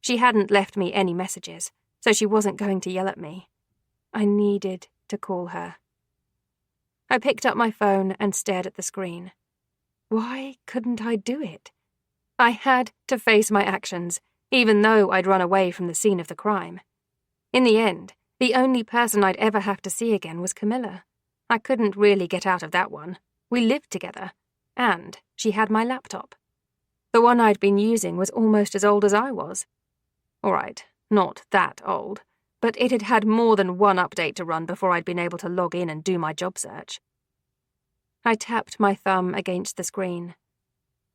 She hadn't left me any messages, so she wasn't going to yell at me. I needed to call her. I picked up my phone and stared at the screen. Why couldn't I do it? I had to face my actions, even though I'd run away from the scene of the crime. In the end, the only person I'd ever have to see again was Camilla. I couldn't really get out of that one. We lived together, and she had my laptop. The one I'd been using was almost as old as I was. All right, not that old, but it had had more than one update to run before I'd been able to log in and do my job search. I tapped my thumb against the screen.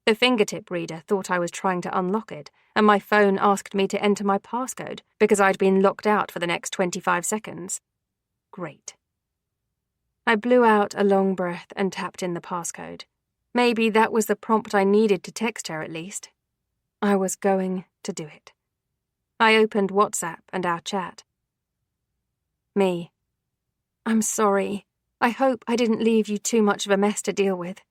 The fingertip reader thought I was trying to unlock it, and my phone asked me to enter my passcode because I'd been locked out for the next 25 seconds. Great. I blew out a long breath and tapped in the passcode. Maybe that was the prompt I needed to text her at least. I was going to do it. I opened WhatsApp and our chat. Me. I'm sorry. I hope I didn't leave you too much of a mess to deal with.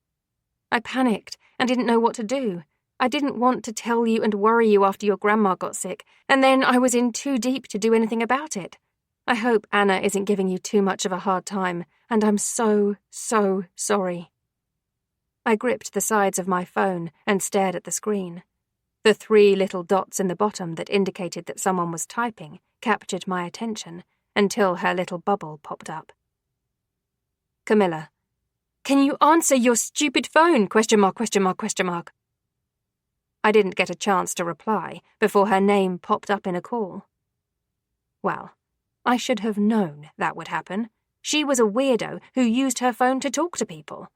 I panicked and didn't know what to do. I didn't want to tell you and worry you after your grandma got sick, and then I was in too deep to do anything about it. I hope Anna isn't giving you too much of a hard time, and I'm so sorry. I gripped the sides of my phone and stared at the screen. The 3 little dots in the bottom that indicated that someone was typing captured my attention until her little bubble popped up. Camilla. Can you answer your stupid phone? ? I didn't get a chance to reply before her name popped up in a call. Well, I should have known that would happen. She was a weirdo who used her phone to talk to people.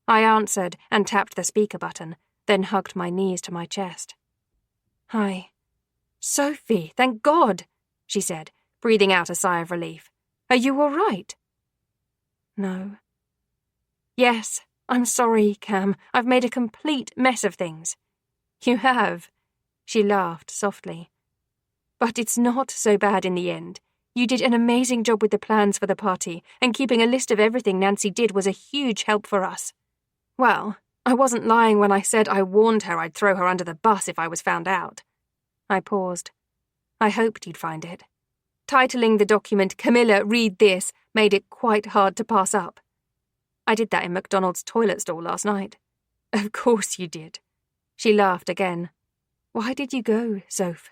I answered and tapped the speaker button, then hugged my knees to my chest. Hi. Sophie, thank God, she said, breathing out a sigh of relief. Are you all right? No. Yes, I'm sorry, Cam. I've made a complete mess of things. You have, she laughed softly. But it's not so bad in the end. You did an amazing job with the plans for the party, and keeping a list of everything Nancy did was a huge help for us. Well, I wasn't lying when I said I warned her I'd throw her under the bus if I was found out. I paused. I hoped you'd find it. Titling the document, Camilla, read this, made it quite hard to pass up. I did that in McDonald's toilet stall last night. Of course you did. She laughed again. Why did you go, Soph?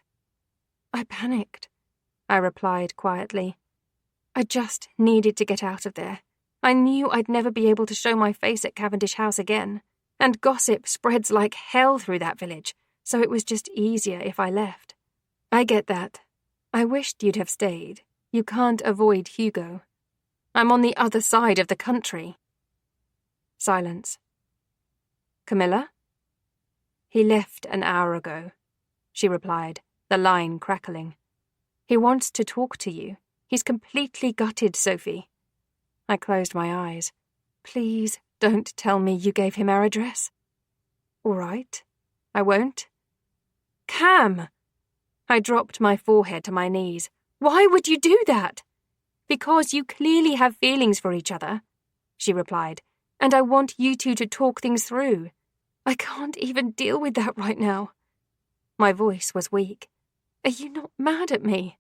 I panicked, I replied quietly. I just needed to get out of there. I knew I'd never be able to show my face at Cavendish House again, and gossip spreads like hell through that village, so it was just easier if I left. I get that. I wished you'd have stayed. You can't avoid Hugo. I'm on the other side of the country. Silence. Camilla? He left an hour ago, she replied, the line crackling. He wants to talk to you. He's completely gutted, Sophie. I closed my eyes. Please don't tell me you gave him our address. All right. I won't. Cam! I dropped my forehead to my knees. Why would you do that? Because you clearly have feelings for each other, she replied, and I want you two to talk things through. I can't even deal with that right now. My voice was weak. Are you not mad at me?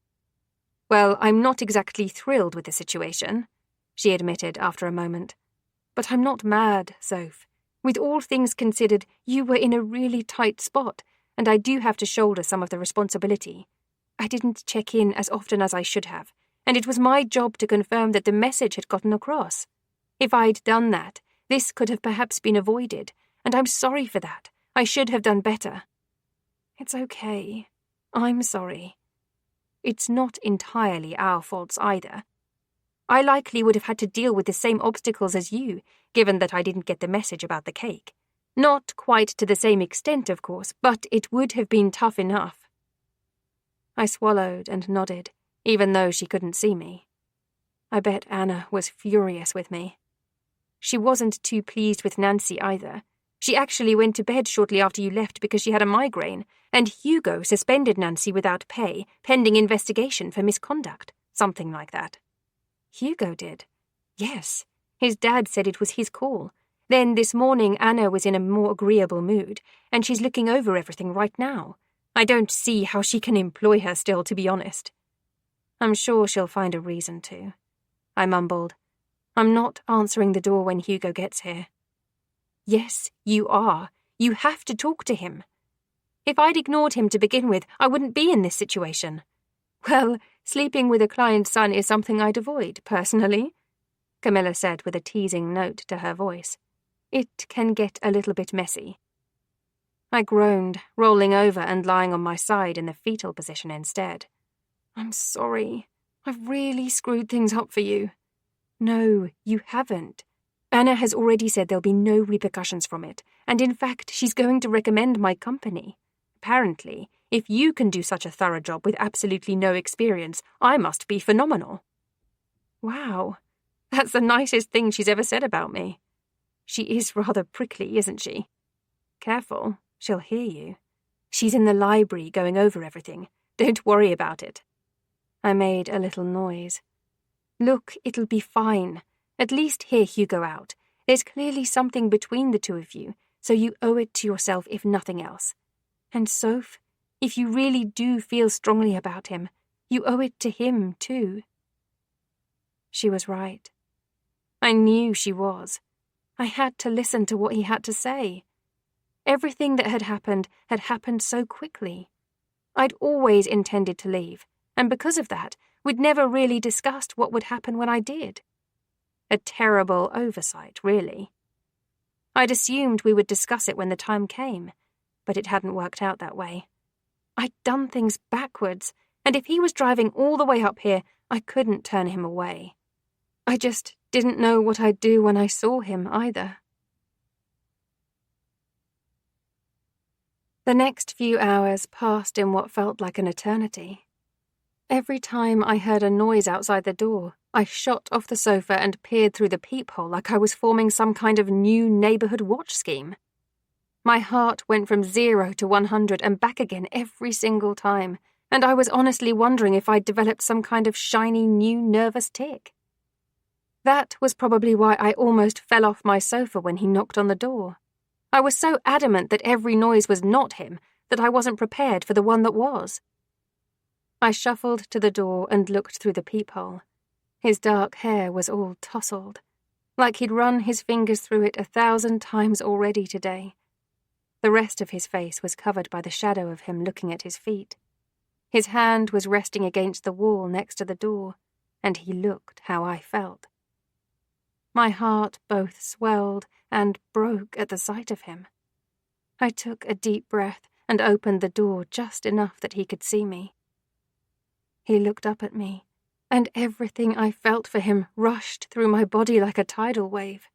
Well, I'm not exactly thrilled with the situation, she admitted after a moment. But I'm not mad, Soph. With all things considered, you were in a really tight spot, and I do have to shoulder some of the responsibility. I didn't check in as often as I should have, and it was my job to confirm that the message had gotten across. If I'd done that, this could have perhaps been avoided, and I'm sorry for that. I should have done better. It's okay. I'm sorry. It's not entirely our faults either. I likely would have had to deal with the same obstacles as you, given that I didn't get the message about the cake. Not quite to the same extent, of course, but it would have been tough enough. I swallowed and nodded. even though she couldn't see me. I bet Anna was furious with me. She wasn't too pleased with Nancy either. She actually went to bed shortly after you left because she had a migraine, and Hugo suspended Nancy without pay, pending investigation for misconduct, something like that. Hugo did? Yes. His dad said it was his call. Then this morning Anna was in a more agreeable mood, and she's looking over everything right now. I don't see how she can employ her still, to be honest. I'm sure she'll find a reason to. I mumbled. I'm not answering the door when Hugo gets here. Yes, you are. You have to talk to him. If I'd ignored him to begin with, I wouldn't be in this situation. Well, sleeping with a client's son is something I'd avoid, personally, Camilla said with a teasing note to her voice. It can get a little bit messy. I groaned, rolling over and lying on my side in the fetal position instead. I'm sorry. I've really screwed things up for you. No, you haven't. Anna has already said there'll be no repercussions from it, and in fact, she's going to recommend my company. Apparently, if you can do such a thorough job with absolutely no experience, I must be phenomenal. Wow, that's the nicest thing she's ever said about me. She is rather prickly, isn't she? Careful, she'll hear you. She's in the library going over everything. Don't worry about it. I made a little noise. Look, it'll be fine. At least hear Hugo out. There's clearly something between the two of you, so you owe it to yourself if nothing else. And Soph, if you really do feel strongly about him, you owe it to him too. She was right. I knew she was. I had to listen to what he had to say. Everything that had happened so quickly. I'd always intended to leave, and because of that, we'd never really discussed what would happen when I did. A terrible oversight, really. I'd assumed we would discuss it when the time came, but it hadn't worked out that way. I'd done things backwards, and if he was driving all the way up here, I couldn't turn him away. I just didn't know what I'd do when I saw him either. The next few hours passed in what felt like an eternity. Every time I heard a noise outside the door, I shot off the sofa and peered through the peephole like I was forming some kind of new neighborhood watch scheme. My heart went from 0 to 100 and back again every single time, and I was honestly wondering if I'd developed some kind of shiny new nervous tic. That was probably why I almost fell off my sofa when he knocked on the door. I was so adamant that every noise was not him that I wasn't prepared for the one that was. I shuffled to the door and looked through the peephole. His dark hair was all tousled, like he'd run his fingers through it 1,000 times already today. The rest of his face was covered by the shadow of him looking at his feet. His hand was resting against the wall next to the door, and he looked how I felt. My heart both swelled and broke at the sight of him. I took a deep breath and opened the door just enough that he could see me. He looked up at me, and everything I felt for him rushed through my body like a tidal wave.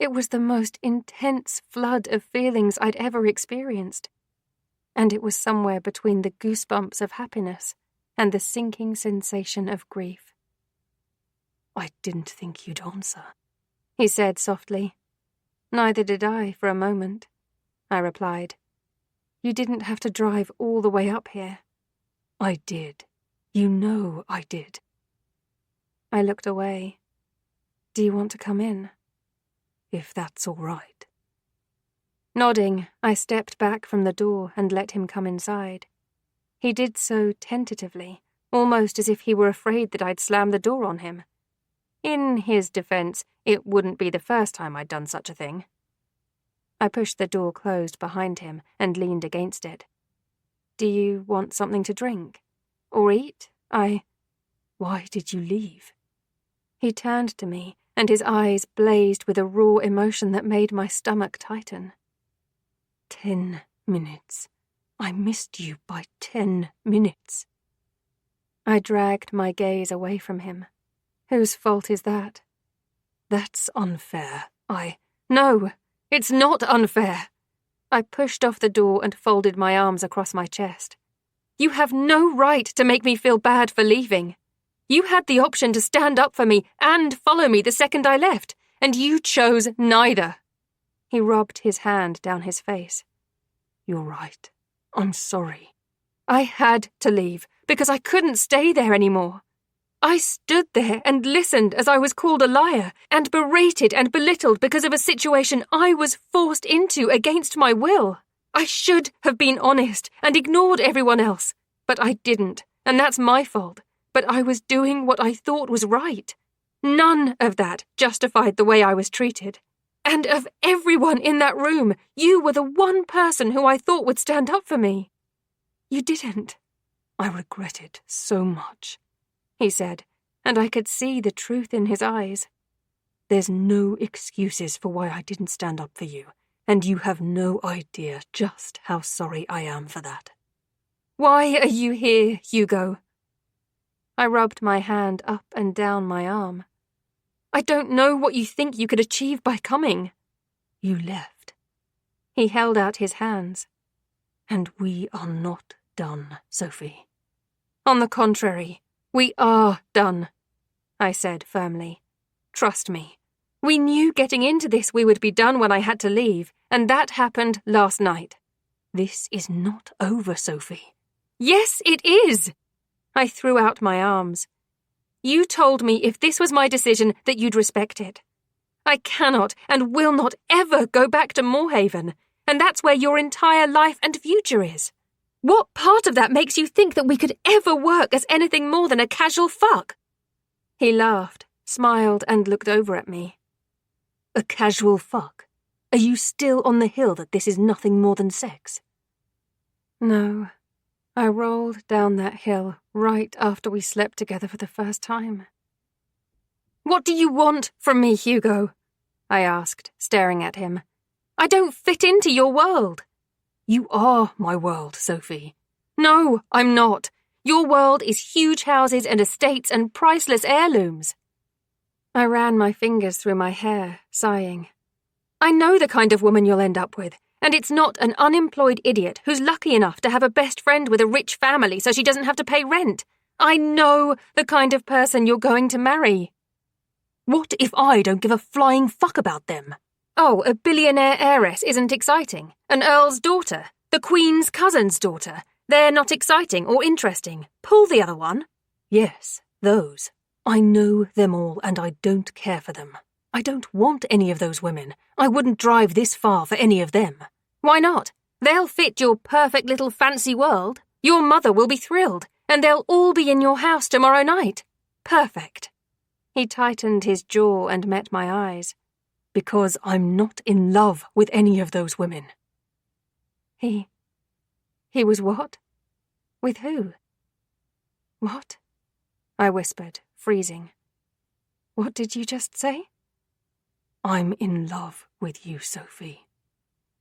It was the most intense flood of feelings I'd ever experienced, and it was somewhere between the goosebumps of happiness and the sinking sensation of grief. I didn't think you'd answer, he said softly. Neither did I for a moment, I replied. You didn't have to drive all the way up here. I did. You know I did. I looked away. Do you want to come in? If that's all right. Nodding, I stepped back from the door and let him come inside. He did so tentatively, almost as if he were afraid that I'd slam the door on him. In his defense, it wouldn't be the first time I'd done such a thing. I pushed the door closed behind him and leaned against it. Do you want something to drink? Or eat? Why did you leave? He turned to me, and his eyes blazed with a raw emotion that made my stomach tighten. 10 minutes. I missed you by 10 minutes. I dragged my gaze away from him. Whose fault is that? That's unfair. No, it's not unfair. I pushed off the door and folded my arms across my chest. You have no right to make me feel bad for leaving. You had the option to stand up for me and follow me the second I left, and you chose neither." He rubbed his hand down his face. "You're right. I'm sorry." "I had to leave because I couldn't stay there anymore. I stood there and listened as I was called a liar and berated and belittled because of a situation I was forced into against my will. I should have been honest and ignored everyone else, but I didn't, and that's my fault. But I was doing what I thought was right. None of that justified the way I was treated. And of everyone in that room, you were the one person who I thought would stand up for me. You didn't." "I regret it so much," he said, and I could see the truth in his eyes. "There's no excuses for why I didn't stand up for you, and you have no idea just how sorry I am for that." "Why are you here, Hugo?" I rubbed my hand up and down my arm. "I don't know what you think you could achieve by coming." "You left." He held out his hands. "And we are not done, Sophie." "On the contrary, we are done," I said firmly. "Trust me. We knew getting into this we would be done when I had to leave, and that happened last night." "This is not over, Sophie." "Yes, it is!" I threw out my arms. "You told me if this was my decision that you'd respect it. I cannot and will not ever go back to Moorhaven, and that's where your entire life and future is. What part of that makes you think that we could ever work as anything more than a casual fuck?" He laughed, smiled, and looked over at me. "A casual fuck? Are you still on the hill that this is nothing more than sex?" No. I rolled down that hill right after we slept together for the first time. "What do you want from me, Hugo?" I asked, staring at him. "I don't fit into your world." "You are my world, Sophie." "No, I'm not. Your world is huge houses and estates and priceless heirlooms." I ran my fingers through my hair, sighing. "I know the kind of woman you'll end up with. And it's not an unemployed idiot who's lucky enough to have a best friend with a rich family so she doesn't have to pay rent. I know the kind of person you're going to marry." "What if I don't give a flying fuck about them?" "Oh, a billionaire heiress isn't exciting. An earl's daughter. The Queen's cousin's daughter. They're not exciting or interesting. Pull the other one." "Yes, those. I know them all and I don't care for them. I don't want any of those women. I wouldn't drive this far for any of them." "Why not? They'll fit your perfect little fancy world. Your mother will be thrilled, and they'll all be in your house tomorrow night. Perfect." He tightened his jaw and met my eyes. "Because I'm not in love with any of those women." He was what? With who? "What?" I whispered, freezing. "What did you just say?" "I'm in love with you, Sophie."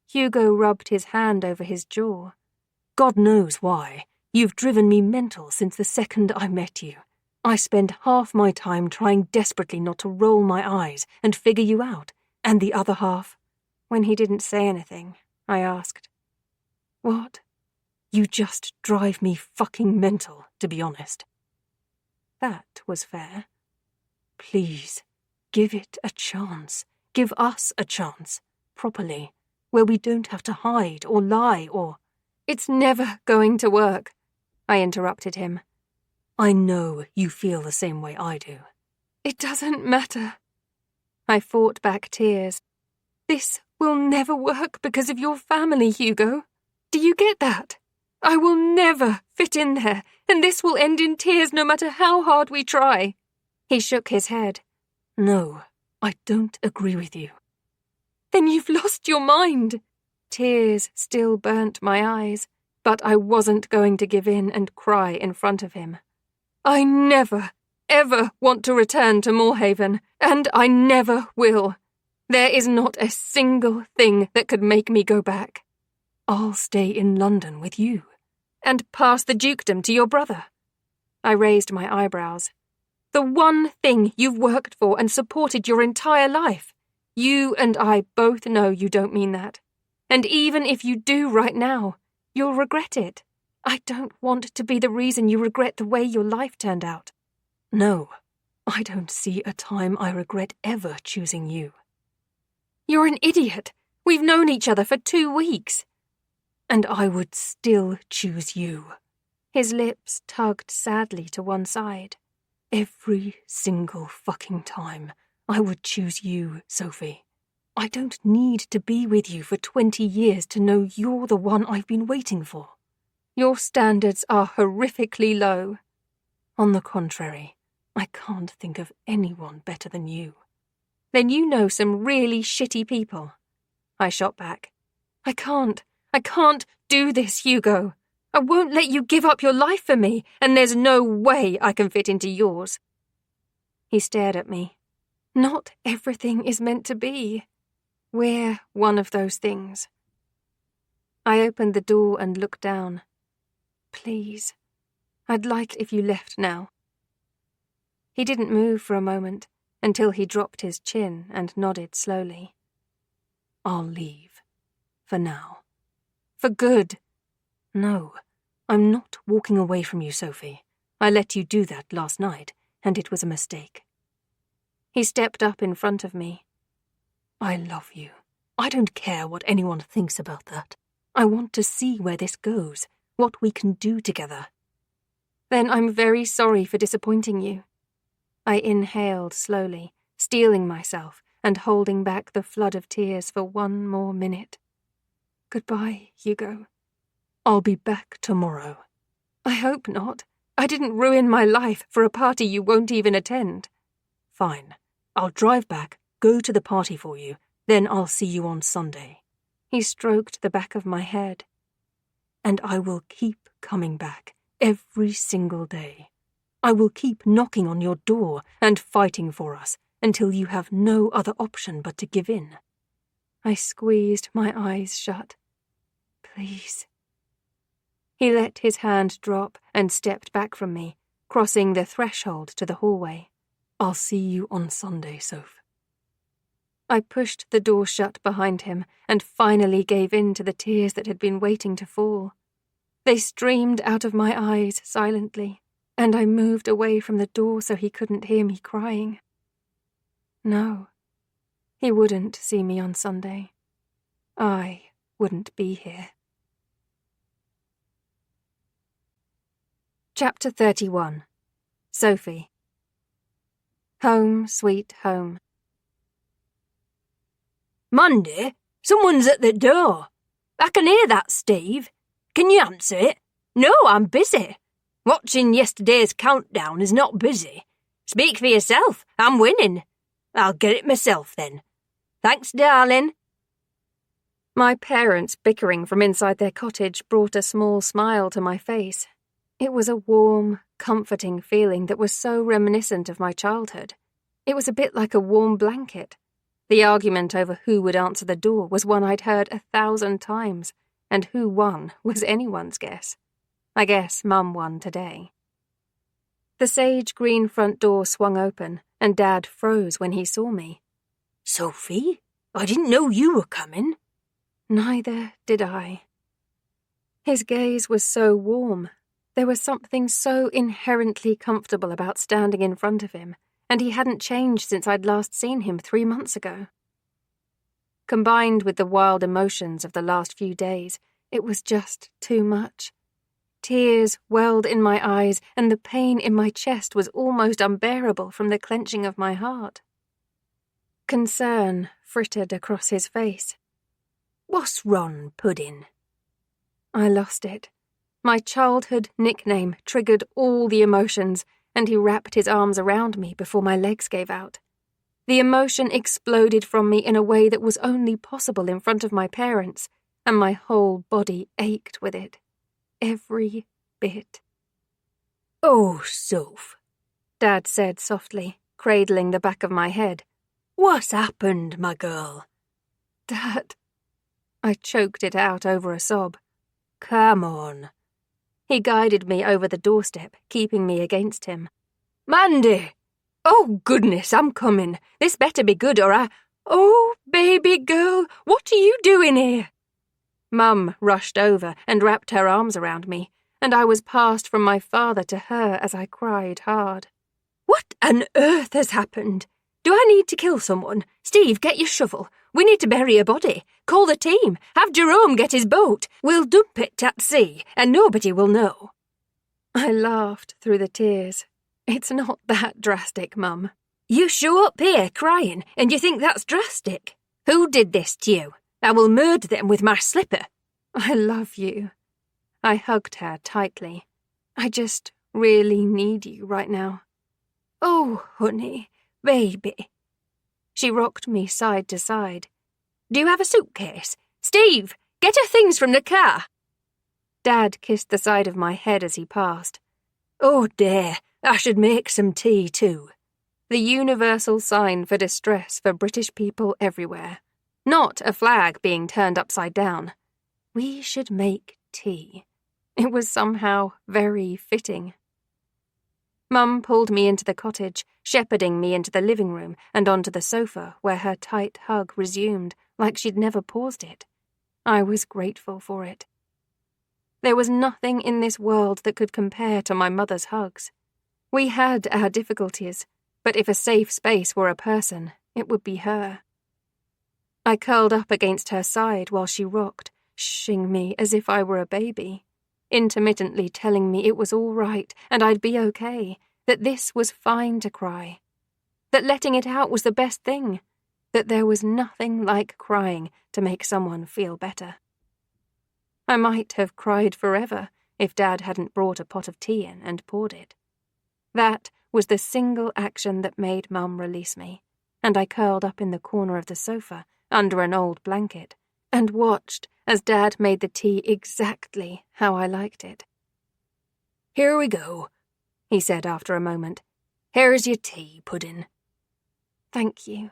Hugo rubbed his hand over his jaw. "God knows why. You've driven me mental since the second I met you. I spend half my time trying desperately not to roll my eyes and figure you out, and the other half..." When he didn't say anything, I asked, "What?" "You just drive me fucking mental, to be honest." That was fair. "Please, give it a chance. Give us a chance, properly, where we don't have to hide or lie or..." "It's never going to work," I interrupted him. "I know you feel the same way I do." "It doesn't matter." I fought back tears. "This will never work because of your family, Hugo. Do you get that? I will never fit in there, and this will end in tears no matter how hard we try." He shook his head. "No, I don't agree with you." "Then you've lost your mind." Tears still burnt my eyes, but I wasn't going to give in and cry in front of him. "I never, ever want to return to Moorhaven, and I never will. There is not a single thing that could make me go back." "I'll stay in London with you." "And pass the dukedom to your brother." I raised my eyebrows. "The one thing you've worked for and supported your entire life. You and I both know you don't mean that. And even if you do right now, you'll regret it. I don't want to be the reason you regret the way your life turned out. No, I don't see a time I regret ever choosing you. You're an idiot. We've known each other for 2 weeks. And I would still choose you. His lips tugged sadly to one side. Every single fucking time, I would choose you, Sophie. I don't need to be with you for 20 years to know you're the one I've been waiting for. Your standards are horrifically low. On the contrary, I can't think of anyone better than you. Then you know some really shitty people. I shot back. I can't do this, Hugo. I won't let you give up your life for me, and there's no way I can fit into yours. He stared at me. Not everything is meant to be. We're one of those things. I opened the door and looked down. Please, I'd like if you left now. He didn't move for a moment, until he dropped his chin and nodded slowly. I'll leave. For now. For good. No, I'm not walking away from you, Sophie. I let you do that last night, and it was a mistake. He stepped up in front of me. I love you. I don't care what anyone thinks about that. I want to see where this goes, what we can do together. Then I'm very sorry for disappointing you. I inhaled slowly, steeling myself and holding back the flood of tears for 1 more minute. Goodbye, Hugo. I'll be back tomorrow. I hope not. I didn't ruin my life for a party you won't even attend. Fine. I'll drive back, go to the party for you, then I'll see you on Sunday. He stroked the back of my head. And I will keep coming back, every single day. I will keep knocking on your door and fighting for us until you have no other option but to give in. I squeezed my eyes shut. Please. He let his hand drop and stepped back from me, crossing the threshold to the hallway. I'll see you on Sunday, Soph. I pushed the door shut behind him and finally gave in to the tears that had been waiting to fall. They streamed out of my eyes silently, and I moved away from the door so he couldn't hear me crying. No, he wouldn't see me on Sunday. I wouldn't be here. Chapter 31. Sophie. Home, sweet home. Monday, someone's at the door. I can hear that, Steve. Can you answer it? No, I'm busy. Watching yesterday's countdown is not busy. Speak for yourself, I'm winning. I'll get it myself then. Thanks, darling. My parents bickering from inside their cottage brought a small smile to my face. It was a warm, comforting feeling that was so reminiscent of my childhood. It was a bit like a warm blanket. The argument over who would answer the door was one I'd heard 1,000 times, and who won was anyone's guess. I guess Mum won today. The sage green front door swung open, and Dad froze when he saw me. Sophie, I didn't know you were coming. Neither did I. His gaze was so warm. There was something so inherently comfortable about standing in front of him, and he hadn't changed since I'd last seen him 3 months ago. Combined with the wild emotions of the last few days, it was just too much. Tears welled in my eyes, and the pain in my chest was almost unbearable from the clenching of my heart. Concern frittered across his face. What's wrong, Puddin'? I lost it. My childhood nickname triggered all the emotions, and he wrapped his arms around me before my legs gave out. The emotion exploded from me in a way that was only possible in front of my parents, and my whole body ached with it. Every bit. Oh, Soph, Dad said softly, cradling the back of my head. What's happened, my girl? Dad. I choked it out over a sob. Come on. He guided me over the doorstep, keeping me against him. Mandy! Oh, goodness, I'm coming. This better be good or I... Oh, baby girl, what are you doing here? Mum rushed over and wrapped her arms around me. and I was passed from my father to her as I cried hard. What on earth has happened? Do I need to kill someone? Steve, get your shovel. We need to bury a body. Call the team. Have Jerome get his boat. We'll dump it at sea, and nobody will know. I laughed through the tears. It's not that drastic, Mum. You show up here crying, and you think that's drastic. Who did this to you? I will murder them with my slipper. I love you. I hugged her tightly. I just really need you right now. Oh, honey, baby. She rocked me side to side. Do you have a suitcase? Steve, get her things from the car. Dad kissed the side of my head as he passed. Oh dear, I should make some tea too. The universal sign for distress for British people everywhere. Not a flag being turned upside down. We should make tea. It was somehow very fitting. Mum pulled me into the cottage, shepherding me into the living room and onto the sofa where her tight hug resumed, like she'd never paused it. I was grateful for it. There was nothing in this world that could compare to my mother's hugs. We had our difficulties, but if a safe space were a person, it would be her. I curled up against her side while she rocked, shushing me as if I were a baby, intermittently telling me it was all right and I'd be okay, that this was fine to cry, that letting it out was the best thing, that there was nothing like crying to make someone feel better. I might have cried forever if Dad hadn't brought a pot of tea in and poured it. That was the single action that made Mum release me, and I curled up in the corner of the sofa under an old blanket and watched as Dad made the tea exactly how I liked it. Here we go, he said after a moment. Here's your tea, Puddin'. Thank you,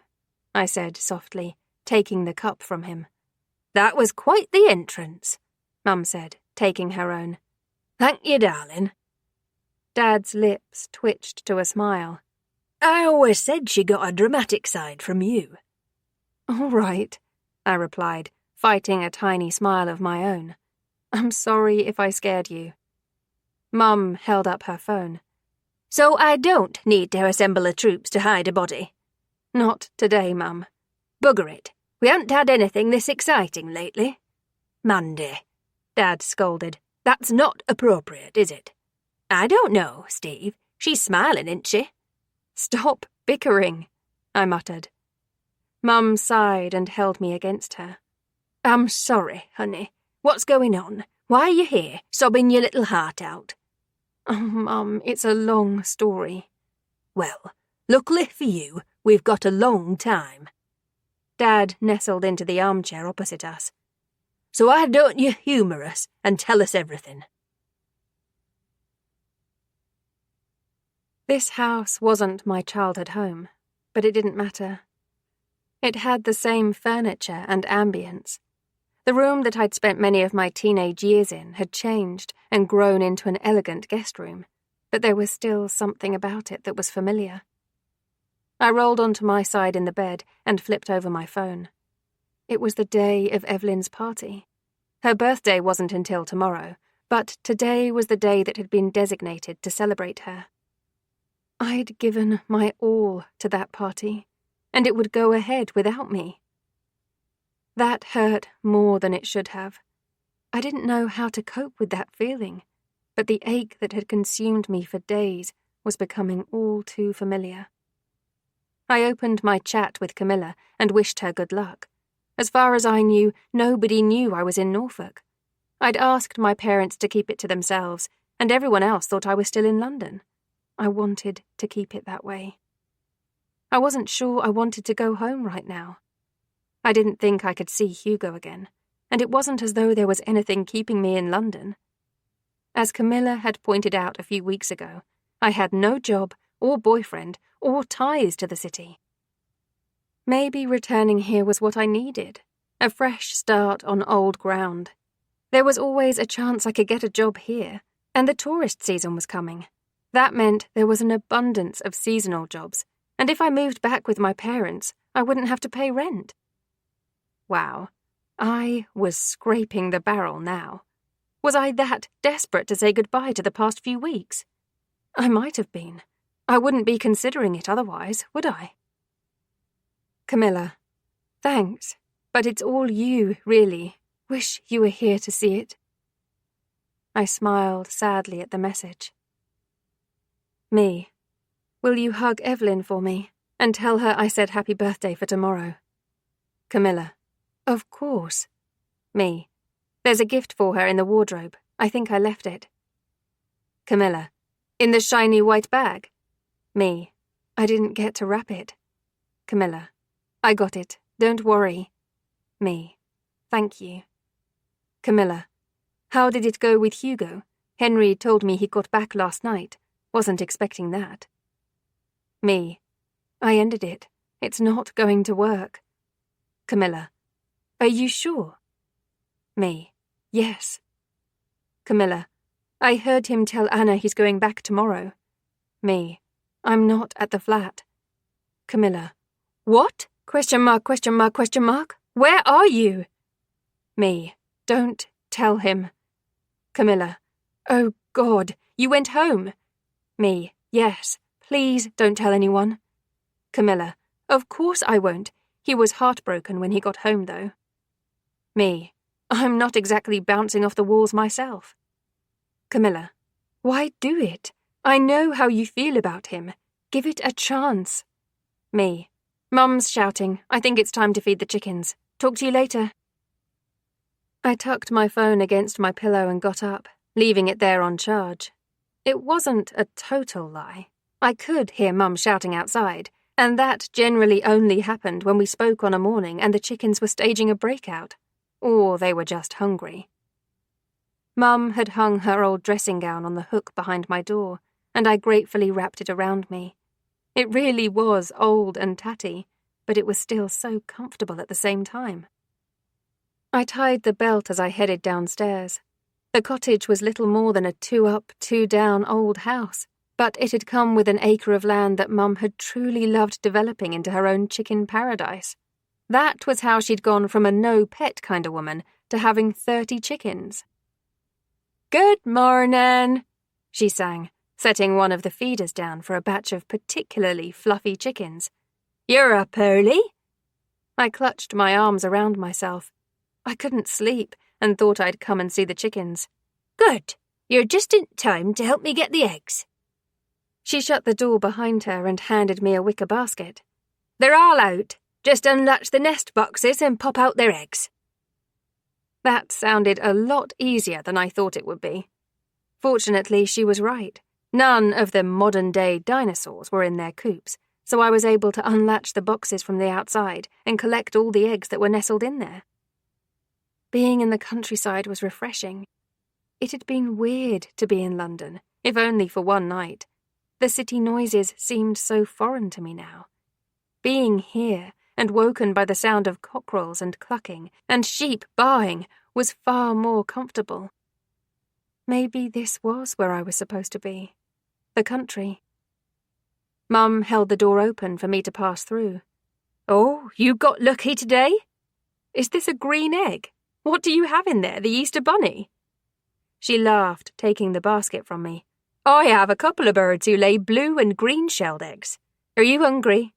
I said softly, taking the cup from him. That was quite the entrance, Mum said, taking her own. Thank you, darling. Dad's lips twitched to a smile. I always said she got a dramatic side from you. All right, I replied, fighting a tiny smile of my own. I'm sorry if I scared you. Mum held up her phone. So I don't need to assemble the troops to hide a body? Not today, Mum. Bugger it. We haven't had anything this exciting lately. Mandy, Dad scolded. That's not appropriate, is it? I don't know, Steve. She's smiling, isn't she? Stop bickering, I muttered. Mum sighed and held me against her. I'm sorry, honey. What's going on? Why are you here, sobbing your little heart out? Oh, Mum, it's a long story. Well, luckily for you, we've got a long time. Dad nestled into the armchair opposite us. So why don't you humour us and tell us everything? This house wasn't my childhood home, but it didn't matter. It had the same furniture and ambience. The room that I'd spent many of my teenage years in had changed and grown into an elegant guest room, but there was still something about it that was familiar. I rolled onto my side in the bed and flipped over my phone. It was the day of Evelyn's party. Her birthday wasn't until tomorrow, but today was the day that had been designated to celebrate her. I'd given my all to that party, and it would go ahead without me. That hurt more than it should have. I didn't know how to cope with that feeling, but the ache that had consumed me for days was becoming all too familiar. I opened my chat with Camilla and wished her good luck. As far as I knew, nobody knew I was in Norfolk. I'd asked my parents to keep it to themselves, and everyone else thought I was still in London. I wanted to keep it that way. I wasn't sure I wanted to go home right now. I didn't think I could see Hugo again, and it wasn't as though there was anything keeping me in London. As Camilla had pointed out a few weeks ago, I had no job or boyfriend or ties to the city. Maybe returning here was what I needed, a fresh start on old ground. There was always a chance I could get a job here, and the tourist season was coming. That meant there was an abundance of seasonal jobs, and if I moved back with my parents, I wouldn't have to pay rent. Wow, I was scraping the barrel now. Was I that desperate to say goodbye to the past few weeks? I might have been. I wouldn't be considering it otherwise, would I? Camilla, thanks, but it's all you, really. Wish you were here to see it. I smiled sadly at the message. Me, will you hug Evelyn for me and tell her I said happy birthday for tomorrow? Camilla, of course. Me, there's a gift for her in the wardrobe. I think I left it. Camilla, in the shiny white bag? Me, I didn't get to wrap it. Camilla, I got it. Don't worry. Me, thank you. Camilla, how did it go with Hugo? Henry told me he got back last night. Wasn't expecting that. Me, I ended it. It's not going to work. Camilla, are you sure? Me, yes. Camilla, I heard him tell Anna he's going back tomorrow. Me, I'm not at the flat. Camilla, what? ? Where are you? Me, don't tell him. Camilla, oh God, you went home. Me, yes, please don't tell anyone. Camilla, of course I won't. He was heartbroken when he got home, though. Me, I'm not exactly bouncing off the walls myself. Camilla, why do it? I know how you feel about him. Give it a chance. Me, Mum's shouting. I think it's time to feed the chickens. Talk to you later. I tucked my phone against my pillow and got up, leaving it there on charge. It wasn't a total lie. I could hear Mum shouting outside, and that generally only happened when we spoke on a morning and the chickens were staging a breakout. Or they were just hungry. Mum had hung her old dressing gown on the hook behind my door, and I gratefully wrapped it around me. It really was old and tatty, but it was still so comfortable at the same time. I tied the belt as I headed downstairs. The cottage was little more than a 2-up, 2-down old house, but it had come with an acre of land that Mum had truly loved developing into her own chicken paradise. That was how she'd gone from a no-pet kind of woman to having 30 chickens. Good morning, she sang, setting one of the feeders down for a batch of particularly fluffy chickens. You're up early? I clutched my arms around myself. I couldn't sleep and thought I'd come and see the chickens. Good. You're just in time to help me get the eggs. She shut the door behind her and handed me a wicker basket. They're all out. Just unlatch the nest boxes and pop out their eggs. That sounded a lot easier than I thought it would be. Fortunately, she was right. None of the modern-day dinosaurs were in their coops, so I was able to unlatch the boxes from the outside and collect all the eggs that were nestled in there. Being in the countryside was refreshing. It had been weird to be in London, if only for one night. The city noises seemed so foreign to me now. Being here and woken by the sound of cockerels and clucking and sheep baaing was far more comfortable. Maybe this was where I was supposed to be. The country. Mum held the door open for me to pass through. Oh, you got lucky today? Is this a green egg? What do you have in there, the Easter bunny? She laughed, taking the basket from me. I have a couple of birds who lay blue and green-shelled eggs. Are you hungry?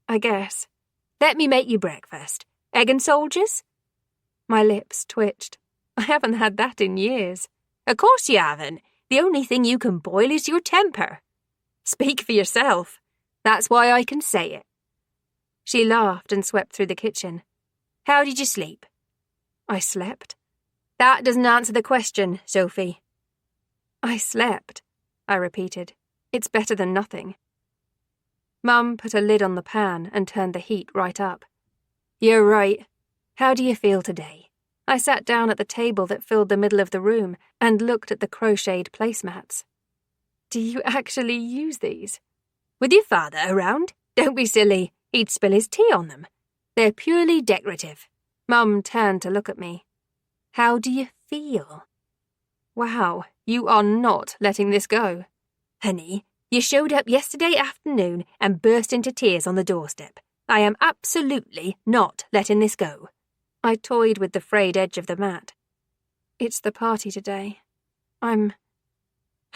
I guess. Let me make you breakfast. Egg and soldiers? My lips twitched. I haven't had that in years. Of course you haven't. The only thing you can boil is your temper. Speak for yourself. That's why I can say it. She laughed and swept through the kitchen. How did you sleep? I slept. That doesn't answer the question, Sophie. I slept, I repeated. It's better than nothing. Mum put a lid on the pan and turned the heat right up. You're right. How do you feel today? I sat down at the table that filled the middle of the room and looked at the crocheted placemats. Do you actually use these? With your father around? Don't be silly. He'd spill his tea on them. They're purely decorative. Mum turned to look at me. How do you feel? Wow, you are not letting this go. Honey, you showed up yesterday afternoon and burst into tears on the doorstep. I am absolutely not letting this go. I toyed with the frayed edge of the mat. It's the party today. I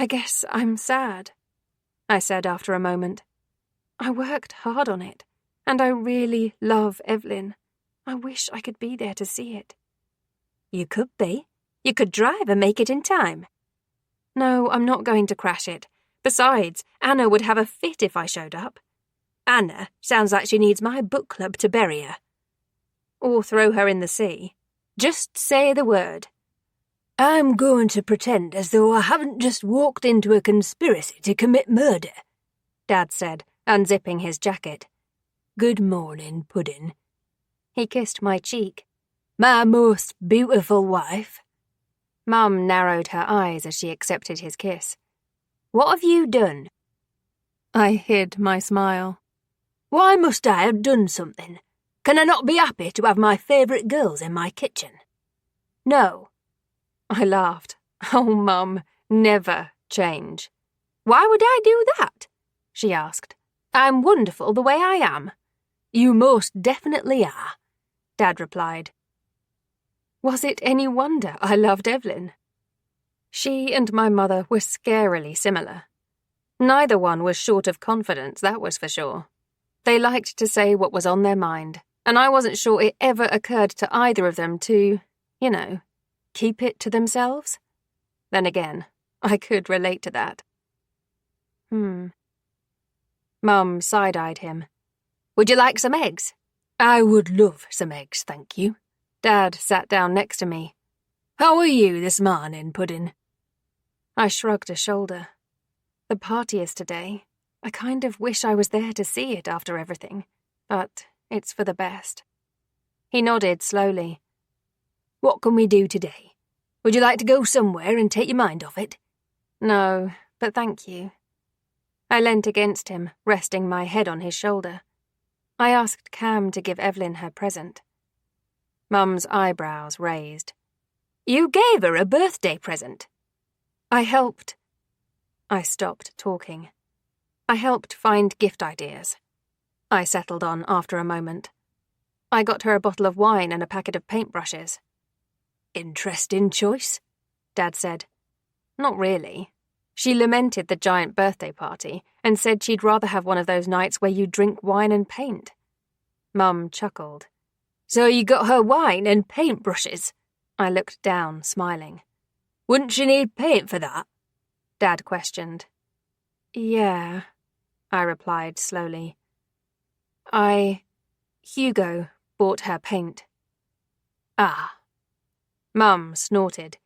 guess I'm sad, I said after a moment. I worked hard on it, and I really love Evelyn. I wish I could be there to see it. You could be. You could drive and make it in time. No, I'm not going to crash it. Besides, Anna would have a fit if I showed up. Anna sounds like she needs my book club to bury her. Or throw her in the sea. Just say the word. I'm going to pretend as though I haven't just walked into a conspiracy to commit murder, Dad said, unzipping his jacket. Good morning, Puddin'. He kissed my cheek. My most beautiful wife. Mum narrowed her eyes as she accepted his kiss. What have you done? I hid my smile. Why must I have done something? Can I not be happy to have my favourite girls in my kitchen? No. I laughed. Oh, Mum, never change. Why would I do that? She asked. I'm wonderful the way I am. You most definitely are, Dad replied. Was it any wonder I loved Evelyn? She and my mother were scarily similar. Neither one was short of confidence, that was for sure. They liked to say what was on their mind, and I wasn't sure it ever occurred to either of them to, keep it to themselves. Then again, I could relate to that. Mum side-eyed him. Would you like some eggs? I would love some eggs, thank you. Dad sat down next to me. How are you this morning, Puddin'? I shrugged a shoulder. The party is today. I kind of wish I was there to see it after everything, but it's for the best. He nodded slowly. What can we do today? Would you like to go somewhere and take your mind off it? No, but thank you. I leant against him, resting my head on his shoulder. I asked Cam to give Evelyn her present. Mum's eyebrows raised. You gave her a birthday present? I helped. I stopped talking. I helped find gift ideas. I settled on after a moment. I got her a bottle of wine and a packet of paintbrushes. Interesting choice, Dad said. Not really. She lamented the giant birthday party and said she'd rather have one of those nights where you drink wine and paint. Mum chuckled. So you got her wine and paintbrushes? I looked down, smiling. Wouldn't she need paint for that? Dad questioned. Yeah, I replied slowly. Hugo bought her paint. Ah. Mum snorted.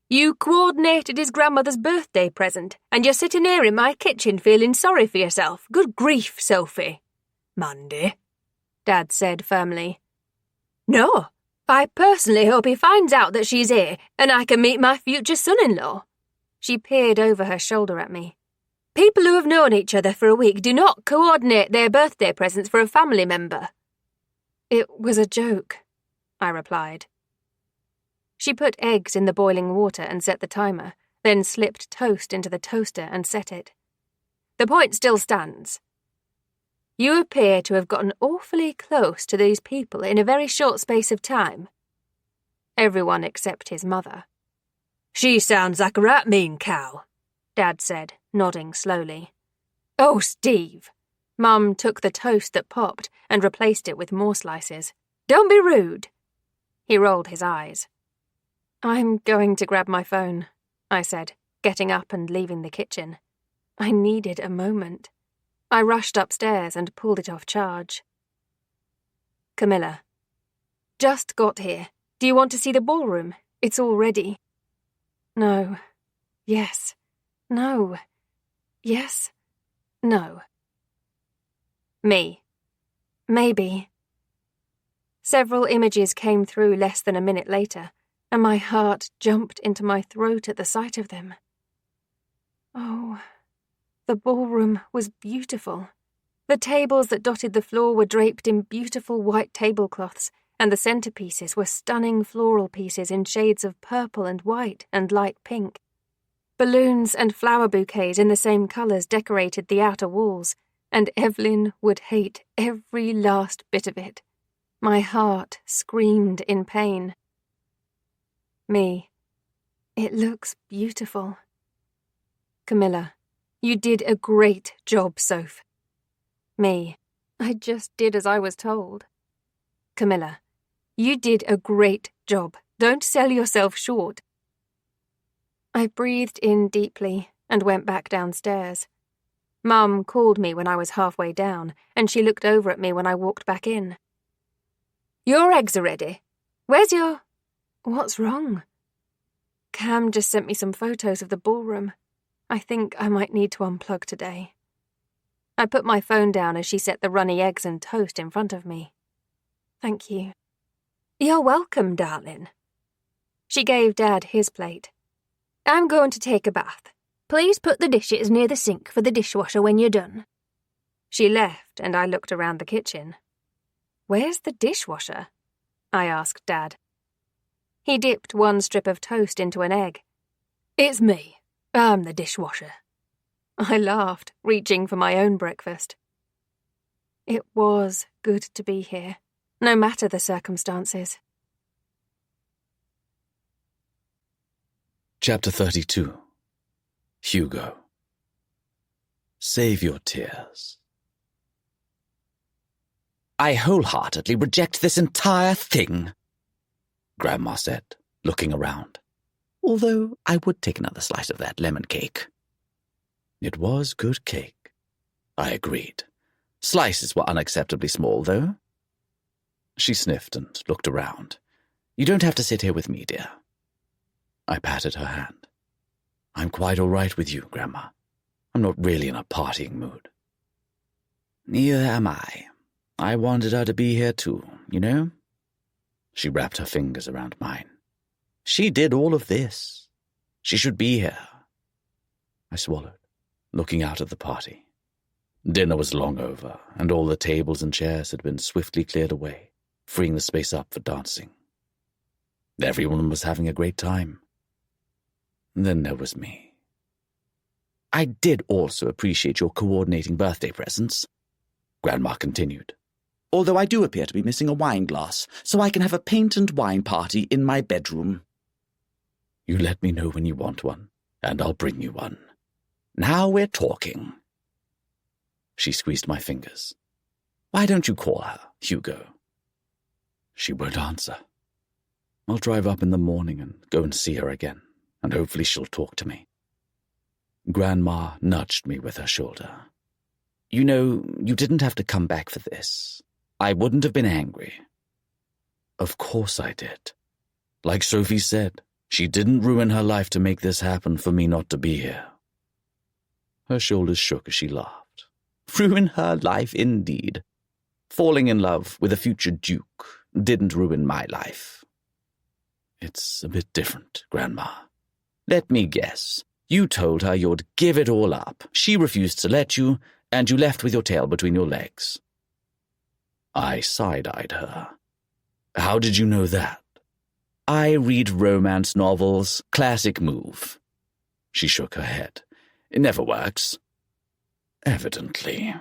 You coordinated his grandmother's birthday present, and you're sitting here in my kitchen feeling sorry for yourself. Good grief, Sophie. Mandy, Dad said firmly. No, I personally hope he finds out that she's here and I can meet my future son-in-law. She peered over her shoulder at me. People who have known each other for a week do not coordinate their birthday presents for a family member. It was a joke, I replied. She put eggs in the boiling water and set the timer, then slipped toast into the toaster and set it. The point still stands. You appear to have gotten awfully close to these people in a very short space of time. Everyone except his mother. She sounds like a right mean cow, Dad said, nodding slowly. Oh, Steve. Mum took the toast that popped and replaced it with more slices. Don't be rude. He rolled his eyes. I'm going to grab my phone, I said, getting up and leaving the kitchen. I needed a moment. I rushed upstairs and pulled it off charge. Camilla. Just got here. Do you want to see the ballroom? It's all ready. No. Yes. No. Yes. No. Me. Maybe. Several images came through less than a minute later, and my heart jumped into my throat at the sight of them. Oh, the ballroom was beautiful. The tables that dotted the floor were draped in beautiful white tablecloths, and the centerpieces were stunning floral pieces in shades of purple and white and light pink. Balloons and flower bouquets in the same colours decorated the outer walls, and Evelyn would hate every last bit of it. My heart screamed in pain. Me. It looks beautiful. Camilla, you did a great job, Soph. Me, I just did as I was told. Camilla, you did a great job. Don't sell yourself short. I breathed in deeply and went back downstairs. Mum called me when I was halfway down, and she looked over at me when I walked back in. Your eggs are ready. Where's your... What's wrong? Cam just sent me some photos of the ballroom. I think I might need to unplug today. I put my phone down as she set the runny eggs and toast in front of me. Thank you. You're welcome, darling. She gave Dad his plate. I'm going to take a bath. Please put the dishes near the sink for the dishwasher when you're done. She left, and I looked around the kitchen. Where's the dishwasher? I asked Dad. He dipped one strip of toast into an egg. It's me. I'm the dishwasher. I laughed, reaching for my own breakfast. It was good to be here, no matter the circumstances. Chapter 32. Hugo. Save your tears. I wholeheartedly reject this entire thing, Grandma said, looking around. Although I would take another slice of that lemon cake. It was good cake, I agreed. Slices were unacceptably small, though. She sniffed and looked around. You don't have to sit here with me, dear. I patted her hand. I'm quite all right with you, Grandma. I'm not really in a partying mood. Neither am I. I wanted her to be here too, you know? She wrapped her fingers around mine. She did all of this. She should be here. I swallowed, looking out at the party. Dinner was long over, and all the tables and chairs had been swiftly cleared away, freeing the space up for dancing. Everyone was having a great time. Then there was me. I did also appreciate your coordinating birthday presents, Grandma continued. Although I do appear to be missing a wine glass, so I can have a paint and wine party in my bedroom. You let me know when you want one, and I'll bring you one. Now we're talking. She squeezed my fingers. Why don't you call her, Hugo? She won't answer. I'll drive up in the morning and go and see her again, and hopefully she'll talk to me. Grandma nudged me with her shoulder. You know, you didn't have to come back for this. I wouldn't have been angry. Of course I did. Like Sophie said, she didn't ruin her life to make this happen for me not to be here. Her shoulders shook as she laughed. Ruin her life indeed. Falling in love with a future duke didn't ruin my life. It's a bit different, Grandma. Let me guess. You told her you'd give it all up. She refused to let you, and you left with your tail between your legs. I side-eyed her. How did you know that? I read romance novels. Classic move. She shook her head. It never works. Evidently.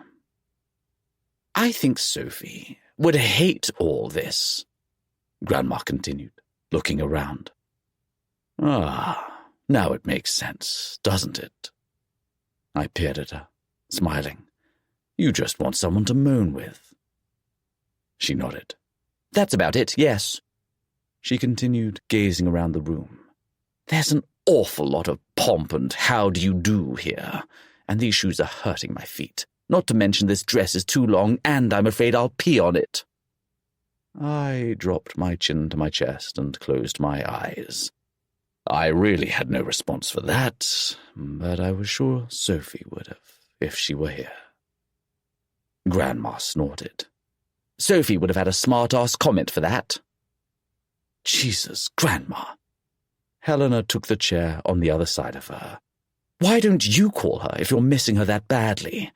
I think Sophie would hate all this, Grandma continued, looking around. Ah, now it makes sense, doesn't it? I peered at her, smiling. You just want someone to moan with. She nodded. That's about it, yes. She continued, gazing around the room. There's an awful lot of pomp and how do you do here, and these shoes are hurting my feet. Not to mention this dress is too long, and I'm afraid I'll pee on it. I dropped my chin to my chest and closed my eyes. I really had no response for that, but I was sure Sophie would have, if she were here. Grandma snorted. Sophie would have had a smart-ass comment for that. Jesus, Grandma. Helena took the chair on the other side of her. Why don't you call her if you're missing her that badly?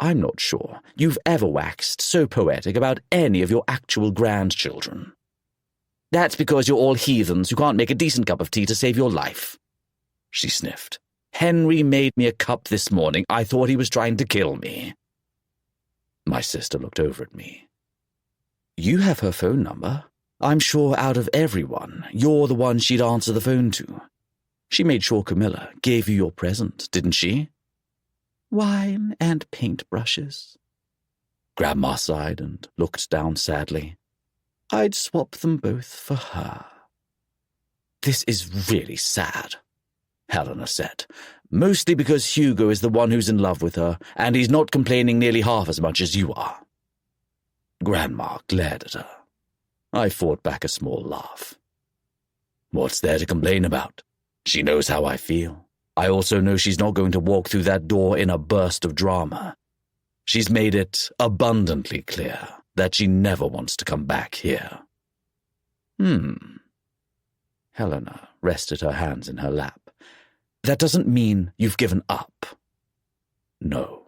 I'm not sure you've ever waxed so poetic about any of your actual grandchildren. That's because you're all heathens who can't make a decent cup of tea to save your life. She sniffed. Henry made me a cup this morning. I thought he was trying to kill me. My sister looked over at me. You have her phone number. I'm sure out of everyone, you're the one she'd answer the phone to. She made sure Camilla gave you your present, didn't she? Wine and paintbrushes. Grandma sighed and looked down sadly. I'd swap them both for her. This is really sad, Helena said, mostly because Hugo is the one who's in love with her, and he's not complaining nearly half as much as you are. Grandma glared at her. I fought back a small laugh. What's there to complain about? She knows how I feel. I also know she's not going to walk through that door in a burst of drama. She's made it abundantly clear that she never wants to come back here. Helena rested her hands in her lap. That doesn't mean you've given up. No,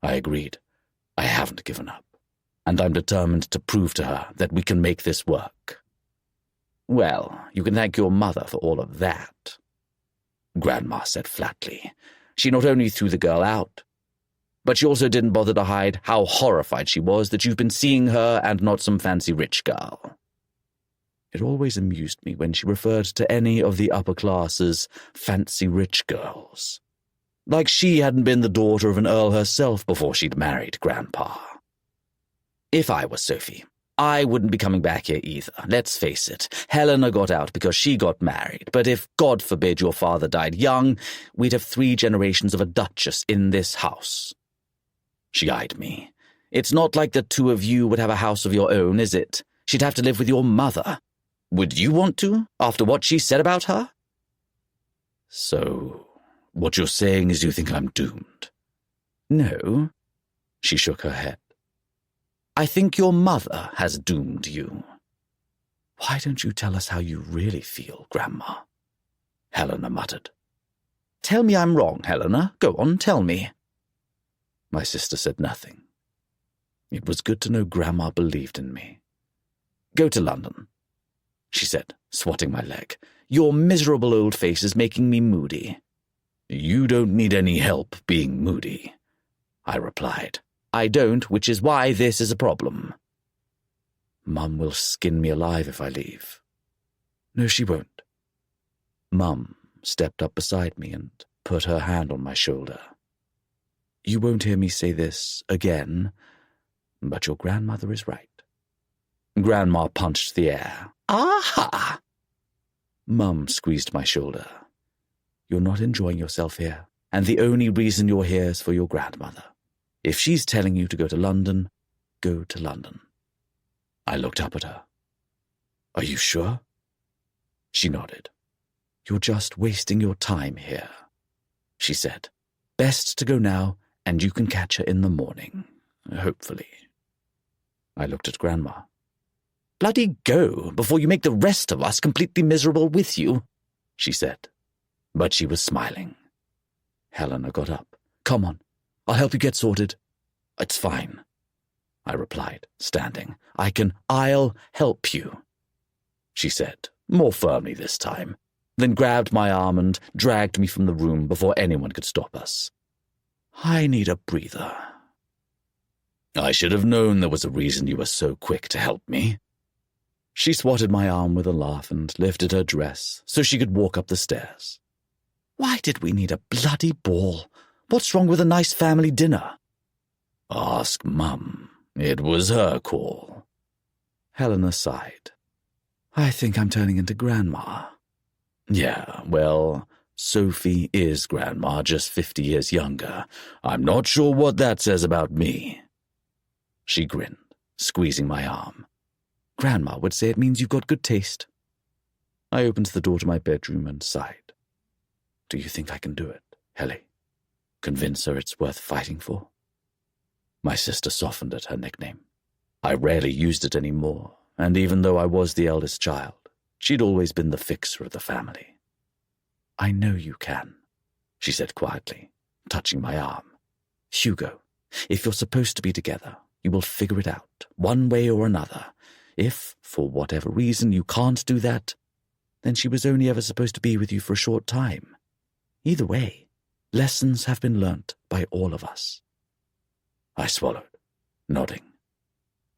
I agreed. I haven't given up, and I'm determined to prove to her that we can make this work. Well, you can thank your mother for all of that, Grandma said flatly. She not only threw the girl out, but she also didn't bother to hide how horrified she was that you've been seeing her and not some fancy rich girl. It always amused me when she referred to any of the upper class as fancy rich girls. Like she hadn't been the daughter of an earl herself before she'd married Grandpa. If I was Sophie, I wouldn't be coming back here either. Let's face it, Helena got out because she got married, but if, God forbid, your father died young, we'd have 3 generations of a duchess in this house. She eyed me. It's not like the 2 of you would have a house of your own, is it? She'd have to live with your mother. Would you want to, after what she said about her? So, what you're saying is you think I'm doomed? No, she shook her head. I think your mother has doomed you. Why don't you tell us how you really feel, Grandma? Helena muttered. Tell me I'm wrong, Helena. Go on, tell me. My sister said nothing. It was good to know Grandma believed in me. Go to London, she said, swatting my leg. Your miserable old face is making me moody. You don't need any help being moody, I replied. I don't, which is why this is a problem. Mum will skin me alive if I leave. No, she won't. Mum stepped up beside me and put her hand on my shoulder. You won't hear me say this again, but your grandmother is right. Grandma punched the air. Aha! Mum squeezed my shoulder. You're not enjoying yourself here, and the only reason you're here is for your grandmother. If she's telling you to go to London, go to London. I looked up at her. Are you sure? She nodded. You're just wasting your time here, she said. Best to go now, and you can catch her in the morning, hopefully. I looked at Grandma. Bloody go, before you make the rest of us completely miserable with you, she said. But she was smiling. Helena got up. Come on, I'll help you get sorted. It's fine, I replied, standing. I'll help you, she said, more firmly this time, then grabbed my arm and dragged me from the room before anyone could stop us. I need a breather. I should have known there was a reason you were so quick to help me. She swatted my arm with a laugh and lifted her dress so she could walk up the stairs. Why did we need a bloody ball? What's wrong with a nice family dinner? Ask Mum. It was her call. Helena sighed. I think I'm turning into Grandma. Yeah, well, Sophie is Grandma, just 50 years younger. I'm not sure what that says about me. She grinned, squeezing my arm. Grandma would say it means you've got good taste. I opened the door to my bedroom and sighed. Do you think I can do it, Helly? Convince her it's worth fighting for? My sister softened at her nickname. I rarely used it anymore, and even though I was the eldest child, she'd always been the fixer of the family. I know you can, she said quietly, touching my arm. Hugo, if you're supposed to be together, you will figure it out, one way or another. If, for whatever reason, you can't do that, then she was only ever supposed to be with you for a short time. Either way, lessons have been learnt by all of us. I swallowed, nodding.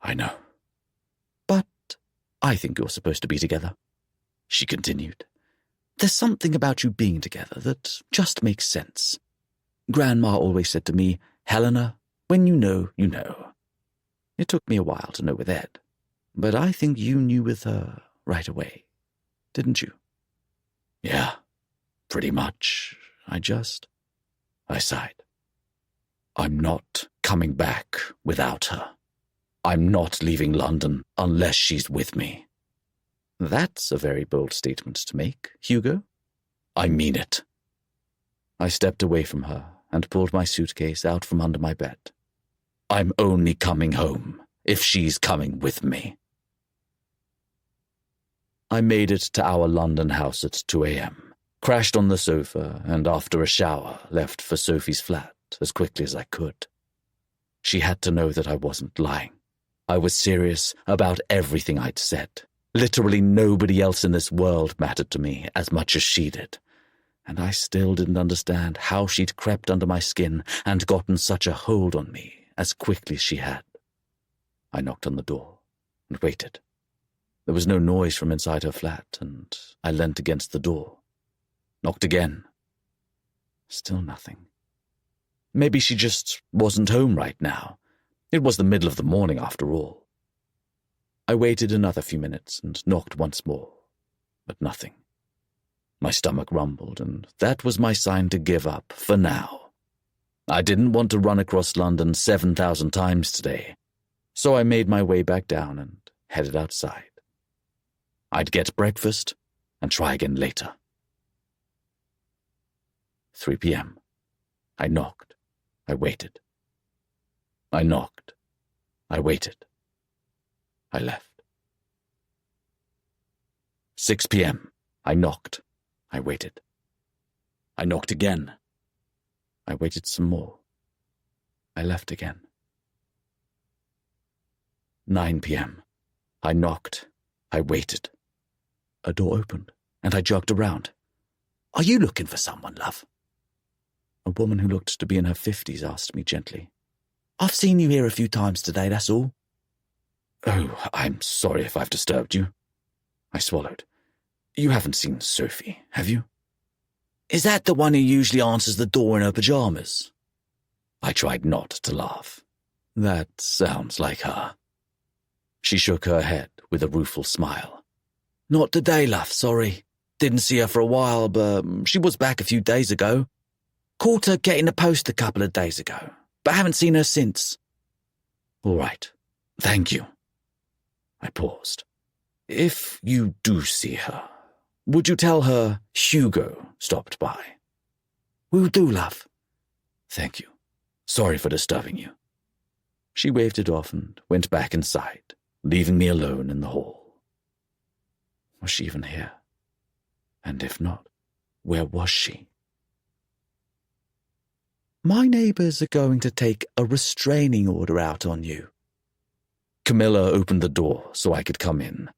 I know. But I think you're supposed to be together, she continued. There's something about you being together that just makes sense. Grandma always said to me, Helena, when you know, you know. It took me a while to know with Ed, but I think you knew with her right away, didn't you? Yeah, pretty much. I sighed. I'm not coming back without her. I'm not leaving London unless she's with me. That's a very bold statement to make, Hugo. I mean it. I stepped away from her and pulled my suitcase out from under my bed. I'm only coming home if she's coming with me. I made it to our London house at 2 a.m., crashed on the sofa, and after a shower, left for Sophie's flat as quickly as I could. She had to know that I wasn't lying. I was serious about everything I'd said. Literally nobody else in this world mattered to me as much as she did, and I still didn't understand how she'd crept under my skin and gotten such a hold on me as quickly as she had. I knocked on the door and waited. There was no noise from inside her flat, and I leant against the door. Knocked again. Still nothing. Maybe she just wasn't home right now. It was the middle of the morning after all. I waited another few minutes and knocked once more, but nothing. My stomach rumbled, and that was my sign to give up for now. I didn't want to run across London 7,000 times today, so I made my way back down and headed outside. I'd get breakfast and try again later. 3 p.m. I knocked. I waited. I knocked. I waited. I left. 6 p.m. I knocked. I waited. I knocked again. I waited some more. I left again. 9 p.m. I knocked. I waited. A door opened, and I jogged around. Are you looking for someone, love? A woman who looked to be in her 50s asked me gently. I've seen you here a few times today, that's all. Oh, I'm sorry if I've disturbed you. I swallowed. You haven't seen Sophie, have you? Is that the one who usually answers the door in her pyjamas? I tried not to laugh. That sounds like her. She shook her head with a rueful smile. Not today, love, sorry. Didn't see her for a while, but she was back a few days ago. Caught her getting the post a couple of days ago, but haven't seen her since. All right, thank you. I paused. If you do see her, would you tell her Hugo stopped by? Will do, love. Thank you. Sorry for disturbing you. She waved it off and went back inside, leaving me alone in the hall. Was she even here? And if not, where was she? My neighbours are going to take a restraining order out on you. Camilla opened the door so I could come in.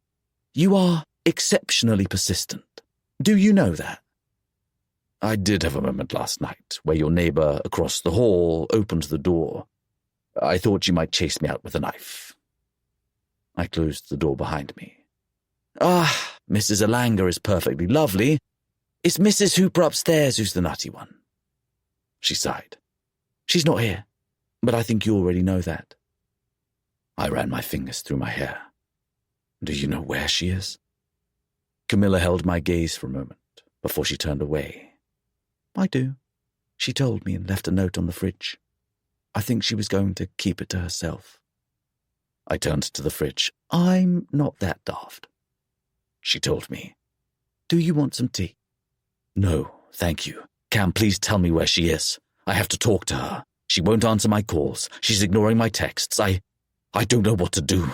You are exceptionally persistent. Do you know that? I did have a moment last night where your neighbour across the hall opened the door. I thought you might chase me out with a knife. I closed the door behind me. Ah, Mrs. Alanger is perfectly lovely. It's Mrs. Hooper upstairs who's the nutty one. She sighed. She's not here, but I think you already know that. I ran my fingers through my hair. Do you know where she is? Camilla held my gaze for a moment before she turned away. I do. She told me and left a note on the fridge. I think she was going to keep it to herself. I turned to the fridge. I'm not that daft. She told me. Do you want some tea? No, thank you. Cam, please tell me where she is. I have to talk to her. She won't answer my calls. She's ignoring my texts. I don't know what to do.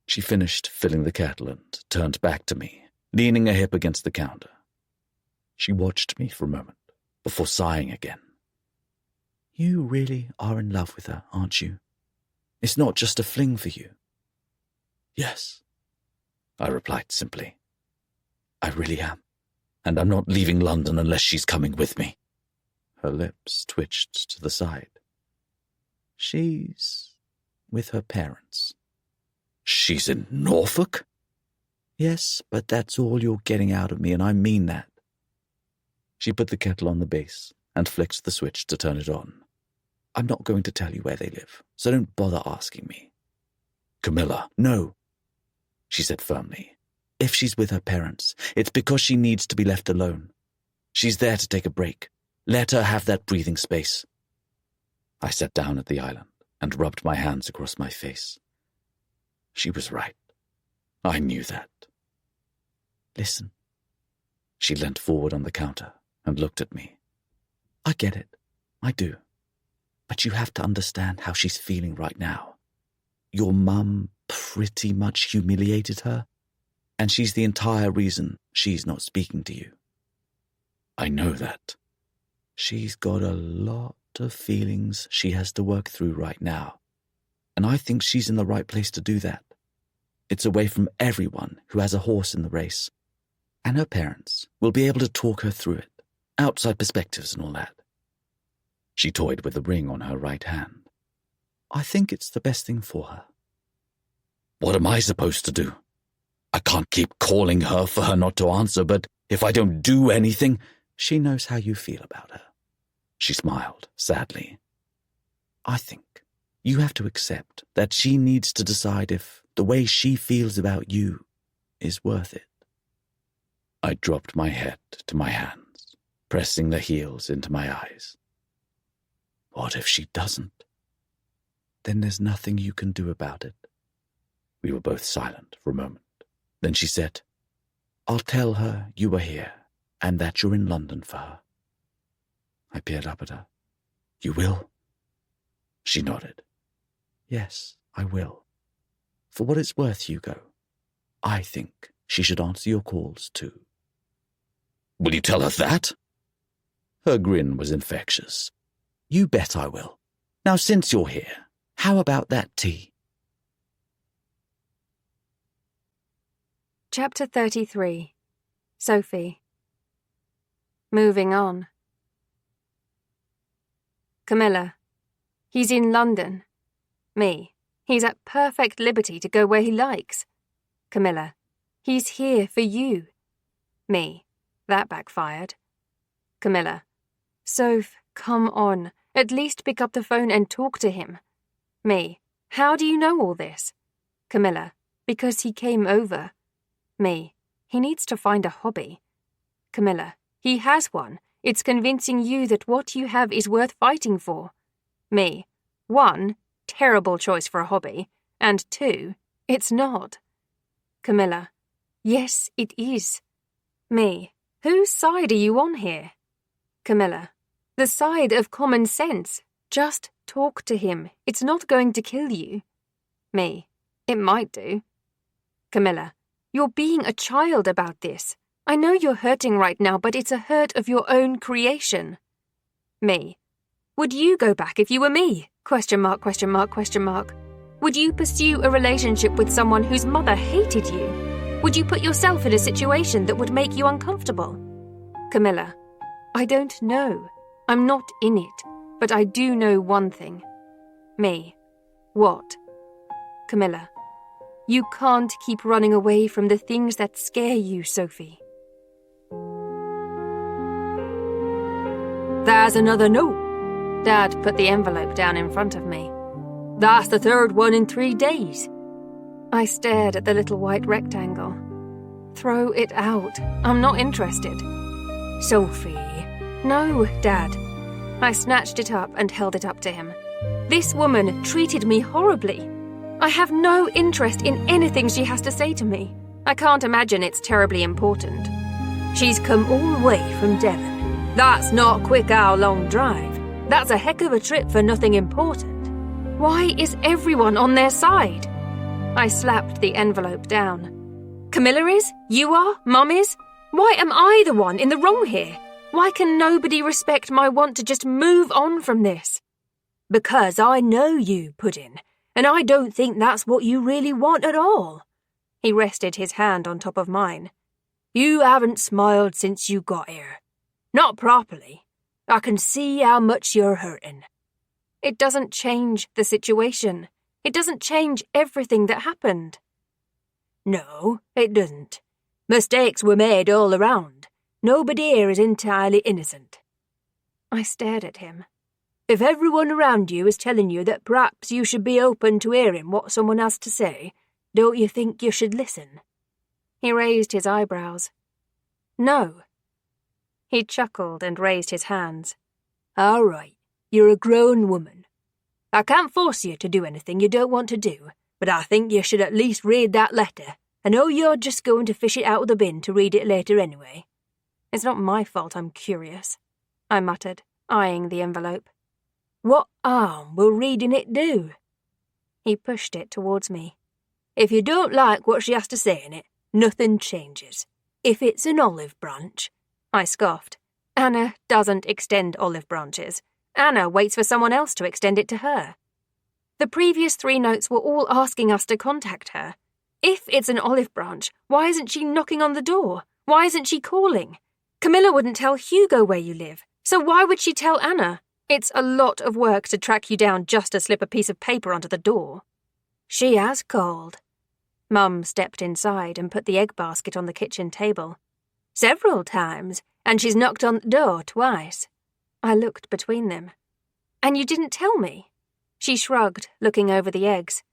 She finished filling the kettle and turned back to me, leaning a hip against the counter. She watched me for a moment before sighing again. You really are in love with her, aren't you? It's not just a fling for you. Yes, I replied simply. I really am, and I'm not leaving London unless she's coming with me. Her lips twitched to the side. She's with her parents. She's in Norfolk? Yes, but that's all you're getting out of me, and I mean that. She put the kettle on the base and flicked the switch to turn it on. I'm not going to tell you where they live, so don't bother asking me. Camilla, no, she said firmly. If she's with her parents, it's because she needs to be left alone. She's there to take a break. Let her have that breathing space. I sat down at the island and rubbed my hands across my face. She was right. I knew that. Listen. She leant forward on the counter and looked at me. I get it. I do. But you have to understand how she's feeling right now. Your mum pretty much humiliated her, and she's the entire reason she's not speaking to you. I know that. She's got a lot of feelings she has to work through right now, and I think she's in the right place to do that. It's away from everyone who has a horse in the race, and her parents will be able to talk her through it, outside perspectives and all that. She toyed with the ring on her right hand. I think it's the best thing for her. What am I supposed to do? I can't keep calling her for her not to answer, but if I don't do anything, she knows how you feel about her. She smiled sadly. I think you have to accept that she needs to decide if the way she feels about you is worth it. I dropped my head to my hands, pressing the heels into my eyes. What if she doesn't? Then there's nothing you can do about it. We were both silent for a moment. Then she said, I'll tell her you were here and that you're in London for her. I peered up at her. You will? She nodded. Yes, I will. For what it's worth, Hugo, I think she should answer your calls too. Will you tell her that? Her grin was infectious. You bet I will. Now, since you're here, how about that tea? Chapter 33. Sophie. Moving on. Camilla. He's in London. Me. He's at perfect liberty to go where he likes. Camilla. He's here for you. Me. That backfired. Camilla. Soph, come on. At least pick up the phone and talk to him. Me. How do you know all this? Camilla. Because he came over. Me. He needs to find a hobby. Camilla. He has one. It's convincing you that what you have is worth fighting for. Me. 1, terrible choice for a hobby. And 2, it's not. Camilla. Yes, it is. Me. Whose side are you on here? Camilla. The side of common sense. Just talk to him. It's not going to kill you. Me. It might do. Camilla. You're being a child about this. I know you're hurting right now, but it's a hurt of your own creation. Me. Would you go back if you were me? ? Would you pursue a relationship with someone whose mother hated you? Would you put yourself in a situation that would make you uncomfortable? Camilla. I don't know. I'm not in it, but I do know one thing. Me. What? Camilla. You can't keep running away from the things that scare you, Sophie. There's another note. Dad put the envelope down in front of me. That's the 3rd one in 3 days. I stared at the little white rectangle. Throw it out. I'm not interested. Sophie. No, Dad. I snatched it up and held it up to him. This woman treated me horribly. I have no interest in anything she has to say to me. I can't imagine it's terribly important. She's come all the way from Devon. That's not a quick hour-long drive. That's a heck of a trip for nothing important. Why is everyone on their side? I slapped the envelope down. Camilla is? You are? Mum is? Why am I the one in the wrong here? Why can nobody respect my want to just move on from this? Because I know you, Puddin', and I don't think that's what you really want at all. He rested his hand on top of mine. You haven't smiled since you got here. Not properly. I can see how much you're hurting. It doesn't change the situation. It doesn't change everything that happened. No, it doesn't. Mistakes were made all around. Nobody here is entirely innocent. I stared at him. If everyone around you is telling you that perhaps you should be open to hearing what someone has to say, don't you think you should listen? He raised his eyebrows. No. He chuckled and raised his hands. All right, you're a grown woman. I can't force you to do anything you don't want to do, but I think you should at least read that letter. I know you're just going to fish it out of the bin to read it later anyway. It's not my fault I'm curious, I muttered, eyeing the envelope. What harm will reading it do? He pushed it towards me. If you don't like what she has to say in it, nothing changes. If it's an olive branch, I scoffed. Anna doesn't extend olive branches. Anna waits for someone else to extend it to her. The previous 3 notes were all asking us to contact her. If it's an olive branch, why isn't she knocking on the door? Why isn't she calling? Camilla wouldn't tell Hugo where you live, so why would she tell Anna? It's a lot of work to track you down just to slip a piece of paper onto the door. She has called. Mum stepped inside and put the egg basket on the kitchen table. Several times, and she's knocked on the door twice. I looked between them. And you didn't tell me? She shrugged, looking over the eggs.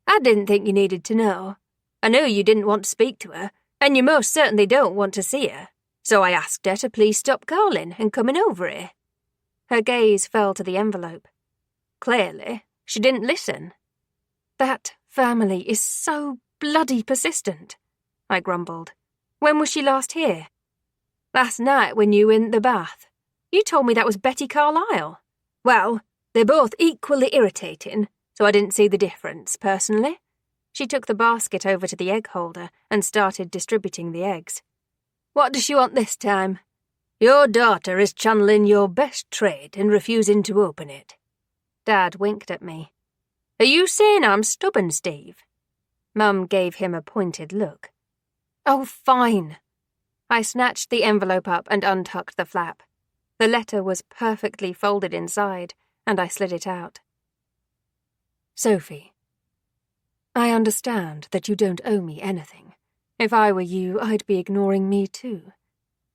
I didn't think you needed to know. I knew you didn't want to speak to her, and you most certainly don't want to see her. So I asked her to please stop calling and coming over here. Her gaze fell to the envelope. Clearly, she didn't listen. That family is so bloody persistent, I grumbled. When was she last here? Last night when you were in the bath. You told me that was Betty Carlyle. Well, they're both equally irritating, so I didn't see the difference, personally. She took the basket over to the egg holder and started distributing the eggs. What does she want this time? Your daughter is channeling your best trait and refusing to open it. Dad winked at me. Are you saying I'm stubborn, Steve? Mum gave him a pointed look. Oh, fine. I snatched the envelope up and untucked the flap. The letter was perfectly folded inside, and I slid it out. Sophie, I understand that you don't owe me anything. If I were you, I'd be ignoring me too.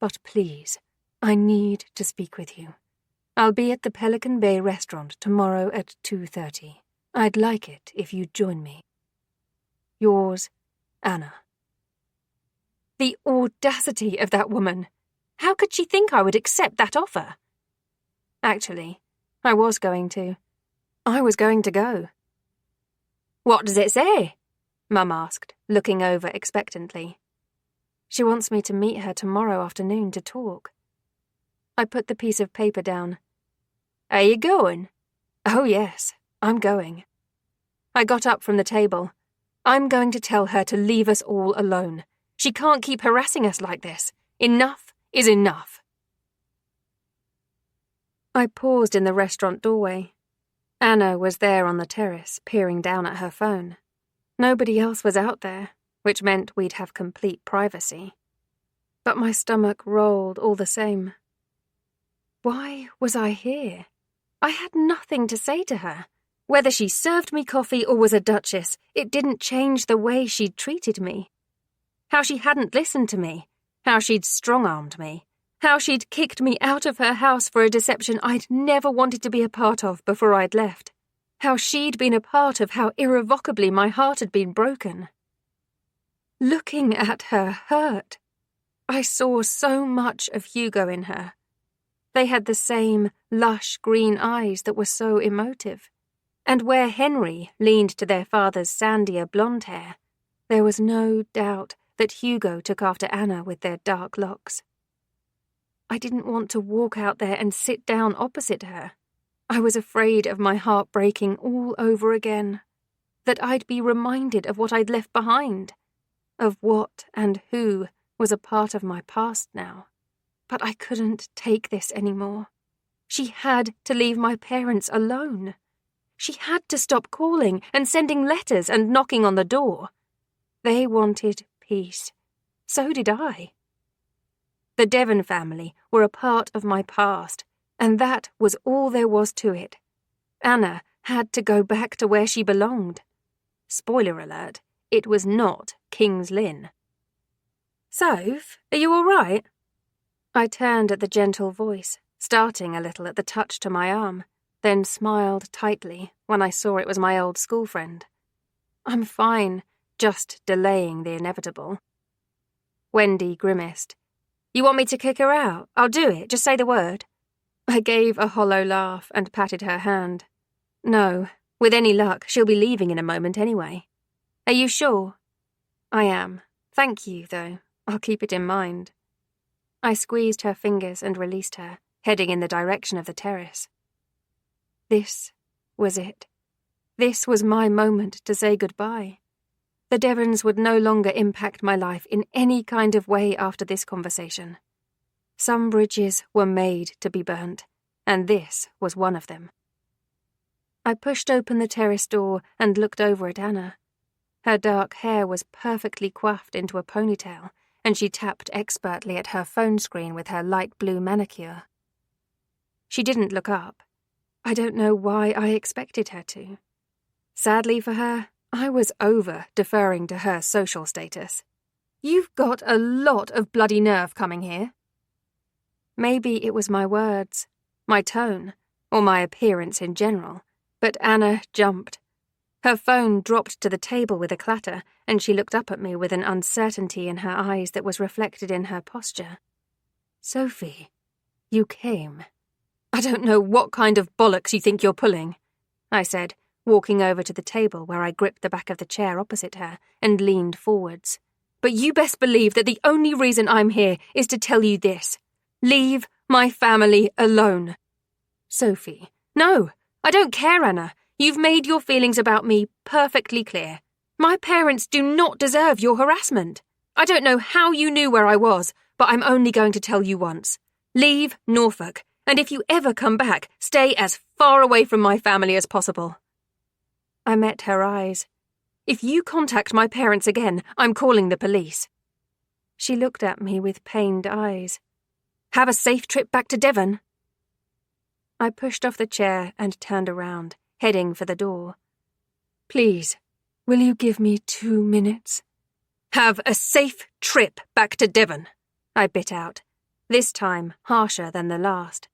But please, I need to speak with you. I'll be at the Pelican Bay restaurant tomorrow at 2:30. I'd like it if you'd join me. Yours, Anna. The audacity of that woman! How could she think I would accept that offer? Actually, I was going to. I was going to go. What does it say? Mum asked, looking over expectantly. She wants me to meet her tomorrow afternoon to talk. I put the piece of paper down. Are you going? Oh, yes, I'm going. I got up from the table. I'm going to tell her to leave us all alone. She can't keep harassing us like this. Enough is enough. I paused in the restaurant doorway. Anna was there on the terrace, peering down at her phone. Nobody else was out there, which meant we'd have complete privacy. But my stomach rolled all the same. Why was I here? I had nothing to say to her. Whether she served me coffee or was a duchess, it didn't change the way she'd treated me. How she hadn't listened to me, how she'd strong-armed me, how she'd kicked me out of her house for a deception I'd never wanted to be a part of before I'd left, how she'd been a part of how irrevocably my heart had been broken. Looking at her hurt, I saw so much of Hugo in her. They had the same lush green eyes that were so emotive, and where Henry leaned to their father's sandier blonde hair, there was no doubt that Hugo took after Anna with their dark locks. I didn't want to walk out there and sit down opposite her. I was afraid of my heart breaking all over again, that I'd be reminded of what I'd left behind, of what and who was a part of my past now. But I couldn't take this anymore. She had to leave my parents alone. She had to stop calling and sending letters and knocking on the door. They wanted peace. So did I. The Devon family were a part of my past, and that was all there was to it. Anna had to go back to where she belonged. Spoiler alert, It was not King's Lynn. "Soph, are you all right?" I turned at the gentle voice, starting a little at the touch to my arm, then smiled tightly when I saw it was my old school friend. "I'm fine, just delaying the inevitable." Wendy grimaced. "You want me to kick her out? I'll do it, just say the word." I gave a hollow laugh and patted her hand. "No, with any luck, she'll be leaving in a moment anyway." "Are you sure?" "I am. Thank you, though. I'll keep it in mind." I squeezed her fingers and released her, heading in the direction of the terrace. This was it. This was my moment to say goodbye. The Devons would no longer impact my life in any kind of way after this conversation. Some bridges were made to be burnt, and this was one of them. I pushed open the terrace door and looked over at Anna. Her dark hair was perfectly coiffed into a ponytail, and she tapped expertly at her phone screen with her light blue manicure. She didn't look up. I don't know why I expected her to. Sadly for her, I was over deferring to her social status. "You've got a lot of bloody nerve coming here." Maybe it was my words, my tone, or my appearance in general, but Anna jumped. Her phone dropped to the table with a clatter, and she looked up at me with an uncertainty in her eyes that was reflected in her posture. "Sophie, you came." "I don't know what kind of bollocks you think you're pulling," I said, walking over to the table where I gripped the back of the chair opposite her and leaned forwards. "But you best believe that the only reason I'm here is to tell you this. Leave my family alone." "Sophie." "No, I don't care, Anna. You've made your feelings about me perfectly clear. My parents do not deserve your harassment. I don't know how you knew where I was, but I'm only going to tell you once. Leave Norfolk, and if you ever come back, stay as far away from my family as possible." I met her eyes. "If you contact my parents again, I'm calling the police." She looked at me with pained eyes. "Have a safe trip back to Devon." I pushed off the chair and turned around, heading for the door. "Please, will you give me 2 minutes?" "Have a safe trip back to Devon," I bit out, this time harsher than the last.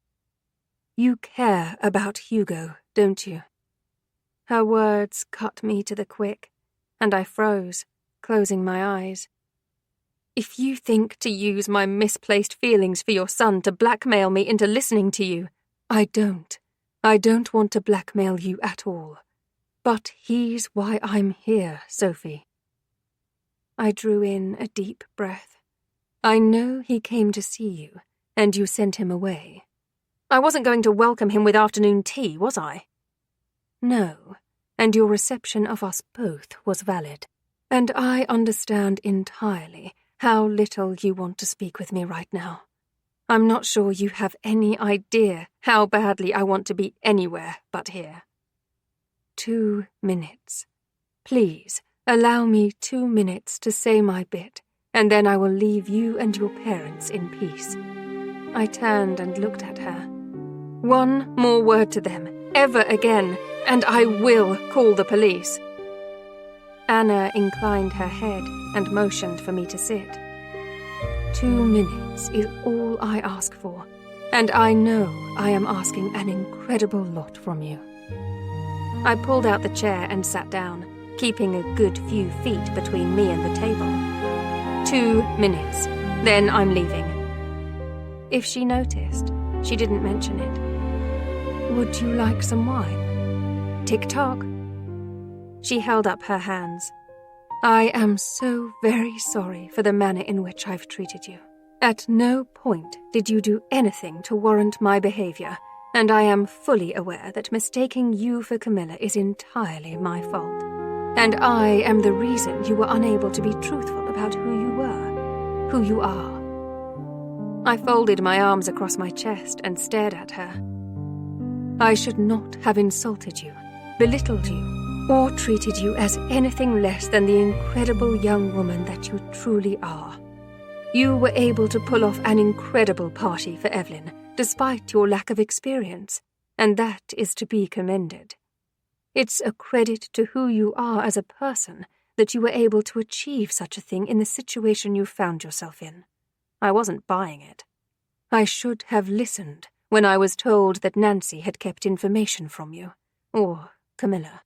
"You care about Hugo, don't you?" Her words cut me to the quick, and I froze, closing my eyes. "If you think to use my misplaced feelings for your son to blackmail me into listening to you, I don't. I don't want to blackmail you at all. But he's why I'm here, Sophie." I drew in a deep breath. "I know he came to see you, and you sent him away." "I wasn't going to welcome him with afternoon tea, was I?" "No, and your reception of us both was valid. And I understand entirely how little you want to speak with me right now. I'm not sure you have any idea how badly I want to be anywhere but here." 2 minutes. Please, allow me 2 minutes to say my bit, and then I will leave you and your parents in peace. I turned and looked at her. "One more word to them, ever again, and I will call the police." Anna inclined her head and motioned for me to sit. 2 minutes is all I ask for, and I know I am asking an incredible lot from you. I pulled out the chair and sat down, keeping a good few feet between me and the table. 2 minutes, then I'm leaving. If she noticed, she didn't mention it. "Would you like some wine?" "Tick-tock." She held up her hands. "I am so very sorry for the manner in which I've treated you. At no point did you do anything to warrant my behavior, and I am fully aware that mistaking you for Camilla is entirely my fault. And I am the reason you were unable to be truthful about who you were, who you are." I folded my arms across my chest and stared at her. "I should not have insulted you, belittled you, or treated you as anything less than the incredible young woman that you truly are. You were able to pull off an incredible party for Evelyn, despite your lack of experience, and that is to be commended. It's a credit to who you are as a person that you were able to achieve such a thing in the situation you found yourself in. I wasn't buying it. I should have listened when I was told that Nancy had kept information from you, or Camilla.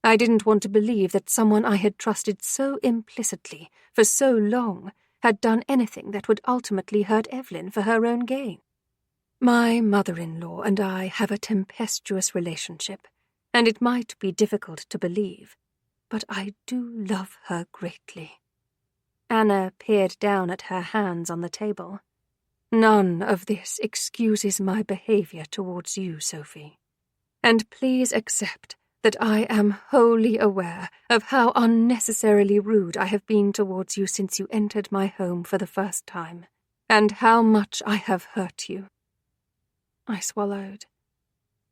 I didn't want to believe that someone I had trusted so implicitly for so long had done anything that would ultimately hurt Evelyn for her own gain. My mother-in-law and I have a tempestuous relationship, and it might be difficult to believe, but I do love her greatly. Anna peered down at her hands on the table. None of this excuses my behavior towards you, Sophie. And please accept that I am wholly aware of how unnecessarily rude I have been towards you since you entered my home for the first time, and how much I have hurt you. I swallowed.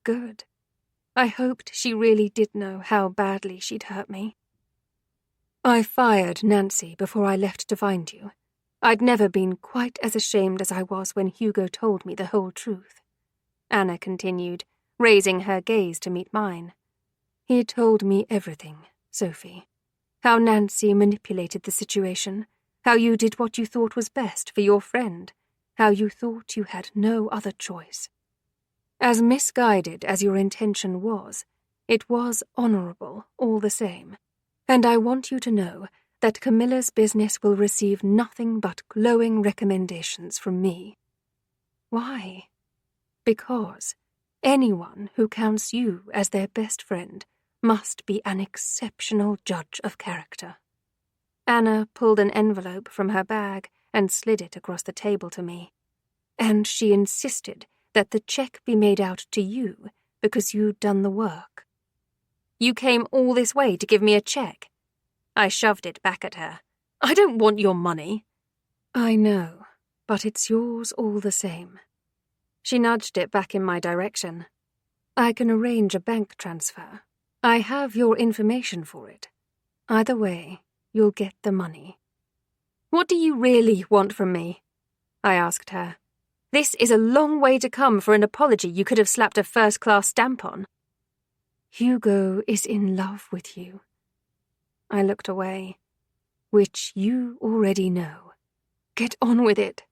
Good. I hoped she really did know how badly she'd hurt me. I fired Nancy before I left to find you. I'd never been quite as ashamed as I was when Hugo told me the whole truth. Anna continued, raising her gaze to meet mine. He told me everything, Sophie. How Nancy manipulated the situation, how you did what you thought was best for your friend, how you thought you had no other choice. As misguided as your intention was, it was honourable all the same, and I want you to know that Camilla's business will receive nothing but glowing recommendations from me. Why? Because anyone who counts you as their best friend must be an exceptional judge of character. Anna pulled an envelope from her bag and slid it across the table to me, and she insisted that the check be made out to you because you'd done the work. You came all this way to give me a check? I shoved it back at her. I don't want your money. I know, but it's yours all the same. She nudged it back in my direction. I can arrange a bank transfer. I have your information for it. Either way, you'll get the money. What do you really want from me? I asked her. This is a long way to come for an apology you could have slapped a first-class stamp on. Hugo is in love with you. I looked away. Which you already know. Get on with it,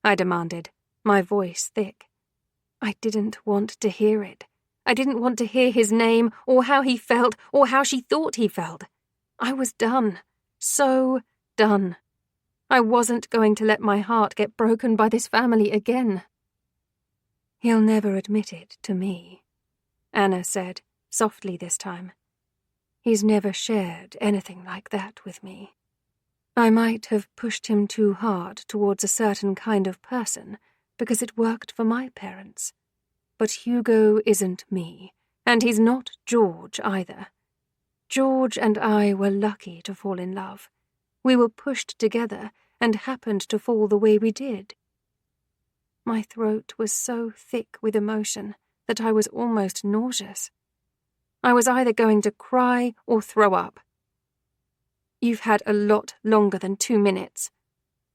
I demanded, my voice thick. I didn't want to hear it. I didn't want to hear his name, or how he felt, or how she thought he felt. I was done. So done. I wasn't going to let my heart get broken by this family again. He'll never admit it to me, Anna said, softly this time. He's never shared anything like that with me. I might have pushed him too hard towards a certain kind of person because it worked for my parents. But Hugo isn't me, and he's not George either. George and I were lucky to fall in love. We were pushed together and happened to fall the way we did. My throat was so thick with emotion that I was almost nauseous. I was either going to cry or throw up. You've had a lot longer than 2 minutes,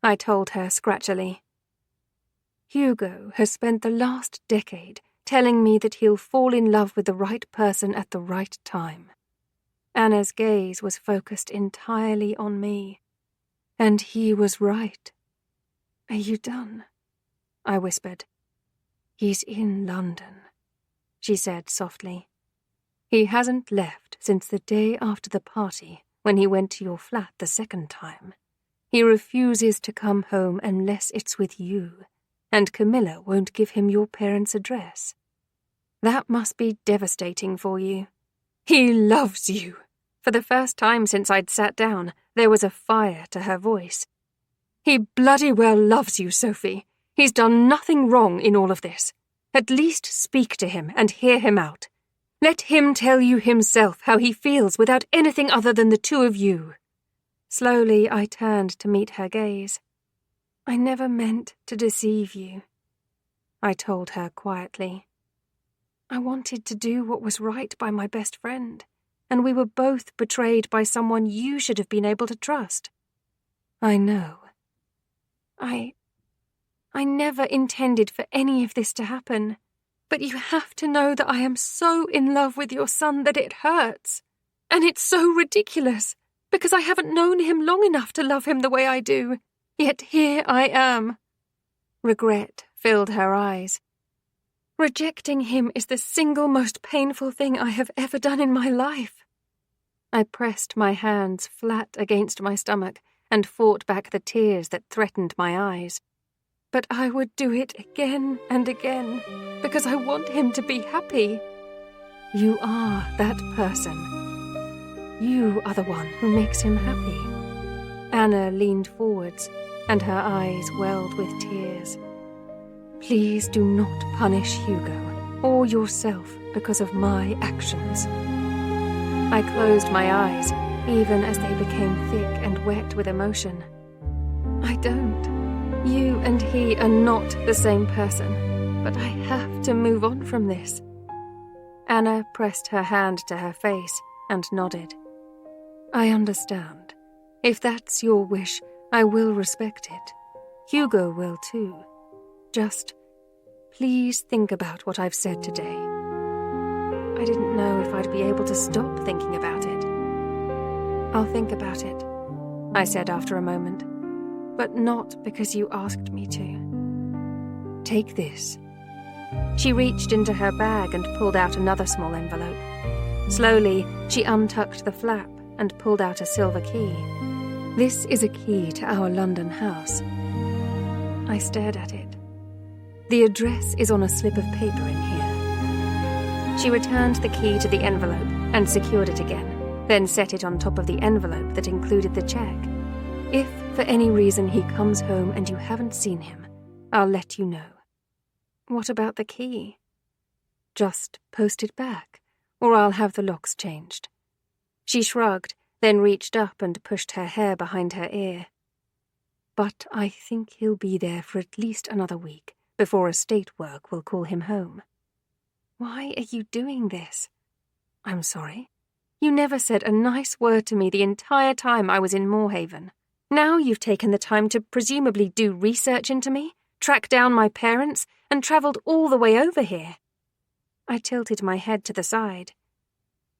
I told her scratchily. Hugo has spent the last decade telling me that he'll fall in love with the right person at the right time. Anna's gaze was focused entirely on me. And he was right. Are you done? I whispered. He's in London, she said softly. He hasn't left since the day after the party when he went to your flat the second time. He refuses to come home unless it's with you, and Camilla won't give him your parents' address. That must be devastating for you. He loves you. For the first time since I'd sat down, there was a fire to her voice. He bloody well loves you, Sophie. He's done nothing wrong in all of this. At least speak to him and hear him out. Let him tell you himself how he feels without anything other than the two of you. Slowly I turned to meet her gaze. I never meant to deceive you, I told her quietly. I wanted to do what was right by my best friend, and we were both betrayed by someone you should have been able to trust. I know. I never intended for any of this to happen. But you have to know that I am so in love with your son that it hurts. And it's so ridiculous. because I haven't known him long enough to love him the way I do. Yet here I am." Regret filled her eyes. "Rejecting him is the single most painful thing I have ever done in my life." I pressed my hands flat against my stomach and fought back the tears that threatened my eyes. "But I would do it again and again, because I want him to be happy." "You are that person. You are the one who makes him happy." Anna leaned forwards, and her eyes welled with tears. "Please do not punish Hugo or yourself because of my actions." I closed my eyes, even as they became thick and wet with emotion. "I don't. You and he are not the same person, but I have to move on from this." Anna pressed her hand to her face and nodded. "I understand. If that's your wish, I will respect it. Hugo will too. Just please think about what I've said today." I didn't know if I'd be able to stop thinking about it. "I'll think about it," I said after a moment, "but not because you asked me to. Take this." She reached into her bag and pulled out another small envelope. Slowly, she untucked the flap and pulled out a silver key. "This is a key to our London house." I stared at it. "The address is on a slip of paper in here." She returned the key to the envelope and secured it again, then set it on top of the envelope that included the check. "If for any reason he comes home and you haven't seen him, I'll let you know." "What about the key?" "Just post it back, or I'll have the locks changed." She shrugged, then reached up and pushed her hair behind her ear. "But I think he'll be there for at least another week before estate work will call him home." "Why are you doing this?" "I'm sorry. You never said a nice word to me the entire time I was in Moorhaven. Now you've taken the time to presumably do research into me, track down my parents, and travelled all the way over here." I tilted my head to the side.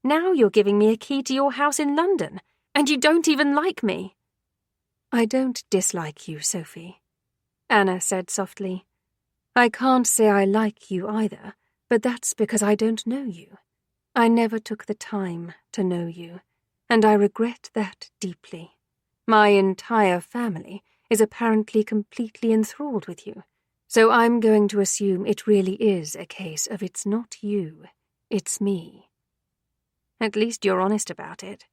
"Now you're giving me a key to your house in London, and you don't even like me." "I don't dislike you, Sophie," Anna said softly. "I can't say I like you either, but that's because I don't know you. I never took the time to know you, and I regret that deeply. My entire family is apparently completely enthralled with you, so I'm going to assume it really is a case of it's not you, it's me." "At least you're honest about it."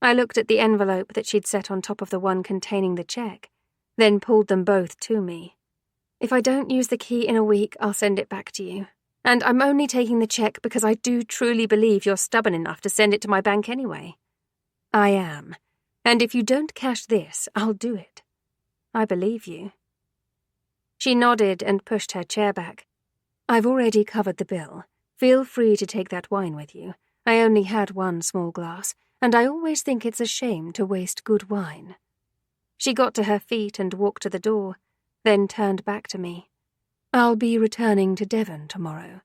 I looked at the envelope that she'd set on top of the one containing the check, then pulled them both to me. "If I don't use the key in a week, I'll send it back to you. And I'm only taking the check because I do truly believe you're stubborn enough to send it to my bank anyway." "I am. And if you don't cash this, I'll do it. I believe you." She nodded and pushed her chair back. "I've already covered the bill. Feel free to take that wine with you. I only had one small glass, and I always think it's a shame to waste good wine." She got to her feet and walked to the door, then turned back to me. "I'll be returning to Devon tomorrow.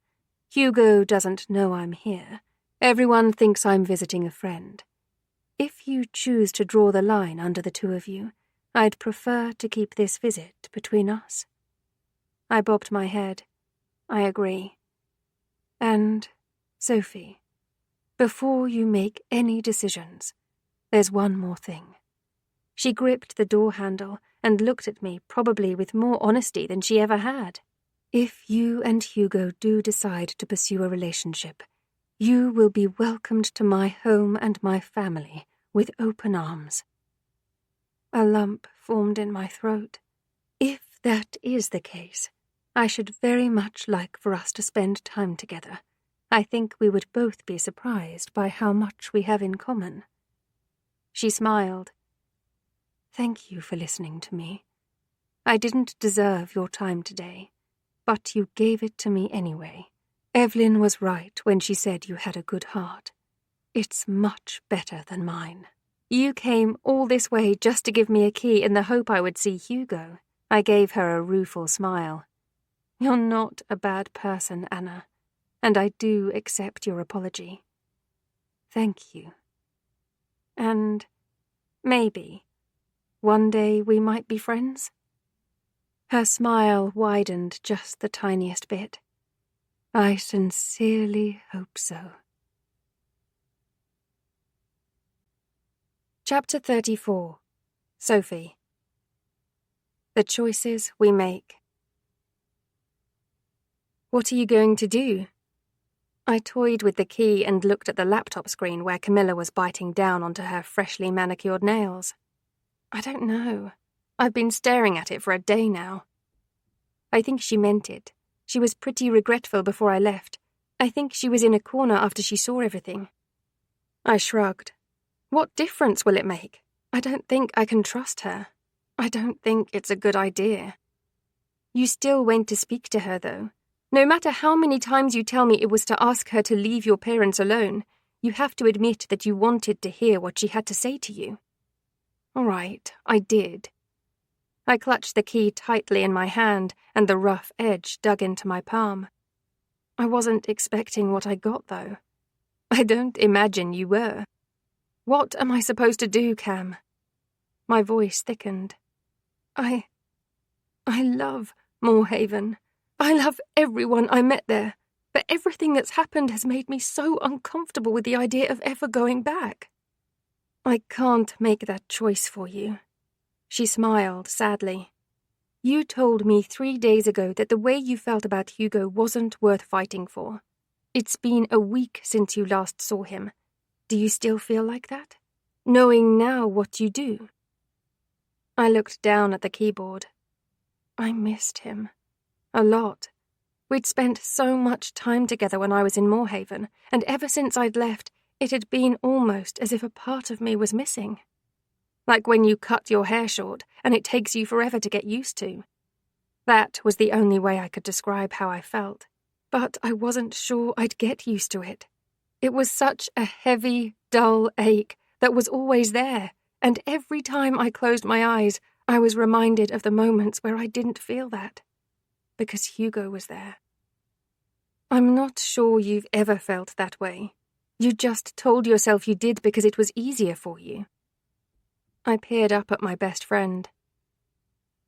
Hugo doesn't know I'm here. Everyone thinks I'm visiting a friend. If you choose to draw the line under the two of you, I'd prefer to keep this visit between us." I bobbed my head. "I agree. And, Sophie, before you make any decisions, there's one more thing." She gripped the door handle and looked at me, probably with more honesty than she ever had. "If you and Hugo do decide to pursue a relationship, you will be welcomed to my home and my family with open arms." A lump formed in my throat. If that is the case, I should very much like for us to spend time together. I think we would both be surprised by how much we have in common. She smiled. "Thank you for listening to me. I didn't deserve your time today, but you gave it to me anyway. Evelyn was right when she said you had a good heart. It's much better than mine. You came all this way just to give me a key in the hope I would see Hugo." I gave her a rueful smile. "You're not a bad person, Anna, and I do accept your apology. Thank you. And Maybe. One day we might be friends? Her smile widened just the tiniest bit. I sincerely hope so. Chapter 34. Sophie. The choices we make. What are you going to do? I toyed with the key and looked at the laptop screen where Camilla was biting down onto her freshly manicured nails. I don't know. I've been staring at it for a day now. I think she meant it. She was pretty regretful before I left. I think she was in a corner after she saw everything. I shrugged. What difference will it make? I don't think I can trust her. I don't think it's a good idea. You still went to speak to her, though. No matter how many times you tell me it was to ask her to leave your parents alone, you have to admit that you wanted to hear what she had to say to you. All right, I did. I clutched the key tightly in my hand, and the rough edge dug into my palm. I wasn't expecting what I got, though. I don't imagine you were. What am I supposed to do, Cam? My voice thickened. I love Moorhaven. I love everyone I met there, but everything that's happened has made me so uncomfortable with the idea of ever going back. I can't make that choice for you. She smiled sadly. You told me 3 days ago that the way you felt about Hugo wasn't worth fighting for. It's been a week since you last saw him. Do you still feel like that? Knowing now what you do? I looked down at the keyboard. I missed him. A lot. We'd spent so much time together when I was in Moorhaven, and ever since I'd left, it had been almost as if a part of me was missing. Like when you cut your hair short, and it takes you forever to get used to. That was the only way I could describe how I felt. But I wasn't sure I'd get used to it. It was such a heavy, dull ache that was always there, and every time I closed my eyes, I was reminded of the moments where I didn't feel that. Because Hugo was there. I'm not sure you've ever felt that way. You just told yourself you did because it was easier for you. I peered up at my best friend.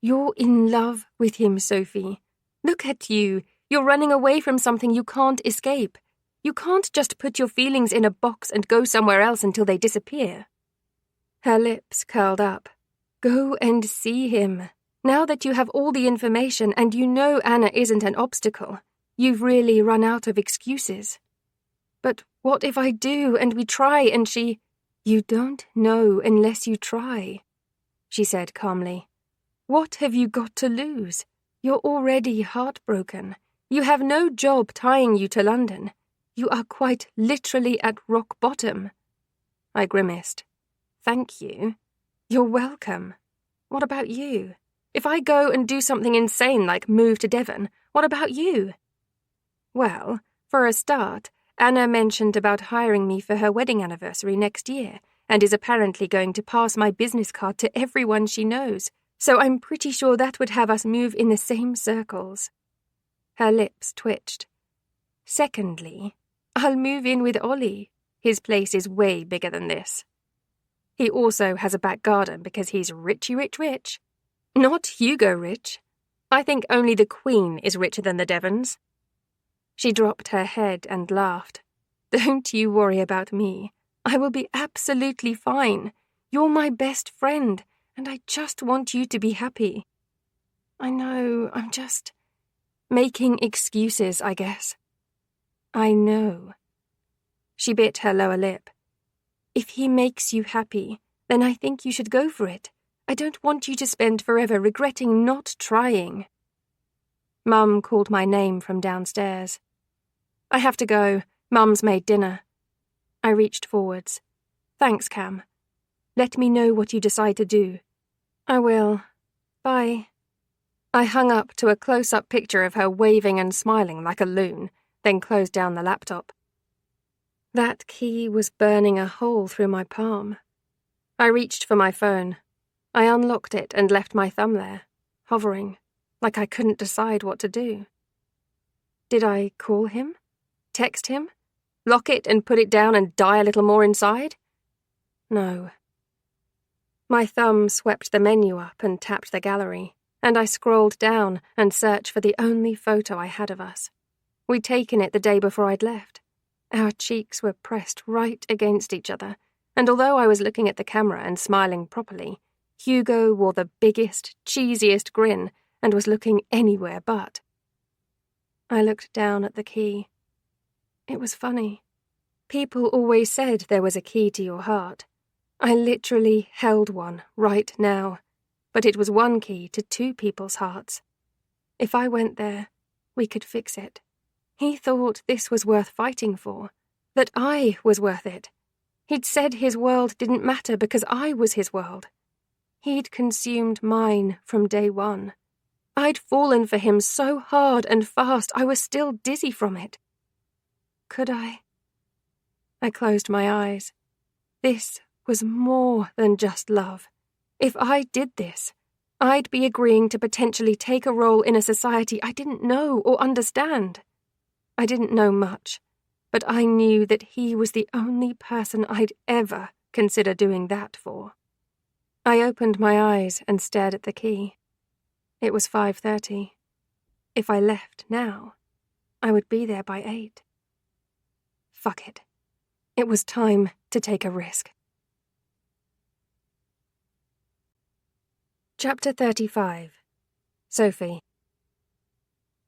You're in love with him, Sophie. Look at you. You're running away from something you can't escape. You can't just put your feelings in a box and go somewhere else until they disappear. Her lips curled up. Go and see him. Now that you have all the information and you know Anna isn't an obstacle, you've really run out of excuses. But what if I do and we try and she... You don't know unless you try, she said calmly. What have you got to lose? You're already heartbroken. You have no job tying you to London. You are quite literally at rock bottom. I grimaced. Thank you. You're welcome. What about you? If I go and do something insane like move to Devon, what about you? Well, for a start, Anna mentioned about hiring me for her wedding anniversary next year, and is apparently going to pass my business card to everyone she knows, so I'm pretty sure that would have us move in the same circles. Her lips twitched. Secondly, I'll move in with Ollie. His place is way bigger than this. He also has a back garden because he's rich. Not Hugo rich. I think only the Queen is richer than the Devons. She dropped her head and laughed. Don't you worry about me. I will be absolutely fine. You're my best friend, and I just want you to be happy. I know, I'm just making excuses, I guess. I know. She bit her lower lip. If he makes you happy, then I think you should go for it. I don't want you to spend forever regretting not trying. Mum called my name from downstairs. I have to go. Mum's made dinner. I reached forwards. Thanks, Cam. Let me know what you decide to do. I will. Bye. I hung up to a close-up picture of her waving and smiling like a loon, then closed down the laptop. That key was burning a hole through my palm. I reached for my phone. I unlocked it and left my thumb there, hovering, like I couldn't decide what to do. Did I call him? Text him? Lock it and put it down and die a little more inside? No. My thumb swept the menu up and tapped the gallery, and I scrolled down and searched for the only photo I had of us. We'd taken it the day before I'd left. Our cheeks were pressed right against each other, and although I was looking at the camera and smiling properly, Hugo wore the biggest, cheesiest grin and was looking anywhere but. I looked down at the key. It was funny. People always said there was a key to your heart. I literally held one right now, but it was one key to two people's hearts. If I went there, we could fix it. He thought this was worth fighting for, that I was worth it. He'd said his world didn't matter because I was his world. He'd consumed mine from day one. I'd fallen for him so hard and fast I was still dizzy from it. Could I? I closed my eyes. This was more than just love. If I did this, I'd be agreeing to potentially take a role in a society I didn't know or understand. I didn't know much, but I knew that he was the only person I'd ever consider doing that for. I opened my eyes and stared at the key. It was 5:30. If I left now, I would be there by 8. Fuck it. It was time to take a risk. Chapter 35. Sophie.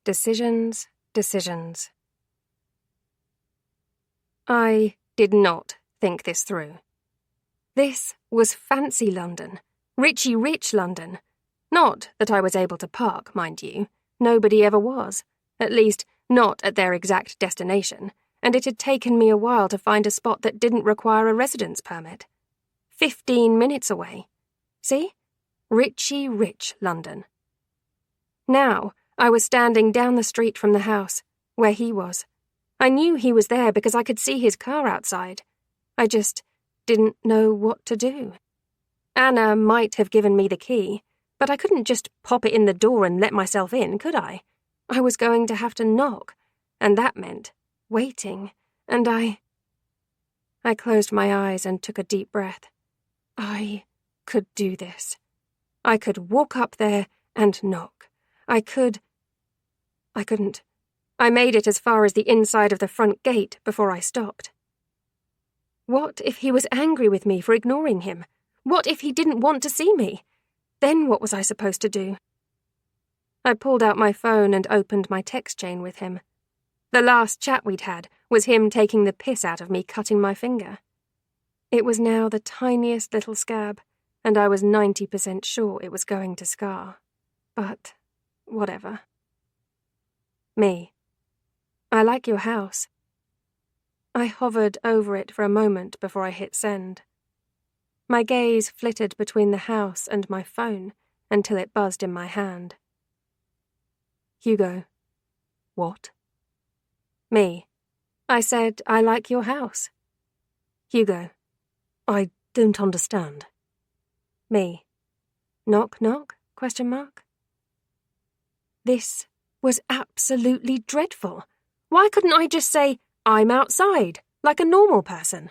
Decisions, decisions. I did not think this through. This was fancy London, richy rich London. Not that I was able to park, mind you. Nobody ever was. At least, not at their exact destination, and it had taken me a while to find a spot that didn't require a residence permit. 15 minutes away. See? Richy rich London. Now, I was standing down the street from the house, where he was. I knew he was there because I could see his car outside. I just didn't know what to do. Anna might have given me the key, but I couldn't just pop it in the door and let myself in, could I? I was going to have to knock, and that meant waiting, and I closed my eyes and took a deep breath. I could do this. I could walk up there and knock. I couldn't. I made it as far as the inside of the front gate before I stopped. What if he was angry with me for ignoring him? What if he didn't want to see me? Then what was I supposed to do? I pulled out my phone and opened my text chain with him. The last chat we'd had was him taking the piss out of me cutting my finger. It was now the tiniest little scab, and I was 90% sure it was going to scar. But whatever. Me. I like your house. I hovered over it for a moment before I hit send. My gaze flitted between the house and my phone until it buzzed in my hand. Hugo. What? Me. I said, I like your house. Hugo. I don't understand. Me. Knock, knock? ? This was absolutely dreadful. Why couldn't I just say, I'm outside, like a normal person?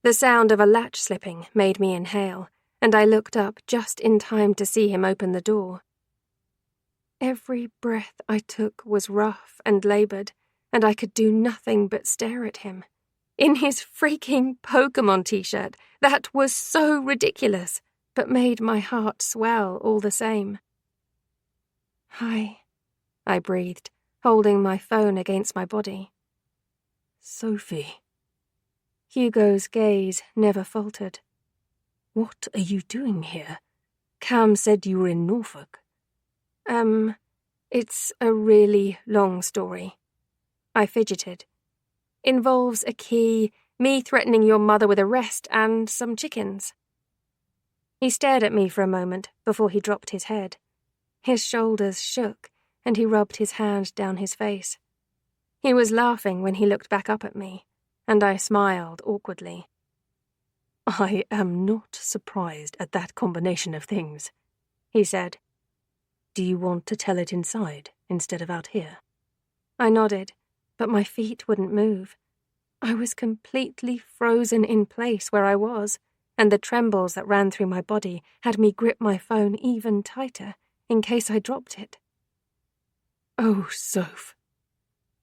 The sound of a latch slipping made me inhale, and I looked up just in time to see him open the door. Every breath I took was rough and laboured, and I could do nothing but stare at him. In his freaking Pokemon t-shirt, that was so ridiculous, but made my heart swell all the same. Hi, I breathed, holding my phone against my body. Sophie. Hugo's gaze never faltered. What are you doing here? Cam said you were in Norfolk. It's a really long story. I fidgeted. Involves a key, me threatening your mother with arrest, and some chickens. He stared at me for a moment before he dropped his head. His shoulders shook, and he rubbed his hand down his face. He was laughing when he looked back up at me, and I smiled awkwardly. I am not surprised at that combination of things, he said. Do you want to tell it inside instead of out here? I nodded, but my feet wouldn't move. I was completely frozen in place where I was, and the trembles that ran through my body had me grip my phone even tighter in case I dropped it. Oh, Soph.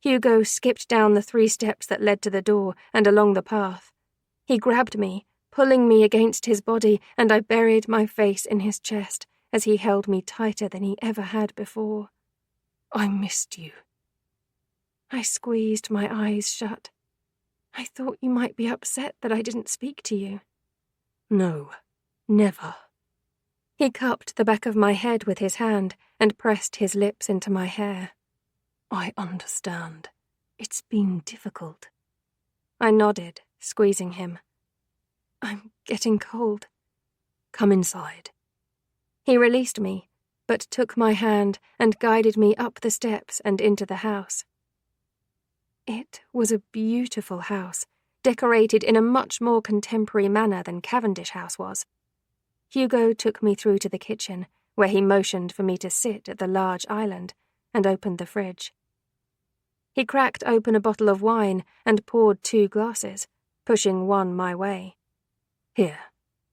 Hugo skipped down the 3 steps that led to the door and along the path. He grabbed me, pulling me against his body, and I buried my face in his chest as he held me tighter than he ever had before. I missed you. I squeezed my eyes shut. I thought you might be upset that I didn't speak to you. No, never. He cupped the back of my head with his hand and pressed his lips into my hair. I understand. It's been difficult. I nodded, squeezing him. I'm getting cold. Come inside. He released me, but took my hand and guided me up the steps and into the house. It was a beautiful house, decorated in a much more contemporary manner than Cavendish House was. Hugo took me through to the kitchen, where he motioned for me to sit at the large island, and opened the fridge. He cracked open a bottle of wine and poured 2 glasses, pushing one my way. Here,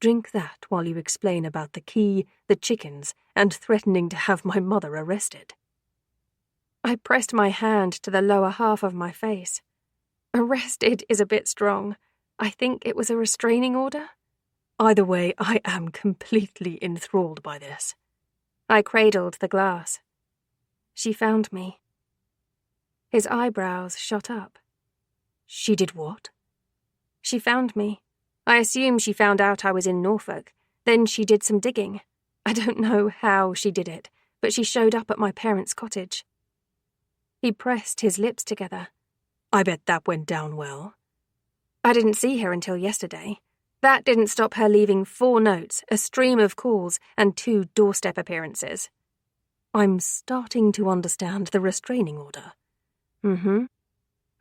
drink that while you explain about the key, the chickens, and threatening to have my mother arrested. I pressed my hand to the lower half of my face. Arrested is a bit strong. I think it was a restraining order. Either way, I am completely enthralled by this. I cradled the glass. She found me. His eyebrows shot up. She did what? She found me. I assume she found out I was in Norfolk. Then she did some digging. I don't know how she did it, but she showed up at my parents' cottage. He pressed his lips together. I bet that went down well. I didn't see her until yesterday. That didn't stop her leaving 4 notes, a stream of calls, and 2 doorstep appearances. I'm starting to understand the restraining order. Mm-hmm.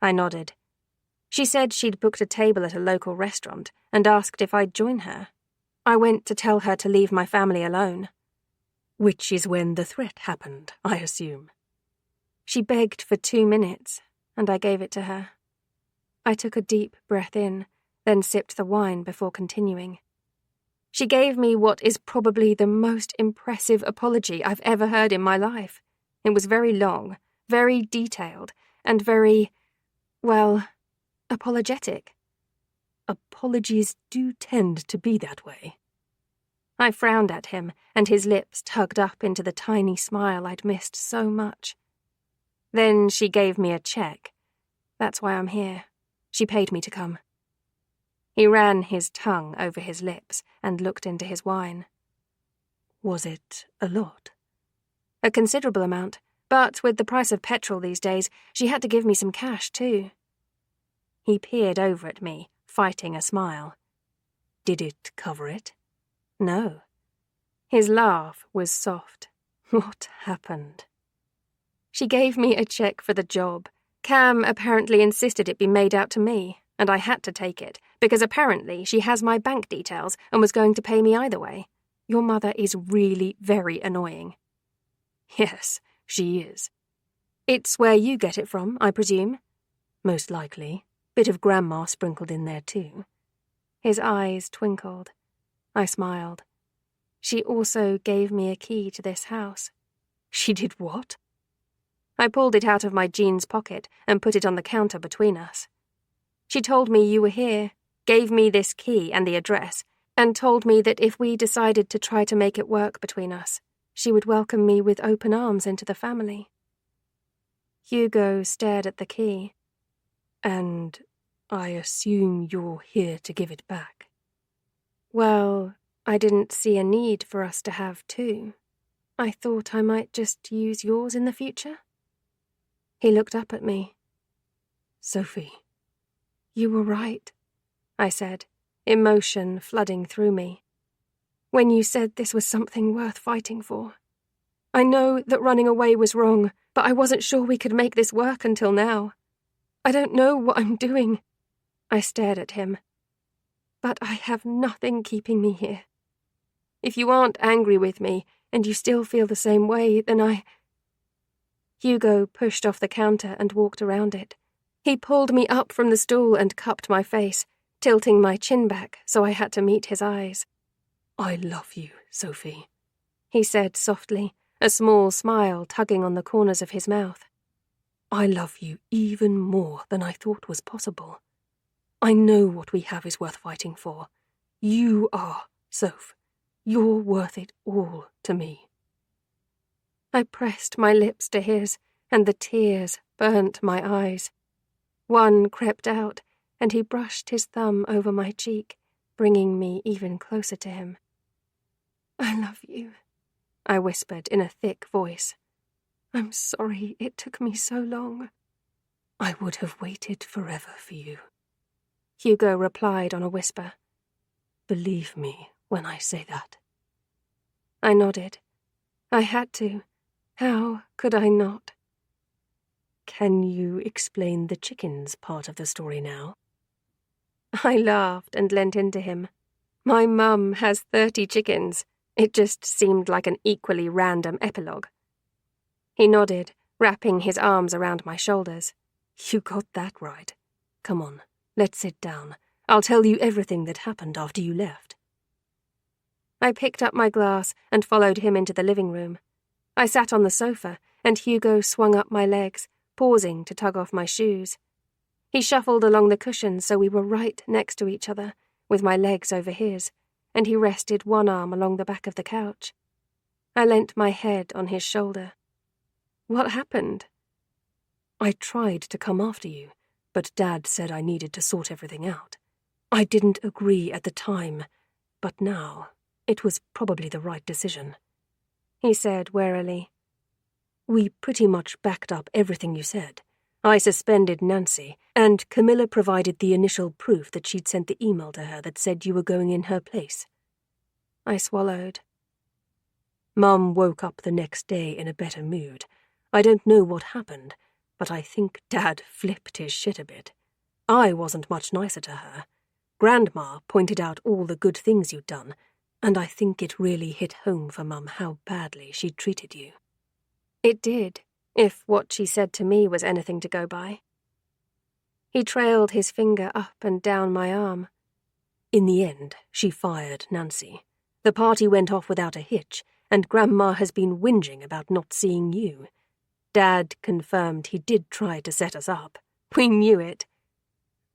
I nodded. She said she'd booked a table at a local restaurant and asked if I'd join her. I went to tell her to leave my family alone. Which is when the threat happened, I assume. She begged for 2 minutes, and I gave it to her. I took a deep breath in, then sipped the wine before continuing. She gave me what is probably the most impressive apology I've ever heard in my life. It was very long, very detailed, and very, well, apologetic. Apologies do tend to be that way. I frowned at him, and his lips tugged up into the tiny smile I'd missed so much. Then she gave me a check. That's why I'm here. She paid me to come. He ran his tongue over his lips and looked into his wine. Was it a lot? A considerable amount, but with the price of petrol these days, she had to give me some cash too. He peered over at me, fighting a smile. Did it cover it? No. His laugh was soft. What happened? She gave me a check for the job. Cam apparently insisted it be made out to me, and I had to take it, because apparently she has my bank details and was going to pay me either way. Your mother is really very annoying. Yes, she is. It's where you get it from, I presume? Most likely. Bit of grandma sprinkled in there too. His eyes twinkled. I smiled. She also gave me a key to this house. She did what? I pulled it out of my jeans pocket and put it on the counter between us. She told me you were here, gave me this key and the address, and told me that if we decided to try to make it work between us, she would welcome me with open arms into the family. Hugo stared at the key. And I assume you're here to give it back. Well, I didn't see a need for us to have 2. I thought I might just use yours in the future. He looked up at me. Sophie. You were right, I said, emotion flooding through me. When you said this was something worth fighting for. I know that running away was wrong, but I wasn't sure we could make this work until now. I don't know what I'm doing. I stared at him. But I have nothing keeping me here. If you aren't angry with me, and you still feel the same way, then Hugo pushed off the counter and walked around it. He pulled me up from the stool and cupped my face, tilting my chin back so I had to meet his eyes. I love you, Sophie, he said softly, a small smile tugging on the corners of his mouth. I love you even more than I thought was possible. I know what we have is worth fighting for. You are, Soph. You're worth it all to me. I pressed my lips to his, and the tears burnt my eyes. One crept out, and he brushed his thumb over my cheek, bringing me even closer to him. I love you, I whispered in a thick voice. I'm sorry it took me so long. I would have waited forever for you, Hugo replied on a whisper. Believe me when I say that. I nodded. I had to. How could I not? Can you explain the chickens part of the story now? I laughed and leant into him. My mum has 30 chickens. It just seemed like an equally random epilogue. He nodded, wrapping his arms around my shoulders. You got that right. Come on, let's sit down. I'll tell you everything that happened after you left. I picked up my glass and followed him into the living room. I sat on the sofa, and Hugo swung up my legs, pausing to tug off my shoes. He shuffled along the cushions so we were right next to each other, with my legs over his, and he rested one arm along the back of the couch. I leant my head on his shoulder. What happened? I tried to come after you, but Dad said I needed to sort everything out. I didn't agree at the time, but now it was probably the right decision, he said warily. We pretty much backed up everything you said. I suspended Nancy, and Camilla provided the initial proof that she'd sent the email to her that said you were going in her place. I swallowed. Mum woke up the next day in a better mood. I don't know what happened, but I think Dad flipped his shit a bit. I wasn't much nicer to her. Grandma pointed out all the good things you'd done, and I think it really hit home for Mum how badly she'd treated you. It did, if what she said to me was anything to go by. He trailed his finger up and down my arm. In the end, she fired Nancy. The party went off without a hitch, and Grandma has been whinging about not seeing you. Dad confirmed he did try to set us up. We knew it.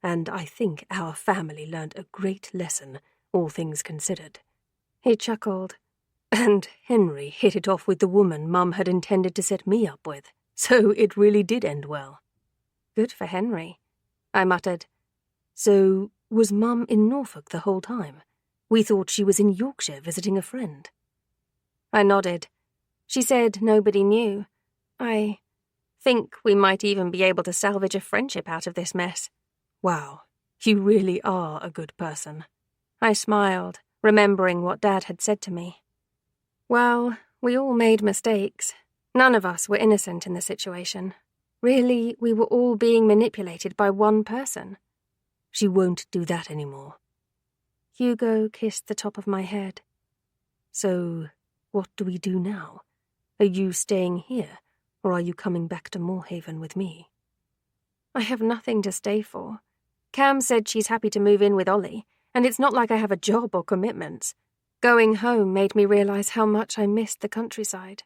And I think our family learned a great lesson, all things considered. He chuckled. And Henry hit it off with the woman Mum had intended to set me up with, so it really did end well. Good for Henry, I muttered. So, was Mum in Norfolk the whole time? We thought she was in Yorkshire visiting a friend. I nodded. She said nobody knew. I think we might even be able to salvage a friendship out of this mess. Wow, you really are a good person. I smiled, remembering what Dad had said to me. Well, we all made mistakes. None of us were innocent in the situation. Really, we were all being manipulated by one person. She won't do that anymore. Hugo kissed the top of my head. So, what do we do now? Are you staying here, or are you coming back to Moorhaven with me? I have nothing to stay for. Cam said she's happy to move in with Ollie, and it's not like I have a job or commitments. Going home made me realize how much I missed the countryside.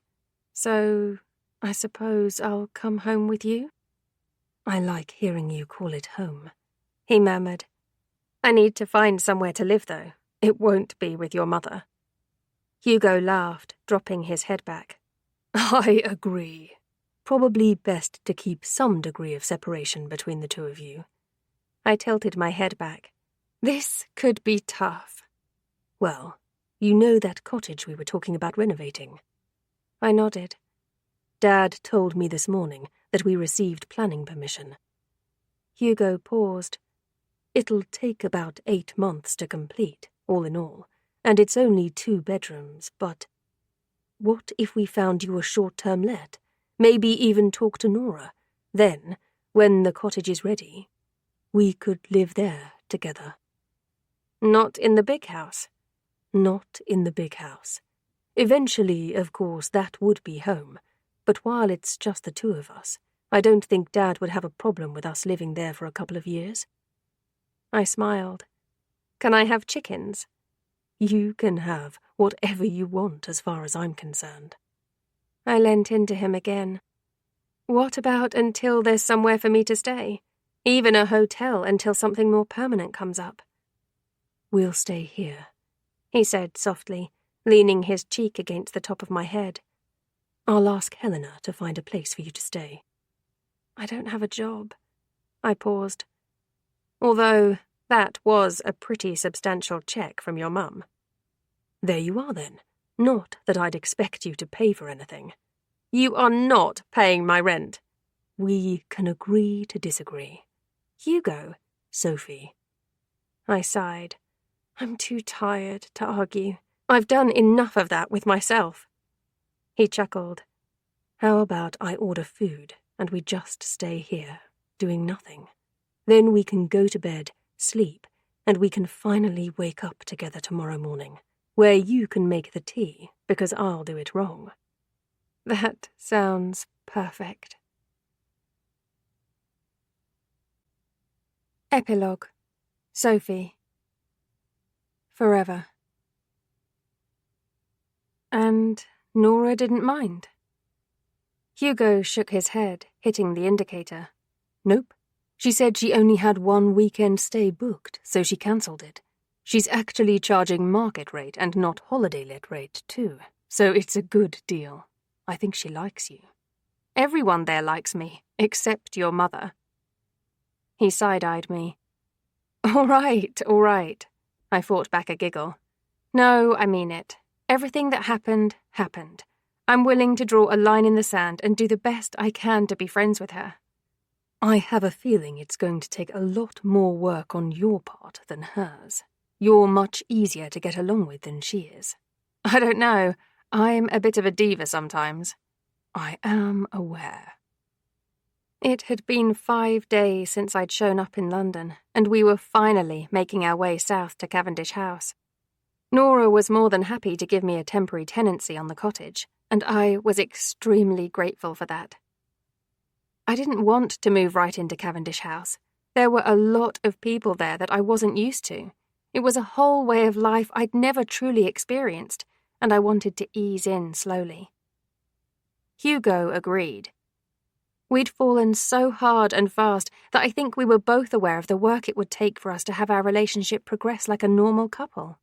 So, I suppose I'll come home with you? I like hearing you call it home, he murmured. I need to find somewhere to live, though. It won't be with your mother. Hugo laughed, dropping his head back. I agree. Probably best to keep some degree of separation between the two of you. I tilted my head back. This could be tough. Well, you know that cottage we were talking about renovating? I nodded. Dad told me this morning that we received planning permission. Hugo paused. It'll take about 8 months to complete, all in all, and it's only 2 bedrooms, but what if we found you a short-term let? Maybe even talk to Nora. Then, when the cottage is ready, we could live there together. Not in the big house? Not in the big house. Eventually, of course, that would be home, but while it's just the 2 of us, I don't think Dad would have a problem with us living there for a couple of years. I smiled. Can I have chickens? You can have whatever you want as far as I'm concerned. I leant into him again. What about until there's somewhere for me to stay? Even a hotel until something more permanent comes up. We'll stay here, he said softly, leaning his cheek against the top of my head. I'll ask Helena to find a place for you to stay. I don't have a job. I paused. Although that was a pretty substantial check from your mum. There you are then. Not that I'd expect you to pay for anything. You are not paying my rent. We can agree to disagree. Hugo. Sophie. I sighed. I'm too tired to argue. I've done enough of that with myself. He chuckled. How about I order food and we just stay here, doing nothing? Then we can go to bed, sleep, and we can finally wake up together tomorrow morning, where you can make the tea because I'll do it wrong. That sounds perfect. Epilogue. Sophie. Forever. And Nora didn't mind. Hugo shook his head, hitting the indicator. Nope. She said she only had one weekend stay booked, so she cancelled it. She's actually charging market rate and not holiday let rate, too, so it's a good deal. I think she likes you. Everyone there likes me, except your mother. He side-eyed me. All right. I fought back a giggle. No, I mean it. Everything that happened, happened. I'm willing to draw a line in the sand and do the best I can to be friends with her. I have a feeling it's going to take a lot more work on your part than hers. You're much easier to get along with than she is. I don't know. I'm a bit of a diva sometimes. I am aware. It had been 5 days since I'd shown up in London, and we were finally making our way south to Cavendish House. Nora was more than happy to give me a temporary tenancy on the cottage, and I was extremely grateful for that. I didn't want to move right into Cavendish House. There were a lot of people there that I wasn't used to. It was a whole way of life I'd never truly experienced, and I wanted to ease in slowly. Hugo agreed. We'd fallen so hard and fast that I think we were both aware of the work it would take for us to have our relationship progress like a normal couple.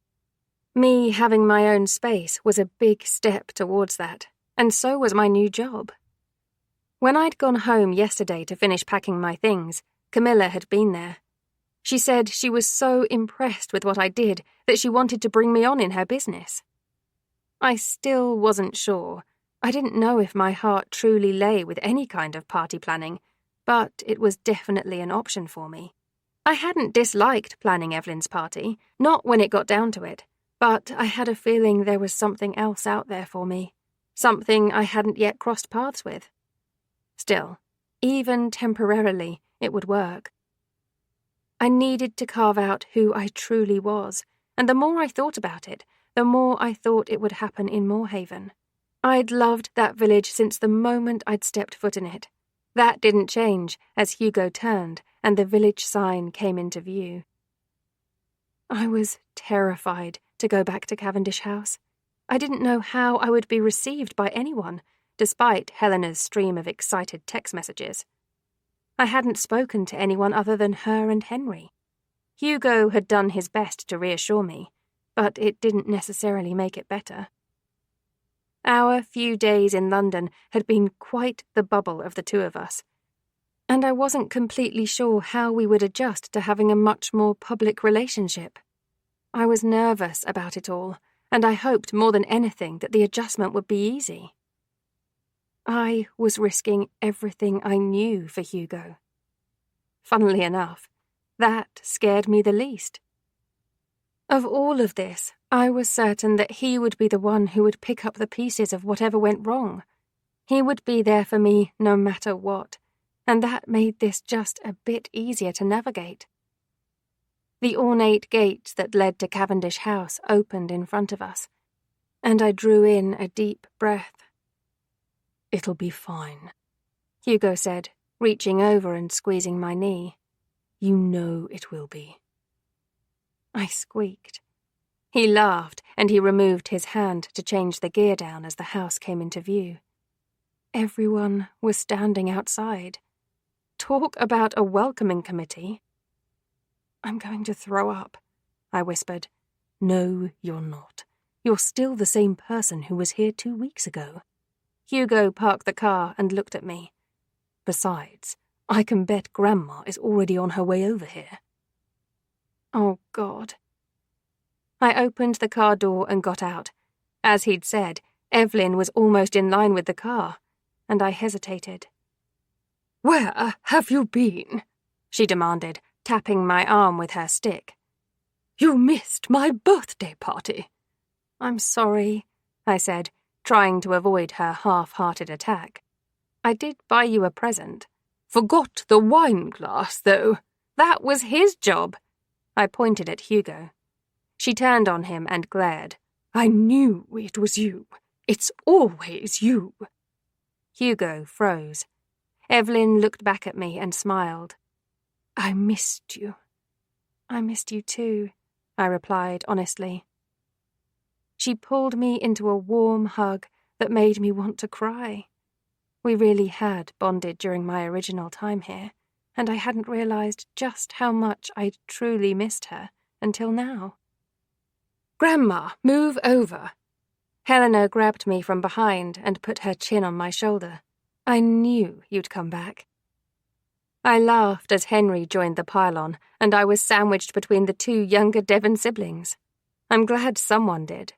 Me having my own space was a big step towards that, and so was my new job. When I'd gone home yesterday to finish packing my things, Camilla had been there. She said she was so impressed with what I did that she wanted to bring me on in her business. I still wasn't sure. I didn't know if my heart truly lay with any kind of party planning, but it was definitely an option for me. I hadn't disliked planning Evelyn's party, not when it got down to it, but I had a feeling there was something else out there for me, something I hadn't yet crossed paths with. Still, even temporarily, it would work. I needed to carve out who I truly was, and the more I thought about it, the more I thought it would happen in Moorhaven. I'd loved that village since the moment I'd stepped foot in it. That didn't change as Hugo turned and the village sign came into view. I was terrified to go back to Cavendish House. I didn't know how I would be received by anyone, despite Helena's stream of excited text messages. I hadn't spoken to anyone other than her and Henry. Hugo had done his best to reassure me, but it didn't necessarily make it better. Our few days in London had been quite the bubble of the two of us, and I wasn't completely sure how we would adjust to having a much more public relationship. I was nervous about it all, and I hoped more than anything that the adjustment would be easy. I was risking everything I knew for Hugo. Funnily enough, that scared me the least. Of all of this, I was certain that he would be the one who would pick up the pieces of whatever went wrong. He would be there for me no matter what, and that made this just a bit easier to navigate. The ornate gates that led to Cavendish House opened in front of us, and I drew in a deep breath. "It'll be fine," Hugo said, reaching over and squeezing my knee. "You know it will be." I squeaked. He laughed, and he removed his hand to change the gear down as the house came into view. Everyone was standing outside. Talk about a welcoming committee. "I'm going to throw up," I whispered. "No, you're not. You're still the same person who was here 2 weeks ago." Hugo parked the car and looked at me. "Besides, I can bet Grandma is already on her way over here." Oh, God. I opened the car door and got out. As he'd said, Evelyn was almost in line with the car, and I hesitated. "Where have you been?" she demanded, tapping my arm with her stick. "You missed my birthday party." "I'm sorry," I said, trying to avoid her half-hearted attack. "I did buy you a present." "Forgot the wine glass, though." "That was his job." I pointed at Hugo. She turned on him and glared. "I knew it was you. It's always you." Hugo froze. Evelyn looked back at me and smiled. "I missed you." "I missed you too," I replied honestly. She pulled me into a warm hug that made me want to cry. We really had bonded during my original time here, and I hadn't realized just how much I'd truly missed her until now. "Grandma, move over." Helena grabbed me from behind and put her chin on my shoulder. "I knew you'd come back." I laughed as Henry joined the pylon, and I was sandwiched between the 2 younger Devon siblings. I'm glad someone did.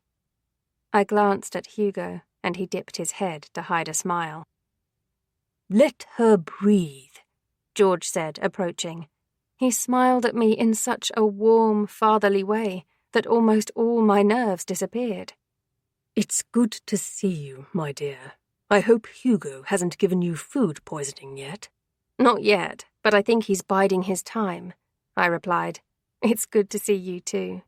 I glanced at Hugo, and he dipped his head to hide a smile. "Let her breathe," George said, approaching. He smiled at me in such a warm, fatherly way that almost all my nerves disappeared. "It's good to see you, my dear. I hope Hugo hasn't given you food poisoning yet." "Not yet, but I think he's biding his time," I replied. "It's good to see you too."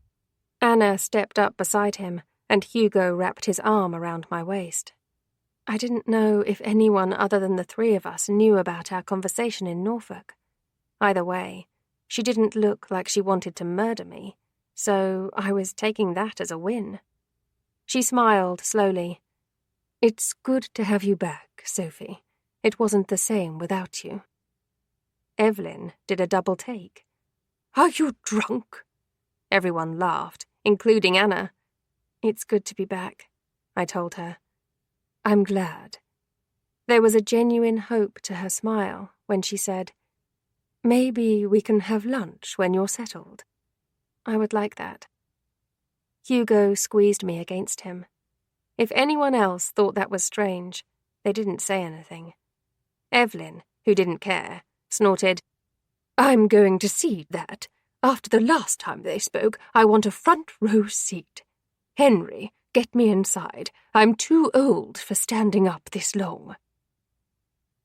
Anna stepped up beside him, and Hugo wrapped his arm around my waist. I didn't know if anyone other than the 3 of us knew about our conversation in Norfolk. Either way, she didn't look like she wanted to murder me, so I was taking that as a win. She smiled slowly. "It's good to have you back, Sophie. It wasn't the same without you." Evelyn did a double take. "Are you drunk?" Everyone laughed, including Anna. "It's good to be back," I told her. "I'm glad." There was a genuine hope to her smile when she said, "Maybe we can have lunch when you're settled." I would like that. Hugo squeezed me against him. If anyone else thought that was strange, they didn't say anything. Evelyn, who didn't care, snorted, "I'm going to see that. After the last time they spoke, I want a front row seat. Henry, get me inside. I'm too old for standing up this long."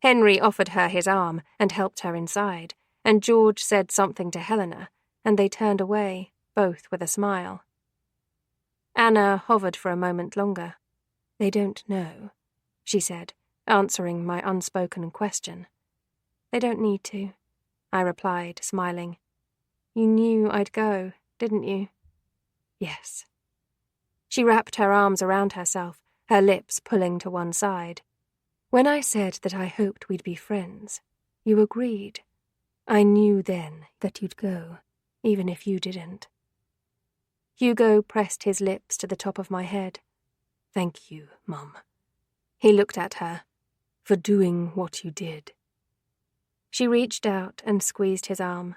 Henry offered her his arm and helped her inside, and George said something to Helena, and they turned away, both with a smile. Anna hovered for a moment longer. "They don't know," she said, answering my unspoken question. "They don't need to," I replied, smiling. "You knew I'd go, didn't you?" "Yes." She wrapped her arms around herself, her lips pulling to one side. "When I said that I hoped we'd be friends, you agreed. I knew then that you'd go, even if you didn't." Hugo pressed his lips to the top of my head. "Thank you, Mum." He looked at her. "For doing what you did." She reached out and squeezed his arm.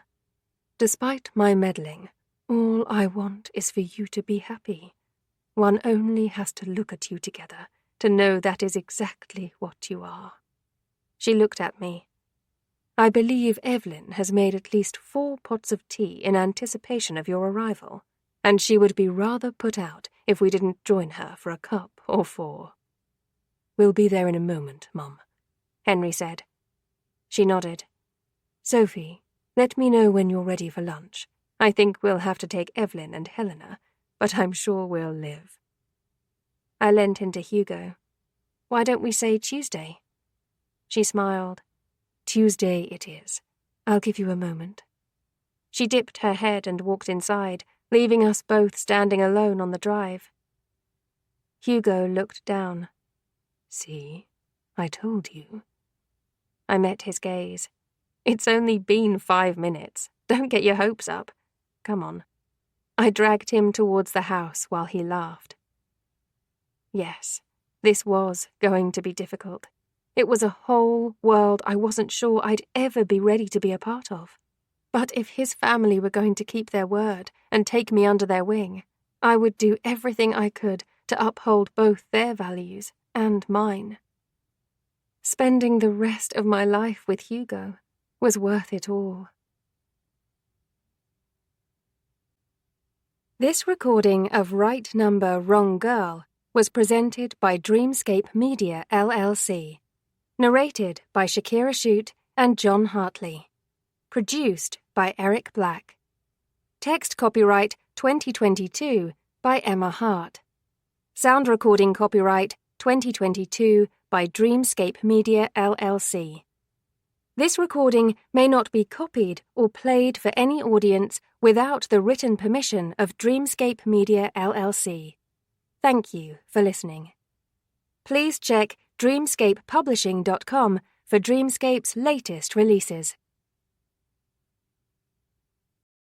"Despite my meddling, all I want is for you to be happy. One only has to look at you together to know that is exactly what you are." She looked at me. "I believe Evelyn has made at least 4 pots of tea in anticipation of your arrival, and she would be rather put out if we didn't join her for a cup or 4. "We'll be there in a moment, Mum," Henry said. She nodded. "Sophie, let me know when you're ready for lunch. I think we'll have to take Evelyn and Helena, but I'm sure we'll live." I leant into Hugo. "Why don't we say Tuesday?" She smiled. "Tuesday it is. I'll give you a moment." She dipped her head and walked inside, leaving us both standing alone on the drive. Hugo looked down. See, I told you. I met his gaze. It's only been 5 minutes. Don't get your hopes up. Come on. I dragged him towards the house while he laughed. Yes, this was going to be difficult. It was a whole world I wasn't sure I'd ever be ready to be a part of. But if his family were going to keep their word and take me under their wing, I would do everything I could to uphold both their values and mine. Spending the rest of my life with Hugo was worth it all. This recording of Right Number Wrong Girl was presented by Dreamscape Media LLC. Narrated by Shakira Shute and John Hartley. Produced by Eric Black. Text copyright 2022 by Emma Hart. Sound recording copyright 2022 by Dreamscape Media LLC. This recording may not be copied or played for any audience without the written permission of Dreamscape Media LLC. Thank you for listening. Please check dreamscapepublishing.com for Dreamscape's latest releases.